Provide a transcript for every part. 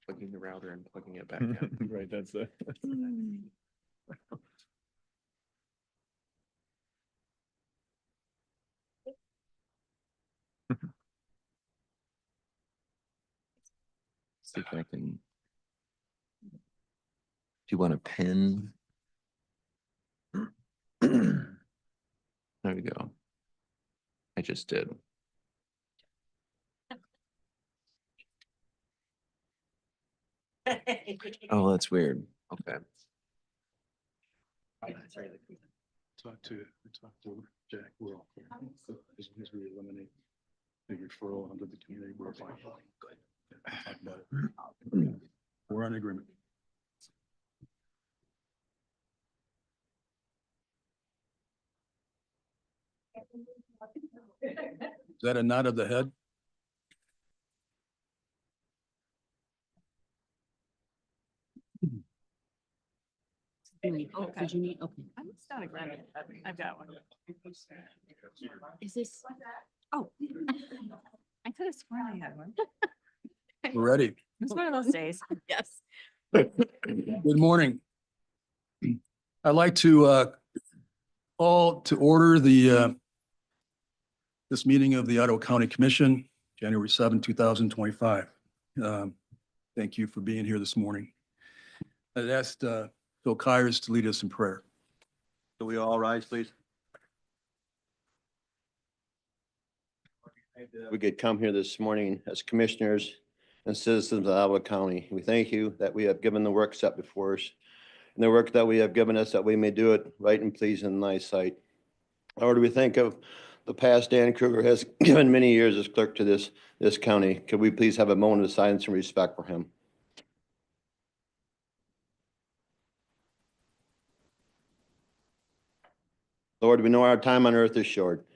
Plugging the router and plugging it back in. Right, that's it. See if I can. Do you want a pen? There we go. I just did. Oh, that's weird. Okay. Talk to Jack. We're all clear. As long as we eliminate the referral under the community, we're fine. Good. Talk about it. We're on agreement. Is that a nod of the head? Okay. Did you need, okay. I'm not a grab it. I've got one. Is this, oh, I could have sworn I had one. We're ready. It's one of those days. yes. Good morning. I'd like to call to order this meeting of the Ottawa County Commission, January 7, 2025. Thank you for being here this morning. I'd asked Phil Kyers to lead us in prayer. So we all rise, please. We could come here this morning as commissioners and citizens of Ottawa County. We thank you that we have given the work set before us and the work that we have given us that we may do it right and pleasing in thy sight. Lord, we think of the past Dan Kruger has given many years as clerk to this county. Could we please have a moment of silence and respect for him? Lord, we know our time on earth is short,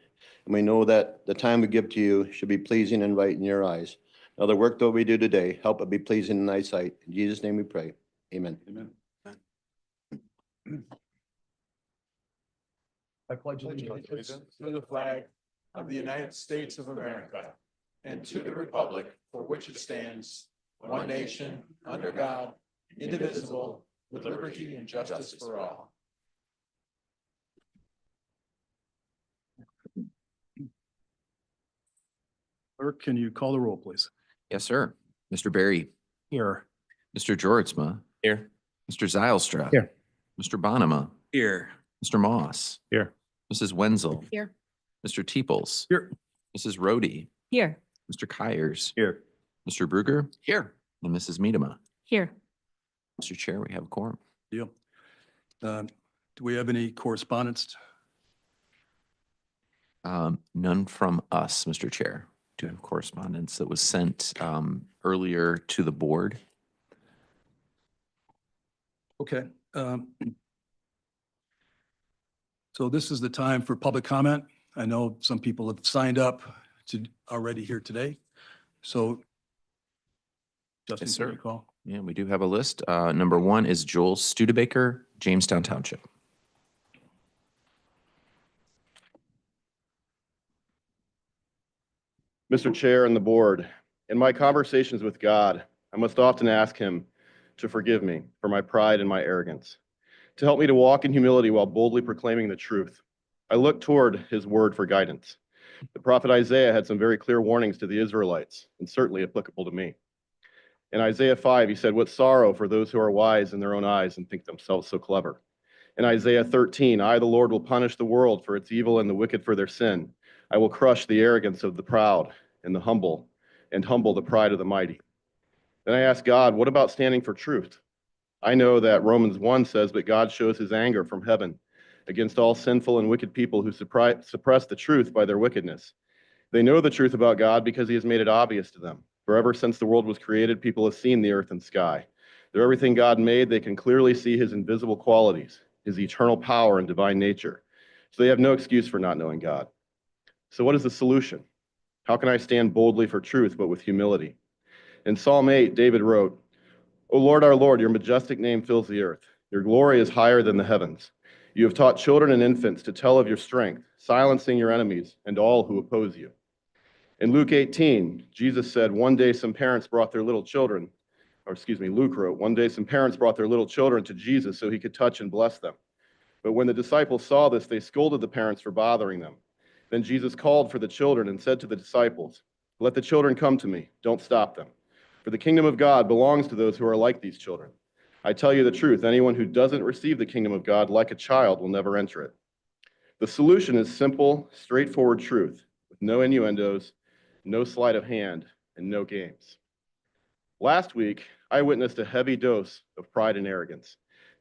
and we know that the time we give to you should be pleasing and right in your eyes. Now, the work that we do today, help it be pleasing in thy sight. In Jesus' name we pray. Amen. Amen. I pledge allegiance to the flag of the United States of America and to the republic for which it stands, one nation, under God, indivisible, with liberty and justice for all. Clerk, can you call the roll, please? Yes, sir. Mr. Barry, Here. Mr. Jortsma, Here. Mr. Zylstra. Here. Mr. Bonema, Here. Mr. Moss, Here. Mrs. Wenzel, Here. Mr. Teeples, Here. Mrs. Rhodey, Here. Mr. Kyers, Here. Mr. Bruger, Here. and Mrs. Miedema. Here. Mr. Chair, we have a quorum. Deal. Do we have any correspondence? None from us, Mr. Chair. Do have correspondence that was sent earlier to the board. Okay. So this is the time for public comment. I know some people have signed up to already here today. So Justin, Yes, can sir. you call? Yeah, we do have a list. Number one is Joel Studebaker, Jamestown Township. Mr. Chair and the board, in my conversations with God, I must often ask him to forgive me for my pride and my arrogance, to help me to walk in humility while boldly proclaiming the truth. I look toward his word for guidance. The prophet Isaiah had some very clear warnings to the Israelites, and certainly applicable to me. In Isaiah 5, he said, "What sorrow for those who are wise in their own eyes and think themselves so clever." In Isaiah 13, "I, the Lord, will punish the world for its evil and the wicked for their sin. I will crush the arrogance of the proud and the humble, and humble the pride of the mighty." Then I asked God, what about standing for truth? I know that Romans 1 says, "But God shows his anger from heaven against all sinful and wicked people who suppress the truth by their wickedness. They know the truth about God because he has made it obvious to them. For ever since the world was created, people have seen the earth and sky. Through everything God made, they can clearly see his invisible qualities, his eternal power and divine nature. So they have no excuse for not knowing God." So what is the solution? How can I stand boldly for truth, but with humility? In Psalm 8, David wrote, "O Lord, our Lord, your majestic name fills the earth. Your glory is higher than the heavens. You have taught children and infants to tell of your strength, silencing your enemies and all who oppose you. In Luke 18, Jesus said, one day some parents brought their little children, Luke wrote, one day some parents brought their little children to Jesus so he could touch and bless them. But when the disciples saw this, they scolded the parents for bothering them. Then Jesus called for the children and said to the disciples, let the children come to me, don't stop them. For the kingdom of God belongs to those who are like these children. I tell you the truth, anyone who doesn't receive the kingdom of God like a child will never enter it. The solution is simple, straightforward truth, with no innuendos, no sleight of hand, and no games. Last week, I witnessed a heavy dose of pride and arrogance,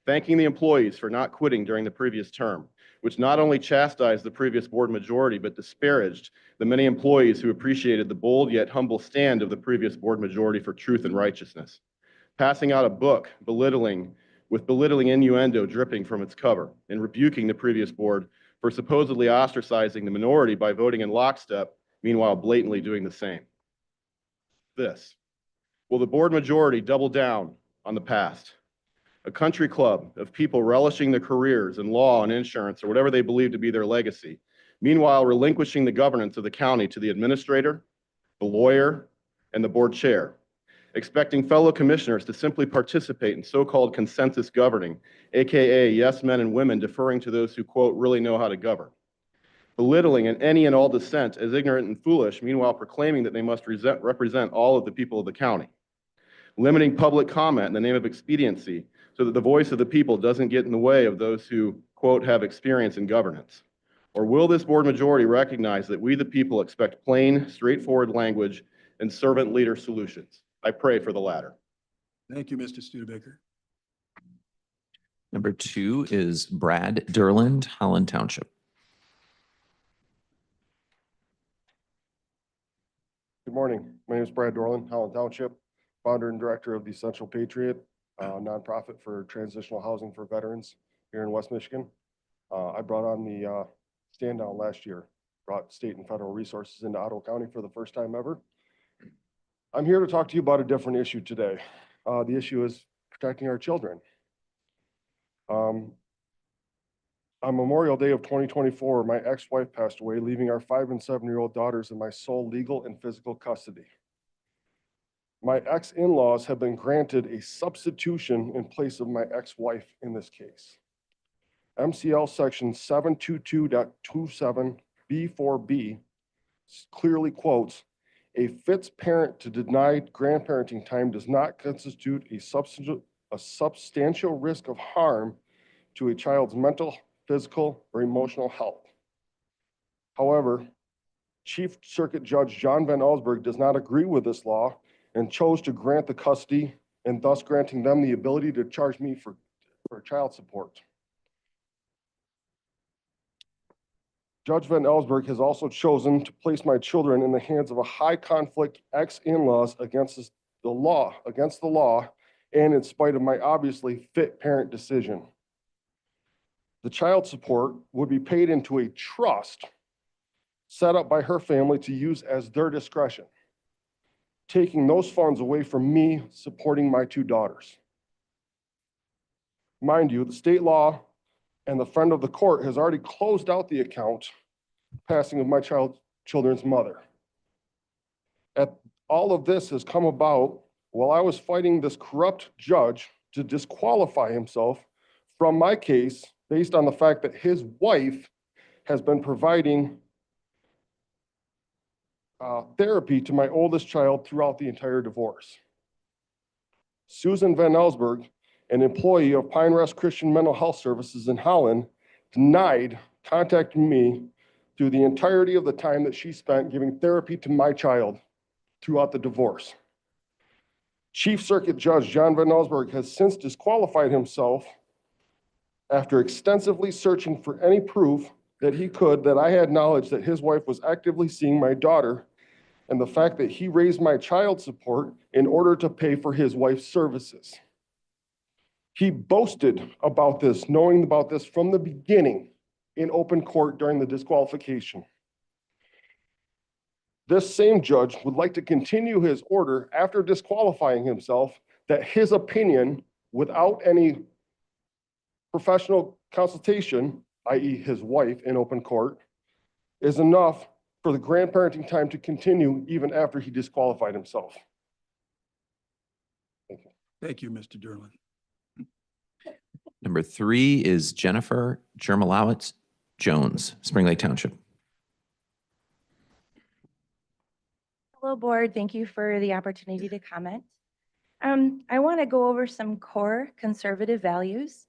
thanking the employees for not quitting during the previous term, which not only chastised the previous board majority, but disparaged the many employees who appreciated the bold yet humble stand of the previous board majority for truth and righteousness. Passing out a book with belittling innuendo dripping from its cover, and rebuking the previous board for supposedly ostracizing the minority by voting in lockstep, meanwhile blatantly doing the same. Will the board majority double down on the past? A country club of people relishing their careers in law and insurance or whatever they believe to be their legacy, meanwhile relinquishing the governance of the county to the administrator, the lawyer, and the board chair, expecting fellow commissioners to simply participate in so-called consensus governing, aka yes men and women deferring to those who, quote, really know how to govern. Belittling in any and all dissent as ignorant and foolish, meanwhile proclaiming that they must represent all of the people of the county. Limiting public comment in the name of expediency so that the voice of the people doesn't get in the way of those who, quote, have experience in governance? Or will this board majority recognize that we the people expect plain, straightforward language and servant leader solutions? I pray for the latter. Thank you, Mr. Studebaker. Number 2 is Brad Derland, Holland Township. Good morning. My name is Brad Dorland, Holland Township, founder and director of the Essential Patriot, nonprofit for transitional housing for veterans here in West Michigan. I brought on the stand down last year, brought state and federal resources into Ottawa County for the first time ever. I'm here to talk to you about a different issue today. The issue is protecting our children. On Memorial Day of 2024, my ex-wife passed away, leaving our 5- and 7-year-old daughters in my sole legal and physical custody. My ex-in-laws have been granted a substitution in place of my ex-wife in this case. MCL section 722.27B4B clearly quotes, a fit parent to deny grandparenting time does not constitute a substantial risk of harm to a child's mental, physical, or emotional health. However, Chief Circuit Judge John Van Ellsberg does not agree with this law and chose to grant the custody and thus granting them the ability to charge me for child support. Judge Van Ellsberg has also chosen to place my children in the hands of a high conflict ex-in-laws against the law, and in spite of my obviously fit parent decision. The child support would be paid into a trust set up by her family to use as their discretion, taking those funds away from me supporting my 2 daughters. Mind you, the state law and the friend of the court has already closed out the account, passing of my children's mother. All of this has come about while I was fighting this corrupt judge to disqualify himself from my case based on the fact that his wife has been providing therapy to my oldest child throughout the entire divorce. Susan Van Ellsberg, an employee of Pine Rest Christian Mental Health Services in Holland, denied contacting me through the entirety of the time that she spent giving therapy to my child throughout the divorce. Chief Circuit Judge John Van Ellsberg has since disqualified himself after extensively searching for any proof that he could that I had knowledge that his wife was actively seeing my daughter and the fact that he raised my child support in order to pay for his wife's services. He boasted about this, knowing about this from the beginning in open court during the disqualification. This same judge would like to continue his order after disqualifying himself that his opinion, without any professional consultation, i.e. his wife in open court, is enough for the grandparenting time to continue even after he disqualified himself. Thank you, Mr. Derlin. Number 3 is Jennifer Jermalowitz Jones, Spring Lake Township. Hello, board. Thank you for the opportunity to comment. I want to go over some core conservative values.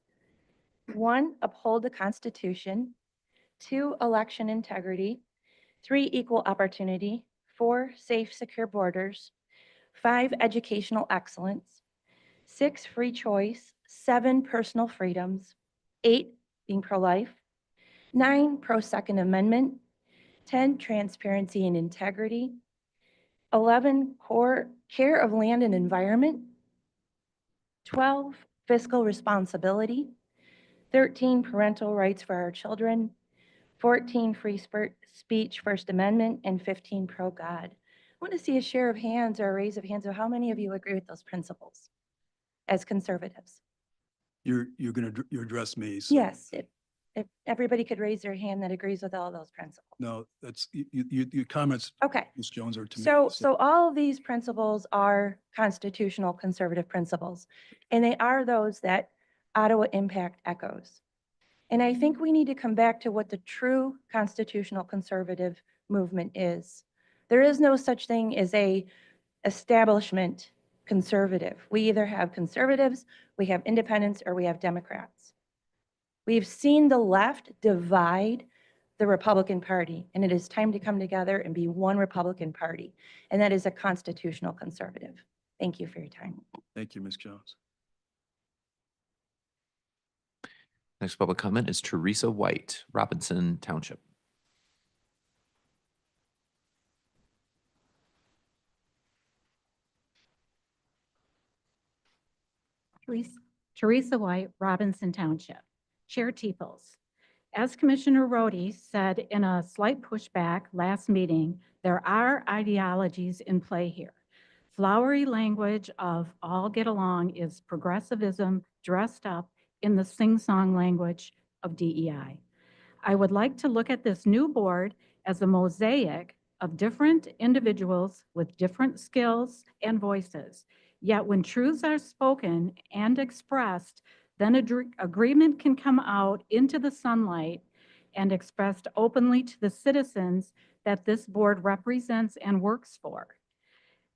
1, uphold the Constitution. 2, election integrity. 3, equal opportunity. 4, safe, secure borders. 5, educational excellence. 6, free choice. 7, personal freedoms. 8, being pro-life. 9, pro-Second Amendment. 10, transparency and integrity. 11, core care of land and environment. 12, fiscal responsibility. 13, parental rights for our children. 14, free speech, First Amendment, and 15, pro-God. I want to see a share of hands or a raise of hands of how many of you agree with those principles as conservatives. You address me. So Yes, if everybody could raise their hand that agrees with all those principles. No, that's, your comments, Okay. Ms. Jones, are to me. So all of these principles are constitutional conservative principles, and they are those that Ottawa Impact echoes. And I think we need to come back to what the true constitutional conservative movement is. There is no such thing as a establishment conservative. We either have conservatives, we have independents, or we have Democrats. We've seen the left divide the Republican Party, and it is time to come together and be one Republican Party, and that is a constitutional conservative. Thank you for your time. Thank you, Ms. Jones. Next public comment is Teresa White, Robinson Township. Teresa White, Robinson Township. Chair Teeples. As Commissioner Rhodey said in a slight pushback last meeting, there are ideologies in play here. Flowery language of all get along is progressivism dressed up in the sing-song language of DEI. I would like to look at this new board as a mosaic of different individuals with different skills and voices. Yet when truths are spoken and expressed, then agreement can come out into the sunlight and expressed openly to the citizens that this board represents and works for.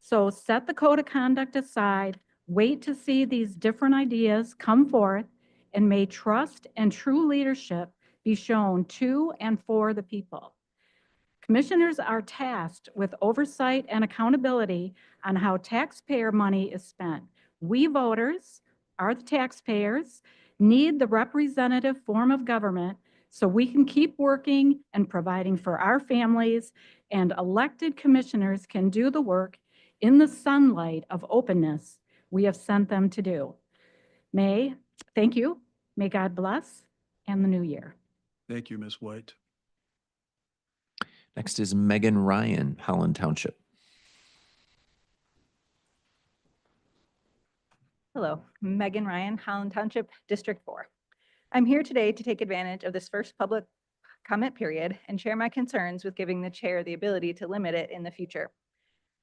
So set the code of conduct aside, wait to see these different ideas come forth, and may trust and true leadership be shown to and for the people. Commissioners are tasked with oversight and accountability on how taxpayer money is spent. We voters are the taxpayers, need the representative form of government so we can keep working and providing for our families, and elected commissioners can do the work in the sunlight of openness we have sent them to do. Thank you. May God bless, and the new year. Thank you, Ms. White. Next is Megan Ryan, Holland Township. Hello, Megan Ryan, Holland Township, District 4. I'm here today to take advantage of this first public comment period and share my concerns with giving the chair the ability to limit it in the future.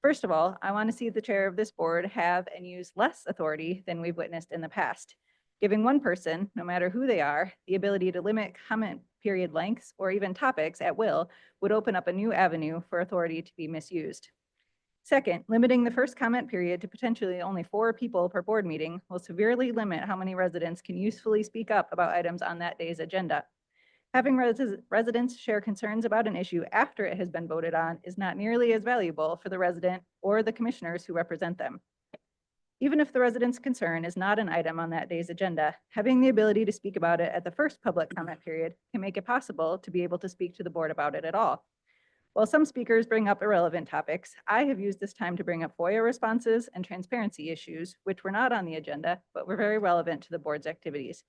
First of all, I want to see the chair of this board have and use less authority than we've witnessed in the past. Giving one person, no matter who they are, the ability to limit comment period lengths or even topics at will would open up a new avenue for authority to be misused. Second, limiting the first comment period to potentially only 4 people per board meeting will severely limit how many residents can usefully speak up about items on that day's agenda. Having residents share concerns about an issue after it has been voted on is not nearly as valuable for the resident or the commissioners who represent them. Even if the resident's concern is not an item on that day's agenda, having the ability to speak about it at the first public comment period can make it possible to be able to speak to the board about it at all. While some speakers bring up irrelevant topics, I have used this time to bring up FOIA responses and transparency issues, which were not on the agenda, but were very relevant to the board's activities.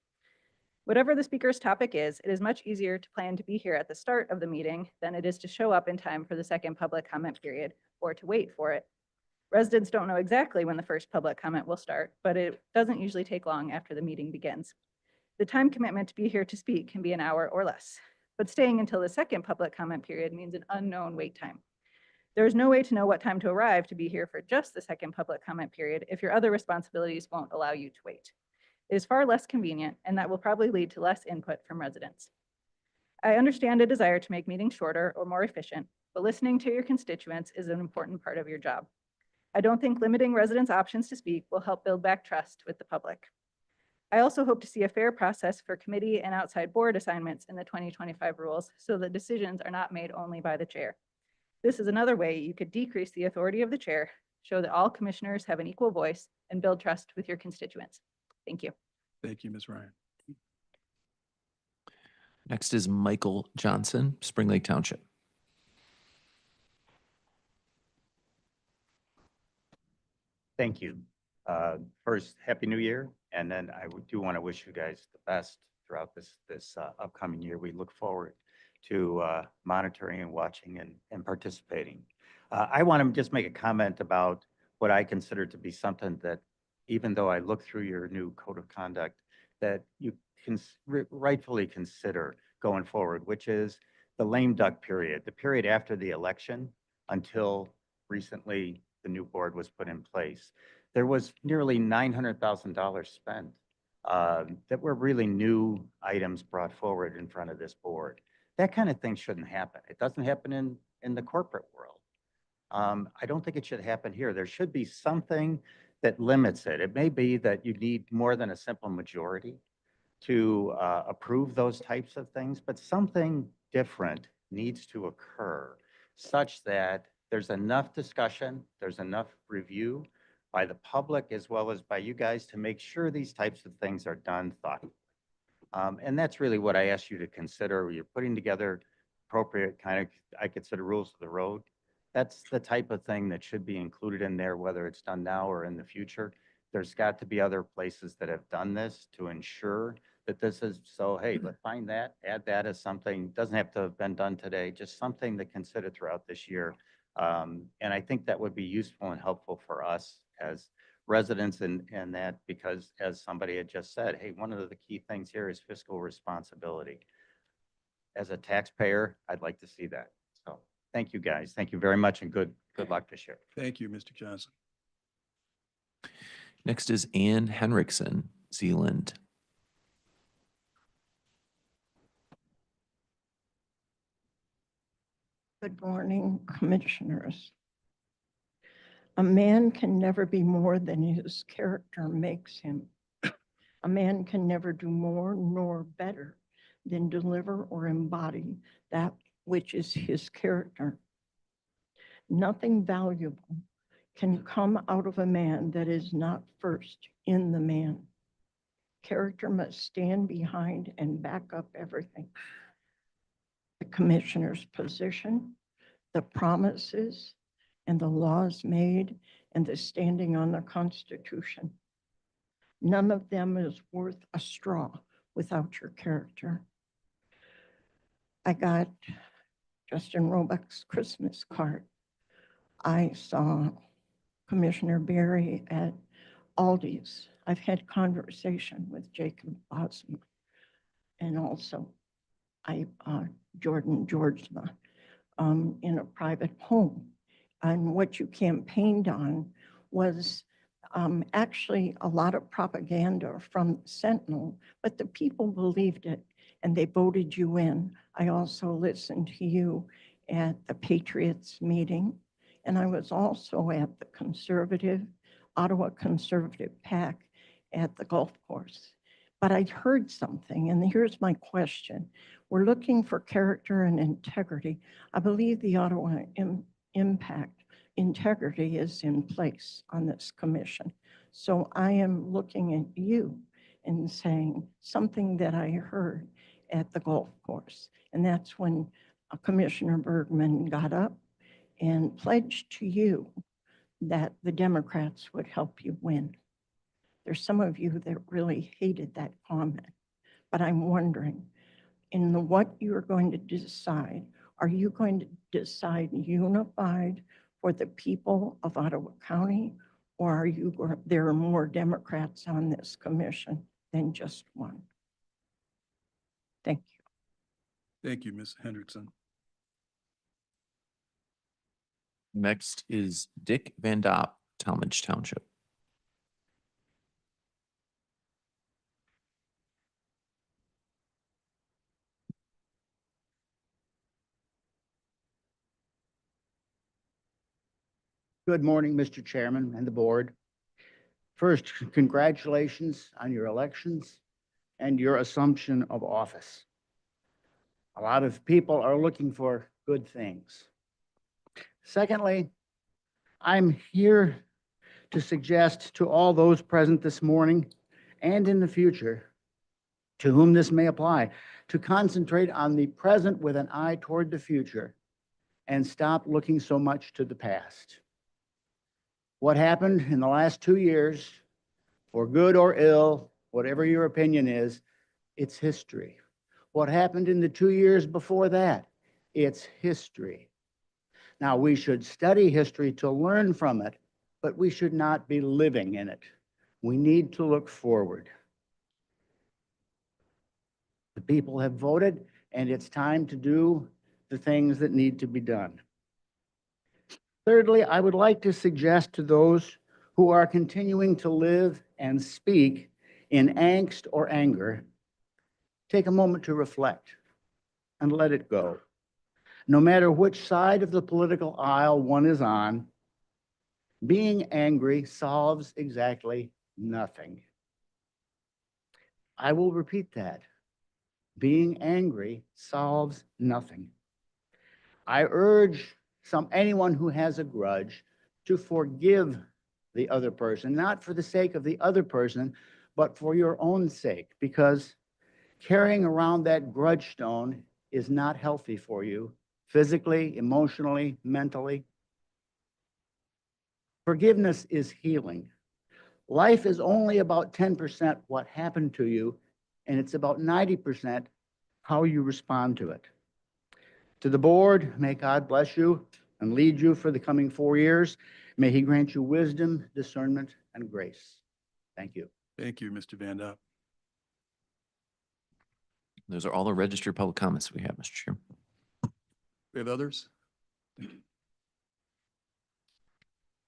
Whatever the speaker's topic is, it is much easier to plan to be here at the start of the meeting than it is to show up in time for the second public comment period or to wait for it. Residents don't know exactly when the first public comment will start, but it doesn't usually take long after the meeting begins. The time commitment to be here to speak can be an hour or less, but staying until the second public comment period means an unknown wait time. There is no way to know what time to arrive to be here for just the second public comment period if your other responsibilities won't allow you to wait. It is far less convenient, and that will probably lead to less input from residents. I understand a desire to make meetings shorter or more efficient, but listening to your constituents is an important part of your job. I don't think limiting residents' options to speak will help build back trust with the public. I also hope to see a fair process for committee and outside board assignments in the 2025 rules so that decisions are not made only by the chair. This is another way you could decrease the authority of the chair, show that all commissioners have an equal voice, and build trust with your constituents. Thank you. Thank you, Ms. Ryan. Next is Michael Johnson, Spring Lake Township. Thank you. First, Happy New Year. And then I do want to wish you guys the best throughout this upcoming year. We look forward to monitoring and watching and participating. I want to just make a comment about what I consider to be something that, even though I look through your new code of conduct, that you can rightfully consider going forward, which is the lame duck period, the period after the election until recently the new board was put in place. There was nearly $900,000 spent that were really new items brought forward in front of this board. That kind of thing shouldn't happen. It doesn't happen in the corporate world. I don't think it should happen here. There should be something that limits it. It may be that you need more than a simple majority to approve those types of things, but something different needs to occur such that there's enough discussion, there's enough review by the public as well as by you guys to make sure these types of things are done thoughtfully. And that's really what I ask you to consider. You're putting together appropriate kind of, I consider, rules of the road. That's the type of thing that should be included in there, whether it's done now or in the future. There's got to be other places that have done this to ensure that this is, so hey, let's find that, add that as something, doesn't have to have been done today, just something to consider throughout this year. And I think that would be useful and helpful for us as residents and that, because as somebody had just said, hey, one of the key things here is fiscal responsibility. As a taxpayer, I'd like to see that. So thank you, guys. Thank you very much, and good luck this year. Thank you, Mr. Johnson. Next is Ann Henriksen, Zealand. Good morning, commissioners. A man can never be more than his character makes him. A man can never do more nor better than deliver or embody that which is his character. Nothing valuable can come out of a man that is not first in the man. Character must stand behind and back up everything. The commissioner's position, the promises, and the laws made, and the standing on the Constitution. None of them is worth a straw without your character. I got Justin Roebuck's Christmas card. I saw Commissioner Berry at Aldi's. I've had conversation with Jacob Bosma, and also Jordan Georgema in a private home. And what you campaigned on was actually a lot of propaganda from Sentinel, but the people believed it and they voted you in. I also listened to you at the Patriots meeting, and I was also at the Ottawa Conservative PAC at the golf course. But I heard something, and here's my question. We're looking for character and integrity. I believe the Ottawa Impact integrity is in place on this commission. So I am looking at you and saying something that I heard at the golf course. And that's when Commissioner Bergman got up and pledged to you that the Democrats would help you win. There's some of you that really hated that comment, but I'm wondering, in what you're going to decide, are you going to decide unified for the people of Ottawa County, or there are more Democrats on this commission than just one? Thank you. Thank you, Ms. Hendrickson. Next is Dick Van Dop, Talmadge Township. Good morning, Mr. Chairman and the board. First, congratulations on your elections and your assumption of office. A lot of people are looking for good things. Secondly, I'm here to suggest to all those present this morning and in the future to whom this may apply, to concentrate on the present with an eye toward the future and stop looking so much to the past. What happened in the last 2 years, for good or ill, whatever your opinion is, it's history. What happened in the 2 years before that, it's history. Now, we should study history to learn from it, but we should not be living in it. We need to look forward. The people have voted, and it's time to do the things that need to be done. Thirdly, I would like to suggest to those who are continuing to live and speak in angst or anger, take a moment to reflect and let it go. No matter which side of the political aisle one is on, being angry solves exactly nothing. I will repeat that. Being angry solves nothing. I urge anyone who has a grudge to forgive the other person, not for the sake of the other person, but for your own sake, because carrying around that grudge stone is not healthy for you, physically, emotionally, mentally. Forgiveness is healing. Life is only about 10% what happened to you, and it's about 90% how you respond to it. To the board, may God bless you and lead you for the coming 4 years. May he grant you wisdom, discernment, and grace. Thank you. Thank you, Mr. Van Dop. Those are all the registered public comments we have, Mr. Chair. We have others?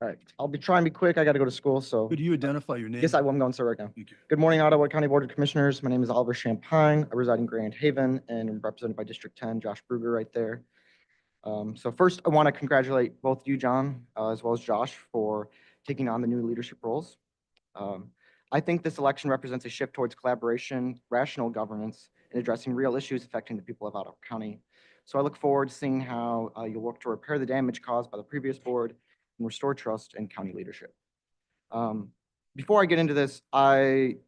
All right, I'll be trying to be quick. I got to go to school, so. Could you identify your name? Yes, I'm going to right now. Thank you. Good morning, Ottawa County Board of Commissioners. My name is Oliver Champagne. I reside in Grand Haven and am represented by District 10, Josh Bruger right there. So first, I want to congratulate both you, John, as well as Josh, for taking on the new leadership roles. I think this election represents a shift towards collaboration, rational governance, and addressing real issues affecting the people of Ottawa County. So I look forward to seeing how you'll work to repair the damage caused by the previous board and restore trust in county leadership. Before I get into this, I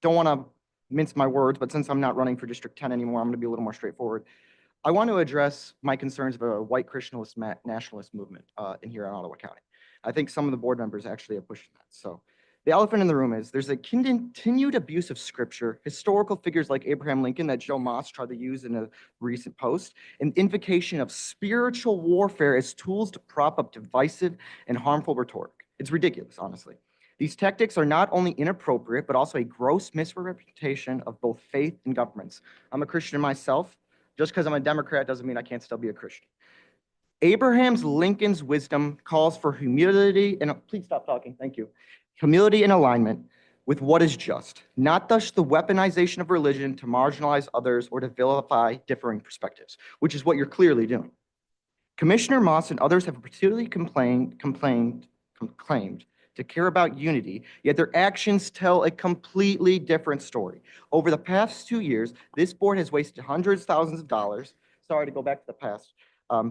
don't want to mince my words, but since I'm not running for District 10 anymore, I'm going to be a little more straightforward. I want to address my concerns of a white Christianist nationalist movement in here in Ottawa County. I think some of the board members actually have pushed that. So the elephant in the room is there's a continued abuse of scripture, historical figures like Abraham Lincoln that Joe Moss tried to use in a recent post, and invocation of spiritual warfare as tools to prop up divisive and harmful rhetoric. It's ridiculous, honestly. These tactics are not only inappropriate, but also a gross misrepresentation of both faith and governments. I'm a Christian myself. Just because I'm a Democrat doesn't mean I can't still be a Christian. Abraham Lincoln's wisdom calls for humility and please stop talking, thank you. Humility and alignment with what is just, not thus the weaponization of religion to marginalize others or to vilify differing perspectives, which is what you're clearly doing. Commissioner Moss and others have particularly claimed to care about unity, yet their actions tell a completely different story. Over the past 2 years, this board has wasted hundreds of thousands of dollars, sorry to go back to the past,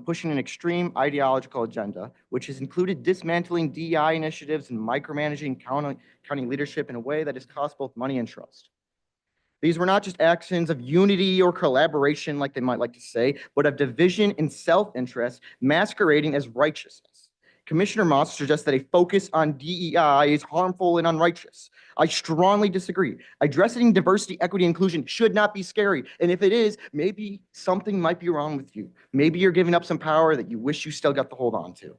pushing an extreme ideological agenda, which has included dismantling DEI initiatives and micromanaging county leadership in a way that has cost both money and trust. These were not just actions of unity or collaboration, like they might like to say, but of division and self-interest masquerading as righteousness. Commissioner Moss suggests that a focus on DEI is harmful and unrighteous. I strongly disagree. Addressing diversity, equity, inclusion should not be scary. And if it is, maybe something might be wrong with you. Maybe you're giving up some power that you wish you still got to hold on to.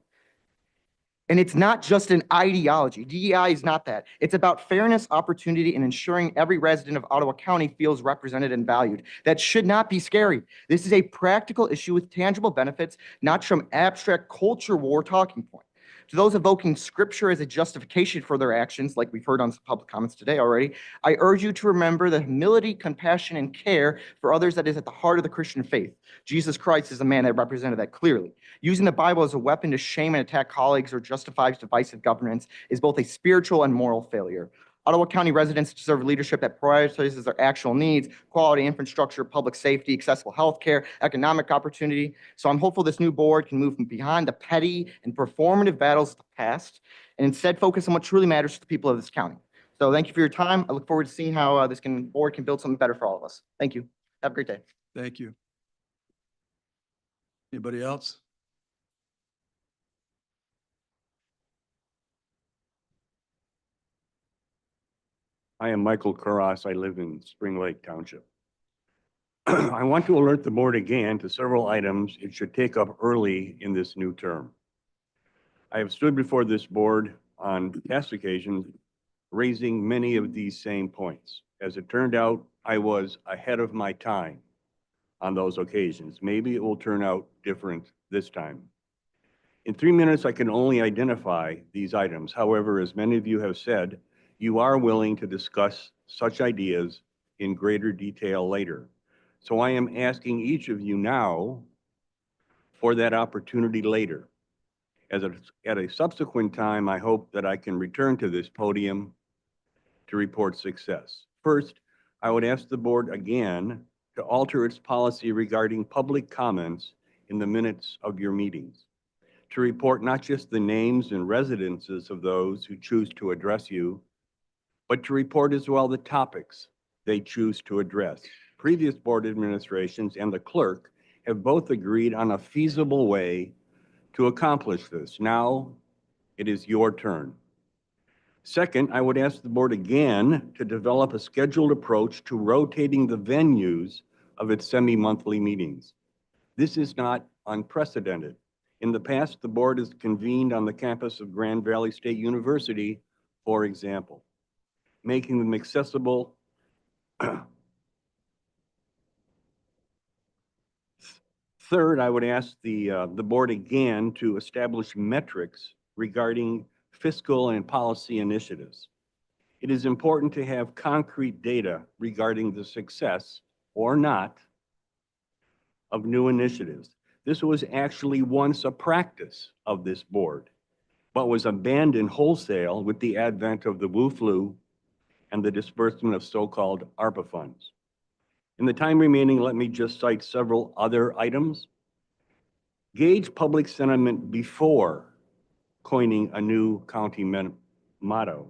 And it's not just an ideology. DEI is not that. It's about fairness, opportunity, and ensuring every resident of Ottawa County feels represented and valued. That should not be scary. This is a practical issue with tangible benefits, not some abstract culture war talking point. To those evoking scripture as a justification for their actions, like we've heard on some public comments today already, I urge you to remember the humility, compassion, and care for others that is at the heart of the Christian faith. Jesus Christ is the man that represented that clearly. Using the Bible as a weapon to shame and attack colleagues or justifies divisive governance is both a spiritual and moral failure. Ottawa County residents deserve leadership that prioritizes their actual needs, quality infrastructure, public safety, accessible healthcare, economic opportunity. So I'm hopeful this new board can move beyond the petty and performative battles of the past and instead focus on what truly matters to the people of this county. So thank you for your time. I look forward to seeing how this board can build something better for all of us. Thank you. Have a great day. Thank you. Anybody else? I am Michael Carras. I live in Spring Lake Township. I want to alert the board again to several items it should take up early in this new term. I have stood before this board on past occasions raising many of these same points. As it turned out, I was ahead of my time on those occasions. Maybe it will turn out different this time. In 3 minutes, I can only identify these items. However, as many of you have said, you are willing to discuss such ideas in greater detail later. So I am asking each of you now for that opportunity later. At a subsequent time, I hope that I can return to this podium to report success. First, I would ask the board again to alter its policy regarding public comments in the minutes of your meetings, to report not just the names and residences of those who choose to address you, but to report as well the topics they choose to address. Previous board administrations and the clerk have both agreed on a feasible way to accomplish this. Now it is your turn. Second, I would ask the board again to develop a scheduled approach to rotating the venues of its semi-monthly meetings. This is not unprecedented. In the past, the board has convened on the campus of Grand Valley State University, for example, making them accessible. Third, I would ask the board again to establish metrics regarding fiscal and policy initiatives. It is important to have concrete data regarding the success or not of new initiatives. This was actually once a practice of this board, but was abandoned wholesale with the advent of the WUFLU and the disbursement of so-called ARPA funds. In the time remaining, let me just cite several other items. Gauge public sentiment before coining a new county motto.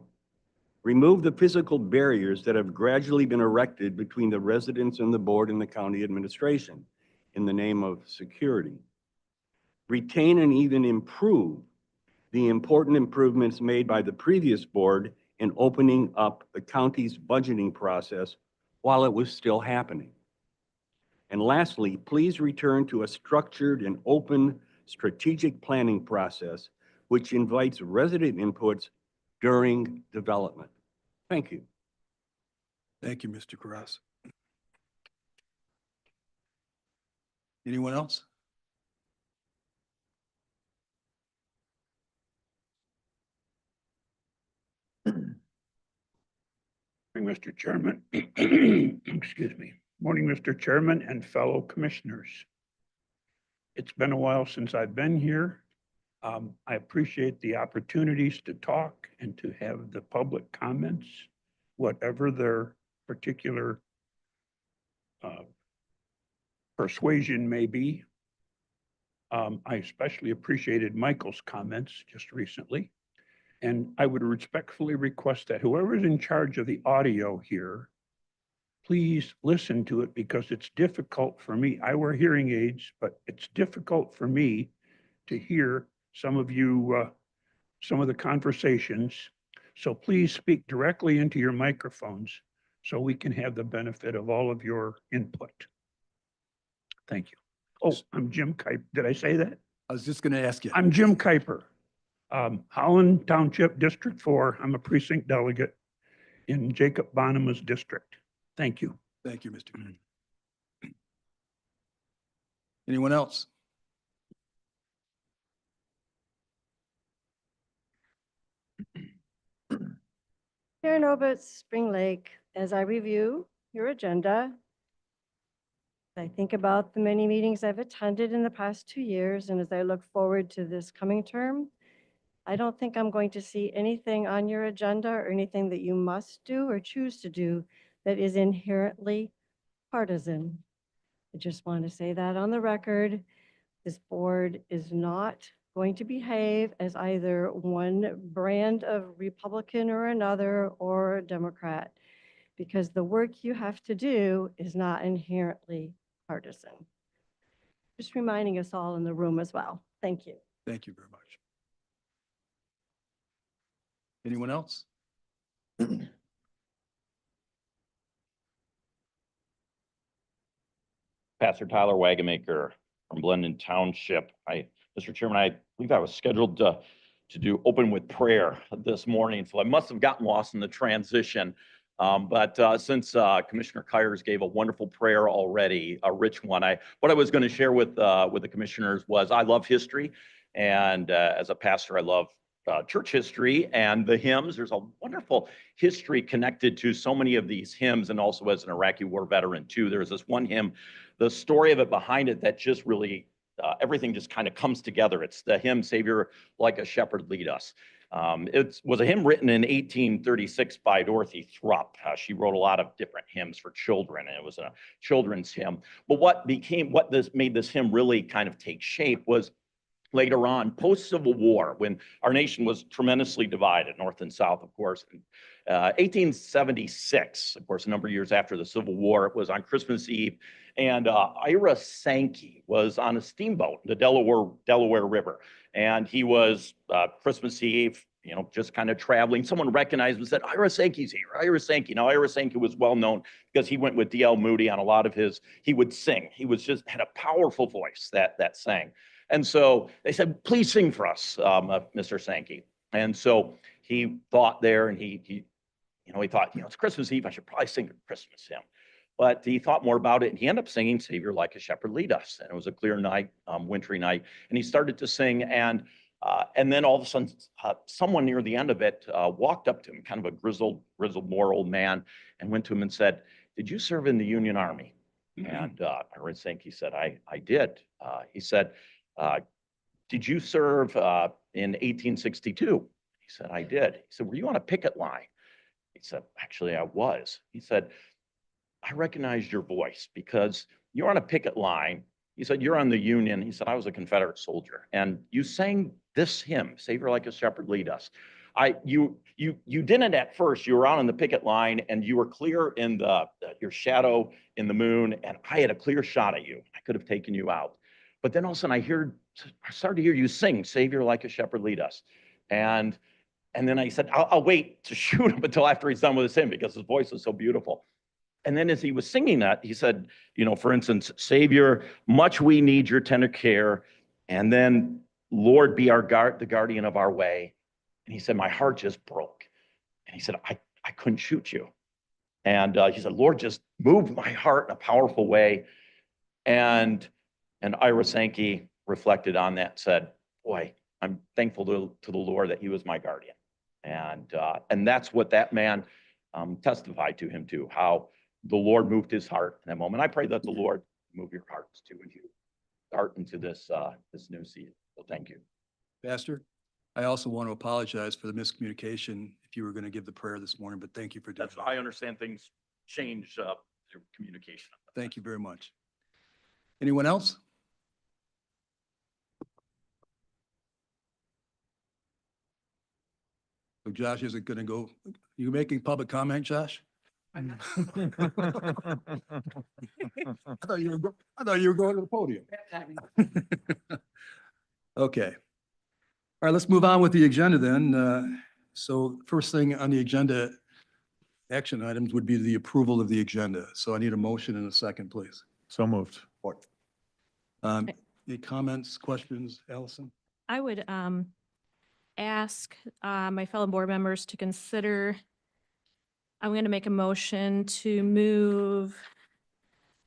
Remove the physical barriers that have gradually been erected between the residents and the board and the county administration in the name of security. Retain and even improve the important improvements made by the previous board in opening up the county's budgeting process while it was still happening. And lastly, please return to a structured and open strategic planning process which invites resident inputs during development. Thank you. Thank you, Mr. Carras. Anyone else? Morning, Mr. Chairman. Excuse me. Morning, Mr. Chairman and fellow commissioners. It's been a while since I've been here. I appreciate the opportunities to talk and to have the public comments, whatever their particular persuasion may be. I especially appreciated Michael's comments just recently. And I would respectfully request that whoever is in charge of the audio here, please listen to it because it's difficult for me. I wear hearing aids, but it's difficult for me to hear some of you, some of the conversations. So please speak directly into your microphones so we can have the benefit of all of your input. Thank you. Oh, I'm Jim Kuiper. Did I say that? I was just going to ask you. I'm Jim Kuiper. Holland Township, District 4. I'm a precinct delegate in Jacob Bonema's district. Thank you. Thank you, Mr. Green. Anyone else? Karen Obitz, Spring Lake, as I review your agenda, I think about the many meetings I've attended in the past 2 years, and as I look forward to this coming term, I don't think I'm going to see anything on your agenda or anything that you must do or choose to do that is inherently partisan. I just want to say that on the record. This board is not going to behave as either one brand of Republican or another or Democrat, because the work you have to do is not inherently partisan. Just reminding us all in the room as well. Thank you. Thank you very much. Anyone else? Pastor Tyler Wagamaker from Glendon Township. Mr. Chairman, I believe I was scheduled to do open with prayer this morning, so I must have gotten lost in the transition. But since Commissioner Kyers gave a wonderful prayer already, a rich one, what I was going to share with the commissioners was I love history, and as a pastor, I love church history and the hymns. There's a wonderful history connected to so many of these hymns, and also as an Iraqi war veteran too. There's this one hymn, the story of it behind it that just really, everything just kind of comes together. It's the hymn, Savior Like a Shepherd Lead Us. It was a hymn written in 1836 by Dorothy Thrupp. She wrote a lot of different hymns for children, and it was a children's hymn. But what made this hymn really kind of take shape was later on, post-Civil War, when our nation was tremendously divided, North and South, of course. 1876, of course, a number of years after the Civil War, it was on Christmas Eve, and Ira Sankey was on a steamboat, the Delaware River, and he was Christmas Eve, just kind of traveling. Someone recognized him and said, Ira Sankey's here, Ira Sankey. Now, Ira Sankey was well known because he went with D.L. Moody on a lot of he would sing. He had a powerful voice that sang. And so they said, please sing for us, Mr. Sankey. And so he thought there, and he thought, it's Christmas Eve, I should probably sing a Christmas hymn. But he thought more about it, and he ended up singing Savior Like a Shepherd Lead Us. And it was a clear night, wintry night. And he started to sing, and then all of a sudden, someone near the end of it walked up to him, kind of a grizzled more old man, and went to him and said, did you serve in the Union Army? And Ira Sankey said, I did. He said, did you serve in 1862? He said, I did. He said, were you on a picket line? He said, actually, I was. He said, I recognized your voice because you're on a picket line. He said, you're on the Union. He said, I was a Confederate soldier. And you sang this hymn, Savior Like a Shepherd Lead Us. You didn't at first. You were out on the picket line, and you were clear in your shadow in the moon, and I had a clear shot at you. I could have taken you out. But then all of a sudden I started to hear you sing, Savior Like a Shepherd Lead Us. And then I said, I'll wait to shoot him until after he's done with his hymn because his voice was so beautiful. And then as he was singing that, he said, for instance, Savior, much we need your tender care. And then, Lord, be the guardian of our way. And he said, my heart just broke. And he said, I couldn't shoot you. And he said, Lord, just moved my heart in a powerful way. And Ira Sankey reflected on that and said, boy, I'm thankful to the Lord that he was my guardian. And that's what that man testified to him too, how the Lord moved his heart in that moment. I pray that the Lord move your hearts too as you start into this new season. So thank you. Pastor, I also want to apologize for the miscommunication if you were going to give the prayer this morning, but thank you for doing that. I understand things change through communication. Thank you very much. Anyone else? So Josh, is it going to go? You making public comment, Josh? I thought you were going to the podium. Okay. All right, let's move on with the agenda then. So first thing on the agenda, action items would be the approval of the agenda. So I need a motion and a second, please. So moved. Any comments, questions, Allison? I would ask my fellow board members to consider, I'm going to make a motion to move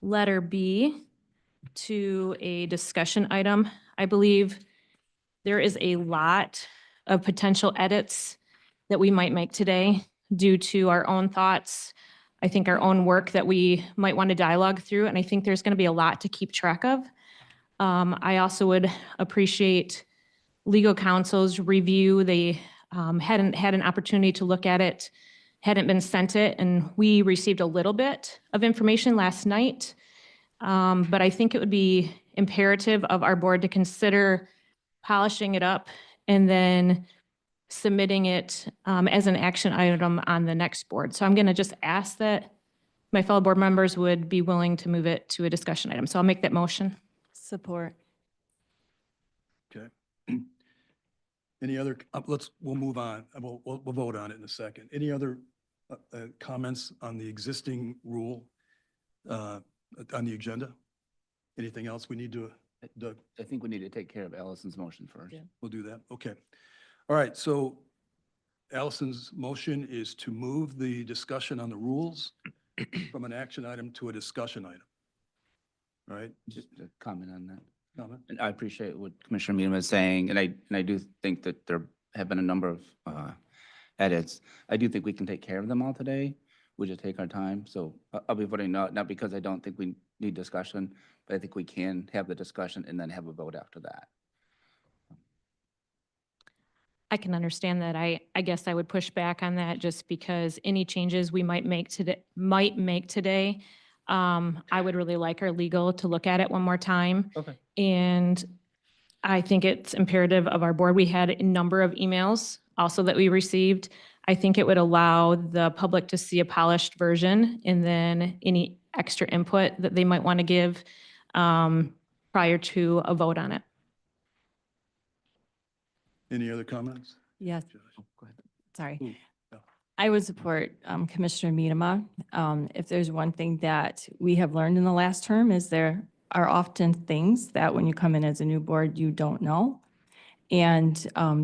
letter B to a discussion item. I believe there is a lot of potential edits that we might make today due to our own thoughts. I think our own work that we might want to dialogue through, and I think there's going to be a lot to keep track of. I also would appreciate legal counsel's review. They hadn't had an opportunity to look at it, hadn't been sent it, and we received a little bit of information last night. But I think it would be imperative of our board to consider polishing it up and then submitting it as an action item on the next board. So I'm going to just ask that my fellow board members would be willing to move it to a discussion item. So I'll make that motion. Support. Okay. Any other, we'll move on. We'll vote on it in a second. Any other comments on the existing rule on the agenda? Anything else we need to, Doug? I think we need to take care of Allison's motion first. Yeah. We'll do that. Okay. All right. So Allison's motion is to move the discussion on the rules from an action item to a discussion item. All right? Just a comment on that. Comment? And I appreciate what Commissioner Meehan was saying, and I do think that there have been a number of edits. I do think we can take care of them all today. We just take our time. So I'll be voting no, not because I don't think we need discussion, but I think we can have the discussion and then have a vote after that. I can understand that. I guess I would push back on that just because any changes we might make today, I would really like our legal to look at it one more time. Okay. And I think it's imperative of our board. We had a number of emails also that we received. I think it would allow the public to see a polished version and then any extra input that they might want to give prior to a vote on it. Any other comments? Yes, Josh? Go ahead. sorry. Ooh, yeah. I would support Commissioner Miedema. If there's one thing that we have learned in the last term is there are often things that when you come in as a new board, you don't know. And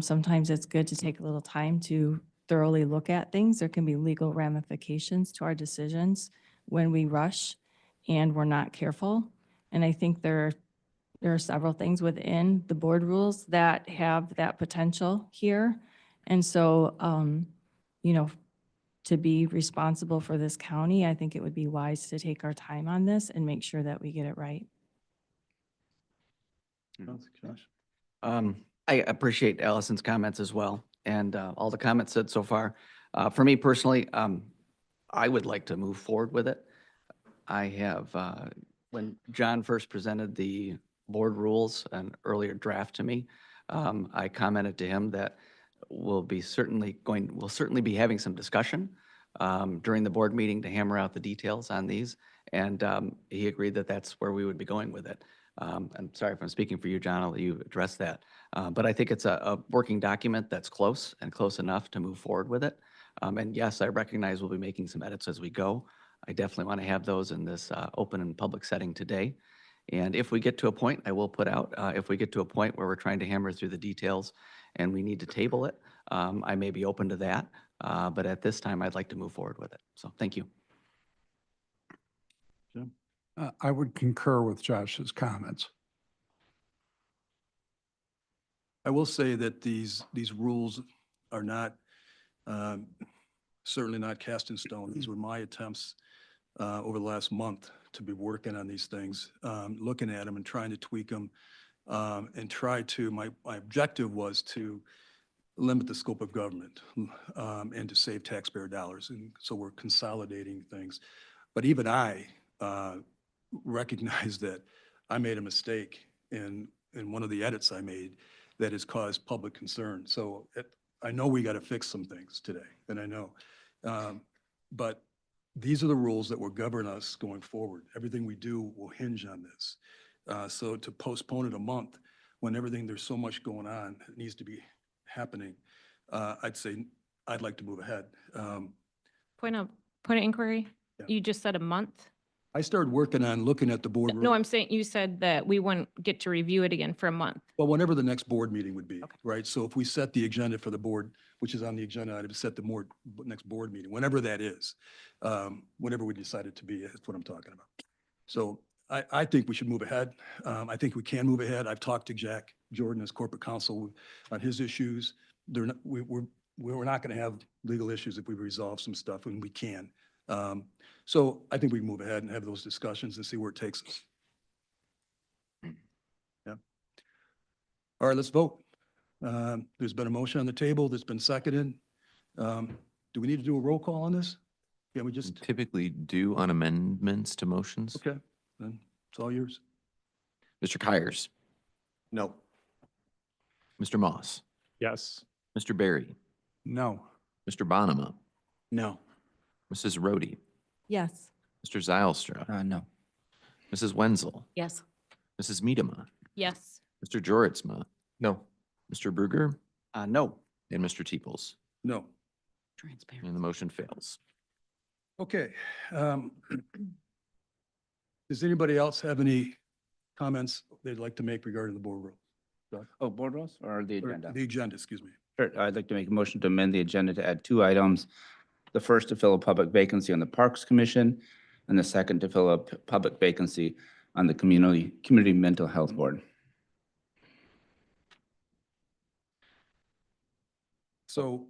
sometimes it's good to take a little time to thoroughly look at things. There can be legal ramifications to our decisions when we rush and we're not careful. And I think there are several things within the board rules that have that potential here. And so, you know, to be responsible for this county, I think it would be wise to take our time on this and make sure that we get it right. Josh? I appreciate Allison's comments as well, and all the comments said so far. For me personally, I would like to move forward with it. I have, when John first presented the board rules, an earlier draft to me, I commented to him that we'll certainly be having some discussion during the board meeting to hammer out the details on these, and he agreed that that's where we would be going with it. I'm sorry if I'm speaking for you, John, I'll let you address that. But I think it's a working document that's close and close enough to move forward with it. And yes, I recognize we'll be making some edits as we go. I definitely want to have those in this open and public setting today. And if we get to a point, I will put out, if we get to a point where we're trying to hammer through the details and we need to table it, I may be open to that. But at this time, I'd like to move forward with it. So thank you. Jim? I would concur with Josh's comments. I will say that these rules are not, certainly not cast in stone. These were my attempts over the last month to be working on these things, looking at them and trying to tweak them, and try to, my objective was to limit the scope of government and to save taxpayer dollars. And so we're consolidating things. But even I recognize that I made a mistake in one of the edits I made that has caused public concern. So I know we got to fix some things today, and I know. But these are the rules that will govern us going forward. Everything we do will hinge on this. So to postpone it a month when there's so much going on, it needs to be happening. I'd say I'd like to move ahead. Point of inquiry. Yeah. You just said a month. I started working on looking at the board. No, I'm saying, you said that we wouldn't get to review it again for a month. Well, whenever the next board meeting would be, Okay. right? So if we set the agenda for the board, which is on the agenda item, set the next board meeting, whenever that is, whenever we decide it to be, is what I'm talking about. So I think we should move ahead. I think we can move ahead. I've talked to Jack Jordan as corporate counsel on his issues. They're not, we're not going to have legal issues if we resolve some stuff, and we can. So I think we can move ahead and have those discussions and see where it takes us. Yeah. All right, let's vote. There's been a motion on the table that's been seconded. Do we need to do a roll call on this? Yeah, we just, Typically do on amendments to motions. okay, then it's all yours. Mr. Kyers, No. Mr. Moss, Yes. Mr. Barry, No. Mr. Bonema, No. Mrs. Rhodey, Yes. Mr. Zylstra, No. Mrs. Wenzel, Yes. Mrs. Miedema, Yes. Mr. Joritzma. No. Mr. Bruger No. and Mr. Teeples. No. And the motion fails. Okay. Does anybody else have any comments they'd like to make regarding the board rules? Oh, board rules or the Or agenda? the agenda, excuse me. Sure, I'd like to make a motion to amend the agenda to add 2 items. The first to fill a public vacancy on the Parks Commission, and the second to fill a public vacancy on the Community Mental Health Board. So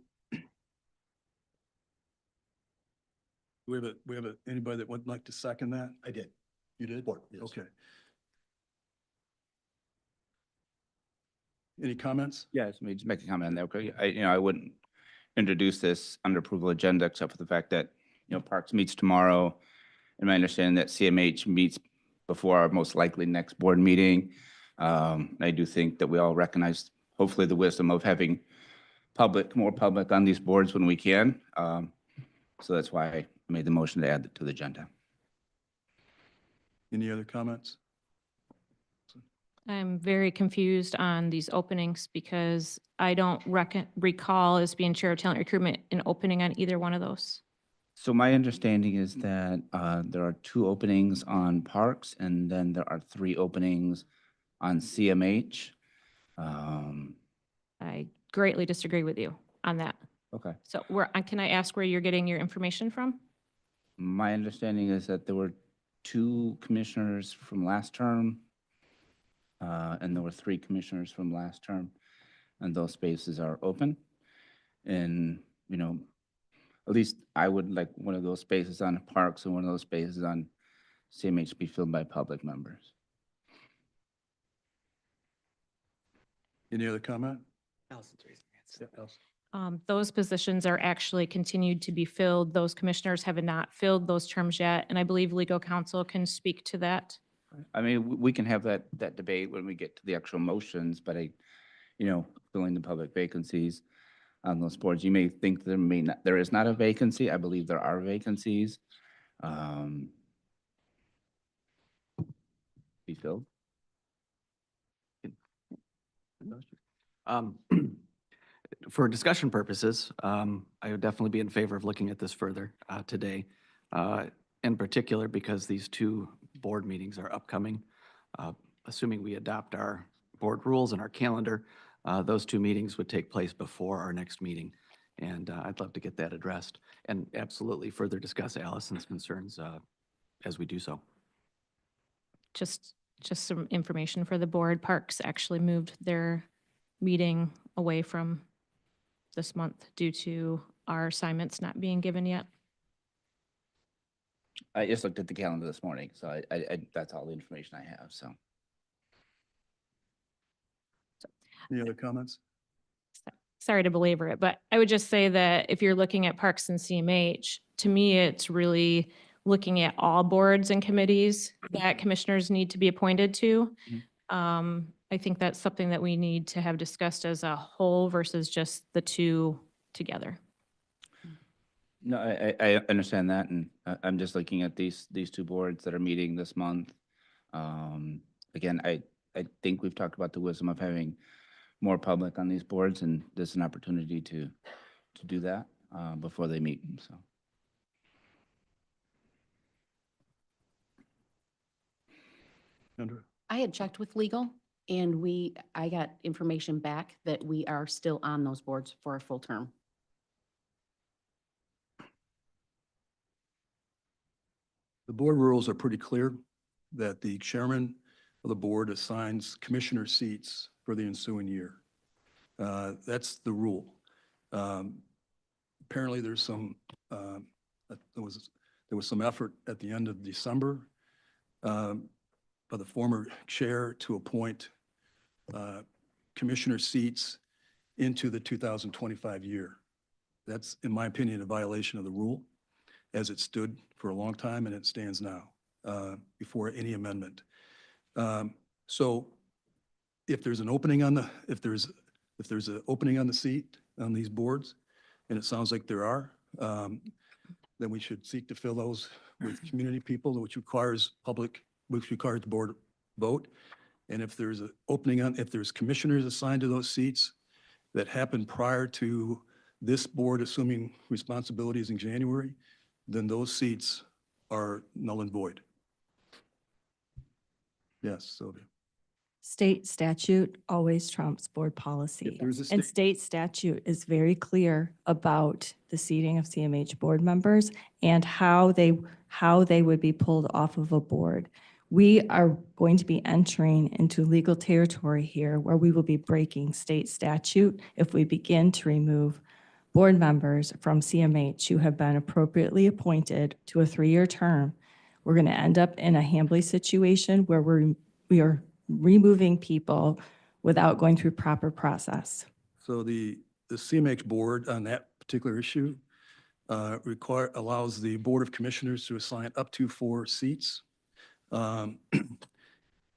we have anybody that would like to second that? I did. You did? Board, yes. Okay. Any comments? Yes, let me just make a comment on that. Okay, I wouldn't introduce this under approval agenda except for the fact that, Parks meets tomorrow. And my understanding that CMH meets before our most likely next board meeting. I do think that we all recognize hopefully the wisdom of having more public on these boards when we can. So that's why I made the motion to add it to the agenda. Any other comments? I'm very confused on these openings because I don't recall as being chair of talent recruitment an opening on either one of those. So my understanding is that there are 2 openings on Parks, and then there are 3 openings on CMH. I greatly disagree with you on that. Okay. So can I ask where you're getting your information from? My understanding is that there were 2 commissioners from last term, and there were 3 commissioners from last term, and those spaces are open. And, at least I would like one of those spaces on Parks and one of those spaces on CMH be filled by public members. Any other comment? Yeah, Allison. Those positions are actually continued to be filled. Those commissioners have not filled those terms yet, and I believe legal counsel can speak to that. I mean, we can have that debate when we get to the actual motions, but filling the public vacancies on those boards, you may think there is not a vacancy. I believe there are vacancies. Be filled. For discussion purposes, I would definitely be in favor of looking at this further today, in particular because these 2 board meetings are upcoming. Assuming we adopt our board rules and our calendar, those 2 meetings would take place before our next meeting. And I'd love to get that addressed and absolutely further discuss Allison's concerns as we do so. Just some information for the board. Parks actually moved their meeting away from this month due to our assignments not being given yet. I just looked at the calendar this morning, so that's all the information I have, so. Any other comments? Sorry to belabor it, but I would just say that if you're looking at Parks and CMH, to me, it's really looking at all boards and committees that commissioners need to be appointed to. I think that's something that we need to have discussed as a whole versus just the 2 together. No, I understand that, and I'm just looking at these 2 boards that are meeting this month. Again, I think we've talked about the wisdom of having more public on these boards, and this is an opportunity to do that before they meet, so. Kendra? I had checked with legal and I got information back that we are still on those boards for a full term. The board rules are pretty clear that the chairman of the board assigns commissioner seats for the ensuing year. That's the rule. Apparently, there's some, there was some effort at the end of December by the former chair to appoint commissioner seats into the 2025 year. That's, in my opinion, a violation of the rule as it stood for a long time and it stands now before any amendment. So if there's an opening on the, if there's an opening on the seat on these boards, and it sounds like there are, then we should seek to fill those with community people, which requires the board vote. And if there's an opening on, if there's commissioners assigned to those seats that happened prior to this board assuming responsibilities in January, then those seats are null and void. Yes, Sylvia. State statute always trumps board policy. there's a And state- state statute is very clear about the seating of CMH board members and how they would be pulled off of a board. We are going to be entering into legal territory here where we will be breaking state statute if we begin to remove board members from CMH who have been appropriately appointed to a 3-year term. We're going to end up in a Hambly situation where we are removing people without going through proper process. So the CMH board on that particular issue allows the Board of Commissioners to assign up to 4 seats.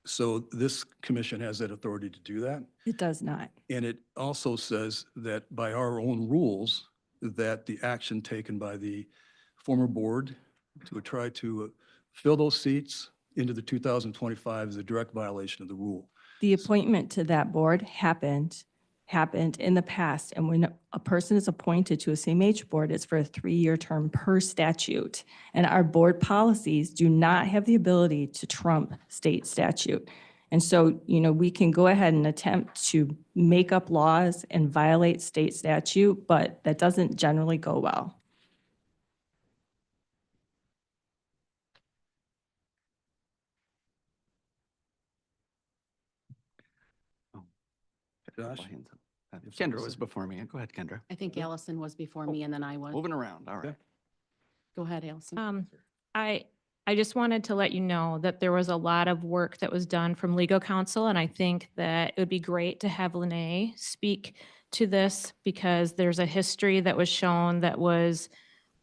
So this commission has that authority to do that. It does not. And it also says that by our own rules, that the action taken by the former board to try to fill those seats into the 2025 is a direct violation of the rule. The appointment to that board happened in the past. And when a person is appointed to a CMH board, it's for a 3-year term per statute. And our board policies do not have the ability to trump state statute. And so, we can go ahead and attempt to make up laws and violate state statute, but that doesn't generally go well. Josh? Kendra was before me. Go ahead, Kendra. I think Allison was before me and then I was. Moving around, all right. Go ahead, Allison. I just wanted to let you know that there was a lot of work that was done from legal counsel, and I think that it would be great to have Lene speak to this because there's a history that was shown that was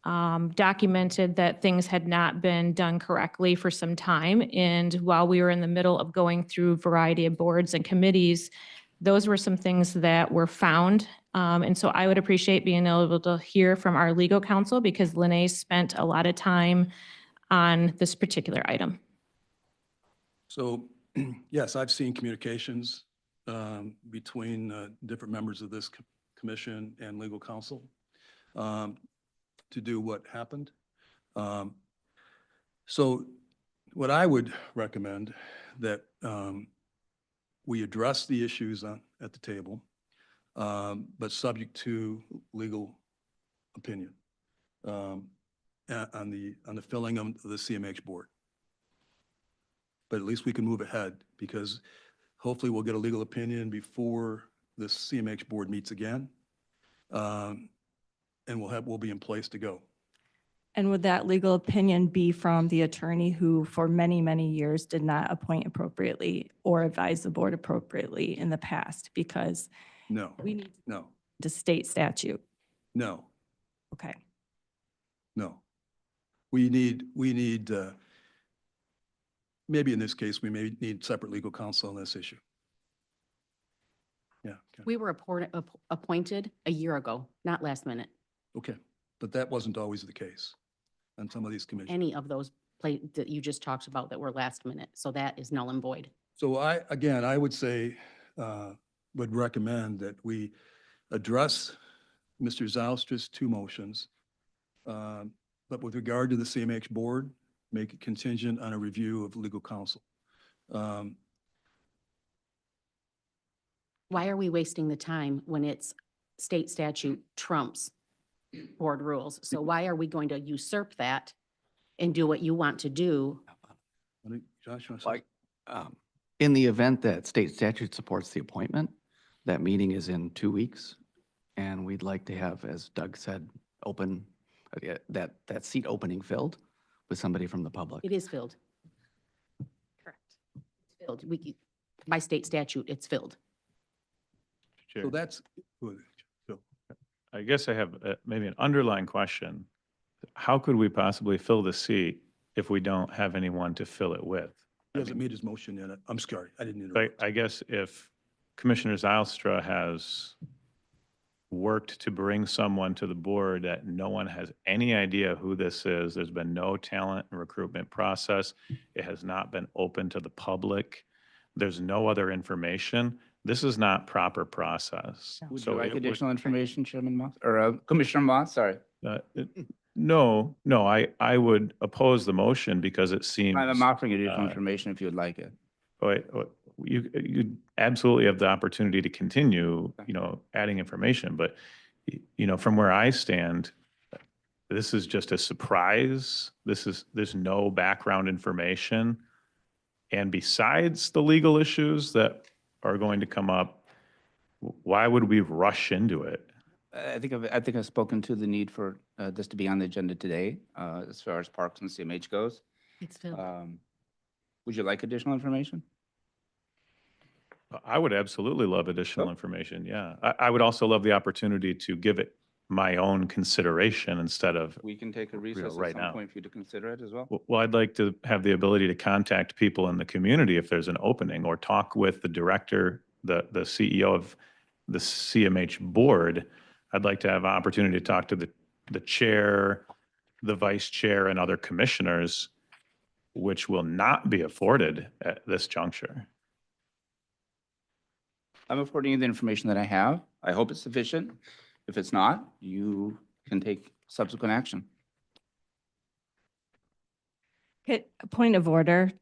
documented that things had not been done correctly for some time. And while we were in the middle of going through a variety of boards and committees, those were some things that were found. And so I would appreciate being able to hear from our legal counsel because Lene spent a lot of time on this particular item. So, yes, I've seen communications between different members of this commission and legal counsel to do what happened. So what I would recommend that we address the issues at the table, but subject to legal opinion on the filling of the CMH board. But at least we can move ahead because hopefully we'll get a legal opinion before the CMH board meets again. And we'll be in place to go. And would that legal opinion be from the attorney who for many, many years did not appoint appropriately or advise the board appropriately in the past? Because No, we need no, to state statute. no, Okay. no. We need, maybe in this case, we may need separate legal counsel on this issue. Yeah, okay. We were appointed a year ago, not last minute. Okay, but that wasn't always the case on some of these commissions. Any of those that you just talked about that were last minute. So that is null and void. So I would say, would recommend that we address Mr. Zoustra's 2 motions, but with regard to the CMH board, make it contingent on a review of legal counsel. Um, Why are we wasting the time when it's state statute trumps board rules? So why are we going to usurp that and do what you want to do? Josh, you want to say? Like, in the event that state statute supports the appointment, that meeting is in 2 weeks. And we'd like to have, as Doug said, open, that seat opening filled with somebody from the public. It is filled. Correct. It's filled. By state statute, it's filled. So that's, go ahead, Phil. I guess I have maybe an underlying question. How could we possibly fill the seat if we don't have anyone to fill it with? He hasn't made his motion yet. I'm sorry, I didn't I, interrupt. I guess if Commissioner Zylstra has worked to bring someone to the board that no one has any idea who this is, there's been no talent and recruitment process, it has not been open to the public, there's no other information, this is not proper process. Would So you like it would- additional information, Chairman Moss, or Commissioner Moss, sorry? No, I would oppose the motion because it seems. I'm offering additional uh, information if you would like it. Wait, you absolutely have the opportunity to continue, adding information, but, from where I stand, this is just a surprise. There's no background information. And besides the legal issues that are going to come up, why would we rush into it? I think I've spoken to the need for this to be on the agenda today, as far as Parks and CMH goes. It's filled. Would you like additional information? I would absolutely love additional information, yeah. I would also love the opportunity to give it my own consideration instead of, We can take a recess right at now. some point for you to consider it as well. well, I'd like to have the ability to contact people in the community if there's an opening, or talk with the director, the CEO of the CMH board. I'd like to have an opportunity to talk to the chair, the vice chair, and other commissioners, which will not be afforded at this juncture. I'm affording you the information that I have. I hope it's sufficient. If it's not, you can take subsequent action. Okay, a point of order.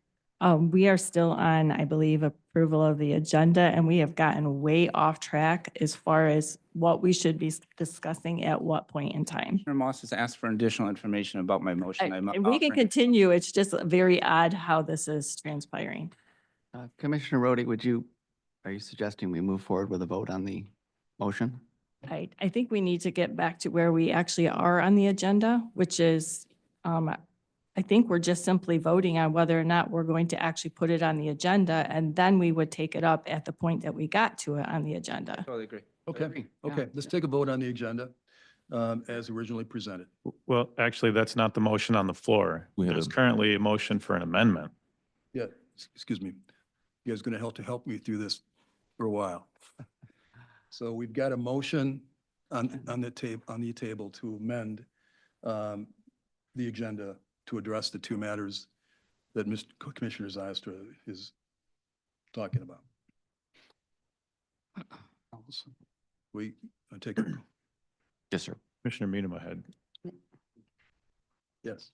We are still on, I believe, approval of the agenda, and we have gotten way off track as far as what we should be discussing at what point in time. Commissioner Moss has asked for additional information about my motion. I'm And we can offering- continue. It's just very odd how this is transpiring. Commissioner Rhodey, are you suggesting we move forward with a vote on the motion? I think we need to get back to where we actually are on the agenda, which is, I think we're just simply voting on whether or not we're going to actually put it on the agenda, and then we would take it up at the point that we got to it on the agenda. Totally agree. I Okay, agree. Yeah, okay, let's yeah. take a vote on the agenda as originally presented. Well, actually, that's not the motion on the floor. We had There's a- currently a motion for an amendment. Yeah, excuse me. You guys going to help me through this for a while. So we've got a motion on the table to amend the agenda to address the two matters that Commissioner Zylstra is talking about. We take it. Yes, sir. Commissioner Minema had. Yes.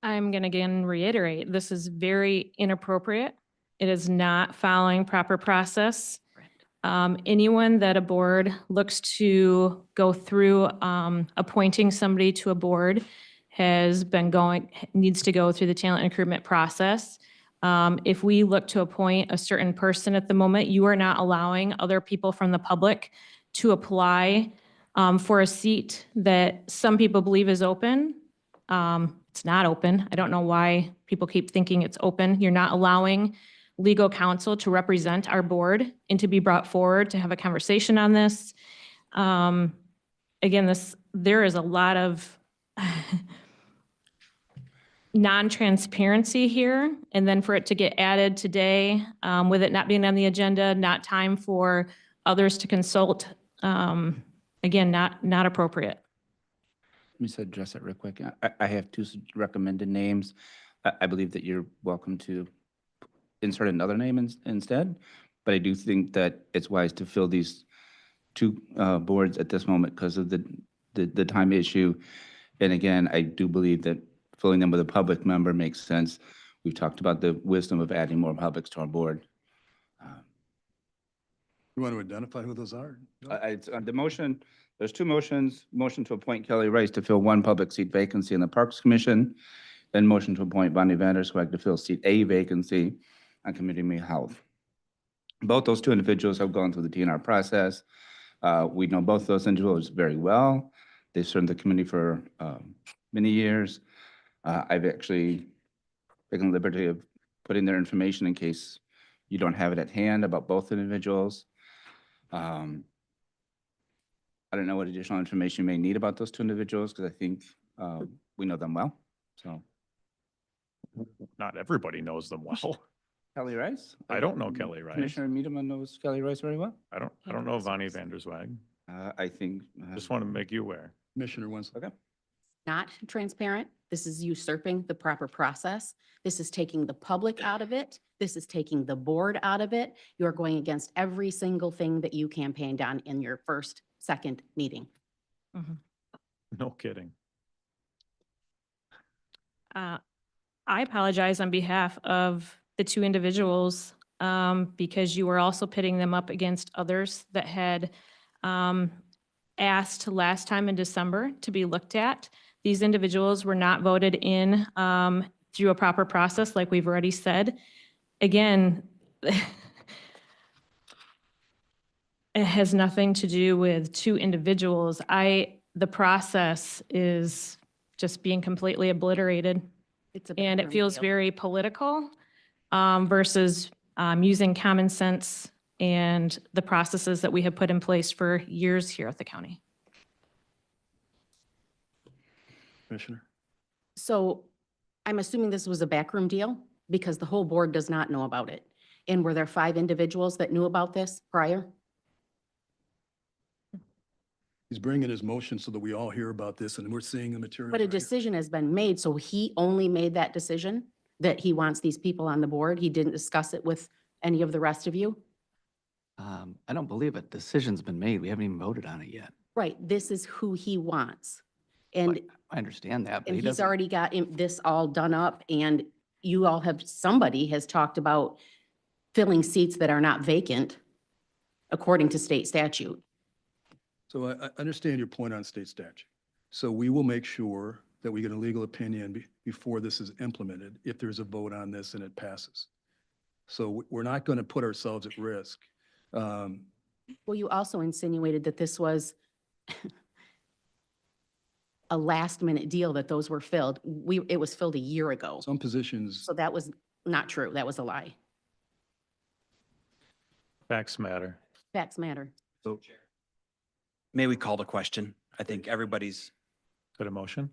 I'm going to again reiterate, this is very inappropriate. It is not following proper process. Anyone that a board looks to go through appointing somebody to a board needs to go through the talent recruitment process. If we look to appoint a certain person at the moment, you are not allowing other people from the public to apply for a seat that some people believe is open. It's not open. I don't know why people keep thinking it's open. You're not allowing legal counsel to represent our board and to be brought forward to have a conversation on this. Again, there is a lot of non-transparency here. And then for it to get added today, with it not being on the agenda, not time for others to consult, again, not appropriate. Let me just address it real quick. I have two recommended names. I believe that you're welcome to insert another name instead, but I do think that it's wise to fill these two boards at this moment because of the time issue. And again, I do believe that filling them with a public member makes sense. We've talked about the wisdom of adding more publics to our board. You want to identify who those are? The motion, there's two motions, motion to appoint Kelly Rice to fill one public seat vacancy in the Parks Commission, then motion to appoint Bonnie Vanderswag to fill seat A vacancy on Community Health. Both those two individuals have gone through the DNR process. We know both those individuals very well. They've served the community for many years. I've actually taken the liberty of putting their information in case you don't have it at hand about both individuals. I don't know what additional information you may need about those two individuals because I think we know them well. So Not everybody knows them well. Kelly Rice? I don't know Kelly Rice. Commissioner Miedema knows Kelly Rice very well. I don't know Vonnie Vanderswag. I think. Just want to make you aware. Commissioner Winslow. Okay. Not transparent. This is usurping the proper process. This is taking the public out of it. This is taking the board out of it. You're going against every single thing that you campaigned on in your first, second meeting. No kidding. I apologize on behalf of the two individuals because you were also pitting them up against others that had asked last time in December to be looked at. These individuals were not voted in through a proper process, like we've already said. Again, it has nothing to do with two individuals. The process is just being completely obliterated. And it backroom feels deal. very political versus using common sense and the processes that we have put in place for years here at the county. Commissioner. So I'm assuming this was a backroom deal because the whole board does not know about it. And were there 5 individuals that knew about this prior? He's bringing his motion so that we all hear about this and we're seeing the material. But a right here. decision has been made, so he only made that decision that he wants these people on the board. He didn't discuss it with any of the rest of you? I don't believe a decision's been made. We haven't even voted on it yet. Right, this is who he wants. And But I understand that, but And he he's doesn't. already got this all done up and you all have, somebody has talked about filling seats that are not vacant according to state statute. So I understand your point on state statute. So we will make sure that we get a legal opinion before this is implemented, if there's a vote on this and it passes. So we're not going to put ourselves at risk. Well, you also insinuated that this was a last minute deal, that those were filled. It was filled a year ago. Some positions, So that was not true. That was a lie. Facts matter. Facts matter. So may we call the question? I think everybody's, Good emotion.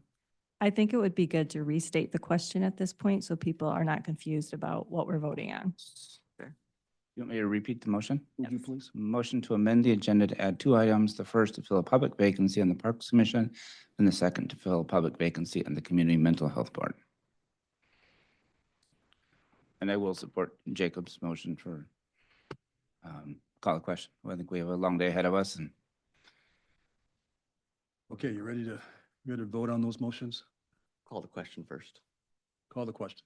I think it would be good to restate the question at this point so people are not confused about what we're voting on. You want me to repeat the motion? would you please? Motion to amend the agenda to add 2 items. The first to fill a public vacancy on the Parks Commission, and the second to fill a public vacancy on the Community Mental Health Board. And I will support Jacob's motion for call the question. I think we have a long day ahead of us and Okay, you ready to vote on those motions? call the question first. Call the question.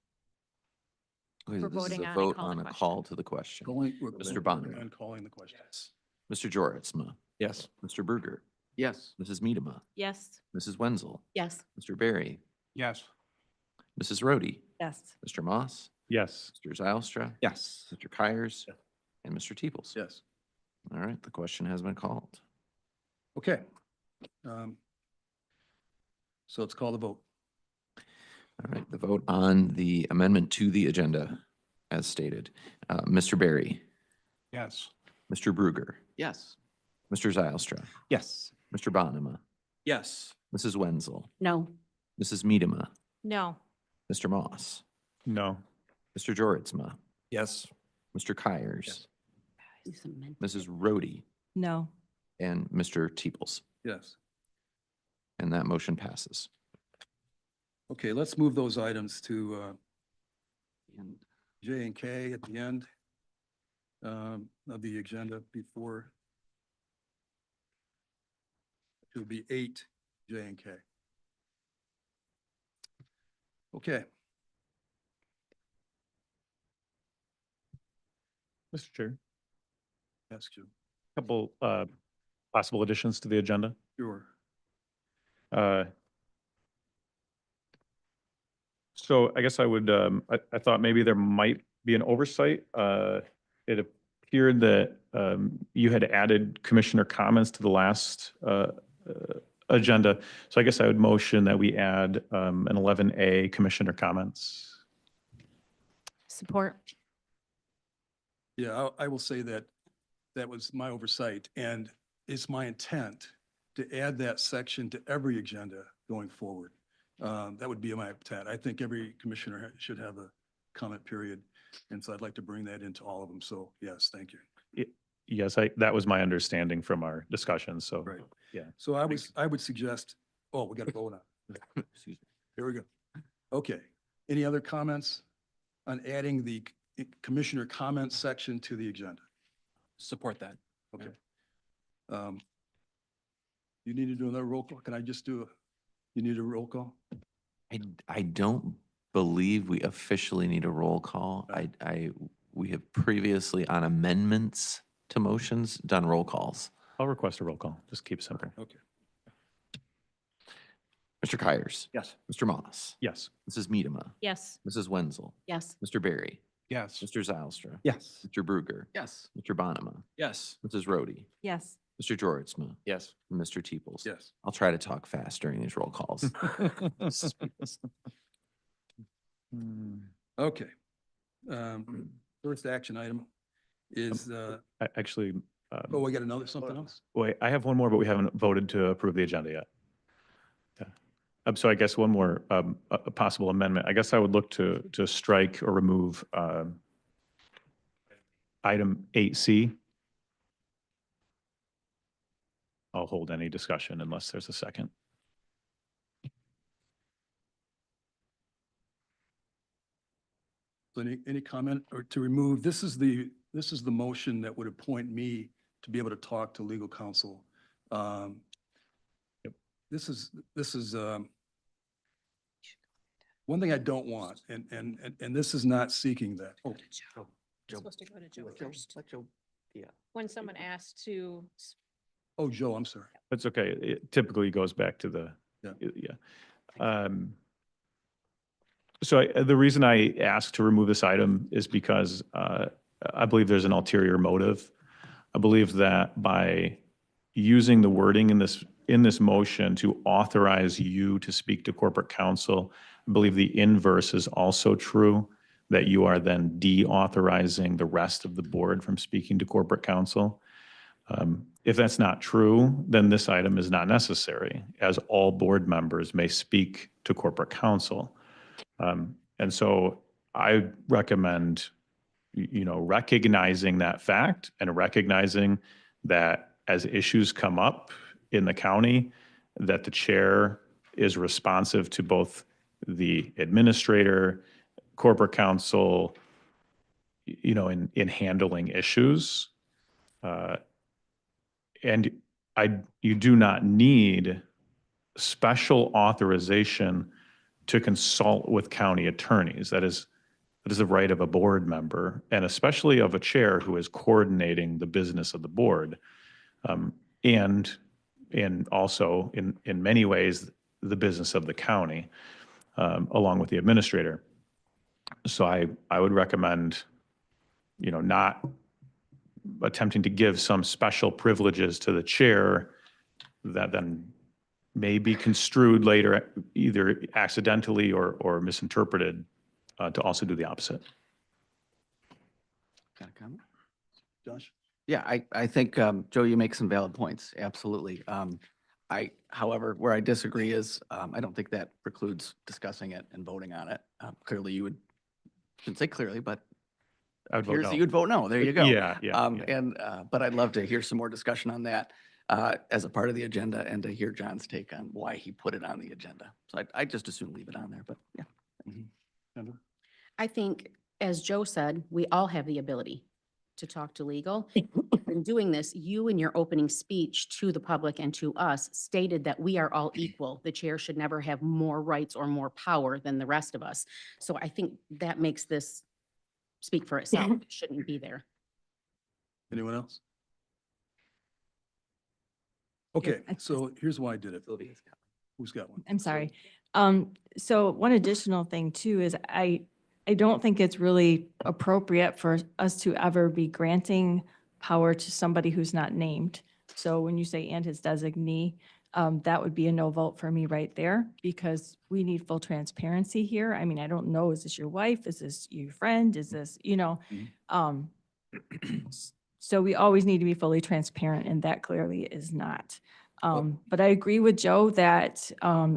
Okay, We're this is voting a on vote calling on the a question. call to the question. Mr. Bonner. And calling the question. Mr. Joritsma, Yes. Mr. Bruger, Yes. Mrs. Miedema, Yes. Mrs. Wenzel, Yes. Mr. Barry, Yes. Mrs. Rhodey, Yes. Mr. Moss, Yes. Mr. Zylstra, yes. Mr. Kyers, and Mr. Teeples. Yes. All right, the question has been called. Okay. So let's call the vote. All right, the vote on the amendment to the agenda as stated. Mr. Barry, Yes. Mr. Bruger, Yes. Mr. Zylstra, Yes. Mr. Bonema, yes. Mrs. Wenzel, No. Mrs. Miedema, No. Mr. Moss, No. Mr. Joritsma, Yes. Mr. Kyers, It's amended. Mrs. Rhodey, No. and Mr. Teeples. Yes. And that motion passes. Okay, let's move those items to J and K at the end of the agenda before. It would be 8 J and K. Okay. Mr. Chair. Ask you. Couple possible additions to the agenda. Sure. So I guess I would, I thought maybe there might be an oversight. It appeared that you had added commissioner comments to the last agenda. So I guess I would motion that we add an 11A commissioner comments. Support. Yeah, I will say that that was my oversight, and it's my intent to add that section to every agenda going forward. That would be my intent. I think every commissioner should have a comment period, and so I'd like to bring that into all of them. So yes, thank you. Yes, that was my understanding from our discussion. So, Right. yeah. So I would suggest, oh, we got to vote on it. Here we go. Okay. Any other comments on adding the commissioner comments section to the agenda? Support that. Okay. You need to do another roll call? Can I just do you need a roll call? I don't believe we officially need a roll call. We have previously on amendments to motions done roll calls. I'll request a roll call. Just keep it simple. Okay. Mr. Kyers. Yes. Mr. Moss. Yes. Mrs. Miedema. Yes. Mrs. Wenzel. Yes. Mr. Barry. Yes. Mr. Zylstra. Yes. Mr. Bruger. Yes. Mr. Bonema. Yes. Mrs. Rhodey. Yes. Mr. Joritsma. Yes. And Mr. Teeples. Yes. I'll try to talk fast during these roll calls. Okay. First action item is, Actually, oh, we got another, something else? wait, I have one more, but we haven't voted to approve the agenda yet. Yeah. So I guess one more a possible amendment. I guess I would look to strike or remove item 8C. I'll hold any discussion unless there's a second. So any comment or to remove, this is the motion that would appoint me to be able to talk to legal counsel. Yep. This is one thing I don't want, and this is not seeking that. Oh, Supposed to go to Joe first. When someone asks to. oh, Joe, I'm sorry. That's okay. It typically goes back to the, Yeah. yeah. So the reason I asked to remove this item is because I believe there's an ulterior motive. I believe that by using the wording in this motion to authorize you to speak to corporate counsel, I believe the inverse is also true, that you are then deauthorizing the rest of the board from speaking to corporate counsel. If that's not true, then this item is not necessary, as all board members may speak to corporate counsel. And so I recommend, recognizing that fact and recognizing that as issues come up in the county, that the chair is responsive to both the administrator, corporate counsel, in handling issues. And you do not need special authorization to consult with county attorneys. That is the right of a board member, and especially of a chair who is coordinating the business of the board. And also in many ways, the business of the county, along with the administrator. So I would recommend, not attempting to give some special privileges to the chair that then may be construed later, either accidentally or misinterpreted, to also do the opposite. Got a comment? Josh? Yeah, I think, Joe, you make some valid points. Absolutely. However, where I disagree is, I don't think that precludes discussing it and voting on it. Clearly you shouldn't say clearly, but I would vote here's no. You'd vote no. There you go. Yeah. But I'd love to hear some more discussion on that as a part of the agenda and to hear John's take on why he put it on the agenda. So I just assume leave it on there, but yeah. Kendra? I think, as Joe said, we all have the ability to talk to legal. In doing this, you in your opening speech to the public and to us stated that we are all equal. The chair should never have more rights or more power than the rest of us. So I think that makes this speak for itself. It shouldn't be there. Anyone else? Okay, I- so here's why I did it. Who's got one? I'm sorry. So one additional thing too is I don't think it's really appropriate for us to ever be granting power to somebody who's not named. So when you say and his designee, that would be a no vote for me right there because we need full transparency here. I mean, I don't know, is this your wife? Is this your friend? Is this, so we always need to be fully transparent and that clearly is not. But I agree with Joe that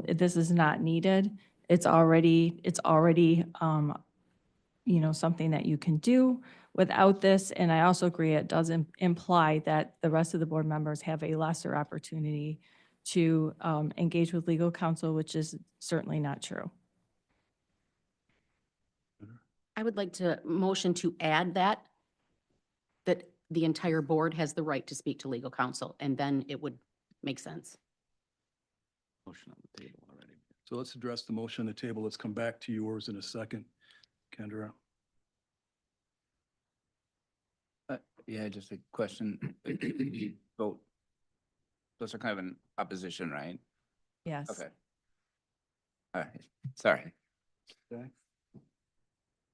this is not needed. It's already, something that you can do without this. And I also agree it doesn't imply that the rest of the board members have a lesser opportunity to engage with legal counsel, which is certainly not true. I would like to motion to add that the entire board has the right to speak to legal counsel, and then it would make sense. Motion on the table already. So let's address the motion on the table. Let's come back to yours in a second. Kendra? Yeah, just a question. Vote. Those are kind of an opposition, right? Yes. Okay. All right, sorry. Okay.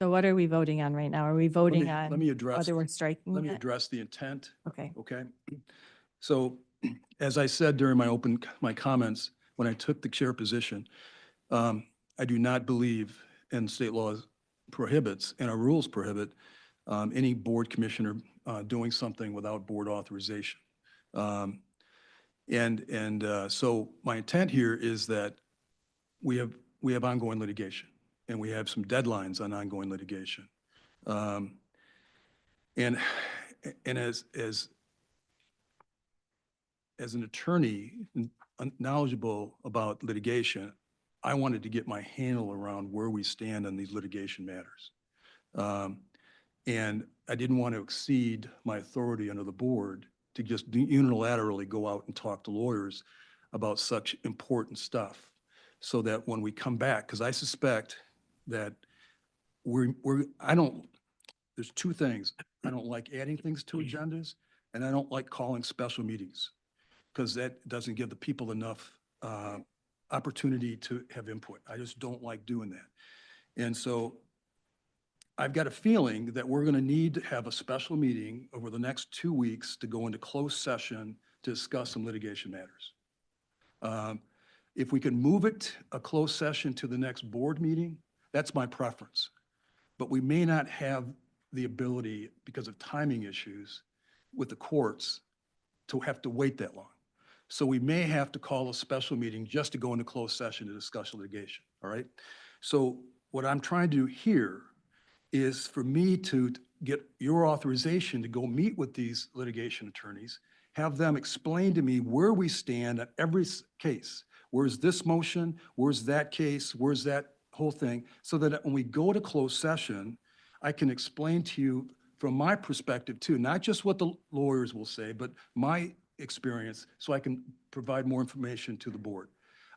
So what are we voting on right now? Are we voting on Let me address, whether we're striking let me it? address the intent. Okay. Okay. So as I said during my comments, when I took the chair position, I do not believe, and state law prohibits, and our rules prohibit, any board commissioner doing something without board authorization. So my intent here is that we have ongoing litigation, and we have some deadlines on ongoing litigation. And as an attorney knowledgeable about litigation, I wanted to get my handle around where we stand on these litigation matters. And I didn't want to exceed my authority under the board to just unilaterally go out and talk to lawyers about such important stuff. So that when we come back, because I suspect that there's two things. I don't like adding things to agendas, and I don't like calling special meetings, because that doesn't give the people enough opportunity to have input. I just don't like doing that. And so I've got a feeling that we're going to need to have a special meeting over the next 2 weeks to go into closed session to discuss some litigation matters. If we can move it, a closed session, to the next board meeting, that's my preference. But we may not have the ability, because of timing issues with the courts, to have to wait that long. So we may have to call a special meeting just to go into closed session to discuss litigation, all right? So what I'm trying to do here is for me to get your authorization to go meet with these litigation attorneys, have them explain to me where we stand at every case. Where's this motion? Where's that case? Where's that whole thing? So that when we go to closed session, I can explain to you from my perspective too, not just what the lawyers will say, but my experience, so I can provide more information to the board.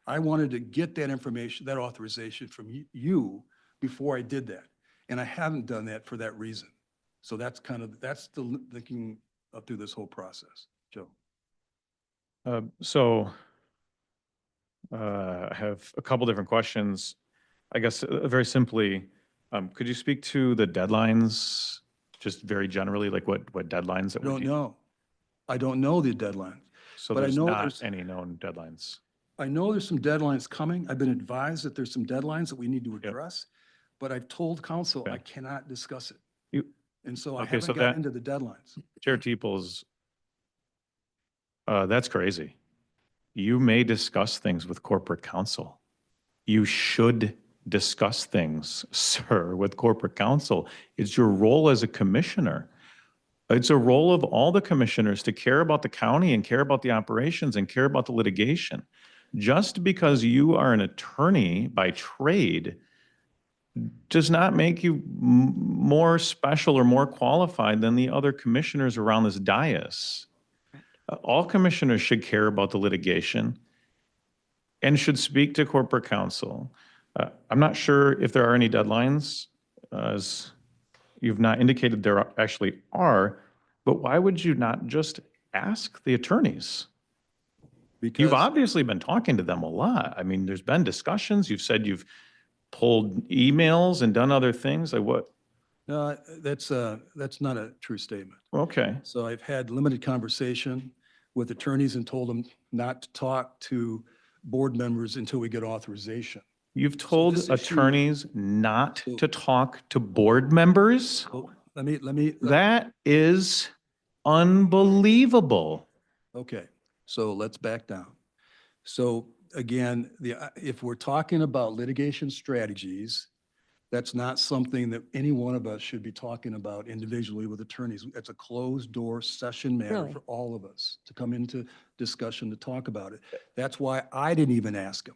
I wanted to get that information, that authorization from you before I did that. And I haven't done that for that reason. So that's the thinking through this whole process. Joe. I have a couple different questions. I guess very simply, could you speak to the deadlines, just very generally, like what deadlines that I don't know. I don't know the deadline. So but I there's know not there's- any known deadlines. I know there's some deadlines coming. I've been advised that there's some deadlines that we need to address, but I've told counsel I cannot discuss it. And so I Okay, so haven't gotten into the deadlines. Chair Teeples, that's crazy. You may discuss things with corporate counsel. You should discuss things, sir, with corporate counsel. It's your role as a commissioner. It's a role of all the commissioners to care about the county and care about the operations and care about the litigation. Just because you are an attorney by trade does not make you more special or more qualified than the other commissioners around this dais. All commissioners should care about the litigation and should speak to corporate counsel. I'm not sure if there are any deadlines, as you've not indicated there actually are. But why would you not just ask the attorneys? You've Because, obviously been talking to them a lot. I mean, there's been discussions. You've said you've pulled emails and done other things. Like what? no, that's not a true statement. Okay. So I've had limited conversation with attorneys and told them not to talk to board members until we get authorization. You've this told issue- attorneys not So- to talk to board members? Oh, let me, That is unbelievable. okay, so let's back down. So again, if we're talking about litigation strategies, that's not something that any one of us should be talking about individually with attorneys. It's a closed-door session matter Really? for all of us to come into discussion to talk about it. That's why I didn't even ask him.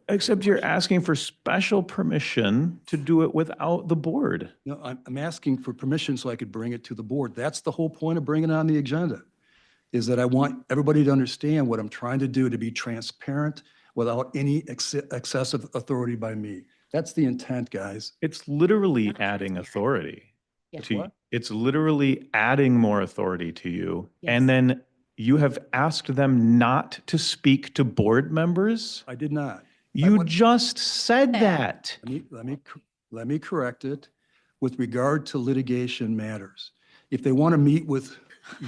Except you're asking for special permission to do it without the board. No, I'm asking for permission so I could bring it to the board. That's the whole point of bringing it on the agenda, is that I want everybody to understand what I'm trying to do to be transparent without any excessive authority by me. That's the intent, guys. It's literally adding authority It's to, what? it's literally adding more authority to you. Yes. And then you have asked them not to speak to board members? I did not. You just said that. Let me correct it with regard to litigation matters. If they want to meet with,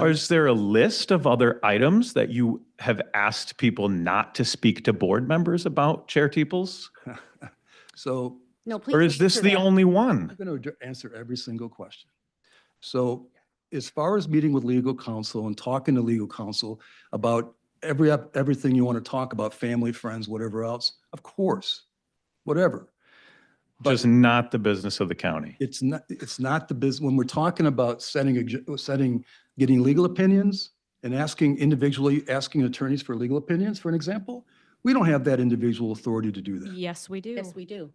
Or is there a list of other items that you have asked people not to speak to board members about, Chair Teeples? so No, please. Or is this the only one? I'm going to answer every single question. So as far as meeting with legal counsel and talking to legal counsel about everything you want to talk about, family, friends, whatever else, of course, whatever. But Just not the business of the county. it's not the business, when we're talking about getting legal opinions and individually asking attorneys for legal opinions, for an example, we don't have that individual authority to do that. Yes, we do. Yes, we do.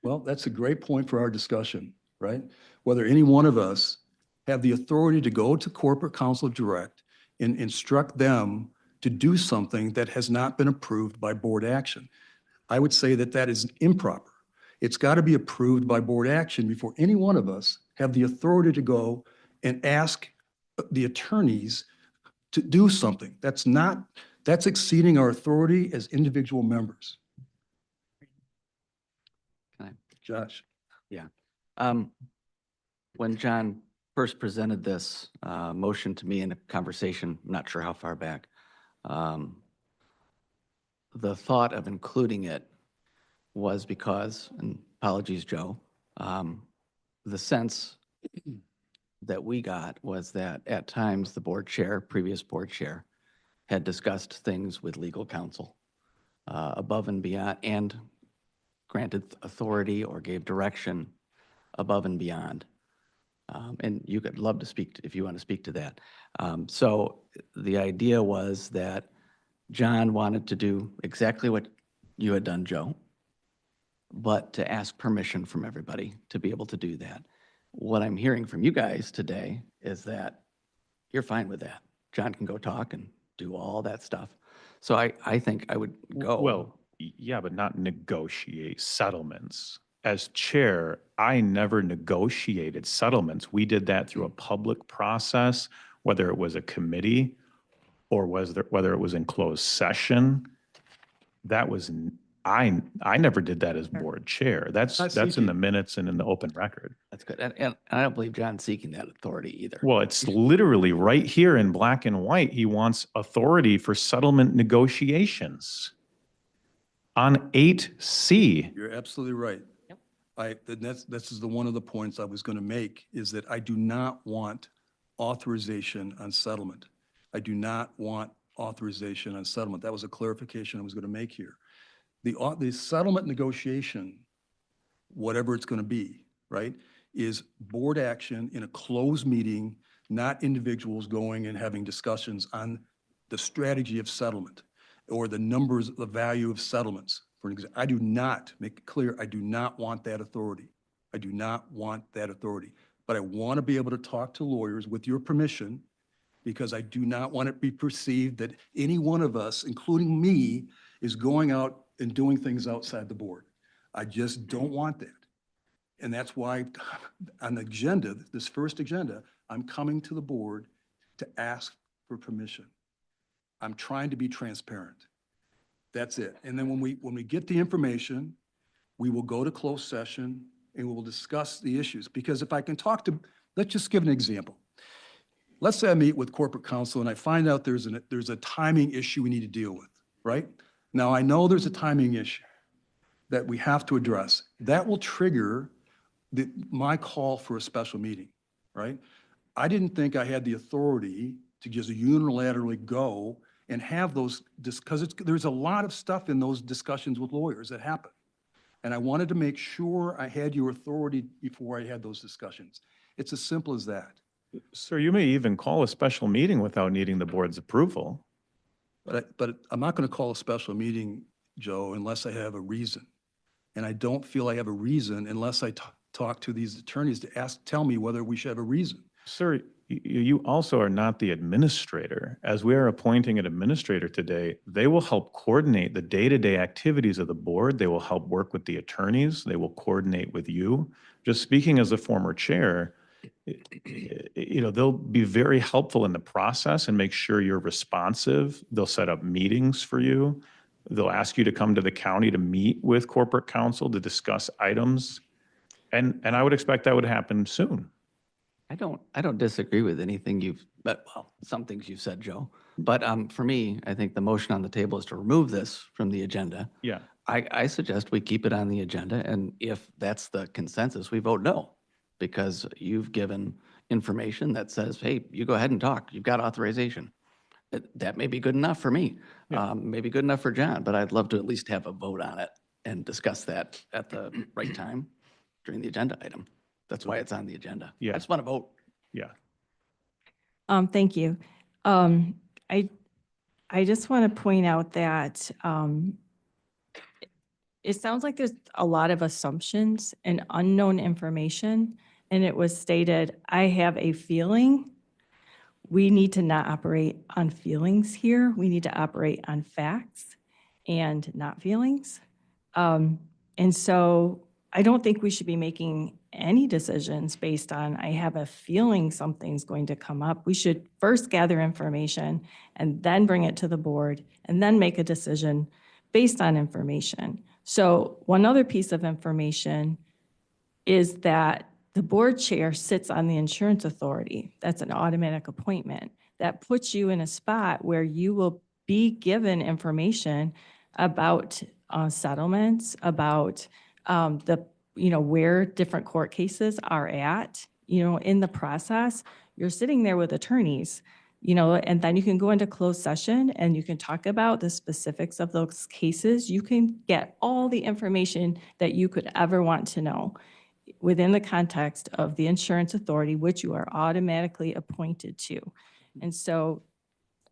Well, that's a great point for our discussion, right? Whether any one of us have the authority to go to corporate counsel direct and instruct them to do something that has not been approved by board action. I would say that that is improper. It's got to be approved by board action before any one of us have the authority to go and ask the attorneys to do something. That's exceeding our authority as individual members. Can I- Josh. When John first presented this motion to me in a conversation, I'm not sure how far back, the thought of including it was because, and apologies, Joe, the sense that we got was that at times the board chair, previous board chair, had discussed things with legal counsel above and beyond, and granted authority or gave direction above and beyond. And you could love to speak, if you want to speak to that. So the idea was that John wanted to do exactly what you had done, Joe, but to ask permission from everybody to be able to do that. What I'm hearing from you guys today is that you're fine with that. John can go talk and do all that stuff. So I think I would go. Well, yeah, but not negotiate settlements. As chair, I never negotiated settlements. We did that through a public process, whether it was a committee or whether it was in closed session. That was, I never did that as board chair. That's in the minutes and in the open record. That's good. And I don't believe John's seeking that authority either. Well, it's literally right here in black and white. He wants authority for settlement negotiations on 8C. You're absolutely right. Yep. This is one of the points I was going to make, is that I do not want authorization on settlement. I do not want authorization on settlement. That was a clarification I was going to make here. The settlement negotiation, whatever it's going to be, right, is board action in a closed meeting, not individuals going and having discussions on the strategy of settlement or the numbers, the value of settlements. For example, I do not, make it clear, I do not want that authority. I do not want that authority. But I want to be able to talk to lawyers with your permission, because I do not want it to be perceived that any one of us, including me, is going out and doing things outside the board. I just don't want that. And that's why on the agenda, this first agenda, I'm coming to the board to ask for permission. I'm trying to be transparent. That's it. And then when we get the information, we will go to closed session and we will discuss the issues. Because if I can talk to, let's just give an example. Let's say I meet with corporate counsel and I find out there's a timing issue we need to deal with, right? Now, I know there's a timing issue that we have to address. That will trigger my call for a special meeting, right? I didn't think I had the authority to just unilaterally go and have those, because there's a lot of stuff in those discussions with lawyers that happen. And I wanted to make sure I had your authority before I had those discussions. It's as simple as that. Sir, you may even call a special meeting without needing the board's approval. But I'm not going to call a special meeting, Joe, unless I have a reason. And I don't feel I have a reason unless I talk to these attorneys to tell me whether we should have a reason. Sir, you also are not the administrator. As we are appointing an administrator today, they will help coordinate the day-to-day activities of the board. They will help work with the attorneys. They will coordinate with you. Just speaking as a former chair, they'll be very helpful in the process and make sure you're responsive. They'll set up meetings for you. They'll ask you to come to the county to meet with corporate counsel to discuss items. And I would expect that would happen soon. I don't disagree with anything some things you've said, Joe. But for me, I think the motion on the table is to remove this from the agenda. Yeah. I suggest we keep it on the agenda, and if that's the consensus, we vote no, because you've given information that says, hey, you go ahead and talk. You've got authorization. That may be good enough for me, maybe good enough for John, but I'd love to at least have a vote on it and discuss that at the right time during the agenda item. That's why it's on the agenda. Yeah. I just want to vote. Yeah. Thank you. I just want to point out that it sounds like there's a lot of assumptions and unknown information. And it was stated, I have a feeling. We need to not operate on feelings here. We need to operate on facts and not feelings. And so I don't think we should be making any decisions based on, I have a feeling something's going to come up. We should first gather information and then bring it to the board and then make a decision based on information. So one other piece of information is that the board chair sits on the insurance authority. That's an automatic appointment. That puts you in a spot where you will be given information about settlements, about where different court cases are at, in the process. You're sitting there with attorneys, and then you can go into closed session and you can talk about the specifics of those cases. You can get all the information that you could ever want to know within the context of the insurance authority, which you are automatically appointed to. And so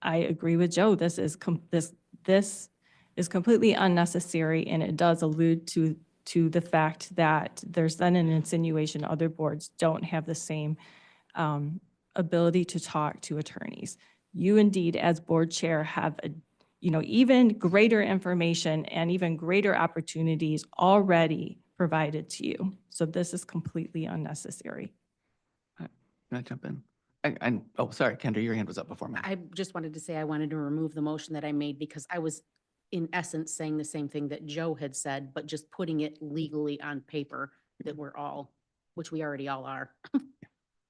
I agree with Joe. This is completely unnecessary, and it does allude to the fact that there's then an insinuation other boards don't have the same ability to talk to attorneys. You indeed, as board chair, have even greater information and even greater opportunities already provided to you. So this is completely unnecessary. Can I jump in? Oh, sorry, Kendra, your hand was up before me. I just wanted to say I wanted to remove the motion that I made because I was in essence saying the same thing that Joe had said, but just putting it legally on paper that we're all, which we already all are.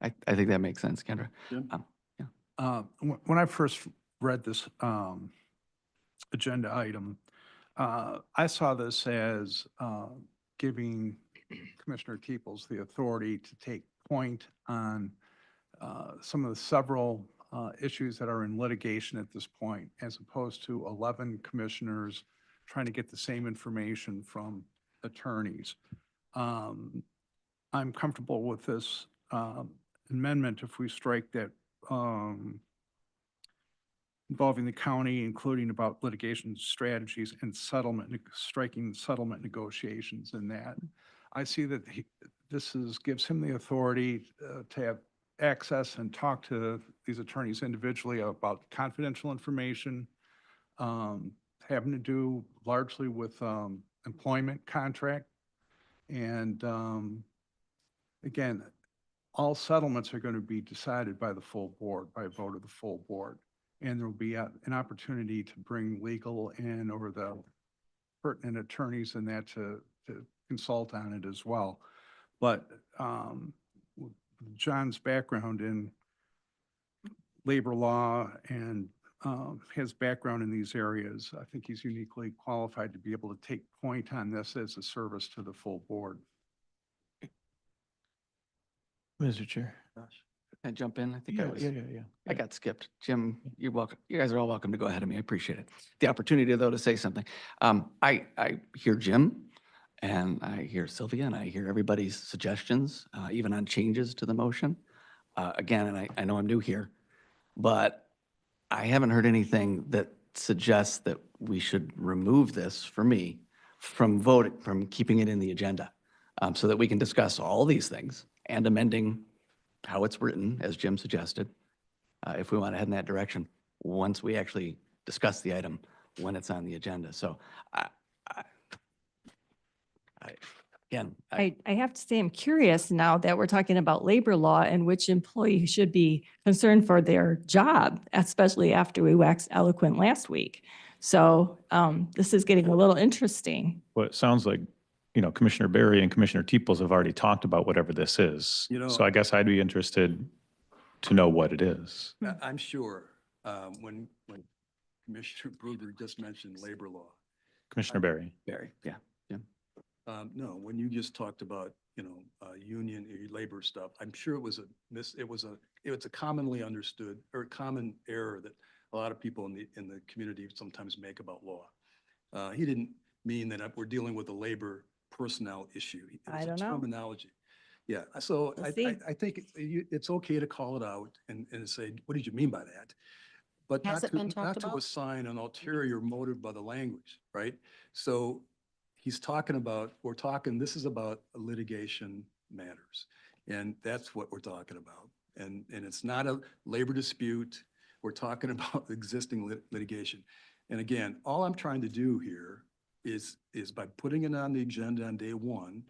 I think that makes sense, Kendra. Jim? Yeah. When I first read this agenda item, I saw this as giving Commissioner Keeples the authority to take point on some of the several issues that are in litigation at this point, as opposed to 11 commissioners trying to get the same information from attorneys. I'm comfortable with this amendment if we strike that involving the county, including about litigation strategies and settlement, striking settlement negotiations in that. I see that gives him the authority to have access and talk to these attorneys individually about confidential information, having to do largely with employment contract. And again, all settlements are going to be decided by the full board, by a vote of the full board. And there will be an opportunity to bring legal in or the pertinent attorneys and that to consult on it as well. But with John's background in labor law and his background in these areas, I think he's uniquely qualified to be able to take point on this as a service to the full board. Mr. Chair. Can I jump in? I think I was. Yeah. I got skipped. Jim, you're welcome. You guys are all welcome to go ahead of me. I appreciate it. The opportunity, though, to say something. I hear Jim, and I hear Sylvia, and I hear everybody's suggestions, even on changes to the motion. Again, and I know I'm new here, but I haven't heard anything that suggests that we should remove this, for me, from voting, from keeping it in the agenda, so that we can discuss all these things and amending how it's written, as Jim suggested, if we want to head in that direction, once we actually discuss the item, when it's on the agenda. So I have to say, I'm curious now that we're talking about labor law and which employee should be concerned for their job, especially after we waxed eloquent last week. So this is getting a little interesting. Well, it sounds like, Commissioner Berry and Commissioner Teeples have already talked about whatever this is. So I guess I'd be interested to know what it is. I'm sure, when Commissioner Bruger just mentioned labor law. Commissioner Berry. Barry, yeah, Jim. No, when you just talked about, union labor stuff, I'm sure it was a commonly understood or common error that a lot of people in the community sometimes make about law. He didn't mean that we're dealing with a labor personnel issue. I don't know. Terminology. Yeah, so We'll see. I think it's okay to call it out and say, what did you mean by that? But Has it been not talked to about? assign an ulterior motive by the language, right? So he's talking about, this is about litigation matters. And that's what we're talking about. And it's not a labor dispute. We're talking about existing litigation. And again, all I'm trying to do here is by putting it on the agenda on day one,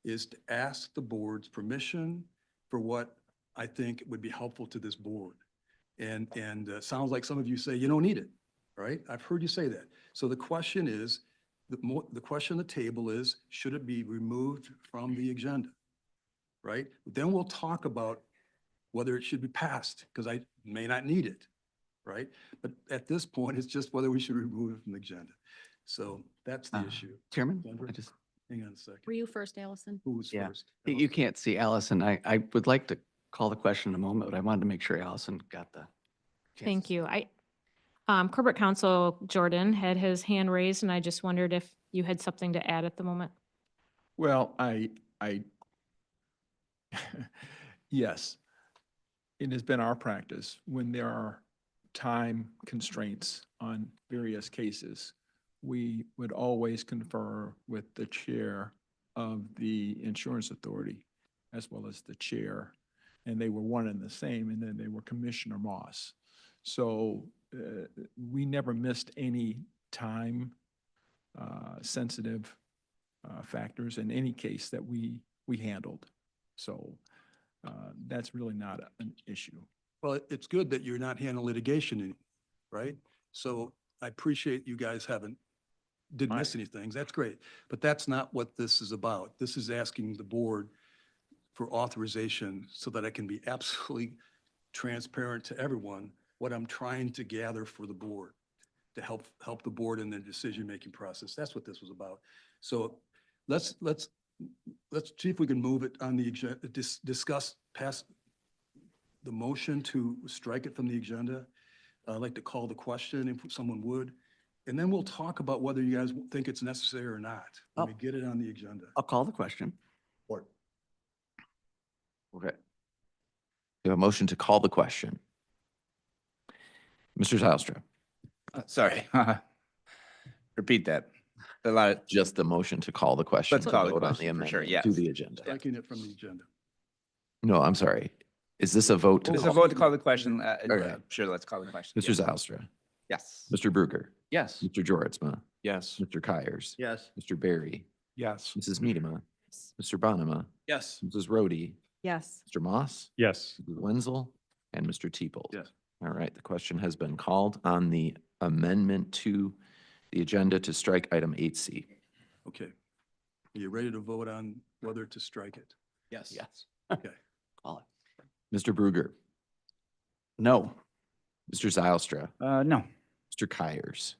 is to ask the board's permission for what I think would be helpful to this board. And sounds like some of you say you don't need it, right? I've heard you say that. So the question is, the question on the table is, should it be removed from the agenda, right? Then we'll talk about whether it should be passed, because I may not need it, right? But at this point, it's just whether we should remove it from the agenda. So that's the issue. Chairman, Denver? I just, Hang on a second. Were you first, Allison? Who was yeah. first? You can't see Allison. I would like to call the question in a moment, but I wanted to make sure Allison got the. chance Thank to you. speak. Corporate Counsel Jordan had his hand raised, and I just wondered if you had something to add at the moment. Well, yes, it has been our practice when there are time constraints on various cases, we would always confer with the chair of the insurance authority as well as the chair. And they were one and the same, and then they were Commissioner Moss. So we never missed any time sensitive factors in any case that we handled. So that's really not an issue. Well, it's good that you're not handling litigation, right? So I appreciate you guys didn't miss any things. That's great. But that's not what this is about. This is asking the board for authorization so that I can be absolutely transparent to everyone what I'm trying to gather for the board to help the board in their decision-making process. That's what this was about. So let's see if we can move it on the agenda, discuss, pass the motion to strike it from the agenda. I'd like to call the question if someone would. And then we'll talk about whether you guys think it's necessary or not when we get it on the agenda. I'll call the question. Okay. We have a motion to call the question. Mr. Zylstra, Sorry. Repeat that. A lot of, just the motion to call the question. Let's call the vote on question for sure, amendment to yes. the agenda. Striking it from the agenda. No, I'm sorry. Is this a vote to it's a call? vote to call the question. Okay. Sure, let's call the question. Mr. Yes. Zylstra, Yes. Mr. Bruger, Yes. Mr. Joritsma, Yes. Mr. Kyers, Yes. Mr. Barry, Yes. Mrs. Medema, Mr. Bonema, Yes. Mrs. Rhodey, Yes. Mr. Moss, Yes. Mrs. Wenzel, and Mr. Teepold. Yes. All right, the question has been called on the amendment to the agenda to strike item 8C. Okay. Are you ready to vote on whether to strike it? Yes. Yes. Okay. Call it. Mr. Bruger, No. Mr. Zylstra, No. Mr. Kyers,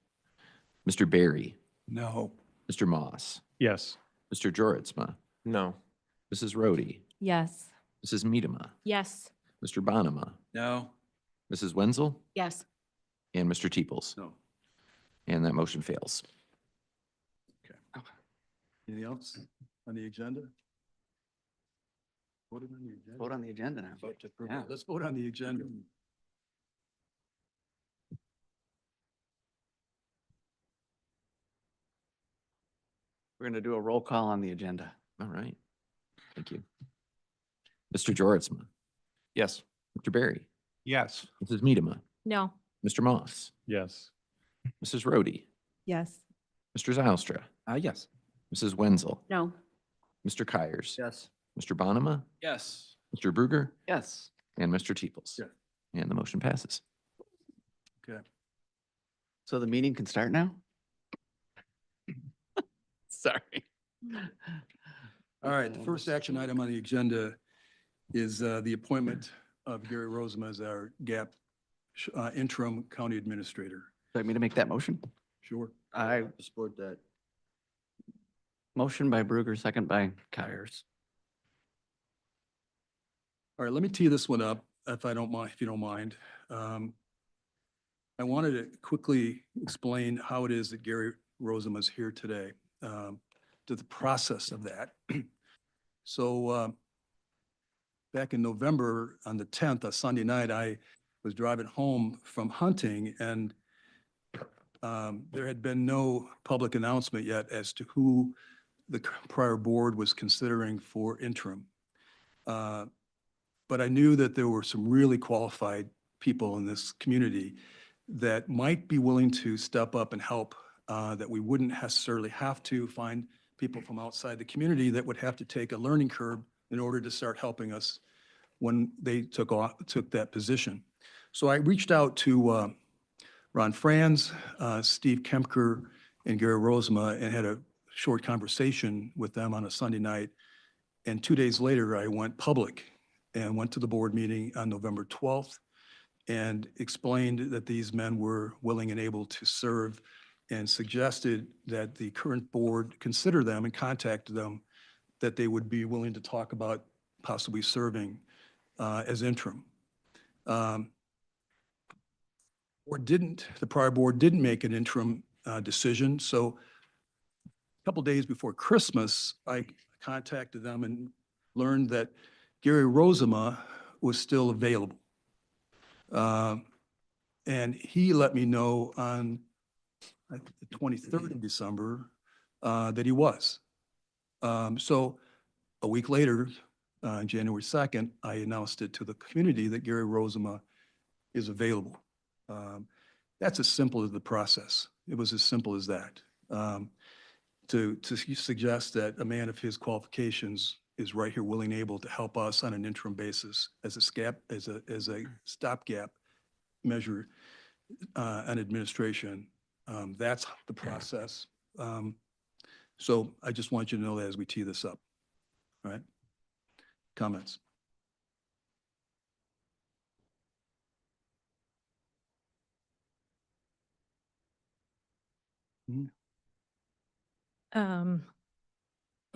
Mr. Barry, No. Mr. Moss, Yes. Mr. Joritsma, No. Mrs. Rhodey, Mrs. Medema, Yes. Mr. Bonema, No. Mrs. Wenzel, Yes. and Mr. Teeples. No. And that motion fails. Anything else on the agenda? Voted on the agenda? Vote on the agenda now. Vote to approve. Yeah. Let's vote on the agenda. We're going to do a roll call on the agenda. All right. Thank you. Mr. Joritsma, Yes. Mr. Barry, Yes. Mrs. Medema, No. Mr. Moss, Yes. Mrs. Rhodey, Yes. Mr. Zylstra, Yes. Mrs. Wenzel, No. Mr. Kyers, Yes. Mr. Bonema, Yes. Mr. Bruger, Yes. and Mr. Teeples. Yeah. And the motion passes. Okay. So the meeting can start now? Sorry. All right, the first action item on the agenda is the appointment of Gary Rosema as our GAP interim county administrator. Would you like me to make that motion? Sure. I Support that. motion by Bruger, second by Kyers. All right, let me tee this one up if I don't mind, if you don't mind. I wanted to quickly explain how it is that Gary Rosema is here today, to the process of that. So back in November, on the 10th, a Sunday night, I was driving home from hunting, and there had been no public announcement yet as to who the prior board was considering for interim. But I knew that there were some really qualified people in this community that might be willing to step up and help, that we wouldn't necessarily have to find people from outside the community that would have to take a learning curve in order to start helping us when they took that position. So I reached out to Ron Franz, Steve Kempker, and Gary Rosema, and had a short conversation with them on a Sunday night. And 2 days later, I went public and went to the board meeting on November 12th and explained that these men were willing and able to serve, and suggested that the current board consider them and contact them, that they would be willing to talk about possibly serving as interim. The prior board didn't make an interim decision, so a couple days before Christmas, I contacted them and learned that Gary Rosema was still available. And he let me know on the 23rd of December that he was. So a week later, January 2nd, I announced it to the community that Gary Rosema is available. That's as simple as the process. It was as simple as that. To suggest that a man of his qualifications is right here willing and able to help us on an interim basis as a stopgap measure on administration. That's the process. So I just want you to know that as we tee this up. All right? Comments?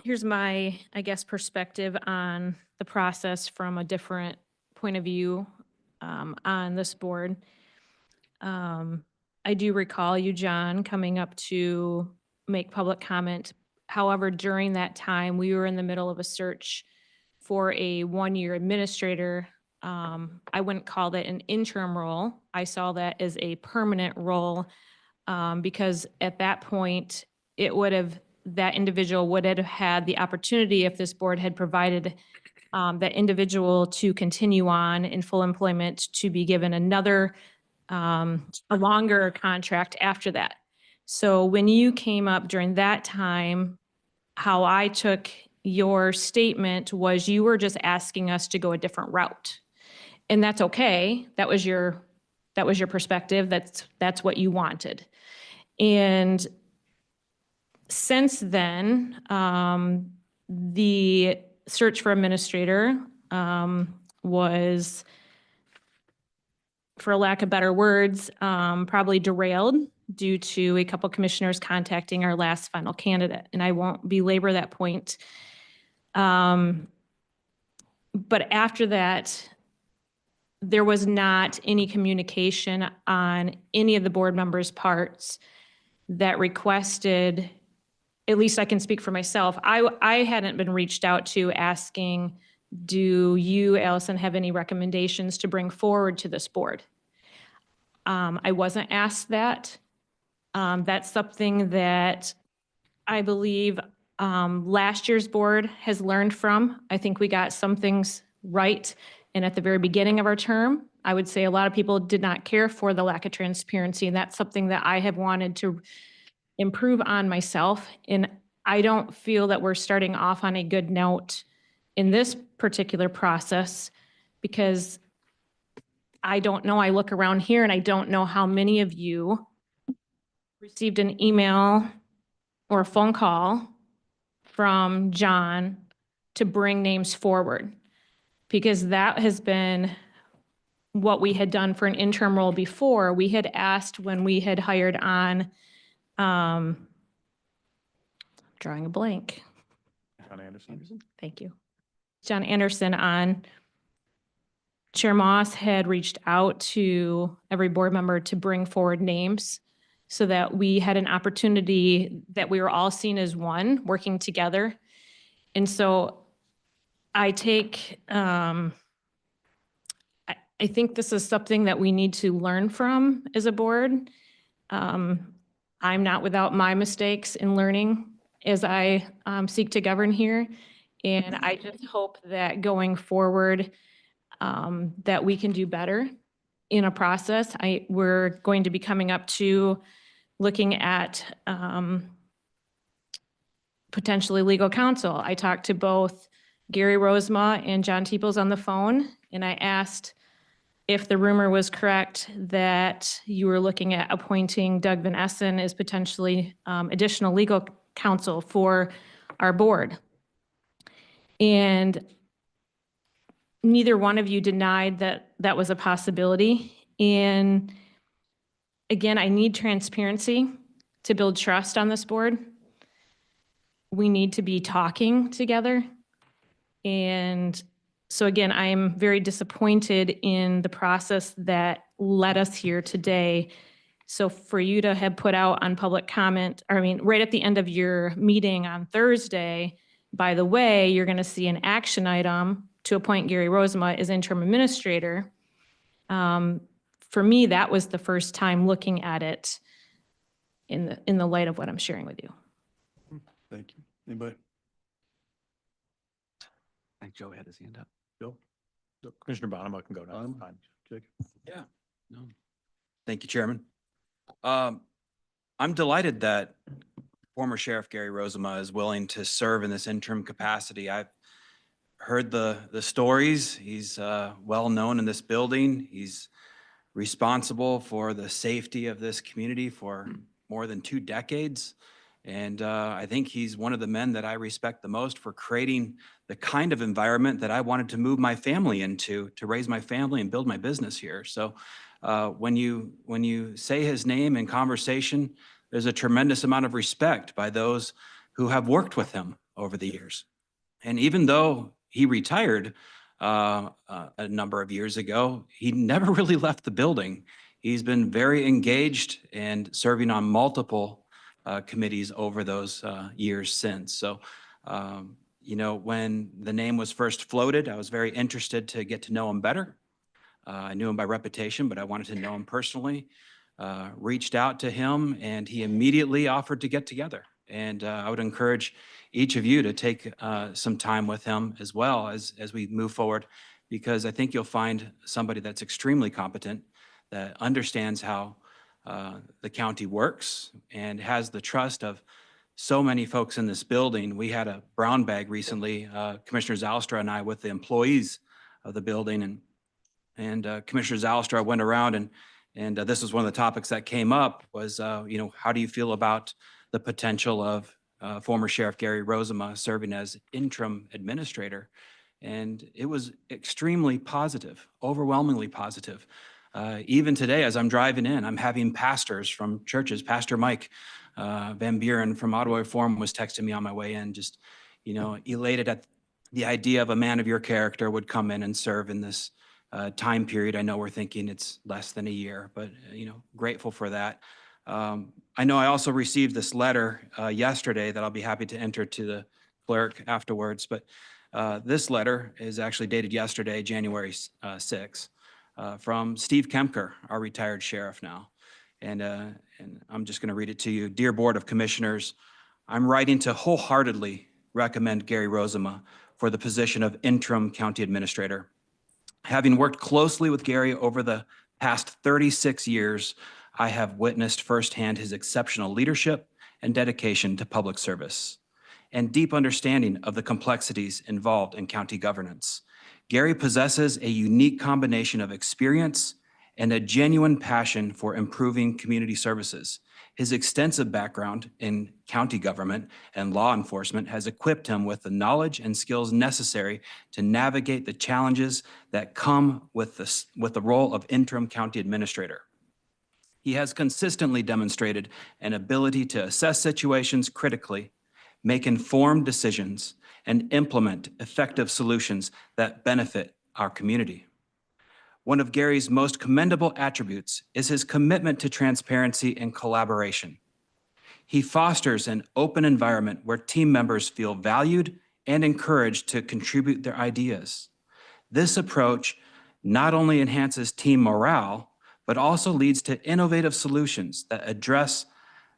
Here's my, I guess, perspective on the process from a different point of view on this board. I do recall you, John, coming up to make public comment. However, during that time, we were in the middle of a search for a one-year administrator. I wouldn't call that an interim role. I saw that as a permanent role because at that point, that individual would have had the opportunity, if this board had provided that individual to continue on in full employment, to be given another, a longer contract after that. So when you came up during that time, how I took your statement was you were just asking us to go a different route. And that's okay. That was your perspective. That's what you wanted. And since then, the search for administrator was, for lack of better words, probably derailed due to a couple commissioners contacting our last final candidate. And I won't belabor that point. But after that, there was not any communication on any of the board members' parts that requested, at least I can speak for myself, I hadn't been reached out to asking, do you, Allison, have any recommendations to bring forward to this board? I wasn't asked that. That's something that I believe last year's board has learned from. I think we got some things right. And at the very beginning of our term, I would say a lot of people did not care for the lack of transparency. And that's something that I have wanted to improve on myself. And I don't feel that we're starting off on a good note in this particular process, because I don't know, I look around here and I don't know how many of you received an email or a phone call from John to bring names forward, because that has been what we had done for an interim role before. We had asked when we had hired on, drawing a blank. John Anderson. Thank you. John Anderson on, Chair Moss had reached out to every board member to bring forward names so that we had an opportunity that we were all seen as one, working together. And so I take, I think this is something that we need to learn from as a board. I'm not without my mistakes in learning as I seek to govern here. And I just hope that going forward, that we can do better in a process. We're going to be coming up to looking at potentially legal counsel. I talked to both Gary Rosema and John Teeples on the phone, and I asked if the rumor was correct that you were looking at appointing Doug Van Essen as potentially additional legal counsel for our board. And neither one of you denied that that was a possibility. And again, I need transparency to build trust on this board. We need to be talking together. And so again, I am very disappointed in the process that led us here today. So for you to have put out on public comment, right at the end of your meeting on Thursday, by the way, you're going to see an action item to appoint Gary Rosema as interim administrator. For me, that was the first time looking at it in the light of what I'm sharing with you. Thank you. Anybody? I think Joe had his hand up. Bill? Commissioner Bonham, I can go now. Bonham. Fine. Jake? Yeah. No. Thank you, Chairman. I'm delighted that former Sheriff Gary Rosema is willing to serve in this interim capacity. I've heard the stories. He's well known in this building. He's responsible for the safety of this community for more than 2 decades. And I think he's one of the men that I respect the most for creating the kind of environment that I wanted to move my family into, to raise my family and build my business here. So when you say his name in conversation, there's a tremendous amount of respect by those who have worked with him over the years. And even though he retired a number of years ago, he never really left the building. He's been very engaged and serving on multiple committees over those years since. So, when the name was first floated, I was very interested to get to know him better. I knew him by reputation, but I wanted to know him personally. Reached out to him, and he immediately offered to get together. And I would encourage each of you to take some time with him as well as we move forward, because I think you'll find somebody that's extremely competent, that understands how the county works and has the trust of so many folks in this building. We had a brown bag recently, Commissioner Zalstra and I, with the employees of the building, and Commissioner Zalstra went around and this was one of the topics that came up was, how do you feel about the potential of former Sheriff Gary Rozema serving as interim administrator? And it was extremely positive, overwhelmingly positive. Even today, as I'm driving in, I'm having pastors from churches. Pastor Mike Van Buren from Ottawa Reform was texting me on my way in, just, elated at the idea of a man of your character would come in and serve in this time period. I know we're thinking it's less than a year, but, grateful for that. I know I also received this letter yesterday that I'll be happy to enter to the clerk afterwards, but this letter is actually dated yesterday, January 6th, from Steve Kemker, our retired sheriff now. And I'm just going to read it to you. Dear Board of Commissioners, I'm writing to wholeheartedly recommend Gary Rozema for the position of interim county administrator. Having worked closely with Gary over the past 36 years, I have witnessed firsthand his exceptional leadership and dedication to public service and deep understanding of the complexities involved in county governance. Gary possesses a unique combination of experience and a genuine passion for improving community services. His extensive background in county government and law enforcement has equipped him with the knowledge and skills necessary to navigate the challenges that come with the role of interim county administrator. He has consistently demonstrated an ability to assess situations critically, make informed decisions, and implement effective solutions that benefit our community. One of Gary's most commendable attributes is his commitment to transparency and collaboration. He fosters an open environment where team members feel valued and encouraged to contribute their ideas. This approach not only enhances team morale, but also leads to innovative solutions that address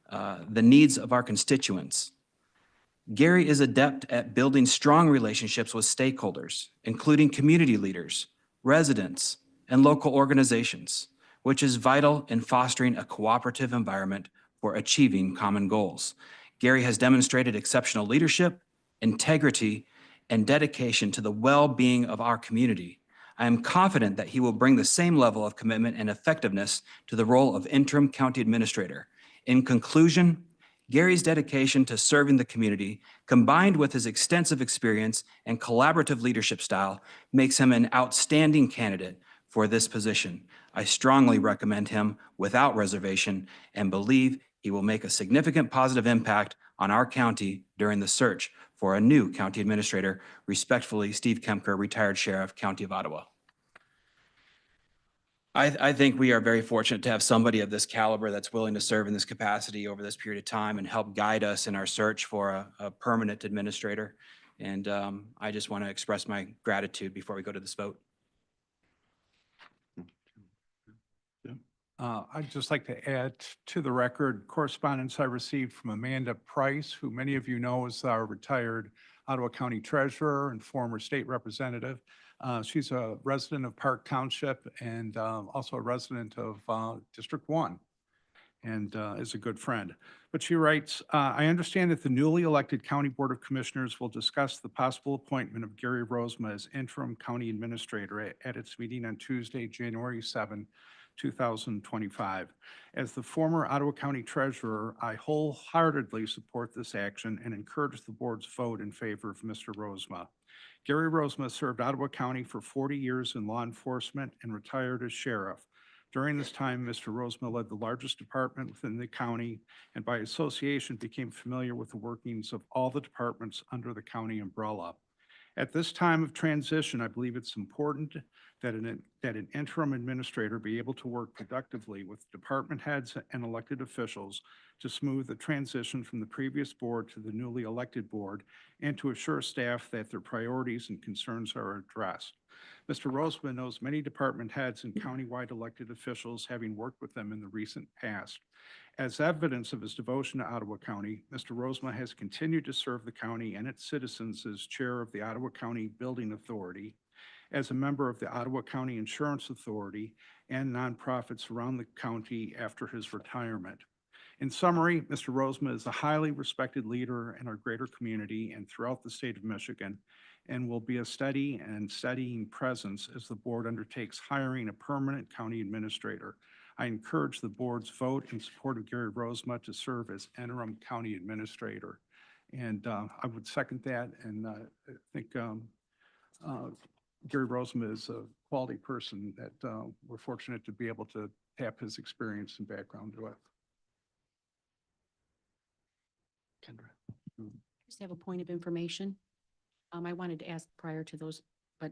the needs of our constituents. Gary is adept at building strong relationships with stakeholders, including community leaders, residents, and local organizations, which is vital in fostering a cooperative environment for achieving common goals. Gary has demonstrated exceptional leadership, integrity, and dedication to the well-being of our community. I am confident that he will bring the same level of commitment and effectiveness to the role of interim county administrator. In conclusion, Gary's dedication to serving the community, combined with his extensive experience and collaborative leadership style, makes him an outstanding candidate for this position. I strongly recommend him without reservation and believe he will make a significant positive impact on our county during the search for a new county administrator. Respectfully, Steve Kemker, retired sheriff, County of Ottawa. I think we are very fortunate to have somebody of this caliber that's willing to serve in this capacity over this period of time and help guide us in our search for a permanent administrator. And I just want to express my gratitude before we go to this vote. I'd just like to add to the record correspondence I received from Amanda Price, who many of you know is our retired Ottawa County Treasurer and former state representative. She's a resident of Park Township and also a resident of District 1 and is a good friend. But she writes, I understand that the newly elected County Board of Commissioners will discuss the possible appointment of Gary Rozema as interim county administrator at its meeting on Tuesday, January 7, 2025. As the former Ottawa County Treasurer, I wholeheartedly support this action and encourage the board's vote in favor of Mr. Rozema. Gary Rozema served Ottawa County for 40 years in law enforcement and retired as sheriff. During this time, Mr. Rozema led the largest department within the county and by association became familiar with the workings of all the departments under the county umbrella. At this time of transition, I believe it's important that an interim administrator be able to work productively with department heads and elected officials to smooth the transition from the previous board to the newly elected board and to assure staff that their priorities and concerns are addressed. Mr. Rozema knows many department heads and countywide elected officials, having worked with them in the recent past. As evidence of his devotion to Ottawa County, Mr. Rozema has continued to serve the county and its citizens as chair of the Ottawa County Building Authority, as a member of the Ottawa County Insurance Authority and nonprofits around the county after his retirement. In summary, Mr. Rosema is a highly respected leader in our greater community and throughout the state of Michigan, and will be a steady and steadying presence as the board undertakes hiring a permanent county administrator. I encourage the board's vote in support of Gary Rosema to serve as interim county administrator. And I would second that, and I think Gary Rosema is a quality person that we're fortunate to be able to tap his experience and background with. Kendra. Just have a point of information. I wanted to ask prior to those, but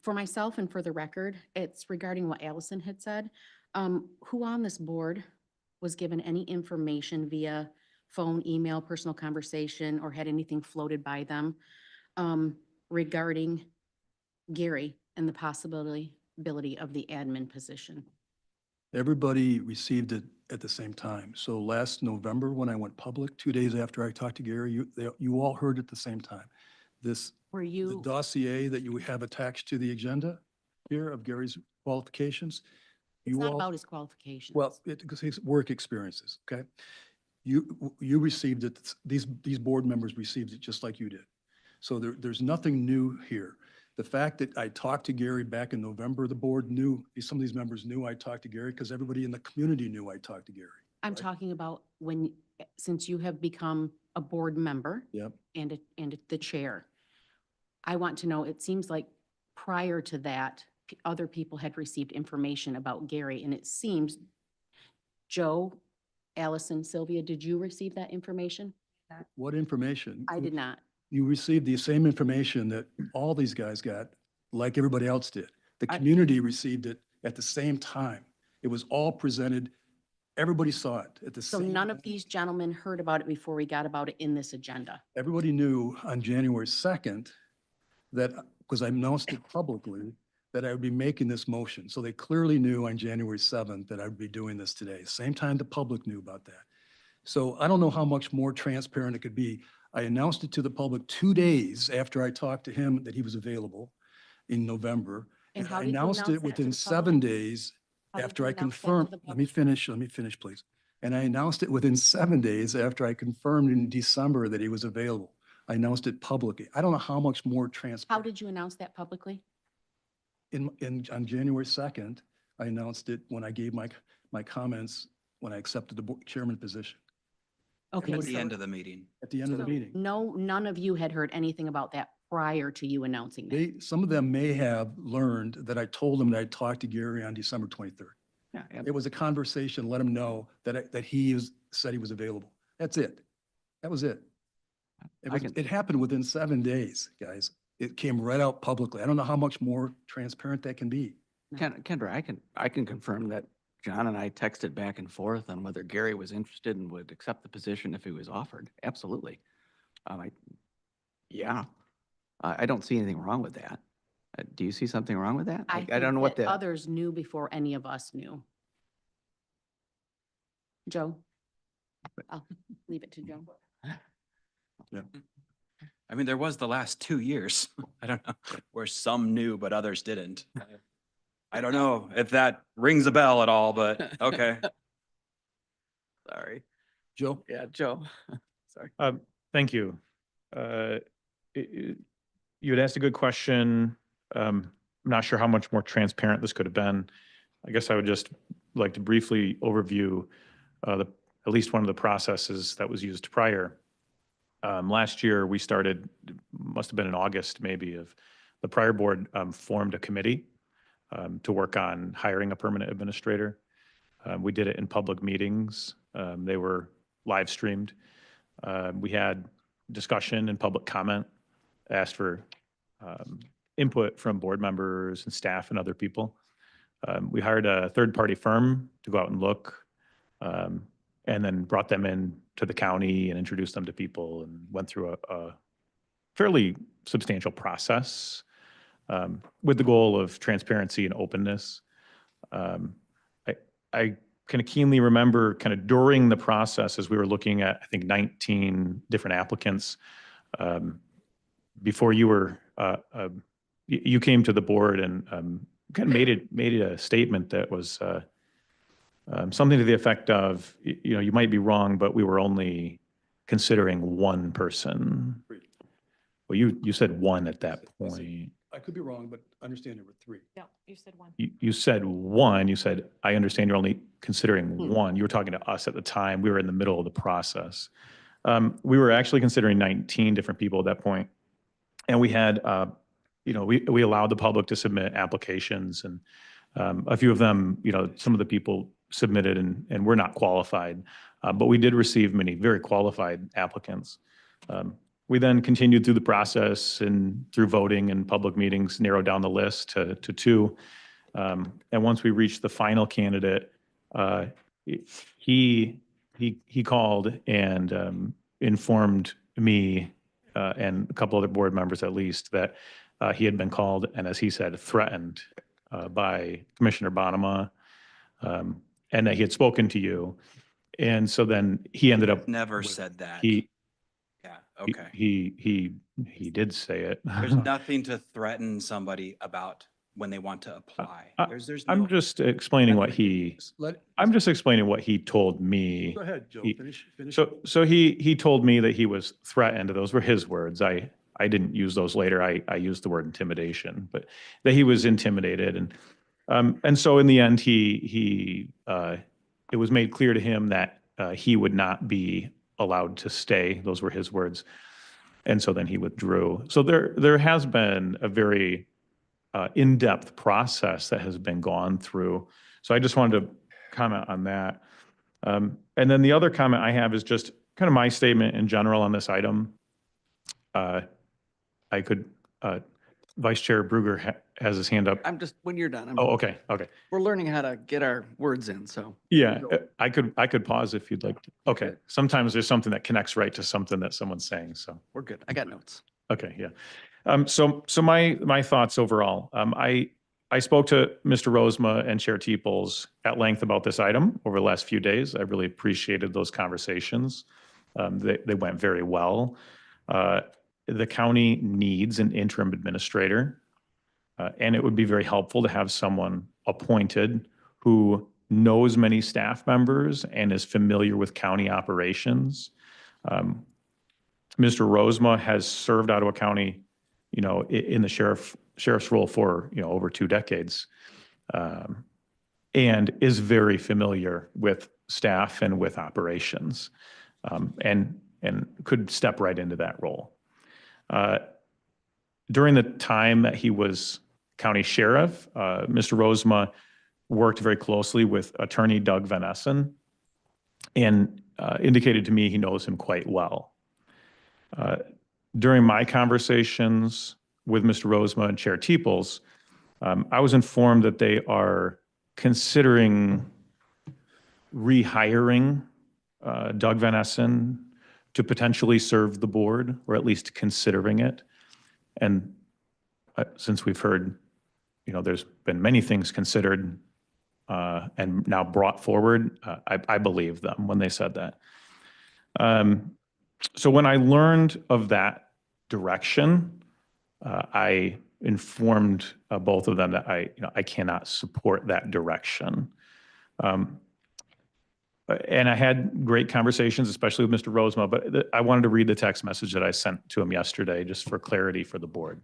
for myself and for the record, it's regarding what Allison had said. Who on this board was given any information via phone, email, personal conversation, or had anything floated by them regarding Gary and the possibility of the admin position? Everybody received it at the same time. So last November, when I went public, 2 days after I talked to Gary, you all heard at the same time. Were The you, dossier that you have attached to the agenda here of Gary's qualifications. it's you not all- about his qualifications. Well, because his work experiences, okay? You received it, these board members received it just like you did. So there's nothing new here. The fact that I talked to Gary back in November, the board knew, some of these members knew I talked to Gary because everybody in the community knew I talked to Gary. I'm talking about when, since you have become a board member Yep. and the chair. I want to know, it seems like prior to that, other people had received information about Gary, and it seems, Joe, Allison, Sylvia, did you receive that information? What information? I did not. You received the same information that all these guys got, like everybody else did. The I- community received it at the same time. It was all presented. Everybody saw it at the So same. none of these gentlemen heard about it before we got about it in this agenda. Everybody knew on January 2nd that, because I announced it publicly, that I would be making this motion. So they clearly knew on January 7th that I would be doing this today. Same time the public knew about that. So I don't know how much more transparent it could be. I announced it to the public 2 days after I talked to him that he was available in November. And how I did you announced announce it that to within the 7 public? days How did after you I announce that to confirmed. the Let me finish, please. And I announced it within 7 days after I confirmed in December that he was available. I announced it publicly. I don't know how much more How transparent. did you announce that publicly? On January 2nd, I announced it when I gave my comments when I accepted the chairman position. Okay. At the end of the meeting. At the end of the meeting. No, none of you had heard anything about that prior to you announcing that. Some of them may have learned that I told them that I talked to Gary on December 23rd. Yeah, It was a conversation, let him know that he said he was available. That's it. That was it. It happened within 7 days, guys. It came right out publicly. I don't know how much more transparent that can be. Kendra, I can confirm that John and I texted back and forth on whether Gary was interested and would accept the position if he was offered. Absolutely. Yeah, I don't see anything wrong with that. Do you see something wrong with that? I don't know what that the, others knew before any of us knew. Joe? I'll leave it to Joe. I mean, there was the last 2 years, I don't know, where some knew, but others didn't. I don't know if that rings a bell at all, but okay. sorry. Joe? Yeah, Joe. Sorry. Thank you. You had asked a good question. I'm not sure how much more transparent this could have been. I guess I would just like to briefly overview at least one of the processes that was used prior. Last year, we started, must have been in August maybe, of the prior board formed a committee to work on hiring a permanent administrator. We did it in public meetings. They were live streamed. We had discussion and public comment, asked for input from board members and staff and other people. We hired a third-party firm to go out and look, and then brought them in to the county and introduced them to people and went through a fairly substantial process with the goal of transparency and openness. I kind of keenly remember kind of during the process as we were looking at, I think, 19 different applicants, before you were, you came to the board and kind of made a statement that was something to the effect of, you might be wrong, but we were only considering one person. Well, you said one at that point. I could be wrong, but understand there were three. No, you said one. You said one, you said, I understand you're only considering one. You were talking to us at the time. We were in the middle of the process. We were actually considering 19 different people at that point. And we had, we allowed the public to submit applications, and a few of them, some of the people submitted and were not qualified. But we did receive many very qualified applicants. We then continued through the process and through voting and public meetings, narrowed down the list to two. And once we reached the final candidate, he called and informed me and a couple other board members at least that he had been called and, as he said, threatened by Commissioner Bonema, and that he had spoken to you. And so then he ended up. Never said that. Yeah, okay. He did say it. There's nothing to threaten somebody about when they want to apply. There's no. I'm just explaining what he told me. Go ahead, Joe, finish. So he told me that he was threatened. Those were his words. I didn't use those later. I used the word intimidation, but that he was intimidated. And so in the end, it was made clear to him that he would not be allowed to stay. Those were his words. And so then he withdrew. So there has been a very in-depth process that has been gone through. So I just wanted to comment on that. And then the other comment I have is just kind of my statement in general on this item. Vice Chair Bruger has his hand up. When you're done. Oh, okay. We're learning how to get our words in, so. Yeah, I could pause if you'd like to. Okay, sometimes there's something that connects right to something that someone's saying, so. We're good. I got notes. Okay, yeah. So my thoughts overall, I spoke to Mr. Rosema and Chair Teeples at length about this item over the last few days. I really appreciated those conversations. They went very well. The county needs an interim administrator, and it would be very helpful to have someone appointed who knows many staff members and is familiar with county operations. Mr. Rosema has served Ottawa County, in the sheriff's role for, over 2 decades, and is very familiar with staff and with operations, and could step right into that role. During the time that he was county sheriff, Mr. Rosema worked very closely with attorney Doug Van Essen and indicated to me he knows him quite well. During my conversations with Mr. Rosema and Chair Teeples, I was informed that they are considering rehiring Doug Van Essen to potentially serve the board, or at least considering it. And since we've heard, there's been many things considered and now brought forward, I believe them when they said that. So when I learned of that direction, I informed both of them that I cannot support that direction. And I had great conversations, especially with Mr. Rosema, but I wanted to read the text message that I sent to him yesterday, just for clarity for the board.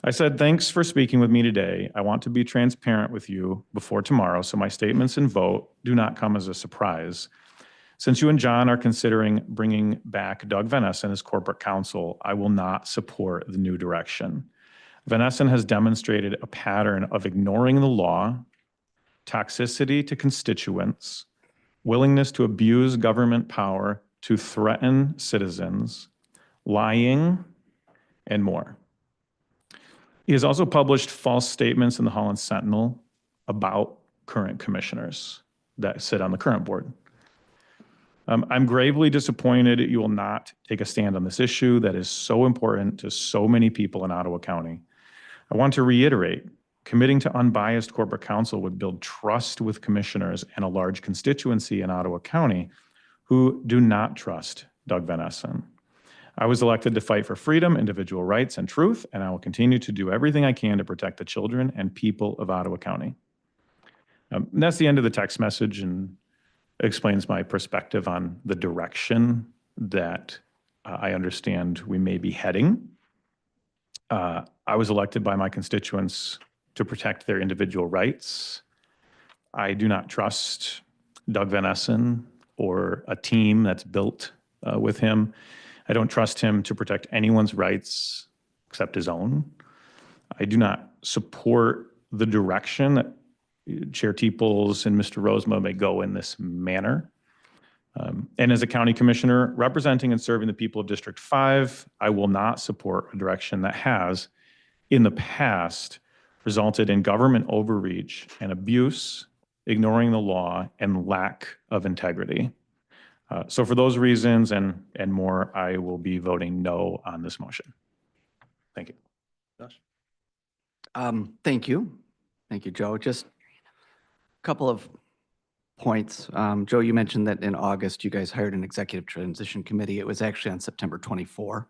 I said, "Thanks for speaking with me today. I want to be transparent with you before tomorrow, so my statements and vote do not come as a surprise. Since you and John are considering bringing back Doug Van Essen as corporate counsel, I will not support the new direction. Van Essen has demonstrated a pattern of ignoring the law, toxicity to constituents, willingness to abuse government power to threaten citizens, lying, and more. He has also published false statements in the Holland Sentinel about current commissioners that sit on the current board. I'm gravely disappointed you will not take a stand on this issue that is so important to so many people in Ottawa County. I want to reiterate, committing to unbiased corporate counsel would build trust with commissioners and a large constituency in Ottawa County who do not trust Doug Van Essen. I was elected to fight for freedom, individual rights, and truth, and I will continue to do everything I can to protect the children and people of Ottawa County. And that's the end of the text message and explains my perspective on the direction that I understand we may be heading. I was elected by my constituents to protect their individual rights. I do not trust Doug Van Essen or a team that's built with him. I don't trust him to protect anyone's rights except his own. I do not support the direction that Chair Teeples and Mr. Rosema may go in this manner. And as a county commissioner representing and serving the people of District 5, I will not support a direction that has, in the past, resulted in government overreach and abuse, ignoring the law, and lack of integrity. So for those reasons and more, I will be voting no on this motion. Thank you. Josh? Thank you. Thank you, Joe. Just a couple of points. Joe, you mentioned that in August, you guys hired an executive transition committee. It was actually on September 24.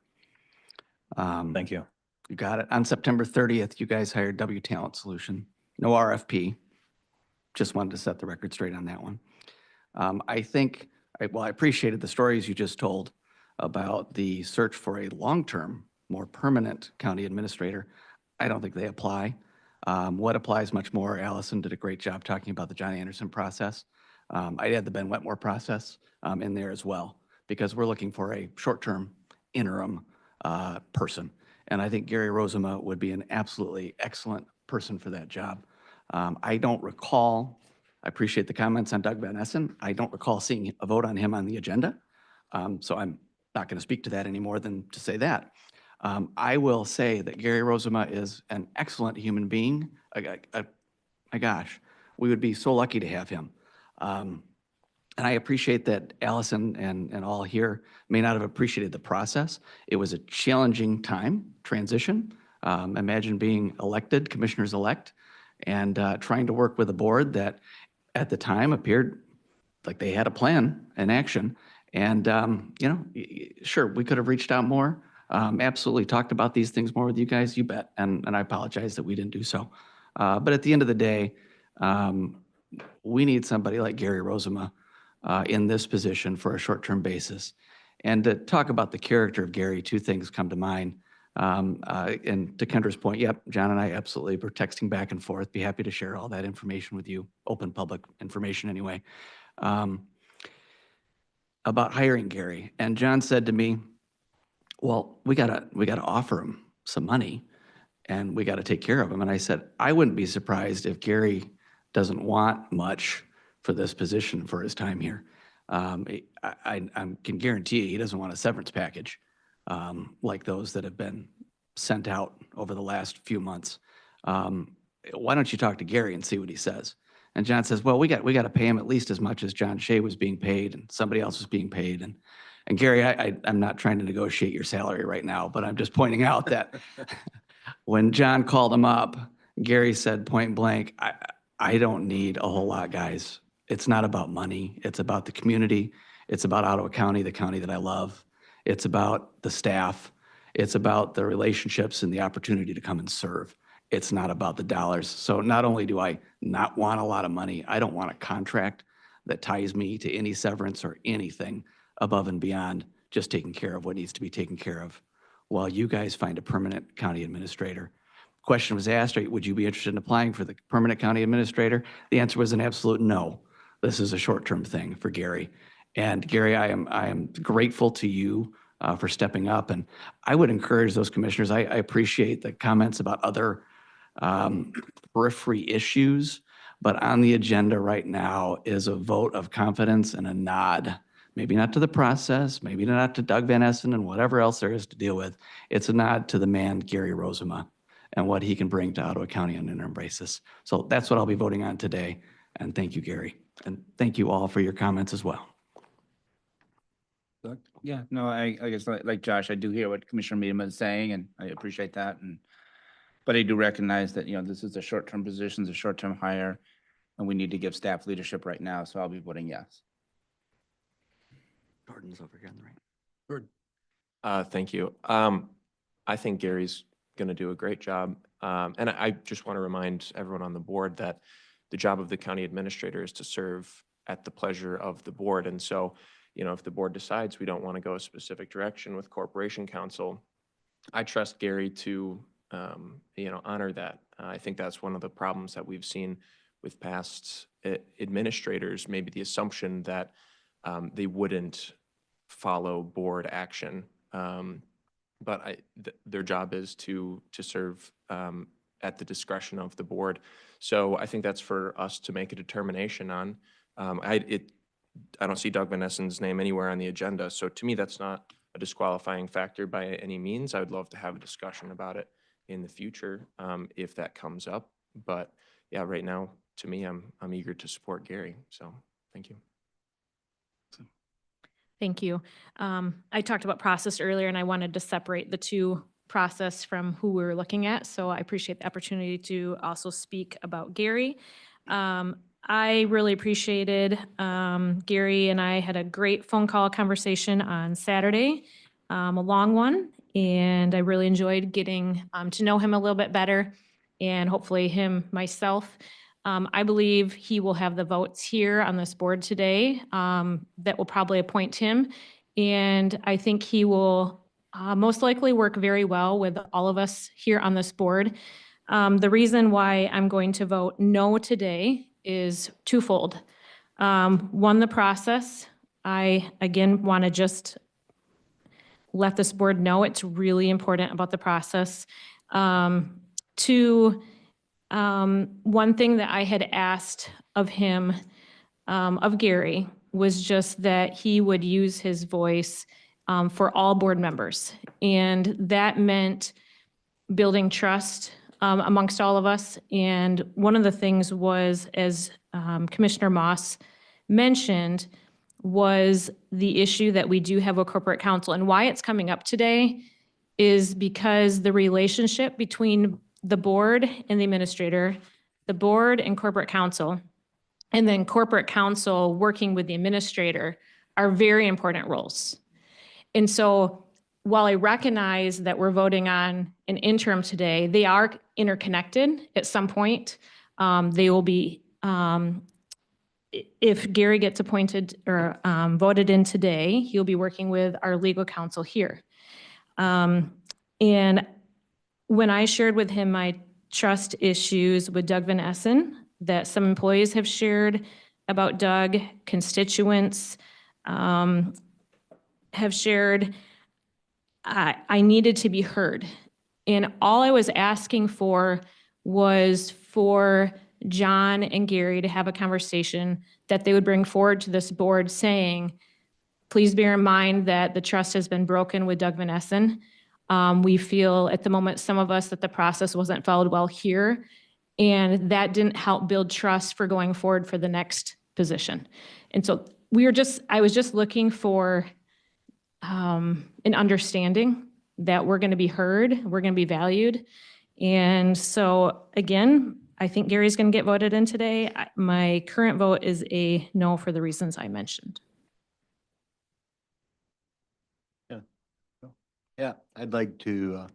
Thank you. You got it. On September 30th, you guys hired W Talent Solution. No RFP. Just wanted to set the record straight on that one. I think, I appreciated the stories you just told about the search for a long-term, more permanent county administrator. I don't think they apply. What applies much more, Allison did a great job talking about the John Anderson process. I'd add the Ben Wetmore process in there as well, because we're looking for a short-term interim person. And I think Gary Rosema would be an absolutely excellent person for that job. I don't recall, I appreciate the comments on Doug Van Essen. I don't recall seeing a vote on him on the agenda. So I'm not going to speak to that any more than to say that. I will say that Gary Rosema is an excellent human being. My gosh, we would be so lucky to have him. And I appreciate that Allison and all here may not have appreciated the process. It was a challenging time, transition. Imagine being elected, commissioners-elect, and trying to work with a board that at the time appeared like they had a plan in action. And, you know, sure, we could have reached out more, absolutely talked about these things more with you guys, you bet. And I apologize that we didn't do so. But at the end of the day, we need somebody like Gary Rosema in this position for a short-term basis. And to talk about the character of Gary, two things come to mind. And to Kendra's point, yep, John and I absolutely were texting back and forth. Be happy to share all that information with you, open public information anyway, about hiring Gary. And John said to me, well, we gotta offer him some money and we gotta take care of him. And I said, I wouldn't be surprised if Gary doesn't want much for this position for his time here. I can guarantee you he doesn't want a severance package like those that have been sent out over the last few months. Why don't you talk to Gary and see what he says? And John says, well, we got to pay him at least as much as John Shea was being paid and somebody else was being paid. And Gary, I'm not trying to negotiate your salary right now, but I'm just pointing out that when John called him up, Gary said point blank, I don't need a whole lot, guys. It's not about money. It's about the community. It's about Ottawa County, the county that I love. It's about the staff. It's about the relationships and the opportunity to come and serve. It's not about the dollars. So not only do I not want a lot of money, I don't want a contract that ties me to any severance or anything above and beyond just taking care of what needs to be taken care of while you guys find a permanent county administrator. Question was asked, would you be interested in applying for the permanent county administrator? The answer was an absolute no. This is a short-term thing for Gary. And Gary, I am grateful to you for stepping up. And I would encourage those commissioners, I appreciate the comments about other periphery issues, but on the agenda right now is a vote of confidence and a nod. Maybe not to the process, maybe not to Doug Van Essen and whatever else there is to deal with. It's a nod to the man, Gary Rosema, and what he can bring to Ottawa County on an interim basis. So that's what I'll be voting on today. And thank you, Gary. And thank you all for your comments as well. Yeah, no, I guess like Josh, I do hear what Commissioner Miedema is saying, and I appreciate that. But I do recognize that, this is a short-term position, it's a short-term hire, and we need to give staff leadership right now. So I'll be voting yes. Jordan's over here on the right. Thank you. I think Gary's going to do a great job. And I just want to remind everyone on the board that the job of the county administrator is to serve at the pleasure of the board. And so, if the board decides we don't want to go a specific direction with corporation counsel, I trust Gary to, honor that. I think that's one of the problems that we've seen with past administrators, maybe the assumption that they wouldn't follow board action. But their job is to serve at the discretion of the board. So I think that's for us to make a determination on. I don't see Doug Van Essen's name anywhere on the agenda. So to me, that's not a disqualifying factor by any means. I would love to have a discussion about it in the future if that comes up. But yeah, right now, to me, I'm eager to support Gary. So thank you. Thank you. I talked about process earlier, and I wanted to separate the two process from who we were looking at. So I appreciate the opportunity to also speak about Gary. I really appreciated Gary and I had a great phone call conversation on Saturday, a long one, and I really enjoyed getting to know him a little bit better, and hopefully myself. I believe he will have the votes here on this board today that will probably appoint him, and I think he will most likely work very well with all of us here on this board. The reason why I'm going to vote no today is twofold. One, the process. I, again, want to just let this board know it's really important about the process. Two, one thing that I had asked of him, of Gary, was just that he would use his voice for all board members. And that meant building trust amongst all of us. And one of the things was, as Commissioner Moss mentioned, was the issue that we do have a corporate counsel. And why it's coming up today is because the relationship between the board and the administrator, the board and corporate counsel, and then corporate counsel working with the administrator are very important roles. And so while I recognize that we're voting on an interim today, they are interconnected at some point. They will be, if Gary gets appointed or voted in today, he'll be working with our legal counsel here. And when I shared with him my trust issues with Doug Van Essen that some employees have shared about Doug, constituents have shared, I needed to be heard. And all I was asking for was for John and Gary to have a conversation that they would bring forward to this board saying, please bear in mind that the trust has been broken with Doug Van Essen. We feel at the moment, some of us, that the process wasn't followed well here, and that didn't help build trust for going forward for the next position. And so I was just looking for an understanding that we're going to be heard, we're going to be valued. And so again, I think Gary's going to get voted in today. My current vote is a no for the reasons I mentioned. Yeah, I'd like to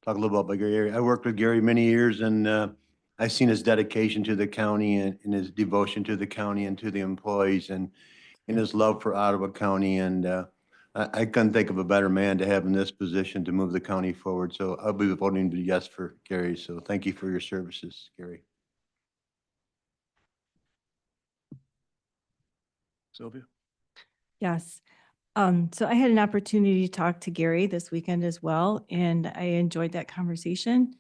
talk a little about Gary. I worked with Gary many years, and I've seen his dedication to the county and his devotion to the county and to the employees, and his love for Ottawa County. And I couldn't think of a better man to have in this position to move the county forward. So I'll be voting yes for Gary. So thank you for your services, Gary. Sylvia? Yes. So I had an opportunity to talk to Gary this weekend as well, and I enjoyed that conversation.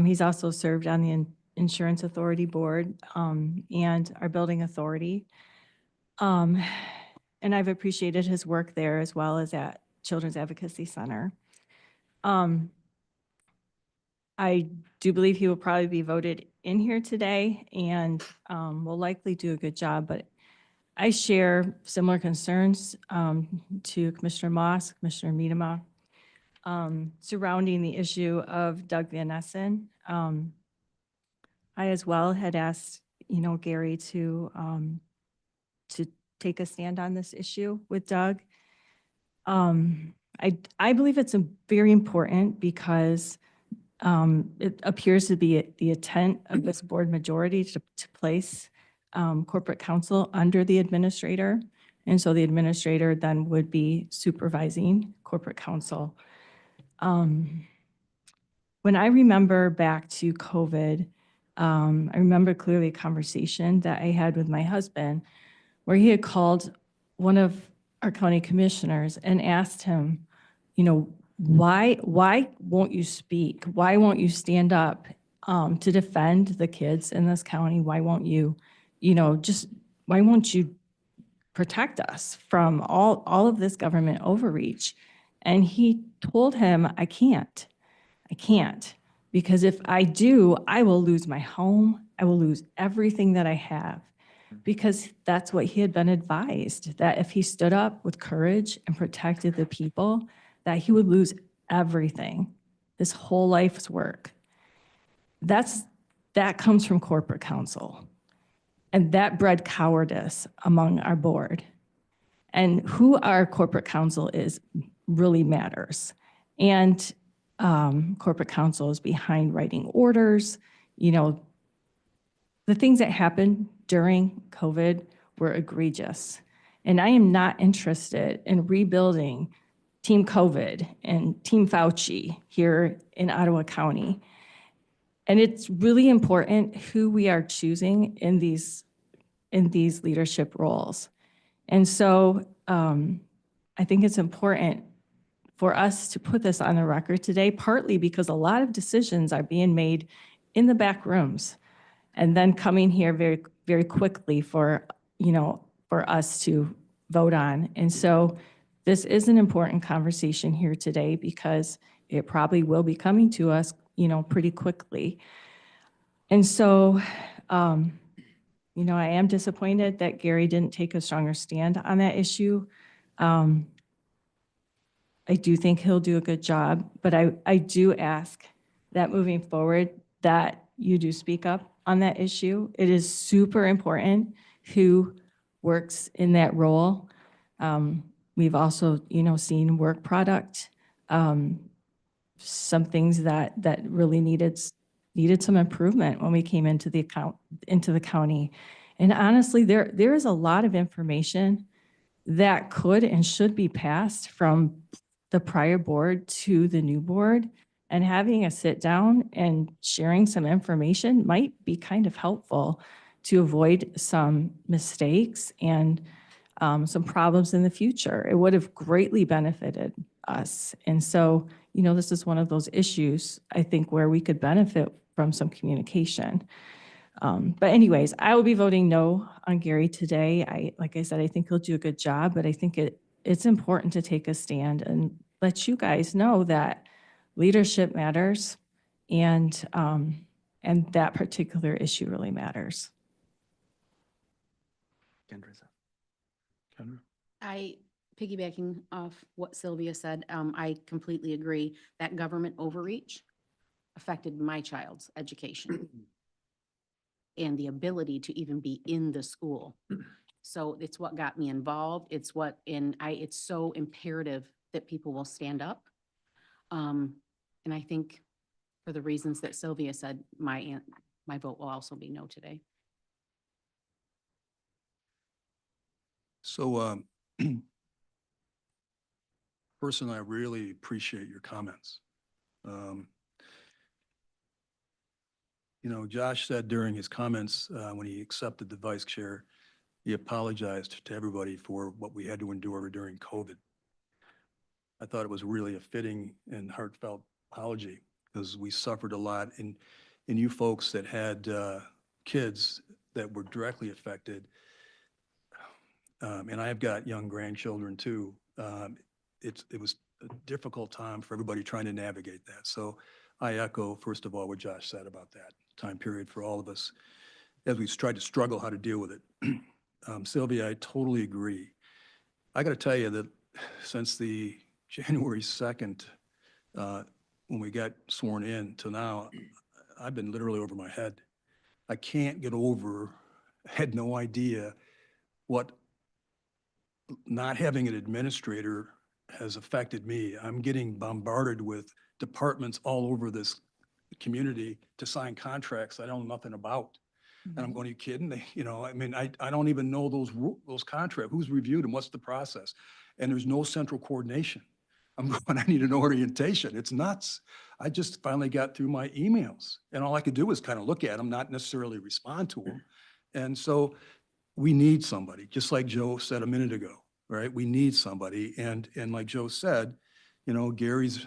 He's also served on the Insurance Authority Board and our Building Authority. And I've appreciated his work there as well as at Children's Advocacy Center. I do believe he will probably be voted in here today and will likely do a good job, but I share similar concerns to Commissioner Moss, Commissioner Miedema, surrounding the issue of Doug Van Essen. I as well had asked, Gary to take a stand on this issue with Doug. I believe it's very important because It appears to be the intent of this board majority to place corporate counsel under the administrator. And so the administrator then would be supervising corporate counsel. When I remember back to COVID, I remember clearly a conversation that I had with my husband where he had called one of our county commissioners and asked him, you know, why won't you speak? Why won't you stand up to defend the kids in this county? Why won't you, why won't you protect us from all of this government overreach? And he told him, I can't, because if I do, I will lose my home. I will lose everything that I have, because that's what he had been advised, that if he stood up with courage and protected the people, that he would lose everything, his whole life's work. That comes from corporate counsel. And that bred cowardice among our board. And who our corporate counsel is really matters. And corporate counsel is behind writing orders. The things that happened during COVID were egregious. And I am not interested in rebuilding Team COVID and Team Fauci here in Ottawa County. And it's really important who we are choosing in these leadership roles. And so I think it's important for us to put this on the record today, partly because a lot of decisions are being made in the back rooms and then coming here very, very quickly for us to vote on. And so this is an important conversation here today because it probably will be coming to us, pretty quickly. And so, I am disappointed that Gary didn't take a stronger stand on that issue. I do think he'll do a good job, but I do ask that moving forward that you do speak up on that issue. It is super important who works in that role. We've also, seen work product, some things that really needed some improvement when we came into the county. And honestly, there is a lot of information that could and should be passed from the prior board to the new board, and having a sit down and sharing some information might be kind of helpful to avoid some mistakes and some problems in the future. It would have greatly benefited us. And so, this is one of those issues, I think, where we could benefit from some communication. But anyways, I will be voting no on Gary today. Like I said, I think he'll do a good job, but I think it's important to take a stand and let you guys know that leadership matters, and that particular issue really matters. Kendra? Piggybacking off what Sylvia said, I completely agree that government overreach affected my child's education and the ability to even be in the school. So it's what got me involved. It's so imperative that people will stand up. And I think for the reasons that Sylvia said, my vote will also be no today. So, personally, I really appreciate your comments. Josh said during his comments, when he accepted the vice chair, he apologized to everybody for what we had to endure during COVID. I thought it was really a fitting and heartfelt apology, because we suffered a lot, and you folks that had kids that were directly affected, and I've got young grandchildren too. It was a difficult time for everybody trying to navigate that. So I echo, first of all, what Josh said about that time period for all of us as we tried to struggle how to deal with it. Sylvia, I totally agree. I got to tell you that since the January 2nd, when we got sworn in to now, I've been literally over my head. I can't get over, had no idea what not having an administrator has affected me. I'm getting bombarded with departments all over this community to sign contracts I know nothing about. And I'm going, are you kidding? I mean, I don't even know those contracts. Who's reviewed them? What's the process? And there's no central coordination. I'm going, I need an orientation. It's nuts. I just finally got through my emails and all I could do was kind of look at them, not necessarily respond to them. And so we need somebody, just like Joe said a minute ago, right? We need somebody. And like Joe said, Gary's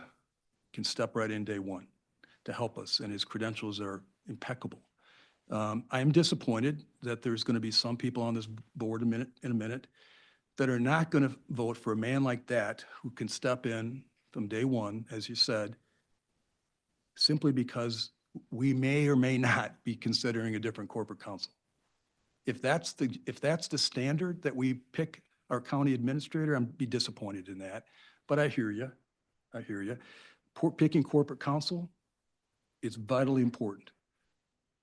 can step right in day one to help us, and his credentials are impeccable. I am disappointed that there's going to be some people on this board in a minute that are not going to vote for a man like that who can step in from day one, as you said, simply because we may or may not be considering a different corporate counsel. If that's the standard that we pick our county administrator, I'd be disappointed in that. But I hear you. Picking corporate counsel is vitally important.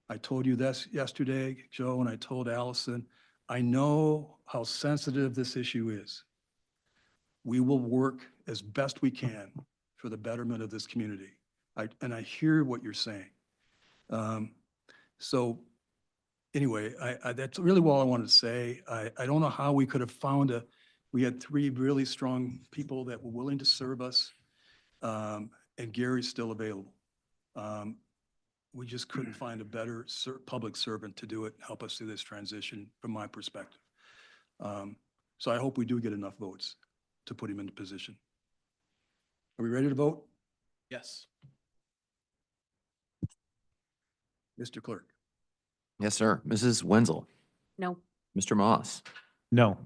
I told you this yesterday, Joe, and I told Allison, I know how sensitive this issue is. We will work as best we can for the betterment of this community. And I hear what you're saying. So anyway, that's really all I wanted to say. I don't know how we could have found we had 3 really strong people that were willing to serve us, and Gary's still available. We just couldn't find a better public servant to do it and help us through this transition from my perspective. So I hope we do get enough votes to put him into position. Are we ready to vote? Yes. Mr. Clerk? Yes, sir. Mrs. Wenzel, No. Mr. Moss, No.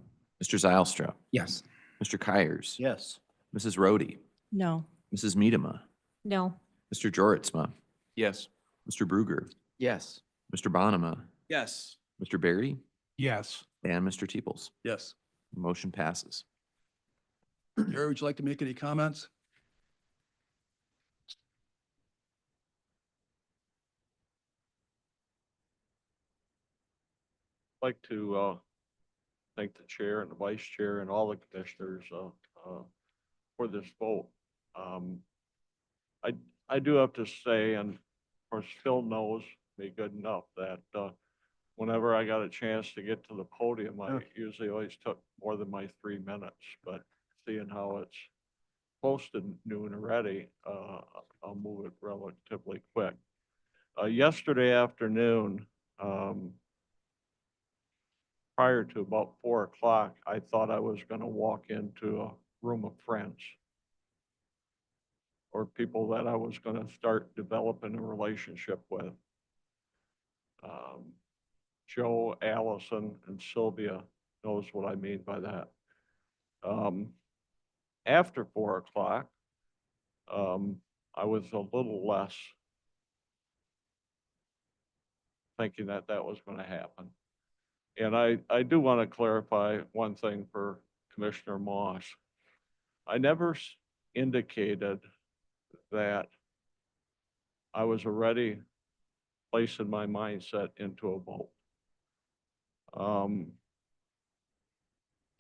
Mr. Zylstra, Yes. Mr. Kyers, Yes. Mrs. Rhodey, No. Mrs. Miedema, No. Mr. Joritsma, Yes. Mr. Bruger, Yes. Mr. Bonema, Yes. Mr. Barry, Yes. and Mr. Teeples. Yes. Motion passes. Gary, would you like to make any comments? Like to thank the chair and the vice chair and all the commissioners for this vote. I do have to say, and of course Phil knows me good enough, that whenever I got a chance to get to the podium, I usually always took more than my 3 minutes, but seeing how it's close to noon already, I'll move it relatively quick. Yesterday afternoon, prior to about 4 o'clock, I thought I was going to walk into a room of friends or people that I was going to start developing a relationship with. Joe, Allison, and Sylvia knows what I mean by that. After 4 o'clock, I was a little less thinking that that was going to happen. And I do want to clarify one thing for Commissioner Moss. I never indicated that I was already placing my mindset into a vote.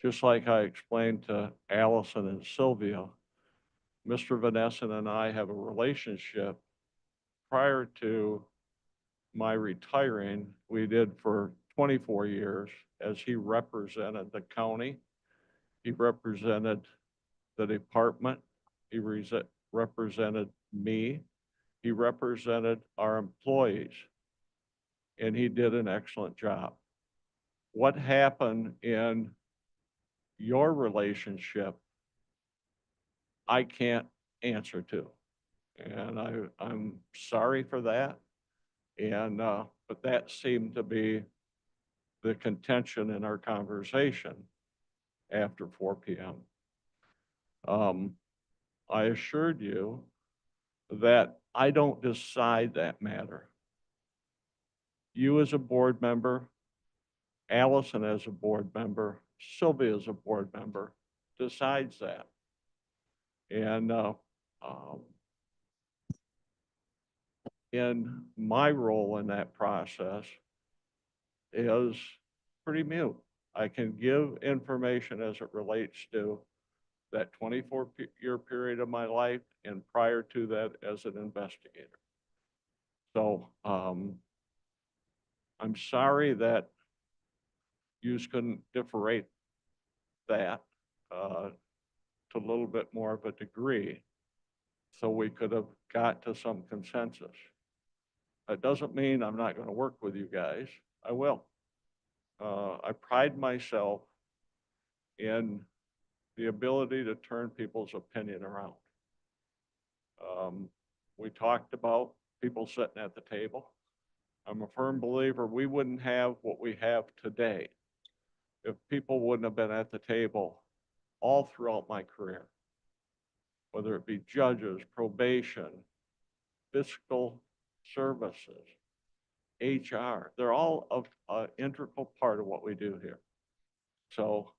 Just like I explained to Allison and Sylvia, Mr. Vanessen and I have a relationship. Prior to my retiring, we did for 24 years as he represented the county. He represented the department. He represented me. He represented our employees, and he did an excellent job. What happened in your relationship, I can't answer to. And I'm sorry for that. And, but that seemed to be the contention in our conversation after 4 p.m. I assured you that I don't decide that matter. You as a board member, Allison as a board member, Sylvia as a board member decides that. And in my role in that process is pretty mute. I can give information as it relates to that 24-year period of my life and prior to that as an investigator. So, I'm sorry that you couldn't differentiate that, to a little bit more of a degree, so we could have got to some consensus. That doesn't mean I'm not gonna work with you guys. I will. I pride myself in the ability to turn people's opinion around. We talked about people sitting at the table. I'm a firm believer we wouldn't have what we have today if people wouldn't have been at the table all throughout my career, whether it be judges, probation, fiscal services, HR. They're all an integral part of what we do here. So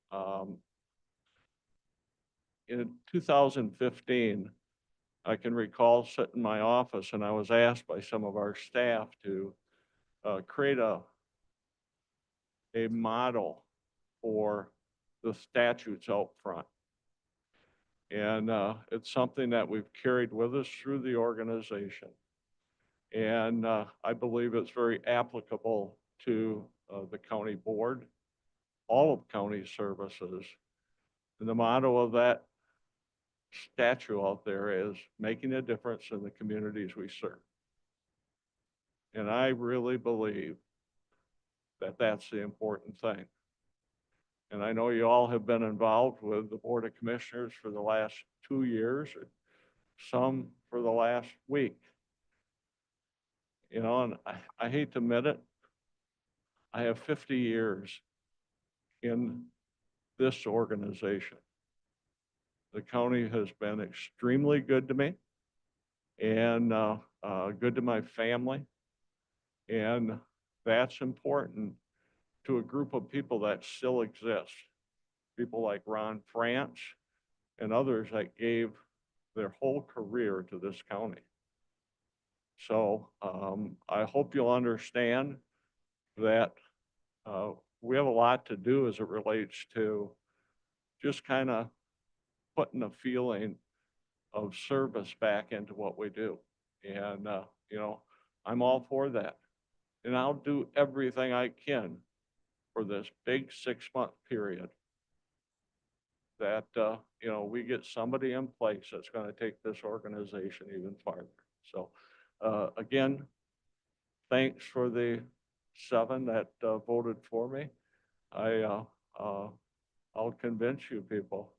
in 2015, I can recall sitting in my office and I was asked by some of our staff to create a model for the statutes out front. And it's something that we've carried with us through the organization. And I believe it's very applicable to the county board, all of county services. And the motto of that statue out there is making a difference in the communities we serve. And I really believe that that's the important thing. And I know you all have been involved with the Board of Commissioners for the last 2 years, or some for the last week. You know, and I hate to admit it, I have 50 years in this organization. The county has been extremely good to me and good to my family. And that's important to a group of people that still exist. People like Ron France and others that gave their whole career to this county. So I hope you'll understand that we have a lot to do as it relates to just kind of putting a feeling of service back into what we do. And, you know, I'm all for that. And I'll do everything I can for this big 6-month period that, you know, we get somebody in place that's going to take this organization even farther. So, again, thanks for the 7 that voted for me. I'll convince you people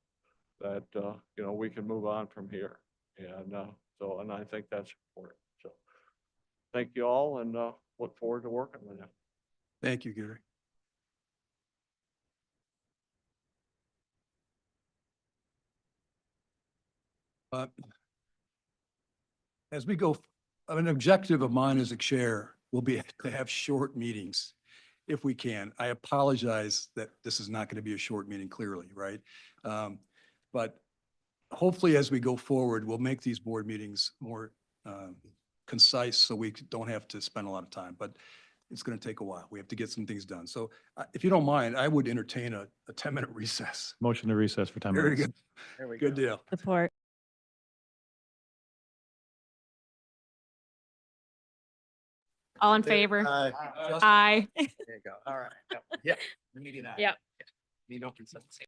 that, you know, we can move on from here. And and I think that's important. So thank you all and look forward to working with you. Thank you, Gary. As we go, an objective of mine as a chair will be to have short meetings if we can. I apologize that this is not going to be a short meeting, clearly, right? But hopefully as we go forward, we'll make these board meetings more concise so we don't have to spend a lot of time, but it's going to take a while. We have to get some things done. So if you don't mind, I would entertain a 10-minute recess. Motion to recess for 10 Very minutes. good. Good deal. Support. All in favor? Aye. There you go. All right. Yeah. Meeting. Yep. Need open session.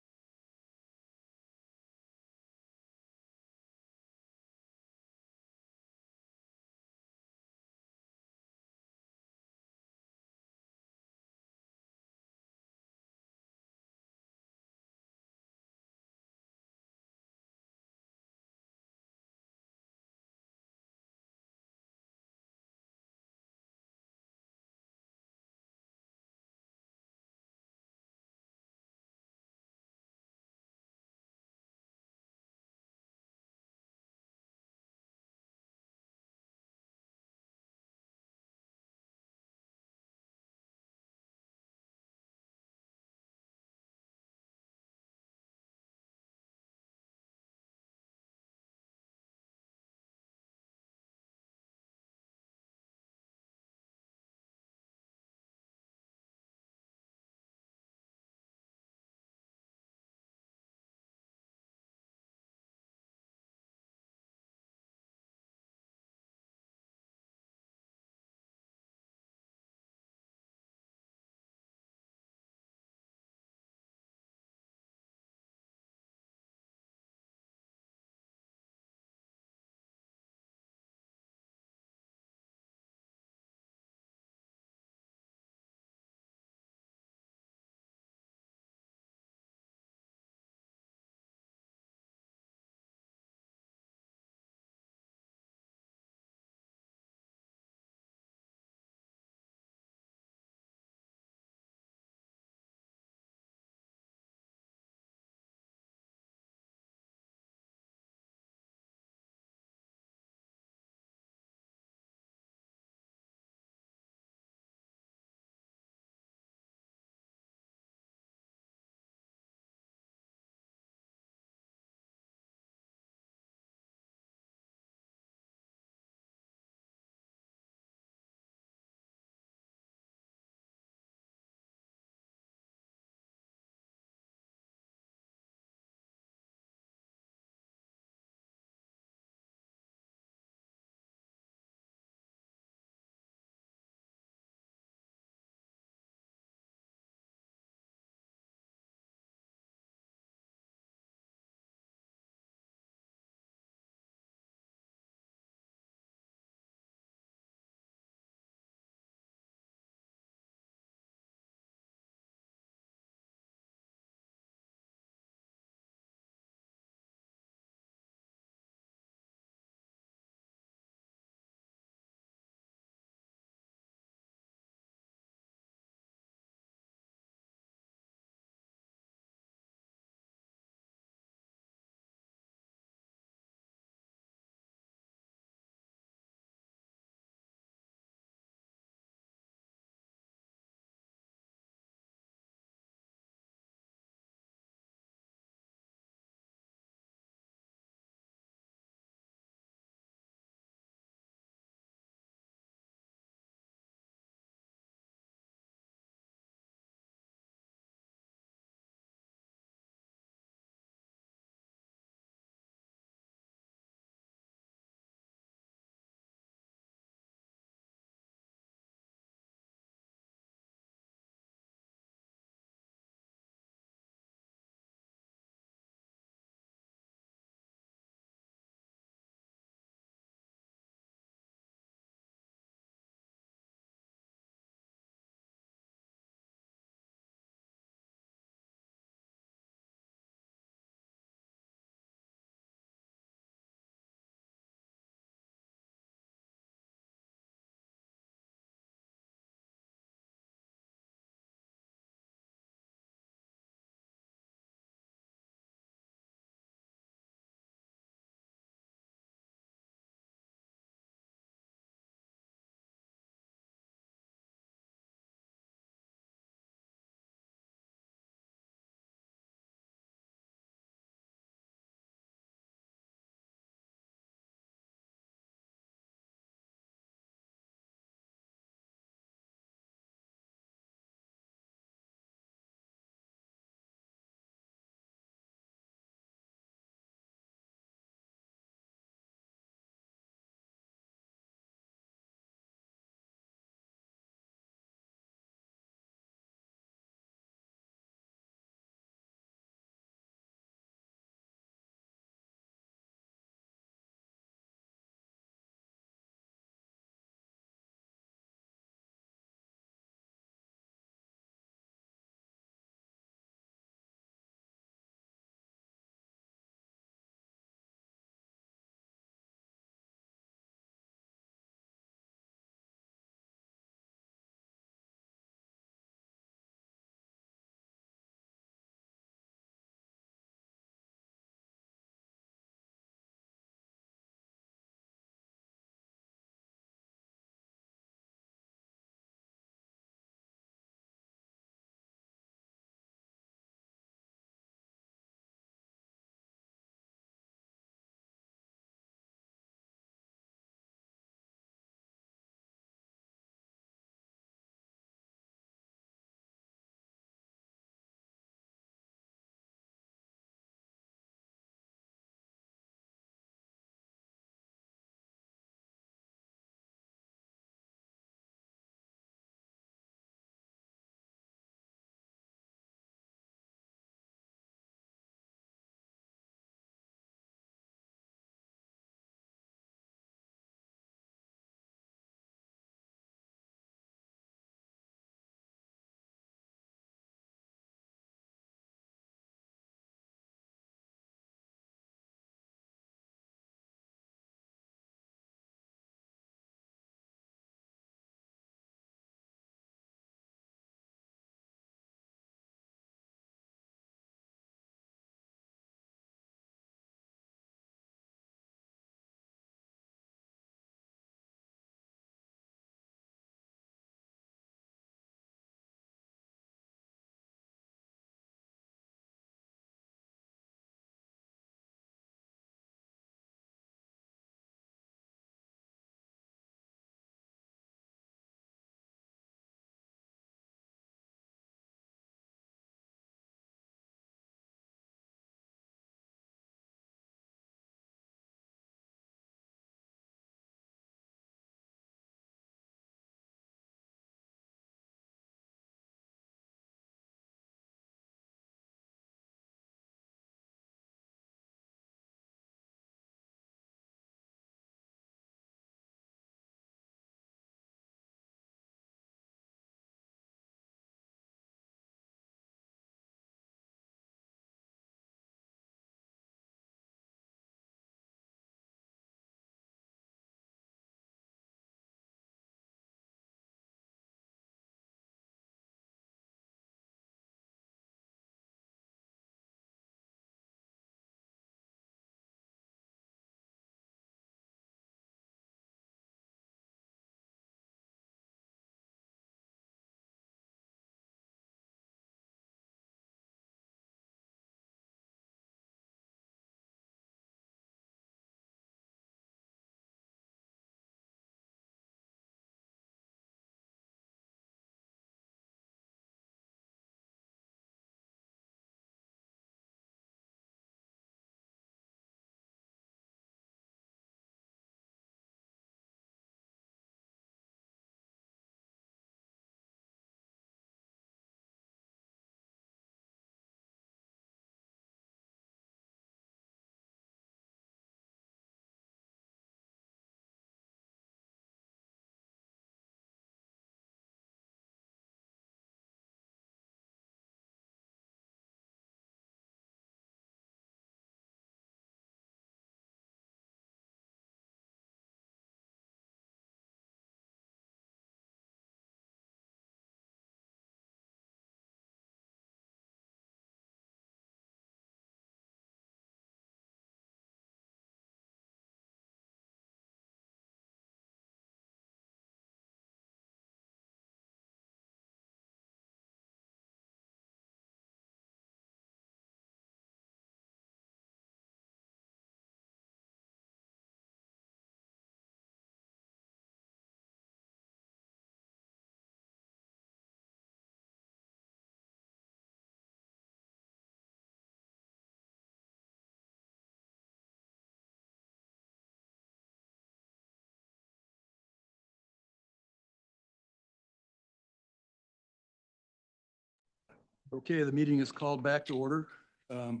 Okay, the meeting is called back to order. The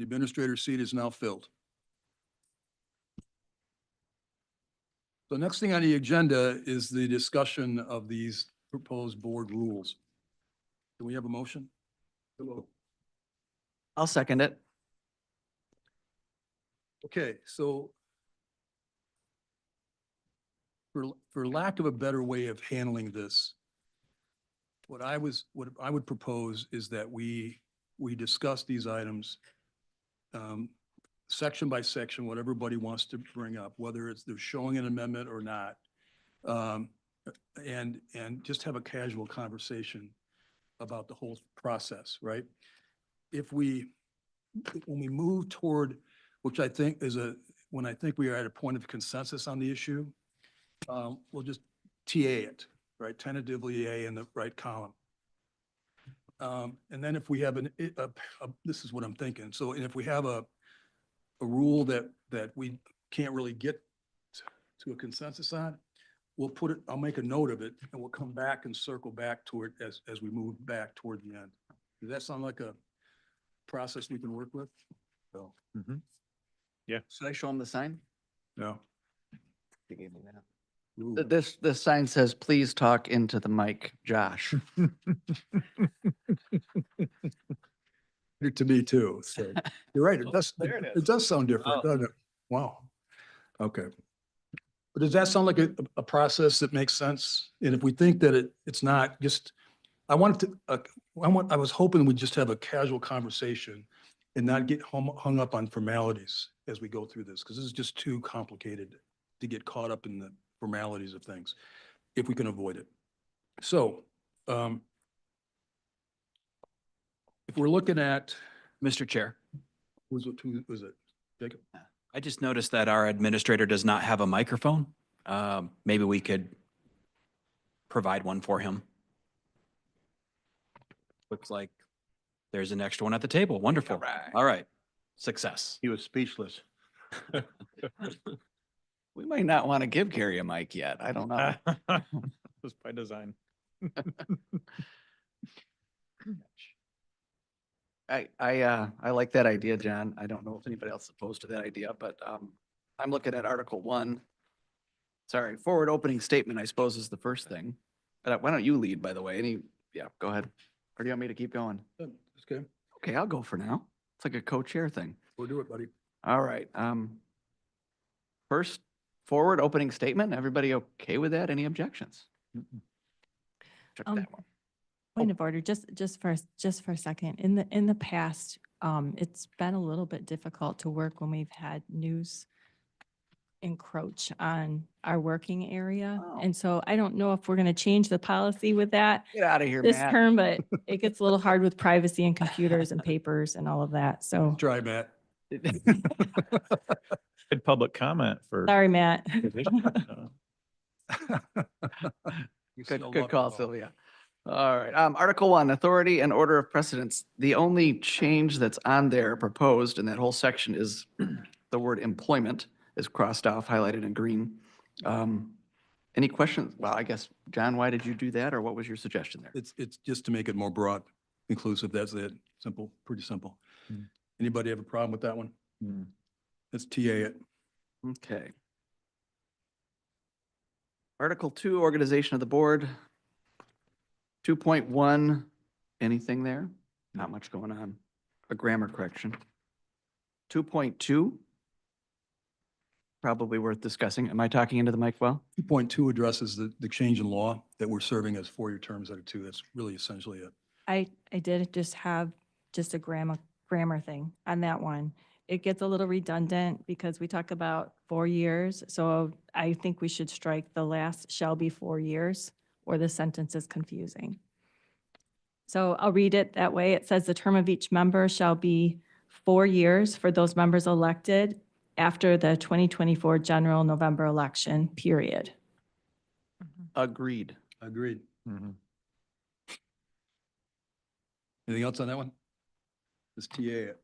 administrator's seat is now filled. The next thing on the agenda is the discussion of these proposed board rules. Do we have a motion? I'll second it. Okay, so for lack of a better way of handling this, what I would propose is that we discuss these items section by section, what everybody wants to bring up, whether it's they're showing an amendment or not. And just have a casual conversation about the whole process, right? When we move toward, which I think when I think we are at a point of consensus on the issue, we'll just TA it, right? Tentatively A in the right column. And then if we have this is what I'm thinking. So if we have a rule that we can't really get to a consensus on, I'll make a note of it and we'll come back and circle back to it as we move back toward the end. Does that sound like a process we can work with? So, Should I show them the sign? no. Ooh. This sign says, please talk into the mic, Josh. To me too. So you're right. There it is. It does sound different, Oh. doesn't it? Wow. Okay. But does that sound like a process that makes sense? And if we think that it's not, I was hoping we'd just have a casual conversation and not get hung up on formalities as we go through this, because this is just too complicated to get caught up in the formalities of things, if we can avoid it. So, if we're looking at, Mr. Chair, who was it? Jacob? I just noticed that our administrator does not have a microphone. Maybe we could provide one for him. Looks like there's an extra one at the table. Wonderful. All right. Success. He was speechless. We might not want to give Gary a mic yet. I don't know. Was by design. I like that idea, John. I don't know if anybody else is opposed to that idea, but I'm looking at Article 1. Sorry, forward opening statement, I suppose, is the first thing. But why don't you lead, by the way? Yeah, go ahead. Or do you want me to keep going? Okay, Okay, I'll go for now. It's like a co-chair thing. we'll do it, buddy. All right. First, forward opening statement. Everybody okay with that? Any objections? Check that one. Point of order, just for a second. In the past, it's been a little bit difficult to work when we've had news encroach on our working area. Oh. And so I don't know if we're going to change the policy with that Get out of here, this Matt. term, but it gets a little hard with privacy and computers and papers and all of that. So Try, Matt. Good public comment for. sorry, Matt. Good call, Sylvia. All right. Article 1, authority and order of precedence. The only change that's on there proposed in that whole section is the word employment is crossed off, highlighted in green. Any questions? Well, I guess, John, why did you do that, or what was your suggestion there? It's just to make it more broad, inclusive. That's it. Simple, pretty simple. Mm. Anybody have a problem with that one? Mm. Let's TA it. Okay. Article 2, organization of the board. 2.1, anything there? Not much going on. A grammar correction. 2.2, probably worth discussing. Am I talking into the mic well? 2.2 addresses the change in law that we're serving as 4-year terms out of 2. That's really essentially it. I did just have a grammar thing on that one. It gets a little redundant because we talk about 4 years. So I think we should strike the last shall be 4 years, or the sentence is confusing. So I'll read it that way. It says the term of each member shall be 4 years for those members elected after the 2024 general November election, period. Agreed. Agreed. Mhm. Anything else on that one? Let's TA it.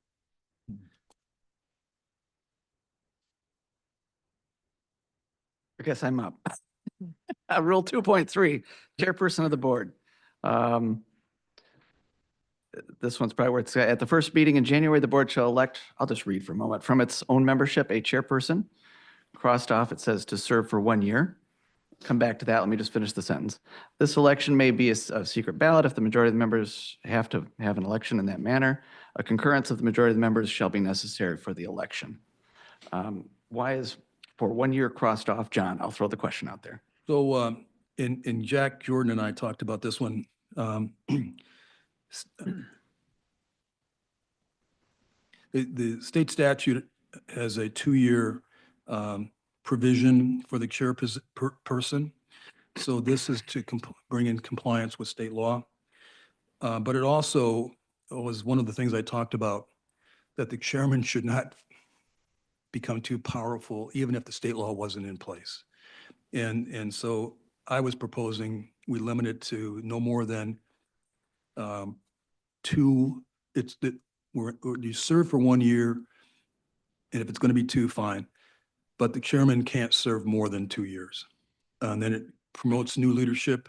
I guess I'm up. Rule 2.3, chairperson of the board. This one's probably where it's at the first meeting in January, the board shall elect, I'll just read for a moment, from its own membership, a chairperson. Crossed off, it says to serve for 1 year. Come back to that. Let me just finish the sentence. This election may be a secret ballot if the majority of the members have to have an election in that manner. A concurrence of the majority of the members shall be necessary for the election. Why is for 1 year crossed off? John, I'll throw the question out there. So, and Jack Jordan and I talked about this one. The state statute has a 2-year provision for the chairperson. So this is to bring in compliance with state law. But it also was one of the things I talked about, that the chairman should not become too powerful, even if the state law wasn't in place. And so I was proposing we limit it to no more than 2. It's that you serve for 1 year, and if it's going to be 2, fine. But the chairman can't serve more than 2 years. And then it promotes new leadership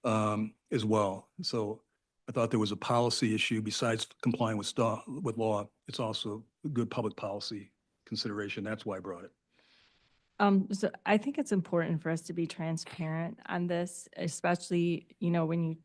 as well. So I thought there was a policy issue besides complying with law. It's also a good public policy consideration. That's why I brought it. So I think it's important for us to be transparent on this, especially, when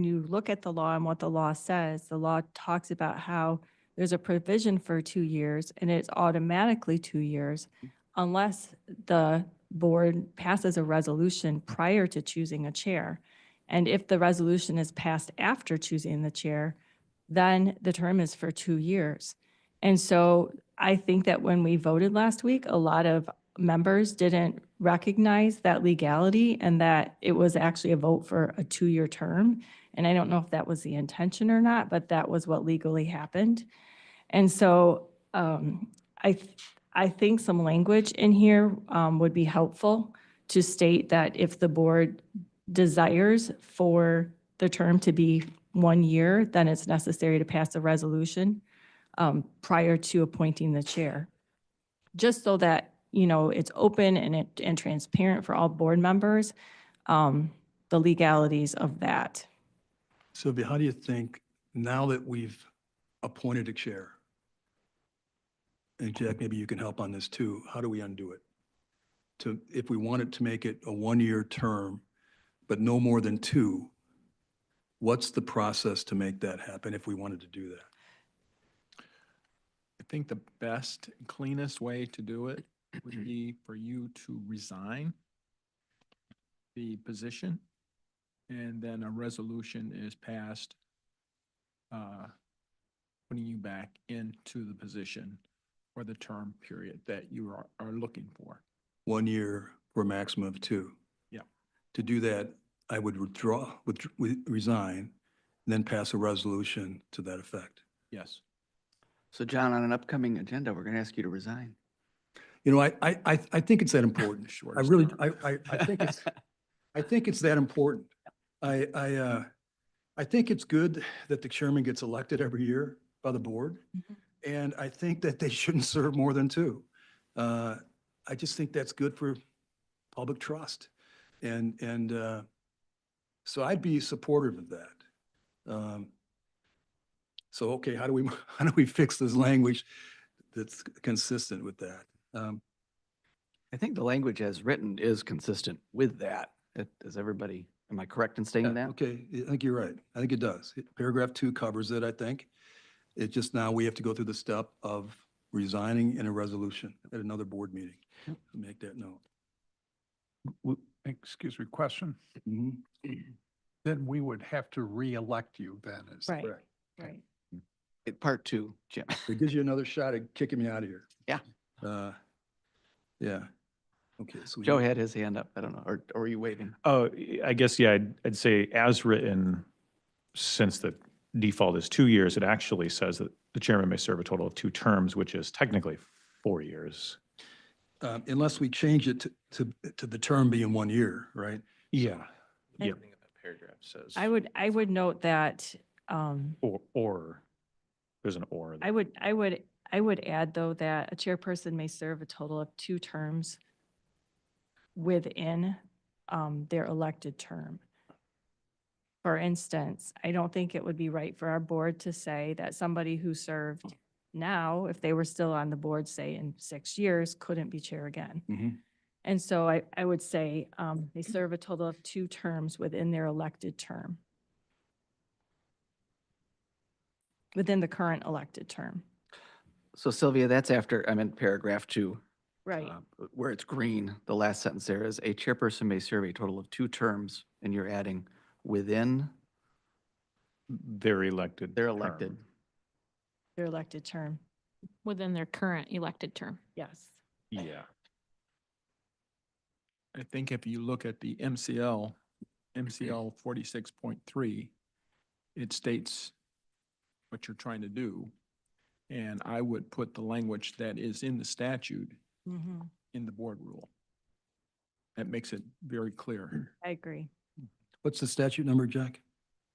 you look at the law and what the law says. The law talks about how there's a provision for 2 years and it's automatically 2 years unless the board passes a resolution prior to choosing a chair. And if the resolution is passed after choosing the chair, then the term is for 2 years. And so I think that when we voted last week, a lot of members didn't recognize that legality and that it was actually a vote for a 2-year term. And I don't know if that was the intention or not, but that was what legally happened. And so I think some language in here would be helpful to state that if the board desires for the term to be 1 year, then it's necessary to pass a resolution prior to appointing the chair. Just so that, it's open and transparent for all board members, the legalities of that. Sylvia, how do you think, now that we've appointed a chair, and Jack, maybe you can help on this too, how do we undo it? If we wanted to make it a 1-year term, but no more than 2, what's the process to make that happen if we wanted to do that? I think the best, cleanest way to do it would be for you to resign the position, and then a resolution is passed putting you back into the position for the term period that you are looking for. 1 year for a maximum of 2. Yeah. To do that, I would resign, and then pass a resolution to that effect. Yes. So John, on an upcoming agenda, we're going to ask you to resign. I think it's that important. I really, I think it's, I think it's that important. I think it's good that the chairman gets elected every year by the board. And I think that they shouldn't serve more than 2. I just think that's good for public trust. And so I'd be supportive of that. So, okay, how do we fix this language that's consistent with that? I think the language as written is consistent with that. Is everybody, am I correct in stating that? Okay, I think you're right. I think it does. Paragraph 2 covers it, I think. It's just now we have to go through the step of resigning in a resolution at another board meeting. Make that note. Excuse me, question. Then we would have to re-elect you then. Is Right. Correct. Right. Part 2, Jim. It gives you another shot at kicking me out of here. Yeah. Yeah. Okay, so. Joe had his hand up. I don't know, or are you waving? Oh, I guess, yeah, I'd say as written, since the default is 2 years, it actually says that the chairman may serve a total of 2 terms, which is technically 4 years. Unless we change it to the term being 1 year, right? Yeah. And- Yeah. That paragraph says. I would note that, Or, there's an or. I would add, though, that a chairperson may serve a total of 2 terms within their elected term. For instance, I don't think it would be right for our board to say that somebody who served now, if they were still on the board, say in 6 years, couldn't be chair again. And so I would say they serve a total of 2 terms within their elected term. Within the current elected term. So Sylvia, that's after, I'm in paragraph 2. Right. Where it's green, the last sentence there is, a chairperson may serve a total of 2 terms, and you're adding within Their elected. their term. elected. Their elected term. Within their current elected term. Yes. Yeah. I think if you look at the MCL 46.3, it states what you're trying to do. And I would put the language that is in the statute in the board rule. That makes it very clear. I agree. What's the statute number, Jack?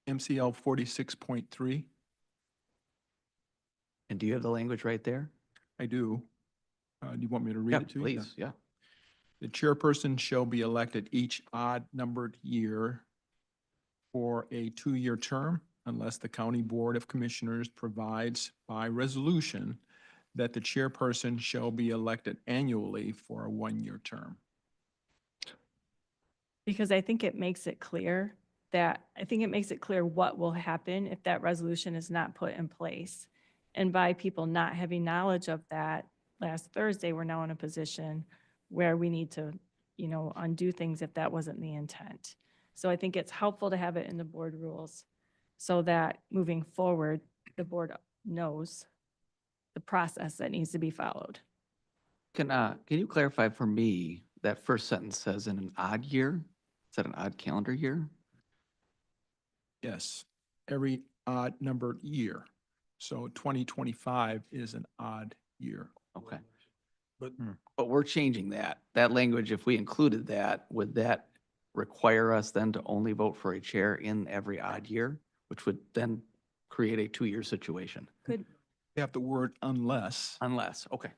MCL 46.3, And do you have the language right there? I do. Do you want me to read Yeah, it to you? please, yeah. The chairperson shall be elected each odd-numbered year for a 2-year term unless the County Board of Commissioners provides by resolution that the chairperson shall be elected annually for a 1-year term. Because I think it makes it clear what will happen if that resolution is not put in place. And by people not having knowledge of that, last Thursday, we're now in a position where we need to, undo things if that wasn't the intent. So I think it's helpful to have it in the board rules so that moving forward, the board knows the process that needs to be followed. Can you clarify for me, that first sentence says in an odd year? Is that an odd calendar year? Yes, every odd-numbered year. So 2025 is an odd year. Okay. But But we're changing that. That language, if we included that, would that require us then to only vote for a chair in every odd year, which would then create a 2-year situation? Could, You have the word unless Unless, okay.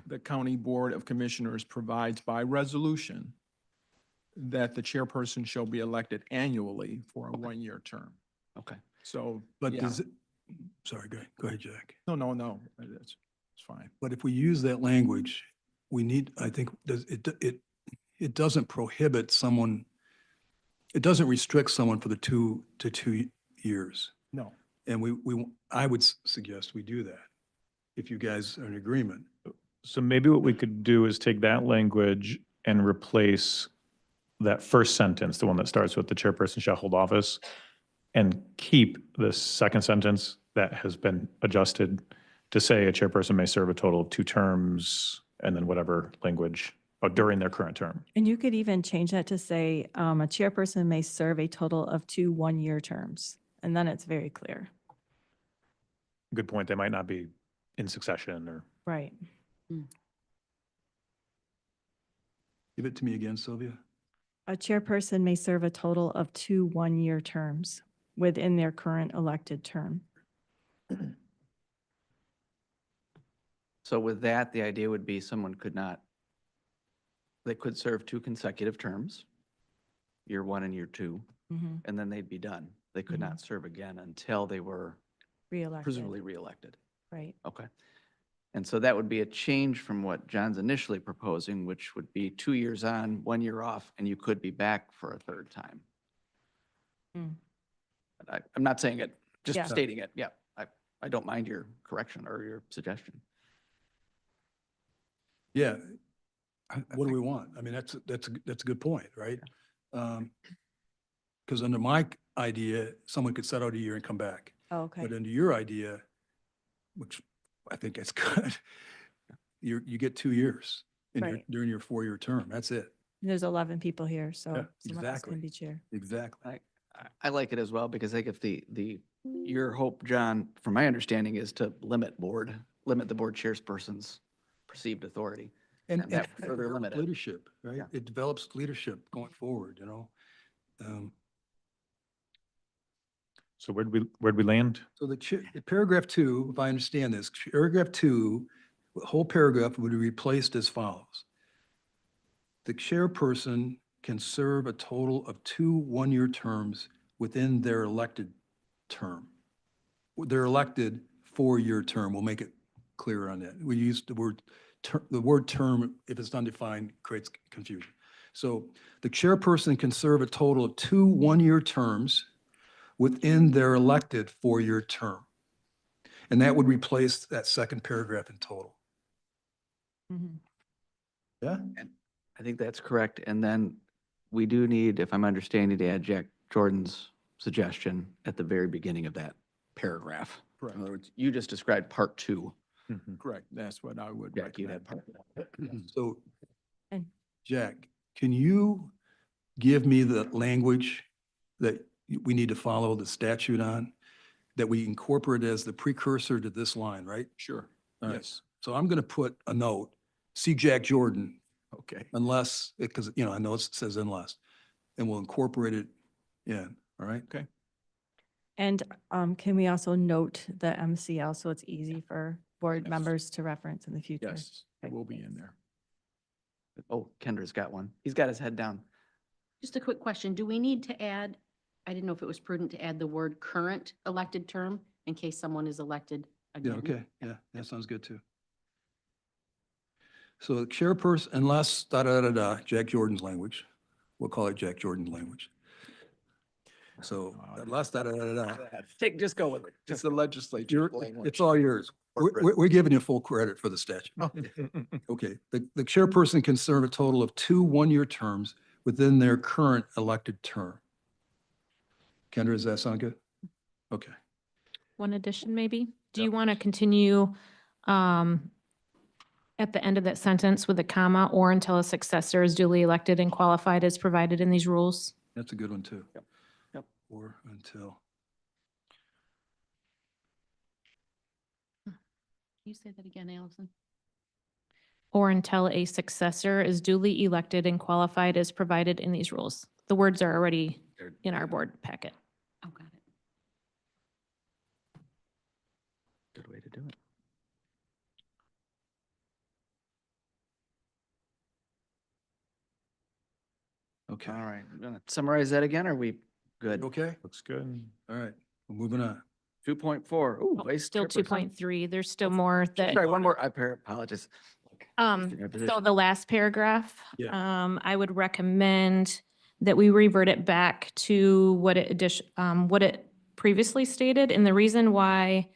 the County Board of Commissioners provides by resolution that the chairperson shall be elected annually for a 1-year term. Okay. So, but yeah. does it, sorry, go ahead, Jack. No, it's fine. But if we use that language, we need, I think, it doesn't prohibit someone, it doesn't restrict someone for the 2 years. No. And I would suggest we do that, if you guys are in agreement. So maybe what we could do is take that language and replace that first sentence, the one that starts with the chairperson shall hold office, and keep the second sentence that has been adjusted to say a chairperson may serve a total of 2 terms, and then whatever language during their current term. and you could even change that to say a chairperson may serve a total of 2 1-year terms. And then it's very clear. Good point. They might not be in succession or. Right. Give it to me again, Sylvia. A chairperson may serve a total of 2 1-year terms within their current elected term. So with that, the idea would be someone they could serve 2 consecutive terms, year 1 and year 2, and then they'd be done. They could not serve again until they were Reelected. presumably reelected. Right. Okay. And so that would be a change from what John's initially proposing, which would be 2 years on, 1 year off, and you could be back for a 3rd time. But I'm not saying it, just Yeah. stating it. Yeah, I don't mind your correction or your suggestion. Yeah. What do we want? I mean, that's a good point, right? Because under my idea, someone could set out a year and come back. Oh, okay. But under your idea, which I think is good, you get 2 years during your 4-year term. That's it. There's 11 people here, so Yeah, someone else exactly. can be chair. Exactly. I like it as well, because I think if your hope, John, from my understanding, is to limit the board chairperson's perceived authority. And And that further limit it. leadership, right? Yeah. It develops leadership going forward, So where'd we land? So paragraph 2, if I understand this, paragraph 2, the whole paragraph would be replaced as follows. The chairperson can serve a total of 2 one-year terms within their elected term. Their elected 4-year term, we'll make it clear on that. We use the word term, if it's undefined, creates confusion. So the chairperson can serve a total of 2 one-year terms within their elected 4-year term. And that would replace that second paragraph in total. Yeah? And I think that's correct. And then we do need, if I'm understanding, to add Jack Jordan's suggestion at the very beginning of that paragraph. Correct. In other words, you just described part 2. Correct. That's what I would Jack, you recommend. had part 1. So, And- Jack, can you give me the language that we need to follow the statute on, that we incorporate as the precursor to this line, right? Sure. Yes. So I'm going to put a note, see Jack Jordan. Okay. Unless, because, I know it says unless, and we'll incorporate it in, all right? Okay. And can we also note the MCL so it's easy for board Yes. members to reference in the future? Yes, it will be in there. Oh, Kendra's got one. He's got his head down. Just a quick question. Do we need to add, I didn't know if it was prudent to add the word current elected term in case someone is elected Yeah, again? okay, yeah, that sounds good too. So the chairperson, unless Jack Jordan's language, we'll call it Jack Jordan's language. So unless Just go with it. It's the legislature. it's all yours. We're giving you full credit for the statute. Okay, the chairperson can serve a total of 2 one-year terms within their current elected term. Kendra, does that sound good? Okay. One addition, maybe? Do Yep. you want to continue at the end of that sentence with a comma, or until a successor is duly elected and qualified as provided in these rules? That's a good one too. Yep. Yep. Or until. Can you say that again, Allison? Or until a successor is duly elected and qualified as provided in these rules. The words are already in our board packet. Oh, got it. Good way to do it. Okay. All right, I'm gonna summarize that again. Are we good? Okay, Looks good. all right, we're moving on. 2.4. Ooh, Oh, vice Still chairperson. 2.3. There's still more that. Sorry, one more. I apologize. So position. the last paragraph, Yeah. I would recommend that we revert it back to what it previously stated. And the reason why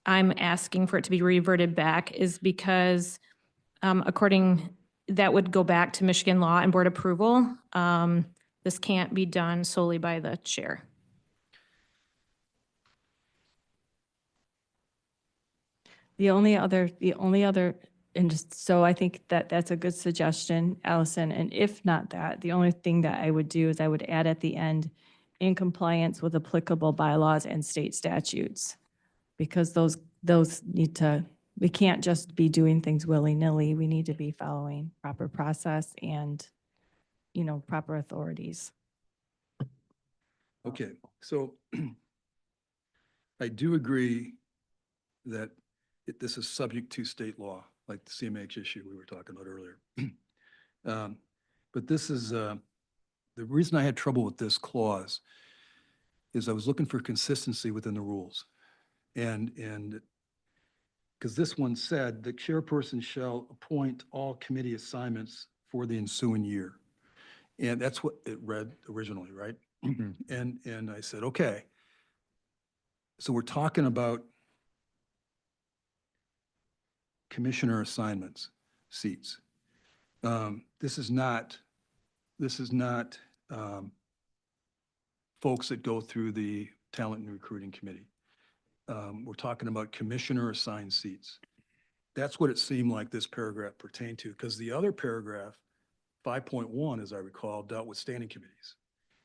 I'm asking for it to be reverted back is because that would go back to Michigan law and board approval. This can't be done solely by the chair. The only other, and just, so I think that that's a good suggestion, Allison. And if not that, the only thing that I would do is I would add at the end, in compliance with applicable bylaws and state statutes. Because those need to, we can't just be doing things willy-nilly. We need to be following proper process and, proper authorities. Okay, so I do agree that this is subject to state law, like the CMH issue we were talking about earlier. But this is, the reason I had trouble with this clause is I was looking for consistency within the rules. And because this one said, the chairperson shall appoint all committee assignments for the ensuing year. And that's what it read originally, right? And I said, okay. So we're talking about commissioner assignments, seats. This is not folks that go through the talent and recruiting committee. We're talking about commissioner assigned seats. That's what it seemed like this paragraph pertained to, because the other paragraph, 5.1, as I recall, dealt with standing committees.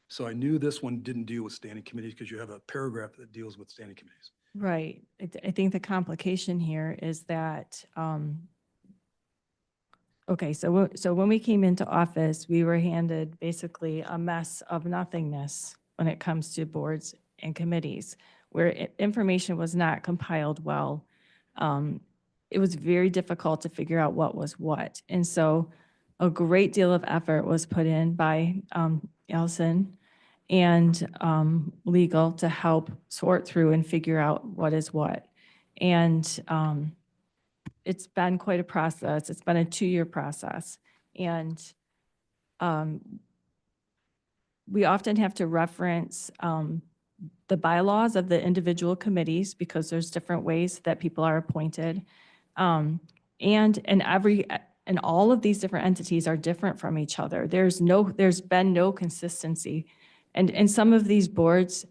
So I knew this one didn't deal with standing committees because you have a paragraph that deals with standing committees. Right. I think the complication here is that, okay, so when we came into office, we were handed basically a mess of nothingness when it comes to boards and committees, where information was not compiled well. It was very difficult to figure out what was what. And so a great deal of effort was put in by Allison and legal to help sort through and figure out what is what. And it's been quite a process. It's been a 2-year process. And we often have to reference the bylaws of the individual committees because there's different ways that people are appointed. And all of these different entities are different from each other. There's been no consistency. And some of these boards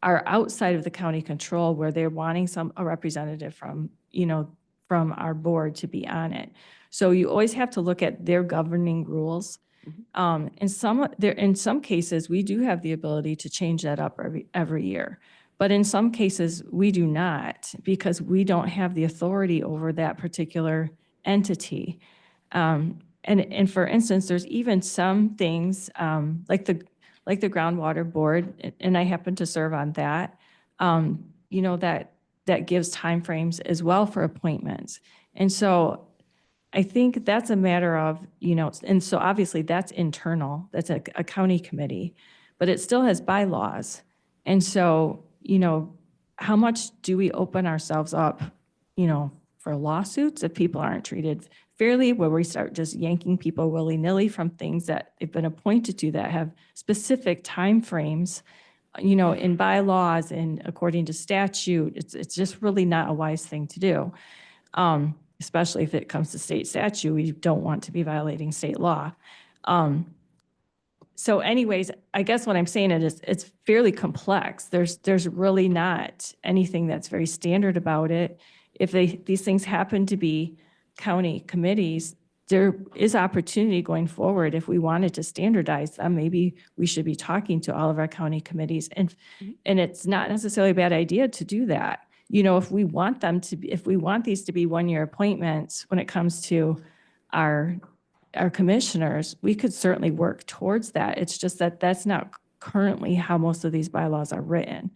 are outside of the county control where they're wanting a representative from our board to be on it. So you always have to look at their governing rules. In some cases, we do have the ability to change that up every year. But in some cases, we do not because we don't have the authority over that particular entity. And for instance, there's even some things like the groundwater board, and I happen to serve on that, that gives timeframes as well for appointments. And so I think that's a matter of, and so obviously that's internal, that's a county committee, but it still has bylaws. And so, how much do we open ourselves up, for lawsuits if people aren't treated fairly, where we start just yanking people willy-nilly from things that they've been appointed to that have specific timeframes, in bylaws and according to statute. It's just really not a wise thing to do. Especially if it comes to state statute, we don't want to be violating state law. So anyways, I guess what I'm saying is it's fairly complex. There's really not anything that's very standard about it. If these things happen to be county committees, there is opportunity going forward. If we wanted to standardize them, maybe we should be talking to all of our county committees. And it's not necessarily a bad idea to do that. If we want these to be 1-year appointments when it comes to our commissioners, we could certainly work towards that. It's just that that's not currently how most of these bylaws are written.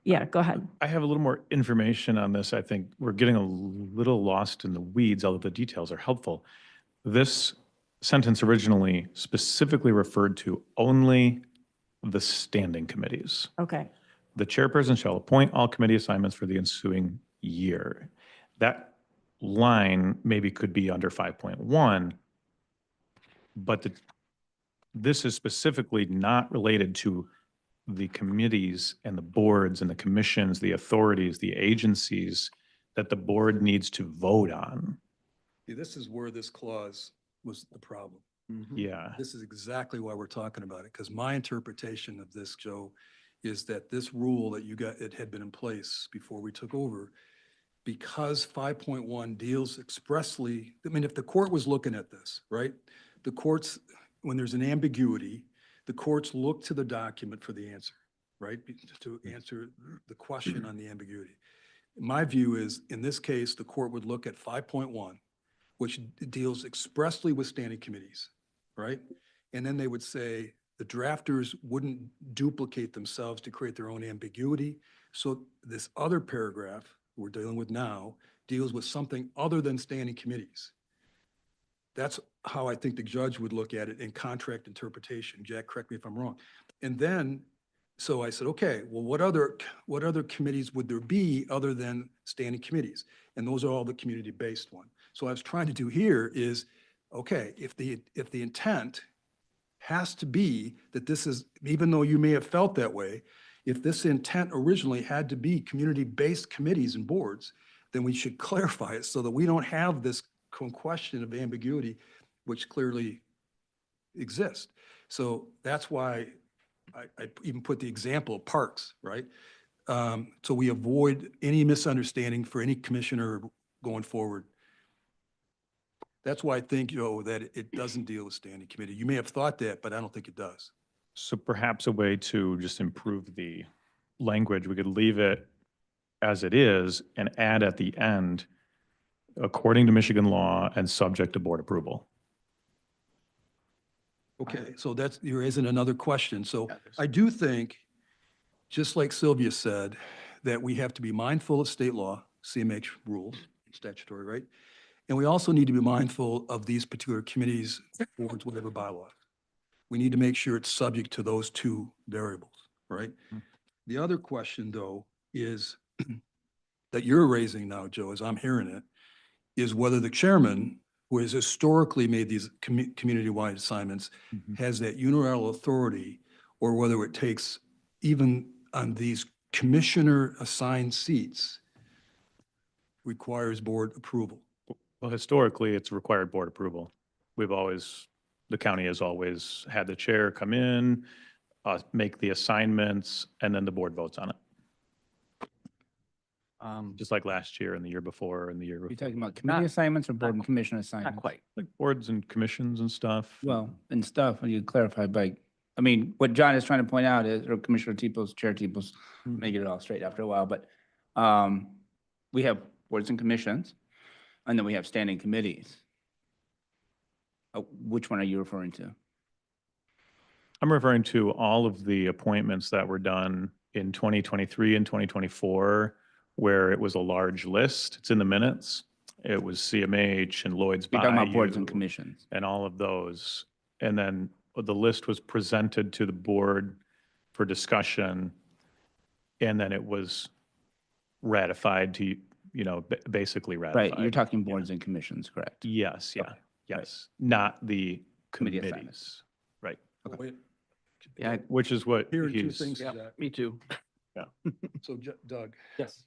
Yeah, go ahead. I have a little more information on this. I think we're getting a little lost in the weeds, although the details are helpful. This sentence originally specifically referred to only the standing committees. Okay. The chairperson shall appoint all committee assignments for the ensuing year. That line maybe could be under 5.1, but this is specifically not related to the committees and the boards and the commissions, the authorities, the agencies that the board needs to vote on. See, this is where this clause was the problem. Yeah. This is exactly why we're talking about it, because my interpretation of this, Joe, is that this rule that it had been in place before we took over, because 5.1 deals expressly, if the court was looking at this, right? The courts, when there's an ambiguity, the courts look to the document for the answer, right? To answer the question on the ambiguity. My view is, in this case, the court would look at 5.1, which deals expressly with standing committees, right? And then they would say the drafters wouldn't duplicate themselves to create their own ambiguity. So this other paragraph we're dealing with now deals with something other than standing committees. That's how I think the judge would look at it in contract interpretation. Jack, correct me if I'm wrong. And then, so I said, okay, well, what other committees would there be other than standing committees? And those are all the community-based ones. So what I was trying to do here is, okay, if the intent has to be that this is, even though you may have felt that way, if this intent originally had to be community-based committees and boards, then we should clarify it so that we don't have this question of ambiguity, which clearly exists. So that's why I even put the example of parks, right? So we avoid any misunderstanding for any commissioner going forward. That's why I think, that it doesn't deal with standing committee. You may have thought that, but I don't think it does. So perhaps a way to just improve the language, we could leave it as it is and add at the end, according to Michigan law and subject to board approval. Okay, so there isn't another question. So I do think, just like Sylvia said, that we have to be mindful of state law, CMH rules, statutory, right? And we also need to be mindful of these particular committees, boards, whatever bylaws. We need to make sure it's subject to those two variables, right? The other question, though, is that you're raising now, Joe, as I'm hearing it, is whether the chairman, who has historically made these community-wide assignments, has that unilateral authority, or whether it takes, even on these commissioner-assigned seats, requires board approval. Well, historically, it's required board approval. The county has always had the chair come in, make the assignments, and then the board votes on it. Just like last year and the year before and the year You're before. talking about committee assignments or board and commission assignments? Not quite. Like boards and commissions and stuff. Well, and stuff, when you clarify by, I mean, what John is trying to point out is, or Commissioner Tepos, Chair Tepos, may get it all straight after a while, but we have boards and commissions, and then we have standing committees. Which one are you referring to? I'm referring to all of the appointments that were done in 2023 and 2024, where it was a large list. It's in the minutes. It was CMH and Lloyd's You're talking about boards and Bayou commissions. and all of those. And then the list was presented to the board for discussion. And then it was ratified to, basically ratified. Right, you're talking boards and commissions, correct? Yes, yeah, Okay, yes. Not the Committee committees. assignments. Right. Wait, Yeah, Which is what Hearing two he's. things, yeah, Zach. me too. So Doug, Yes.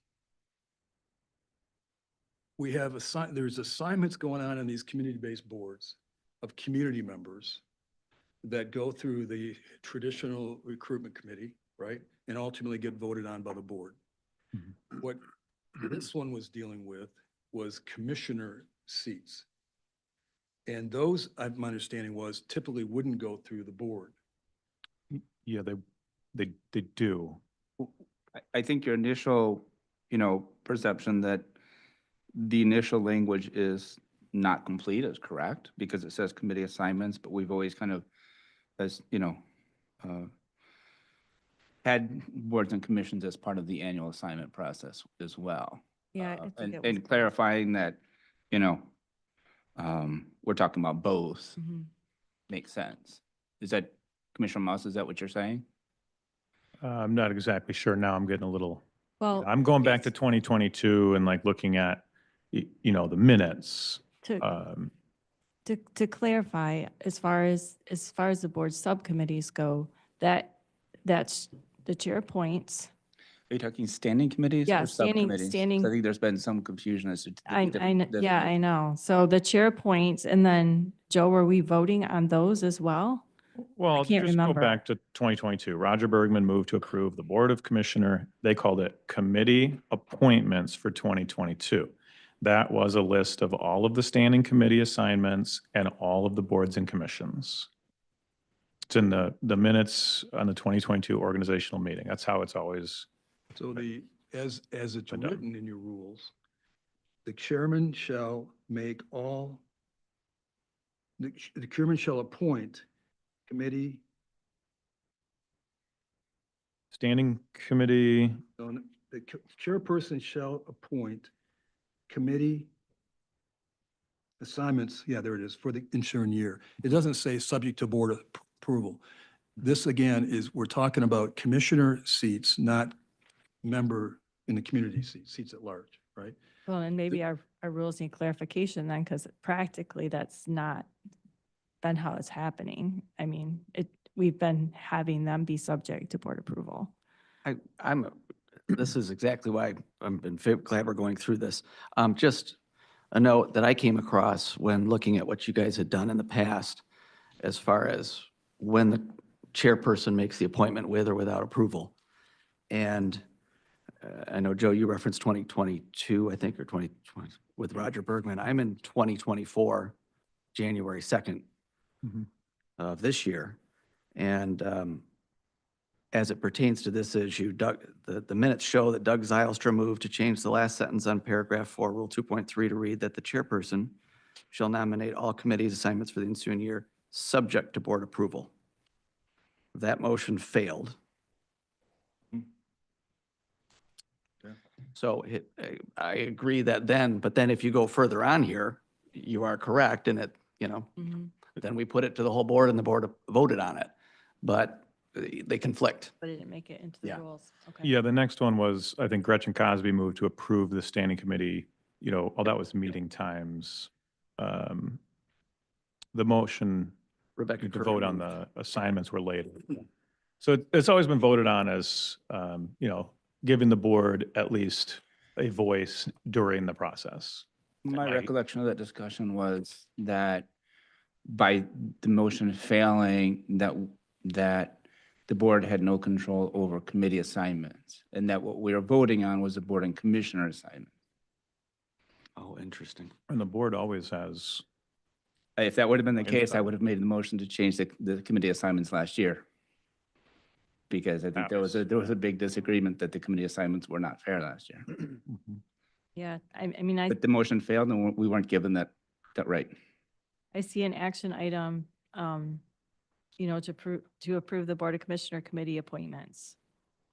we have there's assignments going on in these community-based boards of community members that go through the traditional recruitment committee, right? And ultimately get voted on by the board. What this one was dealing with was commissioner seats. And those, my understanding was, typically wouldn't go through the board. Yeah, they do. I think your initial, perception that the initial language is not complete is correct, because it says committee assignments, but we've always kind of, as, had boards and commissions as part of the annual assignment process as well. Yeah, I think And, it was. and clarifying that, we're talking about both Mhm. makes sense. Is that, Commissioner Moss, is that what you're saying? I'm not exactly sure now. I'm getting a little, Well, I'm going back to it's 2022 and like looking at, the minutes. to, to clarify, as far as the board subcommittees go, that's the chair appoints. Are you talking standing committees Yeah, or standing- subcommittees? 'Cause standing- I think there's been some confusion as to. the I different yeah, I know. So the chair appoints, and then, Joe, were we voting on those as well? Well, can't just go remember. back to 2022. Roger Bergman moved to approve the Board of Commissioner. They called it committee appointments for 2022. That was a list of all of the standing committee assignments and all of the boards and commissions. It's in the minutes on the 2022 organizational meeting. That's how it's always. So as it's Been done. written in your rules, the chairman shall make all, the chairman shall appoint committee, Standing committee, the chairperson shall appoint committee assignments, yeah, there it is, for the ensuing year. It doesn't say subject to board approval. This again is, we're talking about commissioner seats, not member in the community seats at large, right? Well, and maybe our rules need clarification then, because practically that's not been how it's happening. I mean, we've been having them be subject to board approval. This is exactly why glad we're going through this. Just a note that I came across when looking at what you guys had done in the past, as far as when the chairperson makes the appointment with or without approval. And I know, Joe, you referenced 2022, I think, or 2020 with Roger Bergman. I'm in 2024, January 2nd of this year. And as it pertains to this issue, Doug, the minutes show that Doug Zylstra moved to change the last sentence on paragraph 4, Rule 2.3 to read that the chairperson shall nominate all committees assignments for the ensuing year, subject to board approval. That motion failed. So I agree that then, but then if you go further on here, you are correct, and it, you know, Mhm. then we put it to the whole board and the board voted on it. But they conflict. But it didn't make it into the Yeah. rules. Okay. Yeah, the next one was, I think Gretchen Cosby moved to approve the standing committee, you know, that was meeting times. The motion, Rebecca the Curry vote on moved. the assignments were later. So it's always been voted on as, you know, giving the board at least a voice during the process. My I- recollection of that discussion was that by the motion failing, that the board had no control over committee assignments, and that what we were voting on was the board and commissioner assignment. Oh, interesting. And the board always has, If that would have been the case, I Insight. would have made the motion to change the committee assignments last year. Because I think there was a big disagreement that the committee assignments were not fair last year. Yeah, I mean, But the motion failed and we weren't given that right. I see an action item, you know, to approve the Board of Commissioner committee appointments.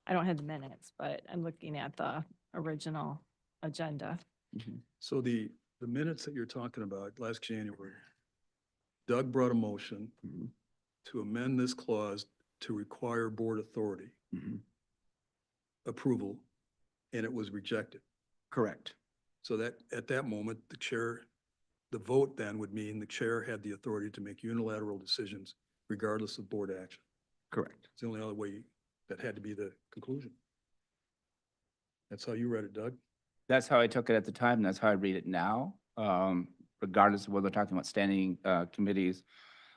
I don't have the minutes, but I'm looking at the original agenda. so the minutes that you're talking about last January, Doug brought a motion to amend this clause to require board authority approval, and it was rejected. Correct. So that, at that moment, the chair, the vote then would mean the chair had the authority to make unilateral decisions regardless of board action. Correct. It's the only other way that had to be the conclusion. That's how you read it, Doug? That's how I took it at the time, and that's how I read it now, regardless of whether we're talking about standing committees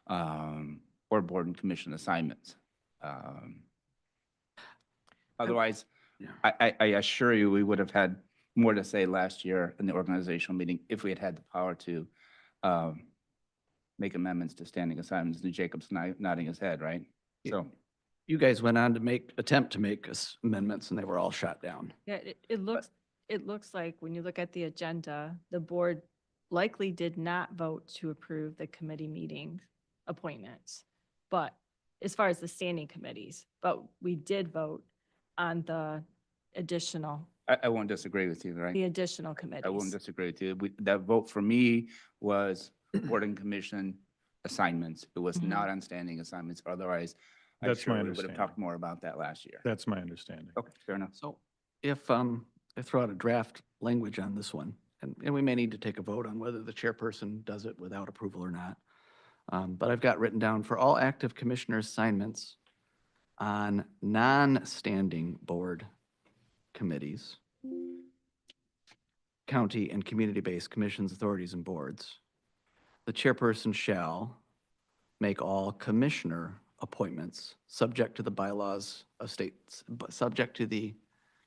or board and commission assignments. Otherwise, Yeah. I assure you, we would have had more to say last year in the organizational meeting if we had had the power to make amendments to standing assignments. And Jacob's nodding his head, right? Yeah. So You guys went on to attempt to make amendments and they were all shot down. Yeah, it looks like when you look at the agenda, the board likely did not vote to approve the committee meeting appointments. But as far as the standing committees, but we did vote on the additional, I won't disagree with you, right? the additional I won't committees. disagree with you. That vote for me was board and commission assignments. It was Mhm. not on standing assignments. Otherwise, I'm That's sure my we would have understanding. talked more about that last year. That's my understanding. Okay, fair enough. So if I throw out a draft language on this one, and we may need to take a vote on whether the chairperson does it without approval or not. But I've got written down for all active commissioner assignments on non-standing board committees, county and community-based commissions, authorities, and boards, the chairperson shall make all commissioner appointments subject to the bylaws of states, subject to the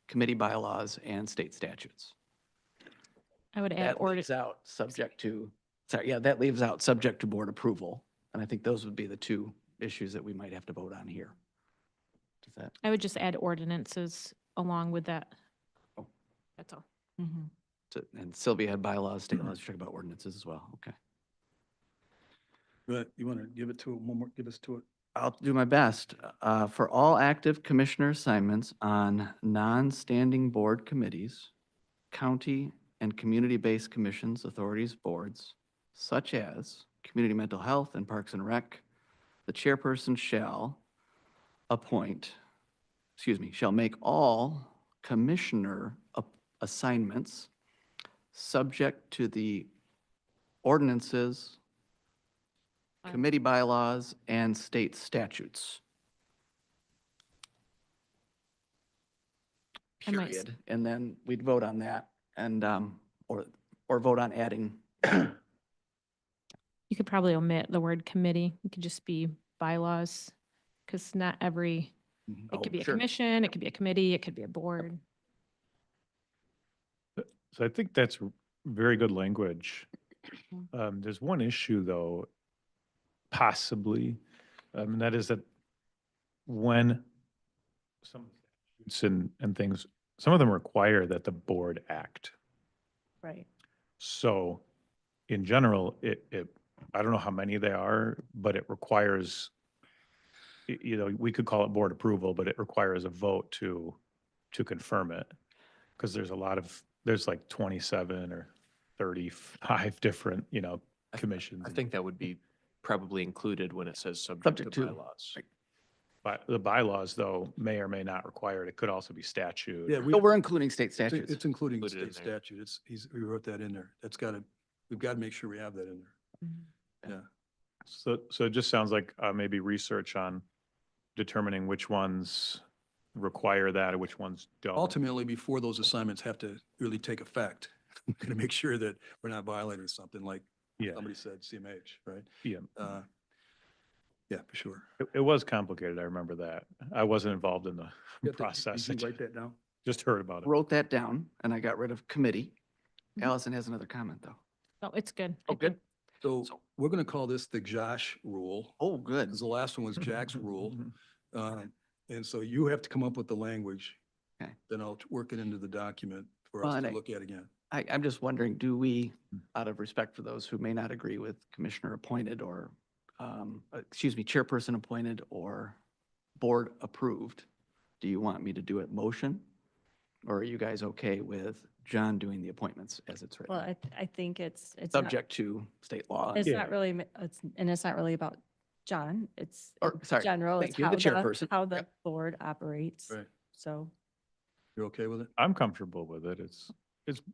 committee bylaws and state statutes. I would add That leaves out subject to, sorry, yeah, that leaves out subject to board approval. And I think those would be the two issues that we might have to vote on here. Does that? I would just add ordinances along with that. Oh. That's all. Mhm. And Sylvia had bylaws, state laws, you talk about ordinances as well. Okay. But you want to give it to, one more, give us to it? I'll do my best. For all active commissioner assignments on non-standing board committees, county and community-based commissions, authorities, boards, such as Community Mental Health and Parks and Rec, the chairperson shall shall make all commissioner assignments subject to the ordinances, committee bylaws, and state statutes. I might s- Period. And then we'd vote on that and, or vote on adding. You could probably omit the word committee. It could just be bylaws, because not every, Oh, it could be a sure. commission, it could be a committee, it could be a board. So I think that's very good language. There's one issue though, possibly, and that is that when some statutes and things, some of them require that the board act. Right. So in general, I don't know how many there are, but it requires, you know, we could call it board approval, but it requires a vote to confirm it. Because there's like 27 or 35 different, commissions. I think that would be probably included when it says subject Subject to to, bylaws. right. But the bylaws, though, may or may not require it. It could also be statute. Yeah, So we're including state it's statutes. it's including the Included in state there. statute. We wrote that in there. We've got to make sure we have that in there. Yeah. So it just sounds like maybe research on determining which ones require that or which ones don't. Ultimately, before those assignments have to really take effect, we're going to make sure that we're not violating something like Yeah, somebody said, CMH, right? yeah. Yeah, for sure. It was complicated. I remember that. I wasn't involved in the process. Did you write that down? Just heard about it. Wrote that down and I got rid of committee. Mhm. Allison has another comment though. No, it's good. Oh, good. So we're going to call this the Josh rule, Oh, good. because the last one was Jack's rule. And so you have to come up with the language. Okay. Then I'll work it into the document for Well, us and to I- look at again. I'm just wondering, do we, out of respect for those who may not agree with commissioner appointed or, chairperson appointed or board approved, do you want me to do it motion? Or are you guys okay with John doing the appointments as it's Well, written? I think it's not, Subject to state law. it's Yeah. not really, it's not really about John. It's Or, in sorry, general, thank it's you, the how chairperson. how the Yep. board operates. Right. So, You're okay with it? I'm comfortable with it. It's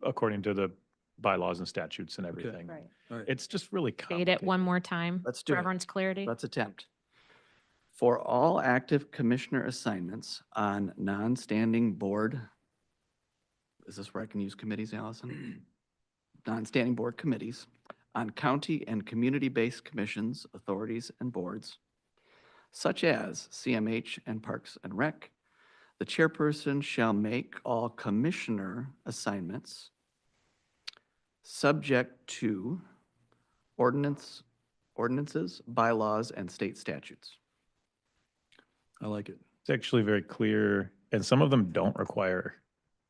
according to the bylaws and statutes and Okay. everything. right. All right. It's just really State complicated. it one more time. Let's do For it. everyone's clarity. Let's attempt. For all active commissioner assignments on non-standing board, is this where I can use committees, Allison? Non-standing board committees on county and community-based commissions, authorities, and boards, such as CMH and Parks and Rec, the chairperson shall make all commissioner assignments subject to ordinances, bylaws, and state statutes. I like it. It's actually very clear, and some of them don't require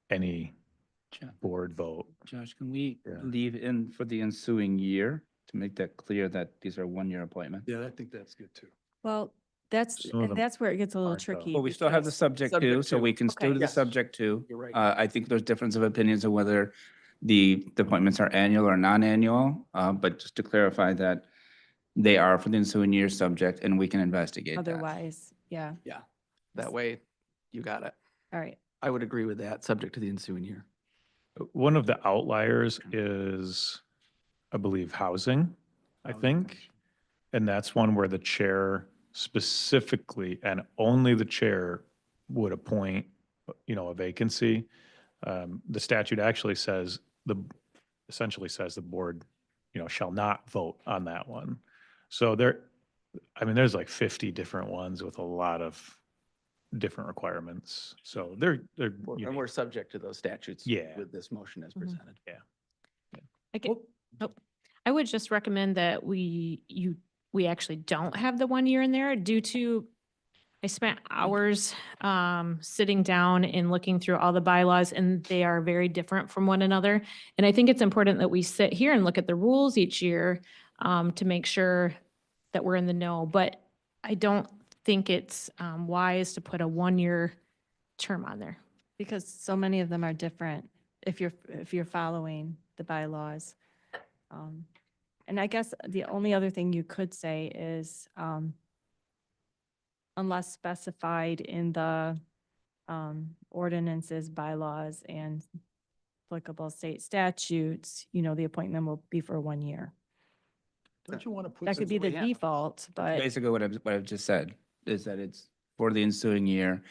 any board vote. Josh, can we Yeah. leave in for the ensuing year to make that clear that these are one-year appointments? Yeah, I think that's good too. Well, Some of them that's where it gets a little aren't, though. tricky. Well, we still have the because- subject Subject to, so to. we can still Okay. do the Yes. subject to. You're right. I think there's difference of opinions on whether the appointments are annual or non-annual, but just to clarify that they are for the ensuing year subject and we can investigate that. Otherwise, yeah, Yeah, that way you got it. all right. I would agree with that, subject to the ensuing year. One of the outliers is, I believe, housing, I think. And that's one where the chair specifically and only the chair would appoint, a vacancy. The statute actually says, essentially says the board, shall not vote on that one. So there's like 50 different ones with a lot of different requirements. So they're And unique. we're subject to those statutes. Yeah. With this motion as Mhm. presented. I would just recommend that we actually don't have the 1 year in there due to, I spent hours sitting down and looking through all the bylaws, and they are very different from one another. And I think it's important that we sit here and look at the rules each year to make sure that we're in the know. But I don't think it's wise to put a 1 year term on there. Because so many of them are different if you're following the bylaws. And I guess the only other thing you could say is, unless specified in the ordinances, bylaws, and applicable state statutes, the appointment will be for 1 year. Don't you want to put? That could be the default, but Basically, what I've just said is that it's for the ensuing year,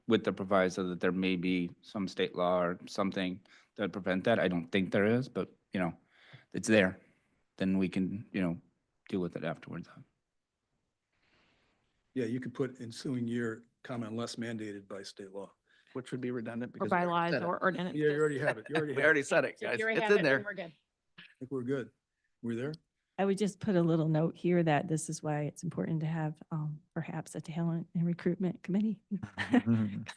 with the proviso that there may be some state law or something that would prevent that. I don't think there is, but, it's there. Then we can, deal with it afterwards. Yeah, you could put ensuing year, comma, unless mandated by state law. Which would be redundant Or because. we already bylaws said it. or ordinance. Yeah, you already have it. You already We have it. already said it, So if guys. you already It's have in it, then there. we're good. I think we're good. We're there? I would just put a little note here that this is why it's important to have perhaps a talent and recruitment committee.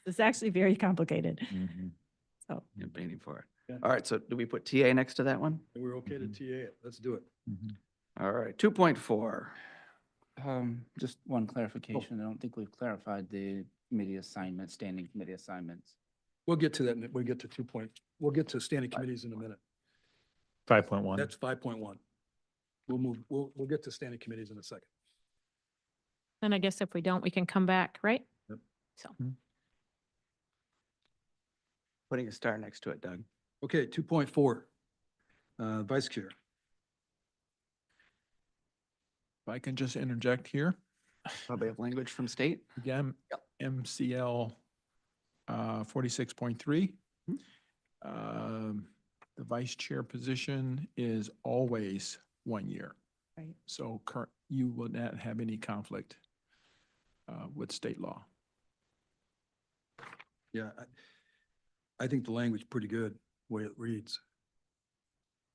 It's actually very complicated. So, You're waiting for it. Yeah. All right, so do we put TA next to that one? We're okay to TA it. Let's do it. All right, 2.4. Just one clarification. I don't think we've clarified the committee assignments, standing committee assignments. We'll get to that. We'll get to we'll get to standing committees in a minute. 5.1. That's 5.1. We'll get to standing committees in a second. Then I guess if we don't, we can come back, right? Yep. So, Putting a star next to it, Doug. Okay, 2.4, Vice Chair. If I can just interject here, Probably have language from state. again, MCL 46.3. The vice chair position is always 1 year. Right. So you will not have any conflict with state law. Yeah, I think the language is pretty good, the way it reads.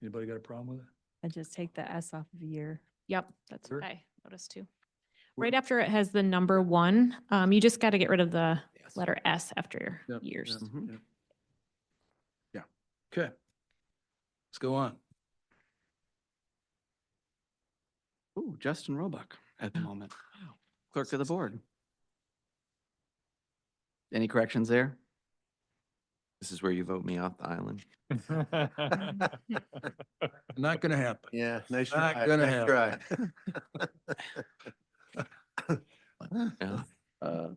Anybody got a problem with it? I just take the S off of year. yep, that's Sure. what I noticed too. Where- Right after it has the number 1, you just got to get rid of the Yes. letter S after Yep, years. yep, Mhm. yep. Yeah, okay. Let's go on. Ooh, Justin Roebuck at the moment. Clerk of the board. Any corrections there? This is where you vote me off the island. Not gonna happen. Yeah, nice Not try. gonna Nice try. Yeah. All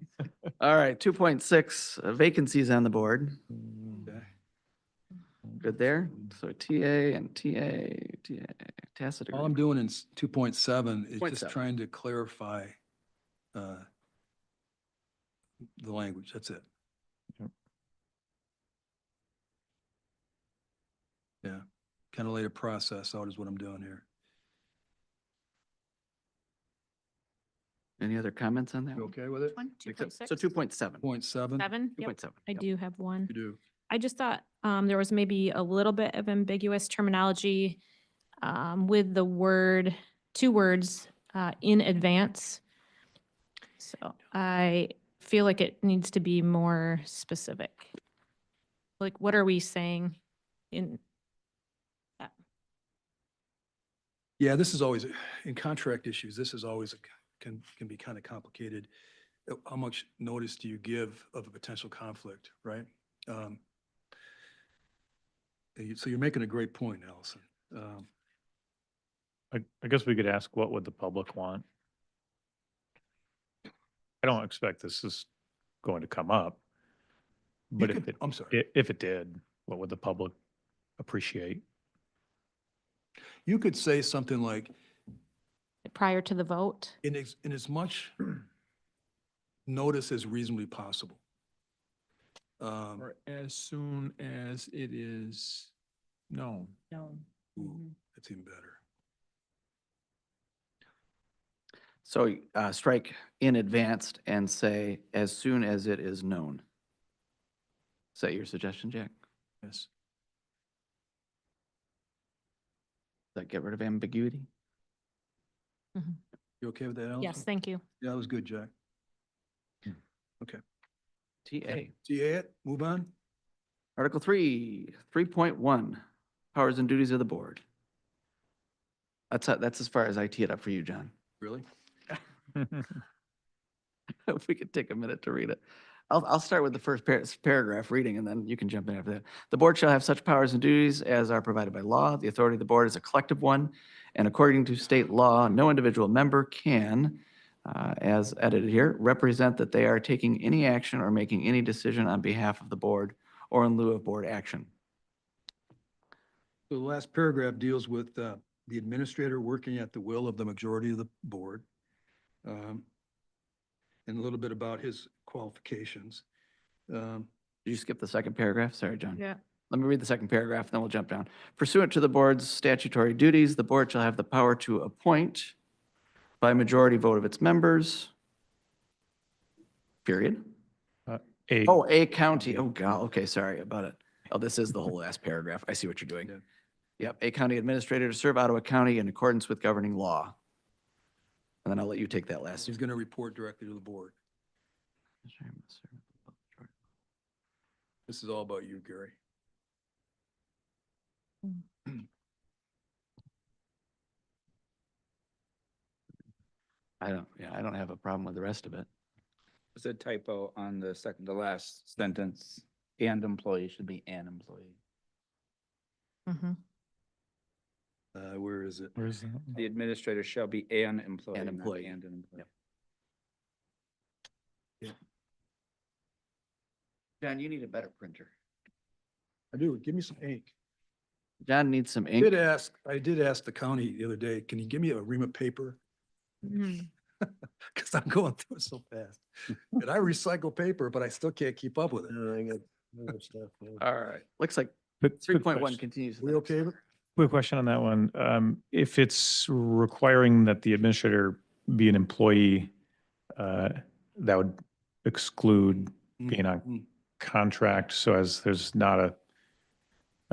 right, 2.6 vacancies on the board. Okay. Good there. So TA and tacit All I'm agreement. doing in 2.7 is just 2.7. trying to clarify the language, that's it. Yep. Yeah, kind of lay a process out is what I'm doing here. Any other comments on that? You one? okay with it? 2.6? So 2.7. 0.7? 7? Yep, 2.7. I yep. do have one. You do. I just thought there was maybe a little bit of ambiguous terminology with the word, 2 words, in advance. So I feel like it needs to be more specific. Like, what are we saying in that? Yeah, this is always, in contract issues, this is always, can be kind of complicated. How much notice do you give of a potential conflict, right? So you're making a great point, Allison. I guess we could ask, what would the public want? I don't expect this is going to come up. But if it, I'm sorry. if it did, what would the public appreciate? You could say something like, Prior to the vote? in as much notice as reasonably possible. Or as soon as it is known. Mm-hmm. Ooh, that's even better. So strike in advanced and say as soon as it is known. Is that your suggestion, Jack? Yes. Does that get rid of ambiguity? You okay with that, Allison? Yes, thank you. Yeah, that was good, Jack. Okay. TA. TA it, move on. Article 3, 3.1, powers and duties of the board. That's as far as I tee it up for you, John. Really? If we could take a minute to read it. I'll start with the first paragraph reading, and then you can jump in after that. The board shall have such powers and duties as are provided by law. The authority of the board is a collective one, and according to state law, no individual member can, as edited here, represent that they are taking any action or making any decision on behalf of the board or in lieu of board action. So the last paragraph deals with the administrator working at the will of the majority of the board. And a little bit about his qualifications. Did you skip the second paragraph? Sorry, John. Yeah. Let me read the second paragraph, then we'll jump down. Pursuant to the board's statutory duties, the board shall have the power to appoint by majority vote of its members. Period. A, Oh, a county. Oh, God. Okay, sorry about it. Oh, this is the whole last paragraph. I see what you're doing. Yeah. Yep, a county administrator to serve Ottawa County in accordance with governing law. And then I'll let you take that last. He's going to report directly to the board. This is all about you, Gary. I don't have a problem with the rest of it. There's a typo on the last sentence, and employee should be an employee. Mhm. Where is it? Where's that? The administrator shall be an employee. An not employee. And an employee. Yep. John, you need a better printer. I do. Give me some ink. John needs some I ink. did ask the county the other day, can you give me a ream of paper? Because I'm going through it so fast. And I recycle paper, but I still can't keep up with it. I got more stuff. All right. Looks like Quick 3.1 question. continues. We okay with? Quick question on that one. If it's requiring that the administrator be an employee, that would exclude being on contract. So as there's not a,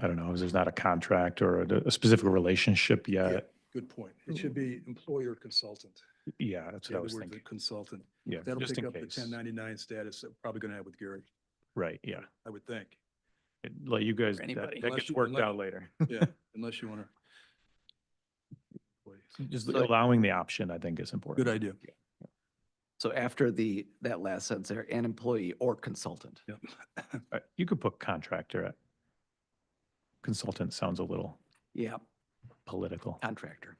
I don't know, as there's not a contract or a specific relationship Yeah, yet. good point. It should be employer consultant. Yeah, that's Yeah, what I the was word thinking. consultant. Yeah, That'll just pick in up the case. 1099 status that we're probably going to have with Gary, Right, yeah. I would think. Let you guys, For that anybody. that Unless gets you- worked unless- out later. Yeah, unless you want to. Just So- allowing the option, I think, is important. Good idea. So after that last sentence there, an employee or consultant. Yep. You could put contractor. Consultant sounds a little Yeah, political. contractor.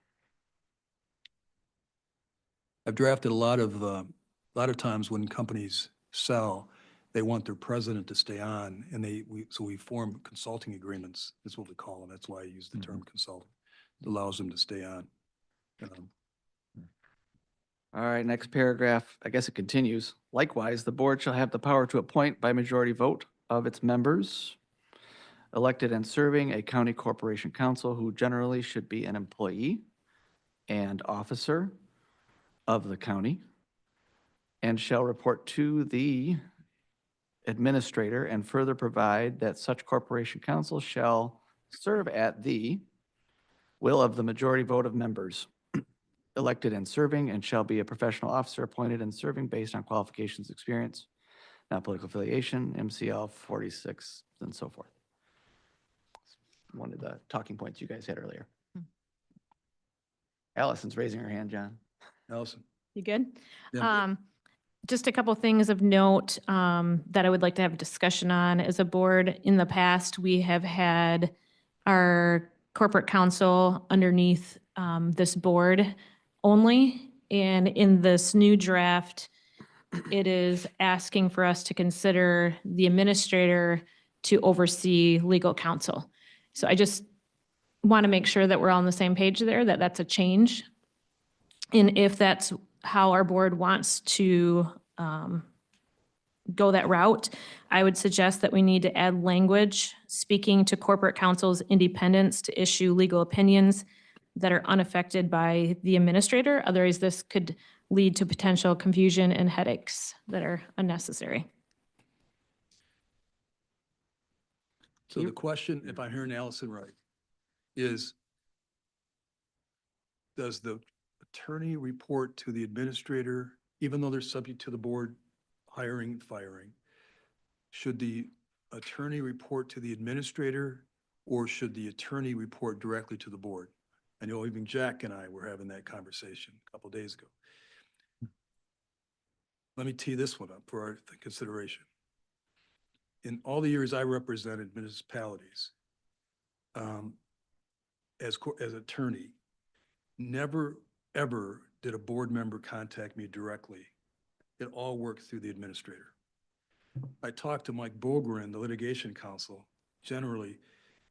I've drafted a lot of times when companies sell, they want their president to stay on, and so we form consulting agreements. That's what we call them. That's why I use the term consultant. It allows them to stay on. All right, next paragraph, I guess it continues. Likewise, the board shall have the power to appoint by majority vote of its members, elected and serving a county corporation council who generally should be an employee and officer of the county, and shall report to the administrator and further provide that such corporation council shall serve at the will of the majority vote of members elected and serving, and shall be a professional officer appointed and serving based on qualifications, experience, not political affiliation, MCL 46, and so forth. One of the talking points you guys had earlier. Allison's raising her hand, John. Allison? You good? Yeah. Just a couple things of note that I would like to have a discussion on. As a board, in the past, we have had our corporate counsel underneath this board only. And in this new draft, it is asking for us to consider the administrator to oversee legal counsel. So I just want to make sure that we're all on the same page there, that that's a change. And if that's how our board wants to go that route, I would suggest that we need to add language speaking to corporate counsel's independence to issue legal opinions that are unaffected by the administrator. Otherwise, this could lead to potential confusion and headaches that are unnecessary. So the question, if I'm hearing Allison right, is does the attorney report to the administrator, even though they're subject to the board hiring, firing? Should the attorney report to the administrator, or should the attorney report directly to the board? I know even Jack and I were having that conversation a couple days ago. Let me tee this one up for our consideration. In all the years I represented municipalities, as attorney, never, ever did a board member contact me directly. It all worked through the administrator. I talked to Mike Bogren, the litigation counsel, generally,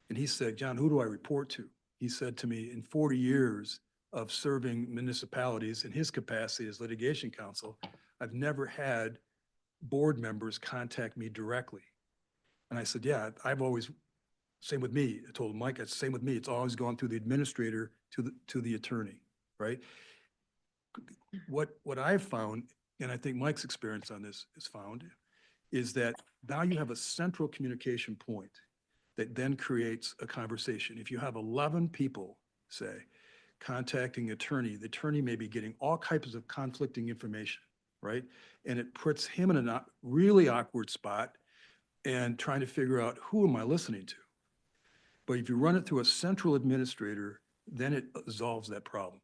and he said, John, who do I report to? He said to me, in 40 years of serving municipalities in his capacity as litigation counsel, I've never had board members contact me directly. And I said, yeah, I've always, same with me. I told Mike, it's same with me. It's always gone through the administrator to the attorney, right? What I've found, and I think Mike's experience on this is found, is that now you have a central communication point that then creates a conversation. If you have 11 people, say, contacting attorney, the attorney may be getting all types of conflicting information, right? And it puts him in a really awkward spot and trying to figure out, who am I listening to? But if you run it through a central administrator, then it solves that problem.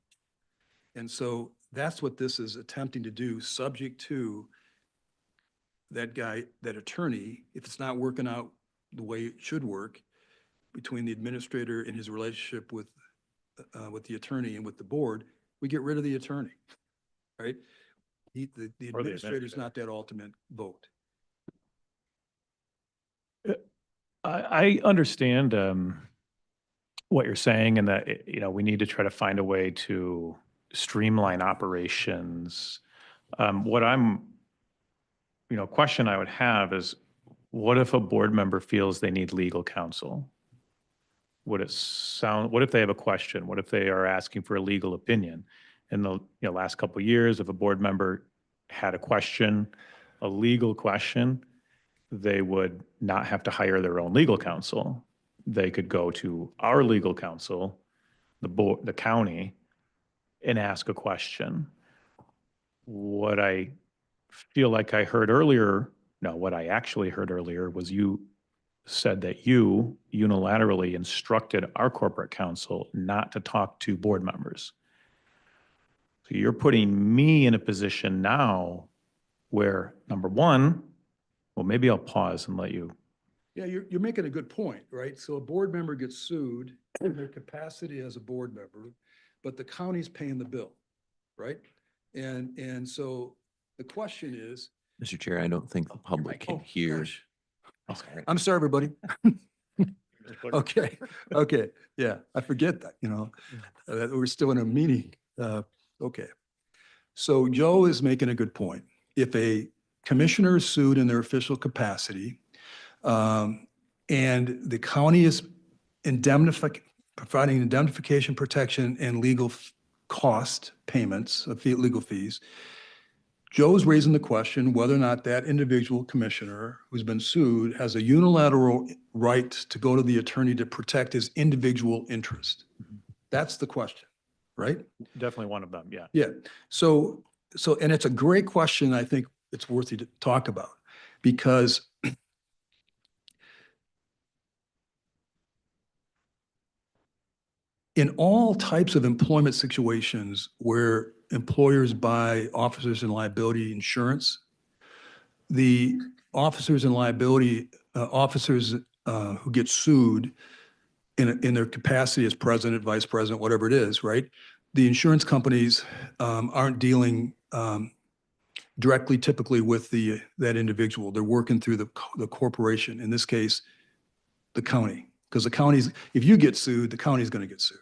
And so that's what this is attempting to do, subject to that guy, that attorney, if it's not working out the way it should work between the administrator and his relationship with with the attorney and with the board, we get rid of the attorney, right? The Or the administrator is not that ultimate vote. I understand what you're saying, and that, we need to try to find a way to streamline operations. Question I would have is, what if a board member feels they need legal counsel? What if they have a question? What if they are asking for a legal opinion? In the last couple of years, if a board member had a question, a legal question, they would not have to hire their own legal counsel. They could go to our legal counsel, the county, and ask a question. What I feel like I heard earlier, no, what I actually heard earlier was you said that you unilaterally instructed our corporate counsel not to talk to board members. So you're putting me in a position now where, number one, well, maybe I'll pause and let you. Yeah, you're making a good point, right? So a board member gets sued in their capacity as a board member, but the county's paying the bill, right? And so the question is. Mr. Chair, I don't think the public can hear. Gosh. I'm sorry, everybody. Okay, yeah, I forget that, that we're still in a meeting. Okay. So Joe is making a good point. If a commissioner is sued in their official capacity, and the county is providing indemnification, protection, and legal cost payments of legal fees, Joe's raising the question whether or not that individual commissioner who's been sued has a unilateral right to go to the attorney to protect his individual interest. That's the question, right? Definitely one of them, yeah. Yeah. So, and it's a great question. I think it's worth you to talk about, because in all types of employment situations where employers buy officers in liability insurance, the officers in liability, officers who get sued in their capacity as president, vice president, whatever it is, right? The insurance companies aren't dealing directly, typically, with that individual. They're working through the corporation, in this case, the county. Because the county's, if you get sued, the county's going to get sued,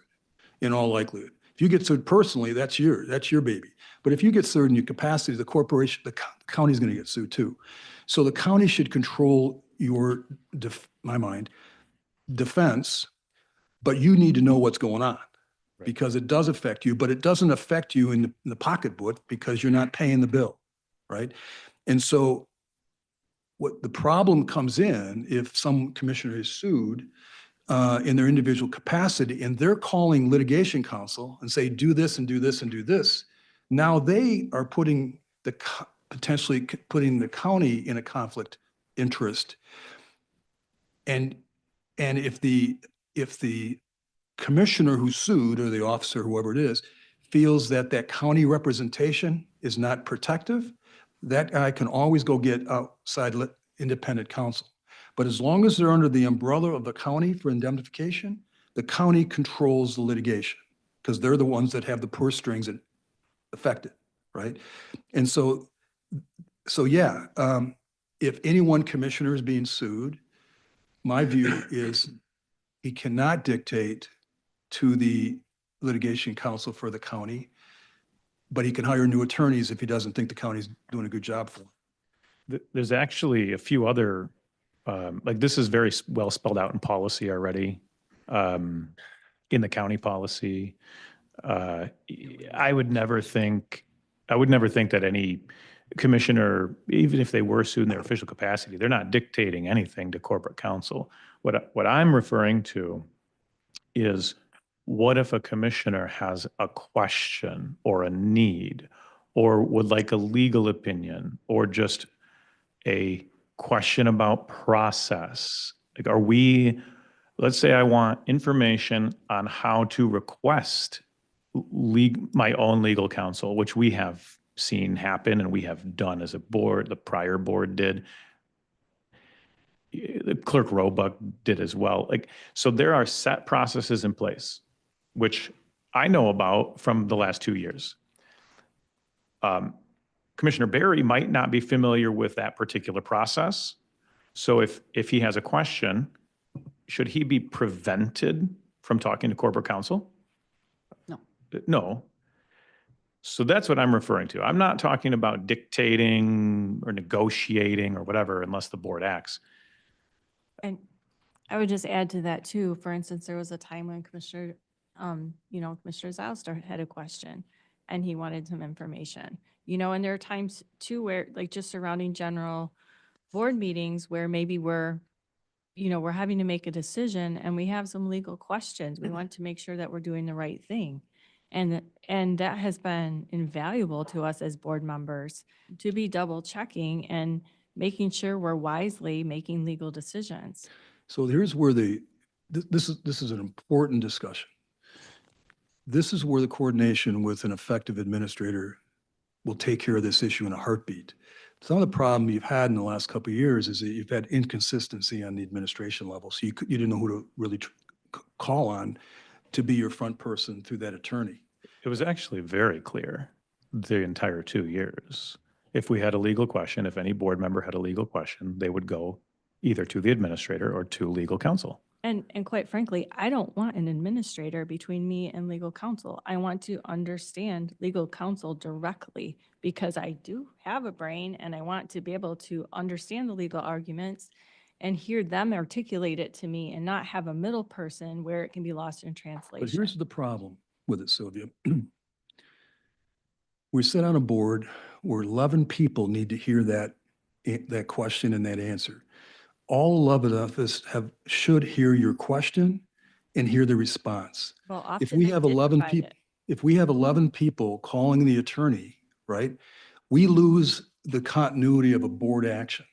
in all likelihood. If you get sued personally, that's your baby. But if you get sued in your capacity, the corporation, the county's going to get sued too. So the county should control your, my mind, defense, but you need to know what's going on, because it does affect you, but it doesn't affect you in the pocketbook because you're not paying the bill, right? And so what the problem comes in, if some commissioner is sued in their individual capacity, and they're calling litigation counsel and say, do this and do this and do this, now they are potentially putting the county in a conflict interest. And if the commissioner who sued, or the officer, whoever it is, feels that county representation is not protective, that guy can always go get outside independent counsel. But as long as they're under the umbrella of the county for indemnification, the county controls the litigation, because they're the ones that have the purse strings that affect it, right? And so yeah, if any one commissioner is being sued, my view is he cannot dictate to the litigation counsel for the county, but he can hire new attorneys if he doesn't think the county's doing a good job for him. There's actually a few other, this is very well spelled out in policy already, in the county policy. I would never think that any commissioner, even if they were sued in their official capacity, they're not dictating anything to corporate counsel. What I'm referring to is, what if a commissioner has a question or a need, or would like a legal opinion, or just a question about process? Like, let's say I want information on how to request my own legal counsel, which we have seen happen and we have done as a board. The prior board did. The clerk Roebuck did as well. So there are set processes in place, which I know about from the last 2 years. Commissioner Barry might not be familiar with that particular process. So if he has a question, should he be prevented from talking to corporate counsel? No. No. So that's what I'm referring to. I'm not talking about dictating or negotiating or whatever unless the board acts. And I would just add to that too. For instance, there was a time when Commissioner Zylstra had a question and he wanted some information, and there are times too where like just surrounding general board meetings where maybe we're having to make a decision and we have some legal questions. We want to make sure that we're doing the right thing. And that has been invaluable to us as board members to be double checking and making sure we're wisely making legal decisions. So here's where this is an important discussion. This is where the coordination with an effective administrator will take care of this issue in a heartbeat. Some of the problem you've had in the last couple of years is that you've had inconsistency on the administration level. So you didn't know who to really call on to be your front person through that attorney. It was actually very clear the entire 2 years. If we had a legal question, if any board member had a legal question, they would go either to the administrator or to legal counsel. And quite frankly, I don't want an administrator between me and legal counsel. I want to understand legal counsel directly because I do have a brain and I want to be able to understand the legal arguments and hear them articulate it to me and not have a middle person where it can be lost in translation. But here's the problem with it, Sylvia. We sit on a board where 11 people need to hear that question and that answer. All 11 of us should hear your question and hear the response. Well, If often we they have did 11 provide people, it. if we have 11 people calling the attorney, right, we lose the continuity of a board action.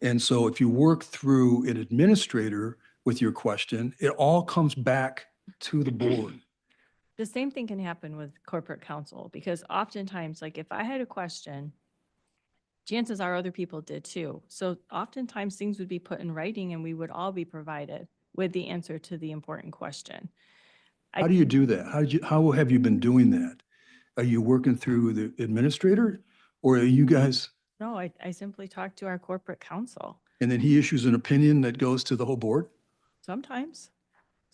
And so if you work through an administrator with your question, it all comes back to the board. The same thing can happen with corporate counsel because oftentimes, like if I had a question, chances are other people did too. So oftentimes things would be put in writing and we would all be provided with the answer to the important question. How do you do that? How have you been doing that? Are you working through the administrator or are you guys, No, I simply talk to our corporate counsel. and then he issues an opinion that goes to the whole board? Sometimes.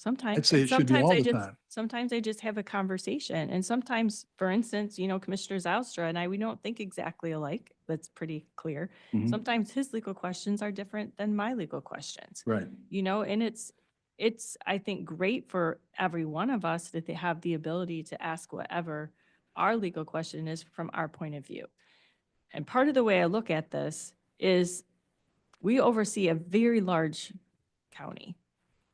I'd say it should be all the time. Sometimes I just have a conversation. And sometimes, for instance, Commissioner Zylstra and I, we don't think exactly alike. That's pretty clear. Mhm. Sometimes his legal questions are different than my legal questions. Right. And it's, I think, great for every one of us that they have the ability to ask whatever our legal question is from our point of view. And part of the way I look at this is we oversee a very large county.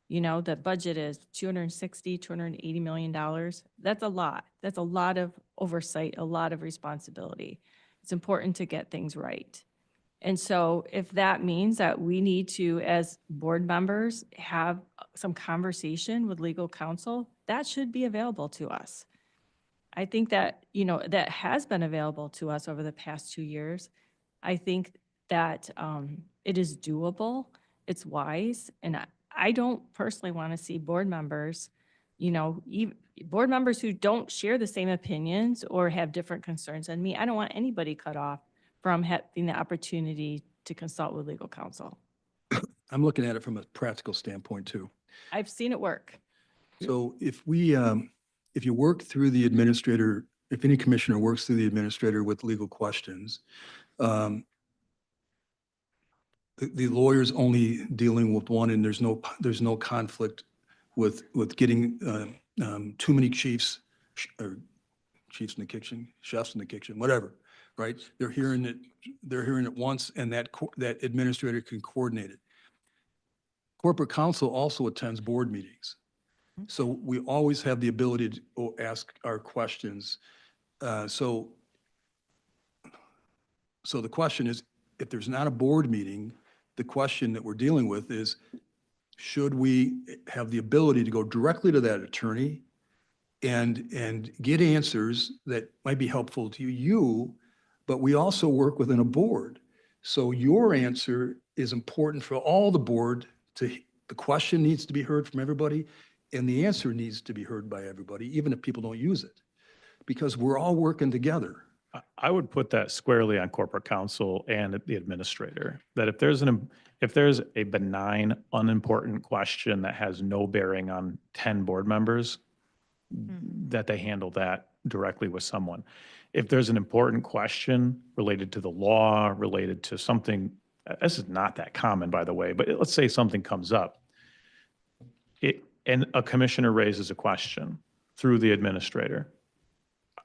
The budget is $280 million. That's a lot. That's a lot of oversight, a lot of responsibility. It's important to get things right. And so if that means that we need to, as board members, have some conversation with legal counsel, that should be available to us. I think that, that has been available to us over the past 2 years. I think that it is doable, it's wise, and I don't personally want to see board members, board members who don't share the same opinions or have different concerns than me. I don't want anybody cut off from having the opportunity to consult with legal counsel. I'm looking at it from a practical standpoint too. I've seen it work. So if you work through the administrator, if any commissioner works through the administrator with legal questions, the lawyer's only dealing with one and there's no conflict with getting too many chiefs or chiefs in the kitchen, chefs in the kitchen, whatever, right? They're hearing it once and that administrator can coordinate it. Corporate counsel also attends board meetings. So we always have the ability to ask our questions. So the question is, if there's not a board meeting, the question that we're dealing with is, should we have the ability to go directly to that attorney and get answers that might be helpful to you, but we also work within a board. So your answer is important for all the board the question needs to be heard from everybody. And the answer needs to be heard by everybody, even if people don't use it, because we're all working together. I would put that squarely on corporate counsel and the administrator, that if there's a benign, unimportant question that has no bearing on 10 board members, that they handle that directly with someone. If there's an important question related to the law, related to something, this is not that common, by the way, but let's say something comes up, and a commissioner raises a question through the administrator.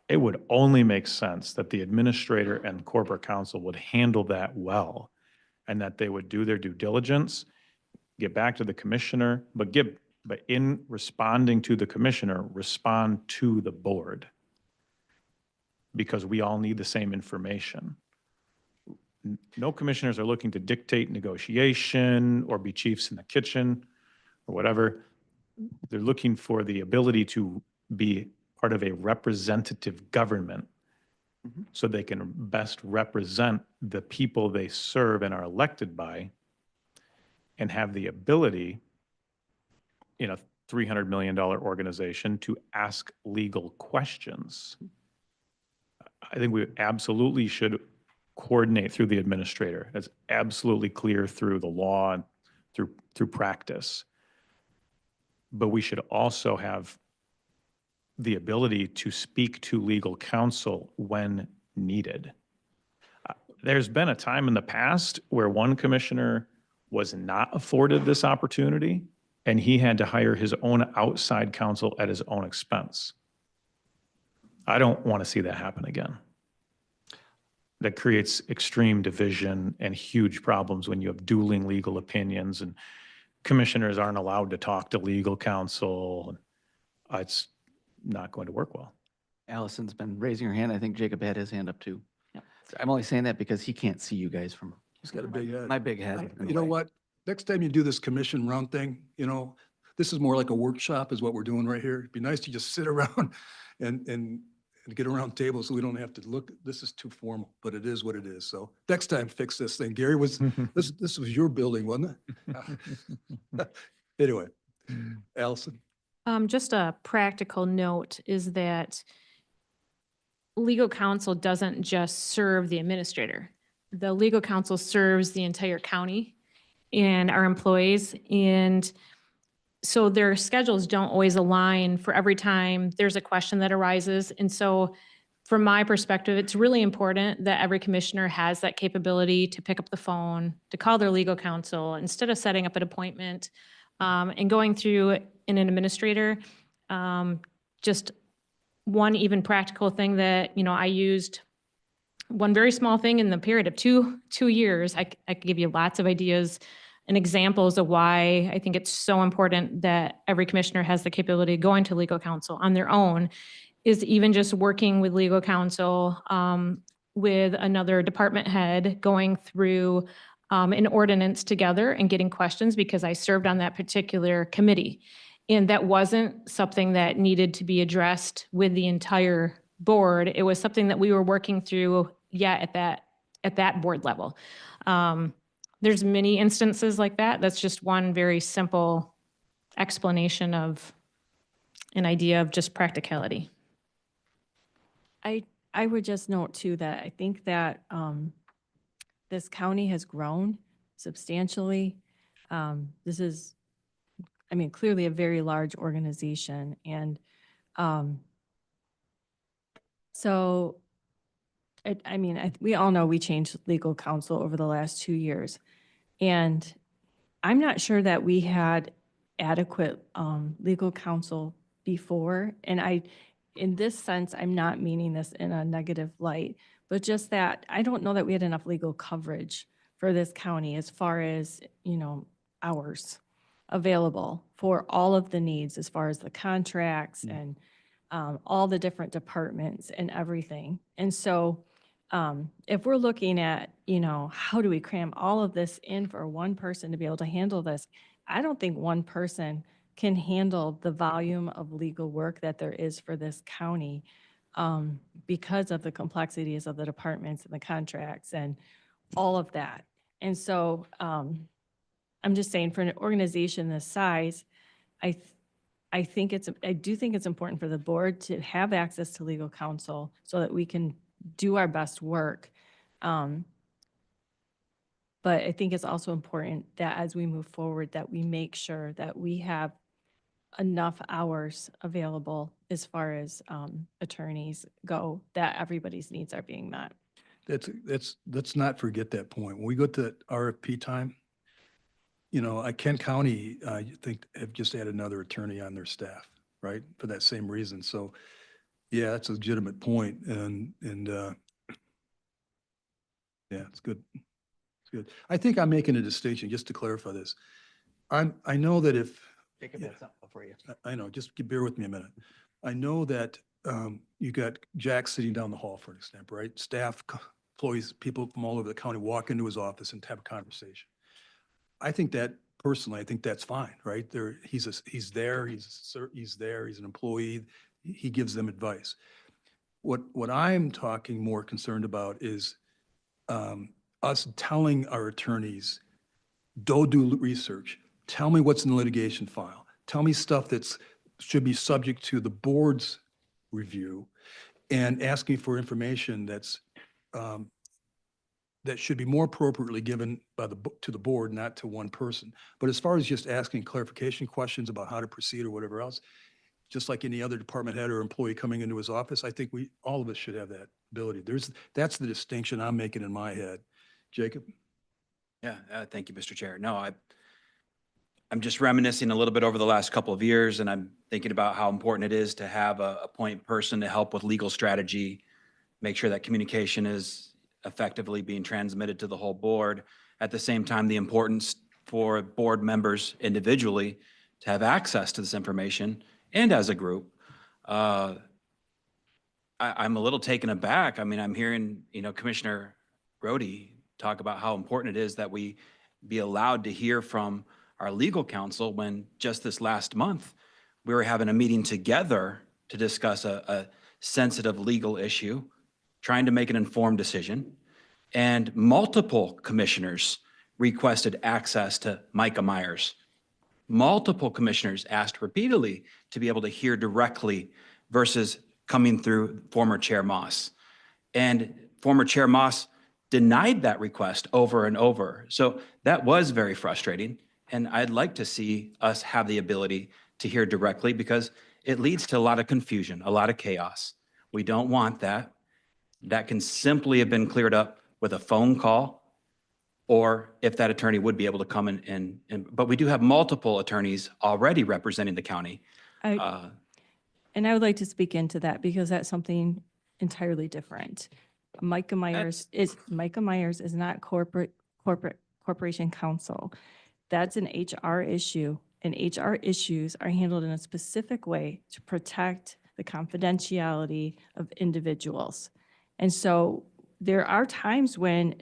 It would only make sense that the administrator and corporate counsel would handle that well, and that they would do their due diligence, get back to the commissioner, but in responding to the commissioner, respond to the board. Because we all need the same information. No commissioners are looking to dictate negotiation or be chiefs in the kitchen or whatever. They're looking for the ability to be part of a representative government so they can best represent the people they serve and are elected by, and have the ability in a $300 million organization to ask legal questions. I think we absolutely should coordinate through the administrator. It's absolutely clear through the law and through practice. But we should also have the ability to speak to legal counsel when needed. There's been a time in the past where one commissioner was not afforded this opportunity, and he had to hire his own outside counsel at his own expense. I don't want to see that happen again. That creates extreme division and huge problems when you have dueling legal opinions and commissioners aren't allowed to talk to legal counsel. It's not going to work well. Allison's been raising her hand. I think Jacob had his hand up too. Yep. I'm only saying that because he can't see you guys from He's got a big head. my big head. in the You know way. what? Next time you do this commission round thing, this is more like a workshop is what we're doing right here. It'd be nice to just sit around and get around tables so we don't have to look. This is too formal, but it is what it is. So next time, fix this thing. Gary, this was your building, wasn't it? Anyway, Allison. Just a practical note is that legal counsel doesn't just serve the administrator. The legal counsel serves the entire county and our employees. And so their schedules don't always align for every time there's a question that arises. And so from my perspective, it's really important that every commissioner has that capability to pick up the phone, to call their legal counsel instead of setting up an appointment and going through an administrator. Just one even practical thing that, I used one very small thing in the period of two years. I could give you lots of ideas and examples of why I think it's so important that every commissioner has the capability of going to legal counsel on their own, is even just working with legal counsel, with another department head, going through an ordinance together and getting questions, because I served on that particular committee. And that wasn't something that needed to be addressed with the entire board. It was something that we were working through, at that board level. There's many instances like that. That's just one very simple explanation of an idea of just practicality. I would just note too that I think that this county has grown substantially. This is, clearly a very large organization. And so, we all know we changed legal counsel over the last 2 years. And I'm not sure that we had adequate legal counsel before. And in this sense, I'm not meaning this in a negative light, but just that I don't know that we had enough legal coverage for this county as far as, hours available for all of the needs as far as the contracts and all the different departments and everything. And so if we're looking at, how do we cram all of this in for one person to be able to handle this? I don't think one person can handle the volume of legal work that there is for this county because of the complexities of the departments and the contracts and all of that. And so I'm just saying, for an organization this size, I do think it's important for the board to have access to legal counsel so that we can do our best work. But I think it's also important that as we move forward, that we make sure that we have enough hours available as far as attorneys go, that everybody's needs are being met. Let's not forget that point. When we go to RFP time, Kent County, I think have just added another attorney on their staff, right? For that same reason. So yeah, that's a legitimate point. And yeah, it's good. It's good. I think I'm making a distinction, just to clarify this. I know that if, Jacob yeah. has something for you. I know, just bear with me a minute. I know that you got Jack sitting down the hall, for example, right? Staff, employees, people from all over the county walk into his office and have a conversation. I think that personally, I think that's fine, right? He's there, he's an employee. He gives them advice. What I'm talking more concerned about is us telling our attorneys, go do research. Tell me what's in the litigation file. Tell me stuff should be subject to the board's review, and asking for information that should be more appropriately given to the board, not to one person. But as far as just asking clarification questions about how to proceed or whatever else, just like any other department head or employee coming into his office, I think all of us should have that ability. That's the distinction I'm making in my head. Jacob? Yeah, thank you, Mr. Chair. No, I'm just reminiscing a little bit over the last couple of years, and I'm thinking about how important it is to have a point person to help with legal strategy, make sure that communication is effectively being transmitted to the whole board. At the same time, the importance for board members individually to have access to this information and as a group. I'm a little taken aback. I mean, I'm hearing, Commissioner Rhodey talk about how important it is that we be allowed to hear from our legal counsel, when just this last month, we were having a meeting together to discuss a sensitive legal issue, trying to make an informed decision. And multiple commissioners requested access to Micah Myers. Multiple commissioners asked repeatedly to be able to hear directly versus coming through former Chair Moss. And former Chair Moss denied that request over and over. So that was very frustrating. And I'd like to see us have the ability to hear directly, because it leads to a lot of confusion, a lot of chaos. We don't want that. That can simply have been cleared up with a phone call, or if that attorney would be able to come in. But we do have multiple attorneys already representing the county. And I would like to speak into that, because that's something entirely different. Micah Myers is not corporation counsel. That's an HR issue, and HR issues are handled in a specific way to protect the confidentiality of individuals. And so there are times when,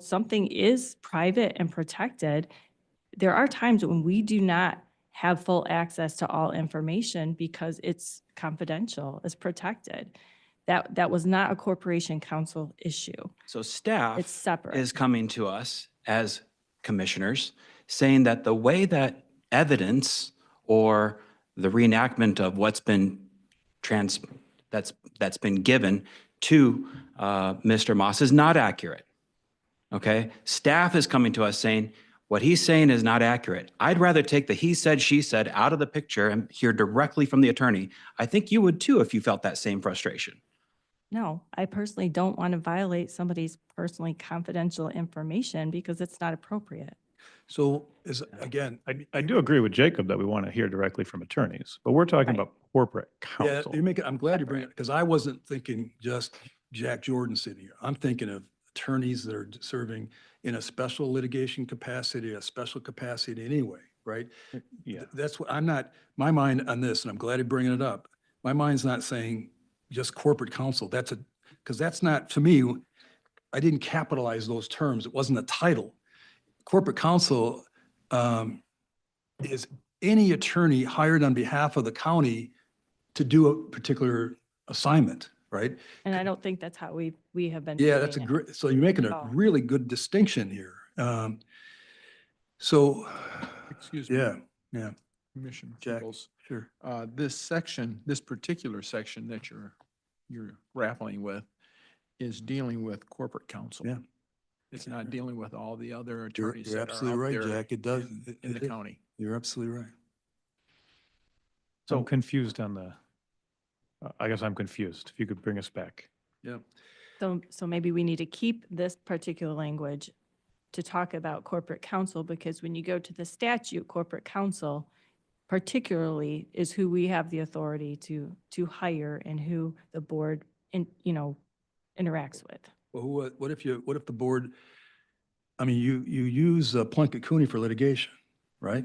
something is private and protected. There are times when we do not have full access to all information because it's confidential, it's protected. That was not a corporation counsel issue. So staff It's separate. is coming to us as commissioners saying that the way that evidence or the reenactment of what's been that's been given to Mr. Moss is not accurate. Okay? Staff is coming to us saying what he's saying is not accurate. I'd rather take the he said, she said out of the picture and hear directly from the attorney. I think you would too if you felt that same frustration. No, I personally don't want to violate somebody's personally confidential information because it's not appropriate. So again, I do agree with Jacob that we want to hear directly from attorneys, but we're talking Right. about corporate Yeah, counsel. I'm glad you bring it, because I wasn't thinking just Jack Jordan sitting here. I'm thinking of attorneys that are serving in a special litigation capacity, a special capacity anyway, right? Yeah. That's what, my mind on this, and I'm glad you're bringing it up. My mind's not saying just corporate counsel. Because that's not, to me, I didn't capitalize those terms. It wasn't a title. Corporate counsel is any attorney hired on behalf of the county to do a particular assignment, right? And I don't think that's how we have been. Yeah, that's a doing it. great, so you're making a Oh. really good distinction here. So, Excuse me. yeah. Commissioner Jack, Nichols. sure. This section, this particular section that you're grappling with is dealing with corporate counsel. Yeah. It's not dealing with all the other You're attorneys that are absolutely out right, there Jack. It does. in the county. You're absolutely right. So I'm confused on the, I guess I'm confused. If you could bring us back. Yep. So maybe we need to keep this particular language to talk about corporate counsel, because when you go to the statute, corporate counsel particularly is who we have the authority to hire and who the board interacts with. Well, what if the board, I mean, you use Plunkett Cooney for litigation, right?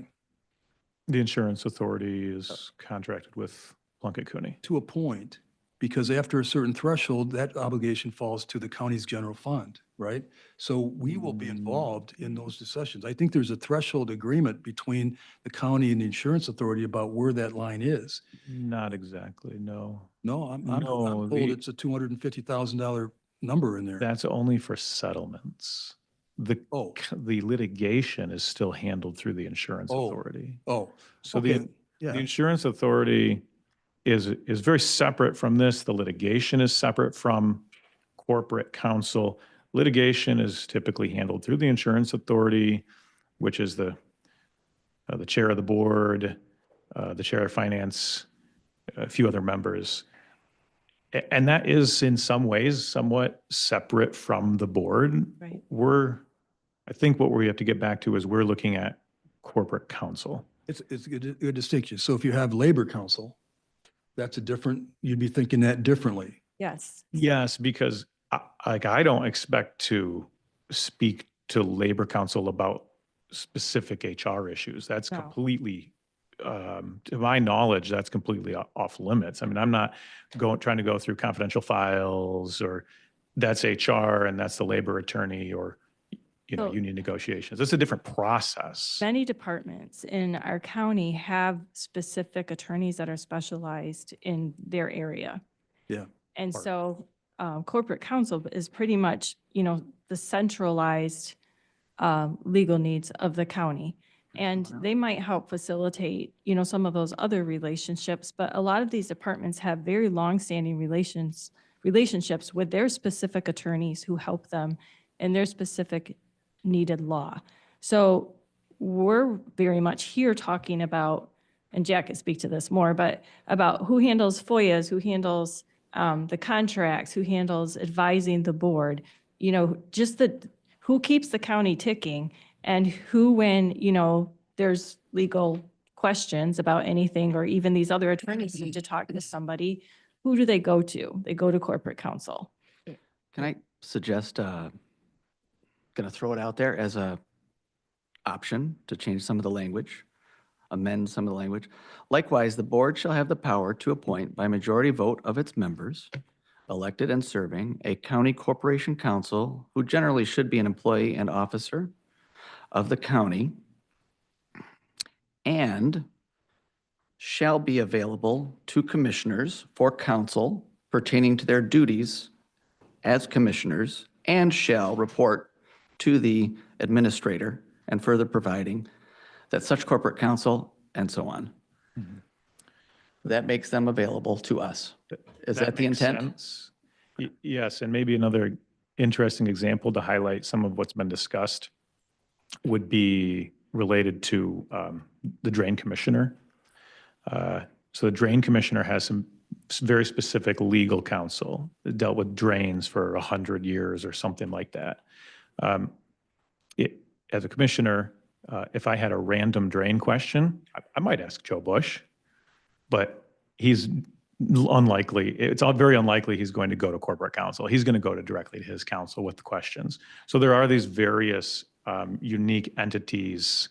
The insurance authority is contracted with Plunkett Cooney. To a point, because after a certain threshold, that obligation falls to the county's general fund, right? So we will be involved in those discussions. I think there's a threshold agreement between the county and the insurance authority about where that line is. Not exactly, no. No, I'm No, told it's a $250,000 number in there. That's only for settlements. The litigation is still handled through the insurance authority. Okay, So the yeah. insurance authority is very separate from this. The litigation is separate from corporate counsel. Litigation is typically handled through the insurance authority, which is the chair of the board, the chair of finance, a few other members. And that is in some ways somewhat separate from the board. Right. I think what we have to get back to is we're looking at corporate counsel. It's a good distinction. So if you have labor counsel, that's you'd be thinking that differently. Yes, because I don't expect to speak to labor counsel about specific HR issues. That's No. completely, to my knowledge, that's completely off limits. I mean, I'm not trying to go through confidential files, or that's HR and that's the labor attorney, or union negotiations. It's a different process. Many departments in our county have specific attorneys that are specialized in their area. Yeah. And so corporate counsel is pretty much, the centralized legal needs of the county. And they might help facilitate, some of those other relationships, but a lot of these departments have very long-standing relationships with their specific attorneys who help them in their specific needed law. So we're very much here talking about, and Jack can speak to this more, but about who handles FOIAs, who handles the contracts, who handles advising the board, just who keeps the county ticking, and who, when, there's legal questions about anything, or even these other attorneys need to talk to somebody, who do they go to? They go to corporate counsel. Can I suggest, going to throw it out there as a option to change some of the language, amend some of the language. Likewise, the board shall have the power to appoint by majority vote of its members, elected and serving, a county corporation counsel who generally should be an employee and officer of the county, and shall be available to commissioners for counsel pertaining to their duties as commissioners, and shall report to the administrator, and further providing that such corporate counsel, and so on. That makes them available to us. Is that the makes intent? sense. Yes, and maybe another interesting example to highlight some of what's been discussed would be related to the drain commissioner. So the drain commissioner has some very specific legal counsel that dealt with drains for 100 years or something like that. As a commissioner, if I had a random drain question, I might ask Joe Bush, but he's unlikely. It's all very unlikely he's going to go to corporate counsel. He's going to go directly to his counsel with the questions. So there are these various unique entities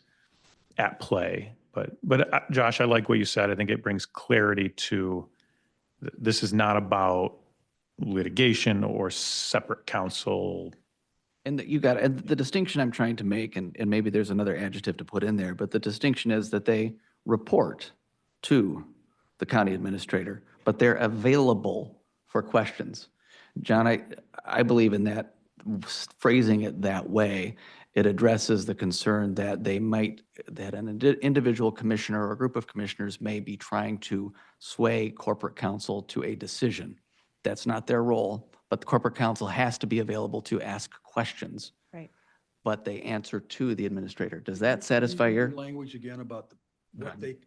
at play. But Josh, I like what you said. I think it brings clarity to this is not about litigation or separate counsel. And the distinction I'm trying to make, and maybe there's another adjective to put in there, but the distinction is that they report to the county administrator, but they're available for questions. John, I believe in that, phrasing it that way, It addresses the concern that that an individual commissioner or a group of commissioners may be trying to sway corporate counsel to a decision. That's not their role, but the corporate counsel has to be available to ask questions, Right. but they answer to the administrator. Does that satisfy Can you read your? the Language again about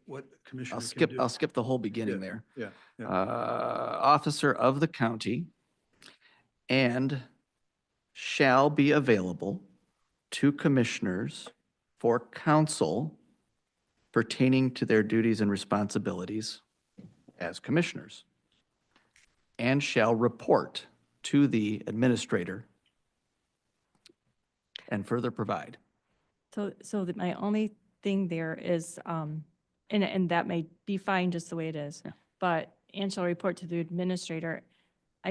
what commissioner I'll can do? skip the whole beginning there. Yeah, yeah. Officer of the county and shall be available to commissioners for counsel pertaining to their duties and responsibilities as commissioners, and shall report to the administrator and further provide. So my only thing there is, and that may be fine just the way it is, Yeah. but and shall report to the administrator. I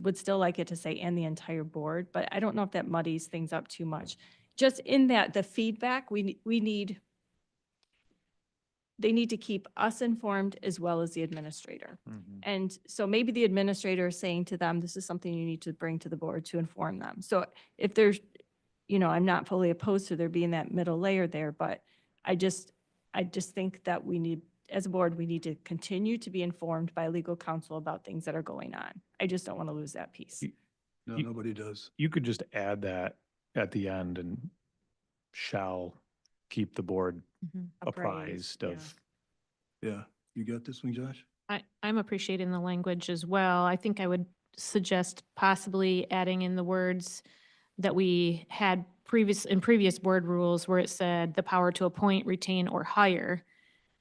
would still like it to say and the entire board, but I don't know if that muddies things up too much. Just in that the feedback, they need to keep us informed as well as the administrator. And so maybe the administrator is saying to them, this is something you need to bring to the board to inform them. So if there's, I'm not fully opposed to there being that middle layer there, but I just think that as a board, we need to continue to be informed by legal counsel about things that are going on. I just don't want to lose that piece. No, You- nobody does. You could just add that at the end and shall keep the board apprised of. Yeah. You got this one, Josh? I'm appreciating the language as well. I think I would suggest possibly adding in the words that we had in previous board rules where it said the power to appoint, retain, or hire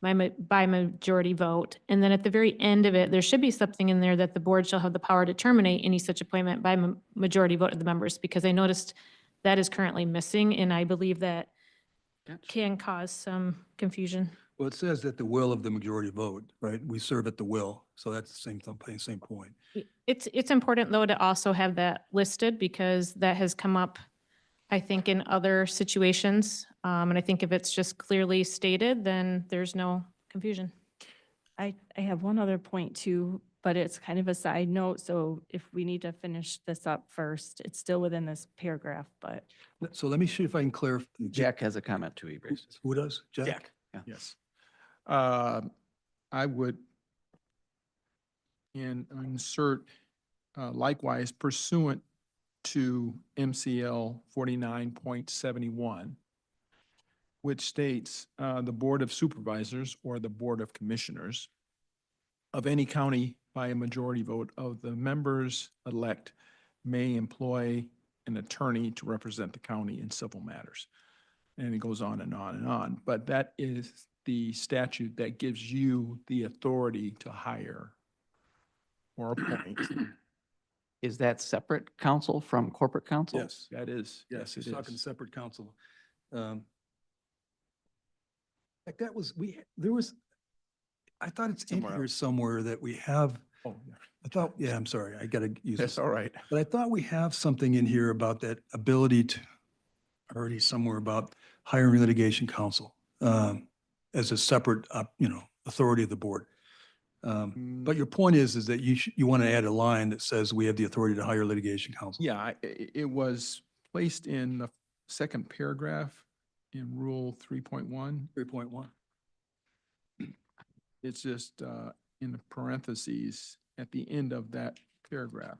by majority vote. And then at the very end of it, there should be something in there that the board shall have the power to terminate any such appointment by majority vote of the members, because I noticed that is currently missing, and I believe that can cause some confusion. Well, it says that the will of the majority vote, right? We serve at the will. So that's the same point. It's important, though, to also have that listed, because that has come up, I think, in other situations. And I think if it's just clearly stated, then there's no confusion. I have one other point too, but it's kind of a side note. So if we need to finish this up first, it's still within this paragraph, but So let me see if I can clarify. Jack has a comment too, he raised. Who does? Jack? Jack. Yeah. Yes. I would insert likewise pursuant to MCL 49.71, which states the Board of Supervisors or the Board of Commissioners of any county by a majority vote of the members elect may employ an attorney to represent the county in civil matters. And it goes on and on and on. But that is the statute that gives you the authority to hire or appoint. Is that separate counsel from corporate counsel? Yes. That is, yes, He's it talking is. separate counsel. Like that was, I thought it's in Somewhere here else. somewhere that we have, Oh, yeah. I thought, yeah, I'm sorry, I gotta use That's this. all right. But I thought we have something in here about that ability to, already somewhere about hiring litigation counsel as a separate, authority of the board. But your point is that you want to add a line that says we have the authority to hire litigation counsel. Yeah, it was placed in the second paragraph in Rule 3.1. 3.1. It's just in the parentheses at the end of that paragraph,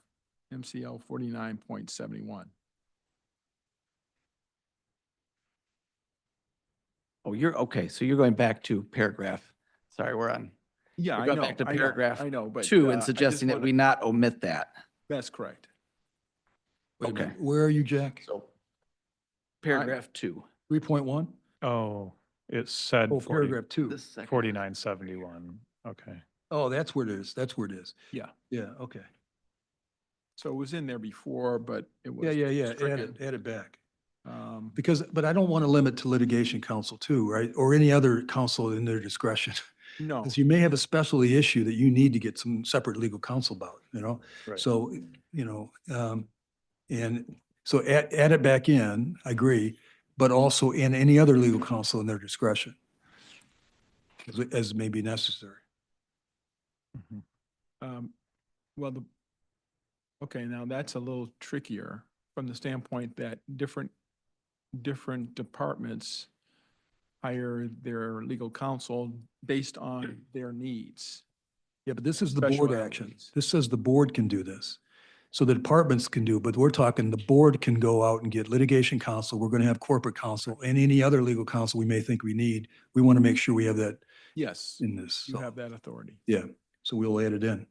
MCL 49.71. Oh, okay, so you're going back to paragraph, sorry, Yeah, We're I going know, back to I know, paragraph I know, but. 2 I and just suggesting that wanna- we not omit that. That's correct. Wait a Okay. minute, where are you, Jack? So paragraph 2. 3.1? Oh, it said Oh, paragraph 2. This second. 4971. Okay. Oh, that's where it is. That's where it is. Yeah. Yeah, okay. So it was in there before, but it was. Yeah. Add stricken. it back. Um, But I don't want to limit to litigation counsel too, right? Or any other counsel in their discretion. No, Because you may have a specialty issue that you need to get some separate legal counsel about, Right. So, and so add it back in, I agree, but also in any other legal counsel in their discretion as may be necessary. Mhm. well, okay, now that's a little trickier. from the standpoint that different departments hire their legal counsel based on their needs. Yeah, but this is the board action. Specialities. This says the board can do this. So the departments can do, but we're talking the board can go out and get litigation counsel. We're going to have corporate counsel and any other legal counsel we may think we need. We want to make sure we have that Yes, in this. you So, have that authority. yeah, so we'll add it in.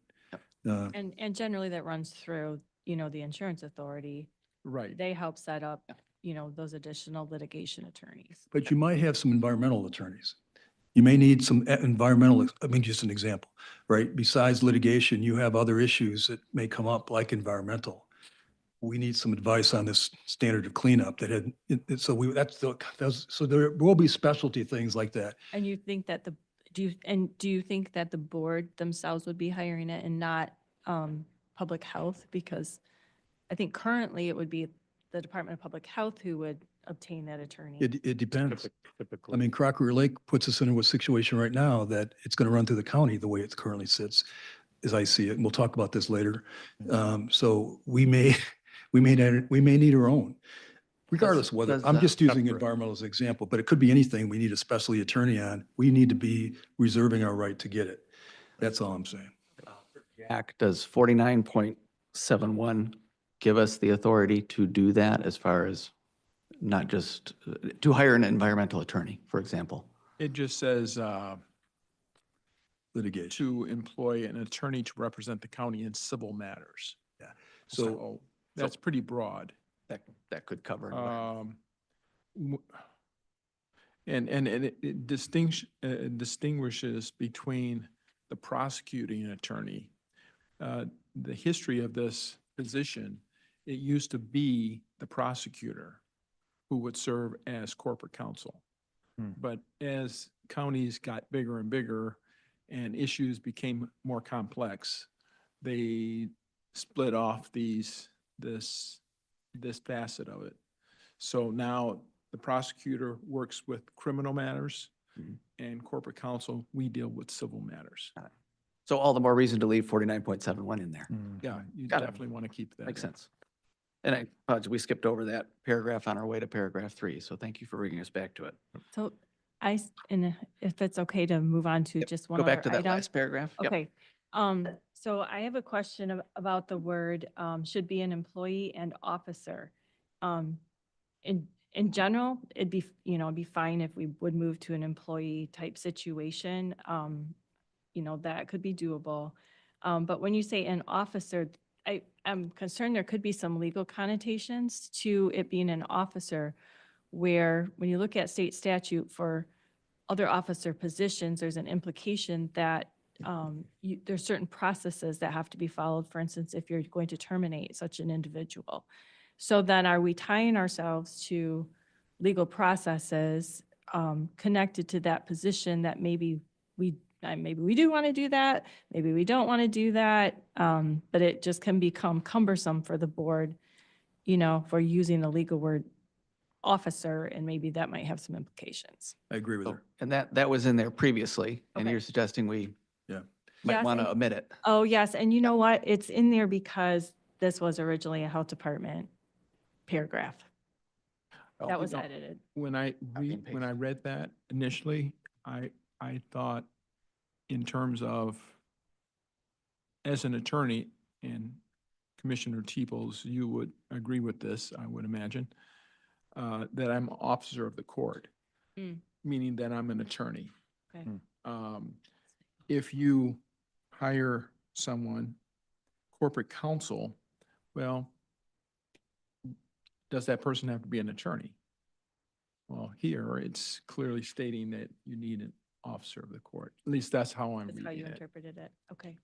And generally that runs through, the insurance authority. Right. They help set up, those additional litigation attorneys. But you might have some environmental attorneys. You may need some environmental, just an example, right? Besides litigation, you have other issues that may come up like environmental. We need some advice on this standard of cleanup that had, so there will be specialty things like that. And you think that do you think that the board themselves would be hiring it and not public health? Because I think currently it would be the Department of Public Health who would obtain that attorney. It depends. Typically. I mean, Crocker Lake puts us in a situation right now that it's going to run through the county the way it currently sits, as I see it. And we'll talk about this later. So we may need our own, regardless of whether, does I'm that just using separate- environmental as an example, but it could be anything we need a specialty attorney on. We need to be reserving our right to get it. That's all I'm saying. Jack, does 49.71 give us the authority to do that as far as not just to hire an environmental attorney, for example? It just says Litigation. to employ an attorney to represent the county in civil matters. Yeah. So that's pretty broad. That could cover. environmental. And it distinguishes between the prosecuting attorney. The history of this position, it used to be the prosecutor who would serve as corporate counsel. But as counties got bigger and bigger and issues became more complex, they split off this facet of it. So now the prosecutor works with criminal matters and corporate counsel, we deal with civil matters. So all the more reason to leave 49.71 in there. Yeah, you Got it. definitely want to keep that. Makes in. sense. And I apologize, we skipped over that paragraph on our way to paragraph 3. So thank you for bringing us back to it. So and if it's okay to move on to just one Go other back to that item. last paragraph. Yep. Okay, so I have a question about the word, should be an employee and officer. In general, it'd be, it'd be fine if we would move to an employee type situation. That could be doable. But when you say an officer, I'm concerned there could be some legal connotations to it being an officer, where when you look at state statute for other officer positions, there's an implication that there's certain processes that have to be followed. For instance, if you're going to terminate such an individual. So then are we tying ourselves to legal processes connected to that position that maybe we do want to do that, maybe we don't want to do that, but it just can become cumbersome for the board, for using the legal word officer, and maybe that might have some implications. I agree with So- her. And that was in there previously, and Okay. you're suggesting we Yeah. might Yes, want to and- omit it. Oh, yes, and you know what? It's in there because this was originally a health department paragraph. That was No, edited. When I and paste. read that initially, I thought in terms of, as an attorney, and Commissioner Teeples, you would agree with this, I would imagine, that I'm an officer of the court, meaning that I'm an attorney. Okay. If you hire someone, corporate counsel, well, does that person have to be an attorney? Well, here, it's clearly stating that you need an officer of the court. At least that's how I'm That's how you reading it. interpreted it. Okay.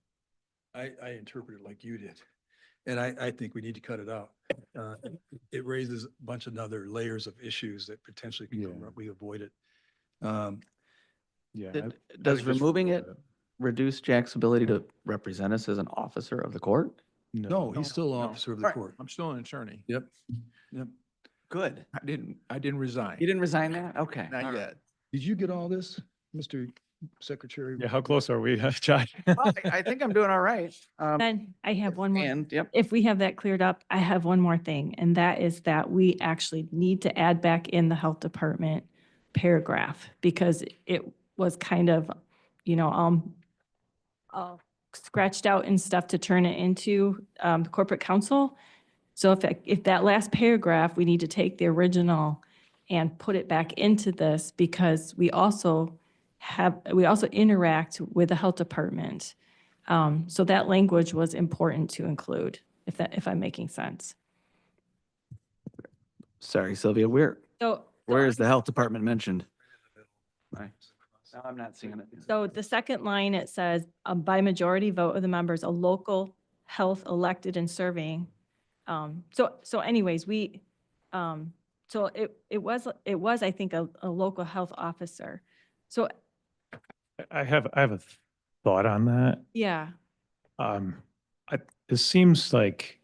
I interpret it like you did. And I think we need to cut it out. It raises a bunch of other layers of issues that potentially can come Yeah. up. We avoid it. Yeah. Does removing it reduce Jack's ability to represent us as an officer of the court? No, he's still an No. officer of the Right. court. I'm still an attorney. Yep. Yep. Good. I didn't resign. You didn't resign that? Okay. Not all right. yet. Did you get all this, Mr. Secretary. Yeah, how close are we, Josh? Well, I think I'm doing all right. Then I have one more. And, yep, If we have that cleared up, I have one more thing, and that is that we actually need to add back in the health department paragraph because it was kind of, scratched out and stuff to turn it into corporate counsel. So if that last paragraph, we need to take the original and put it back into this because we also interact with the health department. So that language was important to include, if I'm making sense. sorry, Sylvia, where is the health department mentioned? Right. No, I'm not seeing it. So the second line, it says, by majority vote of the members, a local health elected and serving. So anyways, so it was, I think, a local health officer. So, I have a thought on that. yeah, It seems like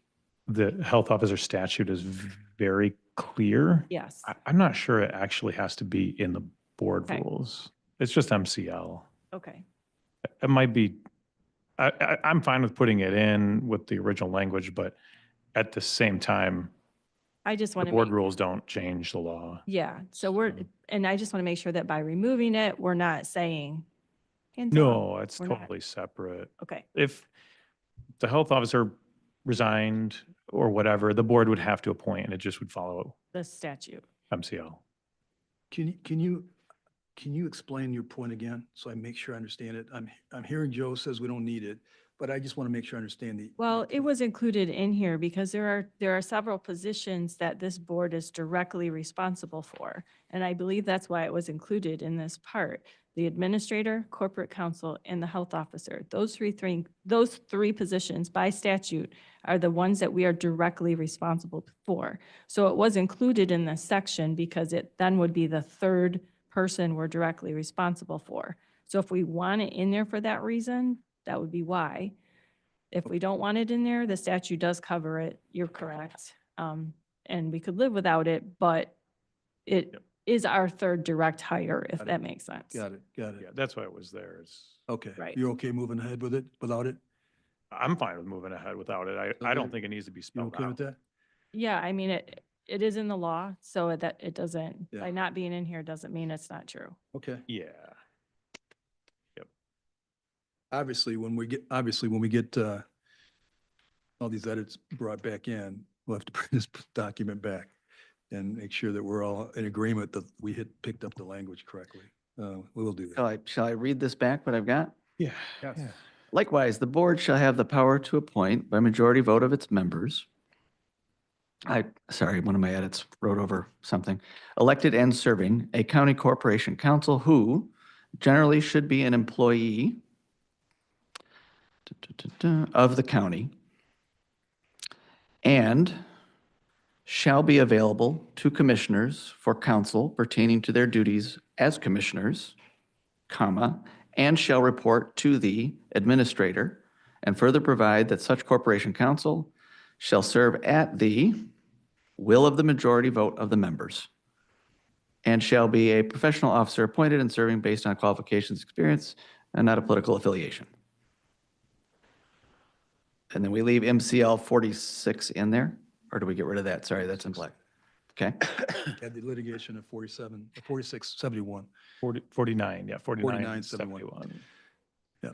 the health officer statute is very clear. yes. I'm not sure it actually has to be in the board Okay. rules. It's just MCL. Okay. It might be, I'm fine with putting it in with the original language, but at the same time, I just the want to board make, rules don't change the law. yeah, and I just want to make sure that by removing it, we're not saying. hands No, off. it's We're not. totally separate. Okay, If the health officer resigned or whatever, the board would have to appoint and it just would follow the statute. MCL. Can you explain your point again? So I make sure I understand it. I'm hearing Joe says we don't need it, but I just want to make sure I understand the. Well, it was included in here because there are several positions that this board is directly responsible for. And I believe that's why it was included in this part. The administrator, corporate counsel, and the health officer. Those three positions by statute are the ones that we are directly responsible for. So it was included in this section because it then would be the third person we're directly responsible for. So if we want it in there for that reason, that would be why. If we don't want it in there, the statute does cover it. You're correct. And we could live without it, but it is our third direct hire, if Got it. that makes sense. Got it. Yeah, that's why it was there. Okay. Right. You're okay moving ahead with it, without it? I'm fine with moving ahead without it. I don't think it needs to be You spelled okay with out. that? Yeah, I mean, it is in the law, so that it doesn't, Yeah. by not being in here doesn't mean it's not true. Okay. Yeah. Obviously, when we get all these edits brought back in, we'll have to bring this document back and make sure that we're all in agreement that we picked up the language correctly. We will do that. Shall I read this back, what I've got? Yeah. Yes. Yeah. Likewise, the board shall have the power to appoint by majority vote of its members. Sorry, one of my edits wrote over something. Elected and serving a county corporation counsel who generally should be an employee of the county and shall be available to commissioners for counsel pertaining to their duties as commissioners, comma, and shall report to the administrator, and further provide that such corporation counsel shall serve at the will of the majority vote of the members, and shall be a professional officer appointed and serving based on qualifications, experience, and not a political affiliation. And then we leave MCL 46 in there, or do we get rid of that? Sorry, that's in black. Okay, Had the litigation of 4671. 49, yeah, 49, 49.71. 71.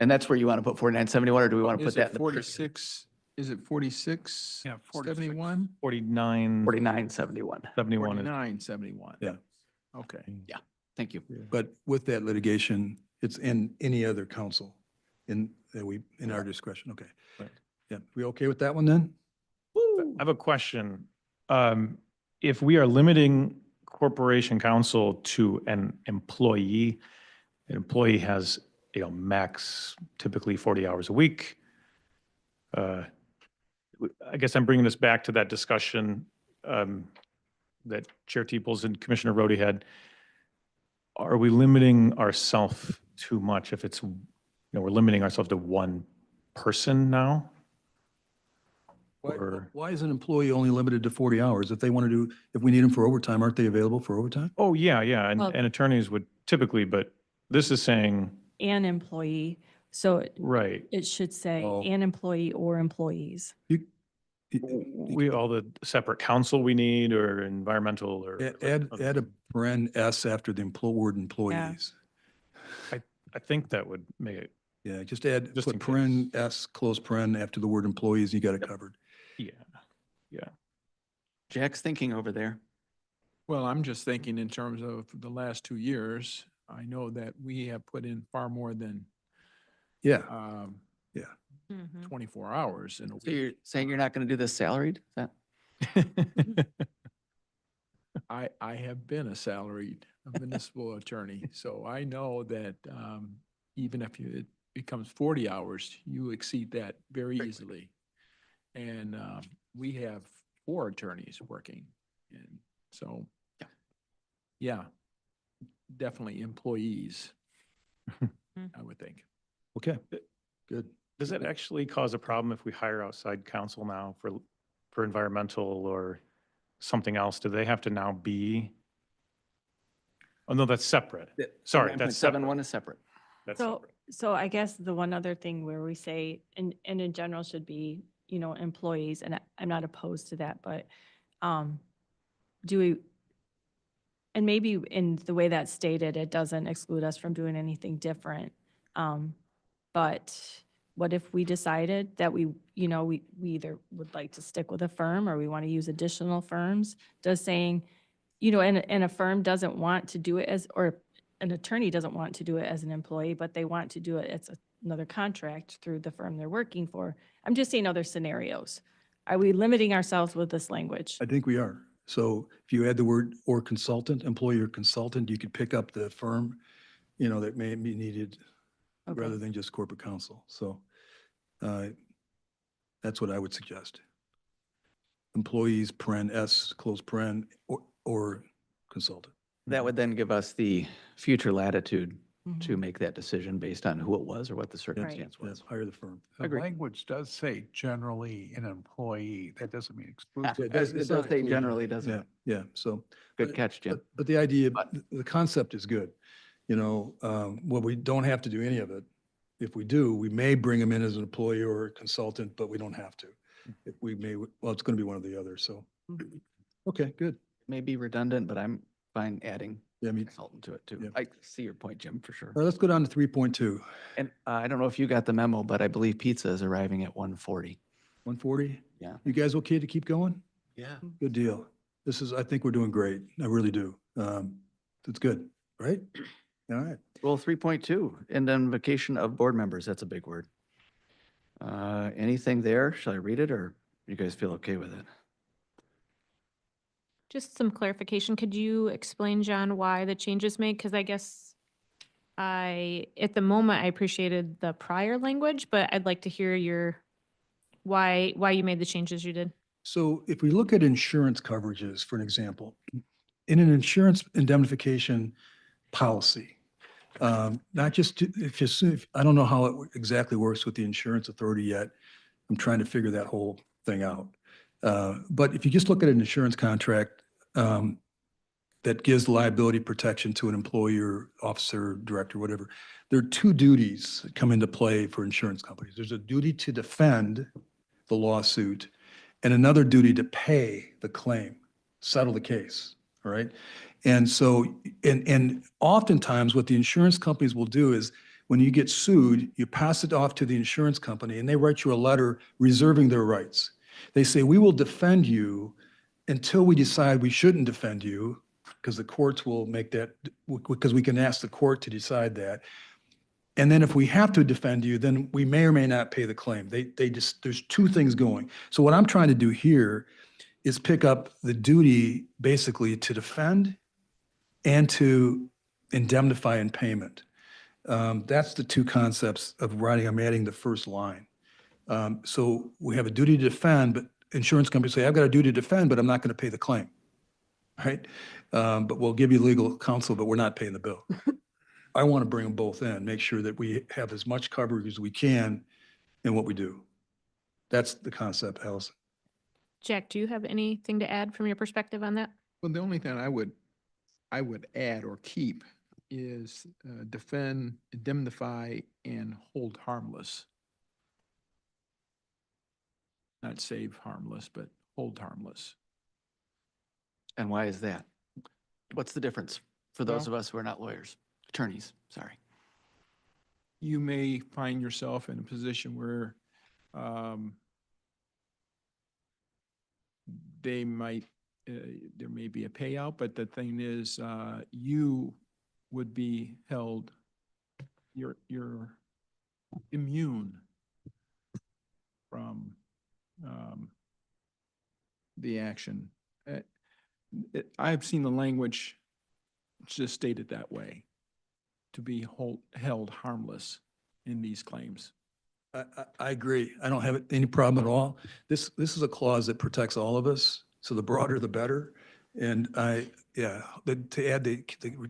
and that's where you want to put 4971, or do we want to put Is that it in the? 46? Is it 46? Yeah, 71? 49, 4971. 71 is 4971. Yeah. Okay. Thank you. But with that litigation, it's in any other counsel in our discretion. Okay. Right. Yeah. We okay with that one then? I have a question. If we are limiting corporation counsel to an employee has, max typically 40 hours a week. I guess I'm bringing this back to that discussion that Chair Teeples and Commissioner Rhodey had. Are we limiting ourselves too much if it's, we're limiting ourselves to one person now? Or- Why is an employee only limited to 40 hours? If we need them for overtime, aren't they available for overtime? Oh, yeah, Well- and attorneys would typically, but this is saying an employee. So Right. it should say Oh. an employee or employees. We, all the separate counsel we need or environmental or. Add a paren S after the word employees. I think that would make it, Yeah, just add, Just put in paren S, close paren after the word employees, you got it covered. yeah. Jack's thinking over there. Well, I'm just thinking in terms of the last 2 years, I know that we have put in far more than Yeah, um, yeah. 24 hours in a So week. you're saying you're not going to do this salaried? Is that? I have been a salaried municipal attorney, so I know that even if it becomes 40 hours, you exceed that very easily. And we have 4 attorneys working, and so, yeah, definitely employees, I would think. Okay, good. Does that actually cause a problem if we hire outside counsel now for environmental or something else? Do they have to now be? Oh, no, that's separate. Sorry, that's separate. 9.71 is separate. That's So, separate. so I guess the one other thing where we say, and in general should be, employees, and I'm not opposed to that, but do we, and maybe in the way that's stated, it doesn't exclude us from doing anything different. But what if we decided that we either would like to stick with a firm or we want to use additional firms? Does saying, and a firm doesn't want to do it or an attorney doesn't want to do it as an employee, but they want to do it as another contract through the firm they're working for. I'm just saying other scenarios. Are we limiting ourselves with this language? I think we are. So if you add the word or consultant, employee or consultant, you could pick up the firm, that may be needed Okay. rather than just corporate counsel. So that's what I would suggest. Employees, paren S, close paren, or consultant. That would then give us the future latitude to Mhm. make that decision based on who it was or what the circumstance Yeah, was. hire the firm. The Agreed. language does say generally an employee. That doesn't mean exclusive. Yeah, It does it's say not included. generally, doesn't Yeah, it? yeah, so. Good catch, Jim. But the idea, But- the concept is good. Well, we don't have to do any of it. If we do, we may bring them in as an employee or a consultant, but we don't have to. If we may, well, it's going to be one or the other, so. Okay, good. May be redundant, but I'm fine adding Yeah, I mean, consultant to it too. Yeah. I see your point, Jim, for sure. all right, let's go down to 3.2. And I don't know if you got the memo, but I believe pizza is arriving at 1:40. 140? Yeah. You guys okay to keep going? Yeah. Good deal. I think we're doing great. I really do. It's good, right? All right. Well, 3.2, indemnification of board members. That's a big word. Anything there? Shall I read it or you guys feel okay with it? Just some clarification. Could you explain, John, why the changes made? Because I guess at the moment, I appreciated the prior language, but I'd like to hear why you made the changes you did. So if we look at insurance coverages, for an example, in an insurance indemnification policy, not just, I don't know how it exactly works with the insurance authority yet. I'm trying to figure that whole thing out. But if you just look at an insurance contract that gives liability protection to an employee or officer, director, whatever, there are 2 duties that come into play for insurance companies. There's a duty to defend the lawsuit and another duty to pay the claim, settle the case, all right? And so, and oftentimes what the insurance companies will do is when you get sued, you pass it off to the insurance company and they write you a letter reserving their rights. They say, we will defend you until we decide we shouldn't defend you, because the courts will make that, because we can ask the court to decide that. And then if we have to defend you, then we may or may not pay the claim. There's 2 things going. So what I'm trying to do here is pick up the duty basically to defend and to indemnify in payment. That's the 2 concepts of writing. I'm adding the first line. So we have a duty to defend, but insurance companies say, I've got a duty to defend, but I'm not going to pay the claim, right? But we'll give you legal counsel, but we're not paying the bill. I want to bring them both in, make sure that we have as much coverage as we can in what we do. That's the concept, Allison. Jack, do you have anything to add from your perspective on that? Well, the only thing I would add or keep is defend, indemnify, and hold harmless. Not save harmless, but hold harmless. And why is that? What's the difference for those Well- of us who are not lawyers, attorneys, sorry? You may find yourself in a position where they might, there may be a payout, but the thing is, you would be held, you're immune from the action. I've seen the language just stated that way, to be held harmless in these claims. I agree. I don't have any problem at all. This is a clause that protects all of us, so the broader the better. And to add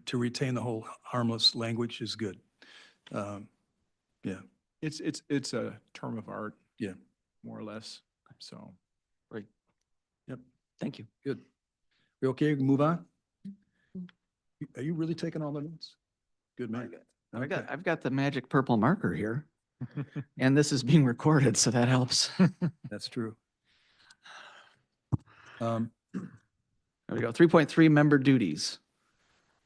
to retain the whole harmless language is good. Yeah, It's a term of art. Yeah. More or less, so. Right. Yep. Thank you. good. We okay? We can move on? Are you really taking all the notes? Good man. Okay. I've got the magic purple marker here, and this is being recorded, so that helps. That's true. There we go. 3.3 member duties.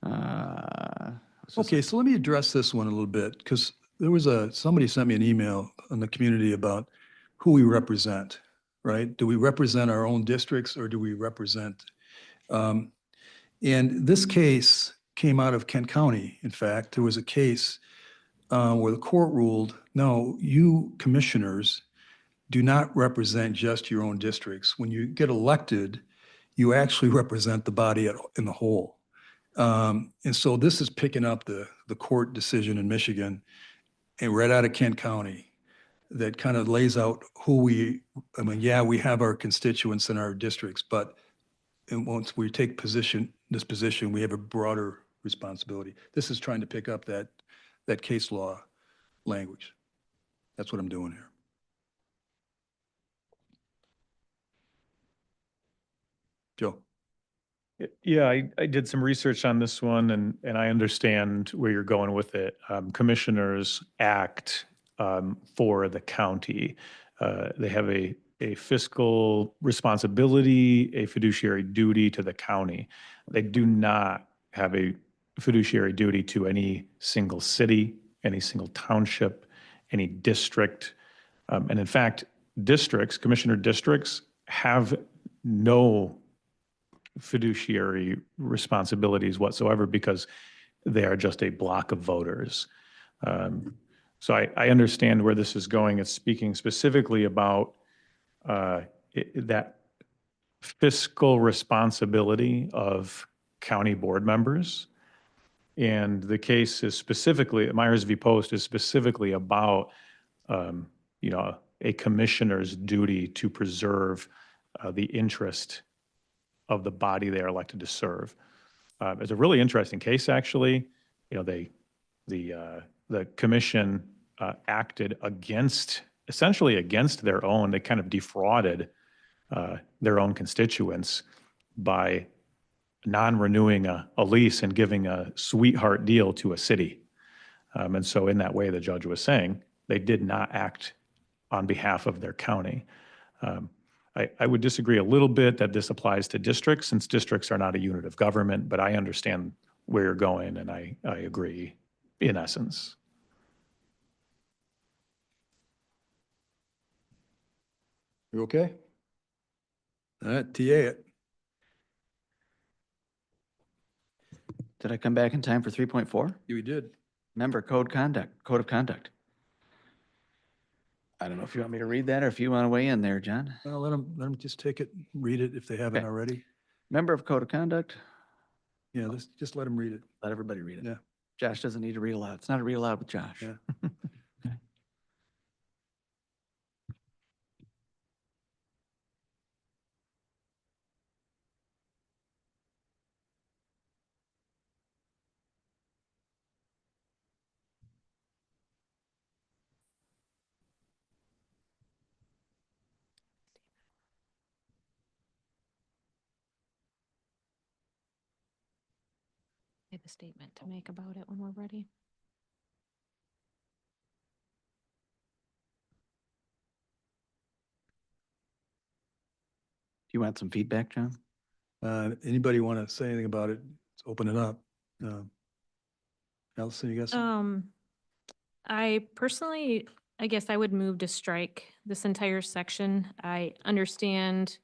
Let's just- Okay, so let me address this one a little bit, because there was somebody sent me an email in the community about who we represent, right? Do we represent our own districts or do we represent? And this case came out of Kent County. In fact, there was a case where the court ruled, no, you commissioners do not represent just your own districts. When you get elected, you actually represent the body in the whole. And so this is picking up the court decision in Michigan and right out of Kent County that kind of lays out we have our constituents in our districts, but once we take this position, we have a broader responsibility. This is trying to pick up that case law language. That's what I'm doing here. Joe. Yeah, I did some research on this one and I understand where you're going with it. Commissioners act for the county. They have a fiscal responsibility, a fiduciary duty to the county. They do not have a fiduciary duty to any single city, any single township, any district. And in fact, commissioner districts have no fiduciary responsibilities whatsoever because they are just a block of voters. So I understand where this is going. It's speaking specifically about that fiscal responsibility of county board members. And the case is specifically, Myers v. Post is specifically about, a commissioner's duty to preserve the interest of the body they are elected to serve. It's a really interesting case, actually. The commission acted essentially against their own. They kind of defrauded their own constituents by non-renewing a lease and giving a sweetheart deal to a city. And so in that way, the judge was saying they did not act on behalf of their county. I would disagree a little bit that this applies to districts since districts are not a unit of government, but I understand where you're going and I agree in essence. You okay? All right, TA it. Did I come back in time for 3.4? You did. Member code of conduct. I don't know if you want me to read that or if you want to weigh in there, John. Well, let them just take it, read it if they haven't Okay. already. Member of code of conduct, Yeah, let's just let them read it. let everybody read it. Yeah. Josh doesn't need to read aloud. It's not a read aloud with Josh. Yeah. Okay. I have a statement to make about it when we're ready. Do you want some feedback, John? Anybody want to say anything about it? Let's open it up. Allison, you got some? I personally, I guess I would move to strike this entire section. I understand,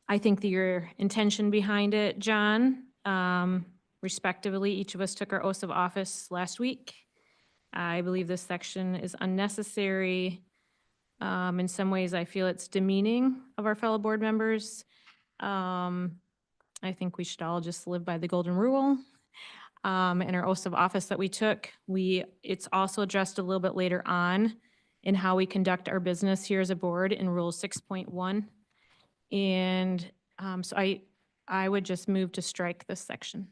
I think that your intention behind it, John, respectively, each of us took our oaths of office last week. I believe this section is unnecessary. In some ways, I feel it's demeaning of our fellow board members. I think we should all just live by the golden rule. And our oaths of office that we took, it's also addressed a little bit later on in how we conduct our business here as a board in Rule 6.1. And so I would just move to strike this section.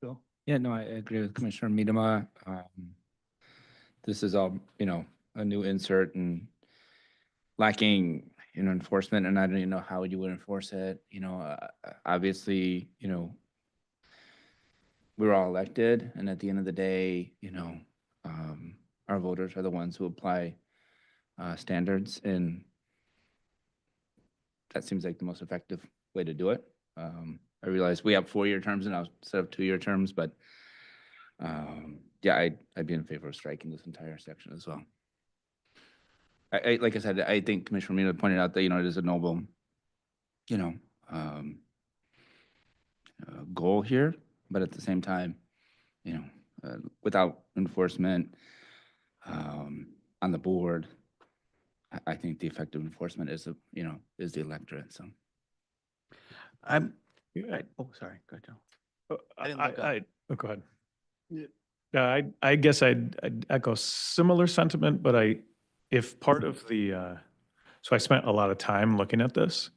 Bill? Yeah, no, I agree with Commissioner Miedema. This is all, a new insert and lacking, enforcement, and I don't even know how you would enforce it. Obviously, we were all elected, and at the end of the day, our voters are the ones who apply standards, and that seems like the most effective way to do it. I realize we have 4-year terms now instead of 2-year terms, but yeah, I'd be in favor of striking this entire section as well. Like I said, I think Commissioner Mina pointed out that, it is a noble, goal here, but at the same time, without enforcement on the board, I think the effective enforcement is is the electorate. So Oh, sorry. Go ahead, Joe. I didn't look up. Go ahead. Yeah, I guess I'd echo similar sentiment, but if part of the, so I spent a lot of time looking at this.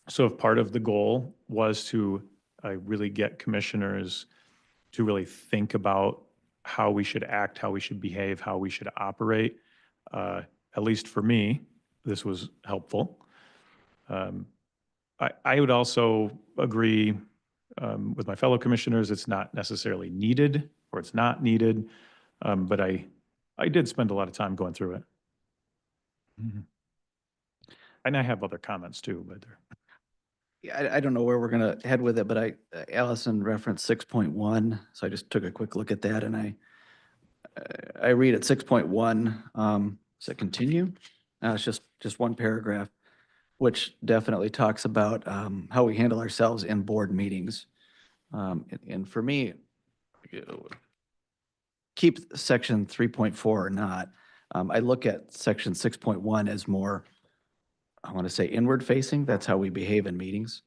So if part of the goal was to really get commissioners to really think about how we should act, how we should behave, how we should operate, at least for me, this was helpful. I would also agree with my fellow commissioners, it's not necessarily needed or it's not needed, but I did spend a lot of time going through it. And I have other comments too, but Yeah, I don't know where we're gonna head with it, but Allison referenced 6.1, so I just took a quick look at that, and I read at 6.1, does it continue? It's just one paragraph, which definitely talks about how we handle ourselves in board meetings. And for me, keep section 3.4 or not, I look at section 6.1 as more, I want to say inward facing. That's how we behave in meetings.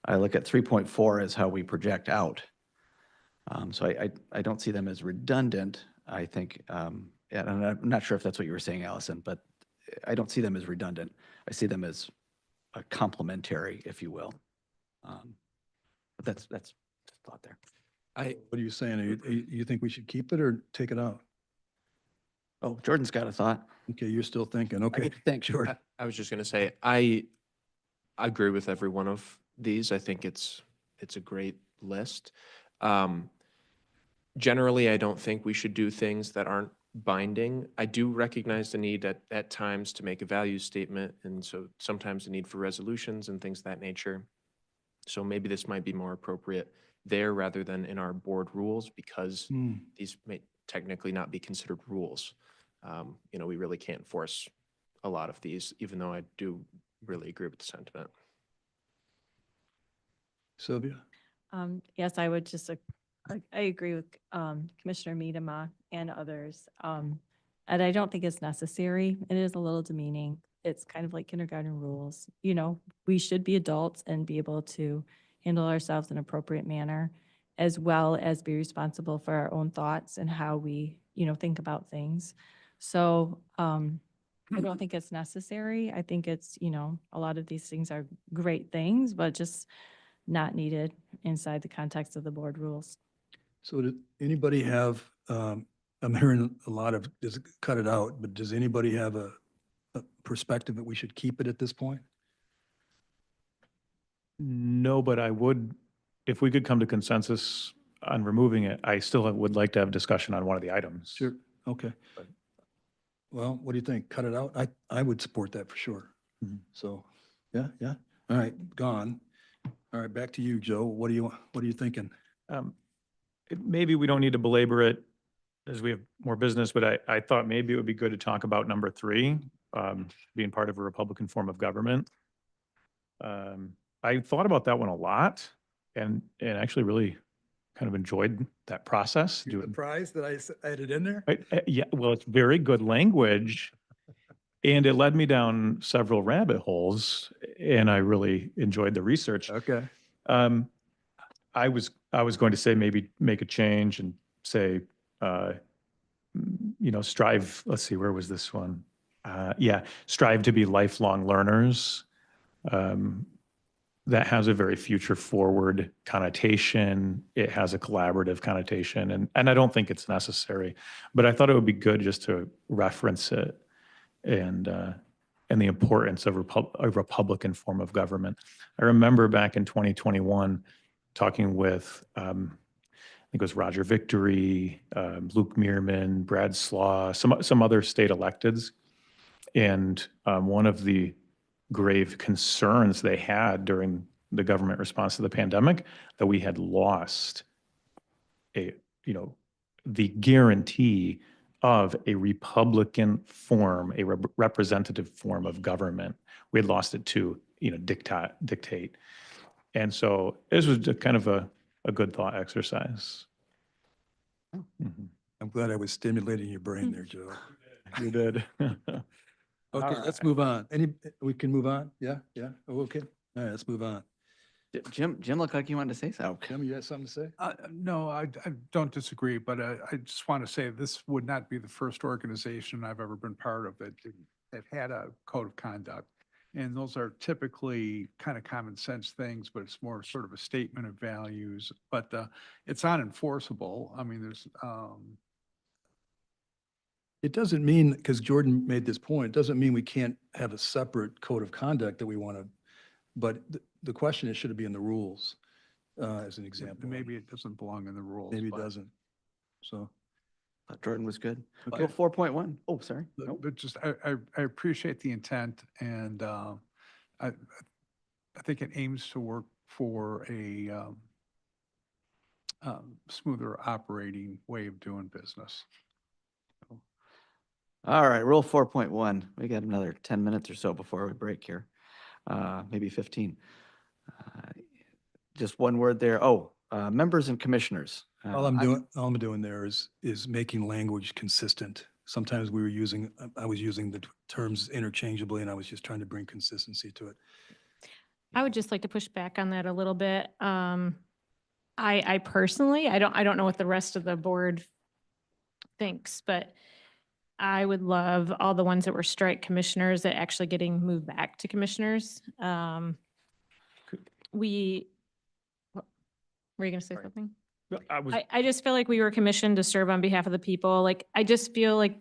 I look at 3.4 as how we project out. So I don't see them as redundant. I think, and I'm not sure if that's what you were saying, Allison, but I don't see them as redundant. I see them as complementary, if you will. But that's just a thought there. what are you saying? You think we should keep it or take it out? Oh, Jordan's got a thought. Okay, you're still thinking, okay. Thanks, Jordan. I was just going to say, I agree with every one of these. I think it's a great list. Generally, I don't think we should do things that aren't binding. I do recognize the need at times to make a value statement, and so sometimes the need for resolutions and things of that nature. So maybe this might be more appropriate there rather than in our board rules, because these may technically not be considered rules. We really can't force a lot of these, even though I do really agree with the sentiment. Sylvia? Yes, I would just, I agree with Commissioner Miedema and others. And I don't think it's necessary. It is a little demeaning. It's kind of like kindergarten rules. We should be adults and be able to handle ourselves in an appropriate manner, as well as be responsible for our own thoughts and how we, think about things. So I don't think it's necessary. I think it's, a lot of these things are great things, but just not needed inside the context of the board rules. So did anybody have, I'm hearing a lot of, just cut it out, but does anybody have a perspective that we should keep it at this point? No, but I would, if we could come to consensus on removing it, I still would like to have discussion on one of the items. Sure, okay. Well, what do you think? Cut it out? I would support that for sure. So, yeah, yeah. All right, gone. All right, back to you, Joe. What are you thinking? Maybe we don't need to belabor it as we have more business, but I thought maybe it would be good to talk about number 3, being part of a Republican form of government. I thought about that one a lot and actually really kind of enjoyed that process. You're surprised that I added in there? Yeah, well, it's very good language. And it led me down several rabbit holes and I really enjoyed the research. Okay. I was going to say maybe make a change and say, strive, let's see, where was this one? Strive to be lifelong learners. That has a very future forward connotation. It has a collaborative connotation and I don't think it's necessary, but I thought it would be good just to reference it and the importance of a Republican form of government. I remember back in 2021 talking with, I think it was Roger Victory, Luke Meerman, Brad Slaw, some other state electeds. And one of the grave concerns they had during the government response to the pandemic, that we had lost the guarantee of a Republican form, a representative form of government. We had lost it to, dictate. And so this was just kind of a good thought exercise. Mhm. I'm glad I was stimulating your brain there, Joe. You did. Okay, let's move on. We can move on? Yeah, yeah, oh, okay. All right, let's move on. Jim looked like you wanted to say something. Tim, you have something to say? No, I don't disagree, but I just want to say this would not be the first organization I've ever been part of that had a code of conduct. And those are typically kind of common sense things, but it's more sort of a statement of values, but it's unenforceable. I mean, It doesn't mean, because Jordan made this point, it doesn't mean we can't have a separate code of conduct that we want to, but the question is, should it be in the rules, as an example? maybe it doesn't belong in the rules. Maybe it but- doesn't. So, Jordan was good. Okay. Oh, 4.1. Oh, sorry. But Nope. but just, I appreciate the intent and I think it aims to work for a smoother operating way of doing business. All right, rule 4.1. We got another 10 minutes or so before we break here. Maybe 15. Just one word there. Oh, members and commissioners. all I'm doing there is making language consistent. Sometimes I was using the terms interchangeably and I was just trying to bring consistency to it. Mm-hmm. Mm-hmm. I would just like to push back on that a little bit. I personally, I don't know what the rest of the board thinks, but I would love all the ones that were strike commissioners that actually getting moved back to commissioners. Were you going to say something? I just feel like we were commissioned to serve on behalf of the people. Like, I just feel like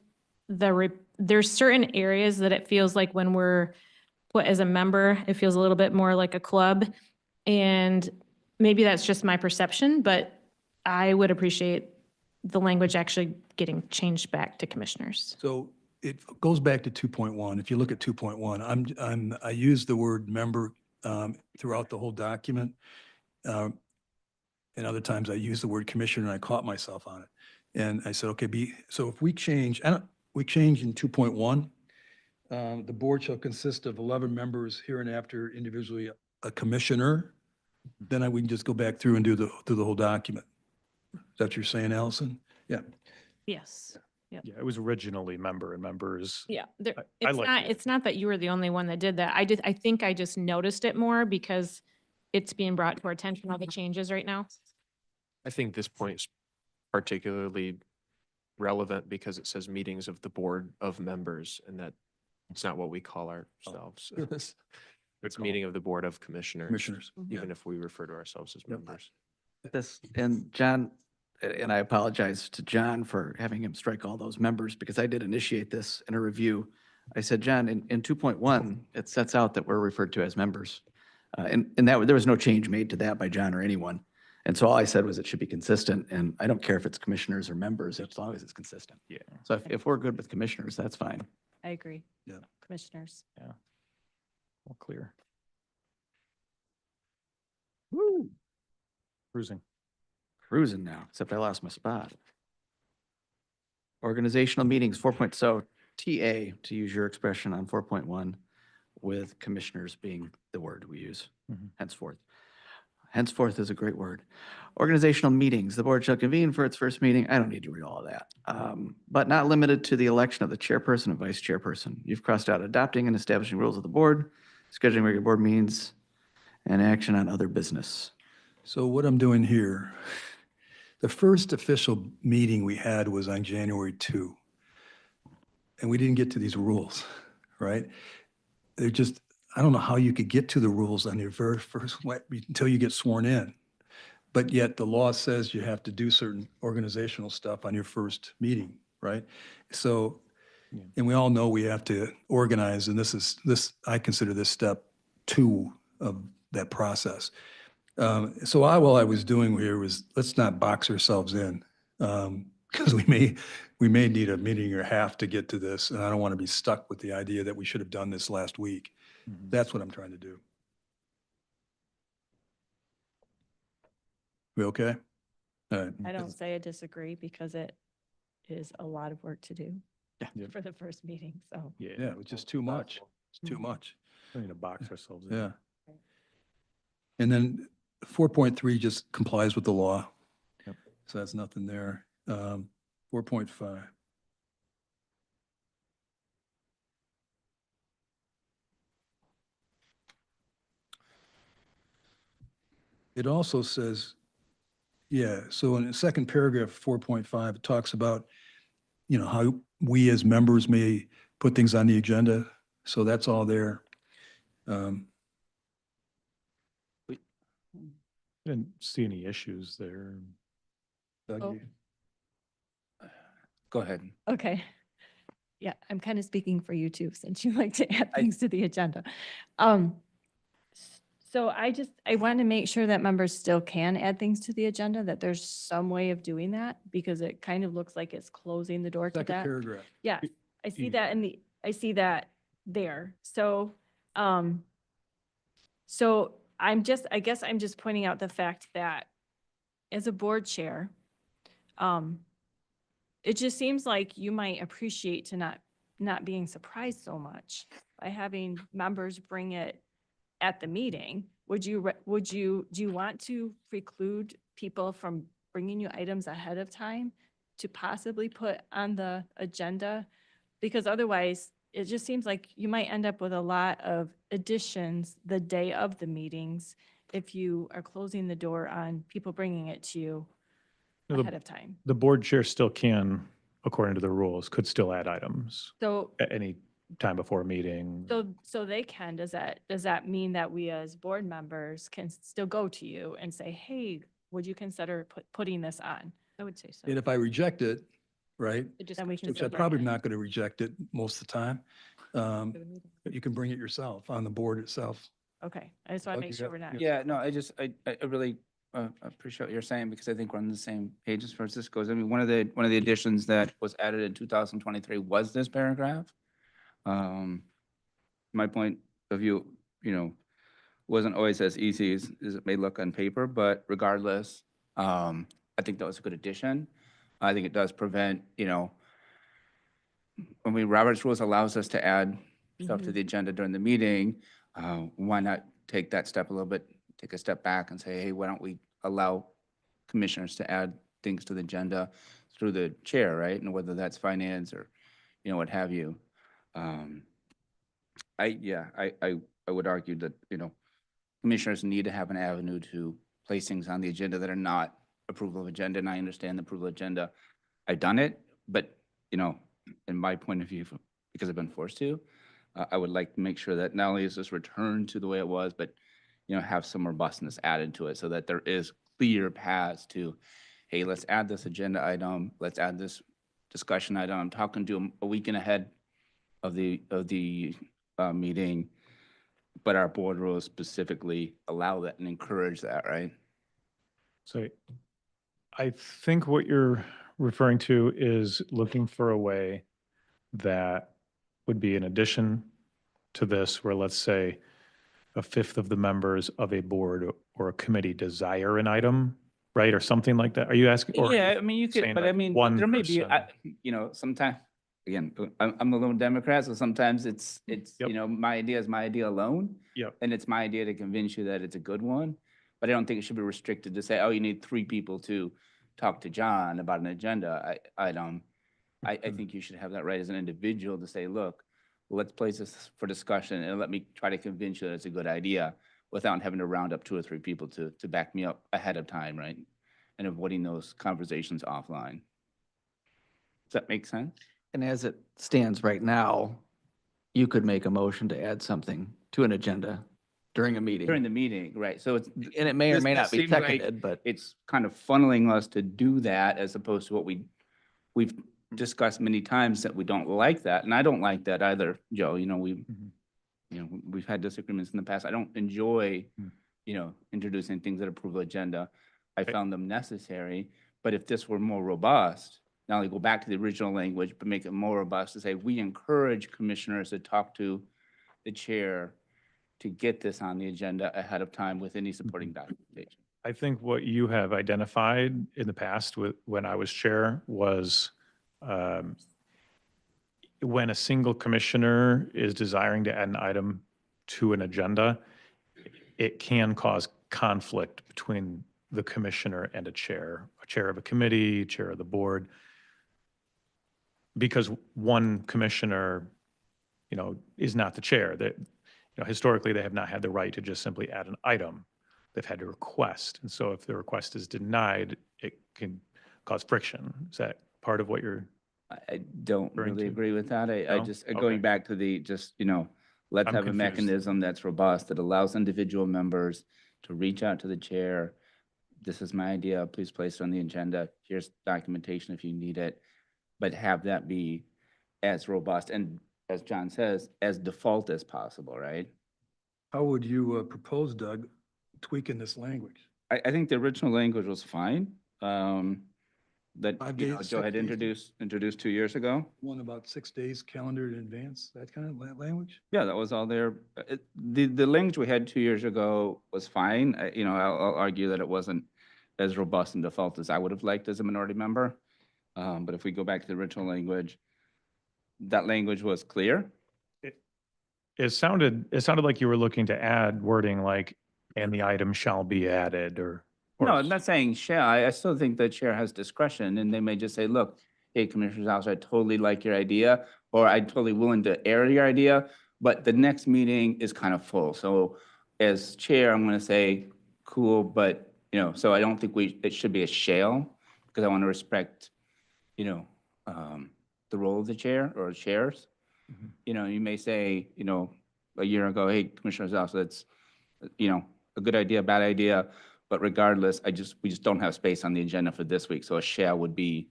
there's certain areas that it feels like when we're put as a member, it feels a little bit more like a club. And maybe that's just my perception, but I would appreciate the language actually getting changed back to commissioners. So it goes back to 2.1. If you look at 2.1, I use the word member throughout the whole document. And other times I use the word commissioner and I caught myself on it. And I said, okay, so if we change, we change in 2.1, the board shall consist of 11 members hereinafter individually a commissioner. Then we can just go back through and do the whole document. Is that what you're saying, Allison? Yeah. Yes. Yeah, it was originally member and members. Yeah, I like it. it's not that you were the only one that did that. I think I just noticed it more because it's being brought to our attention, all the changes right now. I think this point is particularly relevant because it says meetings of the board of members, and that it's not what we call ourselves. It's meeting of the board of commissioners. Commissioners. Even if we refer to ourselves as members. And John, and I apologize to John for having him strike all those members because I did initiate this in a review. I said, John, in 2.1, it sets out that we're referred to as members. And that, there was no change made to that by John or anyone. And so all I said was it should be consistent, and I don't care if it's commissioners or members, as long as it's consistent. Yeah. So if we're good with commissioners, that's fine. I agree. Yeah. Commissioners. All clear. Woo. Cruising. Cruising now, except I lost my spot. Organizational meetings, 4 so TA, to use your expression on 4.1, with commissioners being the word we use Mhm. henceforth. Henceforth is a great word. Organizational meetings, the board shall convene for its first meeting. I don't need to read all of that. But not limited to the election of the chairperson and vice chairperson. You've crossed out adopting and establishing rules of the board, scheduling regular board meetings, and action on other business. So what I'm doing here, the first official meeting we had was on January 2. And we didn't get to these rules, right? They're just, I don't know how you could get to the rules on your very first, until you get sworn in. But yet the law says you have to do certain organizational stuff on your first meeting, right? So, and we all know we have to organize, and this, I consider this step 2 of that process. So what I was doing here was, let's not box ourselves in, because we may need a meeting or a half to get to this, and I don't want to be stuck with the idea that we should have done this last week. That's what I'm trying to do. We okay? All right. I don't say I disagree because it is a lot of work to do Yeah. for the first meeting, so. Yeah, it was just too much. It's too much. We need to box ourselves in. Yeah. And then 4.3 just complies with the law. Yep. So that's nothing there. 4.5. It also says, yeah, so in the second paragraph, 4.5, it talks about, how we as members may put things on the agenda. So that's all there. Didn't see any issues there. Doug, Oh. you- Go ahead. Okay. Yeah, I'm kind of speaking for you too, since you like to add things to the agenda. So I want to make sure that members still can add things to the agenda, that there's some way of doing that, because it kind of looks like it's closing the door to Second that. paragraph. Yeah, I see E. that I see that there. So, so I guess I'm just pointing out the fact that as a board chair, it just seems like you might appreciate to not being surprised so much by having members bring it at the meeting. Do you want to preclude people from bringing you items ahead of time to possibly put on the agenda? Because otherwise, it just seems like you might end up with a lot of additions the day of the meetings if you are closing the door on people bringing it to you ahead of time. The board chair still can, according to the rules, could still add items So, at any time before a meeting. so they can, does that mean that we as board members can still go to you and say, hey, would you consider putting this on? I would say so. And if I reject it, right, Then we can which still I'm bring probably it. not going to reject it most of the time, but you can bring it yourself on the board itself. Okay, I just want to Doug, make you sure got- we're not. you- Yeah, no, I really appreciate what you're saying, because I think we're on the same page as far as this goes. I mean, one of the additions that was added in 2023 was this paragraph. My point of view, wasn't always as easy as it may look on paper, but regardless, I think that was a good addition. I think it does prevent, Robert's rules allows us to add stuff to the agenda during the meeting. Why not take that step a little bit, take a step back and say, hey, why don't we allow commissioners to add things to the agenda through the chair, right? And whether that's finance or, what have you. I would argue that, commissioners need to have an avenue to place things on the agenda that are not approval of agenda, and I understand the approval agenda. I've done it, but, in my point of view, because I've been forced to, I would like to make sure that not only is this returned to the way it was, but, have some robustness added to it so that there is clear paths to, hey, let's add this agenda item, let's add this discussion item. I'm talking to them a weekend ahead of the meeting. but our board rules specifically allow that and encourage that, right? So I think what you're referring to is looking for a way that would be in addition to this, where let's say a fifth of the members of a board or a committee desire an item, right? Or something like that. Are you asking? Or are Yeah, you I mean, you saying could, but I like mean, one there may be, person? sometimes, again, I'm a little Democrat, so sometimes it's, Yep. my idea is my idea alone. Yep. And it's my idea to convince you that it's a good one. But I don't think it should be restricted to say, oh, you need 3 people to talk to John about an agenda item. I think you should have that right as an individual to say, look, let's place this for discussion and let me try to convince you that it's a good idea without having to round up 2 or 3 people to back me up ahead of time, right? And avoiding those conversations offline. Does that make sense? And as it stands right now, you could make a motion to add something to an agenda during a meeting. During the meeting, right? So it's. And it may or this- may this not be seems like seconded, but It's kind of funneling us to do that as opposed to what we've discussed many times that we don't like that. And I don't like that either, Joe. We've had disagreements in the past. I don't enjoy, introducing things that approve the agenda. I found them necessary, but if this were more robust, not only go back to the original language, but make it more robust to say, we encourage commissioners to talk to the chair to get this on the agenda ahead of time with any supporting documentation. I think what you have identified in the past when I was chair was when a single commissioner is desiring to add an item to an agenda, it can cause conflict between the commissioner and a chair of a committee, chair of the board. Because one commissioner, is not the chair. That, historically, they have not had the right to just simply add an item. They've had to request. And so if the request is denied, it can cause friction. Is that part of what you're? I don't Referring really to? agree with that. I No? just, Okay. going back to let's I'm have a confused. mechanism that's robust, that allows individual members to reach out to the chair. This is my idea, please place it on the agenda. Here's documentation if you need it. But have that be as robust and, as John says, as default as possible, right? How would you propose, Doug, tweaking this language? I think the original language was fine. That, 5 Joe days, had 6 days. introduced 2 years ago. One about 6 days calendar in advance, that kind of language? Yeah, that was all there. The language we had 2 years ago was fine. I'll argue that it wasn't as robust and default as I would have liked as a minority member. But if we go back to the original language, that language was clear. It sounded like you were looking to add wording like, and the item shall be added or. No, I'm not saying shall. I still think the chair has discretion and they may just say, look, hey, Commissioner's Office, I totally like your idea, or I'm totally willing to air your idea, but the next meeting is kind of full. So as chair, I'm going to say, cool, but, so I don't think it should be a shall, because I want to respect, the role of the chair or chairs. You may say, a year ago, hey, Commissioner's Office, that's, a good idea, bad idea. But regardless, we just don't have space on the agenda for this week. So a shall would be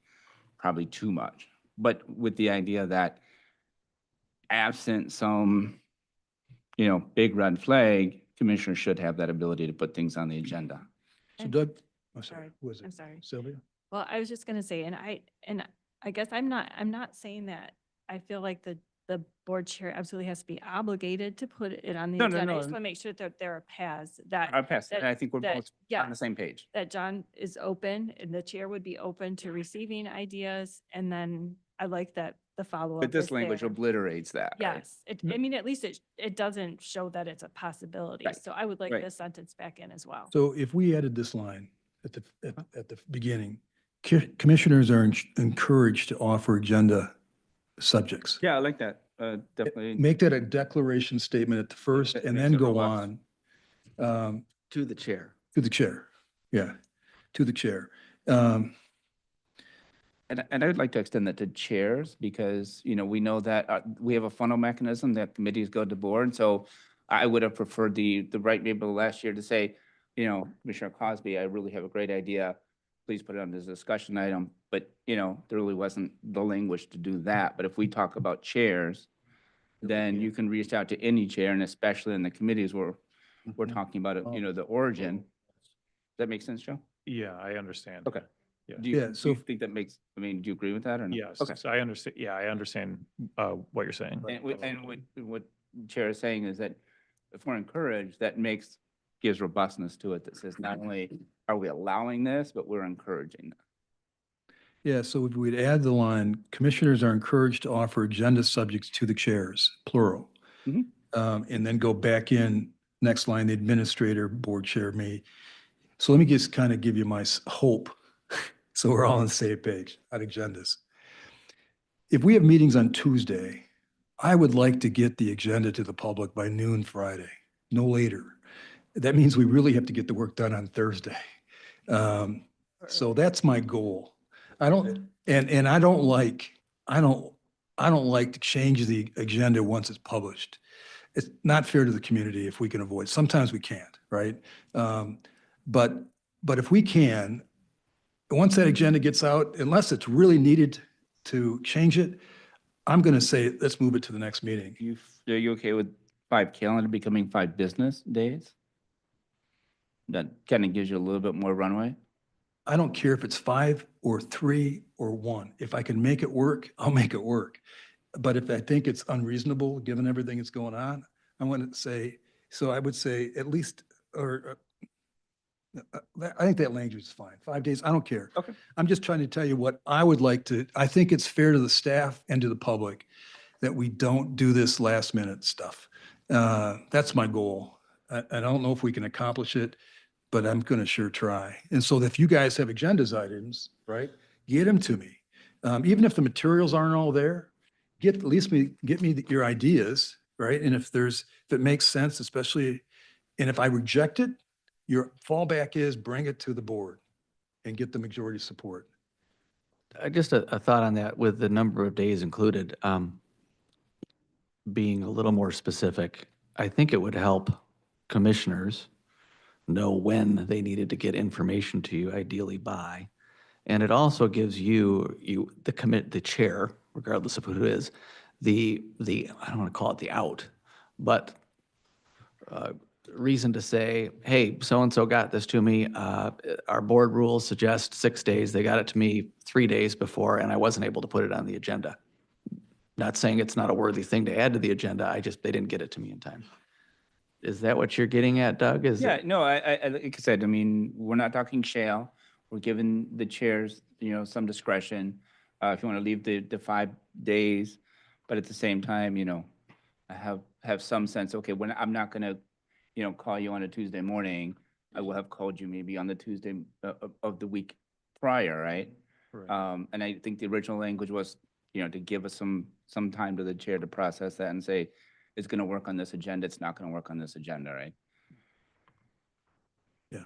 probably too much. But with the idea that absent some, big red flag, commissioners should have that ability to put things on the agenda. So Doug, I'm Sorry, sorry, was I'm it sorry. Sylvia? Well, I was just gonna say, and I guess I'm not saying that I feel like the board chair absolutely has to be obligated to put it on the No, no, agenda. I no. just want to make sure that there are paths that. I'll pass it. that- And I think we're that- both yeah, on the same page. that John is open and the chair would be open to receiving ideas. And then I like that the follow-up But this is language there. obliterates that, right? Yes, I mean, at least it doesn't show that it's a possibility. Right, So I would like right. this sentence back in as well. So if we added this line at the beginning, commissioners are encouraged to offer agenda subjects. Yeah, I like that. Definitely. Make that a declaration statement at the first That and makes then it go robust. on to the chair. to the chair. Yeah, to the chair. Um, And I would like to extend that to chairs because, we know that we have a funnel mechanism that committees go to board. So I would have preferred the right people last year to say, Commissioner Cosby, I really have a great idea. Please put it on this discussion item. But, there really wasn't the language to do that. But if we talk about chairs, then you can reach out to any chair, and especially in the committees where we're Mhm. talking about, it, you know, the origin. Does that make sense, Joe? Yeah, I understand. Okay. Yeah. Do you, Yeah, do so you think that makes, I mean, do you agree with that or not? Yes, Okay. I understand. Yeah, I understand what you're saying. And what the chair is saying is that if we're encouraged, that gives robustness to it, that says not only are we allowing this, but we're encouraging it. yeah, so if we'd add the line, commissioners are encouraged to offer agenda subjects to the chairs, plural. Mhm. And then go back in, next line, the administrator, board chair may. So let me just kind of give you my hope, so we're all on the same page on agendas. If we have meetings on Tuesday, I would like to get the agenda to the public by noon Friday, no later. That means we really have to get the work done on Thursday. So that's my goal. I don't, and I don't like to change the agenda once it's published. It's not fair to the community if we can avoid. Sometimes we can't, right? But if we can, once that agenda gets out, unless it's really needed to change it, I'm going to say, let's move it to the next meeting. Are you okay with 5 calendar becoming 5 business days? That kind of gives you a little bit more runway? I don't care if it's 5 or 3 or 1. If I can make it work, I'll make it work. But if I think it's unreasonable, given everything that's going on, I want to say, so I would say at least, or I think that language is fine. 5 days, I don't care. Okay. I'm just trying to tell you what I would like to, I think it's fair to the staff and to the public that we don't do this last minute stuff. That's my goal. I don't know if we can accomplish it, but I'm going to sure try. And so if you guys have agendas items, right, get them to me. Even if the materials aren't all there, get me your ideas, right? And if it makes sense, especially, and if I reject it, your fallback is bring it to the board and get the majority support. Just a thought on that with the number of days included, being a little more specific. I think it would help commissioners know when they needed to get information to you, ideally by. And it also gives the chair, regardless of who it is, I don't want to call it the out, but reason to say, hey, so-and-so got this to me. Our board rules suggest 6 days. They got it to me 3 days before, and I wasn't able to put it on the agenda. Not saying it's not a worthy thing to add to the agenda. They didn't get it to me in time. Is that what you're getting at, Doug? Yeah, no, I like I said, I mean, we're not talking shall. We're giving the chairs, some discretion. If you want to leave the 5 days, but at the same time, I have some sense, okay, when I'm not gonna, call you on a Tuesday morning, I will have called you maybe on the Tuesday of the week prior, right? Right. And I think the original language was, to give us some time to the chair to process that and say, it's gonna work on this agenda, it's not gonna work on this agenda, right? Yeah.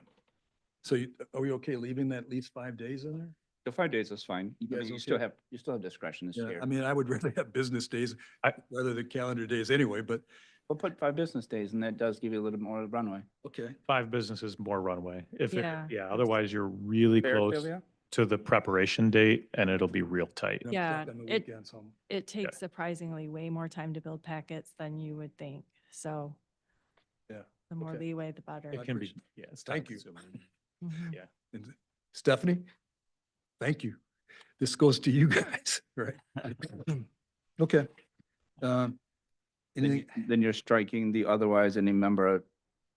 So are we okay leaving that at least 5 days in there? The 5 days is fine. You I mean, guys you still okay? have discretion as Yeah, chair. I mean, I would rather have business days I- rather than calendar days anyway, but We'll put 5 business days, and that does give you a little more runway. okay. 5 businesses, more runway. Yeah. Otherwise you're really Fair, close Sylvia? to the preparation date and it'll be real tight. I'm Yeah, stuck on the it- weekends home. It takes surprisingly way more time to build packets than you would think. So Yeah. the more Okay. leeway, the better. It can be, yeah, it's Thank you. time-consuming. Mhm. Yeah. And Stephanie, thank you. This goes to you guys, right? Okay. Anything, Then you're striking the otherwise any member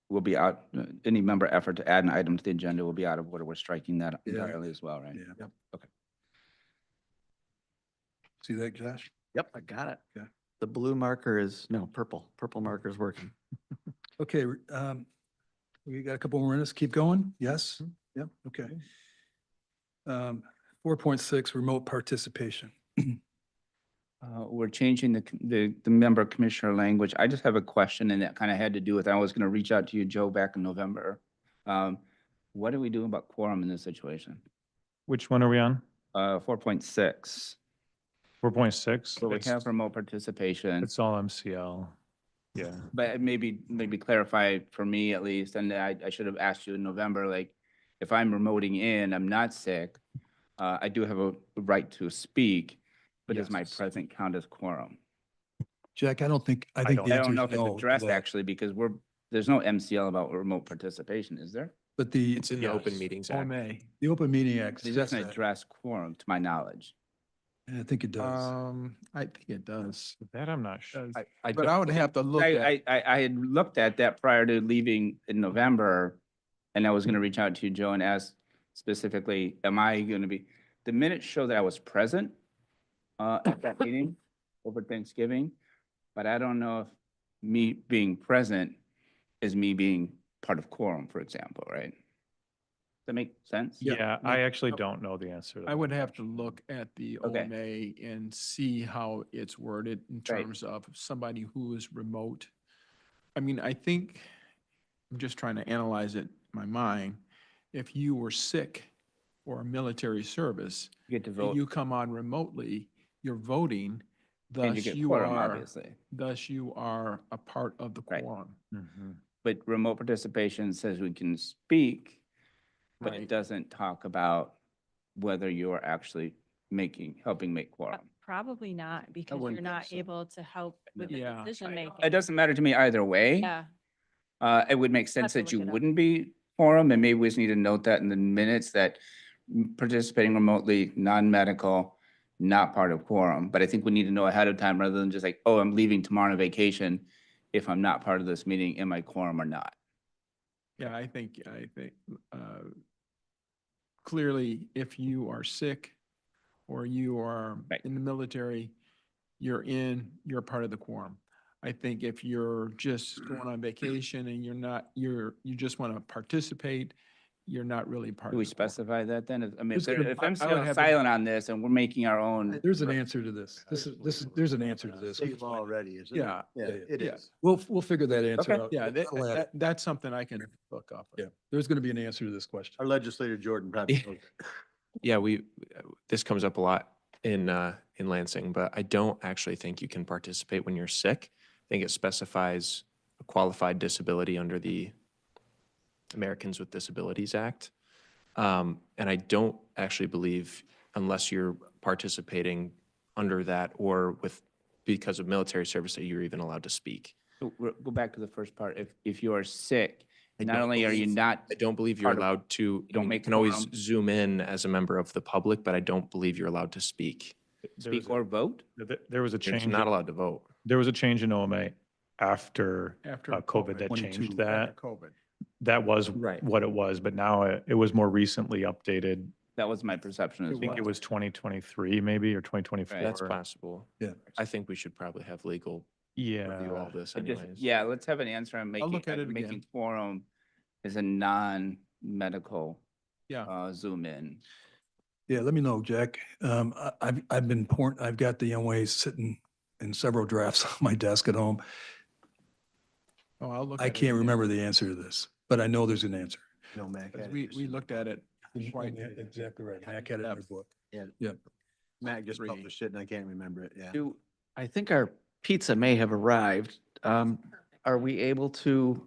will be out, any member effort to add an item to the agenda will be out of order. We're striking that Yeah. entirely as well, right? yeah. Okay. See that, Josh? Yep, I got it. Yeah. The blue marker is, no, purple. Purple marker is working. Okay, we got a couple more minutes. Keep going? Yes? Yep, okay. 4.6, remote participation. We're changing the member commissioner language. I just have a question, and that kind of had to do with, I was going to reach out to you, Joe, back in November. What do we do about quorum in this situation? Which one are we on? 4.6. 4.6? So we have remote participation. It's all MCL. Yeah. But maybe clarify for me at least, and I should have asked you in November, like, if I'm remoting in, I'm not sick, I do have a right to speak, but does my Yes. present count as quorum? Jack, I think I the don't- I answer don't is know if it's no to addressed that. actually, because there's no MCL about remote participation, is there? But the. It's in the Open Meetings Act. The Open Meeting Act It says doesn't that. address quorum, to my knowledge. And I think it does. I think it does. That I'm not sure. But I would have to look at, I had looked at that prior to leaving in November, and I was gonna reach out to you, Joe, and ask specifically, am I gonna be, the minutes show that I was present at that meeting over Thanksgiving, but I don't know if me being present is me being part of quorum, for example, right? Does that make sense? Yeah, I actually don't know the answer to I that would have to question. look at the Okay. OMA and see how it's worded in Right. terms of somebody who is remote. I mean, I think, I'm just trying to analyze it in my mind. If you were sick or military service, You get to and vote, you come on remotely, you're voting, and you thus get you quorum, are, obviously. thus you are a part of the Right. quorum. Mhm. But remote participation says we can speak, but it Right. doesn't talk about whether you're actually helping make quorum. Probably not, because wouldn't you're think not so. able to help with the Yeah. decision It making. doesn't matter to me either way. Yeah, It would make sense to that you look it up. wouldn't be quorum, and maybe we just need to note that in the minutes that participating remotely, non-medical, not part of quorum. But I think we need to know ahead of time rather than just like, oh, I'm leaving tomorrow on vacation. If I'm not part of this meeting, am I quorum or not? Yeah, I think, clearly, if you are sick or you are Right. in the military, you're part of the quorum. I think if you're just going on vacation and you just want to participate, you're not really part Do of we the quorum. specify that then? I mean, There's if gonna- if I I'm would still have to- silent on this and we're making our own. There's an answer to this. There's an answer to this. State law already, isn't it? Yeah, Yeah, it yeah. is. We'll figure that answer Okay. out. yeah, I'll add it. that's something I can look up. Yeah, there's going to be an answer to this question. Our legislator Jordan probably knows it. Yeah, this comes up a lot in Lansing, but I don't actually think you can participate when you're sick. I think it specifies a qualified disability under the Americans with Disabilities Act. And I don't actually believe, unless you're participating under that or because of military service, that you're even allowed to speak. Go back to the first part. If you are sick, I not don't only are you believe- not, I don't believe you're part of- allowed to, you don't I mean, make you can always quorum. zoom in as a member of the public, but I don't believe you're allowed to speak. There was speak or vote? There was a You're change. not allowed to vote. There was a change in OMA after After COVID that 22. changed After that. COVID. That was Right. what it was, but now it was more recently updated. That was my perception I as think well. it was 2023 maybe, or 2024. Right. That's possible. Yeah. I think we should probably have legal review all Yeah. this I just, anyways. yeah, let's have an answer on look at it making again. quorum as a non-medical Yeah. zoom in. Yeah, let me know, Jack. I've got the MOA sitting in several drafts on my desk at home. Oh, I'll look I at it can't again. remember the answer to this, but I know there's an answer. No, Mac. 'Cause we looked at it quite. Exactly right. Mac had it in his book. Mac just Three. published it and I can't remember it, yeah. I think our pizza may have arrived. Are we able to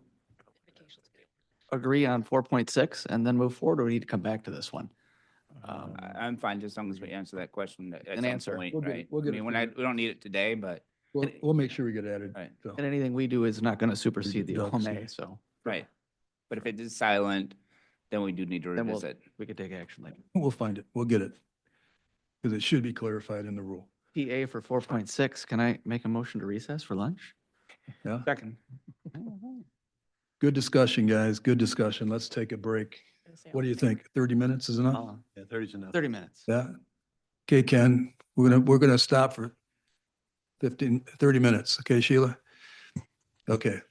agree on 4.6 and then move forward, or we need to come back to this one? I'm fine, just as long as we answer that question at An some answer. point, We'll get it- right? we'll I get it mean, figured. we don't need it today, but, We'll make sure we get added. Right. so. And anything we do is not going to supersede the No, OMA, so right. But if it is silent, then we do need to then revisit. we could take action later. We'll find it. We'll get it. Because it should be clarified in the rule. PA for 4.6, can I make a motion to recess for lunch? Yeah. Second. Good discussion, guys. Good discussion. Let's take a break. What do you think? 30 minutes is enough? Yeah, 30's enough. 30 minutes. Yeah. Okay, Ken, we're gonna stop for 30 minutes. Okay, Sheila? Okay,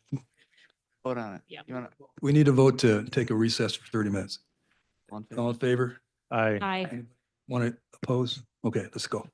Vote on it. Yeah. You want we need a vote to take a recess for 30 minutes. to? All in favor? I. Want to oppose? Okay, let's go.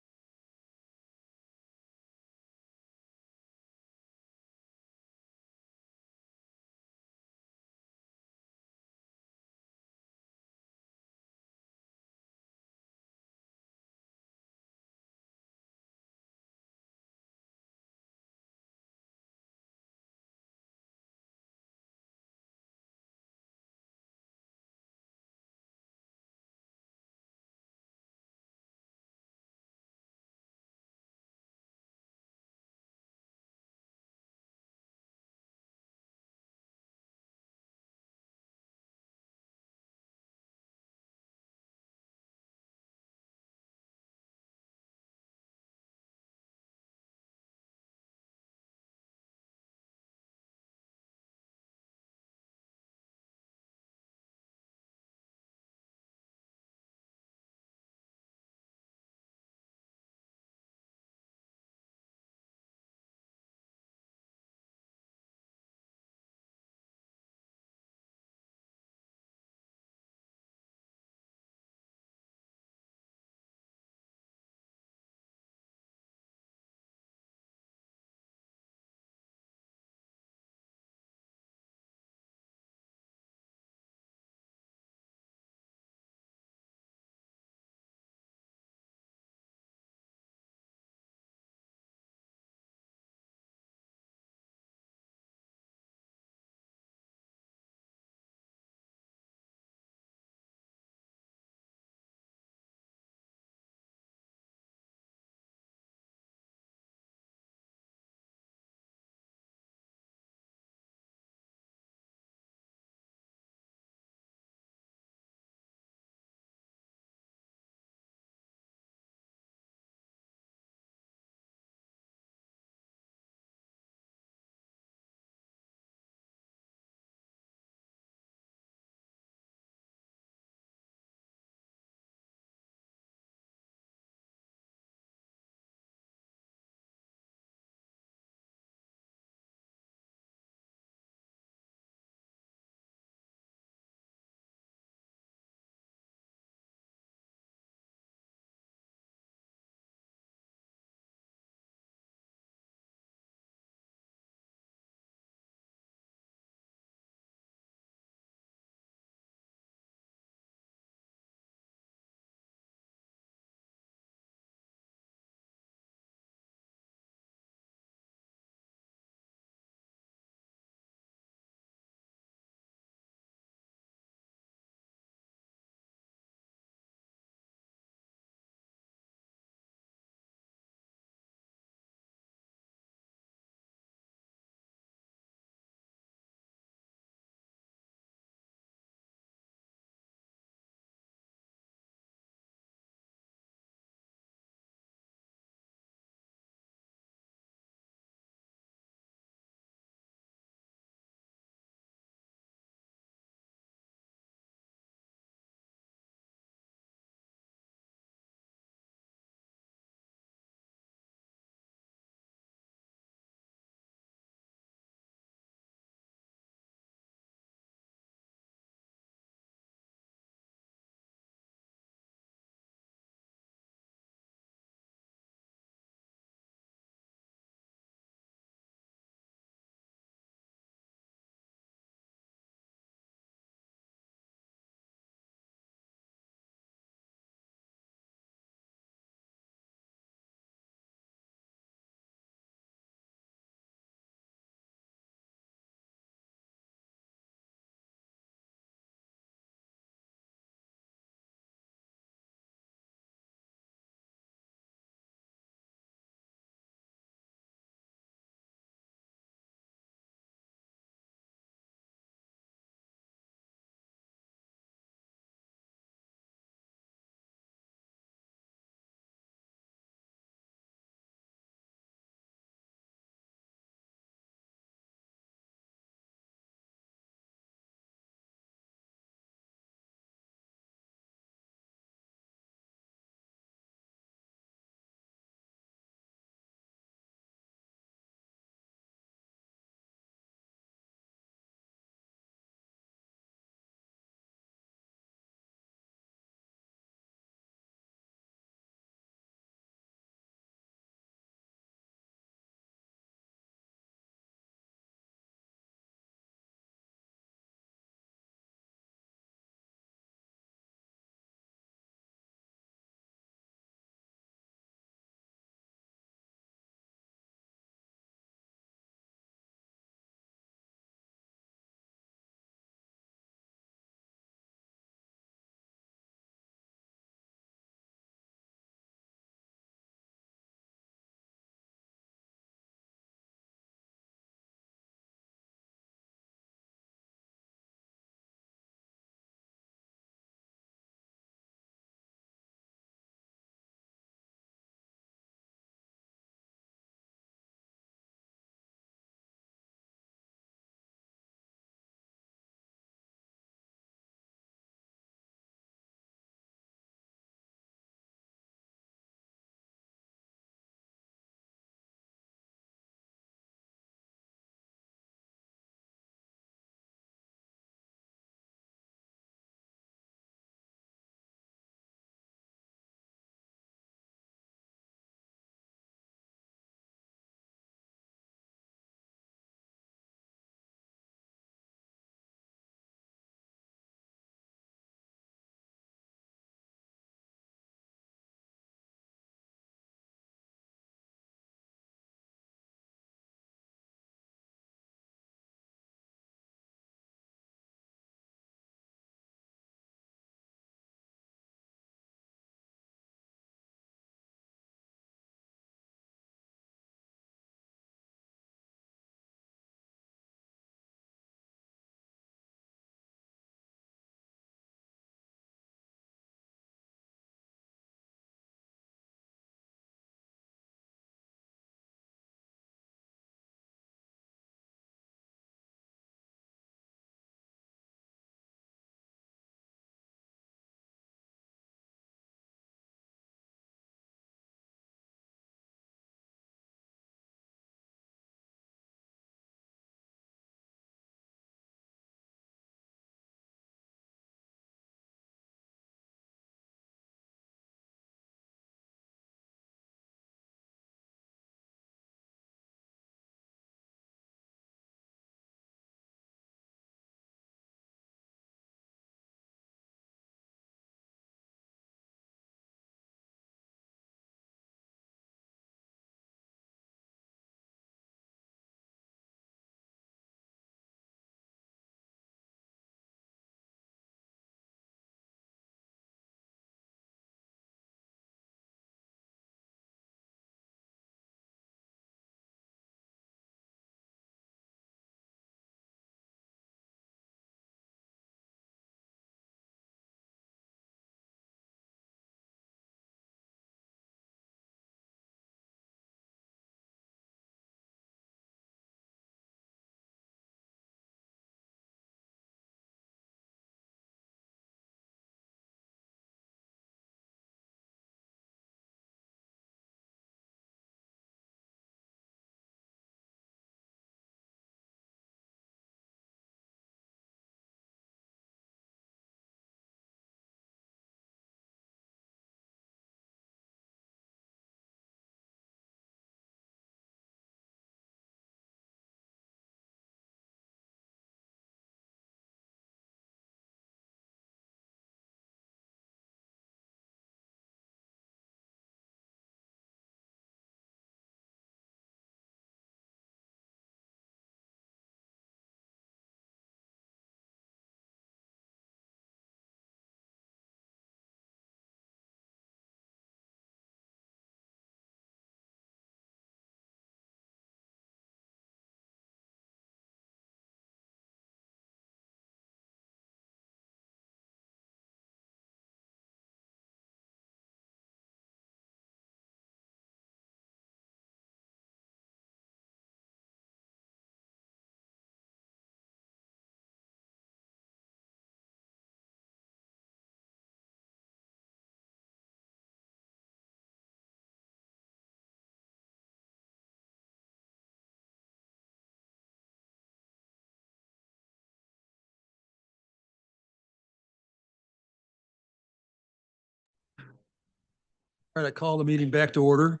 All right, I call the meeting back to order.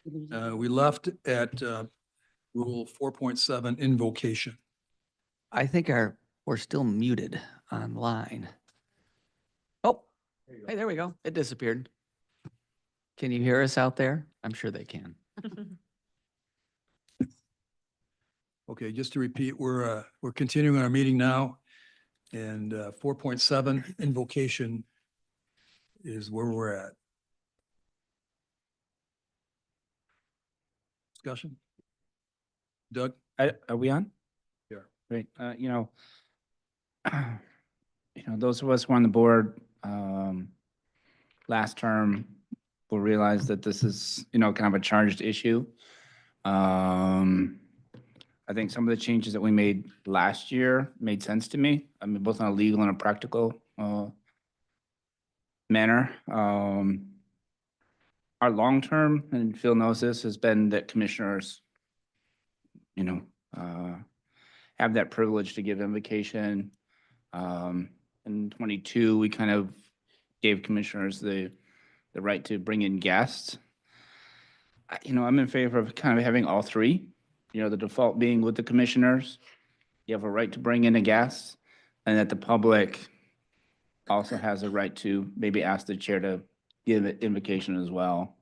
We left at Rule 4.7, invocation. I think we're still muted online. Oh, hey, there we go. It disappeared. Can you hear us out there? I'm sure they can. Okay, just to repeat, we're continuing our meeting now. And 4.7, invocation is where we're at. Discussion? Doug? Are we on? Yeah. Great. Those of us who are on the board, last term will realize that this is, kind of a charged issue. I think some of the changes that we made last year made sense to me. I mean, both on a legal and a practical, manner. Our long-term, and Phil knows this, has been that commissioners, have that privilege to give invocation. In 22, we kind of gave commissioners the right to bring in guests. I'm in favor of kind of having all three, the default being with the commissioners. You have a right to bring in a guest, and that the public also has a right to maybe ask the chair to give an invocation as well.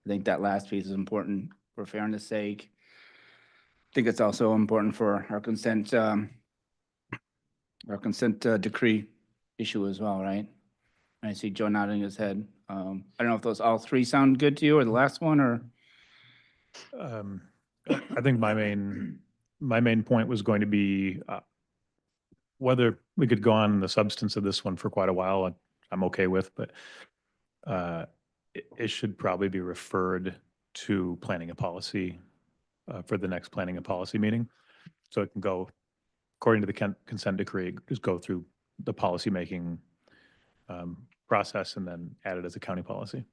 I think that last piece is important for fairness sake. I think it's also important for our consent decree issue as well, right? I see Joe nodding his head. I don't know if those all three sound good to you, or the last one, or? I think my main point was going to be whether we could go on the substance of this one for quite a while, I'm okay with, but it should probably be referred to planning a policy for the next planning and policy meeting. So it can go, according to the consent decree, just go through the policymaking process and then add it as a county policy.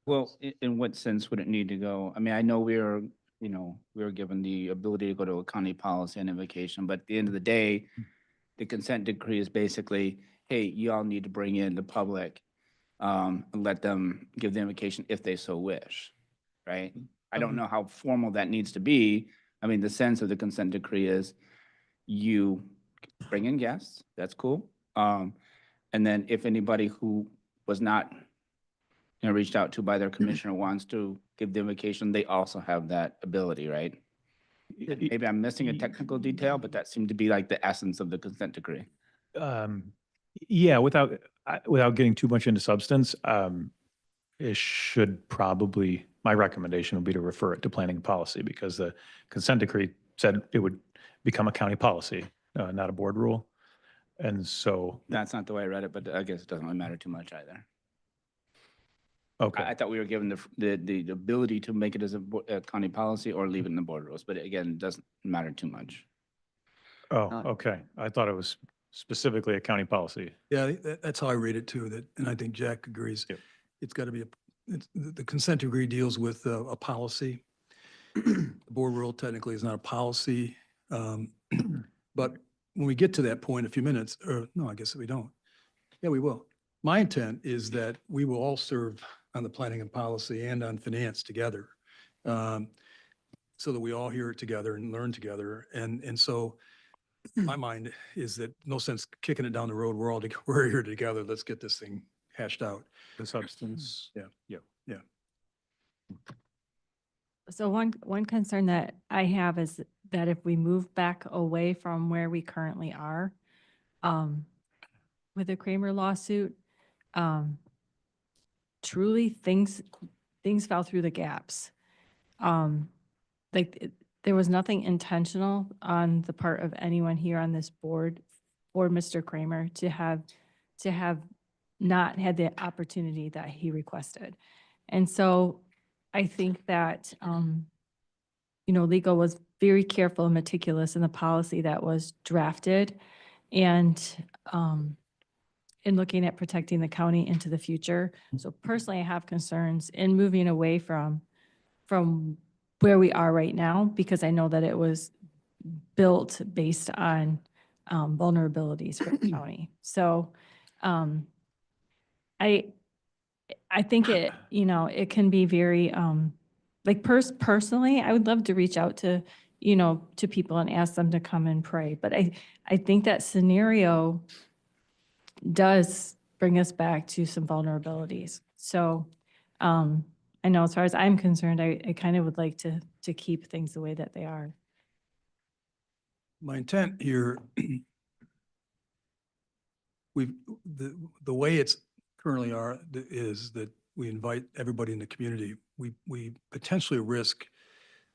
Well, in what sense would it need to go? I mean, I know we were given the ability to go to a county policy and invocation, but at the end of the day, the consent decree is basically, hey, you all need to bring in the public and let them give the invocation if they so wish, right? I don't know how formal that needs to be. I mean, the sense of the consent decree is you bring in guests, that's cool. And then if anybody who was not reached out to by their commissioner wants to give the invocation, they also have that ability, right? Maybe I'm missing a technical detail, but that seemed to be like the essence of the consent decree. Yeah, without getting too much into substance, it should probably, my recommendation would be to refer it to planning and policy, because the consent decree said it would become a county policy, not a board rule. And so. That's not the way I read it, but I guess it doesn't really matter too much either. Okay. I thought we were given the ability to make it as a county policy or leave it in the board rules, but again, it doesn't matter too much. Oh, okay. I thought it was specifically a county policy. Yeah, that's how I read it too, and I think Jack agrees. Yep. It's got to be the consent decree deals with a policy. The board rule technically is not a policy. But when we get to that point in a few minutes, or no, I guess we don't. Yeah, we will. My intent is that we will all serve on the planning and policy and on finance together. So that we all hear it together and learn together. And so my mind is that no sense kicking it down the road. We're here together. Let's get this thing hashed out. The substance. Yeah. So one concern that I have is that if we move back away from where we currently are, with the Kramer lawsuit, truly things fell through the gaps. There was nothing intentional on the part of anyone here on this board or Mr. Kramer to have not had the opportunity that he requested. And so I think that, legal was very careful and meticulous in the policy that was drafted, and in looking at protecting the county into the future. So personally, I have concerns in moving away from where we are right now, because I know that it was built based on vulnerabilities for the county. So I think it, it can be very, like personally, I would love to reach out to, to people and ask them to come and pray. But I think that scenario does bring us back to some vulnerabilities. So, I know as far as I'm concerned, I kind of would like to keep things the way that they are. My intent here, the way it's currently are, is that we invite everybody in the community. We potentially risk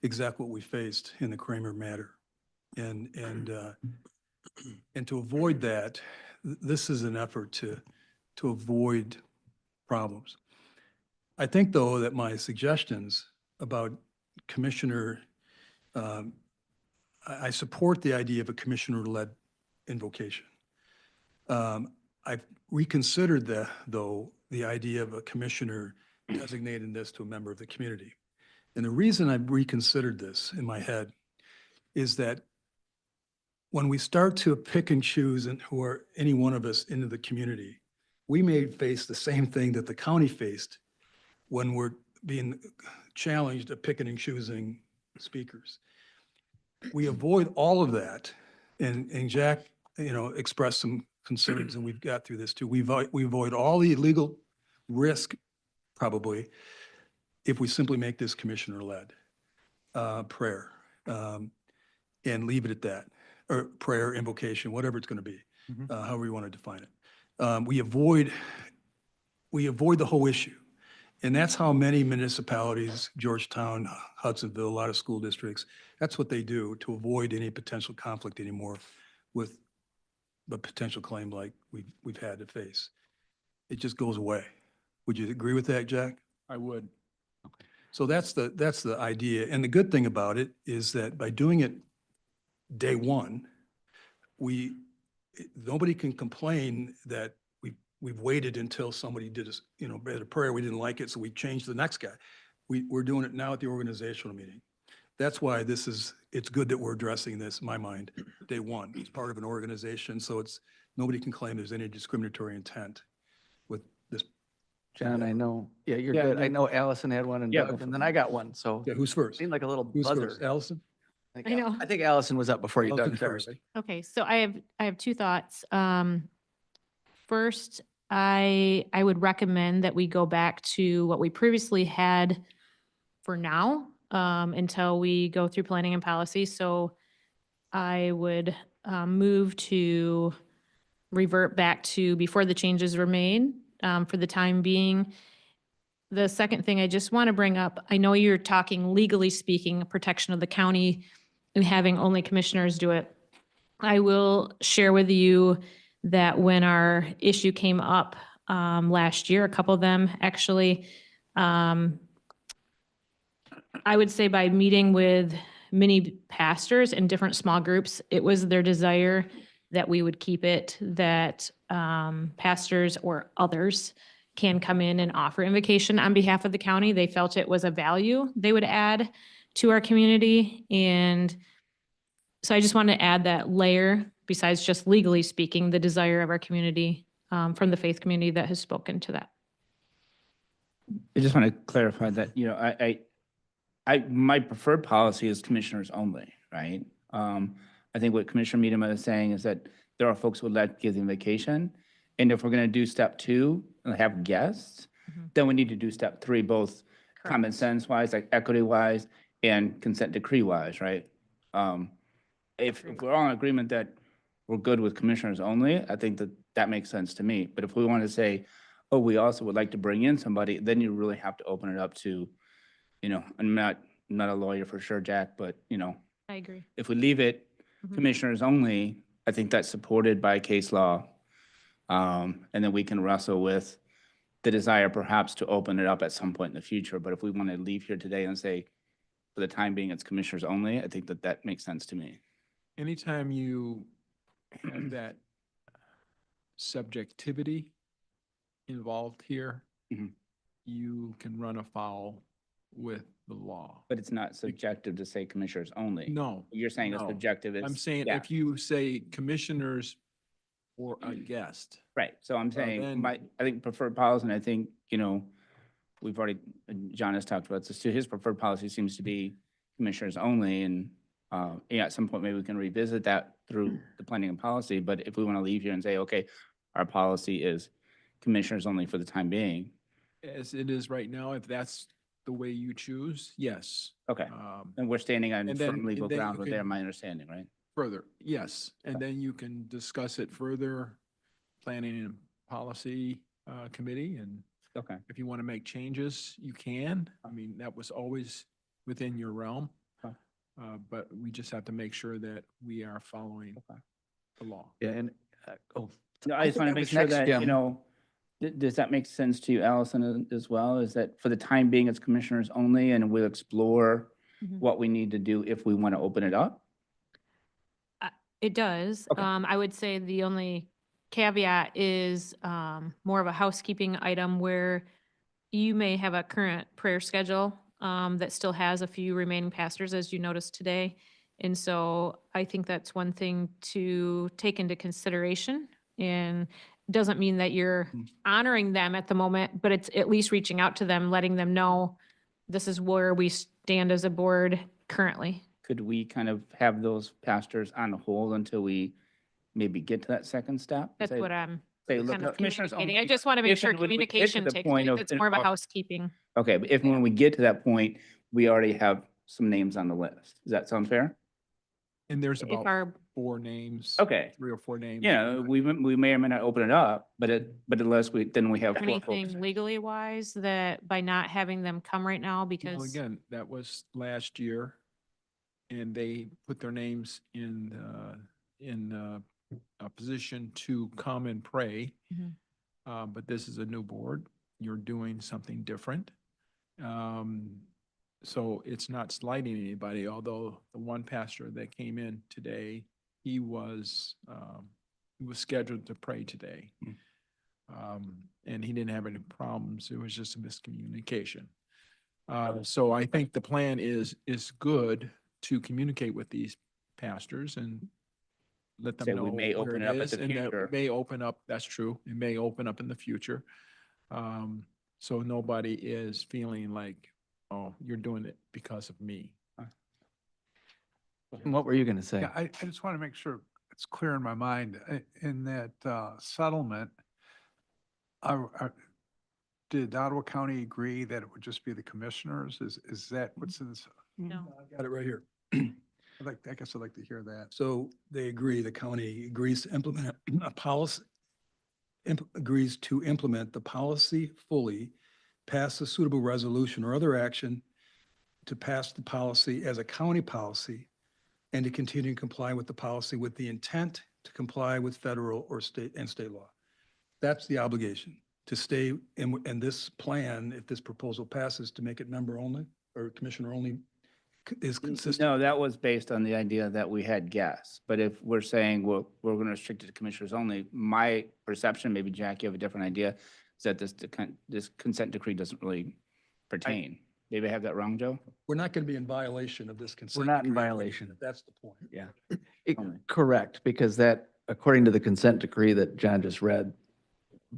exactly what we faced in the Kramer matter. And to avoid that, this is an effort to avoid problems. I think, though, that my suggestions about commissioner, I support the idea of a commissioner-led invocation. I've reconsidered the idea of a commissioner designating this to a member of the community. And the reason I've reconsidered this in my head is that when we start to pick and choose and who are any one of us into the community, we may face the same thing that the county faced when we're being challenged at picking and choosing speakers. We avoid all of that. And Jack, expressed some concerns, and we've got through this too. We avoid all the illegal risk, probably, if we simply make this commissioner-led prayer and leave it at that, or prayer, invocation, whatever it's going to be, however you want to define it. We avoid the whole issue. And that's how many municipalities, Georgetown, Hudsonville, a lot of school districts, that's what they do to avoid any potential conflict anymore with the potential claim like we've had to face. It just goes away. Would you agree with that, Jack? I would. So that's the idea. And the good thing about it is that by doing it day one, nobody can complain that we've waited until somebody did a prayer, we didn't like it, so we changed the next guy. We're doing it now at the organizational meeting. That's why it's good that we're addressing this, in my mind, day one. It's part of an organization, so nobody can claim there's any discriminatory intent with this. John, I know, yeah, you're Yeah, good. no. I know Allison had one and Yeah, Doug, and then I got one, so Yeah, who's first? seemed like a little Who's buzzer. first? Allison? I know. I think Allison was up before you, Allison Doug. Sorry, first. buddy. Okay, so I have two thoughts. First, I would recommend that we go back to what we previously had for now, until we go through planning and policy. So I would move to revert back to before the changes were made, for the time being. The second thing I just want to bring up, I know you're talking legally speaking, protection of the county and having only commissioners do it. I will share with you that when our issue came up last year, a couple of them actually, I would say by meeting with many pastors in different small groups, it was their desire that we would keep it, that pastors or others can come in and offer invocation on behalf of the county. They felt it was a value they would add to our community. And so I just want to add that layer, besides just legally speaking, the desire of our community, from the faith community that has spoken to that. I just want to clarify that, my preferred policy is commissioners only, right? I think what Commissioner Miedema is saying is that there are folks who would like to give the invocation. And if we're going to do step 2 and have guests, then we need to do step 3, both common sense wise, like equity wise, and consent decree wise, right? If we're all in agreement that we're good with commissioners only, I think that makes sense to me. But if we want to say, oh, we also would like to bring in somebody, then you really have to open it up to, I'm not a lawyer for sure, Jack, but, I agree. if we leave it commissioners only, I think that's supported by case law. And then we can wrestle with the desire perhaps to open it up at some point in the future. But if we want to leave here today and say, for the time being, it's commissioners only, I think that makes sense to me. Anytime you have that subjectivity involved here, Mhm. you can run afoul with the law. But it's not subjective to say commissioners only. No. You're saying it's no. subjective. I'm It's, saying yeah. if you say commissioners or a guest. Right, so I'm saying, then- I think preferred policy, and I think, we've already, John has talked about this, too. His preferred policy seems to be commissioners only, and, at some point, maybe we can revisit that through the planning and policy, but if we want to leave here and say, okay, our policy is commissioners only for the time being, As it is right now, if that's the way you choose, yes. okay, Um, then we're standing on And then- firm legal and then ground you with there, can- my understanding, right? Further, yes, and then you can discuss it further, planning and policy committee, and Okay. if you want to make changes, you can. I mean, that was always within your realm. Okay. But we just have to make sure that we are following Okay. the law. Yeah, and, No, I just want to make sure that, yeah. does that make sense to you, Allison, as well? Is that for the time being, it's commissioners only, and we'll explore Mhm. what we need to do if we want to open it up? It does. Okay. I would say the only caveat is more of a housekeeping item where you may have a current prayer schedule that still has a few remaining pastors, as you noticed today. And so I think that's one thing to take into consideration. And doesn't mean that you're honoring them at the moment, but it's at least reaching out to them, letting them know this is where we stand as a board currently. Could we kind of have those pastors on hold until we maybe get to that second step? That's Say- what I'm say, look, kind of commissioners communicating. only. I just want to make If sure and when we get to communication the takes point place. of It's an more of a off- housekeeping. Okay, but if when we get to that point, we already have some names on the list. Does that sound fair? And there's If about our, 4 names. Okay. 3 or 4 names. Yeah, we may or may not open it up, but unless then we have four folks. anything legally wise that by not having them come right now Well, because. again, that was last year, and they put their names in a position to come and pray. Mhm. But this is a new board. You're doing something different. So it's not slighting anybody, although the one pastor that came in today, he was scheduled to pray today. And he didn't have any problems. It was just a miscommunication. So I think the plan is good to communicate with these pastors and let them Say know we may where open it it up at is, the and that future. it may open up, that's true. It may open up in the future. So nobody is feeling like, oh, you're doing it because of me. what were you going to say? Yeah, I just want to make sure it's clear in my mind, in that settlement, did Ottawa County agree that it would just be the commissioners? Is that what's in this? No. I got it right here. I guess I'd like to hear that. So they agree, the county agrees to implement a policy, agrees to implement the policy fully, pass a suitable resolution or other action to pass the policy as a county policy, and to continue to comply with the policy with the intent to comply with federal or state law. That's the obligation, to stay in this plan, if this proposal passes, to make it member only or commissioner only is consistent. No, that was based on the idea that we had guests. But if we're saying we're going to restrict it to commissioners only, my perception, maybe Jack, you have a different idea, is that this consent decree doesn't really pertain. Maybe I have that wrong, Joe? We're not going to be in violation of this consent. We're not in decree. violation. That's the point. Yeah. Only. Correct, because that, according to the consent decree that John just read,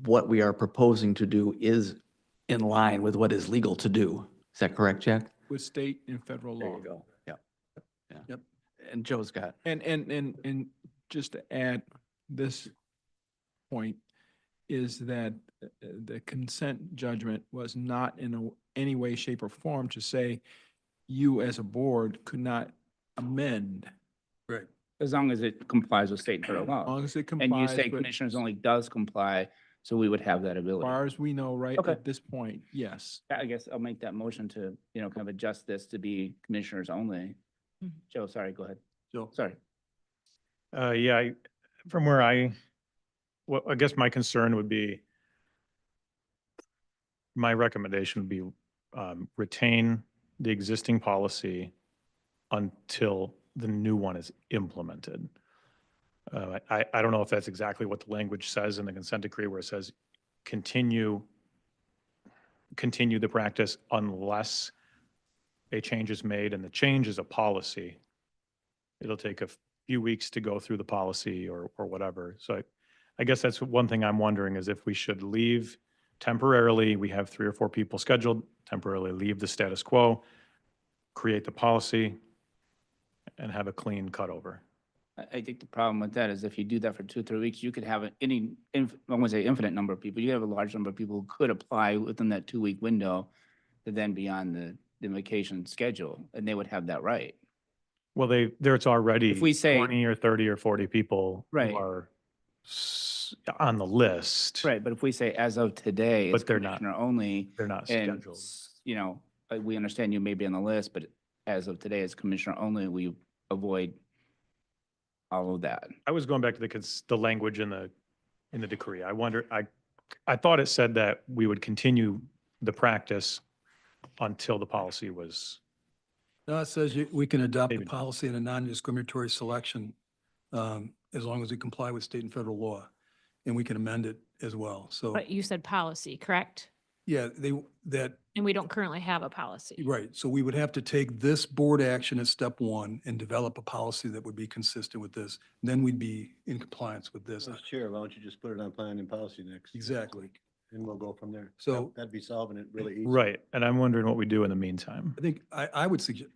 what we are proposing to do is in line with what is legal to do. Is that correct, Jack? With state and federal law. There you go. Yep. Yeah. Yep. And Joe's got. And just to add this point is that the consent judgment was not in any way, shape, or form to say you as a board could not amend. Right. As long as it complies with state and federal As law. long as it And you complies say with, commissioners only does comply, so we would have that as ability. far as we know right Okay. at this point, yes. I guess I'll make that motion to, kind of adjust this to be commissioners only. Mhm. Joe, sorry, go ahead. Joe. Sorry. From where I guess my concern would be, my recommendation would be retain the existing policy until the new one is implemented. I don't know if that's exactly what the language says in the consent decree, where it says continue the practice unless a change is made, and the change is a policy. It'll take a few weeks to go through the policy or whatever. So I guess that's one thing I'm wondering is if we should leave temporarily, we have 3 or 4 people scheduled, temporarily leave the status quo, create the policy, and have a clean cutover. I think the problem with that is if you do that for 2 or 3 weeks, you could have I won't say infinite number of people. You have a large number of people who could apply within that 2-week window to then be on the vacation schedule, and they would have that right. Well, there's already If we say- 20 or 30 or 40 people Right. who are on the list. Right, but if we say as of today, it's But they're not- commissioner only. They're not And, scheduled. you know, we understand you may be on the list, but as of today, it's commissioner only. We avoid all of that. I was going back to the language in the decree. I wonder, I thought it said that we would continue the practice until the policy was, No, it says we can adopt the Maybe. policy in a non-discriminatory selection as long as we comply with state and federal law, and we can amend it as well. So, But you said policy, correct? yeah, And we don't currently have a policy. right. So we would have to take this board action as step one and develop a policy that would be consistent with this. Then we'd be in compliance with this. Mr. Chair, why don't you just put it on planning and policy next? Exactly. And we'll go from there. So- That'd be solving it really easy. right. And I'm wondering what we do in the meantime. I think I would suggest,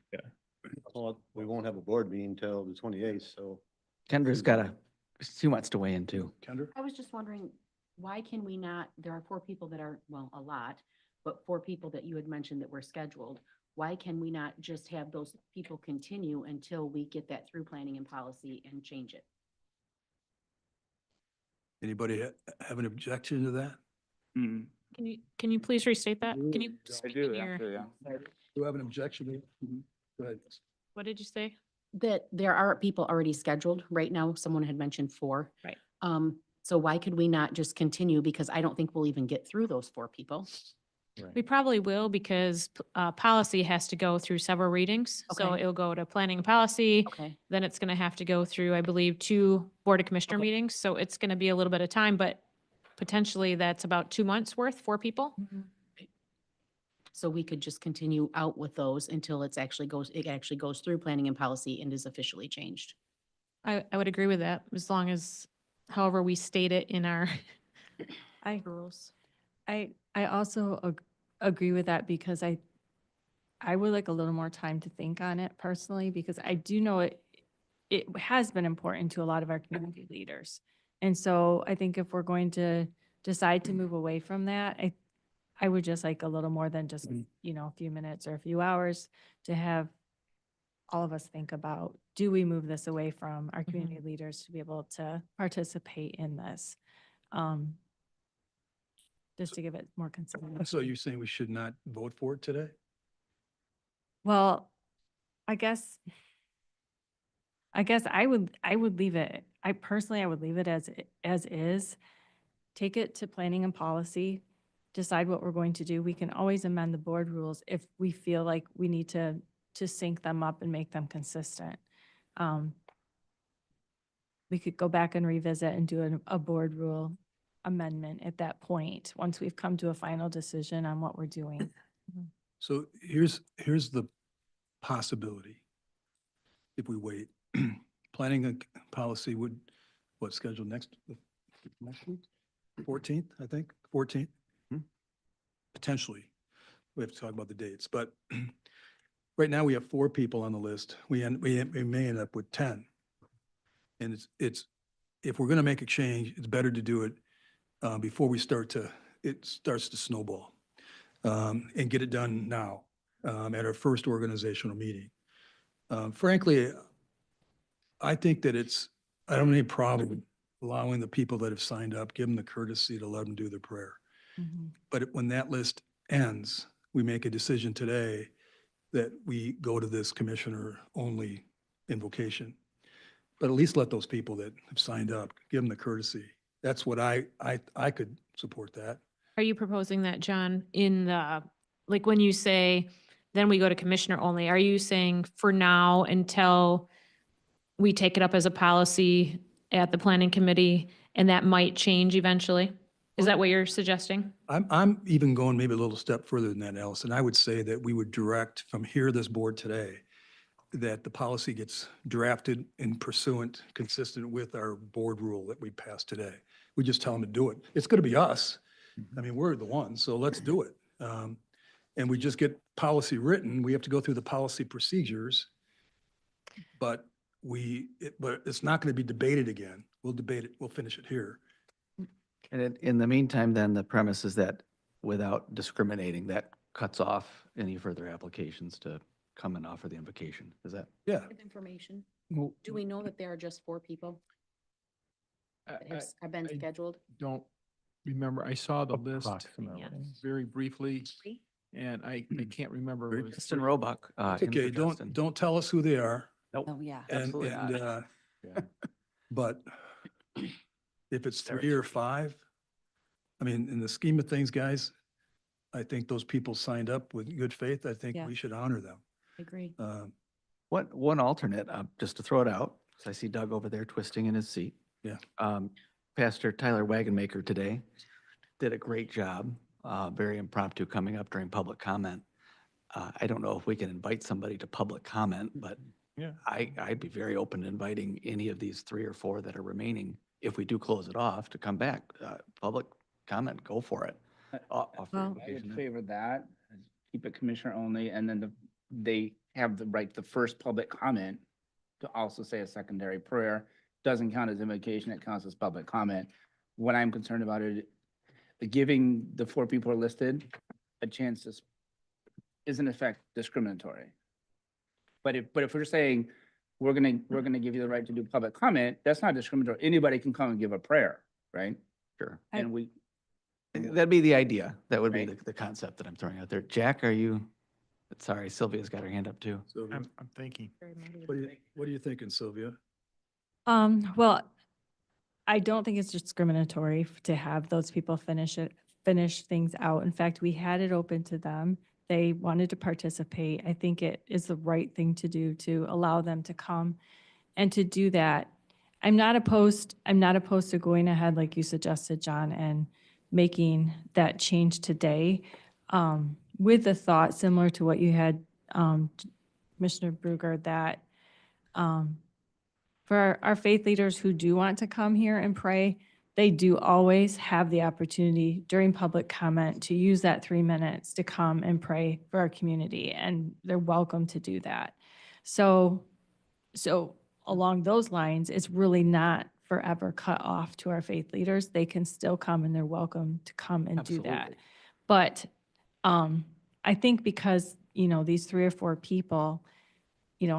Well, we won't have a board meeting until the 28th, so. Kendra's she wants to weigh in too. Kendra? I was just wondering, why can we not, there are 4 people that are, well, a lot, but 4 people that you had mentioned that were scheduled. Why can we not just have those people continue until we get that through planning and policy and change it? Anybody have an objection to that? Mm. Can you please restate that? Can you I speak do, in your, actually, yeah. Do you have an objection? Go ahead. what did you say? That there are people already scheduled. Right now, someone had mentioned 4. Right. So why could we not just continue? Because I don't think we'll even get through those 4 people. We probably will because policy has to go through several readings. So Okay. it'll go to planning and policy. Okay. Then it's going to have to go through, I believe, 2 Board of Commissioner Okay. meetings. So it's going to be a little bit of time, but potentially that's about 2 months worth, 4 people. So we could just continue out with those until it actually goes through planning and policy and is officially changed. I would agree with that, as long as, however we state it in our Mm. rules. I also agree with that because I would like a little more time to think on it personally, because I do know it has been important to a lot of our community leaders. And so I think if we're going to decide to move away from that, I would just like a little more than just, a few minutes or a few hours to have all of us think about, do we move this away from our community leaders to be able to participate in this? Just to give it more consideration. So you're saying we should not vote for it today? Well, I guess I would leave it, I would leave it as is. Take it to planning and policy, decide what we're going to do. We can always amend the board rules if we feel like we need to sync them up and make them consistent. We could go back and revisit and do a board rule amendment at that point, once we've come to a final decision on what we're doing. So here's the possibility. If we wait, planning a policy would, schedule next week? 14th, I think, 14th? Potentially. We have to talk about the dates, but right now we have 4 people on the list. We may end up with 10. And if we're going to make a change, it's better to do it before it starts to snowball, and get it done now at our first organizational meeting. Frankly, I think that I don't have any problem allowing the people that have signed up, give them the courtesy to let them do their prayer. But when that list ends, we make a decision today that we go to this commissioner-only invocation. But at least let those people that have signed up, give them the courtesy. That's what I could support that. Are you proposing that, John, like when you say, then we go to commissioner only, are you saying for now until we take it up as a policy at the planning committee and that might change eventually? Is that what you're suggesting? I'm even going maybe a little step further than that, Allison. I would say that we would direct from here, this board today, that the policy gets drafted and pursuant, consistent with our board rule that we passed today. We just tell them to do it. It's going to be us. I mean, we're the ones, so let's do it. And we just get policy written. We have to go through the policy procedures. But it's not going to be debated again. We'll debate it. We'll finish it here. And in the meantime, then the premise is that without discriminating, that cuts off any further applications to come and offer the invocation. Is that? Yeah. Information. Well, Do we know that there are just 4 people that have been I scheduled? don't remember. I saw the list Yes. very briefly, and I can't remember. It was Justin Roebuck. It's okay. Don't tell us who they are. Oh, yeah. Absolutely not. But if it's 3 or 5, I mean, in the scheme of things, guys, I think those people signed up with good faith. I think Yeah. we should honor them. I agree. One alternate, just to throw it out, 'cause I see Doug over there twisting in his seat. Yeah. Pastor Tyler Wagonmaker today did a great job, very impromptu coming up during public comment. I don't know if we can invite somebody to public comment, but Yeah. I'd be very open to inviting any of these 3 or 4 that are remaining, if we do close it off, to come back. Public comment, go for it. Offer Well- I invocation. would favor that, keep it commissioner only, and then they have the right, the first public comment to also say a secondary prayer. Doesn't count as invocation, it counts as public comment. What I'm concerned about it, giving the 4 people who are listed a chance to is in effect discriminatory. But if we're saying, we're gonna give you the right to do public comment, that's not discriminatory. Anybody can come and give a prayer, right? Sure. And we, That'd be the idea. That would be Right. the concept that I'm throwing out there. Jack, are you, sorry, Sylvia's got her hand up too. Sylvia, I'm thinking. what are you thinking, Sylvia? Well, I don't think it's discriminatory to have those people finish things out. In fact, we had it open to them. They wanted to participate. I think it is the right thing to do to allow them to come and to do that. I'm not opposed to going ahead, like you suggested, John, and making that change today, with the thought similar to what you had, Commissioner Bruger, that, for our faith leaders who do want to come here and pray, they do always have the opportunity during public comment to use that 3 minutes to come and pray for our community, and they're welcome to do that. So along those lines, it's really not forever cut off to our faith leaders. They can still come and they're welcome to come and do that. Absolutely. But I think because, these 3 or 4 people,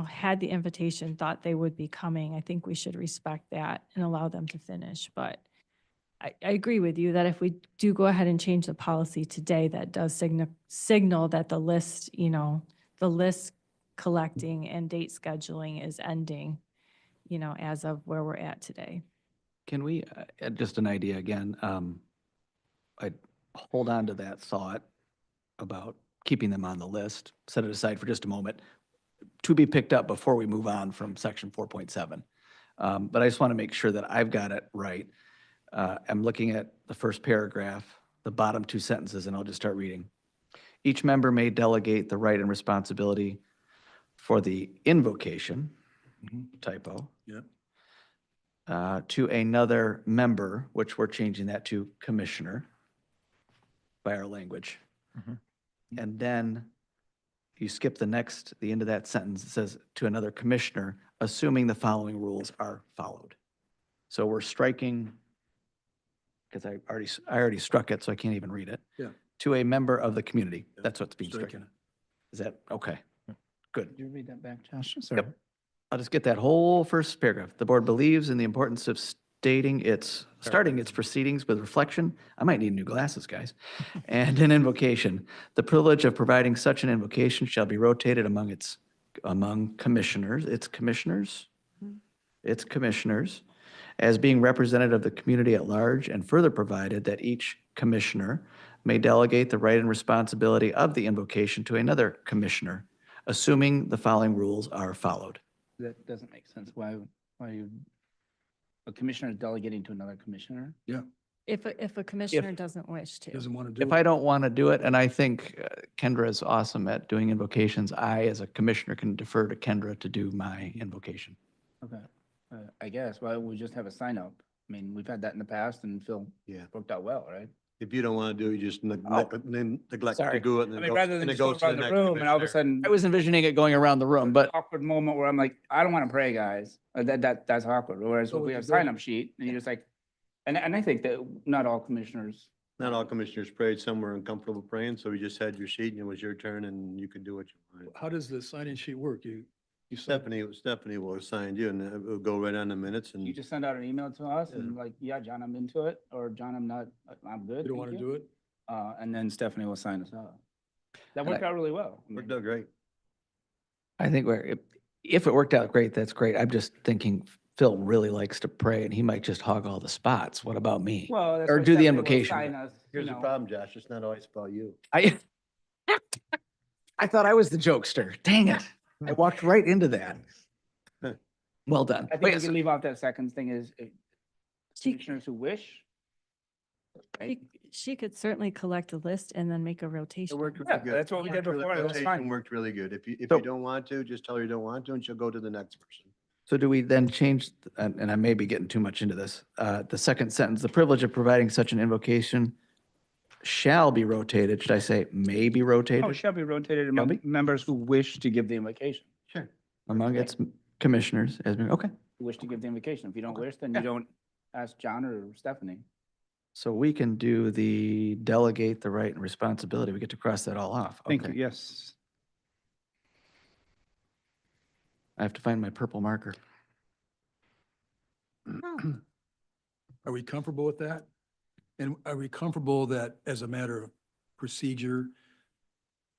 had the invitation, thought they would be coming, I think we should respect that and allow them to finish. But I agree with you that if we do go ahead and change the policy today, that does signal that the list collecting and date scheduling is ending, as of where we're at today. Can we, just an idea again, I'd hold on to that thought about keeping them on the list, set it aside for just a moment, to be picked up before we move on from section 4.7. But I just want to make sure that I've got it right. I'm looking at the first paragraph, the bottom 2 sentences, and I'll just start reading. Each member may delegate the right and responsibility for the invocation, typo, to another member, which we're changing that to commissioner by our language. And then you skip the end of that sentence. It says to another commissioner, assuming the following rules are followed. So we're striking, because I already struck it, so I can't even read it. Yeah. To a member of the community. That's what's being Striking stricken. Is that, okay, good. did you read that back, Josh? Yep. I'll just get that whole first paragraph. The board believes in the importance of starting its proceedings with reflection. I might need new glasses, guys. And an invocation. The privilege of providing such an invocation shall be rotated among commissioners, its commissioners, as being representative of the community at large, and further provided that each commissioner may delegate the right and responsibility of the invocation to another commissioner, assuming the following rules are followed. That doesn't make sense. Why you, a commissioner is delegating to another commissioner? Yeah. If a commissioner doesn't wish to. Doesn't want to do If it. I don't want to do it, and I think Kendra is awesome at doing invocations, I, as a commissioner, can defer to Kendra to do my invocation. Okay. I guess, well, we just have a sign up. I mean, we've had that in the past and feel Yeah. worked out well, right? If you don't want to do it, you just neglect to Sorry. do it. I mean, rather than just go around the room and all of a sudden. I was envisioning it going around the room, but Awkward moment where I'm like, I don't want to pray, guys. That's awkward. Whereas So if we with have the sign up sheet and you're just like, and I think that not all commissioners. Not all commissioners prayed. Some were uncomfortable praying, so we just had your sheet and it was your turn and you could do what you wanted. How does the sign-in sheet work? You sign- Stephanie will assign you and it will go right on the minutes You and just send out an email to us Yeah. and like, yeah, John, I'm into it, or John, I'm not, I'm good. You don't thank want to do it? And then Stephanie will sign us out. That And worked out really well. I worked mean, out great. I think if it worked out great, that's great. I'm just thinking Phil really likes to pray and he might just hog all the spots. What about me? Well, that's Or why do the Stephanie will invocation. sign us, you Here's the know. problem, Josh. It's not always about you. I thought I was the jokester. Dang it. I walked right into that. Well done. I think Wait, we can leave off that second thing is She- commissioners who wish. Right? She could certainly collect a list and then make a rotation. It worked Yeah, really good. that's what we did Worked really- before, that's rotation fine. Worked really good. If you So- don't want to, just tell her you don't want to and she'll go to the next person. So do we then change, and I may be getting too much into this, the second sentence, the privilege of providing such an invocation shall be rotated. Should I say may be Oh, rotated shall be rotated Shall among be? members who wish to give the invocation. Sure. among its commissioners? Okay. Who wish to give the invocation. If you don't wish, then you don't ask John or Stephanie. So we can do the delegate the right and responsibility. We get to cross that all off. Thank you, Okay. yes. I have to find my purple marker. Are we comfortable with that? And are we comfortable that as a matter of procedure,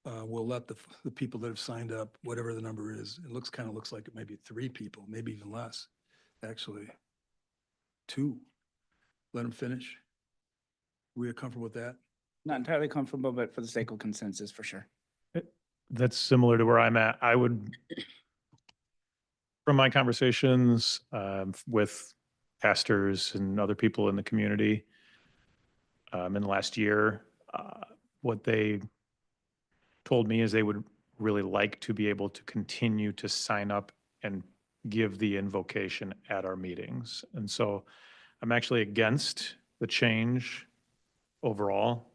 we'll let the people that have signed up, whatever the number is, it kind of looks like it might be 3 people, maybe even less, actually. 2. Let them finish. We are comfortable with that? Not entirely comfortable, but for the sake of consensus, for sure. That's similar to where I'm at. I would, from my conversations with pastors and other people in the community in the last year, what they told me is they would really like to be able to continue to sign up and give the invocation at our meetings. And so I'm actually against the change overall.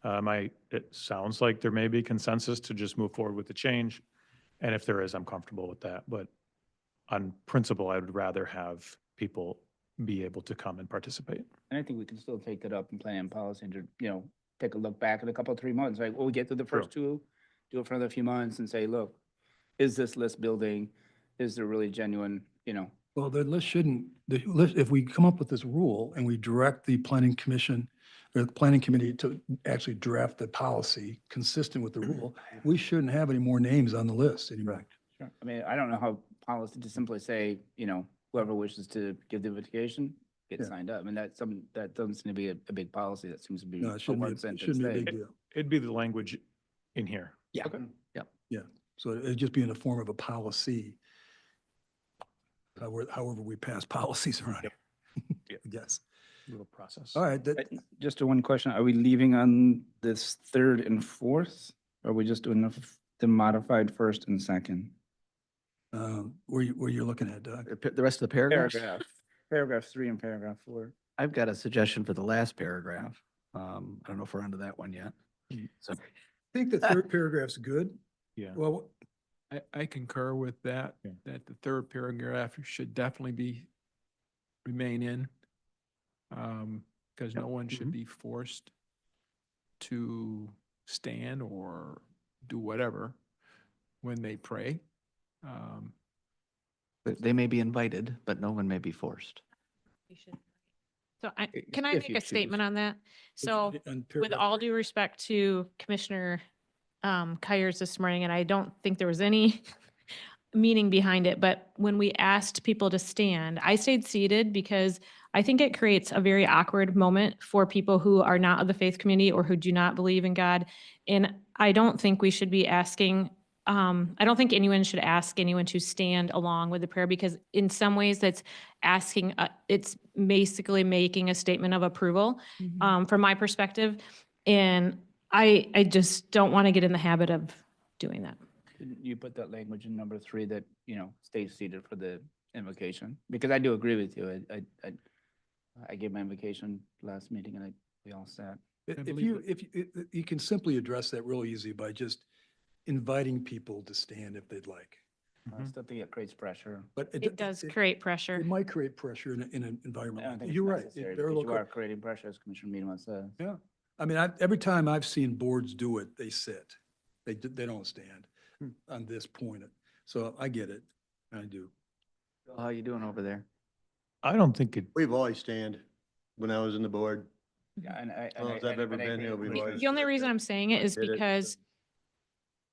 It sounds like there may be consensus to just move forward with the change. And if there is, I'm comfortable with that. But on principle, I would rather have people be able to come and participate. And I think we can still take that up in plan and policy and, take a look back in a couple, 3 months, like, we get through the first 2, do it for another few months and say, look, is this list building? Is there really genuine, Well, the list shouldn't, if we come up with this rule and we direct the planning commission or the planning committee to actually draft the policy consistent with the rule, we shouldn't have any more names on the list anymore. Sure. I mean, I don't know how policy to simply say, whoever wishes to give the invitation, get Yeah. signed up. I mean, that doesn't seem to be a big policy. That seems to be No, a it shouldn't one be, it sentence shouldn't be a thing. big deal. It'd be the language in here. Yeah. So it'd just be in the form of a policy. However we pass policies around here. Yep. I guess. Little process. All right, Just one question. Are we leaving on this 3rd and 4th? Or are we just doing the modified 1st and 2nd? where you're looking at, Doug? The rest of the paragraphs? Paragraph 3 and paragraph 4. I've got a suggestion for the last paragraph. I don't know if we're onto that one yet. So I think the 3rd paragraph's good. Yeah. Well, I concur with that, Yeah. that the 3rd paragraph should definitely remain in. Because no one should be forced to stand or do whatever when they pray. they may be invited, but no one may be forced. So can I if make you a statement choose. on that? So on with paragraph- all due respect to Commissioner Kyers this morning, and I don't think there was any meaning behind it, but when we asked people to stand, I stayed seated because I think it creates a very awkward moment for people who are not of the faith community or who do not believe in God. And I don't think we should be asking I don't think anyone should ask anyone to stand along with the prayer because in some ways that's asking, it's basically making a statement of approval from my perspective. And I just don't want to get in the habit of doing that. Couldn't you put that language in number 3 that, stay seated for the invocation? Because I do agree with you. I gave my invocation last meeting and we all sat. You can simply address that real easy by just inviting people to stand if they'd like. I still think it creates pressure. But It does create pressure. It might create pressure in an environment. I don't like think that. it's You're right. necessary It very because well you are could. creating pressure, as Commissioner Meadman says. Yeah. I mean, every time I've seen boards do it, they sit. They don't stand on this point. So I get it. I do. How you doing over there? I don't think it, We've always stand when I was in the board. Yeah, and As long as I've ever been here, we've always. The only reason I'm saying it is Did it, because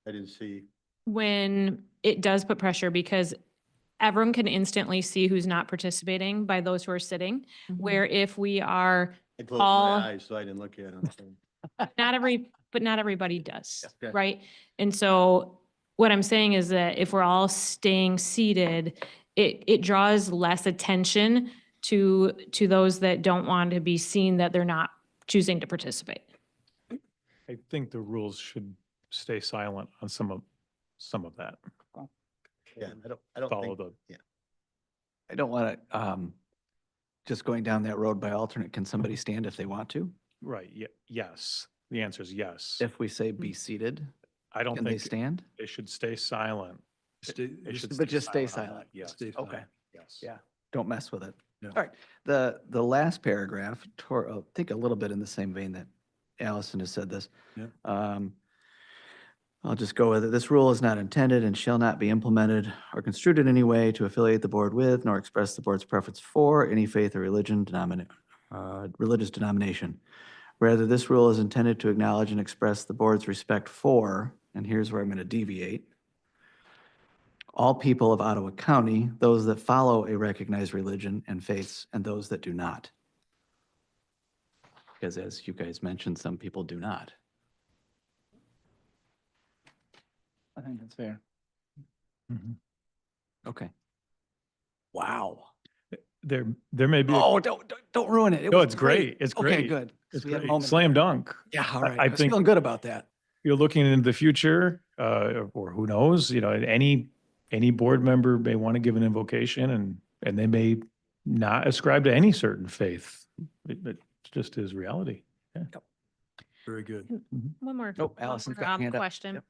I didn't see. when it does put pressure, because everyone can instantly see who's not participating by those who are sitting, where if we are, I closed All- my eyes, so I didn't look at them. but not everybody does, Yeah. right? And so what I'm saying is that if we're all staying seated, it draws less attention to those that don't want to be seen that they're not choosing to participate. I think the rules should stay silent on some of that. Yeah, I don't Follow think, the, I don't want to, just going down that road by alternate, can somebody stand if they want to? right, yes. The answer is yes. If we say be seated, I don't can they think stand? they should stay silent. Stay- They should But just stay on that, silent. Yes. Stay silent. Okay. Yes. Yeah, don't mess with it. Yeah. All right, the last paragraph, I think a little bit in the same vein that Allison has said this. Yep. I'll just go with it. This rule is not intended and shall not be implemented or construed in any way to affiliate the board with, nor express the board's preference for any faith or religious denomination. Rather, this rule is intended to acknowledge and express the board's respect for, and here's where I'm going to deviate, all people of Ottawa County, those that follow a recognized religion and faiths, and those that do not. Because as you guys mentioned, some people do not. I think that's fair. Okay. Wow. There may be, Oh, don't ruin it. It No, was it's great. It's Okay, great. good. it's We had a great. moment Slam there. dunk. Yeah, all right. I I was think- feeling good about that. You're looking into the future, or who knows, any board member may want to give an invocation and they may not ascribe to any certain faith. It just is reality. Very good. One more. Nope, one Allison's more, got her hand up. Question.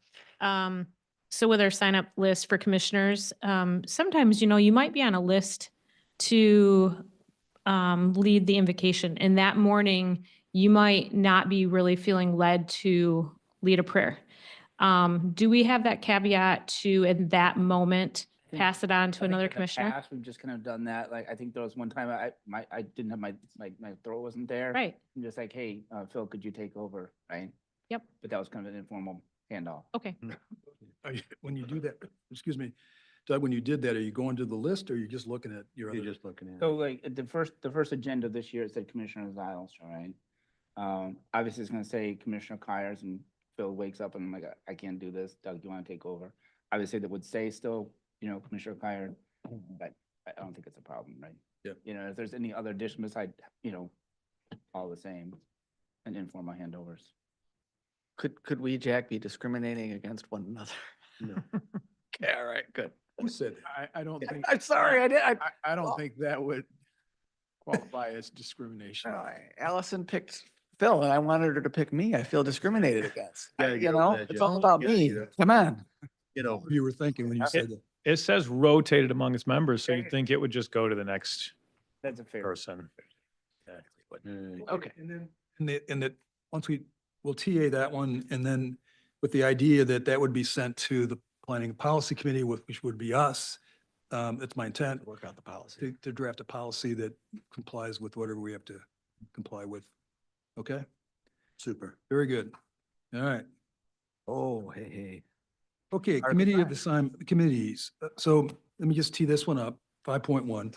So with our sign up list for commissioners, sometimes, you might be on a list to lead the invocation. And that morning, you might not be really feeling led to lead a prayer. Do we have that caveat to, in that moment, pass it on to another commissioner? We've just kind of done that. Like, I think there was one time I didn't have my throat wasn't there. Right. I'm just like, hey, Phil, could you take over, right? Yep. But that was kind of an informal handoff. Okay. When you do that, excuse me, Doug, when you did that, are you going to the list or are you just looking at your you're other? just looking at. So like the first agenda this year, it said Commissioner Ziles, right? Obviously it's gonna say Commissioner Kyers and Phil wakes up and I'm like, I can't do this. Doug, you wanna take over? Obviously that would say still, Commissioner Kyers, but I don't think it's a problem, right? Yeah. If there's any other addition beside, all the same and informal handovers. Could we, Jack, be discriminating against one another? No. Okay, all right, good. Who said that? I don't think, I'm sorry, I don't think that would qualify as discrimination. Allison picked Phil and I wanted her to pick me. I feel discriminated against. Gotta get over that, It's Jeff. all about Gotta me. get over- Come on. Get over. You were thinking when you said that. It says rotated among its members, so you'd think it would just go to the next That's a fair. person. Okay. And that, we'll TA that one, and then with the idea that that would be sent to the Planning and Policy Committee, which would be us. That's my intent, Work out the policy. to draft a policy that complies with whatever we have to comply with. Okay, Super. very good. All right. Oh, hey. Okay, Article committee of 5. assignment, committees. So let me just tee this one up, 5.1.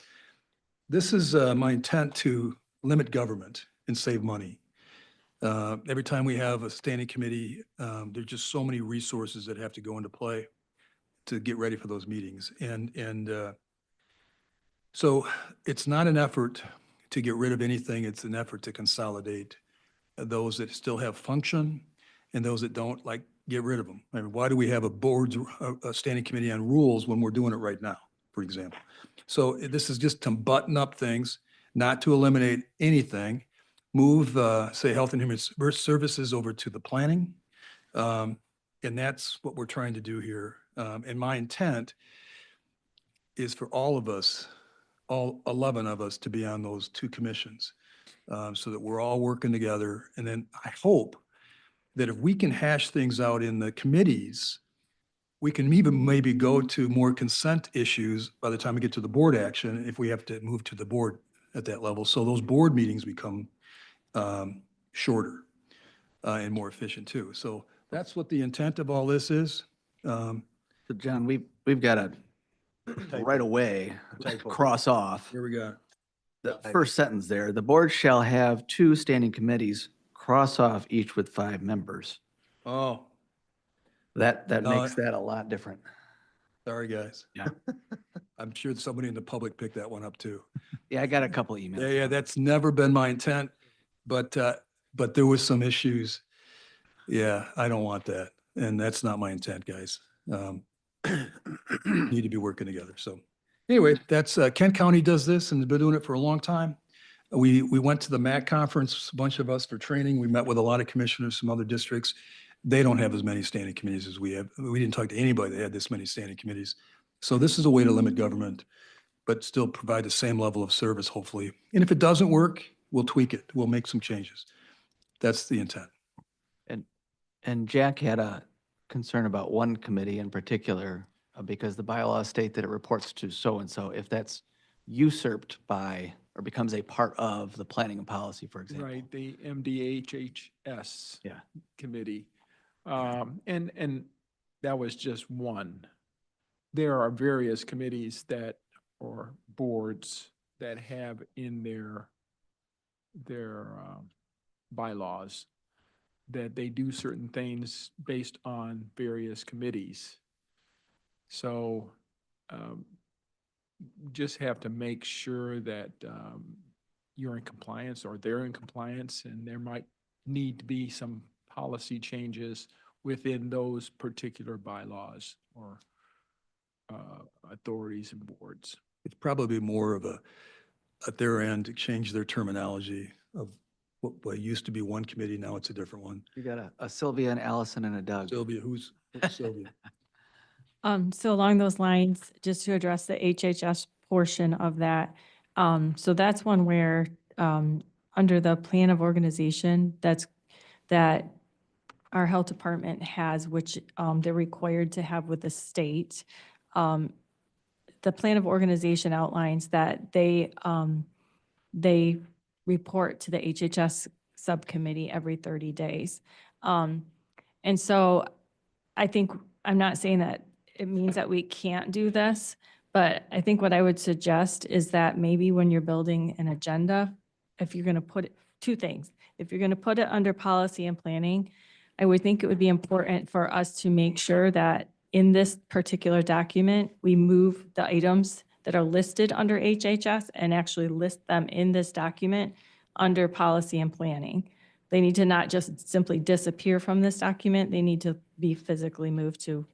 This is my intent to limit government and save money. Every time we have a standing committee, there's just so many resources that have to go into play. to get ready for those meetings. So it's not an effort to get rid of anything. It's an effort to consolidate those that still have function and those that don't, like, get rid of them. I mean, why do we have a standing committee on rules when we're doing it right now, for example? So this is just to button up things, not to eliminate anything. Move, say, Health and Human Services over to the planning. And that's what we're trying to do here. And my intent is for all of us, all 11 of us, to be on those two commissions, so that we're all working together. And then I hope that if we can hash things out in the committees, we can even maybe go to more consent issues by the time we get to the board action, if we have to move to the board at that level. So those board meetings become shorter and more efficient too. So that's what the intent of all this is. So John, we've got to right away cross off Here we go. the first sentence there. The board shall have 2 standing committees, cross off each with 5 members. Oh, That No, makes that a lot different. sorry, guys. Yeah. I'm sure somebody in the public picked that one up too. Yeah, I got a couple emails. Yeah, that's never been my intent, but there was some issues. Yeah, I don't want that. And that's not my intent, guys. Need to be working together. So anyway, that's, Kent County does this and has been doing it for a long time. We went to the MAC conference, a bunch of us, for training. We met with a lot of commissioners from other districts. They don't have as many standing committees as we have. We didn't talk to anybody that had this many standing committees. So this is a way to limit government, but still provide the same level of service, hopefully. And if it doesn't work, we'll tweak it. We'll make some changes. That's the intent. And Jack had a concern about one committee in particular, because the bylaws state that it reports to so-and-so. If that's usurped by or becomes a part of the planning and policy, for example. Right, the MDHHS. Yeah. Committee. And that was just one. There are various committees that, or boards that have in their bylaws that they do certain things based on various committees. So just have to make sure that you're in compliance or they're in compliance, and there might need to be some policy changes within those particular bylaws or authorities and boards. It's probably more of at their end to change their terminology of what used to be one committee, now it's a different one. You got a Sylvia and Allison and a Doug. Sylvia, who's Sylvia? So along those lines, just to address the HHS portion of that, so that's one where, under the plan of organization, that our health department has, which, they're required to have with the state. The plan of organization outlines that they report to the HHS subcommittee every 30 days. And so I think, I'm not saying that it means that we can't do this, but I think what I would suggest is that maybe when you're building an agenda, if you're going to put 2 things, if you're going to put it under policy and planning, I would think it would be important for us to make sure that in this particular document, we move the items that are listed under HHS and actually list them in this document under policy and planning. They need to not just simply disappear from this document. They need to be physically moved to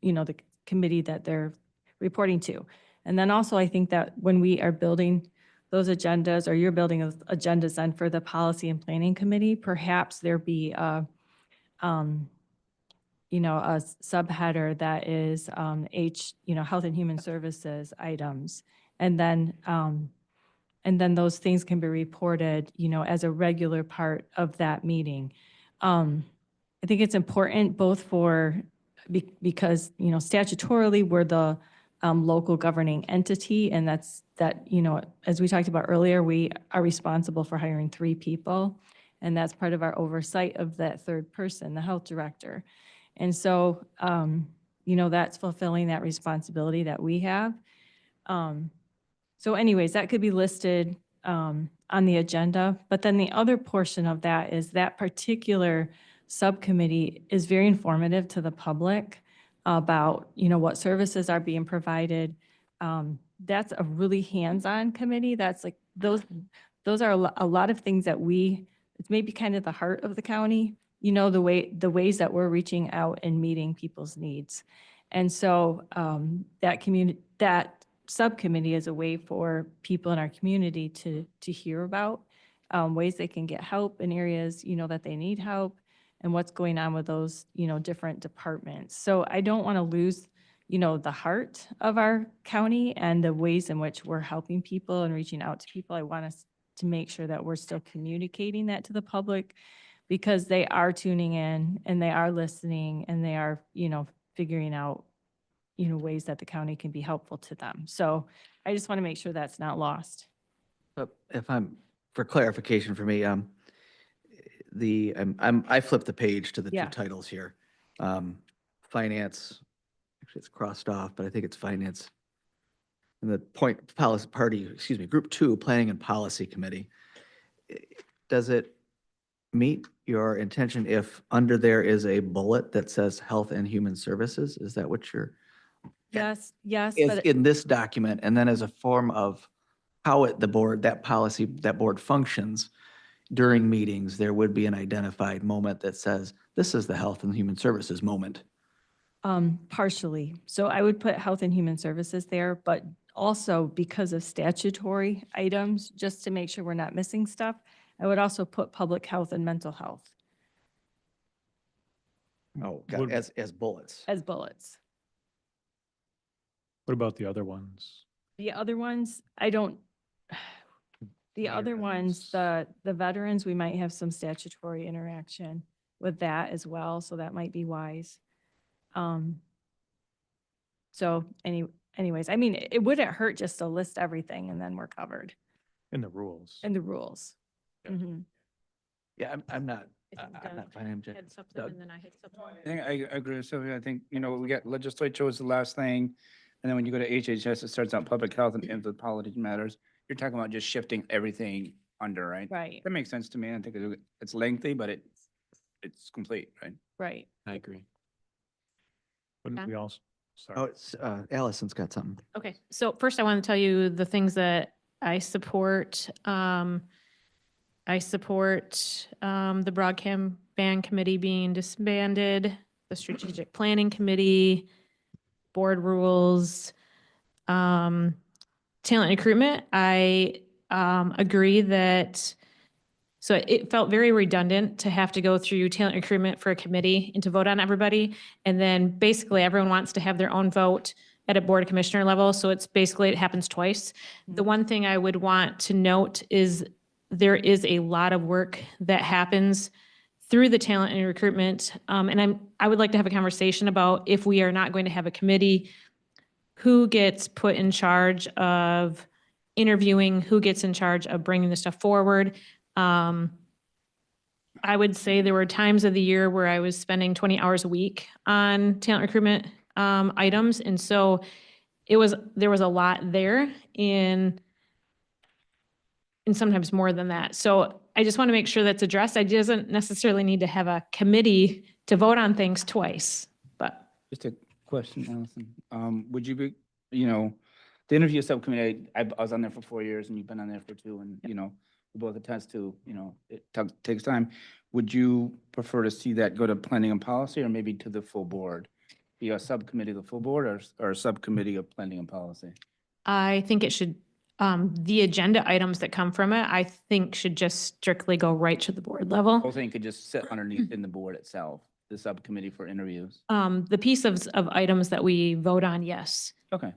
the committee that they're reporting to. And then also, I think that when we are building those agendas, or you're building agendas then for the policy and planning committee, perhaps there be a subheader that is health and human services items. And then those things can be reported, as a regular part of that meeting. I think it's important both because, statutorily, we're the local governing entity, and as we talked about earlier, we are responsible for hiring 3 people, and that's part of our oversight of that third person, the health director. And so, that's fulfilling that responsibility that we have. So anyways, that could be listed on the agenda, but then the other portion of that is that particular subcommittee is very informative to the public. about, you know, what services are being provided. That's a really hands-on committee. That's like, those are a lot of things that it's maybe kind of the heart of the county, you know, the ways that we're reaching out and meeting people's needs. And so that subcommittee is a way for people in our community to hear about ways they can get help in areas, you know, that they need help and what's going on with those, you know, different departments. So I don't want to lose, you know, the heart of our county and the ways in which we're helping people and reaching out to people. I want us to make sure that we're still communicating that to the public, because they are tuning in and they are listening and they are, you know, figuring out, you know, ways that the county can be helpful to them. So I just want to make sure that's not lost. But for clarification for me, I flipped the page to the two Yeah. titles here. Finance, actually it's crossed off, but I think it's finance. And the Group 2, Planning and Policy Committee. Does it meet your intention if under there is a bullet that says Health and Human Services? Is that what you're? Yes, Is but in this document, and then as a form of how that board functions during meetings, there would be an identified moment that says, this is the Health and Human Services moment. partially. So I would put Health and Human Services there, but also because of statutory items, just to make sure we're not missing stuff, I would also put Public Health and Mental Health Oh, Would- as bullets. as bullets. What about the other ones? The other ones, the other ones, the veterans, we might have some statutory interaction with that as well, so that might be wise. So anyways, I mean, it wouldn't hurt just to list everything and then we're covered. In the rules. And the rules. Yeah. Mhm. Yeah, I'm not I think I'm not Doug finding. had something Doug? and then I had something. I think I agree with Sylvia. I think, you know, we got legislature was the last thing. And then when you go to HHS, it starts out public health and the policy matters. You're talking about just shifting everything under, right? Right, That makes sense to me. I think it's lengthy, but it's complete, right? right. I agree. Wouldn't John? we also, sorry. Oh, it's, Allison's got something. Okay, so first I want to tell you the things that I support. I support the Broadband Committee being disbanded, the Strategic Planning Committee, board rules, talent recruitment. I agree that, so it felt very redundant to have to go through talent recruitment for a committee and to vote on everybody. And then basically everyone wants to have their own vote at a board of commissioner level. So it's basically, it happens twice. The one thing I would want to note is there is a lot of work that happens through the talent and recruitment. And I would like to have a conversation about if we are not going to have a committee, who gets put in charge of interviewing, who gets in charge of bringing the stuff forward. I would say there were times of the year where I was spending 20 hours a week on talent recruitment items. And so there was a lot there and sometimes more than that. So I just want to make sure that's addressed. I doesn't necessarily need to have a committee to vote on things twice, but. Just a question, Allison. Would you be, you know, the interview subcommittee, I was on there for 4 years and you've been on there for 2 and, you know, we both attest to, you know, it takes time. Would you prefer to see that go to planning and policy or maybe to the full board? Be a subcommittee of the full board or a subcommittee of planning and policy? I think it should, the agenda items that come from it, I think should just strictly go right to the board level. Whole thing could just sit underneath in the board itself, the subcommittee for interviews. The piece of items that we vote on, yes. Okay.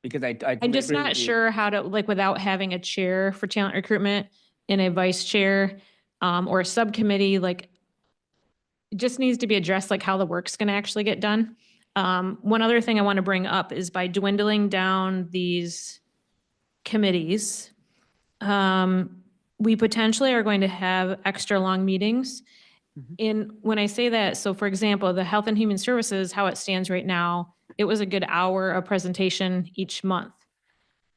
Because I'm just not sure how to, like, without having a chair for talent recruitment and a vice chair, or a subcommittee, like, it just needs to be addressed, like how the work's gonna actually get done. One other thing I want to bring up is by dwindling down these committees, we potentially are going to have extra long meetings. And when I say that, so for example, the Health and Human Services, how it stands right now, it was a good hour of presentation each month.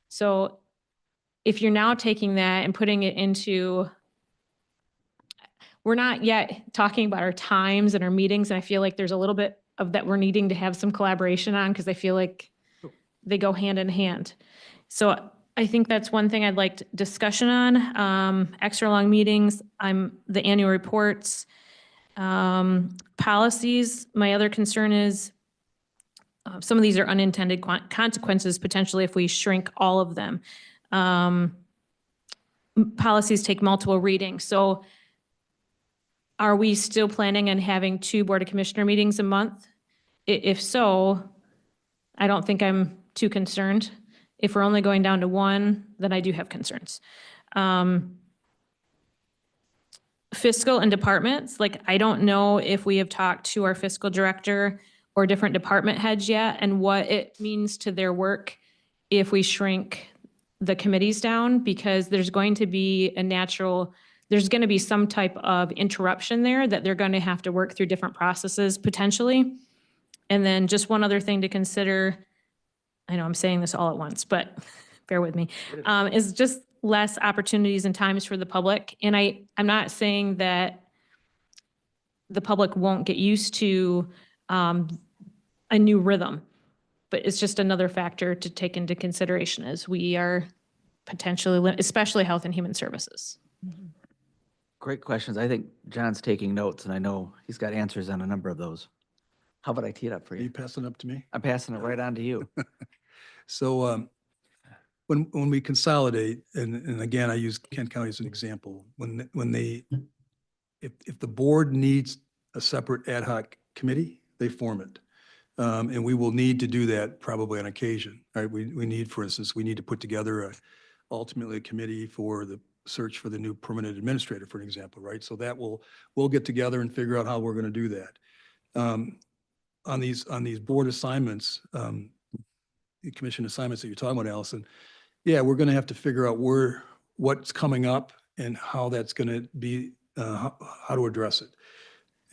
So if you're now taking that and putting it into, we're not yet talking about our times and our meetings, and I feel like there's a little bit of that we're needing to have some collaboration on, because I feel like they go hand in hand. So I think that's one thing I'd like discussion on. Extra long meetings, the annual reports, policies. My other concern is some of these are unintended consequences potentially if we shrink all of them. Policies take multiple readings. So are we still planning on having 2 Board of Commissioner meetings a month? If so, I don't think I'm too concerned. If we're only going down to 1, then I do have concerns. Fiscal and departments, like I don't know if we have talked to our fiscal director or different department heads yet and what it means to their work if we shrink the committees down, because there's going to be there's going to be some type of interruption there that they're going to have to work through different processes potentially. And then just one other thing to consider, I know I'm saying this all at once, but bear with me, is just less opportunities and times for the public. And I'm not saying that the public won't get used to a new rhythm, but it's just another factor to take into consideration as we are potentially, especially health and human services. Great questions. I think John's taking notes, and I know he's got answers on a number of those. How about I tee it up for Are you you? passing up to me? I'm passing it right on to you. So when we consolidate, and again, I use Kent County as an example, if the board needs a separate ad hoc committee, they form it. And we will need to do that probably on occasion, right? We need, for instance, we need to put together ultimately a committee for the search for the new permanent administrator, for an example, right? So that we'll get together and figure out how we're going to do that. On these board assignments, the commission assignments that you're talking about, Allison, yeah, we're going to have to figure out what's coming up and how that's going to be, how to address it.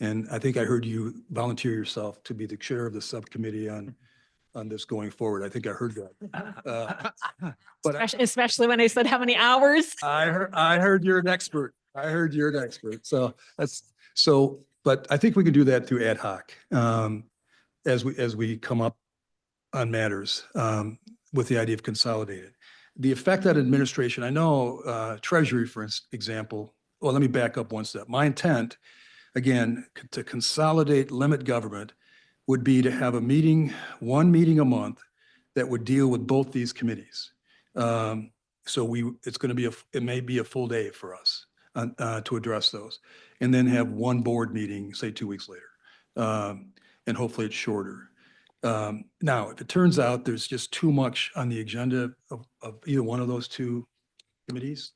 And I think I heard you volunteer yourself to be the chair of the subcommittee on this going forward. I think I heard that. But Especially when I said how many hours. I heard you're an expert. I heard you're an expert. But I think we can do that through ad hoc as we come up on matters with the idea of consolidated. The effect on administration, I know Treasury, for example, well, let me back up one step. My intent, again, to consolidate limit government would be to have one meeting a month that would deal with both these committees. So it's going to be it may be a full day for us to address those, and then have one board meeting, say 2 weeks later, and hopefully it's shorter. Now, if it turns out there's just too much on the agenda of either one of those 2 committees,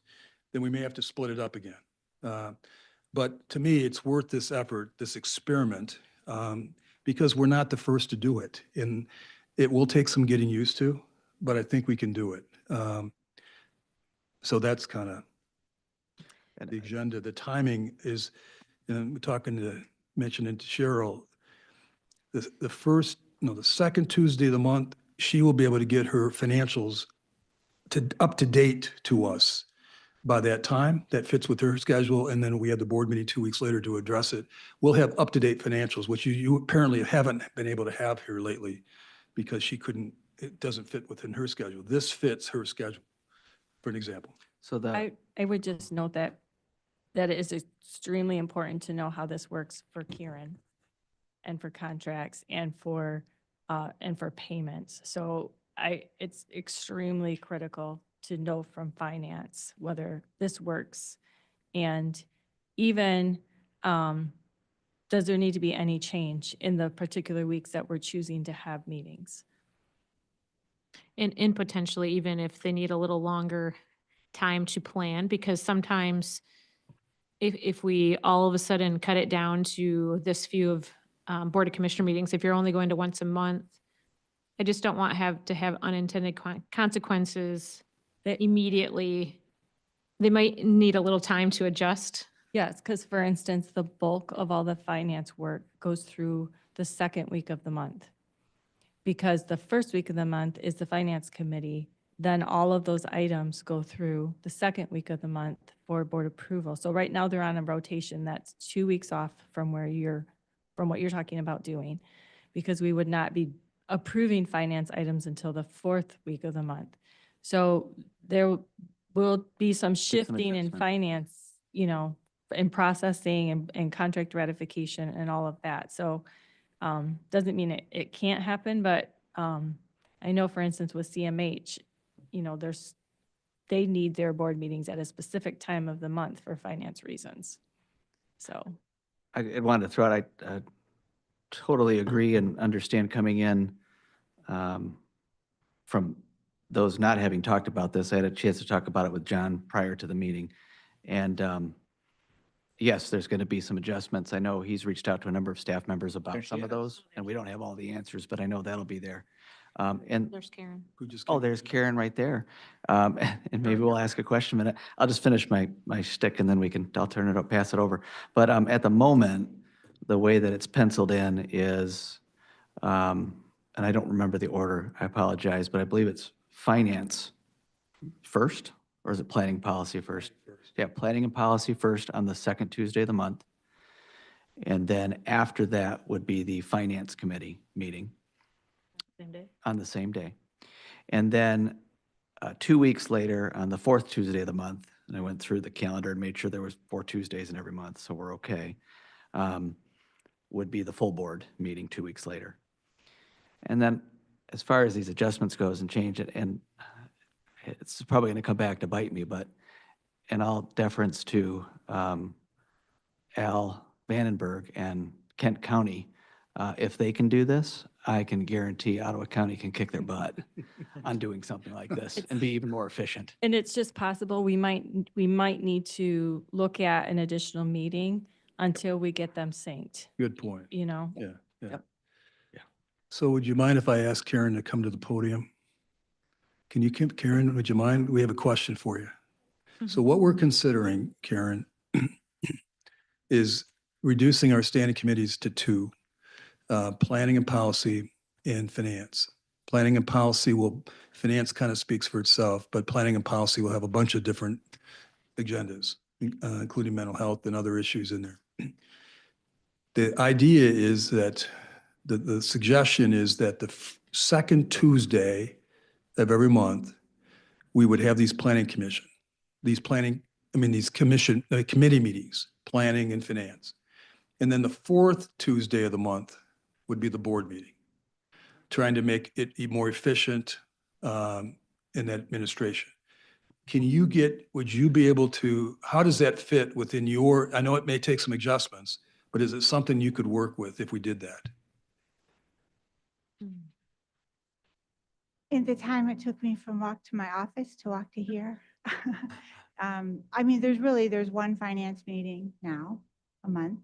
then we may have to split it up again. But to me, it's worth this effort, this experiment, because we're not the first to do it. And it will take some getting used to, but I think we can do it. So that's kind of the agenda. The timing is, and we're mentioning to Cheryl, the second Tuesday of the month, she will be able to get her financials up to date to us by that time. That fits with her schedule. And then we have the board meeting 2 weeks later to address it. We'll have up-to-date financials, which you apparently haven't been able to have here lately because it doesn't fit within her schedule. This fits her schedule, for an example. So I would just note that it is extremely important to know how this works for Kieran and for contracts and for payments. So it's extremely critical to know from finance whether this works, and even does there need to be any change in the particular weeks that we're choosing to have meetings? And potentially even if they need a little longer time to plan, because sometimes if we all of a sudden cut it down to this few of Board of Commissioner meetings, if you're only going to once a month, I just don't want to have unintended consequences that immediately, they might need a little time to adjust. Yes, because for instance, the bulk of all the finance work goes through the second week of the month. Because the first week of the month is the finance committee, then all of those items go through the second week of the month for board approval. So right now they're on a rotation that's 2 weeks off from what you're talking about doing, because we would not be approving finance items until the 4th week of the month. So there will be some shifting in adjustment. finance, you know, in processing and contract ratification and all of that. So doesn't mean it can't happen, but I know, for instance, with CMH, you know, they need their board meetings at a specific time of the month for finance reasons. So. I wanted to throw out, I totally agree and understand coming in from those not having talked about this. I had a chance to talk about it with John prior to the meeting. And yes, there's going to be some adjustments. I know he's reached out to a number of staff members about some of those, and we don't have all the answers, but I know that'll be there. And There's Karen. Who just oh, came there's in? Karen right there. And maybe we'll ask a question in a minute. I'll just finish my shtick and then I'll turn it up, pass it over. But at the moment, the way that it's penciled in is, and I don't remember the order, I apologize, but I believe it's finance first, or is it planning policy first? Yeah, planning and policy first on the second Tuesday of the month. And then after that would be the finance committee meeting Same day. on the same day. And then 2 weeks later, on the 4th Tuesday of the month, and I went through the calendar and made sure there was 4 Tuesdays in every month, so we're okay, would be the full board meeting 2 weeks later. And then as far as these adjustments goes and change it, and it's probably going to come back to bite me, but in all deference to Al Vandenberg and Kent County, if they can do this, I can guarantee Ottawa County can kick their butt on doing something like this and be even more efficient. And it's just possible we might need to look at an additional meeting until we get them synced, Good point. you know? Yeah, yeah. Yep. So would you mind if I ask Karen to come to the podium? Karen, would you mind? We have a question for you. So what we're considering, Karen, is reducing our standing committees to 2, planning and policy and finance. Planning and policy finance kind of speaks for itself, but planning and policy will have a bunch of different agendas, including mental health and other issues in there. The idea is that the suggestion is that the second Tuesday of every month, we would have these committee meetings, planning and finance. And then the 4th Tuesday of the month would be the board meeting, trying to make it more efficient in that administration. Would you be able to, how does that fit within I know it may take some adjustments, but is it something you could work with if we did that? In the time it took me from walk to my office to walk to here. I mean, there's one finance meeting now a month,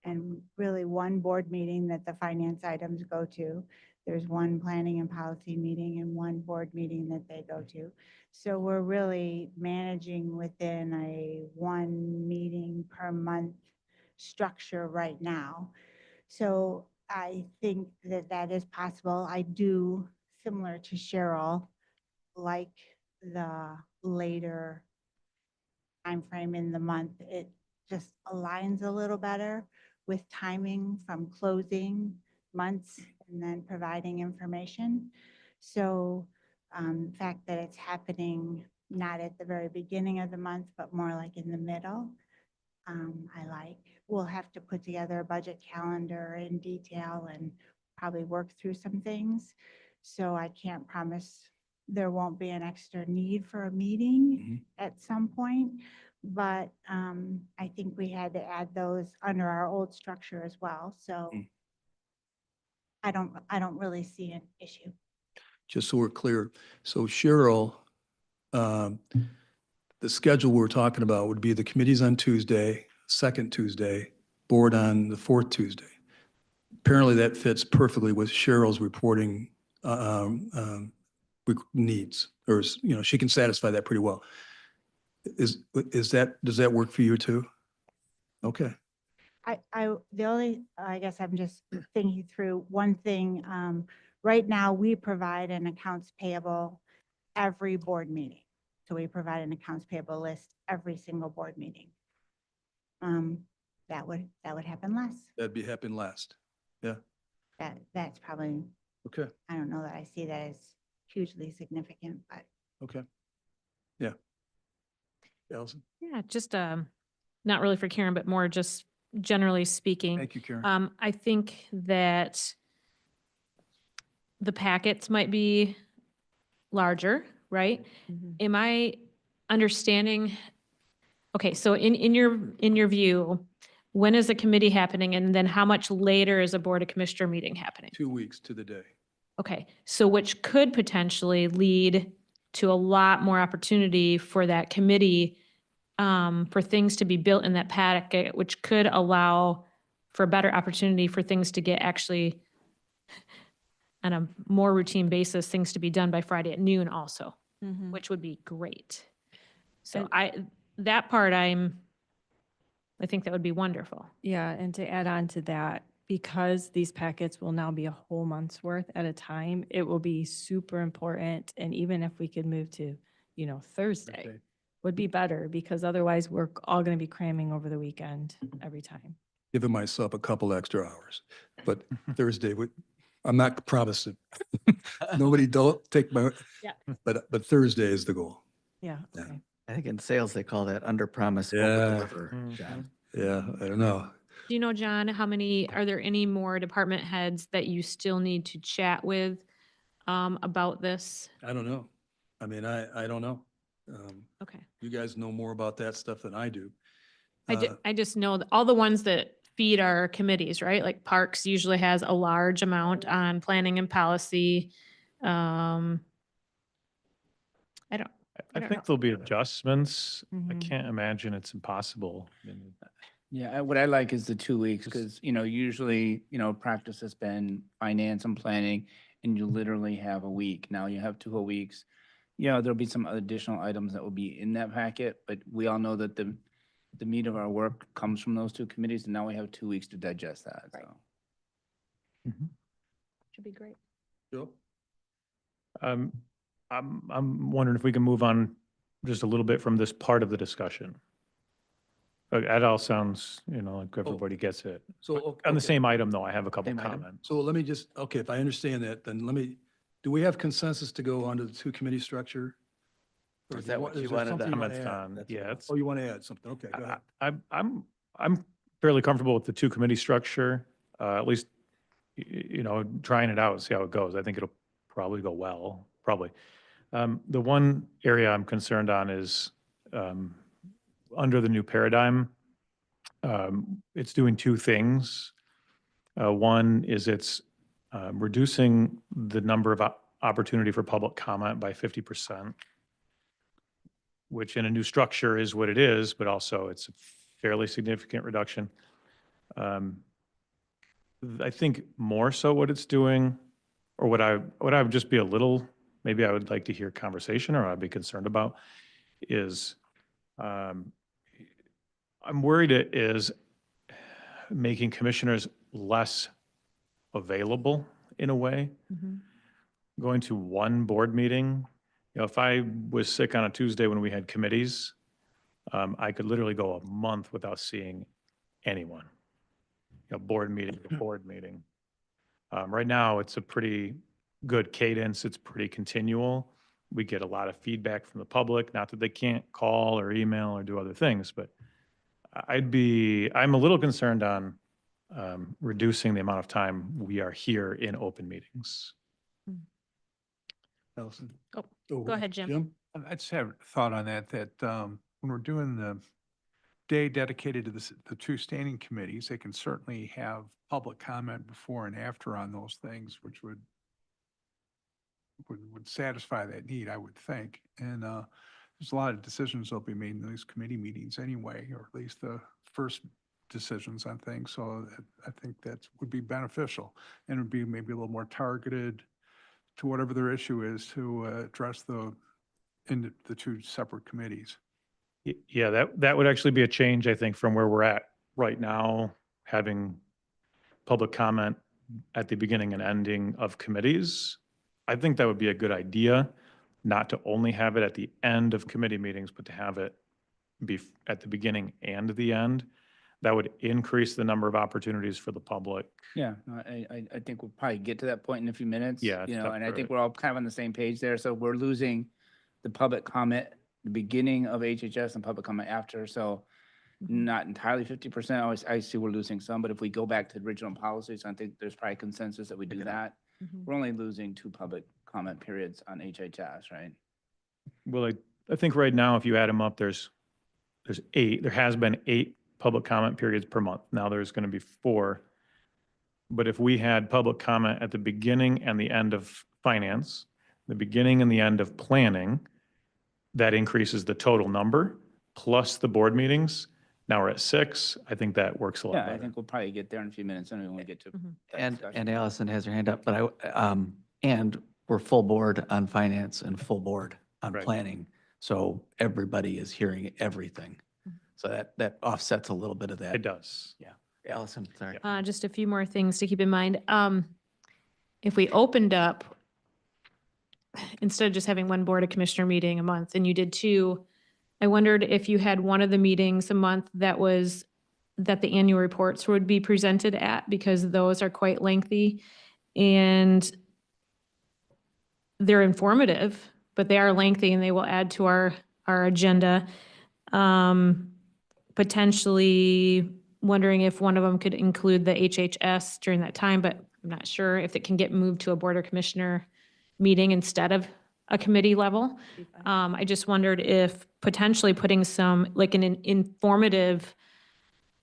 and really one board meeting that the finance items go to. There's one planning and policy meeting and one board meeting that they go to. So we're really managing within a 1 meeting per month structure right now. So I think that is possible. I do, similar to Cheryl, like the later timeframe in the month. It just aligns a little better with timing from closing months and then providing information. So the fact that it's happening not at the very beginning of the month, but more like in the middle, I like. We'll have to put together a budget calendar in detail and probably work through some things. So I can't promise there won't be an extra need for a meeting at some point. But I think we had to add those under our old structure as well. So I don't really see an issue. Just so we're clear. So Cheryl, the schedule we're talking about would be the committees on Tuesday, second Tuesday, board on the 4th Tuesday. Apparently that fits perfectly with Cheryl's reporting needs, or, she can satisfy that pretty well. Does that work for you too? Okay. I guess I'm just thinking through one thing. Right now, we provide an accounts payable every board meeting. So we provide an accounts payable list every single board meeting. That would happen less. That'd be happen last. Yeah, That's probably, okay, I don't know that I see that as hugely significant, but okay. Yeah. Allison? Yeah, just, not really for Karen, but more just generally speaking. Thank you, Karen. I think that the packets might be larger, right? Am I understanding? Okay, so in your view, when is a committee happening, and then how much later is a Board of Commissioner meeting happening? 2 weeks to the day. Okay, so which could potentially lead to a lot more opportunity for that committee, for things to be built in that packet, which could allow for a better opportunity for things to get actually on a more routine basis, things to be done by Friday at noon also, which would be great. So that part I think that would be wonderful. Yeah, and to add on to that, because these packets will now be a whole month's worth at a time, it will be super important. And even if we could move to, Thursday, Okay. would be better, because otherwise we're all going to be cramming over the weekend every time. Giving myself a couple extra hours, but Thursday I'm not promising. Nobody don't take my, Yeah. but Thursday is the goal. Yeah, Yeah. okay. I think in sales, they call that under promise, Yeah. over deliver, John. Yeah, I don't know. Do you know, John, are there any more department heads that you still need to chat with about this? I don't know. I mean, I don't know. Okay. You guys know more about that stuff than I do. I just know that all the ones that feed our committees, right? Like Parks usually has a large amount on planning and policy. I don't think know. there'll be adjustments. I Mhm. can't imagine it's impossible. I mean, Yeah, what I like is the 2 weeks because, usually, practice has been finance and planning and you literally have a week. Now you have 2 whole weeks. Yeah, there'll be some additional items that will be in that packet, but we all know that the meat of our work comes from those 2 committees and now we have 2 weeks to digest that, so. Should be great. Joe? I'm wondering if we can move on just a little bit from this part of the discussion. That all sounds, like everybody gets it. So, On the okay. same item, though, I have a couple Same item? comments. So let me just, okay, if I understand that, then do we have consensus to go onto the 2 committee structure? Or Is that what you there wanted to- something you wanna Comments add? on, That's yeah, all. it's, Oh, you want to add something? Okay, go ahead. I'm fairly comfortable with the 2 committee structure, at least, trying it out, see how it goes. I think it'll probably go well, probably. The one area I'm concerned on is, under the new paradigm, it's doing 2 things. One is it's reducing the number of opportunity for public comment by 50%, which in a new structure is what it is, but also it's a fairly significant reduction. I think more so what it's doing, or what I would just be a little, maybe I would like to hear conversation, or I'd be concerned about, is I'm worried it is making commissioners less available in a way. Going to one board meeting, if I was sick on a Tuesday when we had committees, I could literally go a month without seeing anyone. Board meeting to board meeting. Right now, it's a pretty good cadence. It's pretty continual. We get a lot of feedback from the public, not that they can't call or email or do other things, but I'm a little concerned on reducing the amount of time we are here in open meetings. Allison? Go ahead, Jim. Jim? I just have a thought on that, when we're doing the day dedicated to the 2 standing committees, they can certainly have public comment before and after on those things, which would satisfy that need, I would think. And there's a lot of decisions that'll be made in these committee meetings anyway, or at least the first decisions on things. So I think that would be beneficial, and would be maybe a little more targeted to whatever their issue is, to address in the 2 separate committees. Yeah, that would actually be a change, I think, from where we're at right now, having public comment at the beginning and ending of committees. I think that would be a good idea. not to only have it at the end of committee meetings, but to have it be at the beginning and the end. That would increase the number of opportunities for the public. Yeah, no, I think we'll probably get to that point in a few minutes. Yeah, it's You know, tough and I for think it. we're all kind of on the same page there. So we're losing the public comment, the beginning of HHS and public comment after. So not entirely 50%. I see we're losing some, but if we go back to the original policies, I think there's probably consensus that we do that. We're only losing 2 public comment periods on HHS, right? Well, I think right now, if you add them up, there's 8, there has been 8 public comment periods per month. Now there's going to be 4. But if we had public comment at the beginning and the end of finance, the beginning and the end of planning, that increases the total number plus the board meetings. Now we're at 6. I think that works a lot Yeah, I better. think we'll probably get there in a few minutes anyway when we get to that And discussion. Allison has her hand up, but and we're full board on finance and full board on Right. planning. So everybody is hearing everything. So that offsets a little bit of that. It does. Yeah. Allison, sorry. Just a few more things to keep in mind. If we opened up, instead of just having one Board of Commissioner meeting a month and you did 2, I wondered if you had one of the meetings a month that the annual reports would be presented at, because those are quite lengthy and they're informative, but they are lengthy and they will add to our agenda. Potentially wondering if one of them could include the HHS during that time, but I'm not sure if it can get moved to a Board of Commissioner meeting instead of a committee level. I just wondered if potentially putting some, like an informative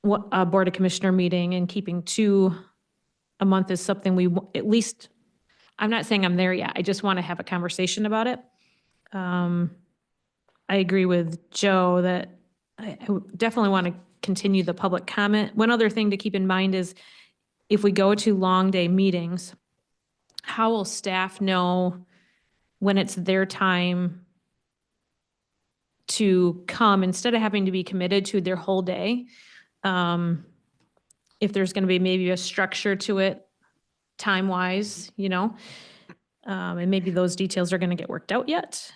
Board of Commissioner meeting and keeping 2 a month is something we, at least, I'm not saying I'm there yet. I just want to have a conversation about it. I agree with Joe that I definitely want to continue the public comment. One other thing to keep in mind is if we go to long day meetings, how will staff know when it's their time to come instead of having to be committed to their whole day? If there's going to be maybe a structure to it, time-wise, and maybe those details are going to get worked out yet,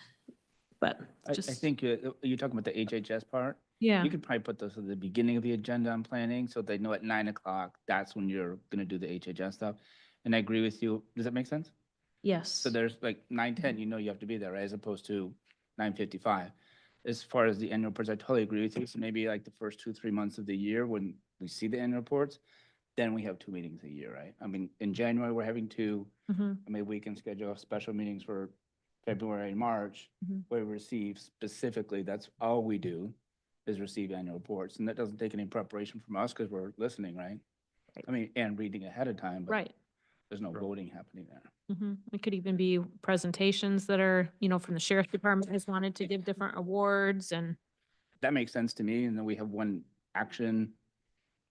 but I just. think you're talking about the HHS part. Yeah. You could probably put those at the beginning of the agenda on planning, so they know at 9:00, that's when you're gonna do the HHS stuff. And I agree with you. Does that make sense? Yes. So there's like 9:10, you have to be there, right, as opposed to 9:55. As far as the annual reports, I totally agree with you. So maybe like the first 2-3 months of the year when we see the annual reports, then we have 2 meetings a year, right? I mean, in January, we're having 2. Maybe we can schedule special meetings for February and March, where we receive specifically, that's all we do, is receive annual reports. And that doesn't take any preparation from us because we're listening, right? I mean, and reading ahead of time, but Right. there's no voting happening there. It could even be presentations that are, from the sheriff department has wanted to give different awards and. That makes sense to me. And then we have one action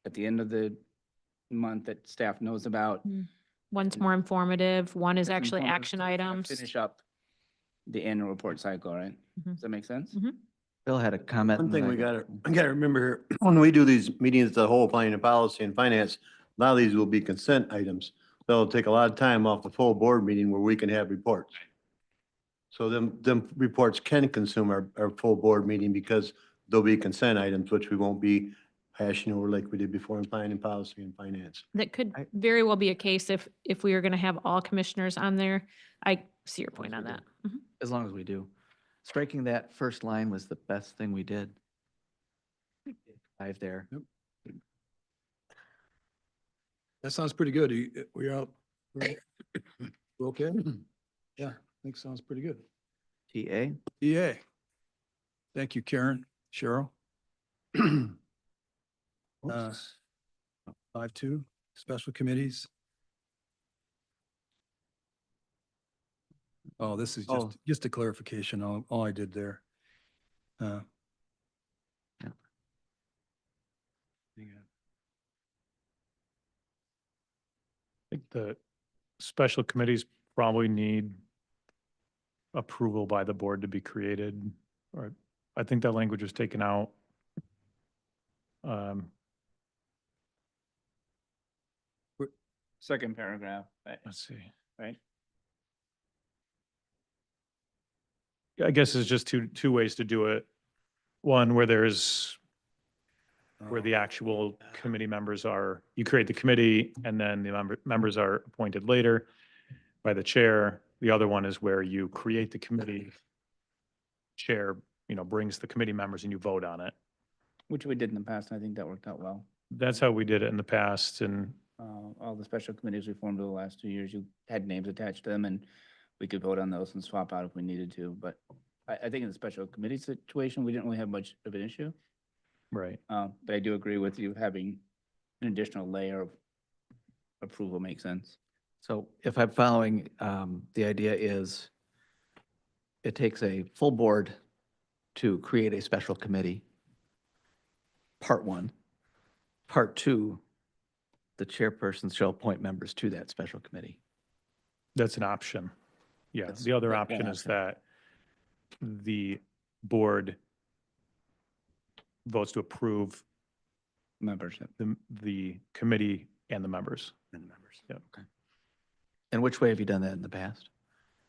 at the end of the month that staff knows about. One's more informative, one is It's actually informative action to kind of items. Finish up the annual report cycle, right? Does that make sense? Bill had a comment. One and thing then we I gotta remember here, when we do these meetings, the whole planning and policy and finance, a lot of these will be consent items. That'll take a lot of time off the full board meeting where we can have reports. So them reports can consume our full board meeting because there'll be consent items, which we won't be hashing over like we did before in planning and policy and finance. That could very well be a case if we are going to have all commissioners on there. I see your point on that. As long as we do. Striking that first line was the best thing we did. 5 there. That sounds pretty good. We out? We're okay? Yeah, I think sounds pretty good. TA. EA. Thank you, Karen, Cheryl. 5-2, special committees. Oh, this is Oh. just a clarification, all I did there. Yeah. Hang on. I think the special committees probably need approval by the board to be created, or I think that language was taken out. Second paragraph, right? Let's see. Right? I guess there's just two ways to do it. One where where the actual committee members are, you create the committee and then the members are appointed later by the chair. The other one is where you create the committee, chair, brings the committee members and you vote on it. Which we did in the past, and I think that worked out well. That's how we did it in the past, and All the special committees we formed over the last 2 years, you had names attached to them, and we could vote on those and swap out if we needed to. But I think in the special committee situation, we didn't really have much of an issue. right. But I do agree with you, having an additional layer of approval makes sense. So if I'm following, the idea is it takes a full board to create a special committee, part one. Part two, the chairperson shall appoint members to that special committee. That's an option. Yeah, That's the other one option is option. that the board votes to approve Membership. the committee and the members. And the members. Yep. Okay. And which way have you done that in the past?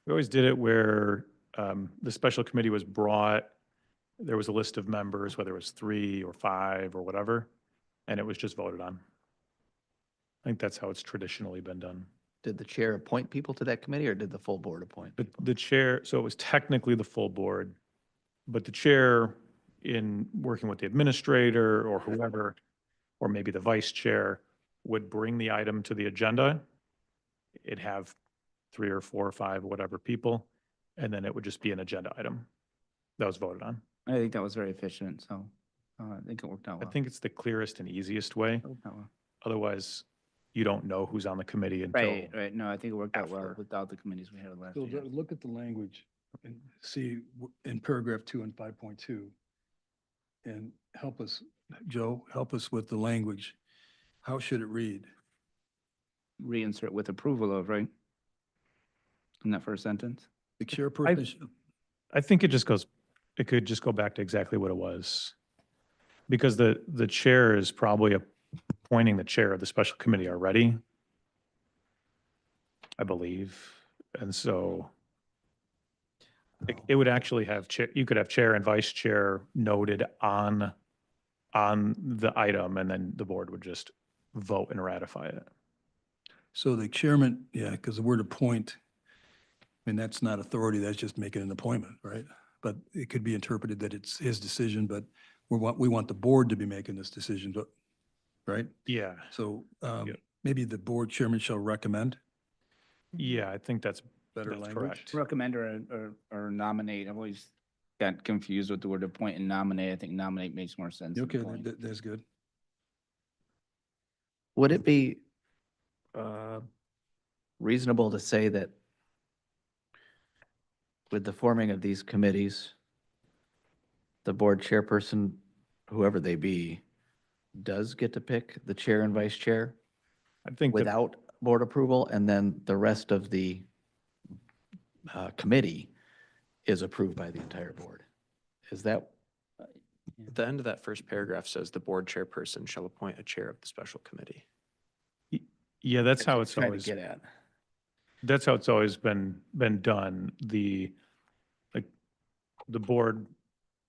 We always did it where the special committee was brought, there was a list of members, whether it was 3 or 5 or whatever, and it was just voted on. I think that's how it's traditionally been done. Did the chair appoint people to that committee or did the full board appoint? But the chair, so it was technically the full board, but the chair, in working with the administrator or whoever, or maybe the vice chair, would bring the item to the agenda. It'd have 3 or 4 or 5, whatever people, and then it would just be an agenda item that was voted on. I think that was very efficient, so I think it worked out I well. think it's the clearest and easiest way. It worked out well. Otherwise, you don't know who's on the committee until. Right. No, I think it worked out well after. without the committees we had last So year. look at the language and see in paragraph 2 and 5.2. And help us, Joe, help us with the language. How should it read? Reinsert with approval of, right? In that first sentence? The chairperson. I think it could just go back to exactly what it was. Because the chair is probably appointing the chair of the special committee already, I believe. And so it would actually have, you could have chair and vice chair noted on the item, and then the board would just vote and ratify it. So the chairman, yeah, because the word appoint, I mean, that's not authority, that's just making an appointment, right? But it could be interpreted that it's his decision, but we want the board to be making this decision, but, right? Yeah, So Yep. maybe the board chairman shall recommend yeah, I think that's better That's language. correct. Recommend or nominate. I've always got confused with the word appoint and nominate. I think nominate makes more sense. than Okay, appoint. that's good. Would it be reasonable to say that with the forming of these committees, the board chairperson, whoever they be, does get to pick the chair and vice chair I think that without board approval, and then the rest of the committee is approved by the entire board? Is that, The end of that first paragraph says the board chairperson shall appoint a chair of the special committee. yeah, that's how it's trying to always. get at? That's how it's always been done. The board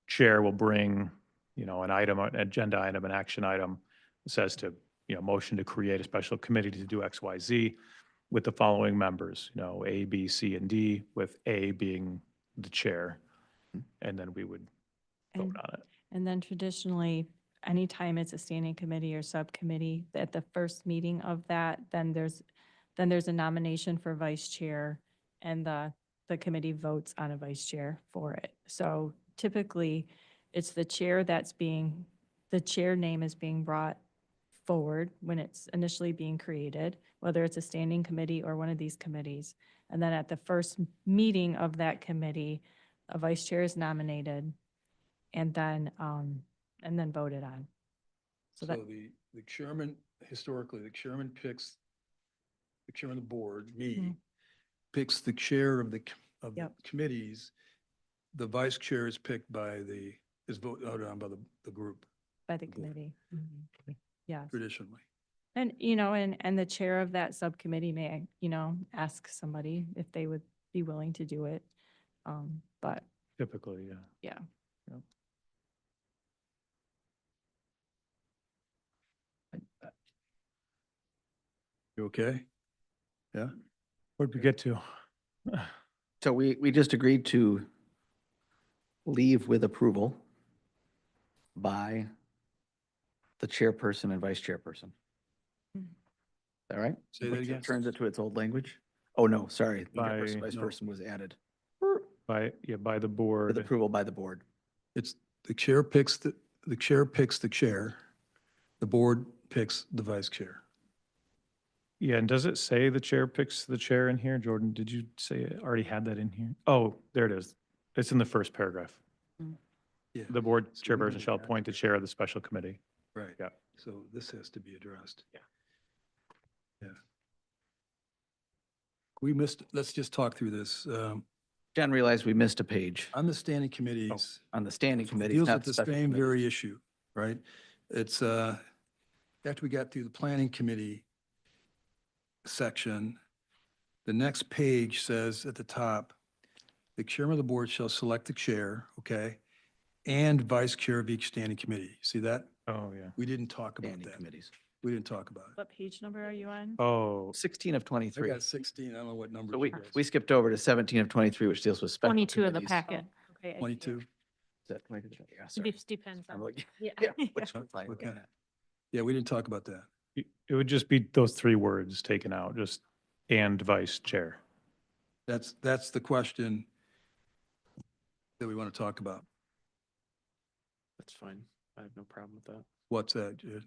chair will bring, an item, an agenda item, an action item, says to, motion to create a special committee to do X, Y, Z with the following members, A, B, C, and D, with A being the chair. And then we would vote And- on it. And then traditionally, anytime it's a standing committee or subcommittee, at the first meeting of that, then there's a nomination for vice chair, and the committee votes on a vice chair for it. So typically, it's the chair the chair name is being brought forward when it's initially being created, whether it's a standing committee or one of these committees. And then at the first meeting of that committee, a vice chair is nominated and then voted on. So So that, the chairman, historically, the chairman picks, the chairman of the board, me, Mhm. picks the chair of the Yep. committees. The vice chair is picked is voted on by the group by the board. committee. Mhm. Yes. traditionally. And, and the chair of that subcommittee may, ask somebody if they would be willing to do it. But Typically, yeah. Yeah. You okay? Yeah? Where'd we get to? So we just agreed to leave with approval by the chairperson and vice chairperson. Is that right? Say that Which again. turns it to its old language? Oh, no, sorry. The By- chairperson, vice no. person was added By the with board. approval by the board. It's the chair picks the chair picks the chair. The board picks the vice chair. Yeah, and does it say the chair picks the chair in here? Jordan, did you say it already had that in here? Oh, there it is. It's in the first paragraph. Yeah. The board So we chairperson need shall that. appoint the chair of the special committee. Right. Yeah. So this has to be addressed. Yeah. Yeah. We missed, let's just talk through this. John realized we missed a page On the standing committees, on the standing it committee. deals with the same very issue, right? It's, after we got through the planning committee section, the next page says at the top, the chairman of the board shall select the chair, okay? And vice chair of each standing committee. See that? Oh, yeah. We didn't talk about Standing that. committees. We didn't talk about it. What page number are you on? Oh, 16 of I 23. got 16, I don't know what number. So she has. we skipped over to 17 of 23, which deals with special 22 of the committees. packet. okay. 22. Is that 22? Yeah, sorry. Depends I'm on. like, Yeah. yeah, which one's I What looking kind of- at? Yeah, we didn't talk about that. It would just be those three words taken out, just and vice chair. That's the question that we want to talk about. That's fine. I have no problem with that. What's that? Jared?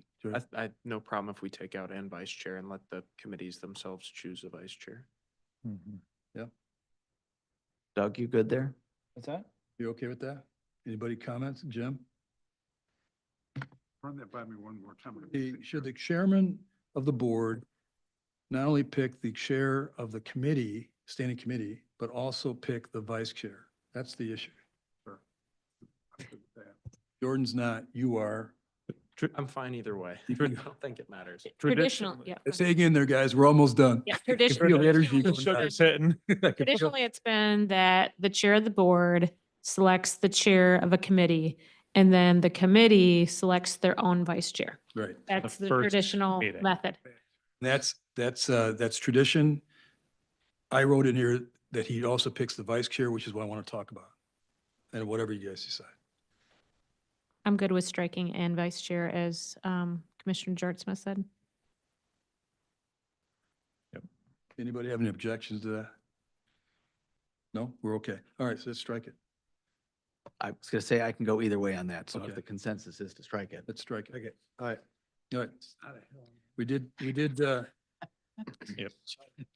I have no problem if we take out and vice chair and let the committees themselves choose a vice chair. Doug, you good there? What's that? You okay with that? Anybody comments? Jim? Run that by me one more time. Should the chairman of the board not only pick the chair of the committee, standing committee, but also pick the vice chair? That's the issue. Jordan's not, you are. I'm fine either way. You I can- don't think it matters. Traditional, yeah. Let's hang in there, guys. We're almost done. Yeah, I can feel the energy going down. Hitting. I can feel- Traditionally, it's been that the chair of the board selects the chair of a committee, and then the committee selects their own vice chair. Right. That's the first traditional meeting. method. That's tradition. I wrote in here that he also picks the vice chair, which is what I want to talk about. And whatever you guys decide. I'm good with striking and vice chair, as Commissioner Jartsma said. Anybody have any objections to that? No, we're okay. All right, so let's strike it. I was going to say I can go either way on that. So Okay. if the consensus is to strike it. Let's strike it. Okay. All right. All right. We did,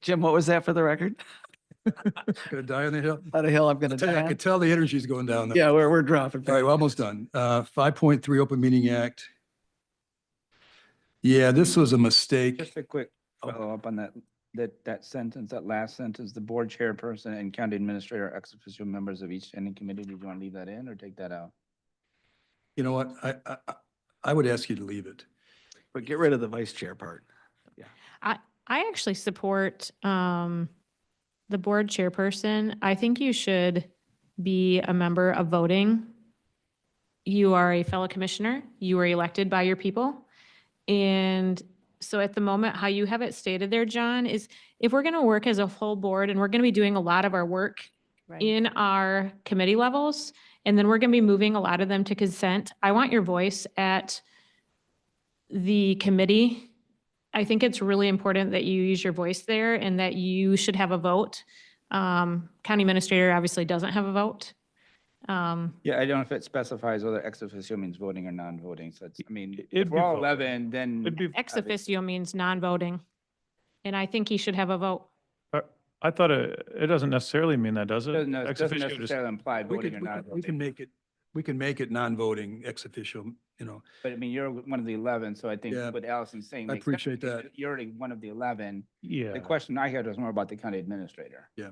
Jim, what was that for the record? gonna die on the hill. On a hill, I'm going to I die. can tell the energy's going down. Yeah, we're dropping. All right, we're almost done. 5.3 Open Meeting Act. Yeah, this was a mistake. Just a quick Oh. follow-up on that sentence, that last sentence, the board chairperson and county administrator, ex officio members of each standing committee. Did you want to leave that in or take that out? You know what? I would ask you to leave it. But get rid of the vice chair part. I actually support the board chairperson. I think you should be a member of voting. You are a fellow commissioner. You are elected by your people. And so at the moment, how you have it stated there, John, is if we're going to work as a full board and we're going to be doing a lot of our work in our committee levels, and then we're going to be moving a lot of them to consent, I want your voice at the committee. I think it's really important that you use your voice there and that you should have a vote. County administrator obviously doesn't have a vote. Yeah, I don't know if it specifies whether ex officio means voting or non-voting. So it's, I mean, if It'd we're be all voting. 11, then. It'd be- Ex officio means non-voting. And I think he should have a vote. I thought it doesn't necessarily mean that, does it? Doesn't Ex doesn't officio just- necessarily imply We voting could, or not we can voting. make it non-voting ex officio, you know. But I mean, you're one of the 11, so I think Yeah, what Allison's saying. I makes sense appreciate because that. You're already one of the 11. Yeah. The question I had was more about the county administrator. Yeah.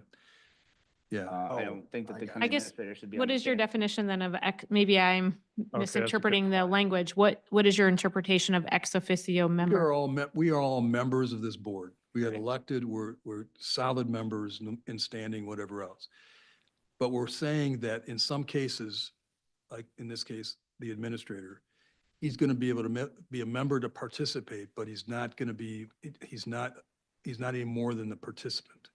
I don't think that the got county I guess, administrator should be. on what the is your chair. definition then of, maybe I'm that's a good misinterpreting the language. What is your interpretation of ex officio We member? are all members of this board. We got elected, we're solid members in standing, whatever else. But we're saying that in some cases, like in this case, the administrator, he's going to be able to be a member to participate, but he's not going to be, he's not any more than the participant.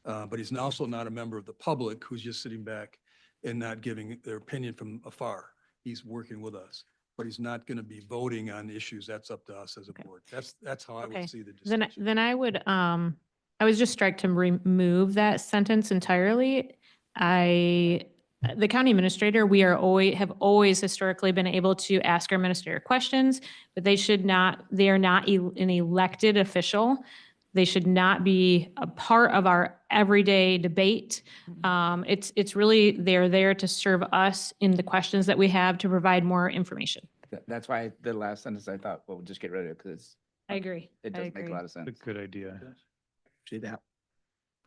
But he's also not a member of the public who's just sitting back and not giving their opinion from afar. He's working with us, but he's not going to be voting on issues. That's up to us as a Okay. board. That's how I Okay. would see the Then, distinction. then I would, I was just strike to remove that sentence entirely. The county administrator, we are have always historically been able to ask our administrator questions, but they are not an elected official. They should not be a part of our everyday debate. It's really, they're there to serve us in the questions that we have to provide more information. That's why the last sentence I thought, well, just get rid of it because I agree. it I doesn't make a agree. lot of sense. It's A good idea. See that?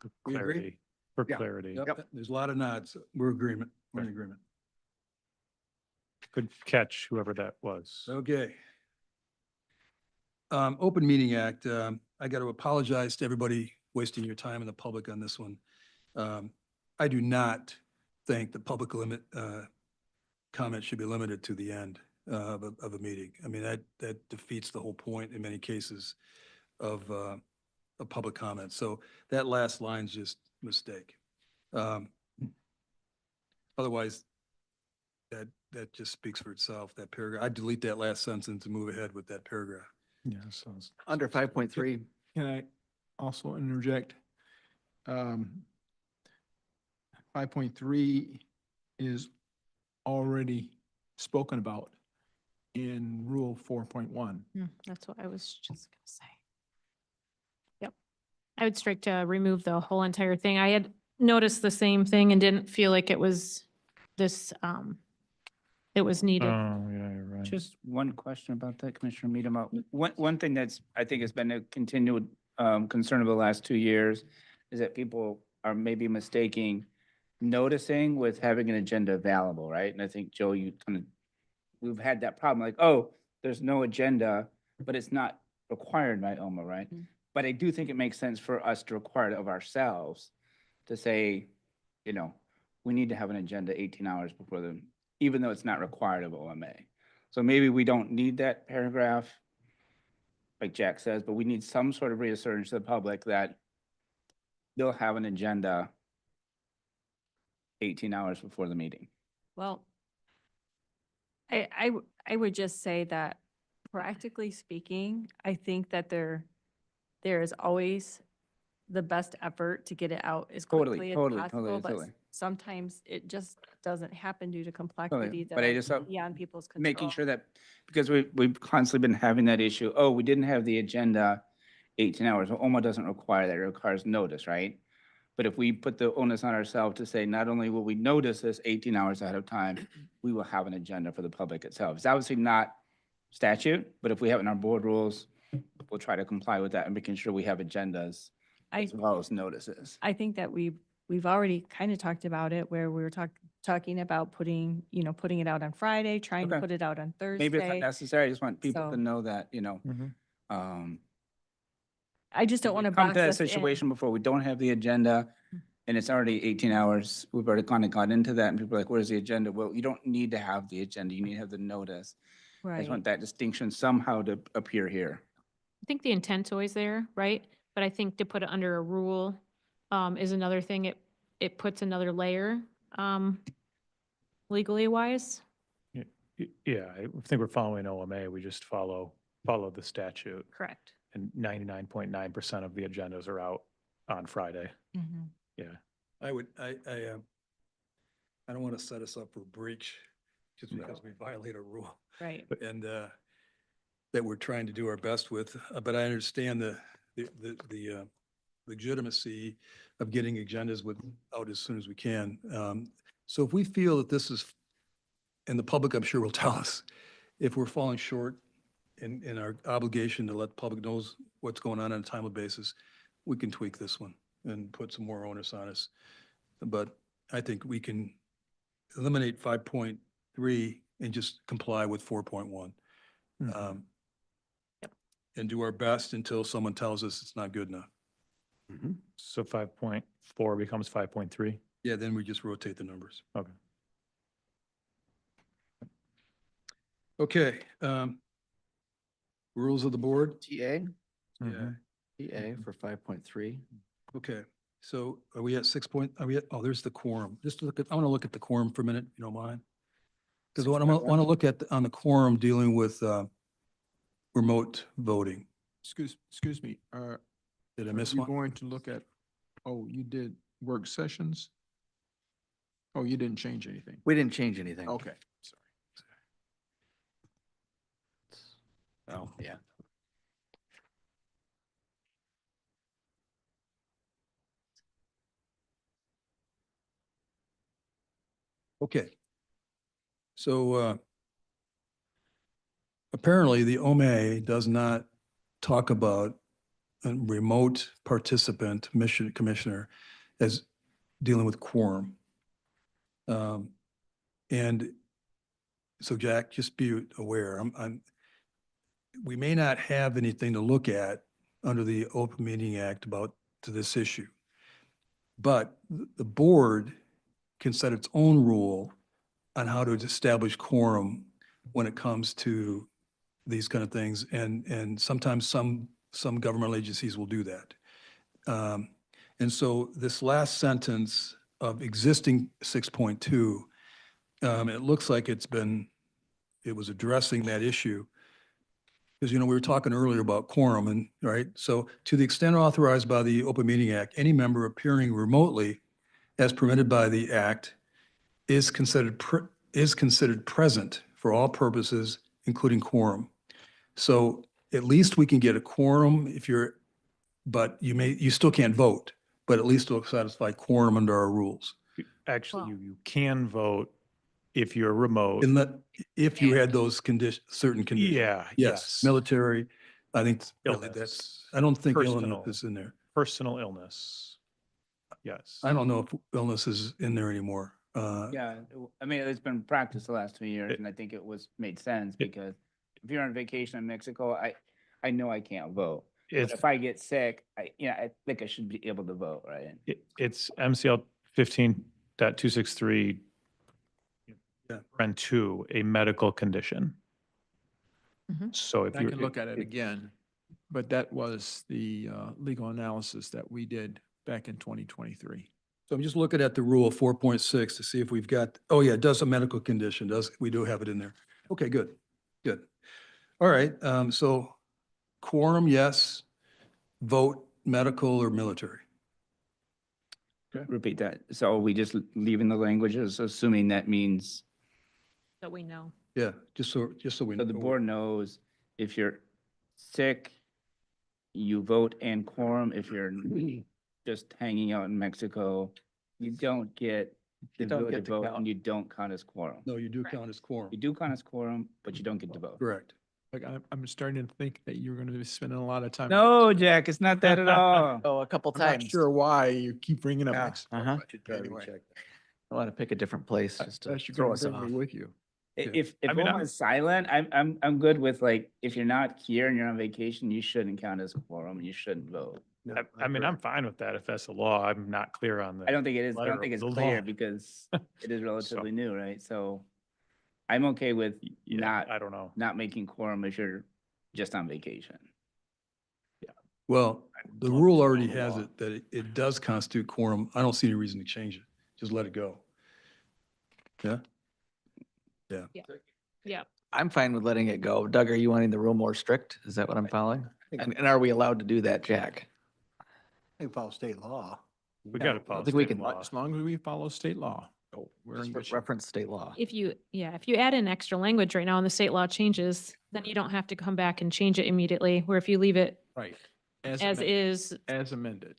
For We agree? clarity, for Yeah. clarity. Yep, there's a lot of nods. We're agreement. We're in agreement. Good catch, whoever that was. Okay. Open Meeting Act, I got to apologize to everybody wasting your time in the public on this one. I do not think the public comment should be limited to the end of a meeting. I mean, that defeats the whole point in many cases of a public comment. So that last line's just a mistake. Otherwise, that just speaks for itself, that paragraph. I'd delete that last sentence and move ahead with that paragraph. Yeah, sounds. Under 5.3, Can I also interject? 5.3 is already spoken about in Rule 4.1. That's what I was just gonna say. Yep. I would strike to remove the whole entire thing. I had noticed the same thing and didn't feel like it was this, it was needed. Oh, yeah, you're right. Just one question about that, Commissioner Miedema. One thing that's, I think has been a continued concern over the last 2 years is that people are maybe mistaking noticing with having an agenda available, right? And I think, Joe, we've had that problem, like, oh, there's no agenda, but it's not required by OMA, right? But I do think it makes sense for us to require it of ourselves to say, we need to have an agenda 18 hours before even though it's not required of OMA. So maybe we don't need that paragraph, like Jack says, but we need some sort of reassurance to the public that they'll have an agenda 18 hours before the meeting. Well, I would just say that practically speaking, I think that there is always the best effort to get it out as Totally, quickly as totally, possible, totally, but totally. sometimes it just doesn't happen due to complexity that But I are just beyond people's control. making sure that, because we've constantly been having that issue, oh, we didn't have the agenda 18 hours. Well, OMA doesn't require that, it requires notice, right? But if we put the onus on ourselves to say, not only will we notice this 18 hours ahead of time, we will have an agenda for the public itself. It's obviously not statute, but if we have it in our board rules, we'll try to comply with that and making sure we have agendas as well as notices. I think that we've already kind of talked about it where we were talking about putting it out on Friday, trying to Okay. put it out on Thursday. Maybe it's not necessary, I just want people to So- know that, I just don't want to come box to that us in. situation before we don't have the agenda and it's already 18 hours. We've already kind of got into that and people are like, where's the agenda? Well, you don't need to have the agenda. You need to have the notice. I Right. just want that distinction somehow to appear here. I think the intent's always there, right? But I think to put it under a rule is another thing. It puts another layer legally wise. Yeah, I think we're following OMA. We just follow the statute. Correct. And 99.9% of the agendas are out on Friday. Mhm. Yeah. I don't want to set us up for breach just because we violate a rule. Right. And that we're trying to do our best with, but I understand the legitimacy of getting agendas out as soon as we can. So if we feel that this is, and the public, I'm sure will tell us, if we're falling short in our obligation to let the public knows what's going on a timely basis, we can tweak this one and put some more onus on us. But I think we can eliminate 5.3 and just comply with 4.1. And do our best until someone tells us it's not good enough. So 5.4 becomes 5.3. Yeah, then we just rotate the numbers. Okay. Okay, rules of the board? TA? Yeah, TA for 5.3. okay. So are we at 6 point, are we at, oh, there's the quorum. Just look at, I want to look at the quorum for a minute, if you don't mind. Because what I want to look at on the quorum dealing with remote voting. Excuse me, Did I are miss you one? going to look at, oh, you did work sessions? Oh, you didn't change anything? We didn't change anything. Okay, sorry. Oh, yeah. Okay. So apparently the OMA does not talk about a remote participant mission commissioner as dealing with quorum. And so Jack, just be aware, we may not have anything to look at under the Open Meeting Act about to this issue. But the board can set its own rule on how to establish quorum when it comes to these kind of things. And sometimes some governmental agencies will do that. And so this last sentence of existing 6.2, it looks like it was addressing that issue. Because, we were talking earlier about quorum and, right? So to the extent authorized by the Open Meeting Act, any member appearing remotely as permitted by the act is considered present for all purposes, including quorum. So at least we can get a quorum but you still can't vote, but at least it'll satisfy quorum under our rules. Actually, Well- you can vote if you're remote. If you had those certain conditions. Yeah, Yes, military, I think really Illness. I don't think Personal. illness is in there. Personal illness. Yes. I don't know if illness is in there anymore. Yeah, I mean, it's been practiced the last 2 years, It- and I think it made sense because if you're on vacation in Mexico, I know I can't vote. But It's, if I get sick, I think I should be able to vote, right? it's MCL 15.263, Yeah. Run 2, a medical condition. Mhm. So if I you can look at it again, but that was the legal analysis that we did back in 2023. So I'm just looking at the rule 4.6 to see if we've got, oh yeah, it does a medical condition, we do have it in there. Okay, good, good. All right, so quorum, yes, vote, medical or military. Repeat that. So are we just leaving the languages, assuming that means, That we know. Yeah, just so we so know. the board knows if you're sick, you vote and quorum. If you're just hanging out in Mexico, you don't get the You don't ability get to to vote count. and you don't count as quorum. No, you do count as quorum. You do count as quorum, but you don't get to vote. Correct. Like, I'm starting to think that you're going to be spending a lot of time. No, Jack, it's not that at all. Oh, a couple I'm not times. sure why you keep bringing up Yeah, Mexico. uh-huh. but Anyway, I want to pick a different place just to unless you're throw going us to bring off. me with you. If I mean, one is silent, I'm good with like, if you're not here and you're on vacation, you shouldn't count as quorum, and you shouldn't vote. I mean, I'm fine with that if that's the law. I'm not clear on the. I don't think it is, I letter don't think of it's the clear law. because it is relatively new, right? So I'm okay with Yeah, I don't know. not making quorum if you're just on vacation. Well, the As long as rule it's already on the has law. it that it does constitute quorum. I don't see any reason to change it. Just let it go. Yeah? Yeah. I'm fine with letting it go. Doug, are you wanting the rule more strict? Is that what I'm following? And are we allowed to do that, Jack? They follow state law. We Yeah, got to I follow think we state can- law. As long as we follow state law. We're in Just good shape. reference state law. If you add in extra language right now and the state law changes, then you don't have to come back and change it immediately, where if you leave it Right. as amended. is, As amended.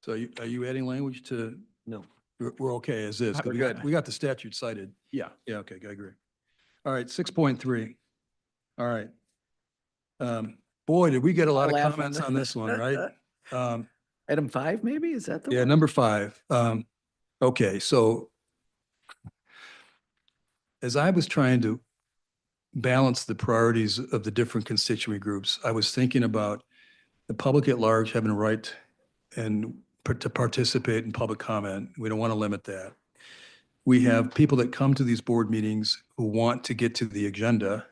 So are you adding language to? No. We're okay as is. 'cause We're good. we got the statute cited. Yeah. Yeah, okay, I agree. All right, 6.3. All right. Boy, did we get a lot of Laugh on comments that. on this one, right? Item 5, maybe? Is that the Yeah, one? number 5. Okay, so as I was trying to balance the priorities of the different constituent groups, I was thinking about the public at large having a right and to participate in public comment. We don't want to limit that. We have people that come to these board meetings who want to get to the agenda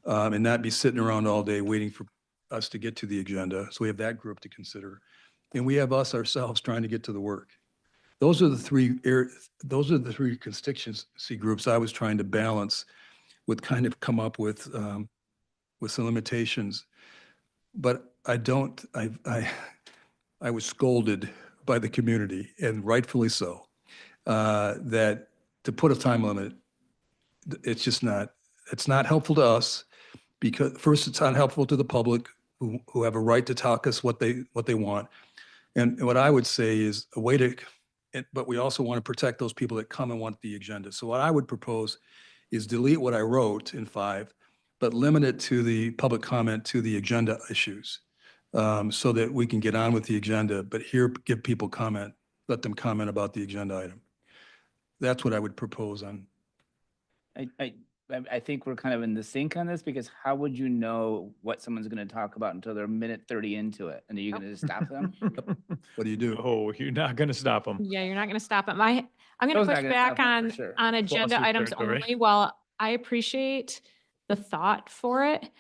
and not be sitting around all day waiting for us to get to the agenda. So we have that group to consider. And we have us ourselves trying to get to the work. Those are the three constituency groups I was trying to balance with, kind of come up with some limitations. But I was scolded by the community, and rightfully so, that to put a time limit, it's not helpful to us, because first, it's not helpful to the public who have a right to tell us what they want. And what I would say is a way to, but we also want to protect those people that come and want the agenda. So what I would propose is delete what I wrote in 5, but limit it to the public comment to the agenda issues, so that we can get on with the agenda, but here, give people comment, let them comment about the agenda item. That's what I would propose on. I think we're kind of in the sync on this, because how would you know what someone's going to talk about until they're a minute 30 into it? And are you going to just stop them? What do you do? Oh, you're not going to stop them. Yeah, you're not going to stop them. I'm going to Joe's not push gonna back stop them on, for sure. agenda Lawsuit items territory. only. While I appreciate the thought for it,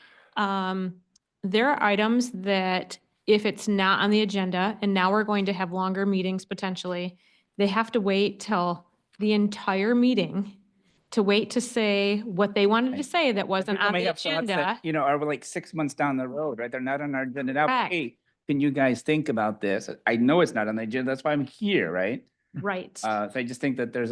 there are items that if it's not on the agenda, and now we're going to have longer meetings potentially, they have to wait till the entire meeting to wait to say what they wanted to Right. say that wasn't People on may the have thoughts agenda. that, you know, are like 6 months down the road, right? They're not on our agenda now. Correct. Hey, can you guys think about this? I know it's not on the agenda. That's why I'm here, right? Right. So I just think that there's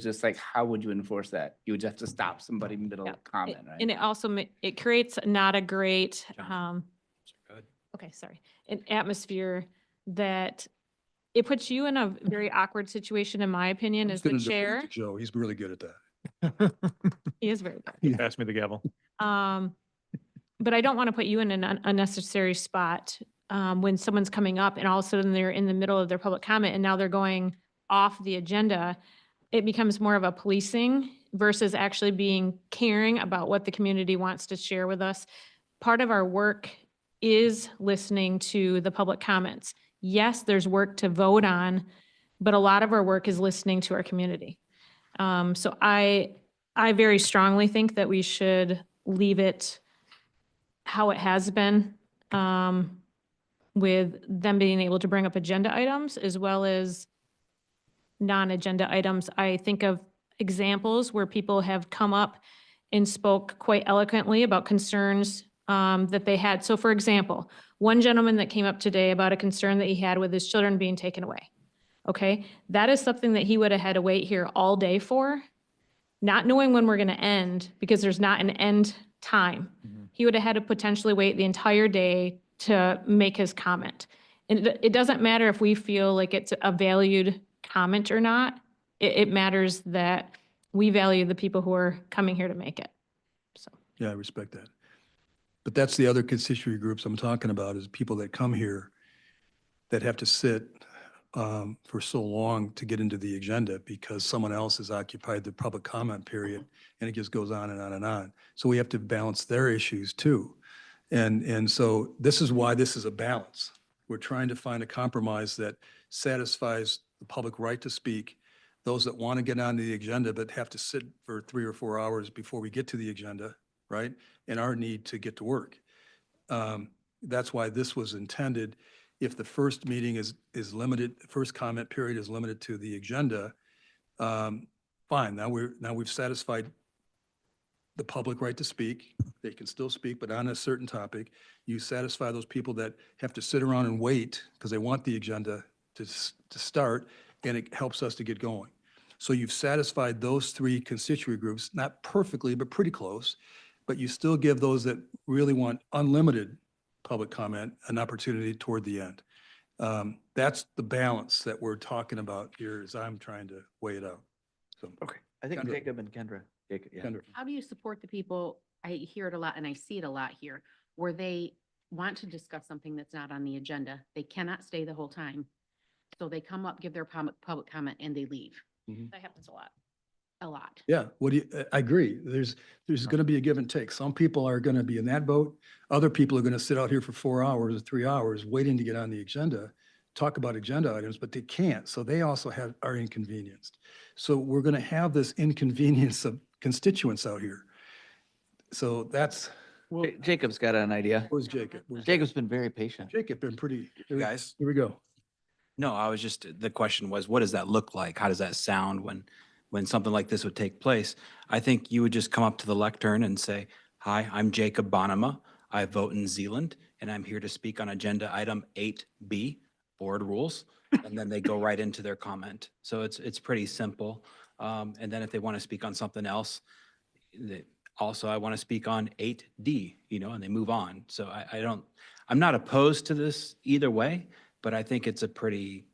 just like, how would you enforce that? You would just have to stop somebody in the middle Yeah. of comment, right? And it also, it creates not a great, Good. okay, sorry, an atmosphere that it puts you in a very awkward situation, in my opinion, I'm as just the gonna defer chair. to Joe, he's really good at that. He is very good. Pass me the gavel. But I don't want to put you in an unnecessary spot when someone's coming up and all of a sudden they're in the middle of their public comment and now they're going off the agenda. It becomes more of a policing versus actually being caring about what the community wants to share with us. Part of our work is listening to the public comments. Yes, there's work to vote on, but a lot of our work is listening to our community. So I very strongly think that we should leave it how it has been, with them being able to bring up agenda items as well as non-agenda items. I think of examples where people have come up and spoke quite eloquently about concerns that they had. So for example, one gentleman that came up today about a concern that he had with his children being taken away. Okay, that is something that he would have had to wait here all day for, not knowing when we're going to end because there's not an end time. He would have had to potentially wait the entire day to make his comment. And it doesn't matter if we feel like it's a valued comment or not. It matters that we value the people who are coming here to make it. So. Yeah, I respect that. But that's the other constituency groups I'm talking about, is people that come here that have to sit for so long to get into the agenda because someone else has occupied the public comment period, and it just goes on and on and on. So we have to balance their issues too. And so this is why this is a balance. We're trying to find a compromise that satisfies the public right to speak, those that want to get onto the agenda but have to sit for 3 or 4 hours before we get to the agenda, right? And our need to get to work. That's why this was intended. If the first meeting is limited, first comment period is limited to the agenda, fine. Now we've satisfied the public right to speak. They can still speak, but on a certain topic. You satisfy those people that have to sit around and wait because they want the agenda to start, and it helps us to get going. So you've satisfied those 3 constituent groups, not perfectly, but pretty close, but you still give those that really want unlimited public comment an opportunity toward the end. That's the balance that we're talking about here as I'm trying to weigh it out. So, Okay. I think Kendra. Jacob and Kendra. Jacob, yeah. Kendra. How do you support the people, I hear it a lot and I see it a lot here, where they want to discuss something that's not on the agenda. They cannot stay the whole time. So they come up, give their public comment and they leave. Mhm. That happens a lot. A lot. Yeah, I agree. There's going to be a give and take. Some people are going to be in that boat. Other people are going to sit out here for 4 hours or 3 hours waiting to get on the agenda talk about agenda items, but they can't. So they also are inconvenienced. So we're going to have this inconvenience of constituents out here. So that's, Jacob's got an idea. where's Jacob? Jacob's been very patient. Jacob been pretty. Guys. Here we go. No, I was just, the question was, what does that look like? How does that sound when something like this would take place? I think you would just come up to the lectern and say, hi, I'm Jacob Bonema. I vote in Zealand, and I'm here to speak on agenda item 8B, board rules. And then they go right into their comment. So it's pretty simple. And then if they want to speak on something else, also, I want to speak on 8D, and they move on. So I'm not opposed to this either way, but I think it's a pretty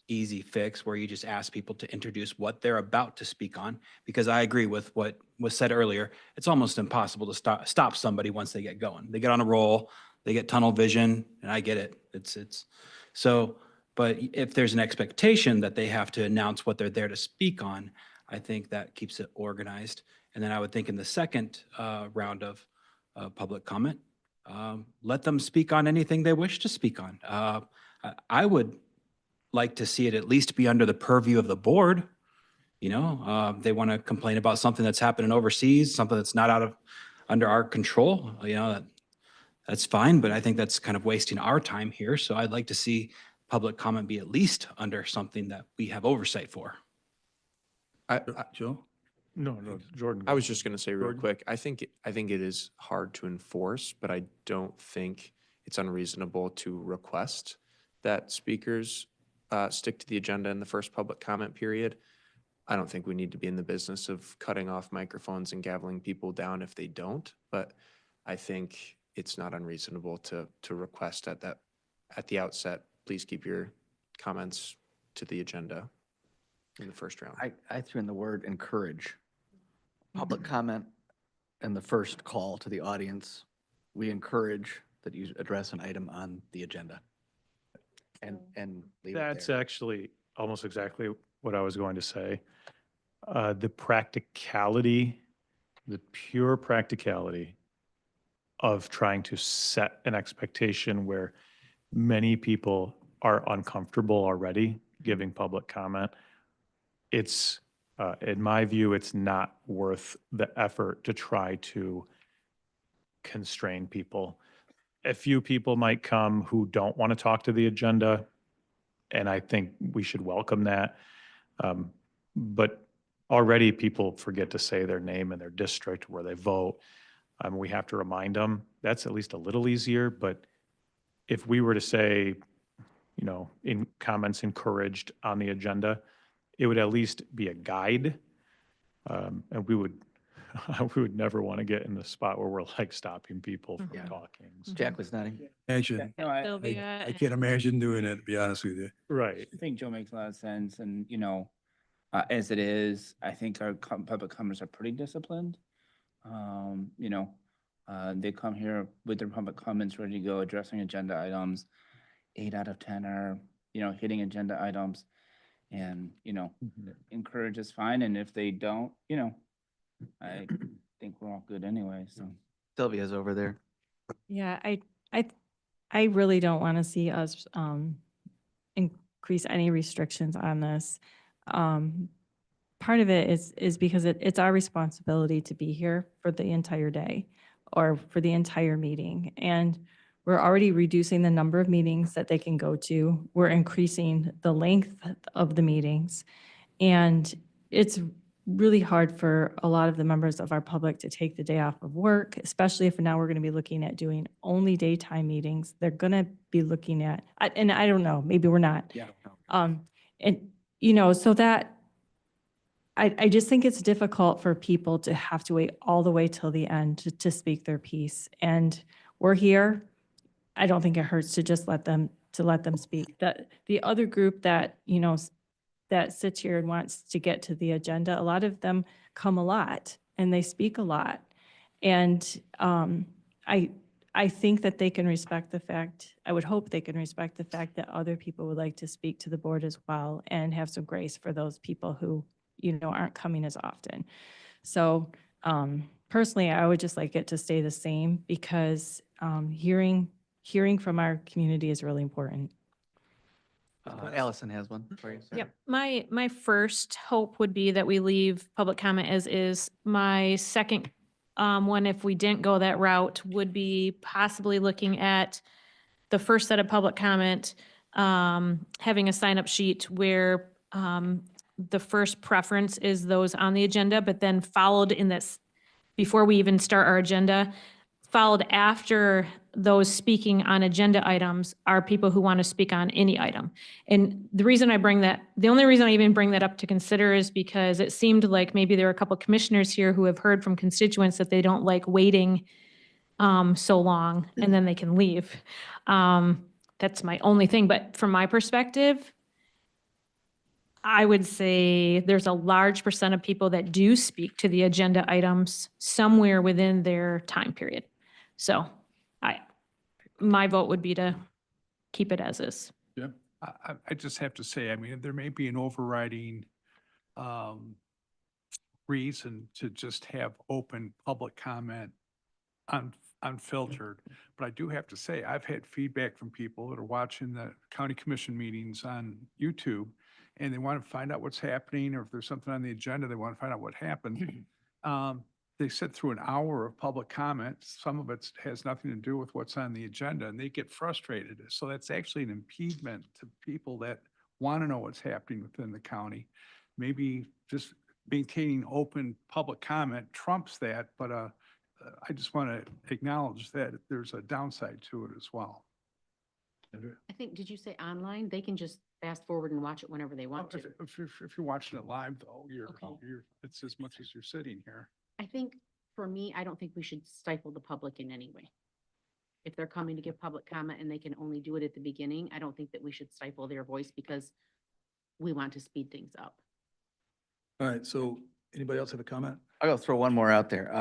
easy fix where you just ask people to introduce what they're about to speak on, because I agree with what was said earlier. It's almost impossible to stop somebody once they get going. They get on a roll, they get tunnel vision, and I get it. It's so, but if there's an expectation that they have to announce what they're there to speak on, I think that keeps it organized. And then I would think in the second round of public comment, let them speak on anything they wish to speak on. I would like to see it at least be under the purview of the board. They want to complain about something that's happening overseas, something that's not under our control. That's fine, but I think that's kind of wasting our time here. So I'd like to see public comment be at least under something that we have oversight for. Joe? No, Jordan. I was just going to say real quick, I think it is hard to enforce, but I don't think it's unreasonable to request that speakers stick to the agenda in the first public comment period. I don't think we need to be in the business of cutting off microphones and gaveling people down if they don't, but I think it's not unreasonable to request at the outset, please keep your comments to the agenda in the first round. I threw in the word encourage. Public comment and the first call to the audience, we encourage that you address an item on the agenda. And leave it That's there. actually almost exactly what I was going to say. The practicality, the pure practicality of trying to set an expectation where many people are uncomfortable already giving public comment. It's, in my view, it's not worth the effort to try to constrain people. A few people might come who don't want to talk to the agenda, and I think we should welcome that. But already people forget to say their name and their district where they vote. We have to remind them. That's at least a little easier, but if we were to say, in comments encouraged on the agenda, it would at least be a guide. And we would never want to get in the spot where we're like stopping people from talking. So- Jack was nodding. Imagine, I I can't imagine doing it, to be honest with you. Right. think Joe makes a lot of sense, and, as it is, I think our public comments are pretty disciplined. They come here with their public comments ready to go, addressing agenda items. 8 out of 10 are, hitting agenda items. And, encourage is fine, and if they don't, I think we're all good anyway, so. Sylvia's over there. Yeah, I really don't want to see us increase any restrictions on this. Part of it is because it's our responsibility to be here for the entire day or for the entire meeting. And we're already reducing the number of meetings that they can go to. We're increasing the length of the meetings. And it's really hard for a lot of the members of our public to take the day off of work, especially if now we're going to be looking at doing only daytime meetings. They're going to be looking at, and I don't know, maybe we're not. Yeah. So that, I just think it's difficult for people to have to wait all the way till the end to speak their piece. And we're here. I don't think it hurts to just let them speak. That the other group that, that sits here and wants to get to the agenda, a lot of them come a lot and they speak a lot. And I think that they can respect the fact, I would hope they can respect the fact that other people would like to speak to the board as well and have some grace for those people who, aren't coming as often. So personally, I would just like it to stay the same because hearing from our community is really important. Allison has one for you. sir. Yep, my first hope would be that we leave public comment as is. My second one, if we didn't go that route, would be possibly looking at the first set of public comment, having a sign-up sheet where the first preference is those on the agenda, but then followed in this, before we even start our agenda, followed after those speaking on agenda items are people who want to speak on any item. And the only reason I even bring that up to consider is because it seemed like maybe there were a couple commissioners here who have heard from constituents that they don't like waiting so long and then they can leave. That's my only thing. But from my perspective, I would say there's a large percent of people that do speak to the agenda items somewhere within their time period. So my vote would be to keep it as is. I just have to say, I mean, there may be an overriding reason to just have open public comment unfiltered. But I do have to say, I've had feedback from people that are watching the county commission meetings on YouTube, and they want to find out what's happening, or if there's something on the agenda, they want to find out what happened. They sit through an hour of public comment. Some of it has nothing to do with what's on the agenda, and they get frustrated. So that's actually an impediment to people that want to know what's happening within the county. Maybe just maintaining open public comment trumps that, but I just want to acknowledge that there's a downside to it as well. I think, did you say online? They can just fast forward and watch it whenever they want to. If you're watching it live, though, Okay. it's as much as you're sitting here. I think, for me, I don't think we should stifle the public in any way. If they're coming to give public comment and they can only do it at the beginning, I don't think that we should stifle their voice because we want to speed things up. All right, so anybody else have a comment? I'll go throw one more out there,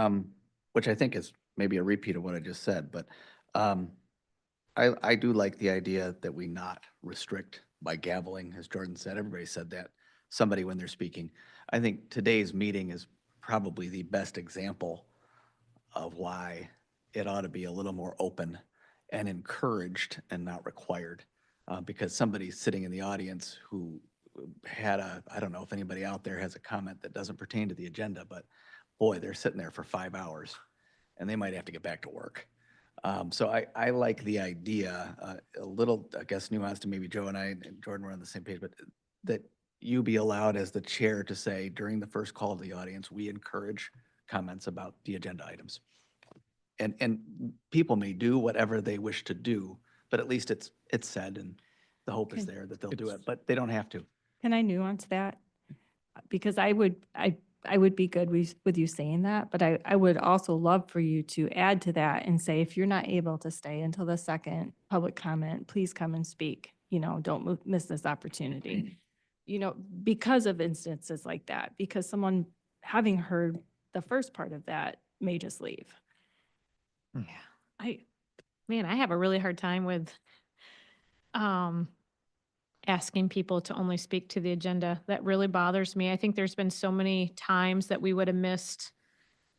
which I think is maybe a repeat of what I just said, but I do like the idea that we not restrict by gaveling, as Jordan said. Everybody said that, somebody when they're speaking. I think today's meeting is probably the best example of why it ought to be a little more open and encouraged and not required. Because somebody's sitting in the audience who had I don't know if anybody out there has a comment that doesn't pertain to the agenda, but boy, they're sitting there for 5 hours and they might have to get back to work. So I like the idea, a little, I guess, nuanced to maybe Joe and I and Jordan were on the same page, but that you be allowed as the chair to say during the first call to the audience, we encourage comments about the agenda items. And people may do whatever they wish to do, but at least it's said, and the hope is Okay. there that they'll do it, but they don't have to. Can I nuance that? Because I would be good with you saying that, but I would also love for you to add to that and say, if you're not able to stay until the second public comment, please come and speak. Don't miss this opportunity. Because of instances like that, because someone having heard the first part of that may just leave. I have a really hard time with asking people to only speak to the agenda. That really bothers me. I think there's been so many times that we would have missed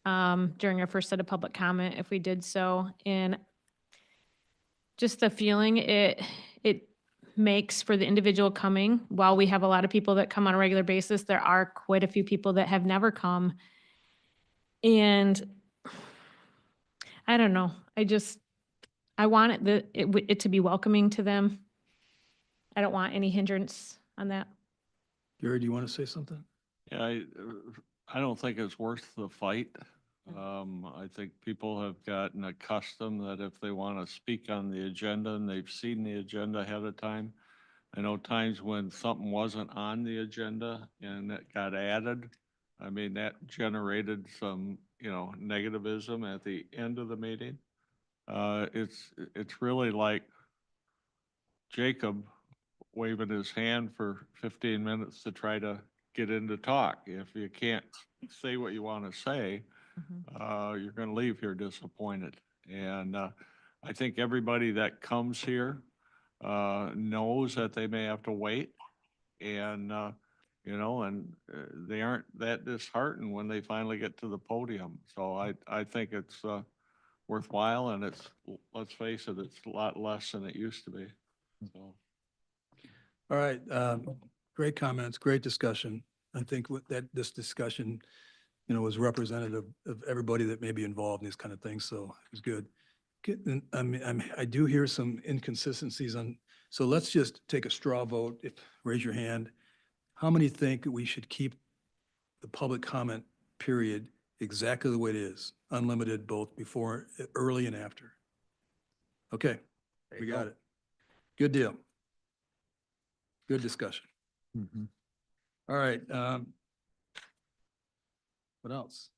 during our first set of public comment if we did so. And just the feeling it makes for the individual coming, while we have a lot of people that come on a regular basis, there are quite a few people that have never come. And I don't know. I want it to be welcoming to them. I don't want any hindrance on that. Gary, do you want to say something? Yeah, I don't think it's worth the fight. I think people have gotten accustomed that if they want to speak on the agenda and they've seen the agenda ahead of time. I know times when something wasn't on the agenda and it got added. I mean, that generated some, negativism at the end of the meeting. It's really like Jacob waving his hand for 15 minutes to try to get in to talk. If you can't say what you want to say, you're going to leave here disappointed. And I think everybody that comes here knows that they may have to wait, and they aren't that disheartened when they finally get to the podium. So I think it's worthwhile, and let's face it, it's a lot less than it used to be. So. All right, great comments, great discussion. I think with that, this discussion, was representative of everybody that may be involved in these kind of things, so it was good. I do hear some inconsistencies so let's just take a straw vote. Raise your hand. How many think we should keep the public comment period exactly the way it is, unlimited both before, early and after? Okay, we got it. Good deal. Good discussion. All right. What else?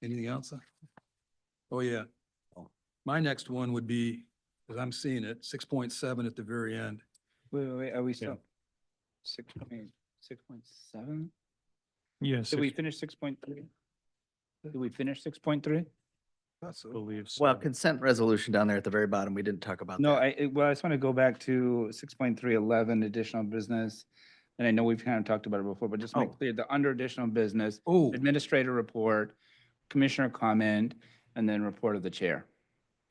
Anything else? Oh, yeah. My next one would be, as I'm seeing it, 6.7 at the very end. Wait, are we still? 6.7? Yes. Did we finish 6.3? Did we finish 6.3? Believe Well, consent resolution down there at the very bottom, we didn't talk about No, that. well, I just want to go back to 6.311, additional business. And I know we've kind of talked about it before, but just make Oh. clear, the under additional business, Oh, administrator report, commissioner comment, and then report of the chair.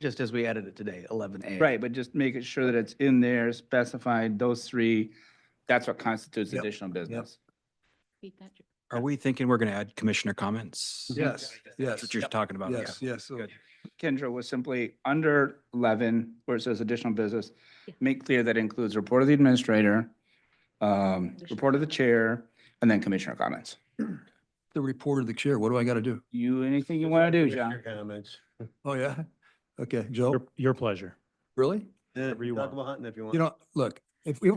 Just as we added it today, 11A. Right, but just making sure that it's in there, specified, those three, that's what constitutes Yep, additional business. Are we thinking we're going to add commissioner comments? yes, yes. That's what you're talking about. Yes, yes. So Kendra was simply under 11, where it says additional business, make clear that includes report of the administrator, report of the chair, and then commissioner comments. the report of the chair, what do I got to do? Anything you want to do, John? Comments. Oh, yeah? Okay, Joe, Your pleasure. really? Yeah, you talk want. about hunting if you want. You know, look, if we,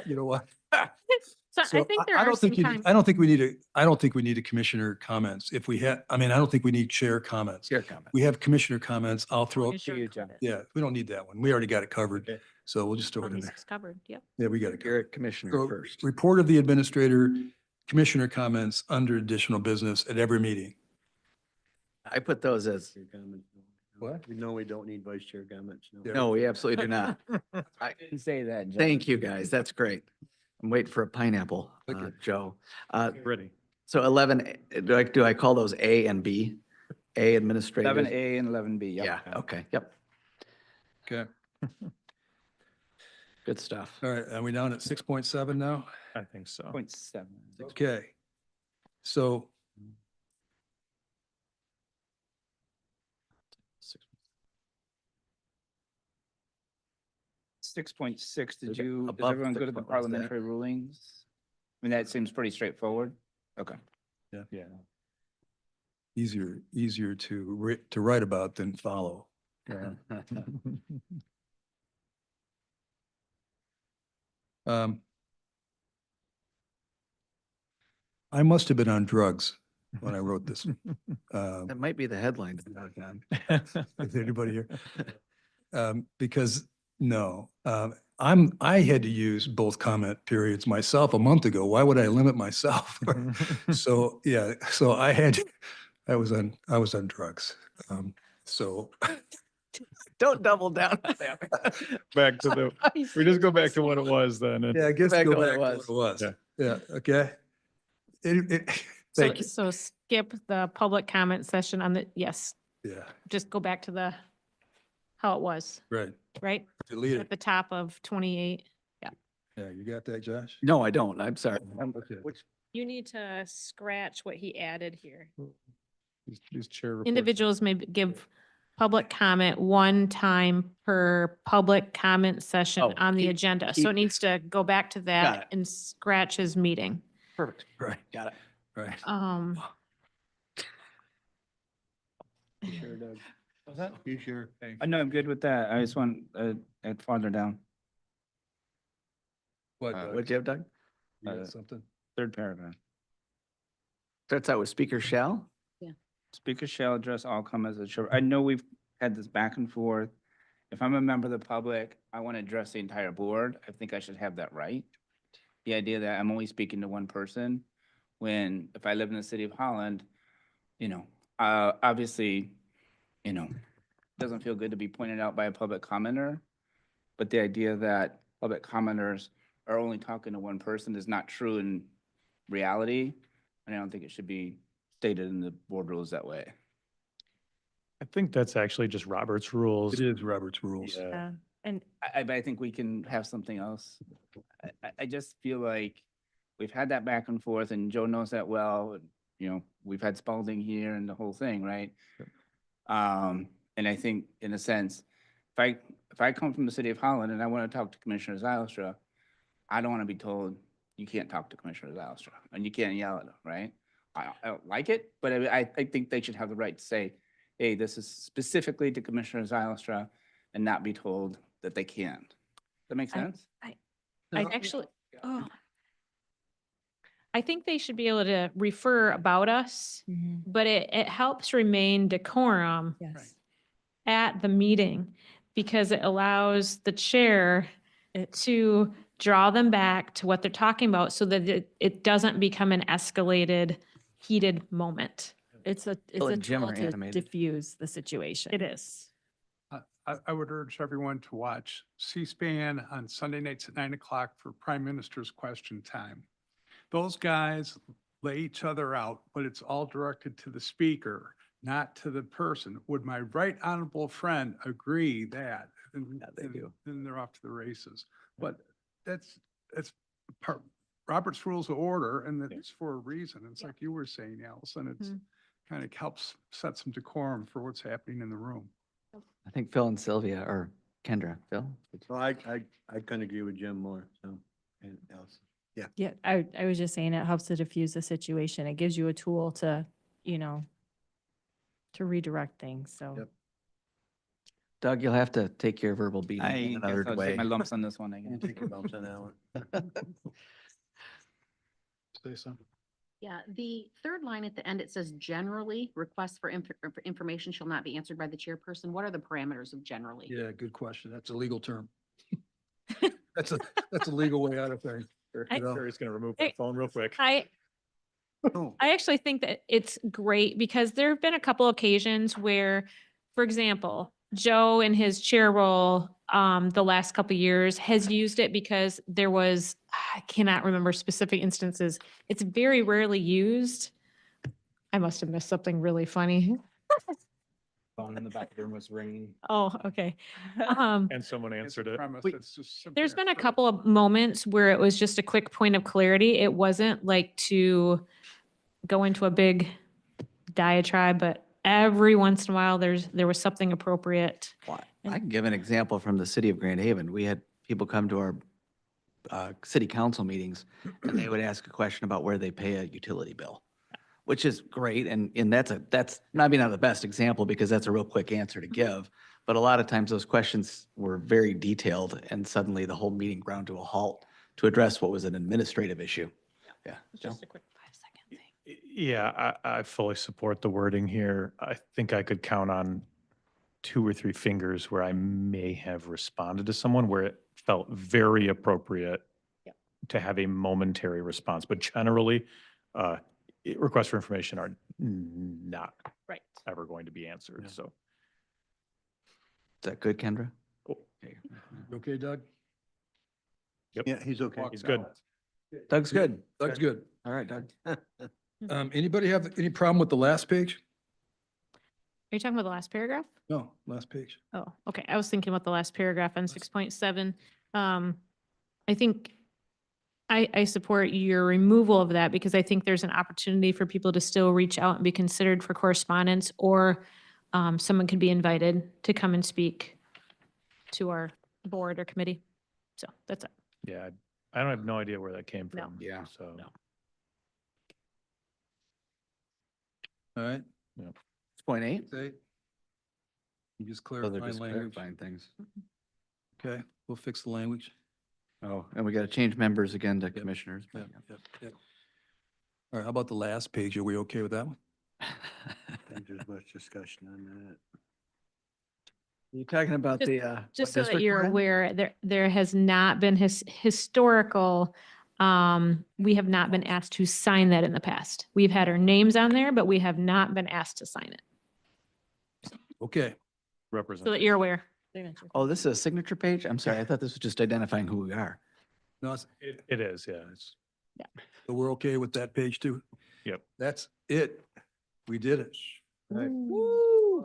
you know what? So I So think there I are don't some think you need- times. I don't think we need a commissioner comments. If we had, I don't think we need chair comments. Chair comment. We have commissioner comments. I'll throw, Commissioner you, John. comment. yeah, we don't need that one. We already got it covered. Okay. So we'll just throw it in This there. is covered, yep. Yeah, we got it covered. Garrett, Commissioner So first. report of the administrator, commissioner comments under additional business at every meeting. I put those as, Chair comments. What? We know we don't need vice chair comments. No. no, we absolutely do not. I- Didn't say that, John. Thank you, guys. That's great. I'm waiting for a pineapple, Okay. Joe. Ready. So 11, do I call those A and B? A administrative? 11A and 11B, Yeah, okay, yep, Okay. good stuff. All right. Are we down at 6.7 now? I think so. 0.7. Okay. So 6.6, did Okay, you, is above everyone good at 6 the what was that? parliamentary rulings? I mean, that seems pretty straightforward. Okay. Yeah. easier to write about than follow. I must have been on drugs when I wrote this. That might be the headline. Is anybody here? Because no, I had to use both comment periods myself a month ago. Why would I limit myself? So, yeah, so I was on drugs. So Don't double down on that. Back to the, we just go back to what it was then. and- yeah, I guess Back go to what back it to what was. it was. Yeah. Yeah, okay. So, Thank you. so skip the public comment session on the, yes, Yeah, just go back to the, how it was, right. right? Delete At it. the top of 28. Yeah, you got that, Josh? No, I don't. I'm sorry. Okay. You need to scratch what he added here. These chair reports. Individuals may give public comment one time per public comment session Oh, on the keep- agenda. So keep- it needs to go back to Got that it. and scratch his meeting. Perfect. Right, Got it. right. Sure, Doug. You sure? I know, I'm good with that. I just want, it farther down, What, Doug? What'd you have, Doug? You got something? third paragraph. Starts out with speaker shall? Speaker shall address all comments of the chair. I know we've had this back and forth. If I'm a member of the public, I want to address the entire board. I think I should have that right. The idea that I'm only speaking to one person, when, if I live in the city of Holland, obviously, doesn't feel good to be pointed out by a public commenter. But the idea that public commenters are only talking to one person is not true in reality. And I don't think it should be stated in the board rules that way. I think that's actually just Robert's rules. It is Robert's rules. Yeah. And But I think we can have something else. I just feel like we've had that back and forth, and Joe knows that well. And, you know, we've had Spalding here and the whole thing, right? And I think, in a sense, if I come from the city of Holland and I want to talk to Commissioner Zylstra, I don't want to be told you can't talk to Commissioner Zylstra and you can't yell at him, right? I don't like it, but I think they should have the right to say, hey, this is specifically to Commissioner Zylstra, and not be told that they can't. That make sense? I actually, oh. I think they should be able to refer about us, but it helps remain decorum yes, at the meeting because it allows the chair to draw them back to what they're talking about so that it doesn't become an escalated, heated moment. it's a Like Jim tool or to animated. diffuse the situation. It is. I would urge everyone to watch C-SPAN on Sunday nights at 9 o'clock for Prime Minister's Question Time. Those guys lay each other out, but it's all directed to the speaker, not to the person. Would my right honorable friend agree that? And then they're off to the races. But that's part, Robert's Rules of Order, and that's for a reason. It's like you were saying, Allison, it's kind of helps set some decorum for what's happening in the room. I think Phil and Sylvia, or Kendra, Phil? Well, I couldn't agree with Jim more, so, and else. Yeah, I was just saying it helps to diffuse the situation. It gives you a tool to, to redirect things, so. Yep. Doug, you'll have to take your verbal beating I in guess another I'll take way. my lumps on this one, I guess. Take your bumps on that one. Say something. Yeah, the third line at the end, it says generally, requests for information shall not be answered by the chairperson. What are the parameters of generally? Yeah, good question. That's a legal term. That's a legal way out of things. I- Barry's gonna remove that phone real quick. I actually think that it's great because there have been a couple occasions where, for example, Joe in his chair role, the last couple of years has used it because there was, I cannot remember specific instances. It's very rarely used. I must have missed something really funny. Phone in the back room was ringing. Oh, okay. And someone answered it. Premise, We- it's just simply There's been a couple of moments where it was just a quick point of clarity. It wasn't like to go into a big diatribe, but every once in a while, there was something appropriate. Well, I can give an example from the city of Grand Haven. We had people come to our city council meetings, and they would ask a question about where they pay a utility bill, which is great. And that's maybe not the best example because that's a real quick answer to give. But a lot of times those questions were very detailed, and suddenly the whole meeting ground to a halt to address what was an administrative issue. Yeah. Joe? Just a quick 5-second thing. Yeah, I fully support the wording here. I think I could count on 2 or 3 fingers where I may have responded to someone where it felt very appropriate Yep. to have a momentary response. But generally, requests for information are not Right. ever going to be answered, so. Is that good, Kendra? Okay, Doug? Yeah, he's okay. He's good. Doug's good. Doug's good. All right, Doug. Anybody have any problem with the last page? Are you talking about the last paragraph? No, last page. Oh, okay. I was thinking about the last paragraph on 6.7. I think I support your removal of that because I think there's an opportunity for people to still reach out and be considered for correspondence, or someone could be invited to come and speak to our board or committee. So that's it. Yeah, I don't have no idea where that came No. from. Yeah. So. No. All right. It's point 8. Say. You just So they're clarify just language. clarifying things. Okay, we'll fix the language. Oh, and we got to change members again to commissioners. but Yep. All right, how about the last page? Are we okay with that one? I think there's much discussion on that. You talking about Just- the, Just what so that district you're we're in? aware, there has not been historical, we have not been asked to sign that in the past. We've had our names on there, but we have not been asked to sign it. Okay. So that you're aware. Oh, this is a signature page? I'm sorry, I thought this was just identifying who we are. No, It is, yeah. It's, so we're okay with that page too? Yep. That's it. We did it. Woo!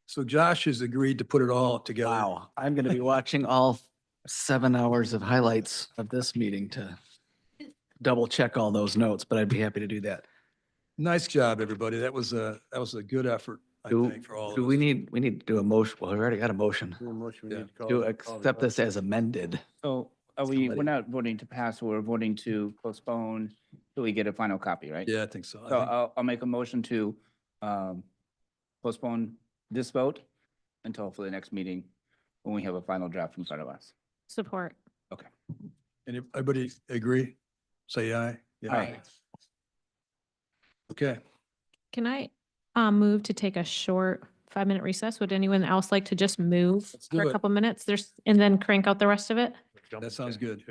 So Josh has agreed to put it all together. Wow, I'm gonna be watching all 7 hours of highlights of this meeting to double check all those notes, but I'd be happy to do that. Nice job, everybody. That was a good effort, I Do, think, for all of do us. we need to do a motion? Well, we already got a motion Yeah. to accept this as amended. So are we're Somebody- not voting to pass, we're voting to postpone till we get a final copy, right? Yeah, I think so. I So think- I'll make a motion to postpone this vote until for the next meeting when we have a final draft in front of us. Support. Everybody agree? Say aye. Yeah. Aye. Okay. Can I move to take a short 5-minute recess? Would anyone else like to just move Let's do for a it. couple minutes? And then crank out the rest of it? That sounds good.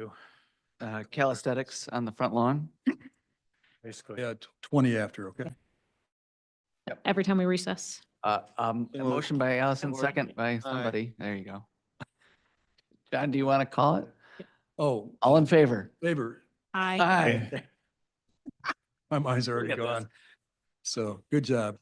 Calisthenics on the front lawn. Yeah, 20 after, okay? Every time we recess. A motion by Allison, second by somebody. There you go. John, do you want to call it? Oh, All in favor? favor, Aye. Aye. my mind's already Look at this. gone. So, good job.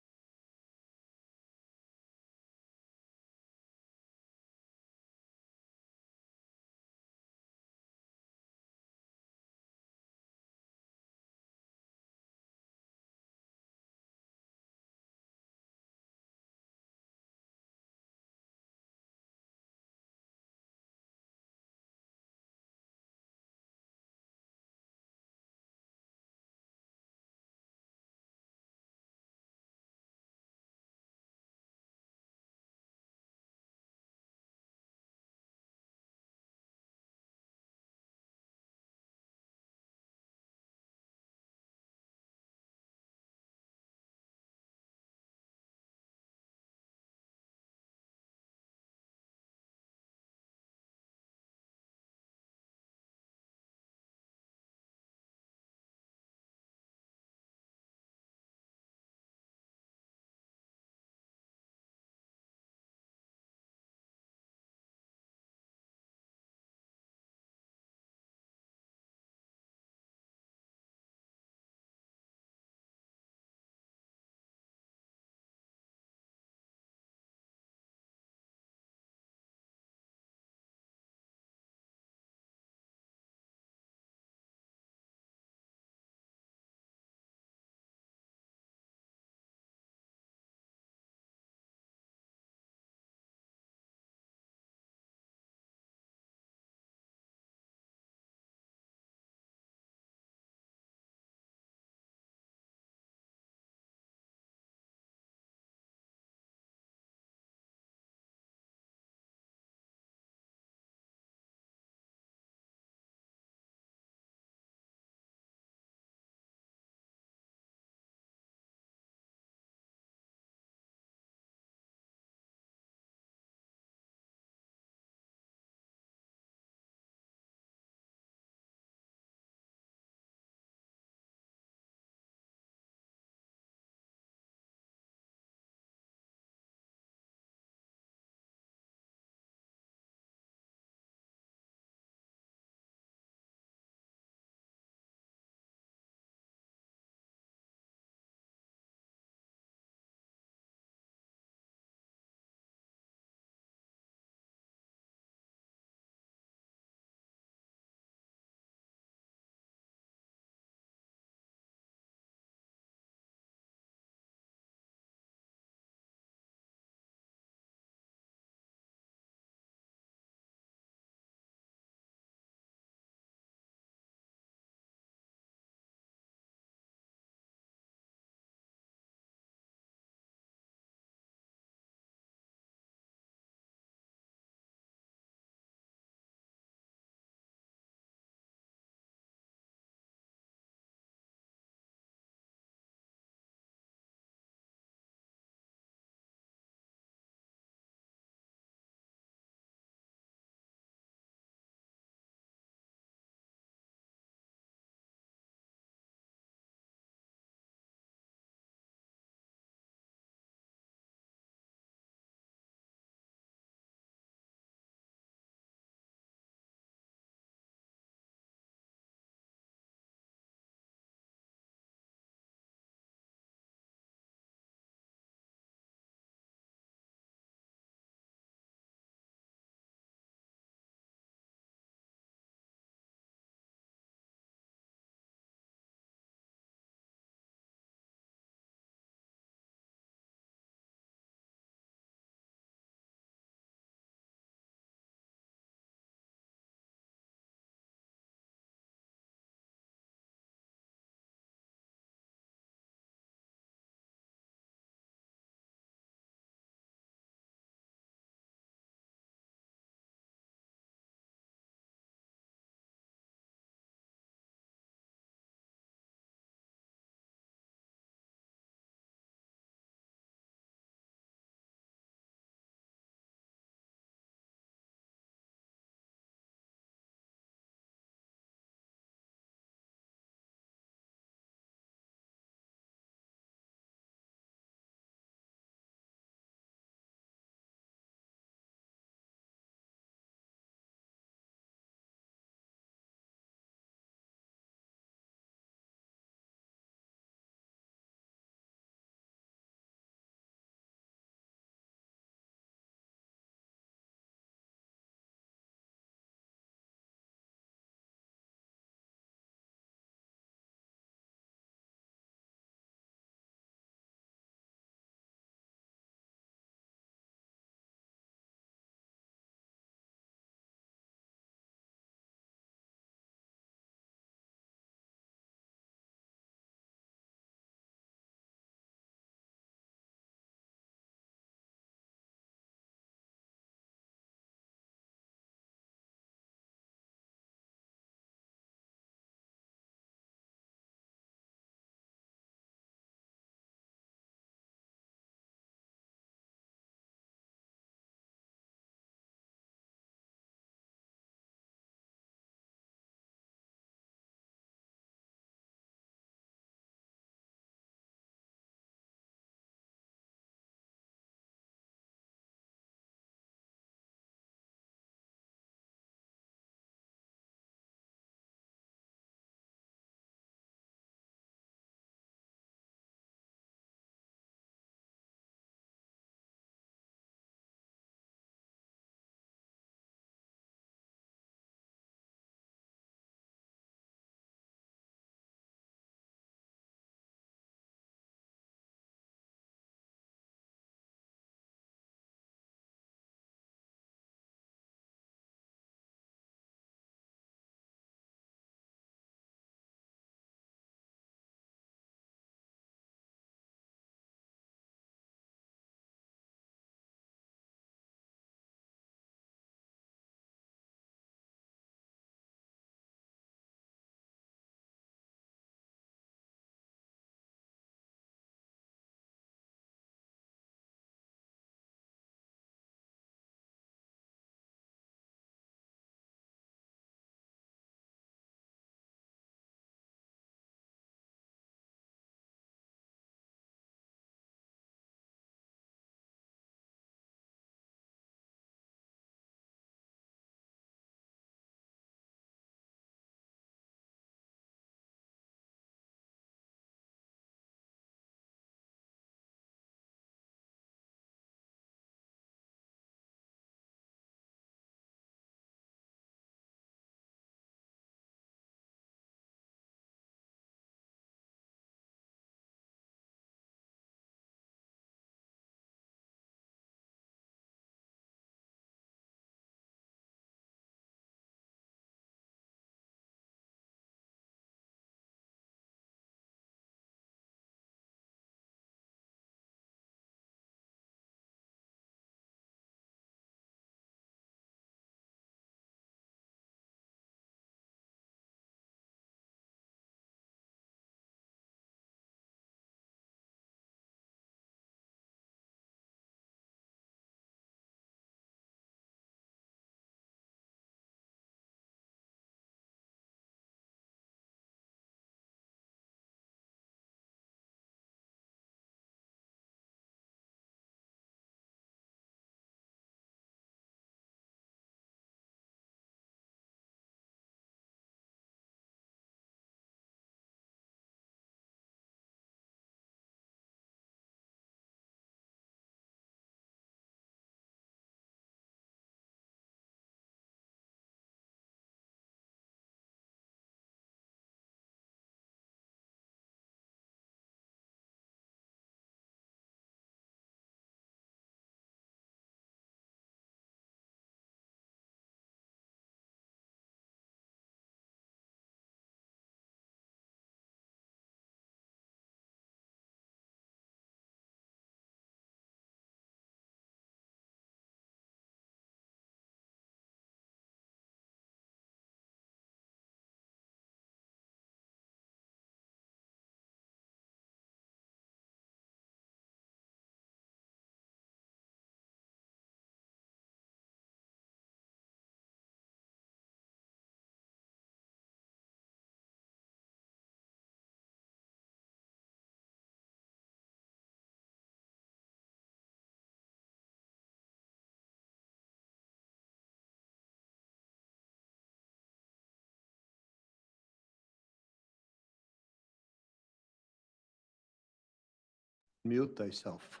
Mute thyself.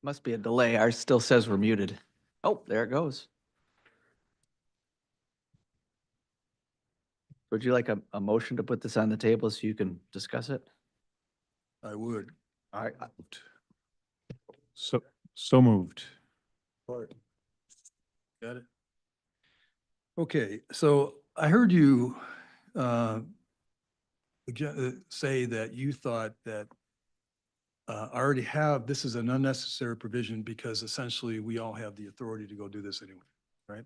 Must be a delay. Ours still says we're muted. Oh, there it goes. Would you like a motion to put this on the table so you can discuss it? I would. All right. So moved. Got it. Okay, so I heard you say that you thought that I already have, this is an unnecessary provision because essentially we all have the authority to go do this anyway, right?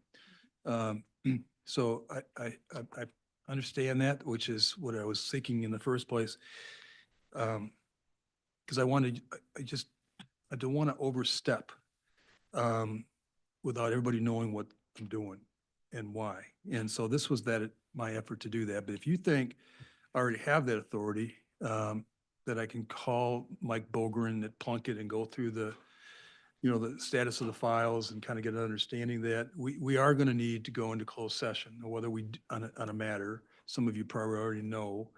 So I understand that, which is what I was thinking in the first place. Because I don't want to overstep without everybody knowing what I'm doing and why. And so this was my effort to do that. But if you think I already have that authority, that I can call Mike Bogren at Plunkett and go through the status of the files and kind of get an understanding that we are going to need to go into closed session, whether on a matter, some of you probably already know,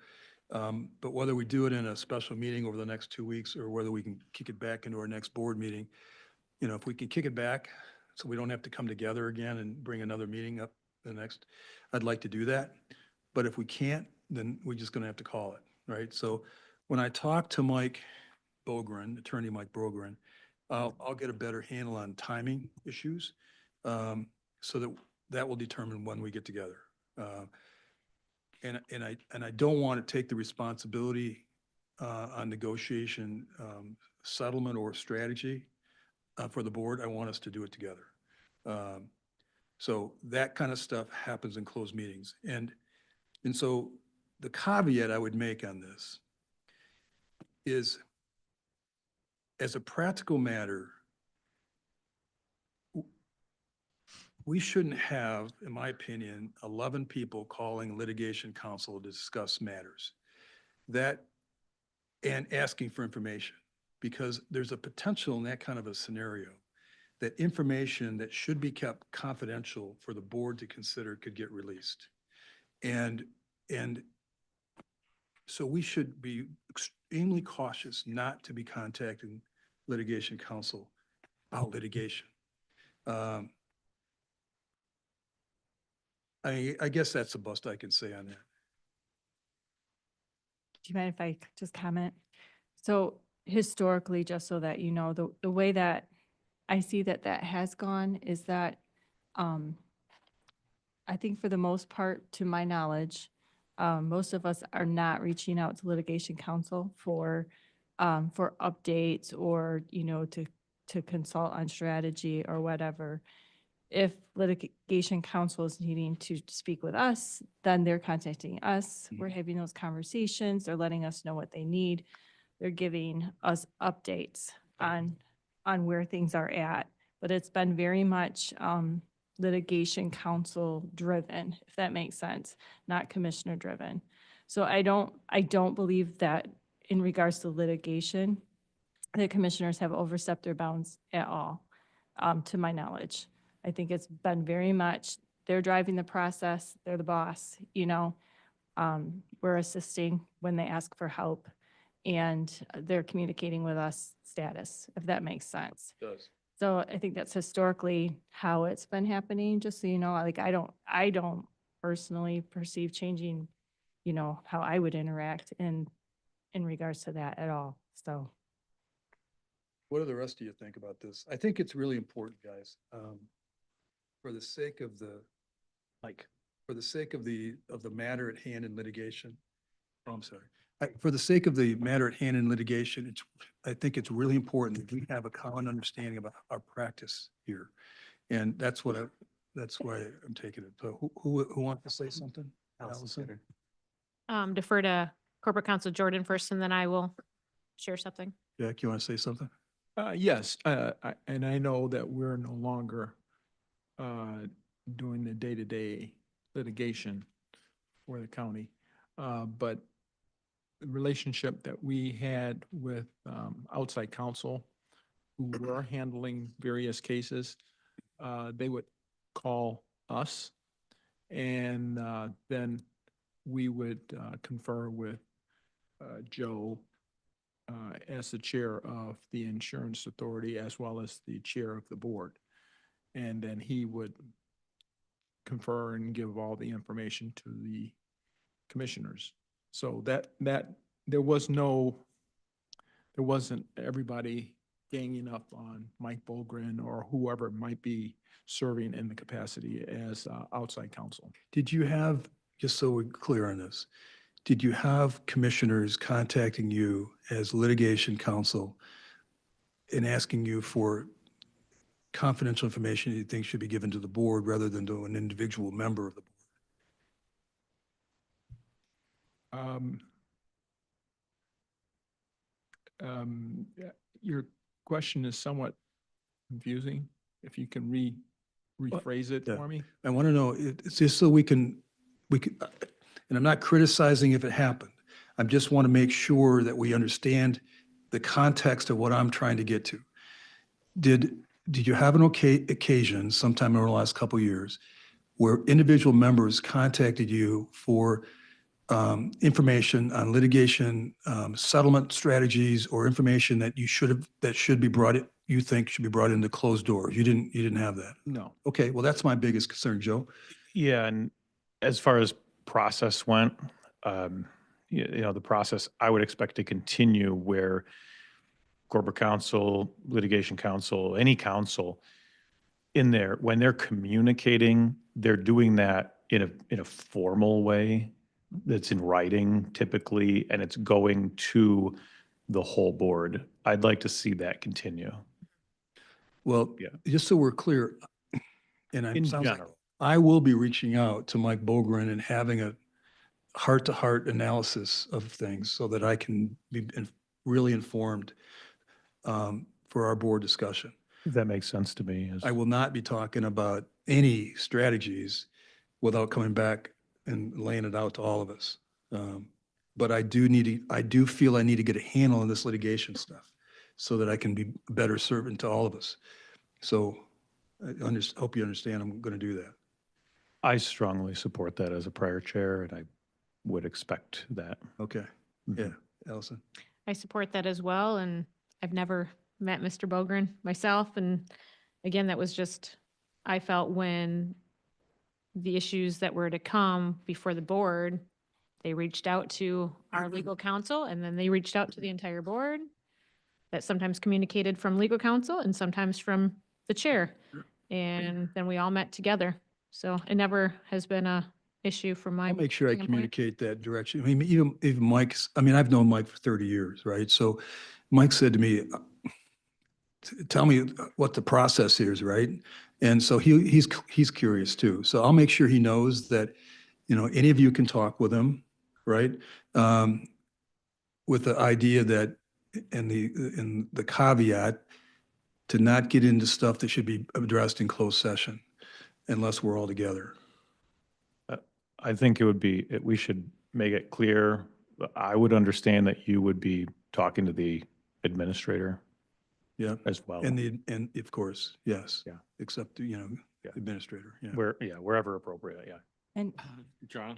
but whether we do it in a special meeting over the next 2 weeks or whether we can kick it back into our next board meeting, if we can kick it back so we don't have to come together again and bring another meeting up I'd like to do that. But if we can't, then we're just going to have to call it, right? So when I talk to Mike Bogren, Attorney Mike Bogren, I'll get a better handle on timing issues, so that will determine when we get together. And I don't want to take the responsibility on negotiation, settlement or strategy for the board. I want us to do it together. So that kind of stuff happens in closed meetings. And so the caveat I would make on this is, as a practical matter, we shouldn't have, in my opinion, 11 people calling litigation counsel to discuss matters and asking for information, because there's a potential in that kind of a scenario that information that should be kept confidential for the board to consider could get released. And so we should be extremely cautious not to be contacting litigation counsel about litigation. I guess that's the best I can say on that. Do you mind if I just comment? So historically, just so that you know, the way that I see that has gone is that I think for the most part, to my knowledge, most of us are not reaching out to litigation counsel for updates or, to consult on strategy or whatever. If litigation counsel is needing to speak with us, then they're contacting us. We're having those conversations. They're letting us know what they need. They're giving us updates on where things are at. But it's been very much litigation counsel driven, if that makes sense, not commissioner driven. So I don't believe that in regards to litigation, the commissioners have overstepped their bounds at all, to my knowledge. I think it's been very much, they're driving the process, they're the boss, we're assisting when they ask for help, and they're communicating with us status, if that makes sense. It does. So I think that's historically how it's been happening, just so you know, like I don't personally perceive changing, how I would interact in regards to that at all, so. What do the rest of you think about this? I think it's really important, guys. For the sake of the matter at hand in litigation. Oh, I'm sorry. For the sake of the matter at hand in litigation, I think it's really important that we have a common understanding about our practice here. And that's why I'm taking it. So who wants to say something? Allison? Defer to Corporate Counsel Jordan first, and then I will share something. Jack, you want to say something? Yes, and I know that we're no longer doing the day-to-day litigation for the county. But the relationship that we had with outside counsel who were handling various cases, they would call us, and then we would confer with Joe as the chair of the insurance authority as well as the chair of the board. And then he would confer and give all the information to the commissioners. So there wasn't everybody ganging up on Mike Bolgren or whoever might be serving in the capacity as outside counsel. Did you have, just so we're clear on this, did you have commissioners contacting you as litigation counsel and asking you for confidential information you think should be given to the board rather than to an individual member of the board? Yeah, your question is somewhat confusing. If you can rephrase it Yeah. for me. I want to know, it's just so we can, and I'm not criticizing if it happened. I just want to make sure that we understand the context of what I'm trying to get to. Did you have an occasion sometime over the last couple of years where individual members contacted you for information on litigation, settlement strategies, or information that should be brought, you think should be brought into closed doors? You didn't have that? No. Okay, well, that's my biggest concern, Joe. Yeah, and as far as process went, the process I would expect to continue where corporate counsel, litigation counsel, any counsel in there, when they're communicating, they're doing that in a formal way that's in writing typically, and it's going to the whole board. I'd like to see that continue. Well, Yeah. just so we're clear, and In sounds like general. I will be reaching out to Mike Bolgren and having a heart-to-heart analysis of things so that I can be really informed for our board discussion. That makes sense to me. I will not be talking about any strategies without coming back and laying it out to all of us. But I do feel I need to get a handle on this litigation stuff so that I can be a better servant to all of us. So I hope you understand I'm going to do that. I strongly support that as a prior chair, and I would expect that. Okay, yeah, Allison? I support that as well, and I've never met Mr. Bogren myself, and again, that was just, I felt when the issues that were to come before the board, they reached out to our legal counsel, and then they reached out to the entire board, that sometimes communicated from legal counsel and sometimes from the chair, and then we all met together. So it never has been a issue from my I'll make sure I standpoint. communicate that direction. I mean, even Mike's, I mean, I've known Mike for 30 years, right? So Mike said to me, tell me what the process is, right? And so he's curious too. So I'll make sure he knows that, any of you can talk with him, right? With the idea that, and the caveat to not get into stuff that should be addressed in closed session unless we're all together. I think we should make it clear. I would understand that you would be talking to the administrator Yeah. as well. And of course, yes. Yeah. Except, administrator, yeah. Wherever appropriate, yeah. And John,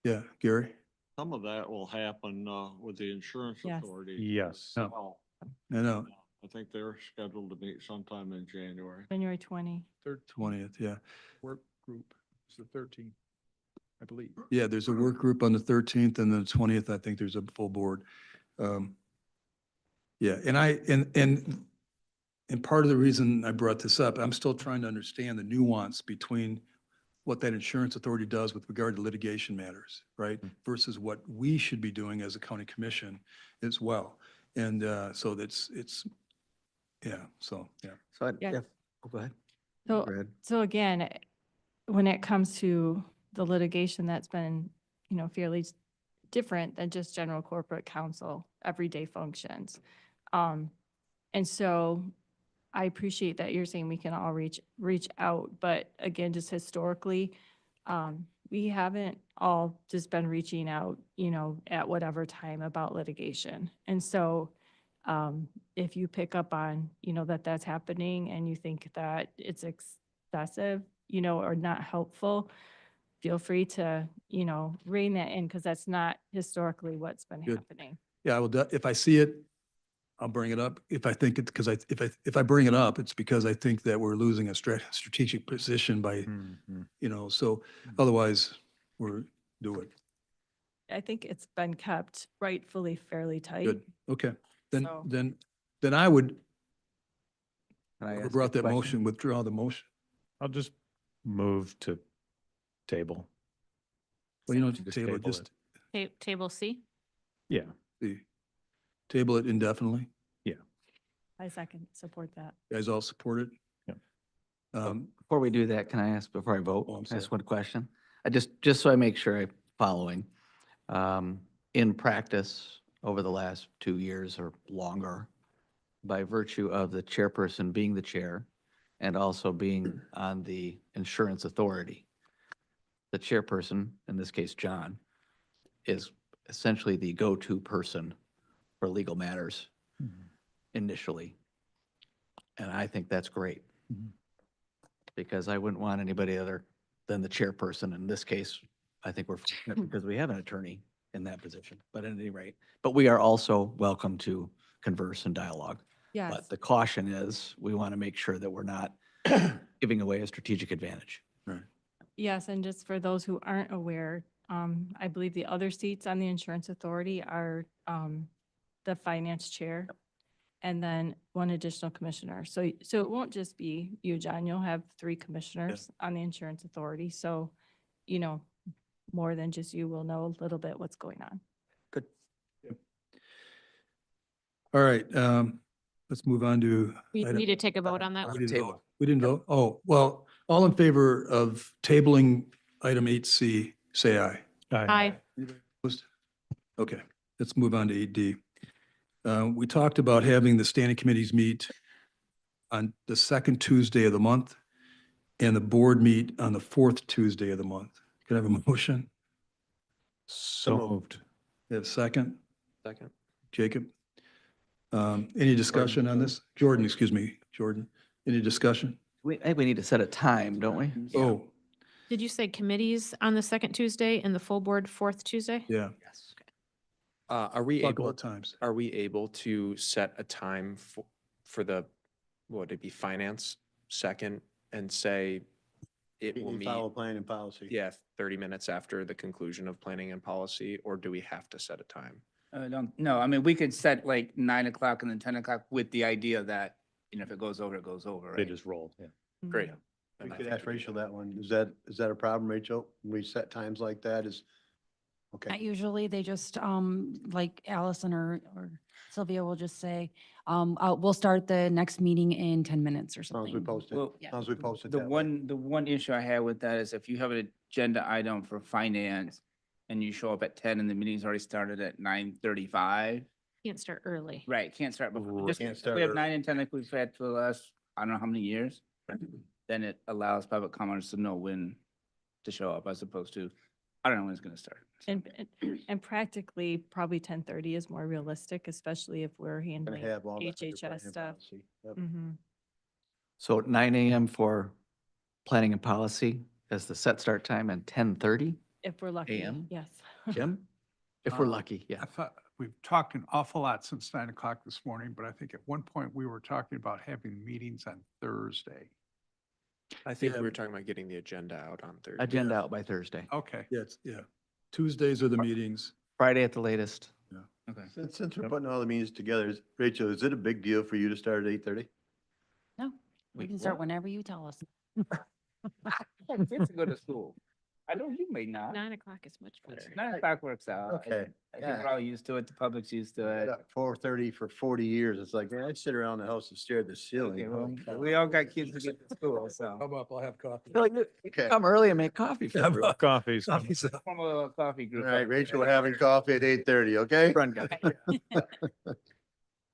Yeah, Gary? some of that will happen with the insurance Yes. authority. Yes. as well. No, I think they're scheduled to meet sometime in January. January 20. 20th, yeah. Work group is the 13th, I believe. Yeah, there's a work group on the 13th and the 20th, I think there's a full board. Yeah, and part of the reason I brought this up, I'm still trying to understand the nuance between what that insurance authority does with regard to litigation matters, right? Versus what we should be doing as a county commission as well. And so yeah. So, Yeah. go ahead. So again, when it comes to the litigation that's been, fairly different than just general corporate counsel, everyday functions. And so I appreciate that you're saying we can all reach out, but again, just historically, we haven't all just been reaching out, at whatever time about litigation. And so if you pick up on, that's happening and you think that it's excessive, or not helpful, feel free to, rein that in because that's not historically what's been Good. happening. Yeah, if I see it, I'll bring it up if I think it, because if I bring it up, it's because I think that we're losing a strategic position by, so otherwise do it. I think it's been kept rightfully fairly tight. Good. Okay. Then, So- then I would, Can I whoever ask brought a that question? motion, withdraw the motion. I'll just move to table. Well, you know, Just table, table just Table C? Yeah, table it indefinitely. I second, support that. You guys all support it? Yep. Before we do that, can I ask, before I vote, Oh, I'm ask sorry. one question? I just so I make sure I'm following. In practice, over the last 2 years or longer, by virtue of the chairperson being the chair and also being on the insurance authority, the chairperson, in this case, John, is essentially the go-to person for legal matters initially. And I think that's great. Because I wouldn't want anybody other than the chairperson. In this case, I think we're fortunate because we have an attorney in that position, but at any rate, but we are also welcome to converse and dialogue. Yes. But the caution is, we want to make sure that we're not giving away a strategic advantage. Yes, and just for those who aren't aware, I believe the other seats on the insurance authority are the finance chair and then one additional commissioner. So it won't just be you, John. You'll have 3 commissioners on the insurance authority. So, more than just you will know a little bit what's going on. Good. All right, let's move on to. We item- need to take a vote on that. We didn't Table. vote. We didn't vote? Oh, well, all in favor of tabling item 8C, say aye. Aye. Opposed? Okay, let's move on to 8D. We talked about having the standing committees meet on the second Tuesday of the month and the board meet on the fourth Tuesday of the month. Can I have a motion? so moved. You have a second? Second. Jacob? Any discussion on this? Jordan, excuse me, Jordan. Any discussion? I think we need to set a time, don't we? Oh, Did you say committees on the second Tuesday and the full board fourth Tuesday? yeah. Are we Talk able, about times. are we able to set a time for the, what would it be, finance second and say it will meet, Follow plan and policy. yeah, 30 minutes after the conclusion of planning and policy, or do we have to set a time? No, I mean, we could set like 9 o'clock and then 10 o'clock with the idea that, if it goes over, it goes over, They right? just roll, yeah. Great. We Then I could think ask we can Rachel do that one. Is that a problem, Rachel? When we set times like that is, Not okay. usually, they just, like Allison or Sylvia will just say, we'll start the next meeting in 10 minutes or As long as we something. post it, Well, as long as we post it The that way. one issue I have with that is if you have an agenda item for finance and you show up at 10 and the meeting's already started at 9:35, Can't start early. right, can't start before. Ooh, Just can't if start we have early. 9 and 10 like we've had for the last, I don't know how many years, then it allows public commenters to know when to show up as opposed to, I don't know when it's gonna start. And practically, probably 10:30 is more realistic, especially if we're Gonna handling have all that under HHS plan and stuff. policy. Yep. Mhm. So 9 AM for planning and policy as the set start time and 10:30? If we're lucky, AM? yes. Jim? If we're lucky, yeah. I thought, we've talked an awful lot since 9 o'clock this morning, but I think at one point we were talking about having meetings on Thursday. I think Yeah. we were talking about getting the agenda out on Thursday. Agenda out by Thursday. Okay. Yeah. Tuesdays are the meetings. Friday at the latest. Okay. Since we're putting all the meetings together, Rachel, is it a big deal for you to start at 8:30? No, we Wait, can start what? whenever you tell us. Kids go to school. I know you may not. 9 o'clock is much better. 9 o'clock works out. Okay. I think we're all used to it. The public's used to it. 4:30 for 40 years. It's like, man, I'd sit around the house and stare at the Okay, ceiling. well, Holy cow. we all got kids to get to school, How so. about I'll have coffee? Okay. Come early and make coffee for everyone. Coffees. Coffee's Form a little coffee All group. right, Rachel, we're having coffee at 8:30, okay? Run guy.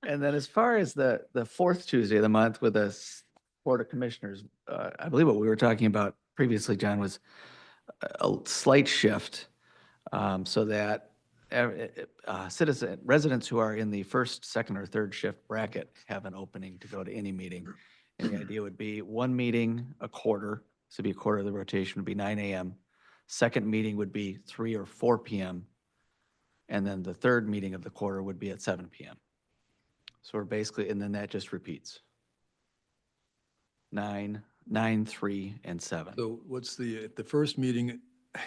And then as far as the fourth Tuesday of the month with the Board of Commissioners, I believe what we were talking about previously, John, was a slight shift so that residents who are in the first, second, or third shift bracket have an opening to go to any meeting. And the idea would be one meeting a quarter, this would be a quarter of the rotation would be 9 AM. Second meeting would be 3 or 4 PM. And then the third meeting of the quarter would be at 7 PM. So we're basically, and then that just repeats. 9, 9, 3, and 7. So what's the first meeting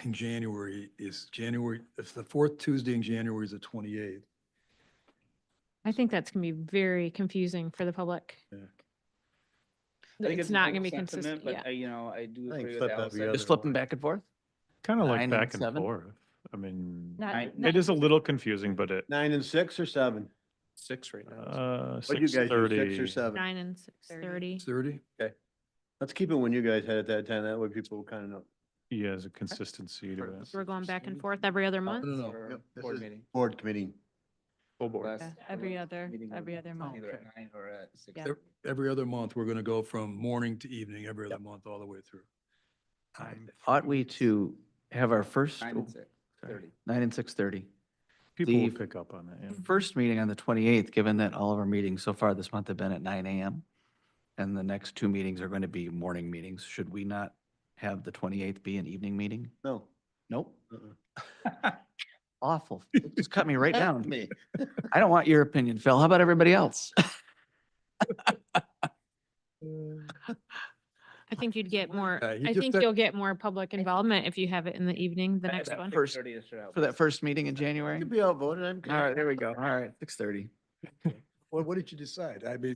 in January is January, if the fourth Tuesday in January is the 28th. I think that's gonna be very confusing for the public. I think It's a not noble gonna be sentiment, consistent, but, yeah. you know, I do I think agree with flip every Allison. other Just flip them one. back and forth? Kind of 9 like and back and 7? forth. I mean, Not- it is a little confusing, but it, 9 and 6 or 7? 6 right now. What you guys do, 6 or 6:30. 7? 9 and 6:30. 30? Let's keep it when you guys had at that time. That way people kind of know. Yeah, as a consistency to it. So we're going back and forth every other month? No. Or Yep, this board is meeting. Board committee. Full board. Last- Yeah, every other meeting month. Either at 9 or at 6. Yeah. Every other month, we're going to go from morning to evening, every other month, all the way through. Ought we to have our first? 9 and 6:30. 9 and 6:30. People will The- pick up on that, yeah. First meeting on the 28th, given that all of our meetings so far this month have been at 9 a.m. and the next 2 meetings are going to be morning meetings, should we not have the 28th be an evening meeting? No. Nope. Uh-uh. Awful. Just cut me right down. Me. I don't want your opinion, Phil. How about everybody else? I think you'd get more, he I just think said- you'll get more public involvement if you have it in the evening, the next That one. first- For that first meeting in January? Could be outvoted. I'm All right, there we go. All right, 6:30. What did you decide? I mean,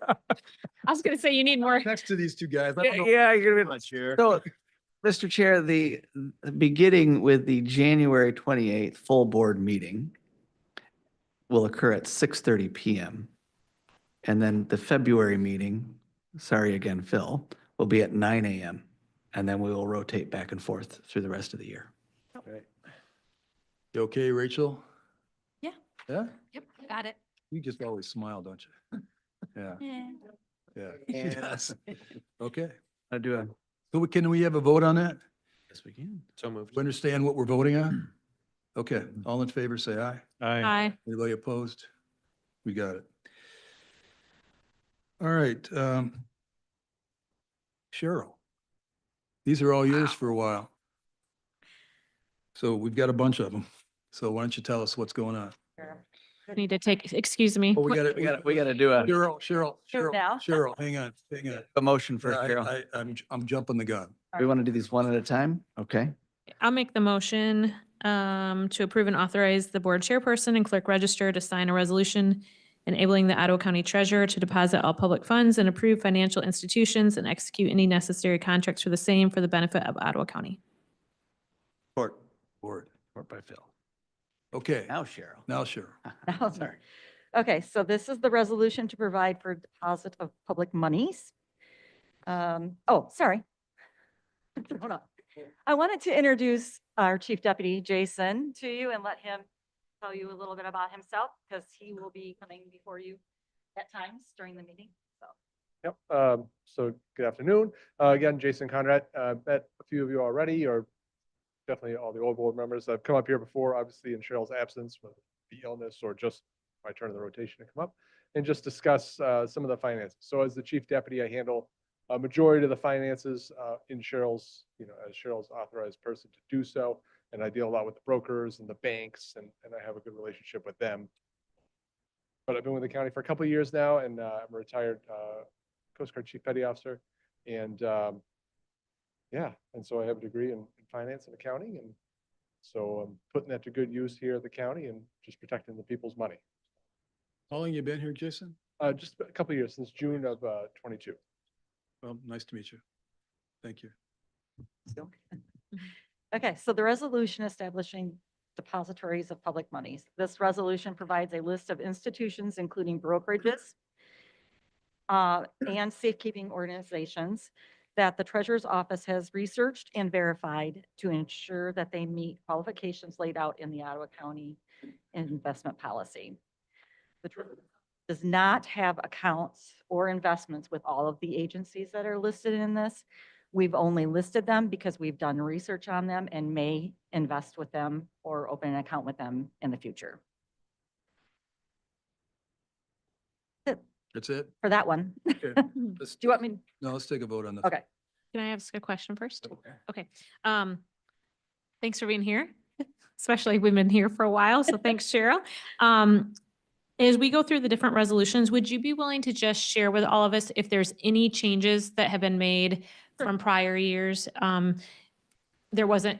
I was gonna say you need more. next to these two guys, I don't know. Yeah, you're gonna Not sure. So, Mr. Chair, the beginning with the January 28th full board meeting will occur at 6:30 PM. And then the February meeting, sorry again, Phil, will be at 9 AM. And then we will rotate back and forth through the rest of the year. You okay, Rachel? Yeah. Yeah? Yep, got it. You just always smile, don't you? Yeah, yeah. And- Okay. I do a. So can we have a vote on that? Yes, we can. So moved. We understand what we're voting on? Okay, all in favor, say aye. Hi. Anybody opposed? We got it. All right. Cheryl, these are all yours for a while. So we've got a bunch of them. So why don't you tell us what's going on? Need to take, excuse me. Oh, we got it. We got to do a Cheryl, hang on. motion first, Carol. I'm jumping the gun. We want to do these one at a time? Okay. I'll make the motion to approve and authorize the board chairperson and clerk register to sign a resolution enabling the Ottawa County Treasurer to deposit all public funds and approve financial institutions and execute any necessary contracts for the same for the benefit of Ottawa County. Support. Board by Phil. Okay, Now, Cheryl. now Cheryl. Now, Sorry. Okay, so this is the resolution to provide for deposit of public monies. Oh, sorry. Hold on. I wanted to introduce our Chief Deputy, Jason, to you and let him tell you a little bit about himself because he will be coming before you at times during the meeting, so. Yep. So good afternoon. Again, Jason Conrad. Met a few of you already, or definitely all the old board members. I've come up here before, obviously in Cheryl's absence with the illness or just my turn in the rotation to come up and just discuss some of the finances. So as the chief deputy, I handle a majority of the finances in Cheryl's, as Cheryl's authorized person to do so. And I deal a lot with the brokers and the banks, and I have a good relationship with them. But I've been with the county for a couple of years now, and I'm a retired Coast Guard Chief Petty Officer. And yeah, and so I have a degree in finance and accounting. And so I'm putting that to good use here at the county and just protecting the people's money. How long you been here, Jason? Just a couple of years, since June of 22. Well, nice to meet you. Thank you. Okay, so the resolution establishing depositories of public monies. This resolution provides a list of institutions, including brokerages and safekeeping organizations that the treasurer's office has researched and verified to ensure that they meet qualifications laid out in the Ottawa County investment policy. The treasurer does not have accounts or investments with all of the agencies that are listed in this. We've only listed them because we've done research on them and may invest with them or open an account with them in the future. That's it? For that one. Do Okay. Let's- you want me? No, let's take a vote on this. Okay. Can I ask a question first? Okay. Thanks for being here, especially we've been here for a while. So thanks, Cheryl. As we go through the different resolutions, would you be willing to just share with all of us if there's any changes that have been made from prior years? There wasn't,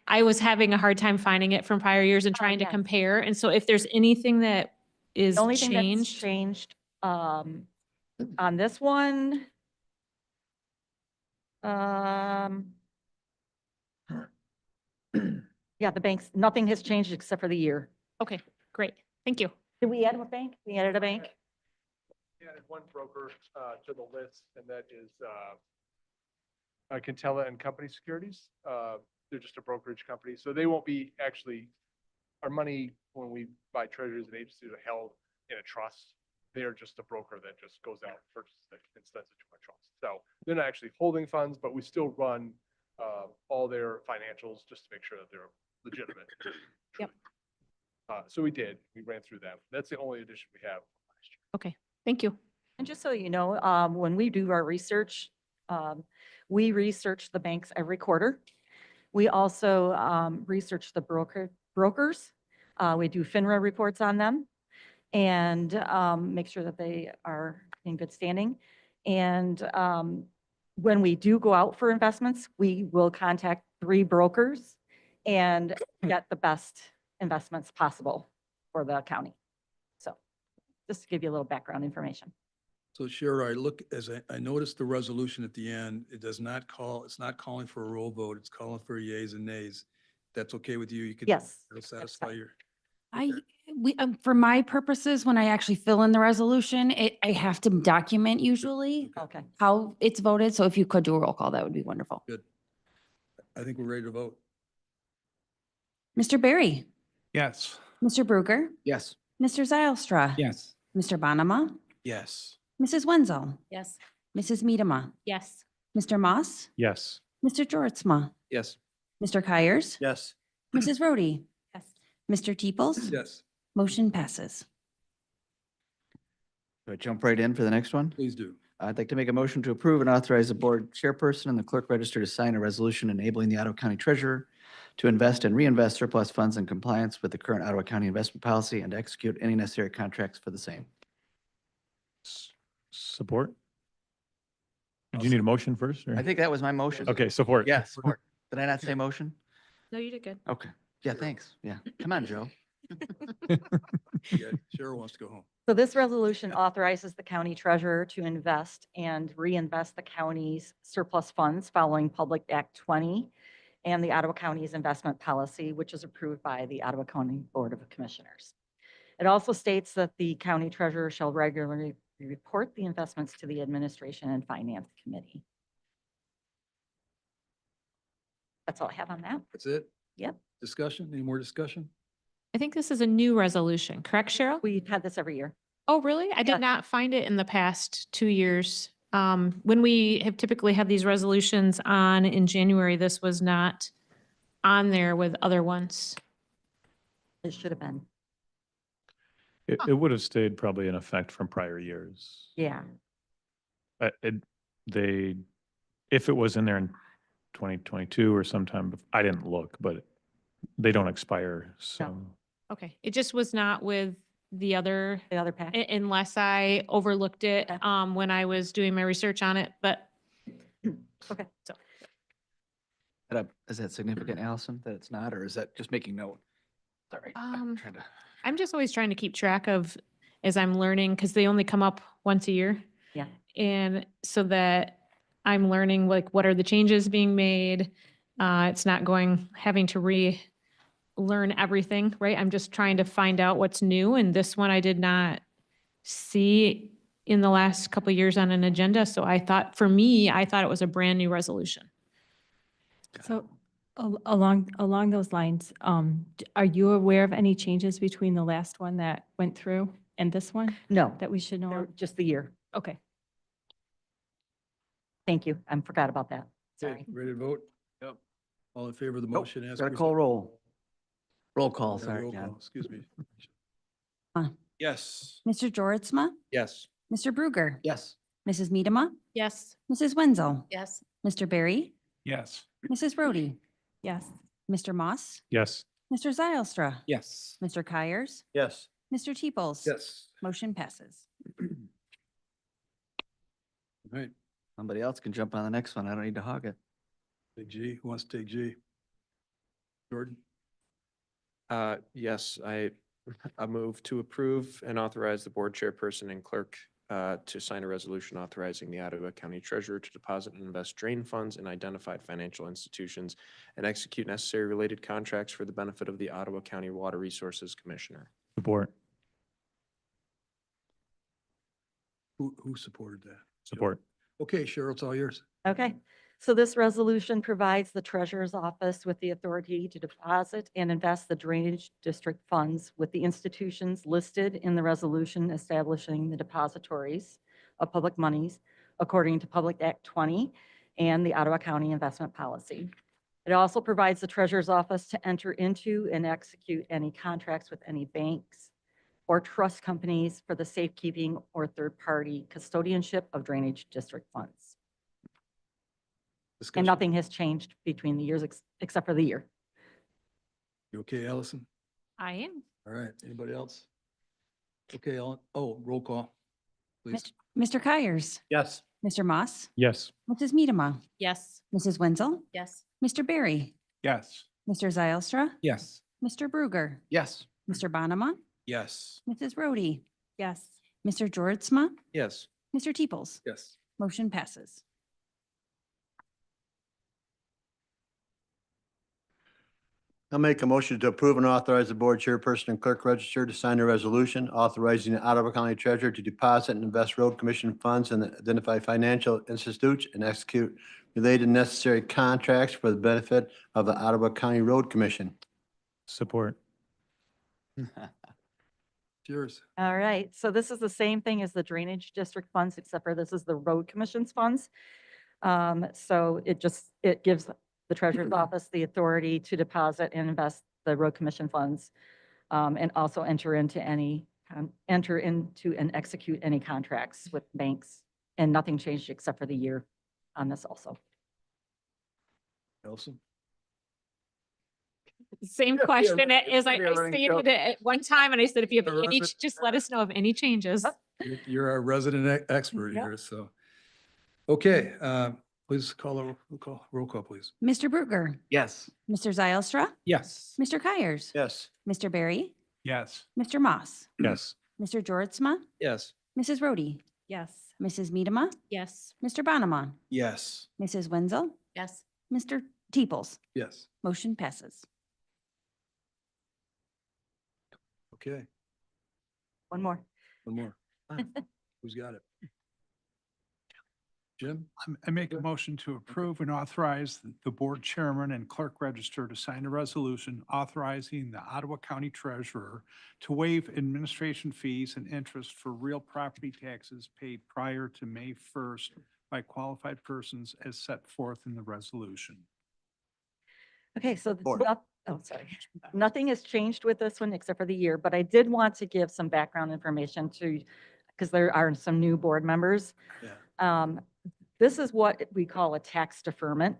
I was having a hard time finding it from prior years and trying to yes. compare. And so if there's anything that is The only thing that's changed, changed, on this one, yeah, the banks, nothing has changed except for the year. okay, great. Thank you. Did we add a bank? We added a bank? We added one broker to the list, and that is Cantella and Company Securities. They're just a brokerage company, so they won't be actually, our money, when we buy treasuries and agencies, are held in a trust. They are just a broker that just goes out and purchases it and sends it to a trust. So they're not actually holding funds, but we still run all their financials just to make sure that they're legitimate. Yep. So we ran through them. That's the only addition we have last year. Okay, thank you. And just so you know, when we do our research, we research the banks every quarter. We also research the brokers. We do FINRA reports on them and make sure that they are in good standing. And when we do go out for investments, we will contact 3 brokers and get the best investments possible for the county. So just to give you a little background information. So Shara, I noticed the resolution at the end, it's not calling for a roll vote, it's calling for yeas and nays. That's okay with you? You could. Yes, It'll that's satisfy fine. your. For my purposes, when I actually fill in the resolution, I have to document usually Okay. how it's voted. So if you could do a roll call, that would be wonderful. Good. I think we're ready to vote. Mr. Barry, Yes. Mr. Bruger, Yes. Mr. Zylstra. Yes. Mr. Bonema, Yes. Mrs. Wenzel, Yes. Mrs. Miedema, Yes. Mr. Moss, Yes. Mr. Georgezma, Yes. Mr. Kyers, Yes. Mrs. Rhodey, Yes. Mr. Teeples. Yes, Motion passes. Do I jump right in for the next one? please do. I'd like to make a motion to approve and authorize the board chairperson and the clerk register to sign a resolution enabling the Ottawa County Treasurer to invest and reinvest surplus funds in compliance with the current Ottawa County investment policy and to execute any necessary contracts for the same. Support? Did you need a motion first? or- I think that was my motion. Okay, support. Yes. Support. Did I not say motion? No, you did good. Okay. Yeah, thanks. Yeah. Come on, Joe. Yeah, Shara wants to go home. So this resolution authorizes the county treasurer to invest and reinvest the county's surplus funds following Public Act 20 and the Ottawa County's investment policy, which is approved by the Ottawa County Board of Commissioners. It also states that the county treasurer shall regularly report the investments to the Administration and Finance Committee. That's all I have on that. That's it? Yep. Discussion? Any more discussion? I think this is a new resolution, correct, Cheryl? We've had this every year. Oh, really? I Yeah. did not find it in the past 2 years. When we have typically had these resolutions on in January, this was not on there with other ones. It should have been. It would have stayed probably in effect from prior years. Yeah. If it was in there in 2022 or sometime, I didn't look, but they don't expire, so. Okay, it just was not with the other, The other pack. unless I overlooked it Okay. when I was doing my research on it, but Okay. so. Is that significant, Allison, that it's not, or is that just making note? Sorry. I'm trying to. I'm just always trying to keep track of as I'm learning, because they only come up once a year. Yeah. And so that I'm learning like what are the changes being made. It's not having to relearn everything, right? I'm just trying to find out what's new. And this one I did not see in the last couple of years on an agenda. So I thought it was a brand new resolution. So along those lines, are you aware of any changes between the last one that went through and this one No, that we should know? of? just the year. Okay. Thank you. I forgot about that. Okay, Sorry. ready to vote? Yep. All in favor of the Nope, motion? as Got to presented? call roll. Roll call, Yeah, sorry. roll John. call, excuse me. Uh. Yes. Mr. Georgezma, Yes. Mr. Bruger, Yes. Mrs. Miedema, Yes. Mrs. Wenzel, Yes. Mr. Barry, Yes. Mrs. Rhodey, Yes. Mr. Moss, Yes. Mr. Zylstra, Yes. Mr. Kyers, Yes. Mr. Teeples? Yes. Motion passes. All right, Somebody else can jump on the next one. I don't need to hog it. take G, who wants to take G? Jordan? Yes, I move to approve and authorize the board chairperson and clerk to sign a resolution authorizing the Ottawa County Treasurer to deposit and invest drain funds in identified financial institutions and execute necessary related contracts for the benefit of the Ottawa County Water Resources Commissioner. Support. Who supported that? Support. Okay, Cheryl, it's all yours. Okay, so this resolution provides the treasurer's office with the authority to deposit and invest the drainage district funds with the institutions listed in the resolution establishing the depositories of public monies according to Public Act 20 and the Ottawa County Investment Policy. It also provides the treasurer's office to enter into and execute any contracts with any banks or trust companies for the safekeeping or third-party custodianship of drainage district funds. And Discussion. nothing has changed between the years except for the year. You okay, Allison? I am. All right, anybody else? Okay, roll call, please. Mr. Kyers? Yes. Mr. Moss? Yes. Mrs. Medema? Yes. Mrs. Wenzel? Yes. Mr. Barry? Yes. Mr. Zylstra? Yes. Mr. Bruger? Yes. Mr. Bonema? Yes. Mrs. Rhodey? Yes. Mr. Georgezma? Yes. Mr. Teeples? Yes. Motion passes. I'll make a motion to approve and authorize the board chairperson and clerk register to sign a resolution authorizing the Ottawa County Treasurer to deposit and invest road commission funds in identified financial institutes and execute related necessary contracts for the benefit of the Ottawa County Road Commission. Support. Yours. All right, so this is the same thing as the drainage district funds, except for this is the road commission's funds. So it gives the treasurer's office the authority to deposit and invest the road commission funds, and also enter into and execute any contracts with banks. And nothing changed except for the year on this also. Allison? Same Yeah, question yeah, as I yeah, running stated it at one time, and I said, if you have Yeah, any, right. just let us know of any changes. You're our resident expert Yeah. here, so. Okay, please call roll call, please. Mr. Bruger? Yes. Mr. Zylstra? Yes. Mr. Kyers? Yes. Mr. Barry? Yes. Mr. Moss? Yes. Mr. Georgezma? Yes. Mrs. Rhodey? Yes. Mrs. Medema? Yes. Mr. Bonema? Yes. Mrs. Wenzel? Yes. Mr. Teeples? Yes. Motion passes. Okay, One more. one more. Who's got it? Jim? I make a motion to approve and authorize the board chairman and clerk register to sign a resolution authorizing the Ottawa County Treasurer to waive administration fees and interest for real property taxes paid prior to May 1st by qualified persons as set forth in the resolution. Okay, so Board. sorry. Nothing has changed with this one except for the year, but I did want to give some background information because there are some new board members. Yeah. This is what we call a tax deferment.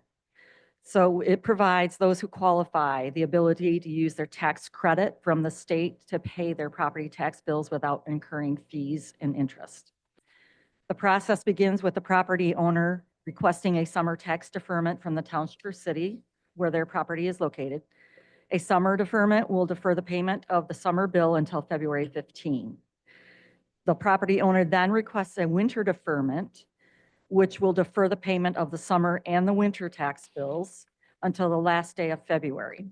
So it provides those who qualify the ability to use their tax credit from the state to pay their property tax bills without incurring fees and interest. The process begins with the property owner requesting a summer tax deferment from the township or city where their property is located. A summer deferment will defer the payment of the summer bill until February 15. The property owner then requests a winter deferment, which will defer the payment of the summer and the winter tax bills until the last day of February.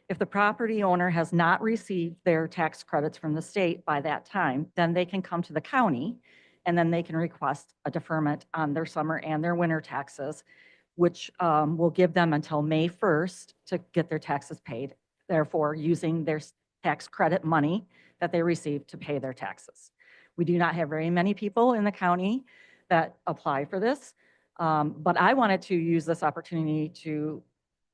If the property owner has not received their tax credits from the state by that time, then they can come to the county and then they can request a deferment on their summer and their winter taxes, which will give them until May 1st to get their taxes paid, therefore using their tax credit money that they receive to pay their taxes. We do not have very many people in the county that apply for this, but I wanted to use this opportunity to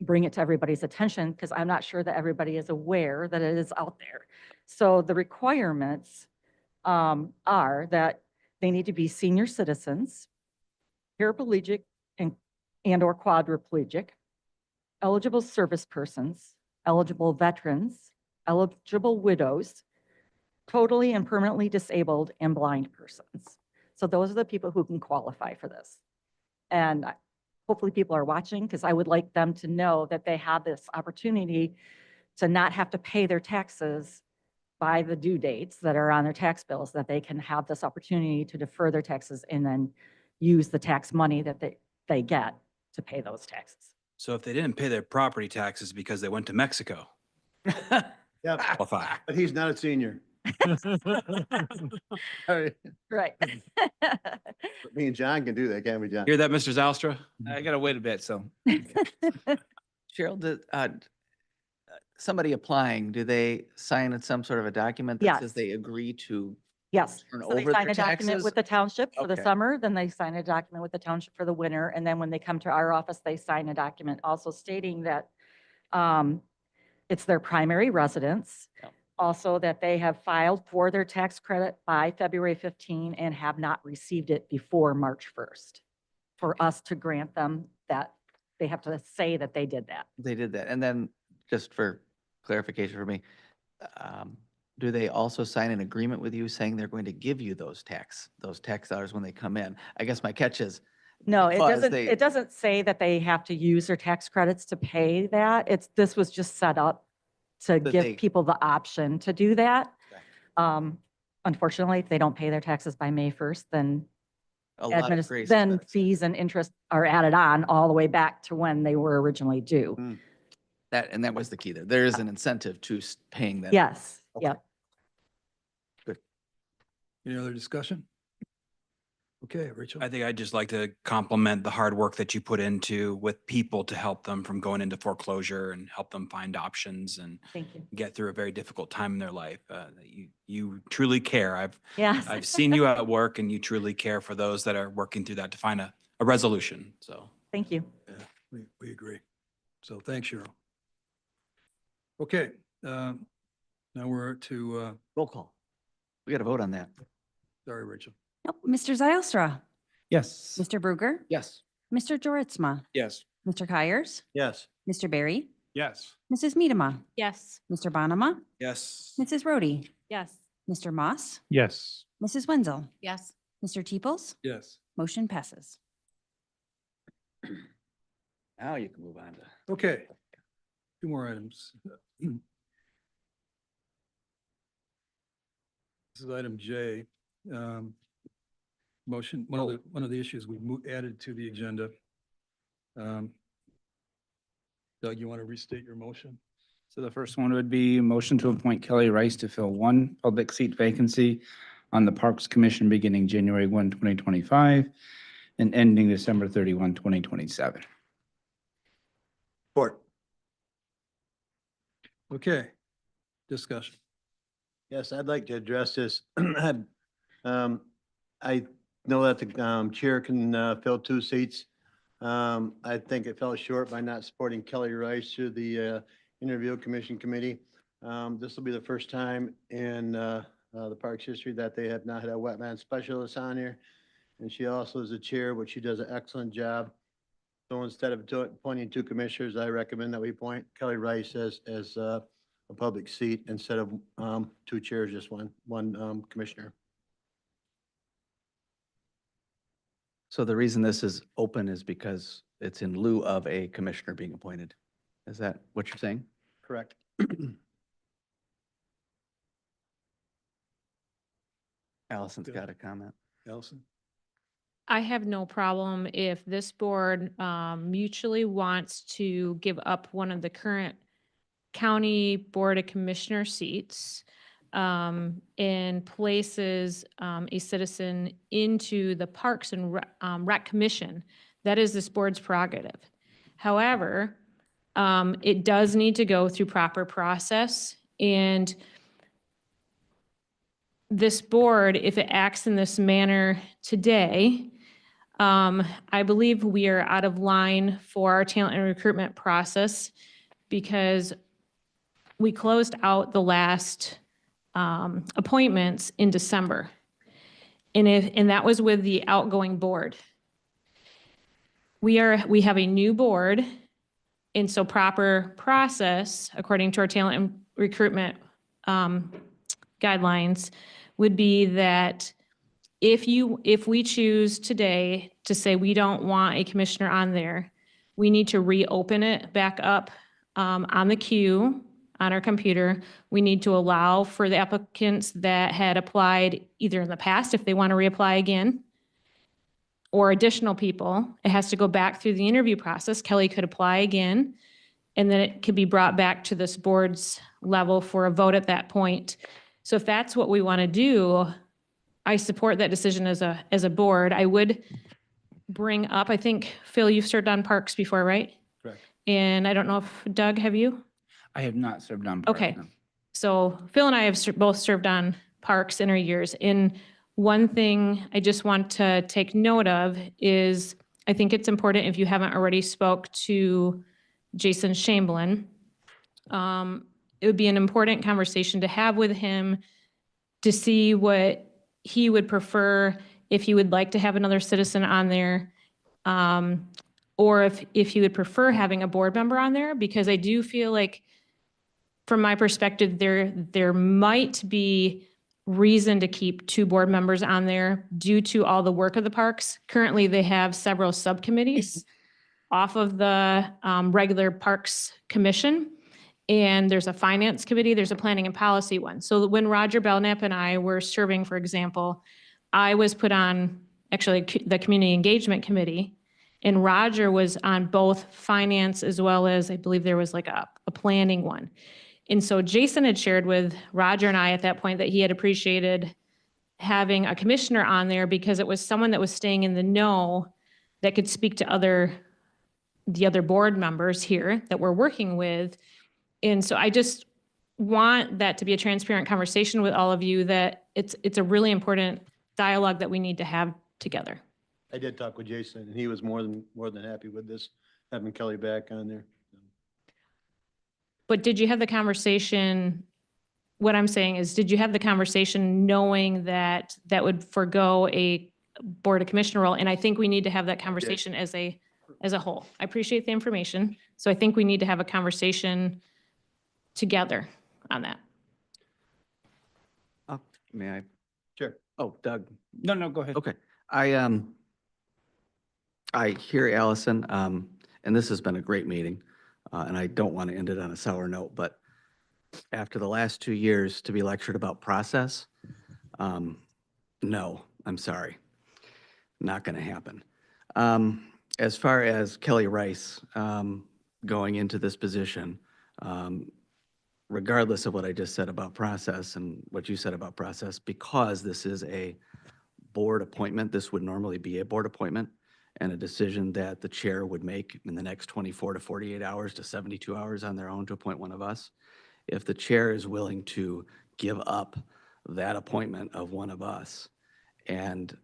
bring it to everybody's attention because I'm not sure that everybody is aware that it is out there. So the requirements are that they need to be senior citizens, paraplegic and or quadriplegic, eligible service persons, eligible veterans, eligible widows, totally and permanently disabled and blind persons. So those are the people who can qualify for this. And hopefully people are watching because I would like them to know that they have this opportunity to not have to pay their taxes by the due dates that are on their tax bills, that they can have this opportunity to defer their taxes and then use the tax money that they get to pay those taxes. So if they didn't pay their property taxes because they went to Mexico, Yeah, qualify. but he's not a senior. Sorry. Right. Me and John can do that, can't we, John? Hear that, Mr. Zalstra? I gotta wait a bit, so. Cheryl, somebody applying, do they sign some sort of a document that Yes. says they agree to Yes. turn So they over sign their a document taxes? with the township for the Okay. summer, then they sign a document with the township for the winter. And then when they come to our office, they sign a document also stating that it's their primary residence. Yep. Also that they have filed for their tax credit by February 15 and have not received it before March 1st. For us to grant them that, they have to say that they did that. They did that. And then just for clarification for me, do they also sign an agreement with you saying they're going to give you those tax dollars when they come in? I guess my catch is. No, because they- it doesn't say that they have to use their tax credits to pay that. This was just set up to That give they- people the option to do that. Okay. Unfortunately, if they don't pay their taxes by May 1st, then A lot of grace. is then better said. fees and interest are added on all the way back to when they were originally due. And that was the key there. There is an incentive to paying that. Yes, Okay. yep. Any other discussion? Okay, Rachel. I think I'd just like to compliment the hard work that you put into with people to help them from going into foreclosure and help them find options and Thank you. get through a very difficult time in their life. You truly care. Yes. I've seen you at work and you truly care for those that are working through that to find a resolution. So. Thank you. Yeah, we agree. So thanks, Cheryl. Okay, now we're to, Roll call. We got to vote on that. sorry, Rachel. Nope. Mr. Zylstra, Yes. Mr. Bruger, Yes. Mr. Joritzma, Yes. Mr. Kyers, Yes. Mr. Barry, Yes. Mrs. Medema, Yes. Mr. Bonema, Yes. Mrs. Rhodey, Yes. Mr. Moss, Yes. Mrs. Wenzel, Yes. Mr. Teeples, Yes. motion passes. Now you can move on to. Okay. Two more items. This is item J. Motion, one of the issues we added to the agenda. Doug, you want to restate your motion? So the first one would be motion to appoint Kelly Rice to fill one public seat vacancy on the Parks Commission beginning January 1, 2025 and ending December 31, 2027. Support. Okay. Discussion. Yes, I'd like to address this. I know that the chair can fill two seats. I think it fell short by not supporting Kelly Rice through the interview commission committee. This will be the first time in the park's history that they have not had a wetland specialist on here. And she also is the chair, which she does an excellent job. So instead of appointing two commissioners, I recommend that we appoint Kelly Rice as a public seat instead of two chairs, just one commissioner. So the reason this is open is because it's in lieu of a commissioner being appointed. Is that what you're saying? Correct. Allison's got a comment. Allison? I have no problem if this board mutually wants to give up one of the current county board of commissioner seats and places a citizen into the Parks and Rec Commission. That is this board's prerogative. However, it does need to go through proper process, and this board, if it acts in this manner today, I believe we are out of line for our talent and recruitment process because we closed out the last appointments in December. And that was with the outgoing board. We have a new board, and so proper process, according to our talent and recruitment guidelines would be that if we choose today to say we don't want a commissioner on there, we need to reopen it back up on the queue on our computer. We need to allow for the applicants that had applied either in the past, if they want to reapply again, or additional people. It has to go back through the interview process. Kelly could apply again, and then it could be brought back to this board's level for a vote at that point. So if that's what we want to do, I support that decision as a board. I would bring up, I think, Phil, you've served on parks before, right? Correct. And I don't know if Doug, have you? I have not served on parks, Okay. no. So Phil and I have both served on parks in our years. And one thing I just want to take note of is I think it's important, if you haven't already spoke to Jason Chamberlain, it would be an important conversation to have with him to see what he would prefer, if he would like to have another citizen on there, or if he would prefer having a board member on there, because I do feel like, from my perspective, there might be reason to keep 2 board members on there due to all the work of the parks. Currently, they have several subcommittees off of the regular Parks Commission. And there's a finance committee, there's a planning and policy one. So when Roger Belknap and I were serving, for example, I was put on actually the community engagement committee, and Roger was on both finance as well as, I believe there was like a planning one. And so Jason had shared with Roger and I at that point that he had appreciated having a commissioner on there because it was someone that was staying in the know that could speak to the other board members here that we're working with. And so I just want that to be a transparent conversation with all of you, that it's a really important dialogue that we need to have together. I did talk with Jason, and he was more than happy with this, having Kelly back on there. But did you have the conversation, what I'm saying is, did you have the conversation knowing that that would forego a Board of Commissioner role? And I think we need to have that conversation as a whole. I appreciate the information. So I think we need to have a conversation together on that. May I? Sure. Oh, Doug. No, go ahead. Okay. I hear Allison, and this has been a great meeting, and I don't want to end it on a sour note, but after the last 2 years to be lectured about process, no, I'm sorry. Not going to happen. As far as Kelly Rice going into this position, regardless of what I just said about process and what you said about process, because this is a board appointment, this would normally be a board appointment and a decision that the chair would make in the next 24 to 48 hours to 72 hours on their own to appoint one of us. If the chair is willing to give up that appointment of one of us, and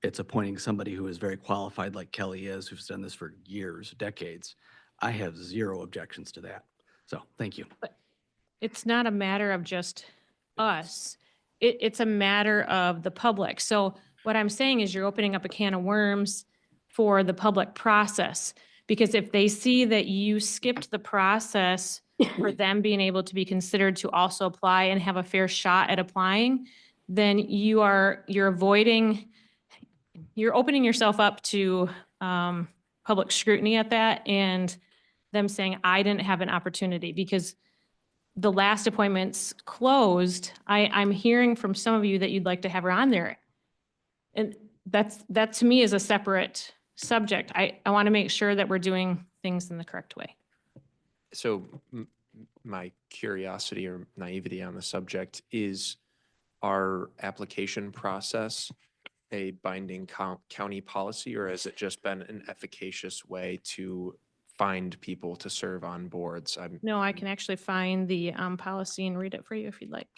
it's appointing somebody who is very qualified like Kelly is, who's done this for years, decades, I have zero objections to that. So, thank you. It's not a matter of just us. It's a matter of the public. So what I'm saying is you're opening up a can of worms for the public process. Because if they see that you skipped the process for them being able to be considered to also apply and have a fair shot at applying, then you're opening yourself up to public scrutiny at that, and them saying, I didn't have an opportunity, because the last appointments closed. I'm hearing from some of you that you'd like to have her on there. And that to me is a separate subject. I want to make sure that we're doing things in the correct way. So my curiosity or naivety on the subject is, our application process a binding county policy, or has it just been an efficacious way to find people to serve on boards? No, I can actually find the policy and read it for you if you'd like.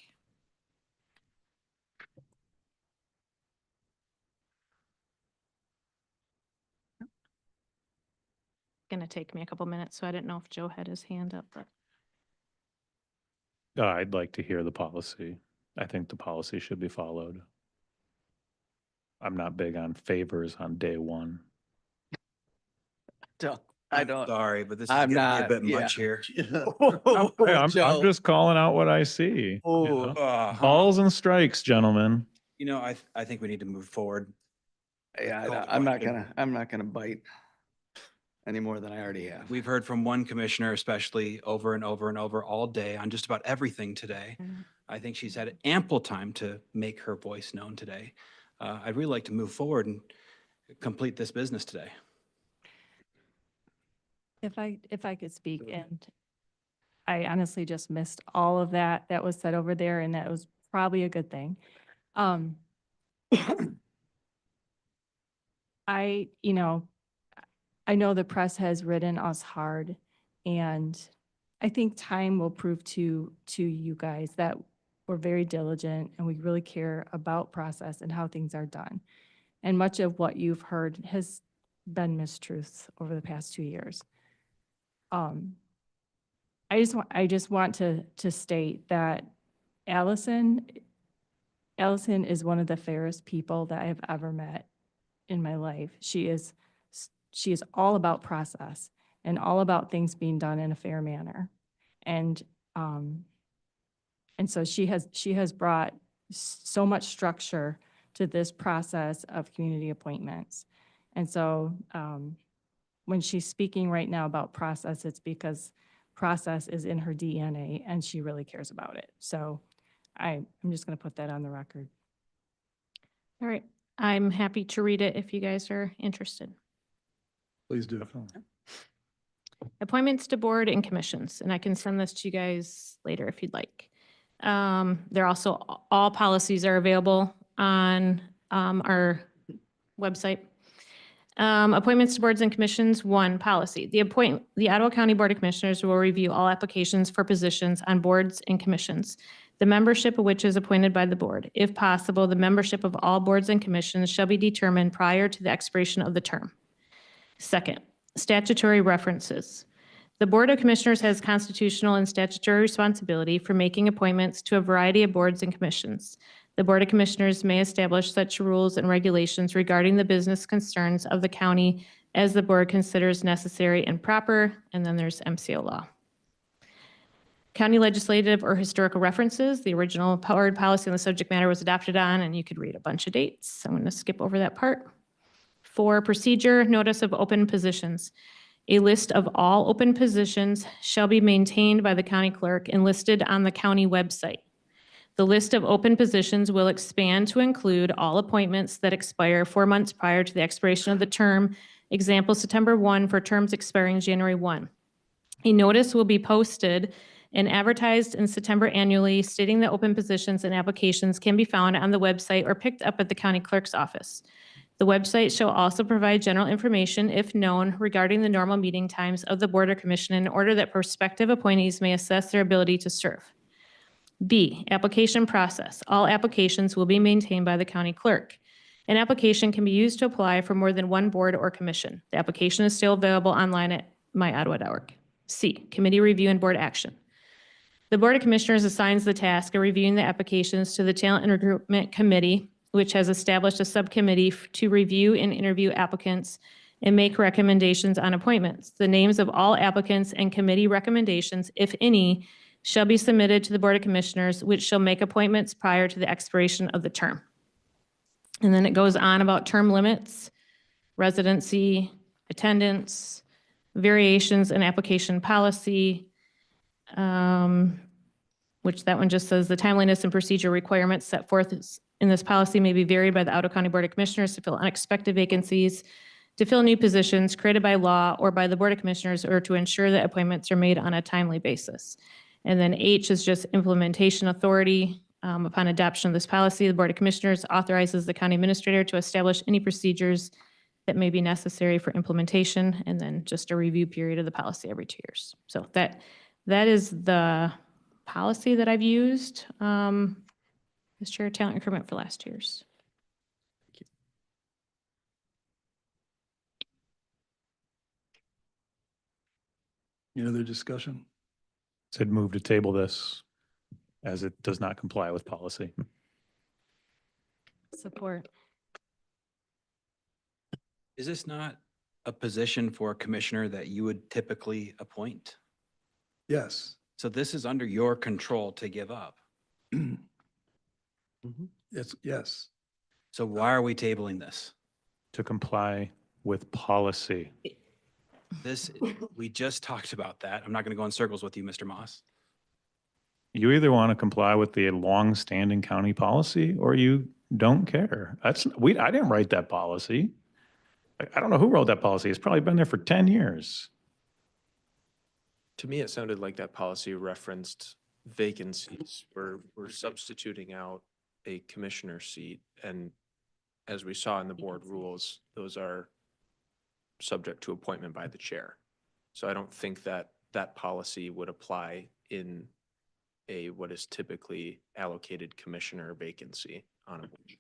Going to take me a couple minutes, so I didn't know if Joe had his hand up, but. I'd like to hear the policy. I think the policy should be followed. I'm not big on favors on day one. Doug. I don't, Sorry, but this is I'm getting me a not- bit yeah. much here. Hey, I'm Joe. just calling out what I see. you Oh, know? Uh-huh. Balls and strikes, gentlemen. You know, I think we need to move forward. yeah, Call the I'm not question. I'm not gonna bite any more than I already have. We've heard from one commissioner, especially over and over and over all day on just about everything today. I think she's had ample time to make her voice known today. I'd really like to move forward and complete this business today. Mm-hmm. If I could speak, and I honestly just missed all of that was said over there, and that was probably a good thing. I know the press has ridden us hard, and I think time will prove to you guys that we're very diligent and we really care about process and how things are done. And much of what you've heard has been mistruths over the past 2 years. I just want to state that Allison is one of the fairest people that I've ever met in my life. She is all about process and all about things being done in a fair manner. And so she has brought so much structure to this process of community appointments. And so when she's speaking right now about process, it's because process is in her DNA and she really cares about it. So I'm just going to put that on the record. All right. I'm happy to read it if you guys are interested. Please do. Appointments to board and commissions, and I can send this to you guys later if you'd like. There also, all policies are available on our website. Appointments to boards and commissions, 1, policy. The Ottawa County Board of Commissioners will review all applications for positions on boards and commissions, the membership of which is appointed by the board. If possible, the membership of all boards and commissions shall be determined prior to the expiration of the term. 2nd, statutory references. The Board of Commissioners has constitutional and statutory responsibility for making appointments to a variety of boards and commissions. The Board of Commissioners may establish such rules and regulations regarding the business concerns of the county as the board considers necessary and proper, and then there's MCO law. County legislative or historical references. The original board policy on the subject matter was adopted on, and you could read a bunch of dates. I'm going to skip over that part. 4, procedure, notice of open positions. A list of all open positions shall be maintained by the county clerk and listed on the county website. The list of open positions will expand to include all appointments that expire 4 months prior to the expiration of the term. Example, September 1 for terms expiring January 1. A notice will be posted and advertised in September annually stating that open positions and applications can be found on the website or picked up at the county clerk's office. The website shall also provide general information, if known, regarding the normal meeting times of the Board or Commission in order that prospective appointees may assess their ability to serve. B, application process. All applications will be maintained by the county clerk. An application can be used to apply for more than one board or commission. The application is still available online at myottawa.org. C, committee review and board action. The Board of Commissioners assigns the task of reviewing the applications to the Talent and Recruitment Committee, which has established a subcommittee to review and interview applicants and make recommendations on appointments. The names of all applicants and committee recommendations, if any, shall be submitted to the Board of Commissioners, which shall make appointments prior to the expiration of the term. And then it goes on about term limits, residency, attendance, variations in application policy, which that one just says the timeliness and procedure requirements set forth in this policy may be varied by the Ottawa County Board of Commissioners to fill unexpected vacancies, to fill new positions created by law or by the Board of Commissioners, or to ensure that appointments are made on a timely basis. And then H is just implementation authority. Upon adoption of this policy, the Board of Commissioners authorizes the county administrator to establish any procedures that may be necessary for implementation, and then just a review period of the policy every 2 years. So that is the policy that I've used as chair of talent recruitment for the last 2 years. Any other discussion? Said move to table this as it does not comply with policy. Support. Is this not a position for a commissioner that you would typically appoint? Yes. So this is under your control to give up. Yes. So why are we tabling this? To comply with policy. This, we just talked about that. I'm not going to go in circles with you, Mr. Moss. You either want to comply with the long-standing county policy or you don't care. I didn't write that policy. I don't know who wrote that policy. It's probably been there for 10 years. To me, it sounded like that policy referenced vacancies. We're substituting out a commissioner seat. And as we saw in the board rules, those are subject to appointment by the chair. So I don't think that that policy would apply in what is typically allocated commissioner vacancy on a board.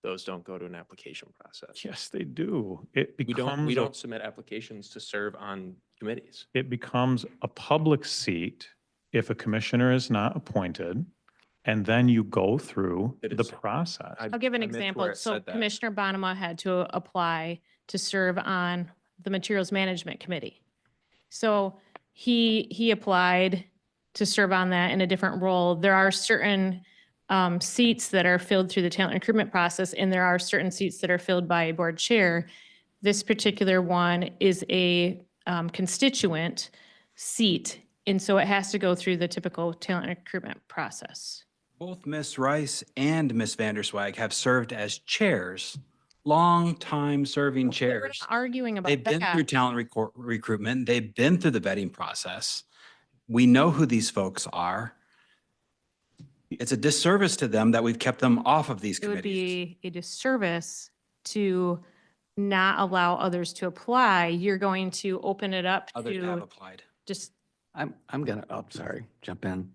Those don't go to an application process. Yes, they do. It We becomes, don't submit applications to serve on committees. it becomes a public seat if a commissioner is not appointed, and then you go through It the is- process. I- I'll give an I missed where example. it So said that. Commissioner Bonema had to apply to serve on the Materials Management Committee. So he applied to serve on that in a different role. There are certain seats that are filled through the talent recruitment process, and there are certain seats that are filled by a board chair. This particular one is a constituent seat, and so it has to go through the typical talent recruitment process. Both Ms. Rice and Ms. Vanderswag have served as chairs, long-time serving We're chairs. not arguing about They've been through that. talent recruitment. They've been through the vetting process. We know who these folks are. It's a disservice to them that we've kept them off of these It would committees. be a disservice to not allow others to apply. You're going to open it up Others have to applied. just, I'm gonna, oh, sorry, jump in,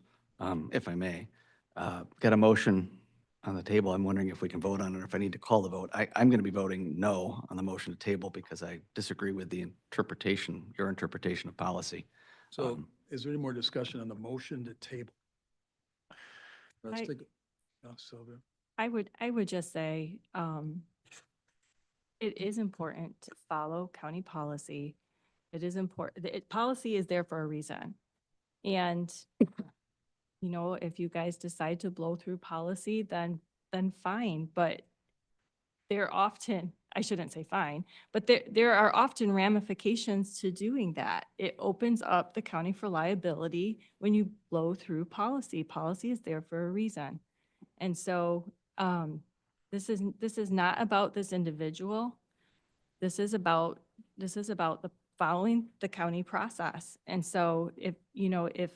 if I may. Got a motion on the table. I'm wondering if we can vote on it, or if I need to call the vote. I'm gonna be voting no on the motion to table because I disagree with the interpretation, your interpretation of policy. So Um, is there any more discussion on the motion to table? Let's I- take, Sylvia. I would just say, it is important to follow county policy. It is important, policy is there for a reason. And, you know, if you guys decide to blow through policy, then fine, but there often, I shouldn't say fine, but there are often ramifications to doing that. It opens up the county for liability when you blow through policy. Policy is there for a reason. And so, this is not about this individual. This is about the following the county process. And so if, you know, if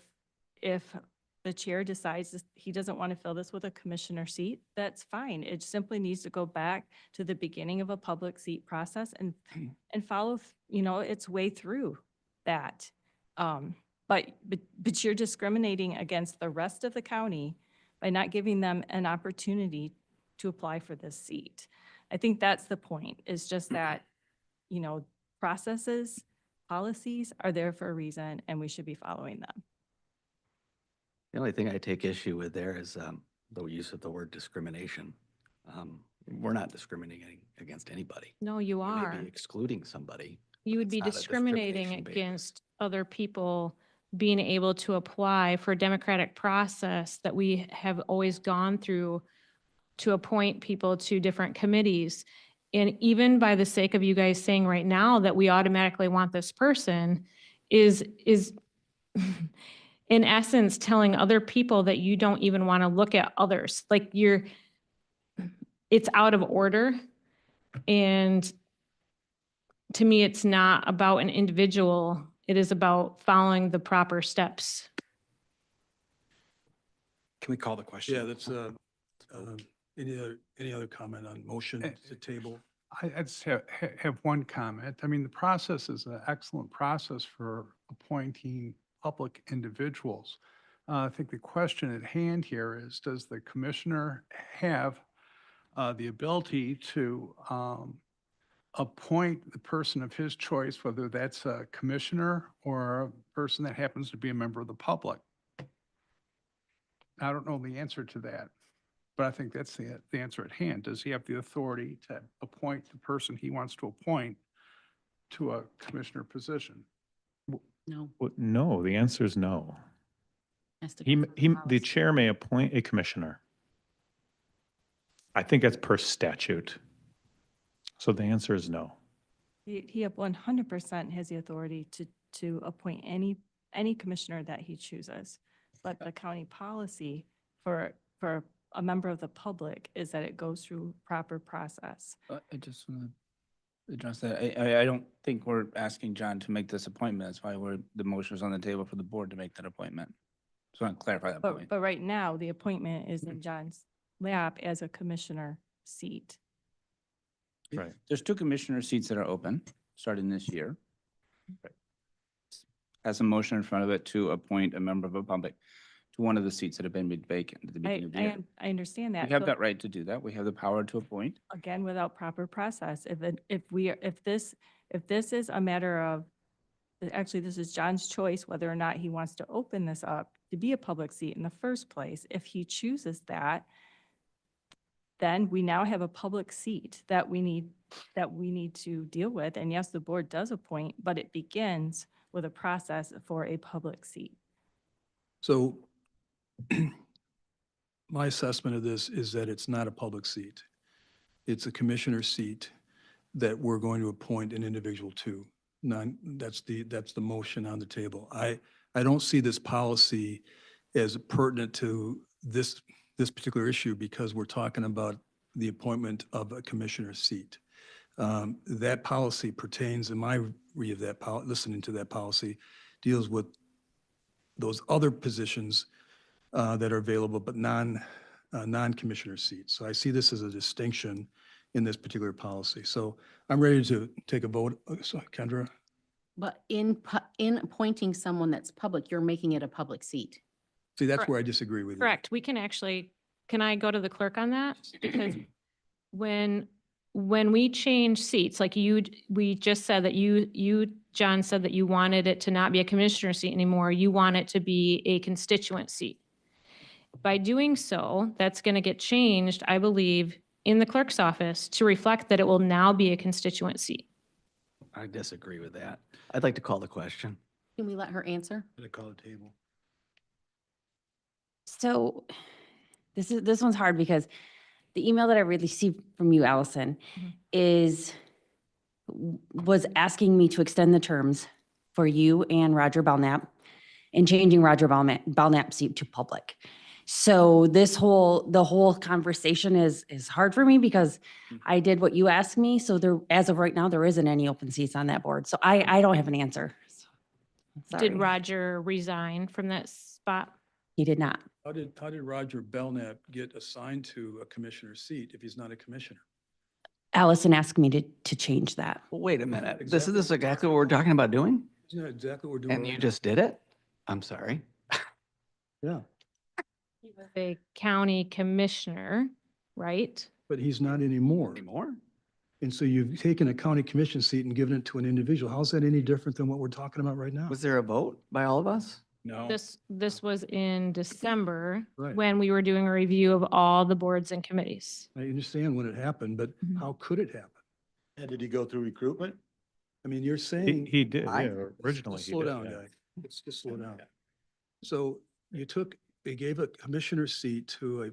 the chair decides he doesn't want to fill this with a commissioner seat, that's fine. It simply needs to go back to the beginning of a public seat process and follow, you know, its way through that. But you're discriminating against the rest of the county by not giving them an opportunity to apply for this seat. I think that's the point, is just that, you know, processes, policies are there for a reason, and we should be following them. The only thing I take issue with there is the use of the word discrimination. We're not discriminating against anybody. no, you We may are. be excluding somebody. You would it's be not a discriminating discrimination basis. against other people being able to apply for a democratic process that we have always gone through to appoint people to different committees. And even by the sake of you guys saying right now that we automatically want this person is in essence telling other people that you don't even want to look at others. Like it's out of order. And to me, it's not about an individual. It is about following the proper steps. Can we call the question? Yeah, that's, any other comment on motion to table? I just have one comment. I mean, the process is an excellent process for appointing public individuals. I think the question at hand here is, does the commissioner have the ability to appoint the person of his choice, whether that's a commissioner or a person that happens to be a member of the public? I don't know the answer to that, but I think that's the answer at hand. Does he have the authority to appoint the person he wants to appoint to a commissioner position? No. Well, no, the answer is no. Has to He, go through he, the policy. chair may appoint a commissioner. I think that's per statute. So the answer is no. He 100% has the authority to appoint any commissioner that he chooses. But the county policy for a member of the public is that it goes through proper process. I just want to address that. I don't think we're asking John to make this appointment. That's why the motion is on the table for the board to make that appointment. Just want to clarify that point. But right now, the appointment is in John's lap as a commissioner seat. Right. There's 2 commissioner seats that are open, starting this year. Has a motion in front of it to appoint a member of the public to one of the seats that have been made vacant at the beginning of the year. I understand that. We have but that right to do that. We have the power to appoint. Again, without proper process. If this is a matter of, actually, this is John's choice whether or not he wants to open this up to be a public seat in the first place. If he chooses that, then we now have a public seat that we need to deal with. And yes, the board does appoint, but it begins with a process for a public seat. So my assessment of this is that it's not a public seat. It's a commissioner seat that we're going to appoint an individual to. That's the motion on the table. I don't see this policy as pertinent to this particular issue because we're talking about the appointment of a commissioner seat. That policy pertains, in my read of that, listening to that policy, deals with those other positions that are available, but non-commissioner seats. So I see this as a distinction in this particular policy. So I'm ready to take a vote. So, Kendra? But in appointing someone that's public, you're making it a public seat. See, that's Correct. where I disagree with you. Correct. We can actually, can I go to the clerk on that? Because when we change seats, like we just said that you, John, said that you wanted it to not be a commissioner seat anymore. You want it to be a constituent seat. By doing so, that's going to get changed, I believe, in the clerk's office to reflect that it will now be a constituent seat. I disagree with that. I'd like to call the question. Can we let her answer? I call the table. So this one's hard because the email that I received from you, Allison, was asking me to extend the terms for you and Roger Belknap and changing Roger Belknap's seat to public. So the whole conversation is hard for me because I did what you asked me. So as of right now, there isn't any open seats on that board. So I don't have an answer. Sorry. Did Roger resign from that spot? He did not. How did Roger Belknap get assigned to a commissioner seat if he's not a commissioner? Allison asked me to change that. Well, wait a minute. This is exactly what we're talking about doing? Isn't that exactly what we're doing? And you right just did it? I'm sorry. now? Yeah, He was a county commissioner, right? but he's not anymore. Anymore? And so you've taken a county commission seat and given it to an individual. How's that any different than what we're talking about right now? Was there a vote by all of us? No. This was in December Right. when we were doing a review of all the boards and committees. I understand when it happened, but Mhm. how could it happen? And did he go through recruitment? I mean, you're saying. He did, I- yeah, originally. Just he slow did, down, yeah. guy. Let's just slow down. So they gave a commissioner seat to a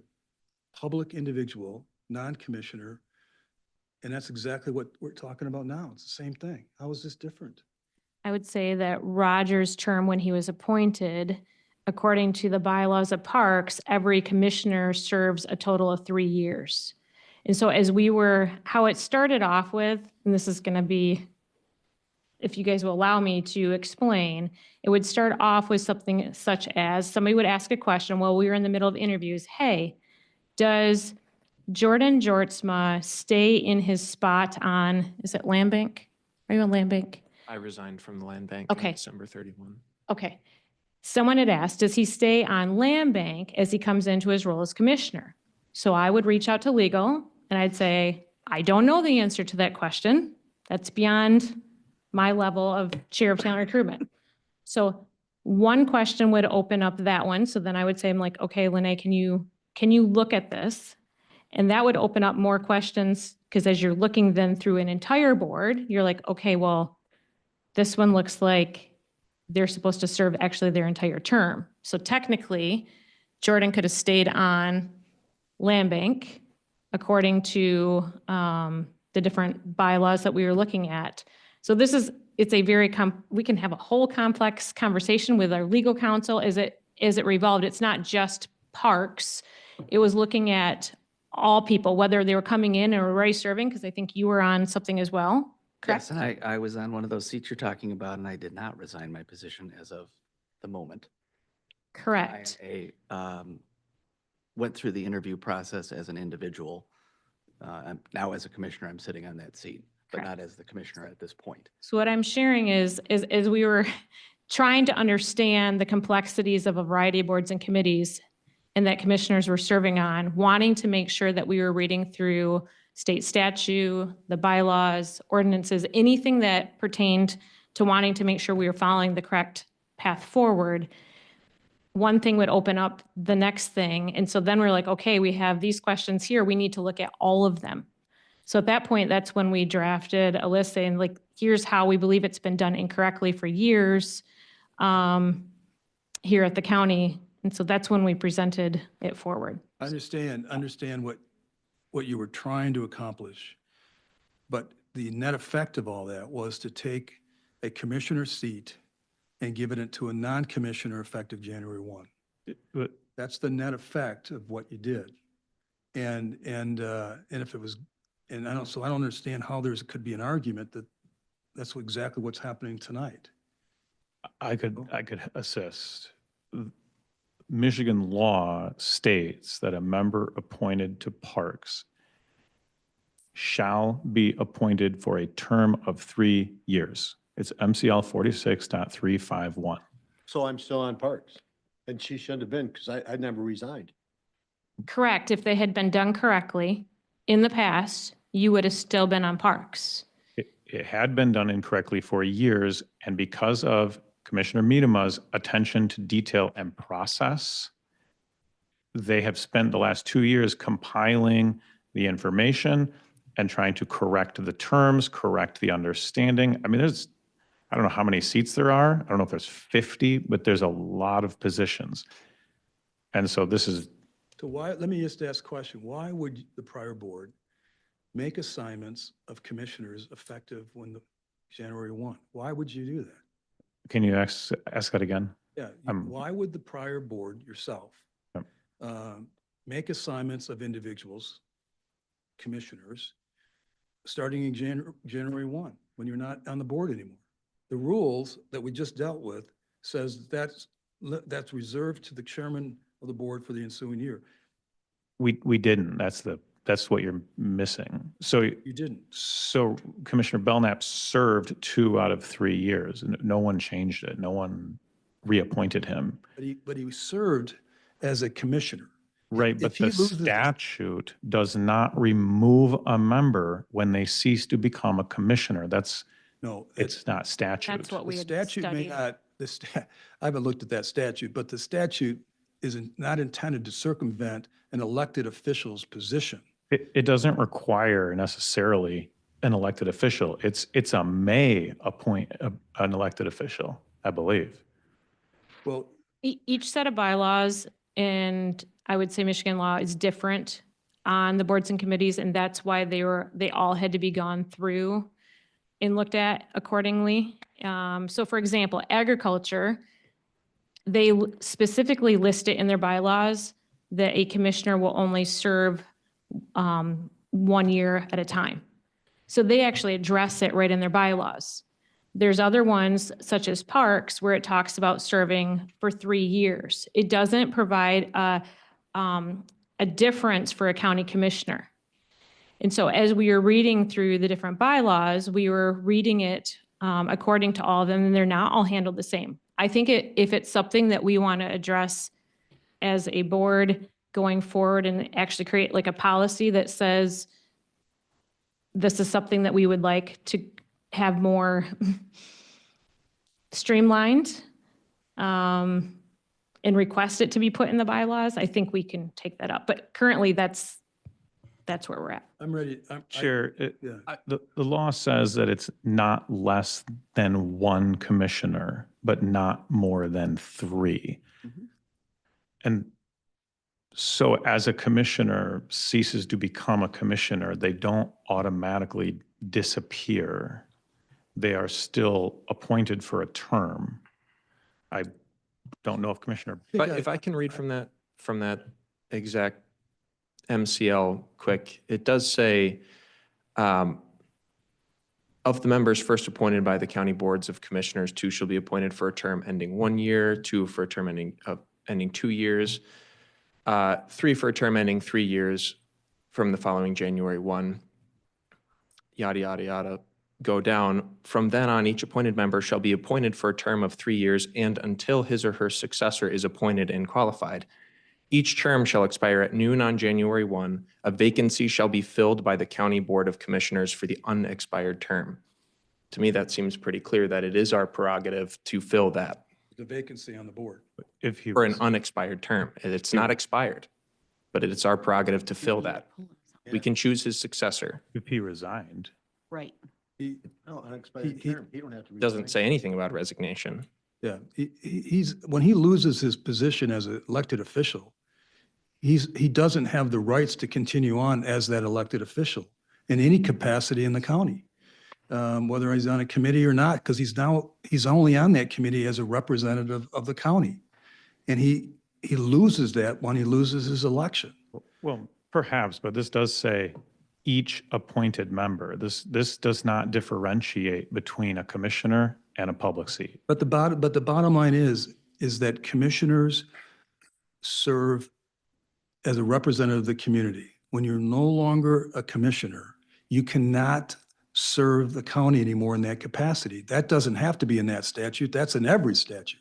public individual, non-commissioner, and that's exactly what we're talking about now. It's the same thing. How is this different? I would say that Roger's term when he was appointed, according to the bylaws of parks, every commissioner serves a total of 3 years. And so how it started off with, and this is going to be, if you guys will allow me to explain, it would start off with something such as somebody would ask a question while we were in the middle of interviews. Hey, does Jordan Jortsma stay in his spot on, is it Land Bank? Are you on Land Bank? I resigned from the land bank on Okay. December 31. Okay. Someone had asked, does he stay on Land Bank as he comes into his role as commissioner? So I would reach out to legal and I'd say, I don't know the answer to that question. That's beyond my level of chair of talent recruitment. So one question would open up that one. So then I would say, I'm like, okay, Lene, can you look at this? And that would open up more questions because as you're looking then through an entire board, you're like, okay, well, This one looks like they're supposed to serve actually their entire term. So technically, Jordan could have stayed on land bank according to the different bylaws that we were looking at. So it's a very, we can have a whole complex conversation with our legal counsel as it revolved. It's not just parks. It was looking at all people, whether they were coming in or already serving, because I think you were on something as well, correct? Yes, and I was on one of those seats you're talking about, and I did not resign my position as of the moment. Correct. I went through the interview process as an individual. Now as a commissioner, I'm sitting on that seat, but Correct. not as the commissioner at this point. So what I'm sharing is we were trying to understand the complexities of a variety of boards and committees and that commissioners were serving on, wanting to make sure that we were reading through state statute, the bylaws, ordinances, anything that pertained to wanting to make sure we were following the correct path forward. One thing would open up the next thing. And so then we're like, okay, we have these questions here. We need to look at all of them. So at that point, that's when we drafted a list saying, like, here's how we believe it's been done incorrectly for years here at the county. And so that's when we presented it forward. I understand what you were trying to accomplish. But the net effect of all that was to take a commissioner seat and give it to a non-commissioner effective January 1. That's the net effect of what you did. And if it was, and I don't understand how could be an argument that that's exactly what's happening tonight. I could assist. Michigan law states that a member appointed to parks shall be appointed for a term of 3 years. It's MCL 46.351. So I'm still on parks, and she shouldn't have been, because I never resigned. Correct. If they had been done correctly in the past, you would have still been on parks. It had been done incorrectly for years, and because of Commissioner Miedema's attention to detail and process, they have spent the last 2 years compiling the information and trying to correct the terms, correct the understanding. I mean, I don't know how many seats there are. I don't know if there's 50, but there's a lot of positions. And so this is. So let me just ask a question. Why would the prior board make assignments of commissioners effective when January 1? Why would you do that? Can you ask that again? Yeah, why would the prior board yourself make assignments of individuals, commissioners, starting in January 1, when you're not on the board anymore? The rules that we just dealt with says that's reserved to the chairman of the board for the ensuing year. We didn't. That's what you're missing. So You didn't. So Commissioner Belknap served 2 out of 3 years. No one changed it. No one reappointed him. But he served as a commissioner. Right, but If he the loses- statute does not remove a member when they cease to become a commissioner. No, It's not statute. That's what we the had statute may studied. not, I haven't looked at that statute, but the statute is not intended to circumvent an elected official's position. It doesn't require necessarily an elected official. It's a may appoint an elected official, I believe. Well, Each set of bylaws, and I would say Michigan law is different on the boards and committees, and that's why they all had to be gone through and looked at accordingly. So for example, agriculture, they specifically list it in their bylaws that a commissioner will only serve 1 year at a time. So they actually address it right in their bylaws. There's other ones, such as parks, where it talks about serving for 3 years. It doesn't provide a difference for a county commissioner. And so as we were reading through the different bylaws, we were reading it according to all of them, and they're not all handled the same. I think if it's something that we want to address as a board going forward and actually create like a policy that says this is something that we would like to have more streamlined and request it to be put in the bylaws, I think we can take that up. But currently that's that's where we're at. I'm ready. Chair, Yeah. the law says that it's not less than one commissioner, but not more than three. Mhm. And so as a commissioner ceases to become a commissioner, they don't automatically disappear. They are still appointed for a term. I don't know if Commissioner, think But if I can read from that exact MCL quick, it does say, of the members first appointed by the county boards of commissioners, 2 shall be appointed for a term ending 1 year, 2 for a term ending 2 years, 3 for a term ending 3 years from the following January 1, yada, yada, yada, go down. From then on, each appointed member shall be appointed for a term of 3 years and until his or her successor is appointed and qualified. Each term shall expire at noon on January 1. A vacancy shall be filled by the County Board of Commissioners for the unexpired term. To me, that seems pretty clear that it is our prerogative to fill that The vacancy on the board. if he for an was, unexpired term. It's not expired, but it's our prerogative to fill that. We can choose his successor. if he resigned, Right. He, No, unexpired He- term. He don't have to. Doesn't say anything about resignation. yeah, he's, when he loses his position as an elected official, he doesn't have the rights to continue on as that elected official in any capacity in the county. Whether he's on a committee or not, because he's only on that committee as a representative of the county. And he loses that when he loses his election. well, perhaps, but this does say each appointed member. This does not differentiate between a commissioner and a public seat. But the bottom line is that commissioners serve as a representative of the community. When you're no longer a commissioner, you cannot serve the county anymore in that capacity. That doesn't have to be in that statute. That's in every statute.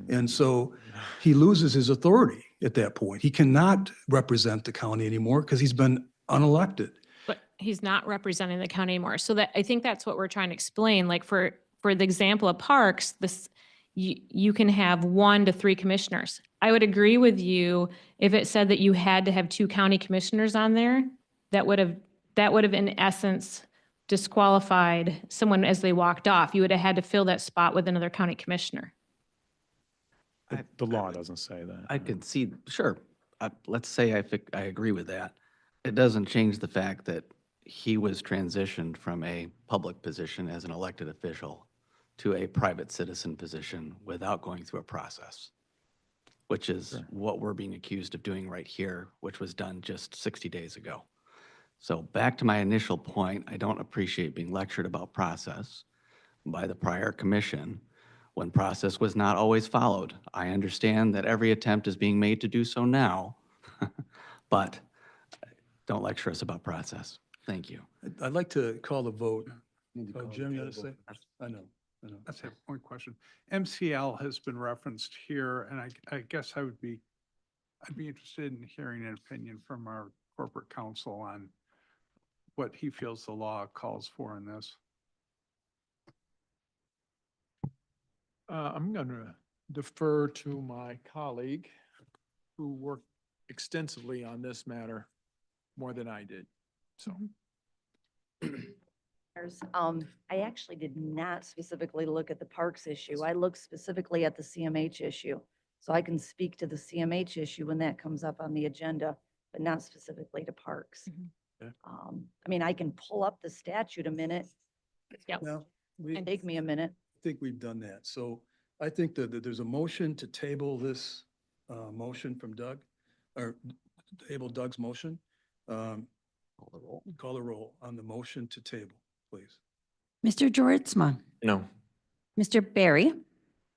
And so he loses his authority at that point. He cannot represent the county anymore because he's been unelected. But he's not representing the county anymore. So that, I think that's what we're trying to explain. Like for the example of parks, you can have 1 to 3 commissioners. I would agree with you if it said that you had to have 2 county commissioners on there. That would have in essence disqualified someone as they walked off. You would have had to fill that spot with another county commissioner. The law doesn't say that. I could see, sure, let's say I agree with that. It doesn't change the fact that he was transitioned from a public position as an elected official to a private citizen position without going through a process, which is what we're being accused of doing right here, which was done just 60 days ago. So back to my initial point, I don't appreciate being lectured about process by the prior commission when process was not always followed. I understand that every attempt is being made to do so now, but don't lecture us about process. Thank you. I'd like to call the vote. Oh, Jim, you got to say? I know. That's a point question. MCL has been referenced here, and I guess I'd be interested in hearing an opinion from our corporate counsel on what he feels the law calls for in this. I'm going to defer to my colleague who worked extensively on this matter more than I did. So. I actually did not specifically look at the parks issue. I looked specifically at the CMH issue. So I can speak to the CMH issue when that comes up on the agenda, but not specifically to parks. Okay. I mean, I can pull up the statute a minute. Yep. Well, I Take me a minute. think we've done that. So I think that there's a motion to table this motion from Doug, or table Doug's motion. Call the roll on the motion to table, please. Mr. Georgezma, No. Mr. Barry,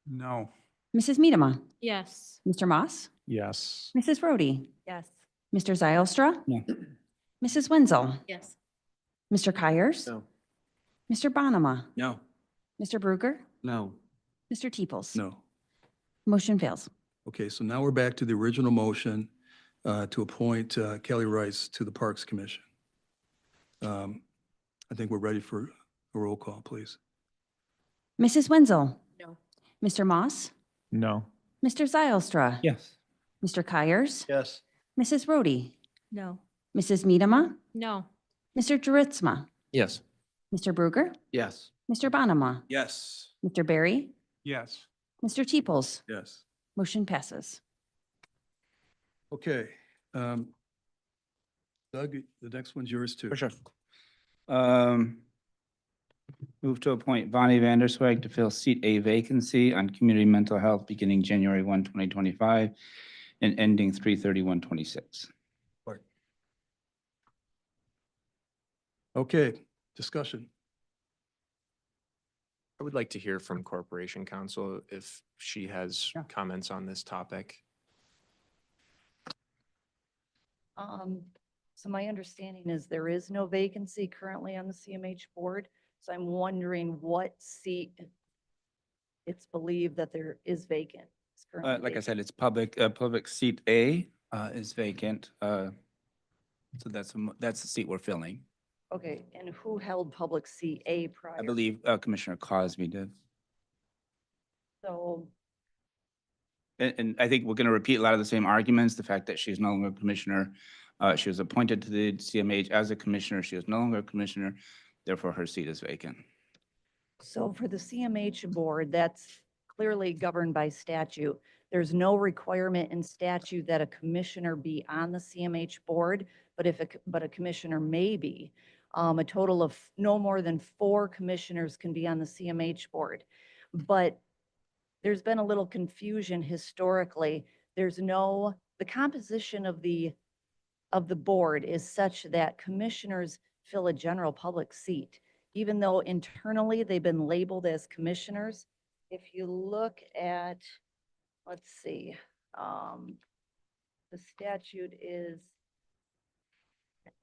No. Mrs. Miedema, Yes. Mr. Moss, Yes. Mrs. Rhodey, Yes. Mr. Zylstra, No. Mrs. Wenzel, Yes. Mr. Kyers, No. Mr. Bonema, No. Mr. Bruger, No. Mr. Teeples. No. Motion fails. Okay, so now we're back to the original motion to appoint Kelly Rice to the Parks Commission. I think we're ready for a roll call, please. Mrs. Wenzel. No. Mr. Moss, No. Mr. Zylstra. Yes. Mr. Kyers, Yes. Mrs. Rhodey, No. Mrs. Medema, No. Mr. Juritzma, Yes. Mr. Bruger, Yes. Mr. Bonema, Yes. Mr. Barry, Yes. Mr. Teeples. Yes. Motion passes. Okay. Doug, the next one's yours too. For sure. Move to appoint Bonnie Vanderswag to fill seat A vacancy on Community Mental Health beginning January 1, 2025, and ending 3/31/26. Okay, discussion. I would like to hear from Corporation Counsel if she has Yeah. comments on this topic. So my understanding is there is no vacancy currently on the CMH board. So I'm wondering what seat it's believed that there is vacant. is currently Like I vacant. said, it's public seat A is vacant. So that's the seat we're filling. Okay, and who held public seat A prior? I believe Commissioner Cosby did. So, And I think we're going to repeat a lot of the same arguments. The fact that she's no longer a commissioner, she was appointed to the CMH as a commissioner. She is no longer a commissioner. Therefore, her seat is vacant. so for the CMH board, that's clearly governed by statute. There's no requirement in statute that a commissioner be on the CMH board, but but a commissioner may be. A total of no more than 4 commissioners can be on the CMH board. But there's been a little confusion historically. The composition of the board is such that commissioners fill a general public seat, even though internally they've been labeled as commissioners. If you look at, let's see, the statute is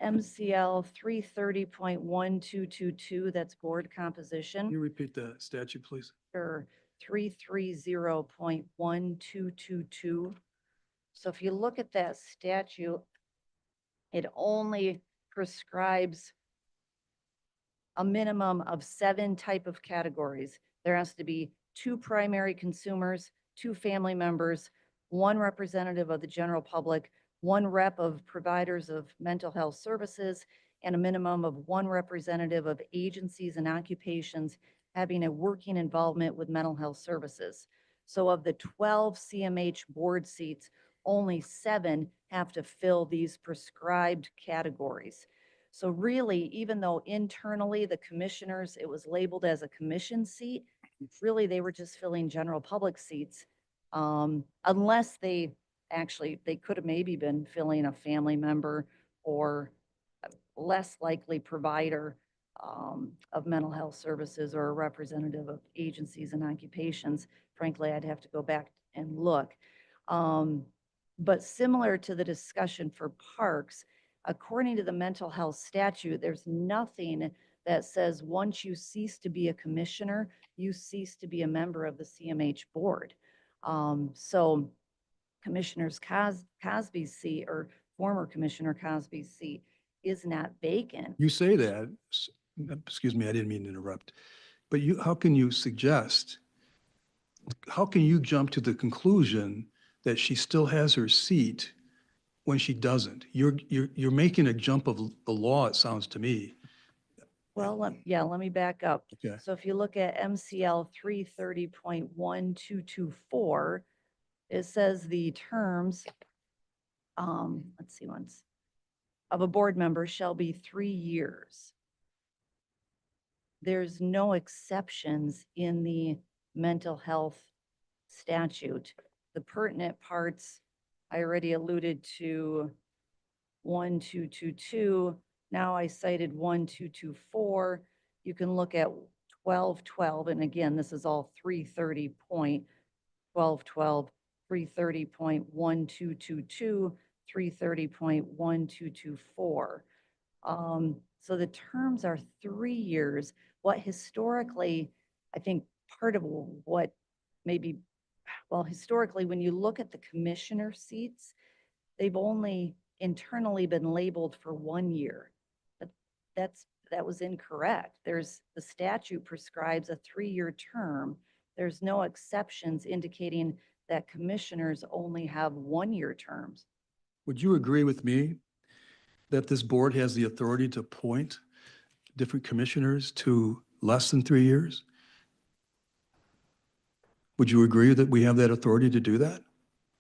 MCL 330.1222, that's board Can composition. you repeat the statute, please? Or 330.1222. So if you look at that statute, it only prescribes a minimum of 7 type of categories. There has to be 2 primary consumers, 2 family members, 1 representative of the general public, 1 rep of providers of mental health services, and a minimum of 1 representative of agencies and occupations having a working involvement with mental health services. So of the 12 CMH board seats, only 7 have to fill these prescribed categories. So really, even though internally the commissioners, it was labeled as a commission seat, really they were just filling general public seats. Unless they could have maybe been filling a family member or a less likely provider of mental health services or a representative of agencies and occupations. Frankly, I'd have to go back and look. But similar to the discussion for parks, according to the mental health statute, there's nothing that says once you cease to be a commissioner, you cease to be a member of the CMH board. So Commissioner's Cosby's seat, or former Commissioner Cosby's seat, is not vacant. You say that, excuse me, I didn't mean to interrupt, but how can you jump to the conclusion that she still has her seat when she doesn't? You're making a jump of the law, it sounds to me. Well, let me back up. Okay. So if you look at MCL 330.1224, it says the terms, let's see, once, of a board member shall be 3 years. There's no exceptions in the mental health statute. The pertinent parts, I already alluded to 1222. Now I cited 1224. You can look at 1212, and again, this is all 330.1212, 330.1222, 330.1224. So the terms are 3 years. What historically, I think part of what maybe, well, historically, when you look at the commissioner seats, they've only internally been labeled for 1 year. But that was incorrect. The statute prescribes a 3-year term. There's no exceptions indicating that commissioners only have 1-year terms. Would you agree with me that this board has the authority to appoint different commissioners to less than 3 years? Would you agree that we have that authority to do that?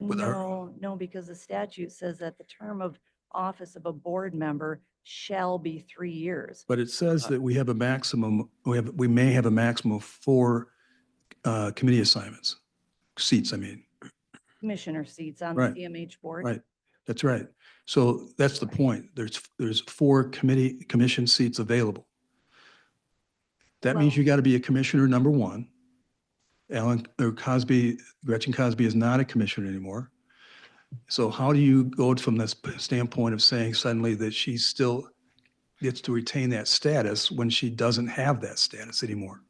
With our- No, because the statute says that the term of office of a board member shall be 3 years. But it says that we have a maximum, we may have a maximum of 4 committee assignments, seats, I mean. Commissioner seats on the Right. CMH board. Right, that's right. So that's the point. There's 4 commission seats available. That means you got to be a commissioner, number 1. Gretchen Cosby is not a commissioner anymore. So how do you go from this standpoint of saying suddenly that she still gets to retain that status when she doesn't have that status anymore?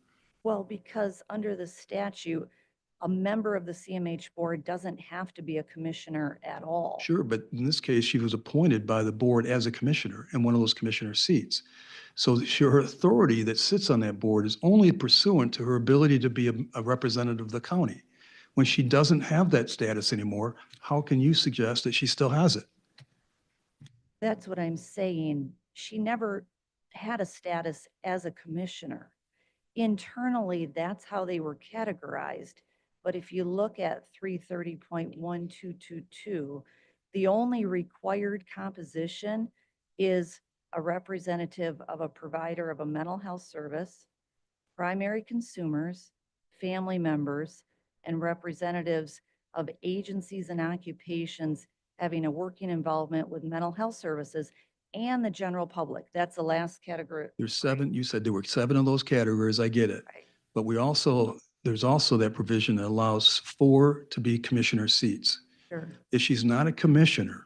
Well, because under the statute, a member of the CMH board doesn't have to be a commissioner at all. Sure, but in this case, she was appointed by the board as a commissioner in one of those commissioner seats. So her authority that sits on that board is only pursuant to her ability to be a representative of the county. When she doesn't have that status anymore, how can you suggest that she still has it? That's what I'm saying. She never had a status as a commissioner. Internally, that's how they were categorized. But if you look at 330.1222, the only required composition is a representative of a provider of a mental health service, primary consumers, family members, and representatives of agencies and occupations having a working involvement with mental health services and the general public. That's the last category. There's 7, you said there were 7 of those categories, I get it. Right. But there's also that provision that allows 4 to be commissioner seats. Sure. If she's not a commissioner,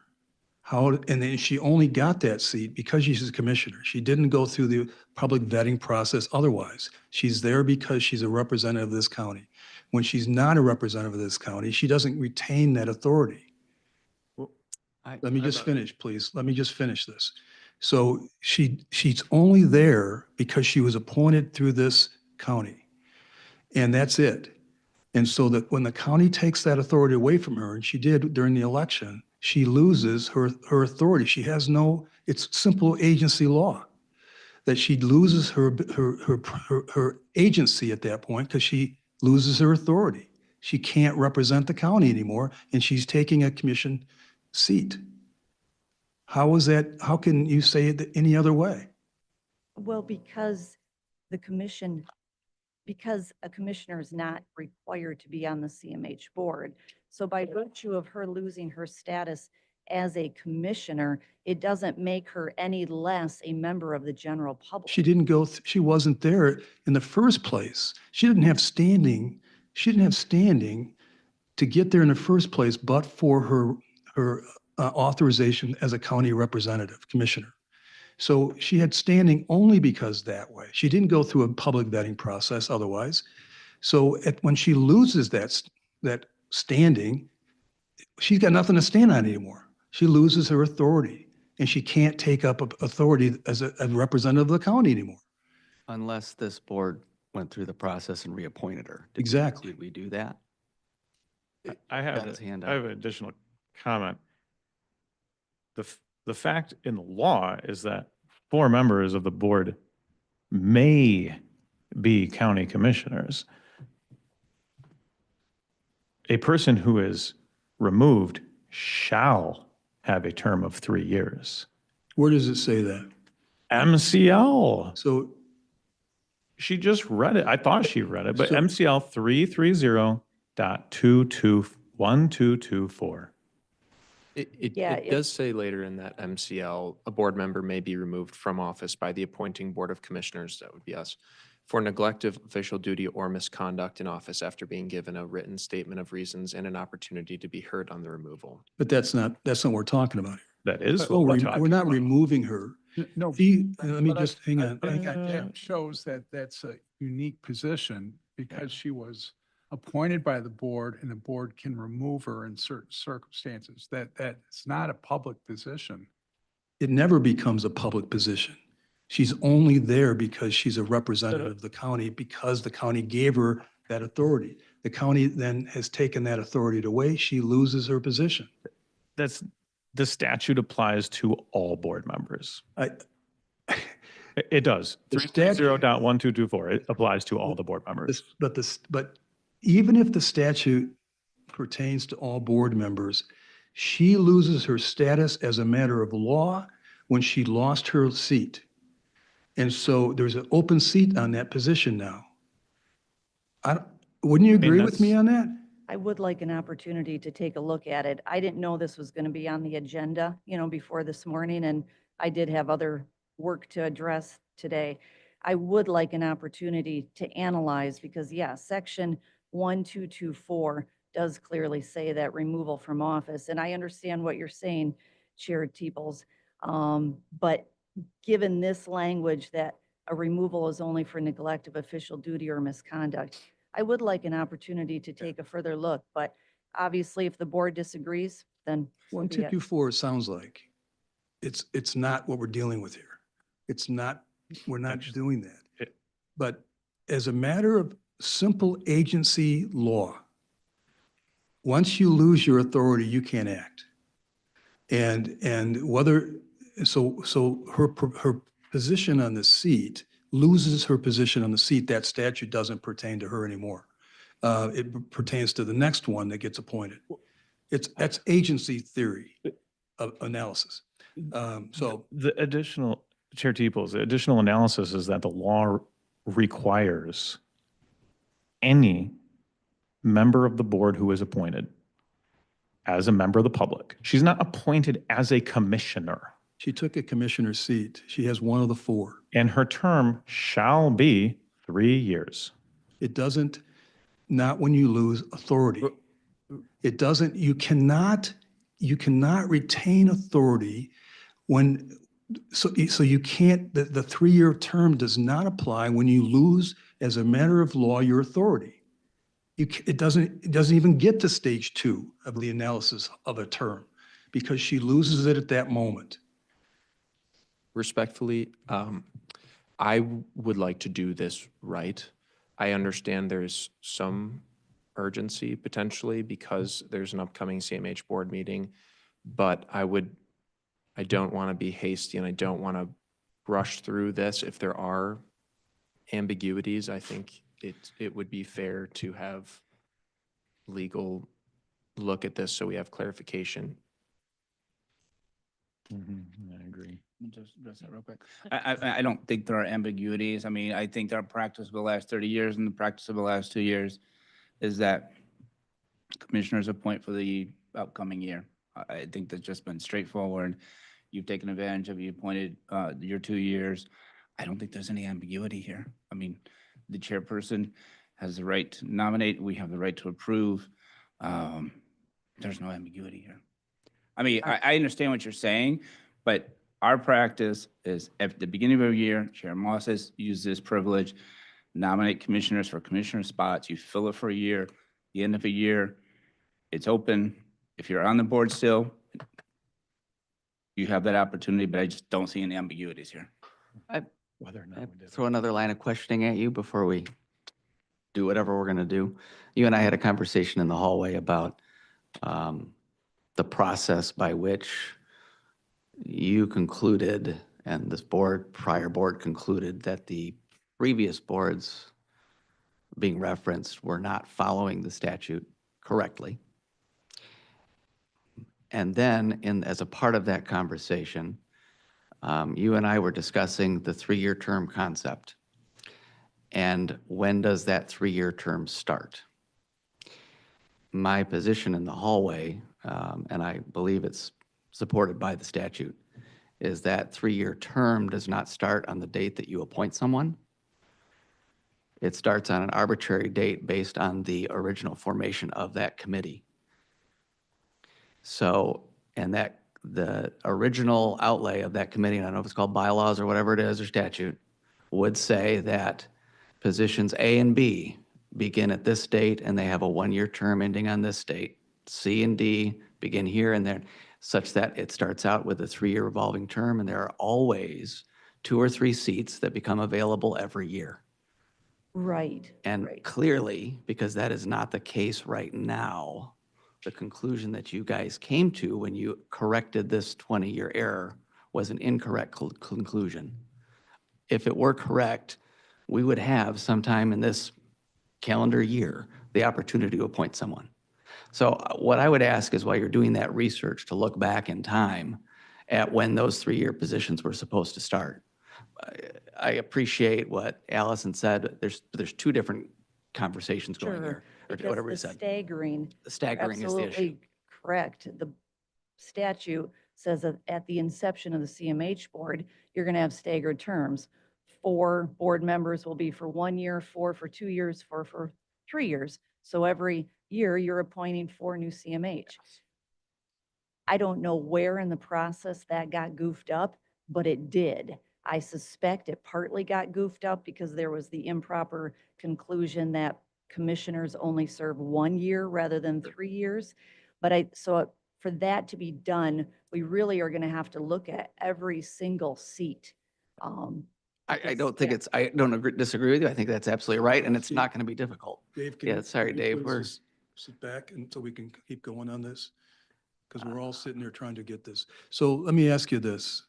and then she only got that seat because she's a commissioner. She didn't go through the public vetting process otherwise. She's there because she's a representative of this county. When she's not a representative of this county, she doesn't retain that authority. Let me just finish, please. Let me just finish this. So she's only there because she was appointed through this county. And that's it. And so that when the county takes that authority away from her, and she did during the election, she loses her authority. She has it's simple agency law, that she loses her agency at that point because she loses her authority. She can't represent the county anymore, and she's taking a commission seat. How can you say it any other way? Well, because a commissioner is not required to be on the CMH board. So by virtue of her losing her status as a commissioner, it doesn't make her any less a member of the general public. She wasn't there in the first place. She didn't have standing. She didn't have standing to get there in the first place, but for her authorization as a county representative commissioner. So she had standing only because that way. She didn't go through a public vetting process otherwise. So when she loses that standing, she's got nothing to stand on anymore. She loses her authority, and she can't take up authority as a representative of the county anymore. Unless this board went through the process and reappointed her. Exactly. Did we do that? I Got his hand up. have an additional comment. The fact in the law is that 4 members of the board may be county commissioners. A person who is removed shall have a term of 3 years. Where does it say that? MCL. So She just read it. I thought she read it, but So- MCL 330.1224. Yeah, It does say later in that MCL, a board member may be removed from office by the appointing Board of Commissioners, that would be us, for neglect of official duty or misconduct in office after being given a written statement of reasons and an opportunity to be heard on the removal. but that's not what we're talking about here. That is Oh, what we're not removing her. No. Let me just hang on. but hang on. that shows that that's a unique position because she was appointed by the board and the board can remove her in certain circumstances. That's not a public position. It never becomes a public position. She's only there because she's a representative of the county because the county gave her that authority. The county then has taken that authority away. She loses her position. That's The statute applies to all board members. I, It does. The statute- 330.1224, it applies to all the board members. but even if the statute pertains to all board members, she loses her status as a matter of law when she lost her seat. And so there's an open seat on that position now. Wouldn't you agree with me that's- on that? I would like an opportunity to take a look at it. I didn't know this was going to be on the agenda, before this morning, and I did have other work to address today. I would like an opportunity to analyze because, yeah, section 1224 does clearly say that removal from office. And I understand what you're saying, Chair Teeples. But given this language that a removal is only for neglect of official duty or misconduct, I would like an opportunity to take a further look. But obviously, if the board disagrees, then so be it. 1224, it sounds like. It's not what we're dealing with here. It's not, we're not doing that. But as a matter of simple agency law, once you lose your authority, you can't act. And whether, so her position on the seat loses her position on the seat, that statute doesn't pertain to her anymore. It pertains to the next one that gets appointed. That's agency theory of analysis. So The additional, Chair Teeples, the additional analysis is that the law requires any member of the board who is appointed as a member of the public. She's not appointed as a commissioner. she took a commissioner's seat. She has one of the four. And her term shall be 3 years. It doesn't, not when you lose authority. It doesn't, you cannot retain authority when, so you can't, the 3-year term does not apply when you lose as a matter of law your authority. It doesn't even get to stage 2 of the analysis of a term because she loses it at that moment. Respectfully, I would like to do this right. I understand there's some urgency potentially because there's an upcoming CMH board meeting, but I don't want to be hasty and I don't want to rush through this. If there are ambiguities, I think it would be fair to have legal look at this so we have clarification. I agree. Just address that real quick. I don't think there are ambiguities. I mean, I think our practice of the last 30 years and the practice of the last 2 years is that commissioners appoint for the upcoming year. I think that's just been straightforward. You've taken advantage of, you appointed your 2 years. I don't think there's any ambiguity here. I mean, the chairperson has the right to nominate. We have the right to approve. There's no ambiguity here. I mean, I understand what you're saying, but our practice is at the beginning of every year, Chair Moss has used this privilege, nominate commissioners for commissioner spots. You fill it for a year. The end of a year, it's open. If you're on the board still, you have that opportunity, but I just don't see any ambiguities here. Whether or not we did it. Throw another line of questioning at you before we do whatever we're going to do. You and I had a conversation in the hallway about the process by which you concluded and this prior board concluded that the previous boards being referenced were not following the statute correctly. And then as a part of that conversation, you and I were discussing the 3-year term concept. And when does that 3-year term start? My position in the hallway, and I believe it's supported by the statute, is that 3-year term does not start on the date that you appoint someone. It starts on an arbitrary date based on the original formation of that committee. So, and that the original outlay of that committee, and I don't know if it's called bylaws or whatever it is or statute, would say that positions A and B begin at this date and they have a 1-year term ending on this date. C and D begin here and there, such that it starts out with a 3-year revolving term and there are always 2 or 3 seats that become available every year. Right. And right. clearly, because that is not the case right now, the conclusion that you guys came to when you corrected this 20-year error was an incorrect conclusion. If it were correct, we would have sometime in this calendar year the opportunity to appoint someone. So what I would ask is while you're doing that research to look back in time at when those 3-year positions were supposed to start. I appreciate what Allison said. There's two different conversations going Sure, here, or because whatever the you said. staggering, The staggering is the issue. absolutely correct. The statute says that at the inception of the CMH board, you're going to have staggered terms. 4 board members will be for 1 year, 4 for 2 years, 4 for 3 years. So every year you're appointing 4 new CMH. I don't know where in the process that got goofed up, but it did. I suspect it partly got goofed up because there was the improper conclusion that commissioners only serve 1 year rather than 3 years. But so for that to be done, we really are going to have to look at every single seat. I don't think it's, I don't disagree with you. I think that's absolutely right, and it's not going to be difficult. Dave, Yeah, sorry, can you Dave, please we're- just sit back and so we can keep going on this? Because we're all sitting there trying to get this. So let me ask you this.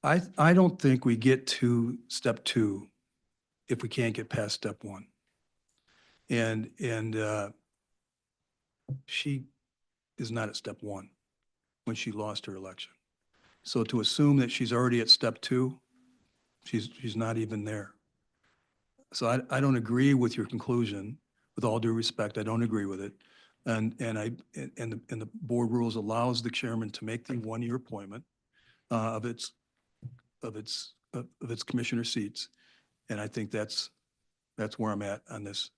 I don't think we get to step 2 if we can't get past step 1. And she is not at step 1 when she lost her election. So to assume that she's already at step 2, she's not even there. So I don't agree with your conclusion. With all due respect, I don't agree with it. And the board rules allows the chairman to make the 1-year appointment of its commissioner seats. And I think that's where I'm at on this.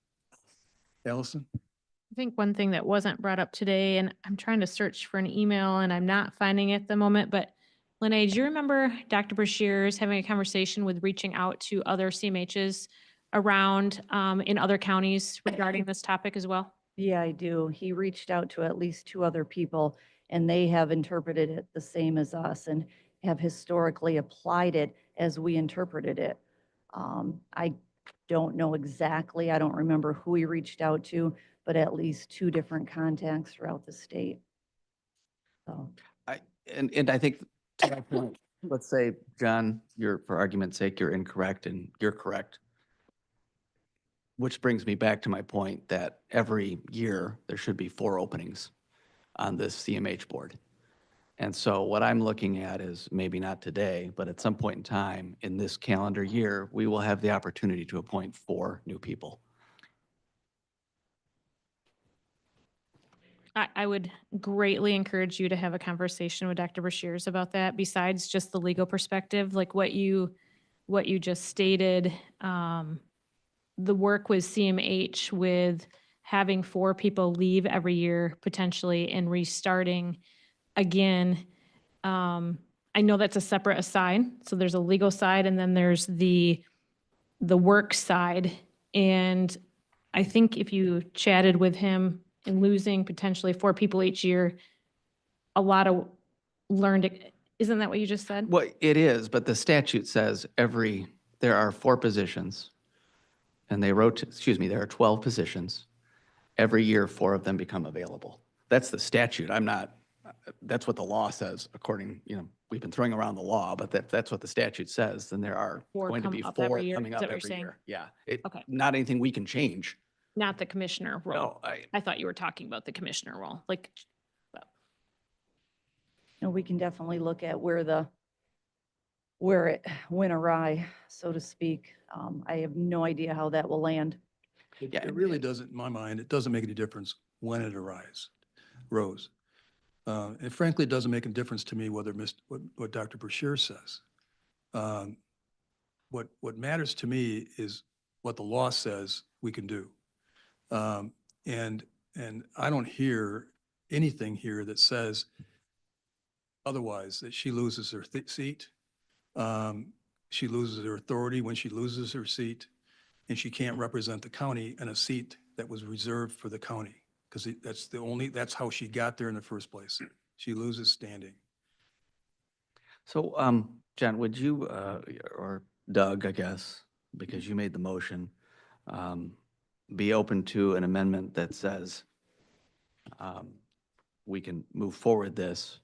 Allison? I think one thing that wasn't brought up today, and I'm trying to search for an email and I'm not finding it at the moment, but Lene, do you remember Dr. Brashears having a conversation with reaching out to other CMHs around in other counties regarding this topic as well? Yeah, I do. He reached out to at least 2 other people, and they have interpreted it the same as us and have historically applied it as we interpreted it. I don't know exactly, I don't remember who he reached out to, but at least 2 different contacts throughout the state. So, And I think to that point, let's say, John, for argument's sake, you're incorrect and you're correct. Which brings me back to my point that every year there should be 4 openings on this CMH board. And so what I'm looking at is maybe not today, but at some point in time in this calendar year, we will have the opportunity to appoint 4 new people. I would greatly encourage you to have a conversation with Dr. Brashears about that, besides just the legal perspective, like what you just stated. The work with CMH with having 4 people leave every year potentially and restarting again. I know that's a separate aside. So there's a legal side and then there's the work side. And I think if you chatted with him and losing potentially 4 people each year, a lot of learned, isn't that what you just said? Well, it is, but the statute says there are 4 positions. And there are 12 positions. Every year, 4 of them become available. That's the statute. That's what the law says, according, we've been throwing around the law, but that's what the statute says. And there are 4 going to come be up 4 every year? coming Is up that what you're every saying? year. Yeah. Okay. Not anything we can change. Not the commissioner role. No, I thought you were talking about the commissioner role, like. and we can definitely look at where it went awry, so to speak. I have no idea how that will land. Yeah, It really doesn't, in my mind, it doesn't make any difference when it rose. And frankly, it doesn't make a difference to me whether what Dr. Brashear says. What matters to me is what the law says we can do. And I don't hear anything here that says otherwise, that she loses her seat. She loses her authority when she loses her seat, and she can't represent the county in a seat that was reserved for the county, because that's how she got there in the first place. She loses standing. So, John, would you, or Doug, I guess, because you made the motion, be open to an amendment that says we can move forward this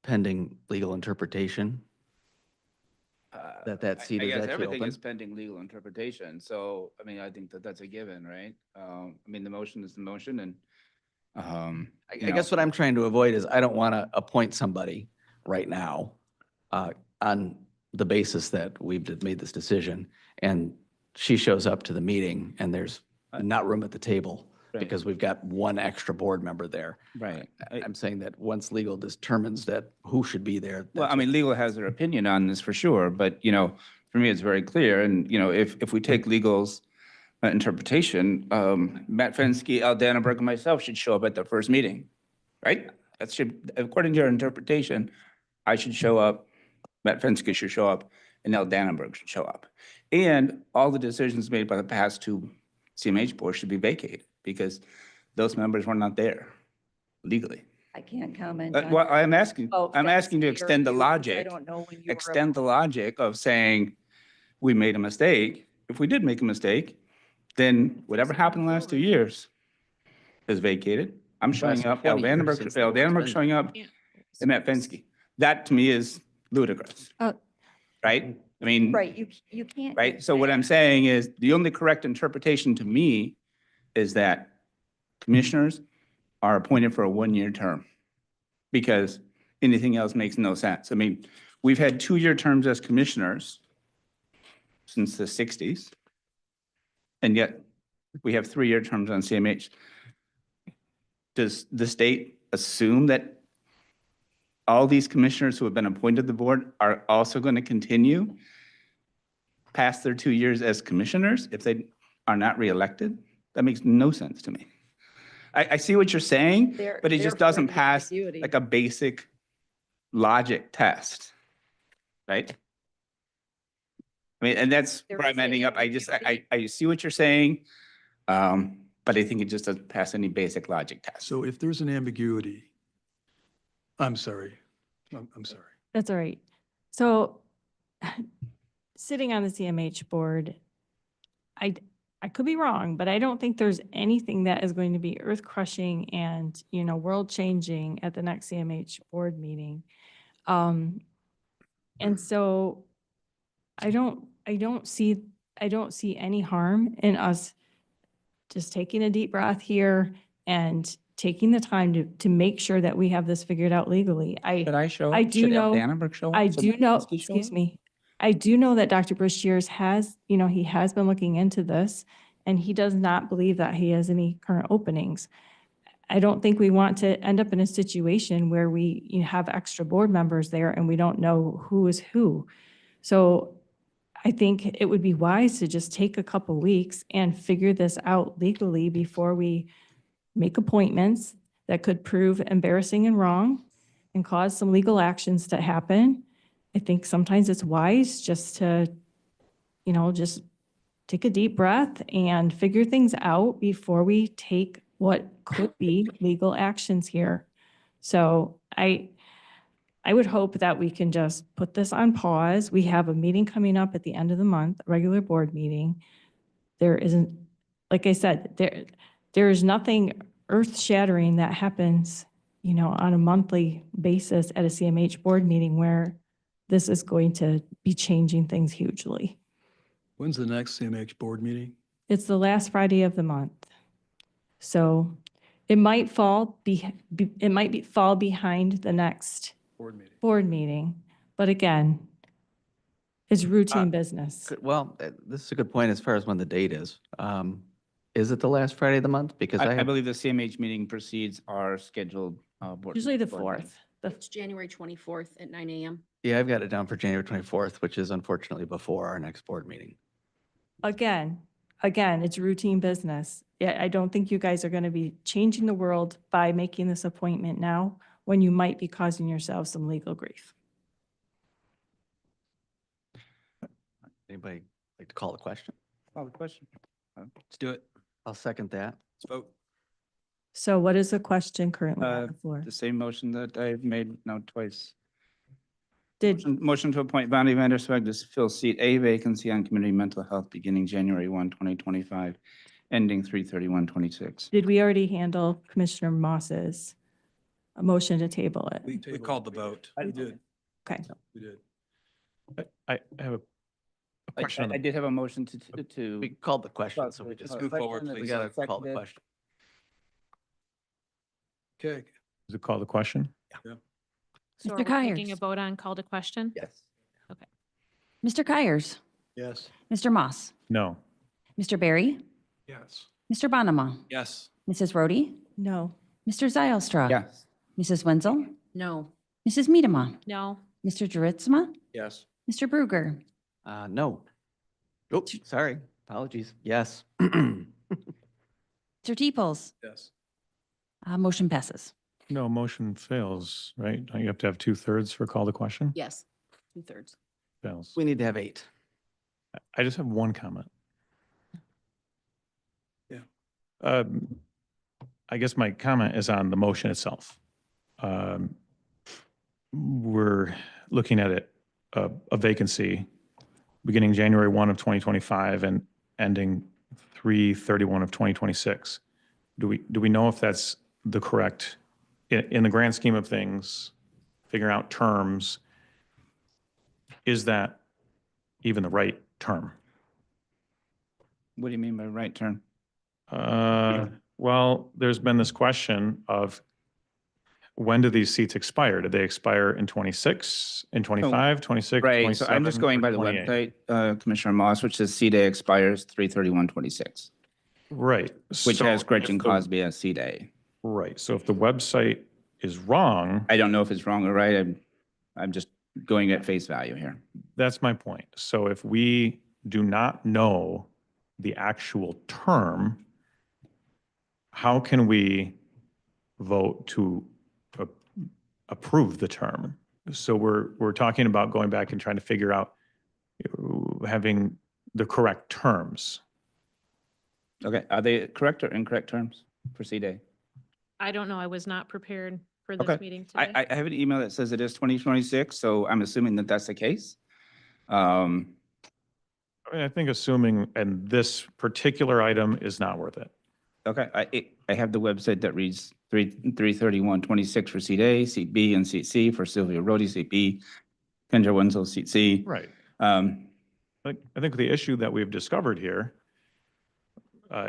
pending legal interpretation. That seat I is guess actually everything open. is pending legal interpretation, so, I mean, I think that that's a given, right? I mean, the motion is the motion, and, I guess what I'm trying to avoid is I don't want to appoint somebody right now on the basis that we've made this decision, and she shows up to the meeting and there's not room at the table Right. because we've got one extra board member there. Right. I'm saying that once legal determines that who should be there. Well, that's I mean, what- legal has their opinion on this for sure, but, for me, it's very clear, and, if we take legal's interpretation, Matt Fensky, Al Dannenberg, and myself should show up at the first meeting, right? That should, according to your interpretation, I should show up, Matt Fensky should show up, and Al Dannenberg should show up. And all the decisions made by the past two CMH boards should be vacated, because those members were not there legally. I can't comment Well, I'm asking Oh, to Fensky or extend the you, 'cause I logic, don't know when you were extend the logic of saying, we made a mistake. If we did make a mistake, then whatever happened the last 2 years is vacated. I'm showing Last up, 20 years since the Al board's Dannenberg been showing up, and Matt Fensky. That to me is ludicrous. Right? I mean, Right, you can't. right? So what I'm saying is, the only correct interpretation to me is that commissioners are appointed for a 1-year term, because anything else makes no sense. I mean, we've had 2-year terms as commissioners since the 60s, and yet we have 3-year terms on CMH. Does the state assume that all these commissioners who have been appointed to the board are also going to continue past their 2 years as commissioners if they are not reelected? That makes no sense to me. I see what you're saying, but it just doesn't pass like a basic logic test, right? I mean, and that's There where is I'm ending an up. I see what you're saying, but I think it just doesn't pass any basic logic test. So if there's an ambiguity, I'm sorry. I'm sorry. That's all right. So sitting on the CMH board, I could be wrong, but I don't think there's anything that is going to be earth crushing and, world changing at the next CMH board meeting. And so I don't see any harm in us just taking a deep breath here and taking the time to make sure that we have this figured out legally. Should I show up? I do Should Al know- Dannenberg show up? I Should do know, Fensky show excuse up? me, I do know that Dr. Brashears has, he has been looking into this, and he does not believe that he has any current openings. I don't think we want to end up in a situation where we have extra board members there and we don't know who is who. So I think it would be wise to just take a couple weeks and figure this out legally before we make appointments that could prove embarrassing and wrong and cause some legal actions to happen. I think sometimes it's wise just to, just take a deep breath and figure things out before we take what could be legal actions here. So I would hope that we can just put this on pause. We have a meeting coming up at the end of the month, a regular board meeting. There isn't, like I said, there is nothing earth-shattering that happens, on a monthly basis at a CMH board meeting where this is going to be changing things hugely. When's the next CMH board meeting? It's the last Friday of the month. So it might fall fall behind the next board meeting. But again, it's routine business. Well, this is a good point as far as when the date is. Is it the last Friday of the month? Because I have, believe the CMH meeting precedes our scheduled board. Usually the board meeting. 4th. It's January 24th at 9 a.m. yeah, I've got it down for January 24th, which is unfortunately before our next board meeting. Again, it's routine business. Yeah, I don't think you guys are going to be changing the world by making this appointment now when you might be causing yourself some legal grief. Anybody like to call the question? Call the question. Let's do it. I'll second that. Let's vote. So what is the question currently on the floor? The same motion that I've made now twice. Did, Motion to appoint Bonnie Vandersweg to fill seat A vacancy on Community Mental Health beginning January 1, 2025, ending 3/31/26. Did we already handle Commissioner Moss's motion to table it? We called the vote. We did. Okay. We did. I have a question on I the, did have a motion to. We called the question, so we Just just, move forward, Question, it please. we was gotta call the seconded. question. Okay. is it called the question? So Mr. are we taking a Kyers. vote on call to question? Yes. Mr. Kyers, Yes. Mr. Moss, No. Mr. Barry, Yes. Mr. Bonema, Yes. Mrs. Rhodey? No. Mr. Zylstra? Yes. Mrs. Wenzel? No. Mrs. Medema? No. Mr. Juritzma? Yes. Mr. Bruger? No. Oh, sorry. Apologies. Yes. Mr. Teeples? Yes. Motion passes. No, motion fails, right? Don't you have to have 2/3 for call the question? Yes, 2/3. Fails. We need to have 8. I just have one comment. Yeah. I guess my comment is on the motion itself. We're looking at it, a vacancy beginning January 1 of 2025 and ending 3/31 of 2026. Do we know if that's the correct, in the grand scheme of things, figuring out terms, is that even the right term? What do you mean by right turn? Well, there's been this question of when do these seats expire? Do they expire in 26, in 25, 26, Right, so I'm just 27, going or by the 28? website, Commissioner Moss, which says C day expires 3/31/26, Right. which So has if Gretchen the- Cosby as C day. Right, so if the website is wrong, I don't know if it's wrong or right. I'm just going at face value here. that's my point. So if we do not know the actual term, how can we vote to approve the term? So we're talking about going back and trying to figure out having the correct terms. Okay, are they correct or incorrect terms for C day? I don't know. I was not prepared for this Okay. meeting today. I have an email that says it is 2026, so I'm assuming that that's the case. Um, I mean, I think assuming, and this particular item is not worth it. Okay, I have the website that reads 3/31/26 for seat A, seat B, and seat C for Sylvia Rhodey, seat B, Kendra Wenzel, seat C. Right. Um, I think the issue that we've discovered here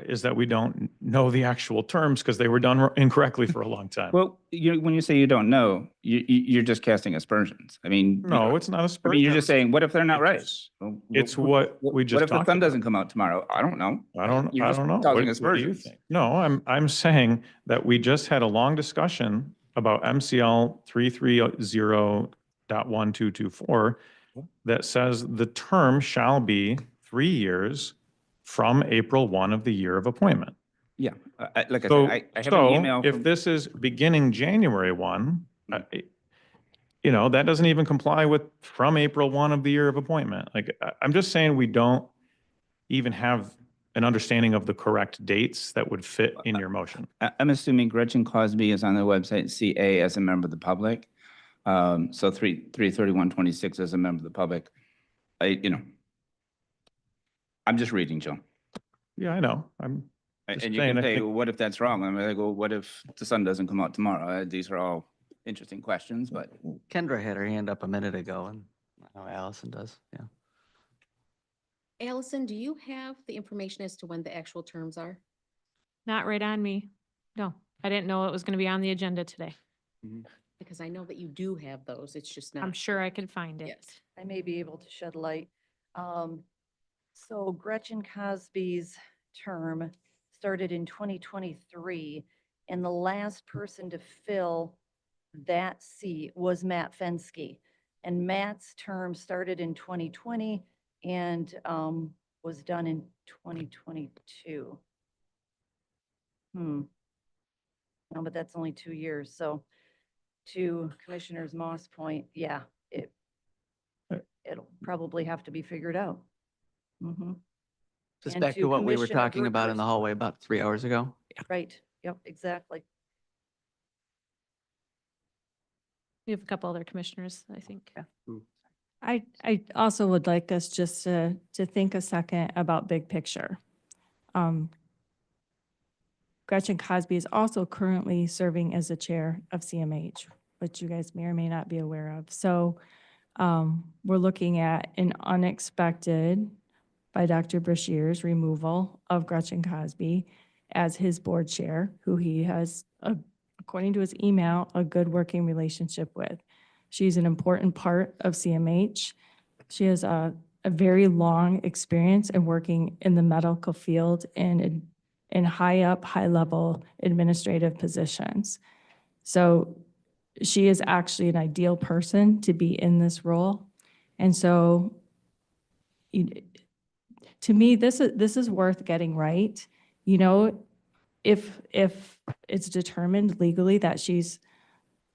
is that we don't know the actual terms because they were done incorrectly for a long time. Well, when you say you don't know, you're just casting aspersions. I mean. No, it's not a I spur. mean, you're just saying, what if they're not right? Well, It's what we just What if the talked sun about. doesn't come out tomorrow? I don't know. I don't You're just know. causing What do you aspersions. think? No, I'm saying that we just had a long discussion about MCL 330.1224 that says the term shall be 3 years from April 1 of the year of appointment. Yeah, like I So, said, I have an email if from. this is beginning January 1, that doesn't even comply with from April 1 of the year of appointment. Like, I'm just saying we don't even have an understanding of the correct dates that would fit in your motion. I'm assuming Gretchen Cosby is on the website CA as a member of the public. So 3/31/26 as a member of the public. I'm just reading, Joe. Yeah, I know. I'm just And you saying, can I say, think- well, what if that's wrong? I'm like, well, what if the sun doesn't come out tomorrow? These are all interesting questions, but. Kendra had her hand up a minute ago, and now Allison does, yeah. Allison, do you have the information as to when the actual terms are? Not right on me. No, I didn't know it was going to be on the agenda today. Because I know that you do have those, it's just not. I'm sure I could find it. Yes. I may be able to shed light. So Gretchen Cosby's term started in 2023, and the last person to fill that seat was Matt Fensky. And Matt's term started in 2020 and was done in 2022. No, but that's only 2 years. So to Commissioner's Moss' point, yeah, it'll probably have to be figured out. Just And back to to what we were Commissioner talking about in the Berger's hallway about 3 hours ago. Right, yep, exactly. We have a couple other commissioners, I think. I also would like us just to think a second about big picture. Gretchen Cosby is also currently serving as the chair of CMH, which you guys may or may not be aware of. So we're looking at an unexpected, by Dr. Brashear's, removal of Gretchen Cosby as his board chair, who he has, according to his email, a good working relationship with. She's an important part of CMH. She has a very long experience in working in the medical field and in high-level administrative positions. So she is actually an ideal person to be in this role. And so to me, this is worth getting right. You know, if it's determined legally that she's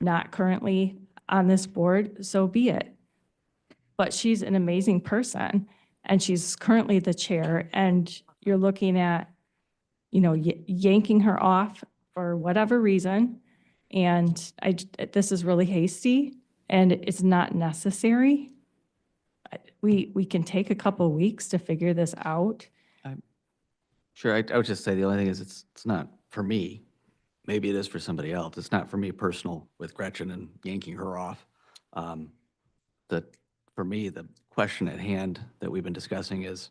not currently on this board, so be it. But she's an amazing person, and she's currently the chair, and you're looking at, you know, yanking her off for whatever reason. And this is really hasty, and it's not necessary. We can take a couple weeks to figure this out. Sure, I would just say the only thing is it's not for me. Maybe it is for somebody else. It's not for me personal with Gretchen and yanking her off. For me, the question at hand that we've been discussing is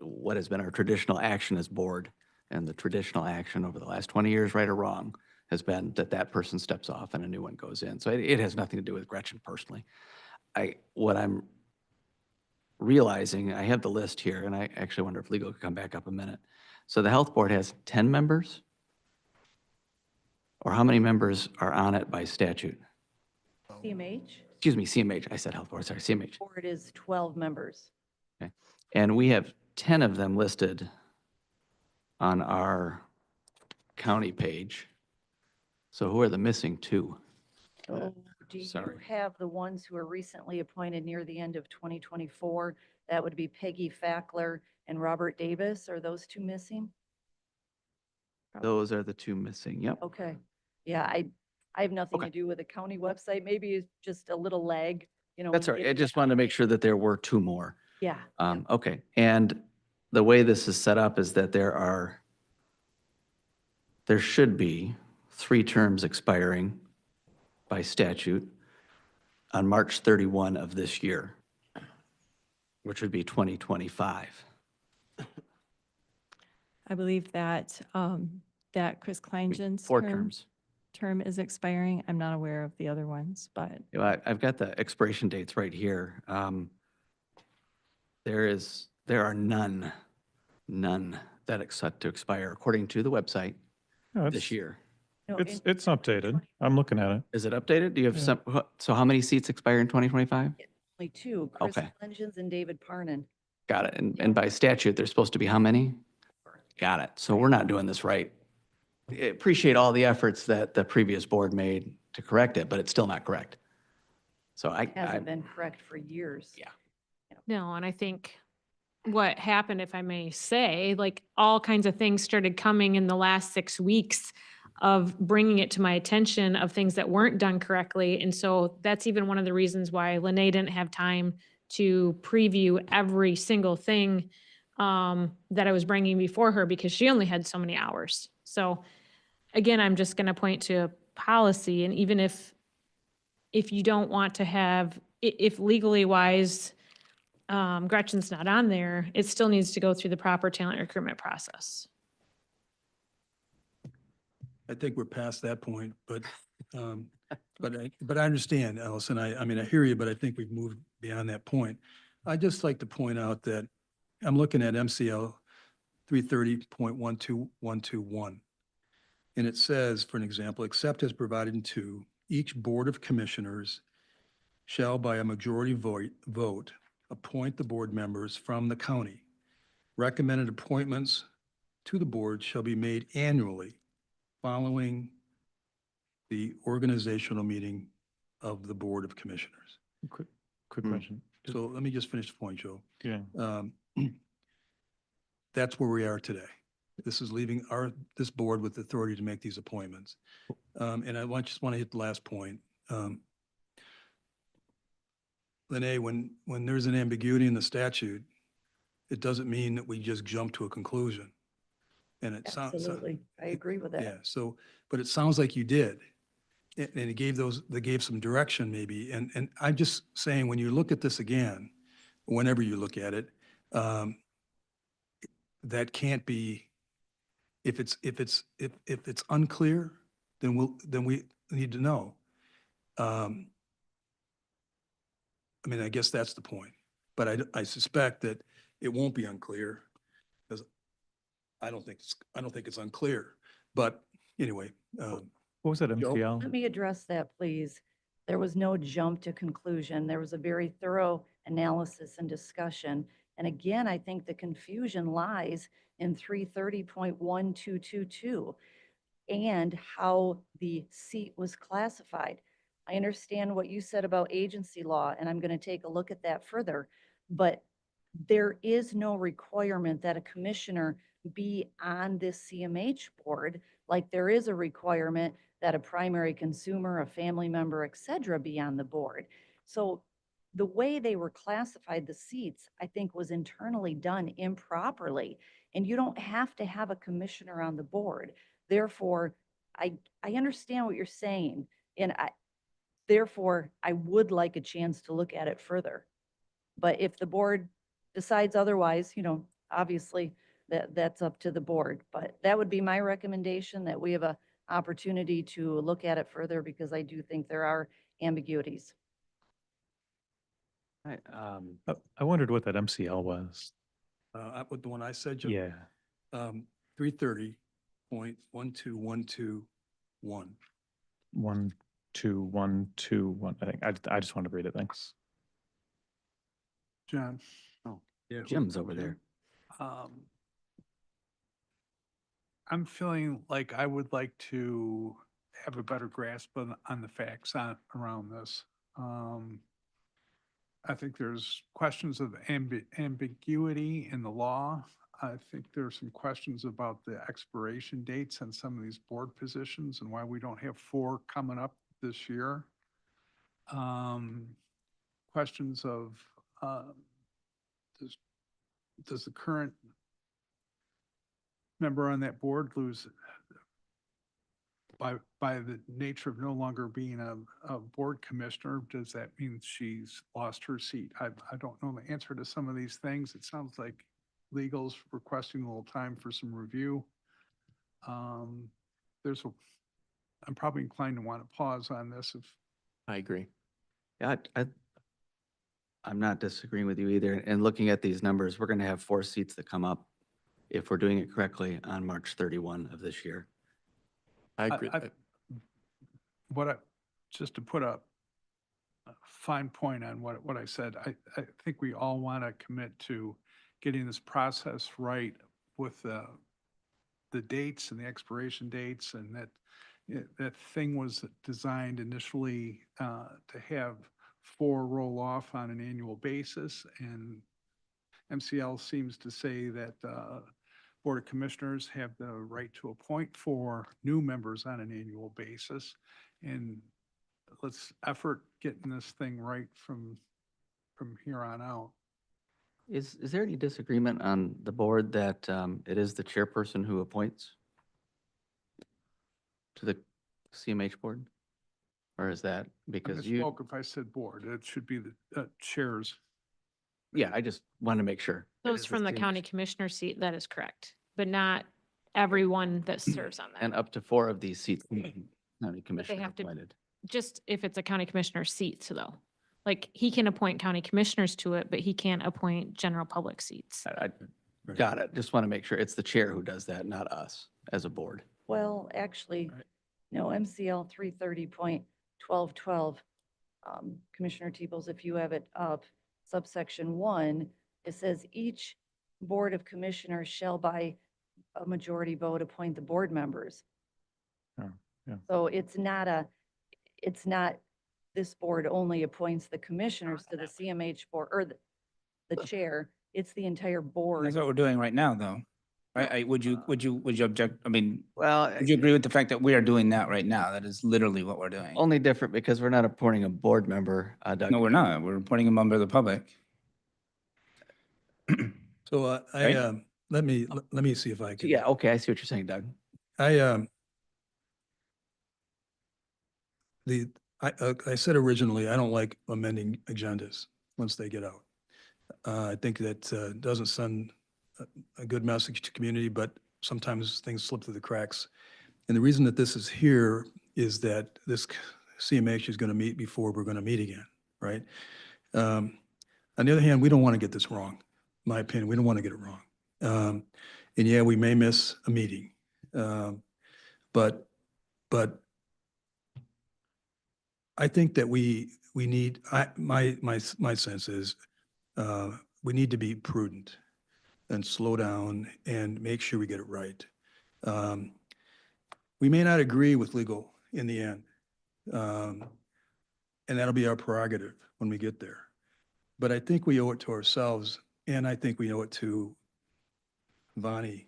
what has been our traditional action as board, and the traditional action over the last 20 years, right or wrong, has been that that person steps off and a new one goes in. So it has nothing to do with Gretchen personally. What I'm realizing, I have the list here, and I actually wonder if legal could come back up a minute. So the health board has 10 members? Or how many members are on it by statute? CMH Excuse me, CMH. I said health board, sorry, CMH. board is 12 members. Okay. And we have 10 of them listed on our county page. So who are the missing two? So do you Sorry. have the ones who were recently appointed near the end of 2024? That would be Peggy Fackler and Robert Davis. Are those two missing? Those are the two missing, yep. Okay. Yeah, I have nothing to Okay. do with the county website. Maybe it's just a little lag, you know. That's in all right. I getting just it wanted to out. make sure that there were two more. Yeah. Okay, and the way this is set up is that there should be 3 terms expiring by statute on March 31 of this year, which would be 2025. I believe that, that Chris Kleingen's 4 terms. term is expiring. I'm not aware of the other ones, but You know, I've got the expiration dates right here. There are none that are set to expire according to the website this year. no, It's updated. I'm looking at it. Is it updated? Do you have Yeah. some, so how many seats expire in 2025? only 2, Chris Okay. Kleingen's and David Parnan. Got it. And by statute, there's supposed to be how many? Got it. So we're not doing this right. I appreciate all the efforts that the previous board made to correct it, but it's still not correct. So Hasn't been correct for years. Yeah. No, and I think what happened, if I may say, like all kinds of things started coming in the last 6 weeks of bringing it to my attention of things that weren't done correctly. And so that's even one of the reasons why Lene didn't have time to preview every single thing that I was bringing before her because she only had so many hours. So again, I'm just going to point to policy, and even if you don't want to have, if legally wise, Gretchen's not on there, it still needs to go through the proper talent recruitment process. I think we're past that point, but I understand, Allison. I mean, I hear you, but I think we've moved beyond that point. I'd just like to point out that I'm looking at MCL 330.12121. And it says, for an example, except as provided to each Board of Commissioners shall by a majority vote appoint the board members from the county. Recommended appointments to the board shall be made annually following the organizational meeting of the Board of Commissioners. Quick question. So let me just finish the point, Joe. Yeah. That's where we are today. This is leaving this board with authority to make these appointments. And I just want to hit the last point. Lene, when there's an ambiguity in the statute, it doesn't mean that we just jump to a conclusion. And it sounds. Absolutely. I agree with that. Yeah, so, but it sounds like you did. And it gave they gave some direction maybe. And I'm just saying, when you look at this again, whenever you look at it, that can't be, if it's unclear, then we need to know. I mean, I guess that's the point, but I suspect that it won't be unclear because I don't think it's unclear, but anyway. What was that, Joe? MCL? Let me address that, please. There was no jump to conclusion. There was a very thorough analysis and discussion. And again, I think the confusion lies in 330.1222 and how the seat was classified. I understand what you said about agency law, and I'm going to take a look at that further. But there is no requirement that a commissioner be on this CMH board, like there is a requirement that a primary consumer, a family member, et cetera, be on the board. So the way they were classified, the seats, I think was internally done improperly. And you don't have to have a commissioner on the board. Therefore, I understand what you're saying. And therefore, I would like a chance to look at it further. But if the board decides otherwise, obviously that's up to the board. But that would be my recommendation, that we have a opportunity to look at it further, because I do think there are ambiguities. I wondered what that MCL was. With the one I said, Joe? Yeah. 330.12121. 12121. I think I just wanted to read it. Thanks. John? Oh, yeah. Jim's over there. I'm feeling like I would like to have a better grasp on the facts around this. I think there's questions of ambiguity in the law. I think there's some questions about the expiration dates on some of these board positions and why we don't have 4 coming up this year. Questions of, does the current member on that board lose by the nature of no longer being a board commissioner? Does that mean she's lost her seat? I don't know the answer to some of these things. It sounds like legal's requesting a little time for some review. I'm probably inclined to want to pause on this if. I agree. Yeah, I'm not disagreeing with you either. And looking at these numbers, we're going to have 4 seats that come up if we're doing it correctly on March 31 of this year. I agree. Just to put a fine point on what I said, I think we all want to commit to getting this process right with the dates and the expiration dates, and that thing was designed initially to have 4 roll off on an annual basis, and MCL seems to say that Board of Commissioners have the right to appoint 4 new members on an annual basis. And let's effort getting this thing right from here on out. Is there any disagreement on the board that it is the chairperson who appoints to the CMH board? Or is that I because you? misspoke if I said board. It should be the chairs. Yeah, I just want to make sure. It Those is from the CMH. county commissioner seat, that is correct, but not everyone that serves on And that. up to 4 of these seats, county commissioner have to- appointed. Just if it's a county commissioner seat though. Like he can appoint county commissioners to it, but he can't appoint general public seats. I got it. Just want to make sure it's the chair who does that, not us as a board. Well, actually, MCL 330.1212, Commissioner Teeples, if you have it up, subsection 1, it says each Board of Commissioners shall by a majority vote appoint the board members. Oh, yeah. So it's not this board only appoints the commissioners to the CMH board, or the chair. It's the entire board. That's what we're doing right now, though. Right? Would you object? I mean, Well, would you agree with the fact that we are doing that right now? That is literally what we're doing. only different because we're not appointing a board member, Doug. No, we're not. We're appointing a member of the public. So Right? let me see if I can. Yeah, okay, I see what you're saying, Doug. I, I said originally, I don't like amending agendas once they get out. I think that doesn't send a good message to community, but sometimes things slip through the cracks. And the reason that this is here is that this CMH is going to meet before we're going to meet again, right? On the other hand, we don't want to get this wrong. In my opinion, we don't want to get it wrong. And yeah, we may miss a meeting. But I think that we need, my sense is, we need to be prudent and slow down and make sure we get it right. We may not agree with legal in the end. And that'll be our prerogative when we get there. But I think we owe it to ourselves, and I think we owe it to Vonnie,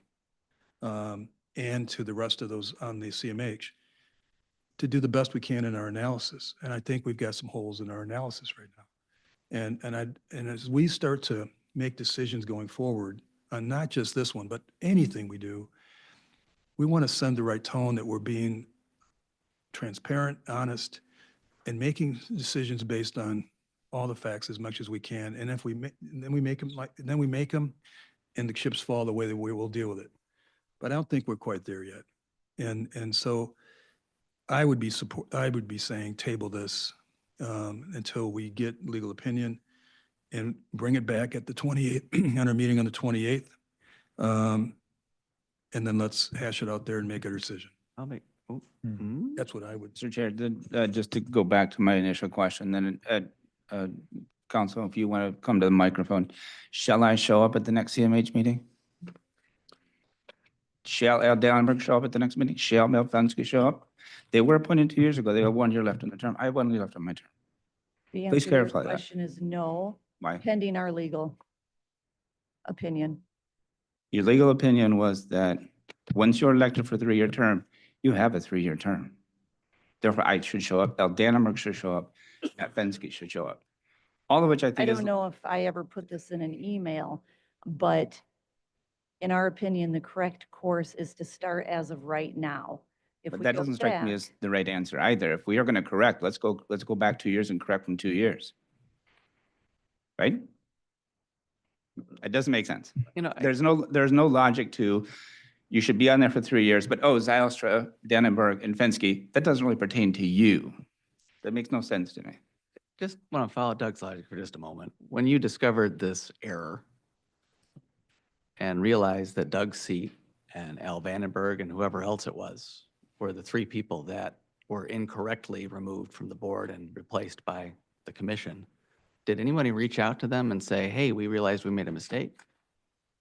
and to the rest of those on the CMH to do the best we can in our analysis. And I think we've got some holes in our analysis right now. And as we start to make decisions going forward on not just this one, but anything we do, we want to send the right tone that we're being transparent, honest, and making decisions based on all the facts as much as we can. And if we then we make them, and the chips fall the way that we will deal with it. But I don't think we're quite there yet. And so I would be saying table this until we get legal opinion and bring it back at the 28th, on our meeting on the 28th. And then let's hash it out there and make a decision. I'll make, That's what I would. Mr. Chair, just to go back to my initial question, then, Counsel, if you want to come to the microphone, shall I show up at the next CMH meeting? Shall Al Dallenberg show up at the next meeting? Shall Mel Fensky show up? They were appointed 2 years ago. They have 1 year left in the term. I have 1 year left on my term. The Please answer to your clarify that. question is no, Why? pending our legal opinion. Your legal opinion was that once you're elected for a 3-year term, you have a 3-year term. Therefore, I should show up, Al Dannenberg should show up, Matt Fensky should show up. All of which I I think is, don't know if I ever put this in an email, but in our opinion, the correct course is to start as of right now. If but we that go doesn't strike me back- as the right answer either. If we are going to correct, let's go back 2 years and correct from 2 years. Right? It doesn't make sense. you know, There's no logic to, you should be on there for 3 years, but Zylstra, Dannenberg, and Fensky, that doesn't really pertain to you. That makes no sense to me. just want to follow Doug's logic for just a moment. When you discovered this error and realized that Doug's seat and Al Vandenberg and whoever else it was were the 3 people that were incorrectly removed from the board and replaced by the commission, did anybody reach out to them and say, hey, we realized we made a mistake?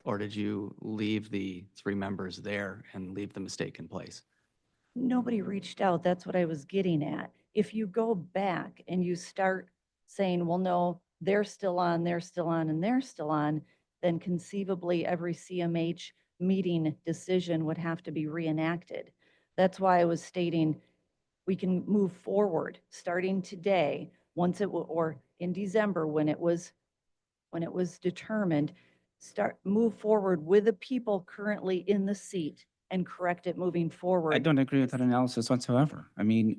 Or did you leave the 3 members there and leave the mistake in place? Nobody reached out. That's what I was getting at. If you go back and you start saying, well, no, they're still on, and they're still on, then conceivably every CMH meeting decision would have to be reenacted. That's why I was stating we can move forward starting today, once it will, or in December when it was determined, move forward with the people currently in the seat and correct it moving forward. I don't agree with that analysis whatsoever. I mean,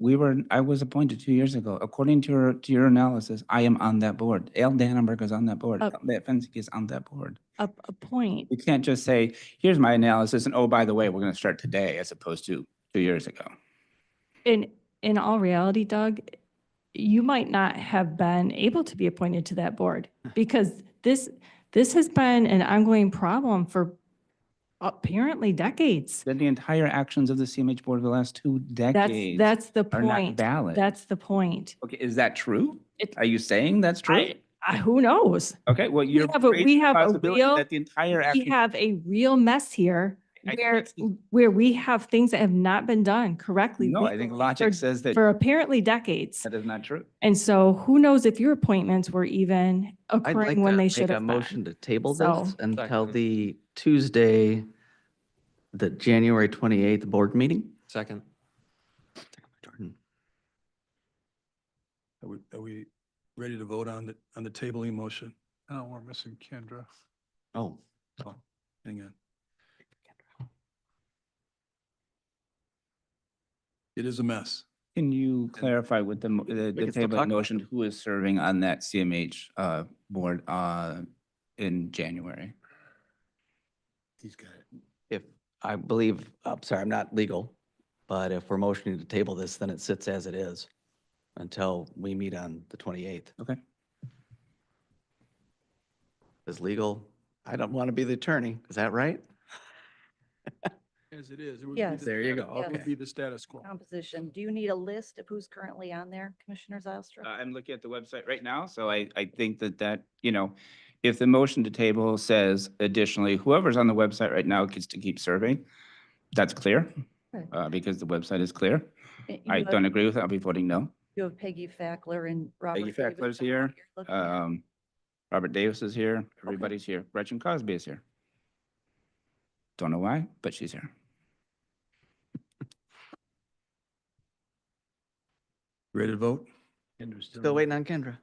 I was appointed 2 years ago. According to your analysis, I am on that board. Al Dannenberg is on that board. Matt Fensky is on that board. A point. You can't just say, here's my analysis, and oh, by the way, we're going to start today, as opposed to 2 years ago. In all reality, Doug, you might not have been able to be appointed to that board because this has been an ongoing problem for apparently decades. Then the entire actions of the CMH board of the last 2 decades That's the are not point. valid. That's the point. Okay, is that true? It- Are you saying that's true? Who knows? Okay, well, We you're have a raising the real, possibility that the entire we action. have a real mess here I think where, it's the- where we have things that have not been done correctly. No, I think logic says that For apparently decades. that is not true. And so who knows if your appointments were even I'd like occurring when to they make should a have been. motion to table So- this until the Tuesday, the January 28th board meeting. Second. Jordan. Are we ready to vote on the tabling motion? Oh, we're missing Kendra. Oh, Hang on. It is a mess. Can you clarify with the can still table talk about motion, who is serving on that CMH board in January? He's got it. If, I believe, I'm sorry, I'm not legal, but if we're motioning to table this, then it sits as it is until we meet on the 28th. Okay. Is legal, I don't want to be the attorney, is that right? As it is. It would be Yes. the There you status- go, It would okay. be the status quo. Composition. Do you need a list of who's currently on there, Commissioner Zylstra? I'm looking at the website right now, so I think that, if the motion to table says additionally, whoever's on the website right now gets to keep serving, that's clear, Okay. because the website is clear. You I have- don't agree with it, I'll be voting no. You have Peggy Fackler and Robert. Peggy Davis Fackler's on what here, you're looking at. Robert Davis is here, everybody's here, Gretchen Cosby is here. Don't know why, but she's here. Ready to vote? Still waiting on Kendra.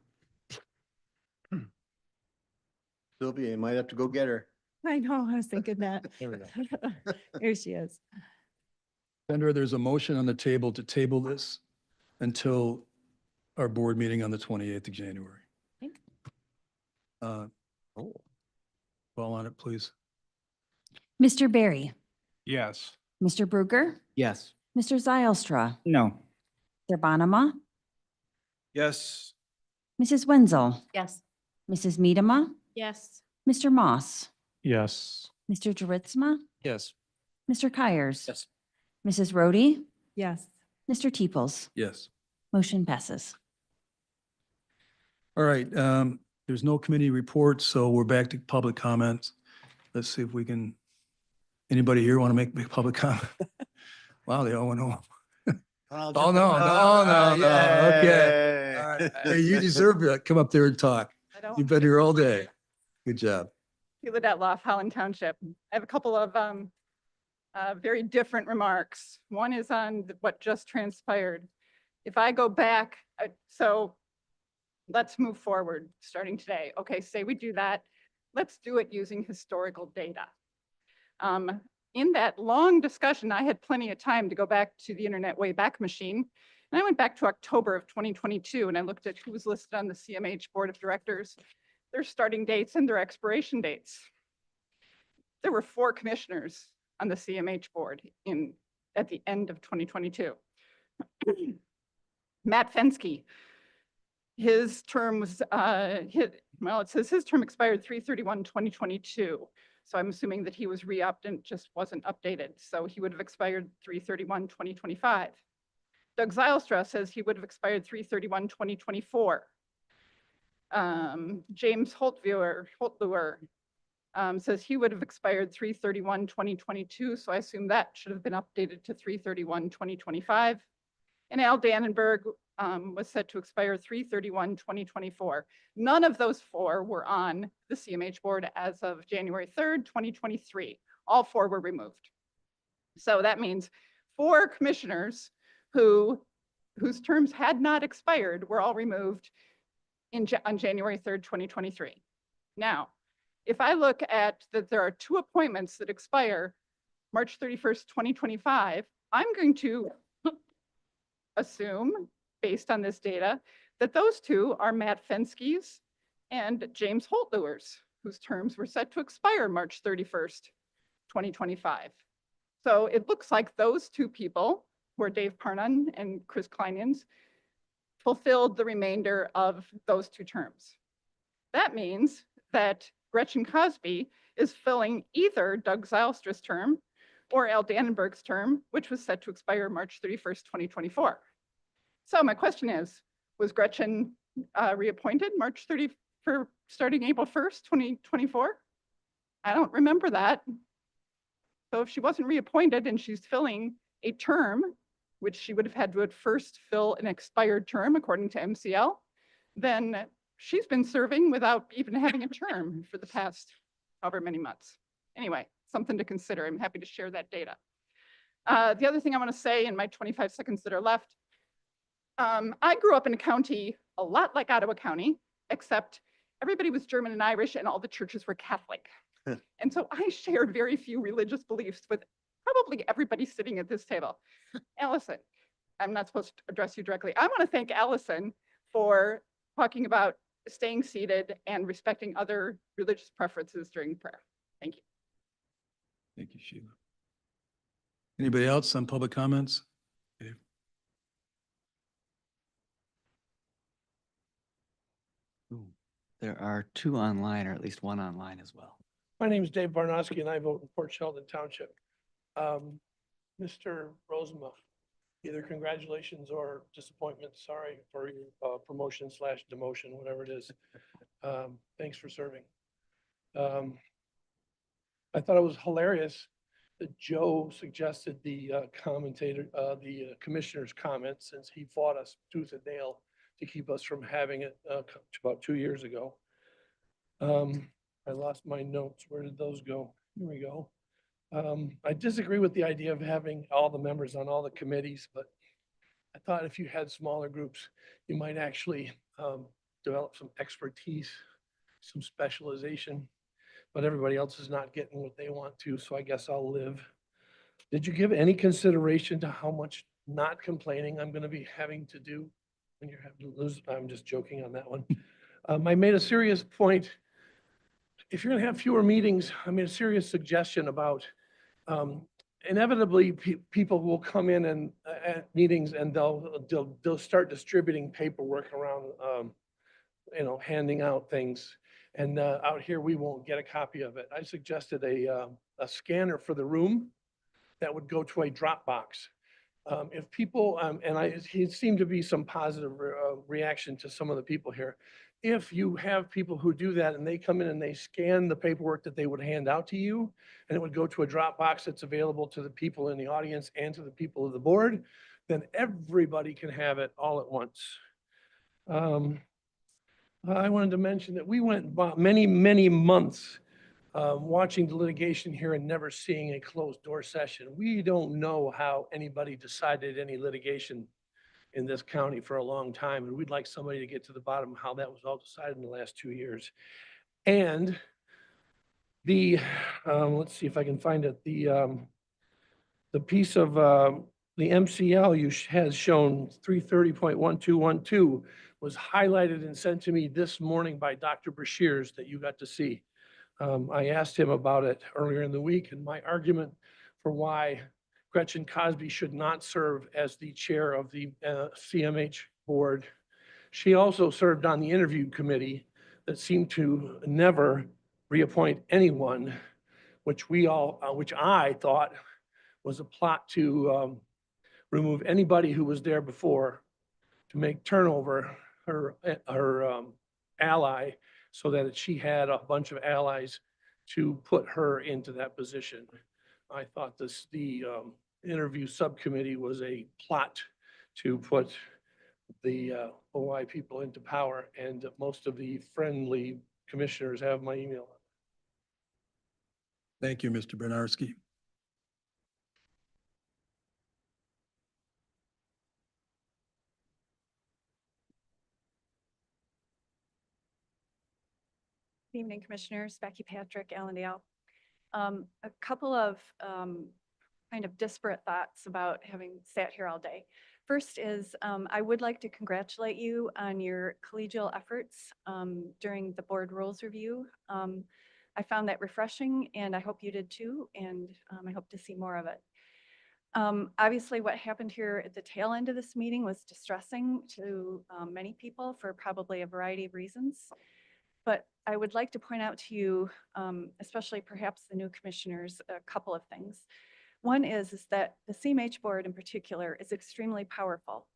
Sylvia, you might have to go get her. I know, I was thinking that. There we go. Here she is. Sandra, there's a motion on the table to table this until our board meeting on the 28th of January. Okay. Call on it, please. Mr. Barry, Yes. Mr. Bruger, Yes. Mr. Zylstra, No. Mr. Bonema, Yes. Mrs. Wenzel, Yes. Mrs. Medema, yes, Mr. Moss, Yes. Mr. Juritzma, Yes. Mr. Kyers. Yes. Mrs. Rhodey, Yes. Mr. Teeples. Yes. Motion passes. All right, there's no committee report, so we're back to public comments. Let's see if we can, anybody here want to make public comment? Wow, they all went home. Oh, no, okay. All right. Hey, you deserve to come up there and talk. I don't You've been here all day. Good job. Philadelphia Law, Holland Township. I have a couple of very different remarks. One is on what just transpired. If I go back, so let's move forward, starting today. Okay, say we do that. Let's do it using historical data. In that long discussion, I had plenty of time to go back to the Internet Wayback Machine. And I went back to October of 2022 and I looked at who was listed on the CMH Board of Directors, their starting dates and their expiration dates. There were 4 commissioners on the CMH board at the end of 2022. Matt Fensky, his term was, it says his term expired 3/31/2022. So I'm assuming that he was re-upped and just wasn't updated. So he would have expired 3/31/2025. Doug Zylstra says he would have expired 3/31/2024. James Holtluer says he would have expired 3/31/2022. So I assume that should have been updated to 3/31/2025. And Al Dannenberg was set to expire 3/31/2024. None of those 4 were on the CMH board as of January 3rd, 2023. All 4 were removed. So that means 4 commissioners whose terms had not expired were all removed on January 3rd, 2023. Now, if I look at that there are 2 appointments that expire March 31st, 2025, I'm going to assume, based on this data, that those 2 are Matt Fensky's and James Holtluer's, whose terms were set to expire March 31st, 2025. So it looks like those 2 people, who are Dave Parnon and Chris Kleinens, fulfilled the remainder of those 2 terms. That means that Gretchen Cosby is filling either Doug Zylstra's term or Al Dannenberg's term, which was set to expire March 31st, 2024. So my question is, was Gretchen reappointed for starting April 1st, 2024? I don't remember that. So if she wasn't reappointed and she's filling a term, which she would have had to at first fill an expired term according to MCL, then she's been serving without even having a term for the past however many months. Anyway, something to consider. I'm happy to share that data. The other thing I want to say in my 25 seconds that are left, I grew up in a county a lot like Ottawa County, except everybody was German and Irish and all the churches were Catholic. And so I shared very few religious beliefs with probably everybody sitting at this table. Now listen, I'm not supposed to address you directly. I want to thank Allison for talking about staying seated and respecting other religious preferences during prayer. Thank you. Thank you, Sheila. Anybody else on public comments? Okay. Ooh, there are 2 online, or at least 1 online as well. My name is Dave Barnowski and I vote in Port Sheldon Township. Mr. Rosema, either congratulations or disappointment. Sorry for your promotion / demotion, whatever it is. Thanks for serving. I thought it was hilarious that Joe suggested the commissioner's comments, since he fought us tooth and nail to keep us from having it about 2 years ago. I lost my notes. Where did those go? Here we go. I disagree with the idea of having all the members on all the committees, but I thought if you had smaller groups, you might actually develop some expertise, some specialization, but everybody else is not getting what they want to, so I guess I'll live. Did you give any consideration to how much not complaining I'm gonna be having to do when you're having to lose? I'm just joking on that one. I made a serious point. If you're gonna have fewer meetings, I made a serious suggestion about inevitably people will come in and at meetings and they'll start distributing paperwork around, handing out things. And out here, we won't get a copy of it. I suggested a scanner for the room that would go to a Dropbox. If people, it seemed to be some positive reaction to some of the people here. If you have people who do that and they come in and they scan the paperwork that they would hand out to you, and it would go to a Dropbox that's available to the people in the audience and to the people of the board, then everybody can have it all at once. I wanted to mention that we went many, many months watching the litigation here and never seeing a closed door session. We don't know how anybody decided any litigation in this county for a long time, and we'd like somebody to get to the bottom of how that was all decided in the last 2 years. And the, let's see if I can find it, the piece of the MCL has shown 330.1212 was highlighted and sent to me this morning by Dr. Brashears that you got to see. I asked him about it earlier in the week, and my argument for why Gretchen Cosby should not serve as the chair of the CMH board. She also served on the interview committee that seemed to never reappoint anyone, which I thought was a plot to remove anybody who was there before, to make turnover her ally, so that she had a bunch of allies to put her into that position. I thought the interview subcommittee was a plot to put the OI people into power, and most of the friendly commissioners have my email. Thank you, Mr. Bernarski. Good evening, Commissioners. Becky Patrick, Allendale. A couple of kind of disparate thoughts about having sat here all day. First is, I would like to congratulate you on your collegial efforts during the board rules review. I found that refreshing, and I hope you did too, and I hope to see more of it. Obviously, what happened here at the tail end of this meeting was distressing to many people for probably a variety of reasons. But I would like to point out to you, especially perhaps the new commissioners, a couple of things. One is that the CMH board in particular is extremely powerful.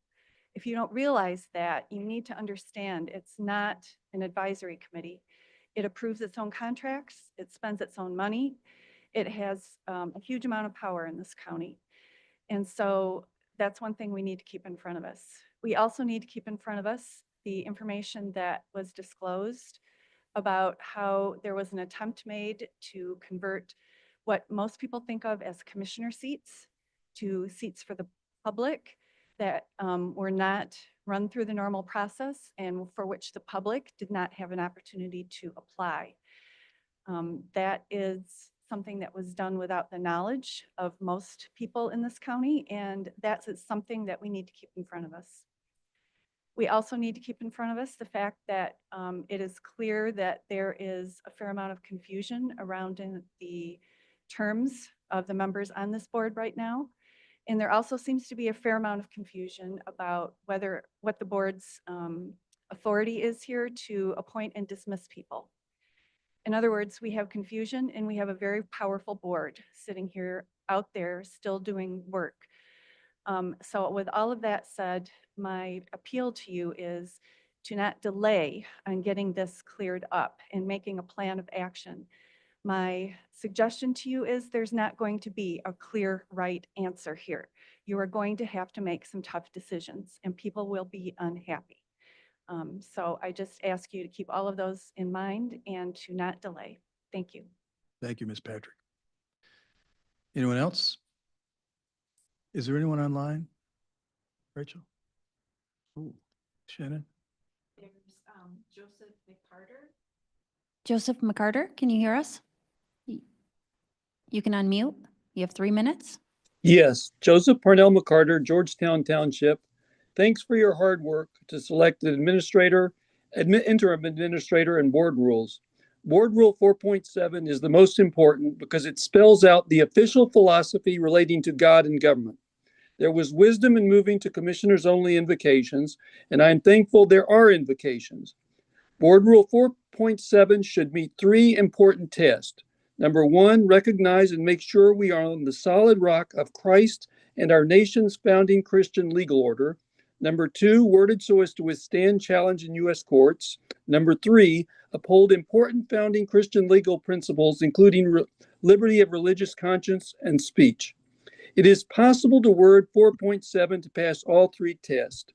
If you don't realize that, you need to understand it's not an advisory committee. It approves its own contracts, it spends its own money. It has a huge amount of power in this county. And so that's one thing we need to keep in front of us. We also need to keep in front of us the information that was disclosed about how there was an attempt made to convert what most people think of as commissioner seats to seats for the public that were not run through the normal process and for which the public did not have an opportunity to apply. That is something that was done without the knowledge of most people in this county, and that's something that we need to keep in front of us. We also need to keep in front of us the fact that it is clear that there is a fair amount of confusion around in the terms of the members on this board right now. And there also seems to be a fair amount of confusion about what the board's authority is here to appoint and dismiss people. In other words, we have confusion and we have a very powerful board sitting here out there still doing work. So with all of that said, my appeal to you is to not delay on getting this cleared up and making a plan of action. My suggestion to you is there's not going to be a clear right answer here. You are going to have to make some tough decisions and people will be unhappy. So I just ask you to keep all of those in mind and to not delay. Thank you. Thank you, Ms. Patrick. Anyone else? Is there anyone online? Rachel? Ooh, Shannon? There's Joseph McCarter. Joseph McCarter, can you hear us? You can unmute. You have 3 minutes. Yes, Joseph Parnell McCarter, Georgetown Township. Thanks for your hard work to select an administrator, interim administrator, and board rules. Board Rule 4.7 is the most important because it spells out the official philosophy relating to God and government. There was wisdom in moving to commissioners-only invocations, and I am thankful there are invocations. Board Rule 4.7 should meet 3 important tests. Number 1, recognize and make sure we are on the solid rock of Christ and our nation's founding Christian legal order. Number 2, worded so as to withstand challenge in U.S. courts. Number 3, uphold important founding Christian legal principles, including liberty of religious conscience and speech. It is possible to word 4.7 to pass all 3 tests.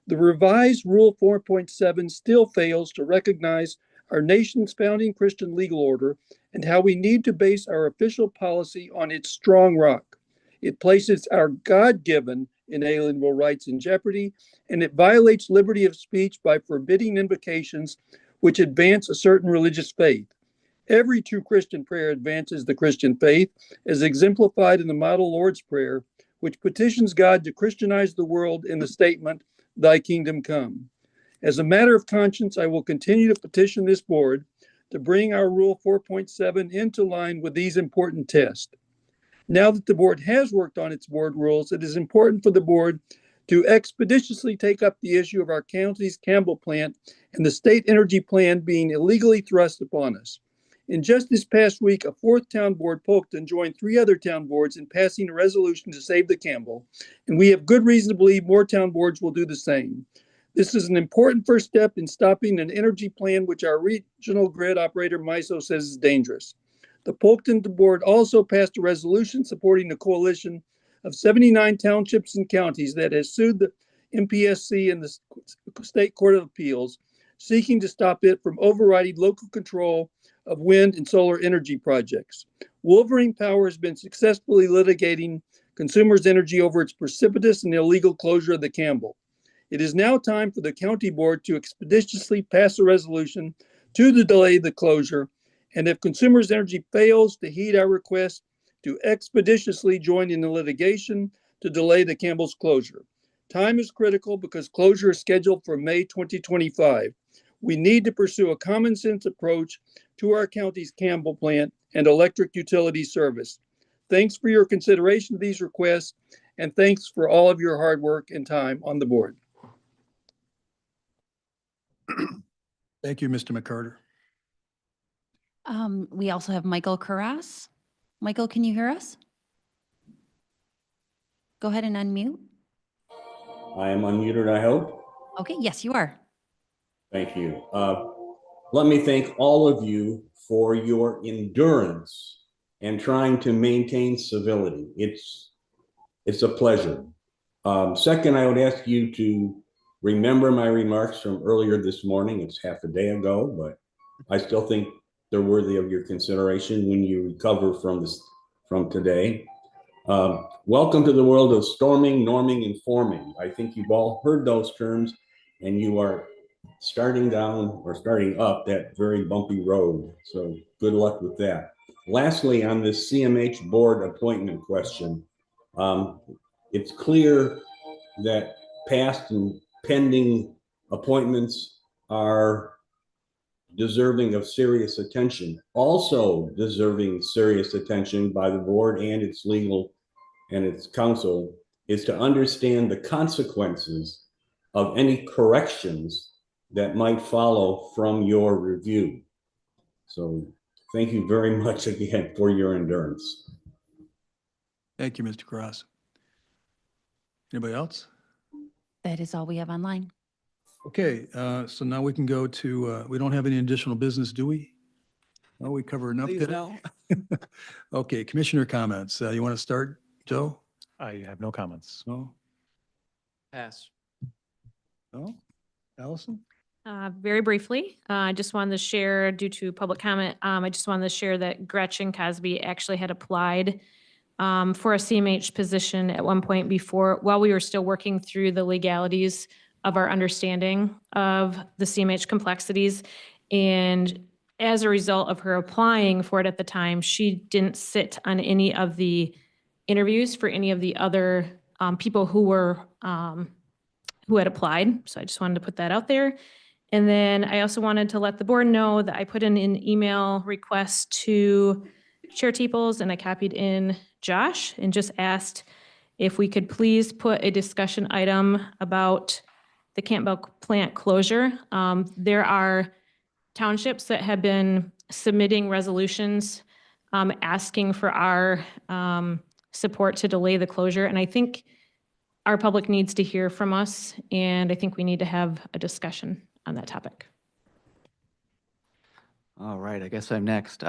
The revised Rule 4.7 still fails to recognize our nation's founding Christian legal order and how we need to base our official policy on its strong rock. It places our God-given inalienable rights in jeopardy, and it violates liberty of speech by forbidding invocations which advance a certain religious faith. Every true Christian prayer advances the Christian faith, as exemplified in the model Lord's Prayer, which petitions God to Christianize the world in the statement, "Thy kingdom come." As a matter of conscience, I will continue to petition this board to bring our Rule 4.7 into line with these important tests. Now that the board has worked on its board rules, it is important for the board to expeditiously take up the issue of our county's Campbell plant and the state energy plan being illegally thrust upon us. In just this past week, a 4th town board, Polkton, joined 3 other town boards in passing a resolution to save the Campbell, and we have good reason to believe more town boards will do the same. This is an important first step in stopping an energy plan which our regional grid operator, MISO, says is dangerous. The Polkton board also passed a resolution supporting a coalition of 79 townships and counties that has sued the MPSC and the State Court of Appeals, seeking to stop it from overriding local control of wind and solar energy projects. Wolverine Power has been successfully litigating consumers' energy over its precipitous and illegal closure of the Campbell. It is now time for the county board to expeditiously pass a resolution to delay the closure, and if Consumers Energy fails to heed our request, to expeditiously join in the litigation to delay the Campbell's closure. Time is critical because closure is scheduled for May 2025. We need to pursue a common sense approach to our county's Campbell plant and electric utility service. Thanks for your consideration of these requests, and thanks for all of your hard work and time on the board. Thank you, Mr. McCarter. We also have Michael Carras. Michael, can you hear us? Go ahead and unmute. I am unmuted, I hope. Okay, yes, you are. Thank you. Let me thank all of you for your endurance and trying to maintain civility. It's a pleasure. Second, I would ask you to remember my remarks from earlier this morning. It's half a day ago, but I still think they're worthy of your consideration when you recover from today. Welcome to the world of storming, norming, and forming. I think you've all heard those terms, and you are starting down or starting up that very bumpy road. So good luck with that. Lastly, on this CMH board appointment question, it's clear that past and pending appointments are deserving of serious attention. Also deserving serious attention by the board and its legal and its counsel is to understand the consequences of any corrections that might follow from your review. So thank you very much again for your endurance. Thank you, Mr. Cross. Anybody else? That is all we have online. Okay, so now we can go to, we don't have any additional business, do we? No, we covered enough Please, today. no. Okay, commissioner comments. You want to start, Joe? I have no comments. No? Pass. No? Allison? Very briefly, I just wanted to share, due to public comment, I just wanted to share that Gretchen Cosby actually had applied for a CMH position at one point before, while we were still working through the legalities of our understanding of the CMH complexities. And as a result of her applying for it at the time, she didn't sit on any of the interviews for any of the other people who had applied. So I just wanted to put that out there. And then I also wanted to let the board know that I put in an email request to Chair Teeples and I copied in Josh and just asked if we could please put a discussion item about the Campbell plant closure. There are townships that have been submitting resolutions asking for our support to delay the closure. And I think our public needs to hear from us, and I think we need to have a discussion on that topic. All right, I guess I'm next.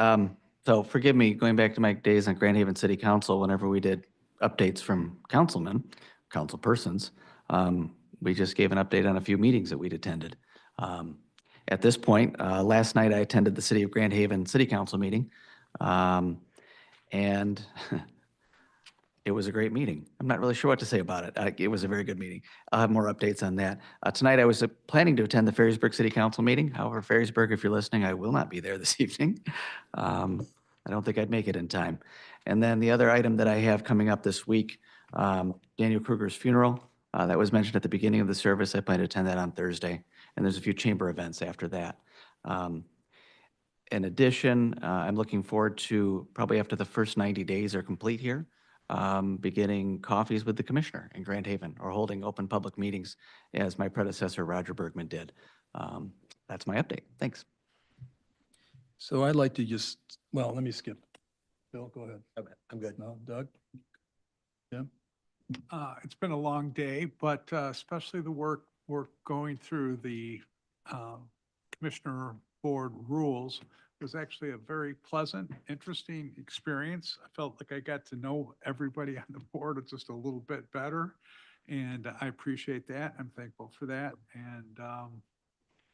So forgive me, going back to my days on Grand Haven City Council, whenever we did updates from councilmen, councilpersons, we just gave an update on a few meetings that we'd attended. At this point, last night I attended the City of Grand Haven City Council meeting, and it was a great meeting. I'm not really sure what to say about it. It was a very good meeting. I'll have more updates on that. Tonight, I was planning to attend the Ferrisburg City Council meeting. However, Ferrisburg, if you're listening, I will not be there this evening. I don't think I'd make it in time. And then the other item that I have coming up this week, Daniel Kruger's funeral. That was mentioned at the beginning of the service. I plan to attend that on Thursday. And there's a few chamber events after that. In addition, I'm looking forward to, probably after the first 90 days are complete here, beginning coffees with the commissioner in Grand Haven, or holding open public meetings as my predecessor, Roger Bergman, did. That's my update. Thanks. So I'd like to just, well, let me skip. Bill, go ahead. Okay, I'm good. No, Doug? It's been a long day, but especially the work we're going through the Commissioner Board rules was actually a very pleasant, interesting experience. I felt like I got to know everybody on the board just a little bit better, and I appreciate that. I'm thankful for that, and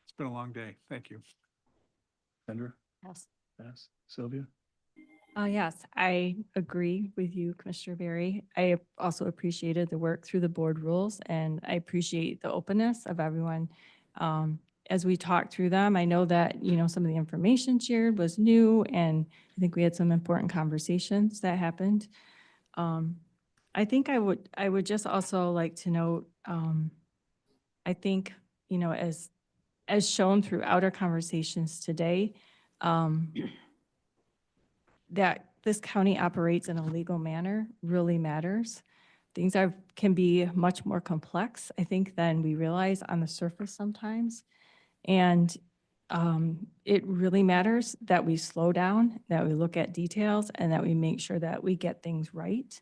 it's been a long day. Thank you. Kendra? Yes. Pass. Sylvia? Yes, I agree with you, Commissioner Berry. I also appreciated the work through the board rules, and I appreciate the openness of everyone. As we talked through them, I know that, you know, some of the information shared was new, and I think we had some important conversations that happened. I think I would just also like to note, I think, you know, as shown throughout our conversations today, that this county operates in a legal manner really matters. Things can be much more complex, I think, than we realize on the surface sometimes. And it really matters that we slow down, that we look at details, and that we make sure that we get things right.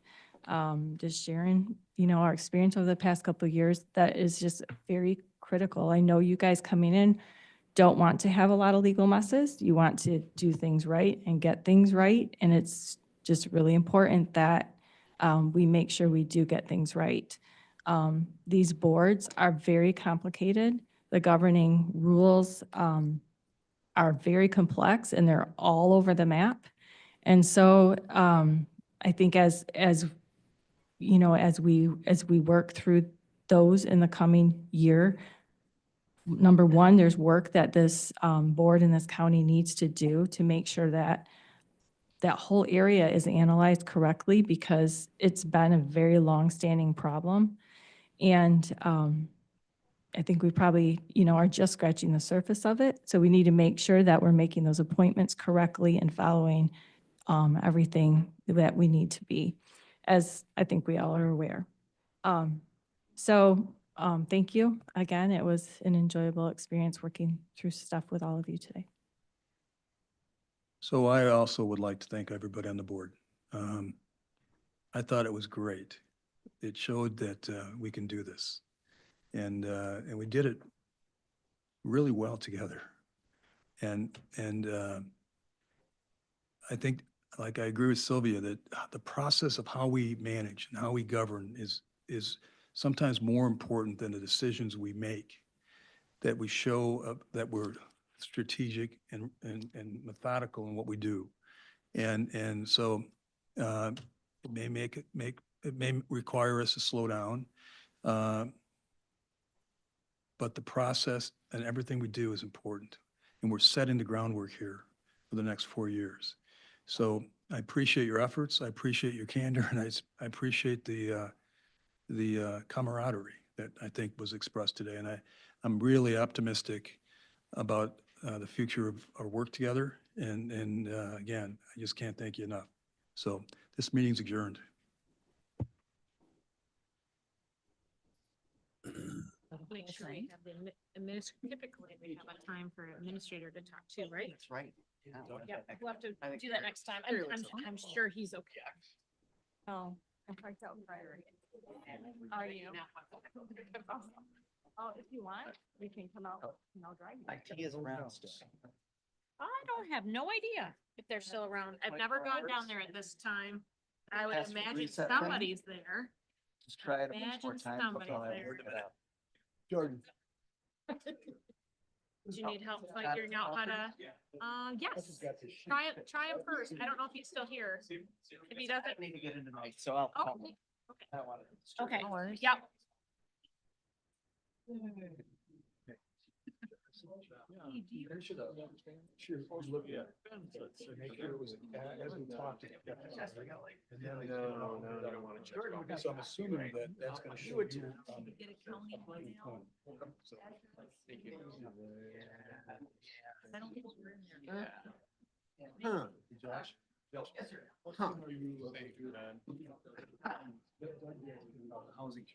Just sharing, you know, our experience over the past couple of years, that is just very critical. I know you guys coming in don't want to have a lot of legal messes. You want to do things right and get things right. And it's just really important that we make sure we do get things right. These boards are very complicated. The governing rules are very complex, and they're all over the map. And so I think as you know, as we work through those in the coming year, number one, there's work that this board in this county needs to do to make sure that that whole area is analyzed correctly, because it's been a very long-standing problem. And I think we probably, are just scratching the surface of it. So we need to make sure that we're making those appointments correctly and following everything that we need to be, as I think we all are aware. Thank you again. It was an enjoyable experience working through stuff with all of you today. So I also would like to thank everybody on the board. I thought it was great. It showed that we can do this. And we did it really well together. And I think, like I agree with Sylvia, that the process of how we manage and how we govern is sometimes more important than the decisions we make, that we show that we're strategic and methodical in what we do. And so it may require us to slow down, but the process and everything we do is important. And we're setting the groundwork here for the next 4 years. So I appreciate your efforts. I appreciate your candor, and I appreciate the camaraderie that I think was expressed today. And I'm really optimistic about the future of our work together. And again, I just can't thank you enough. So this meeting's adjourned. Make sure we have the typically we have a time for administrator to talk to, right? That's right. Yeah, we'll have to do that next time. I'm sure he's okay. Oh, I parked out Friday. Are you? Oh, if you want, we can come out and I'll drive you. IT is around. I don't have no idea if they're still around. I've never gone down there at this time. I would Password imagine reset thing? somebody's there. Just try it a bunch more Imagine times. somebody's there. Jordan. Do you need help figuring out how to? Yes. Try him first. I don't know if he's still here. If he doesn't. Need to get in tonight, so I'll. Okay. Okay. Yep. So I'm assuming that that's going to show you. Get a county email. I don't think we're in there. Huh. Josh? Huh. Housing.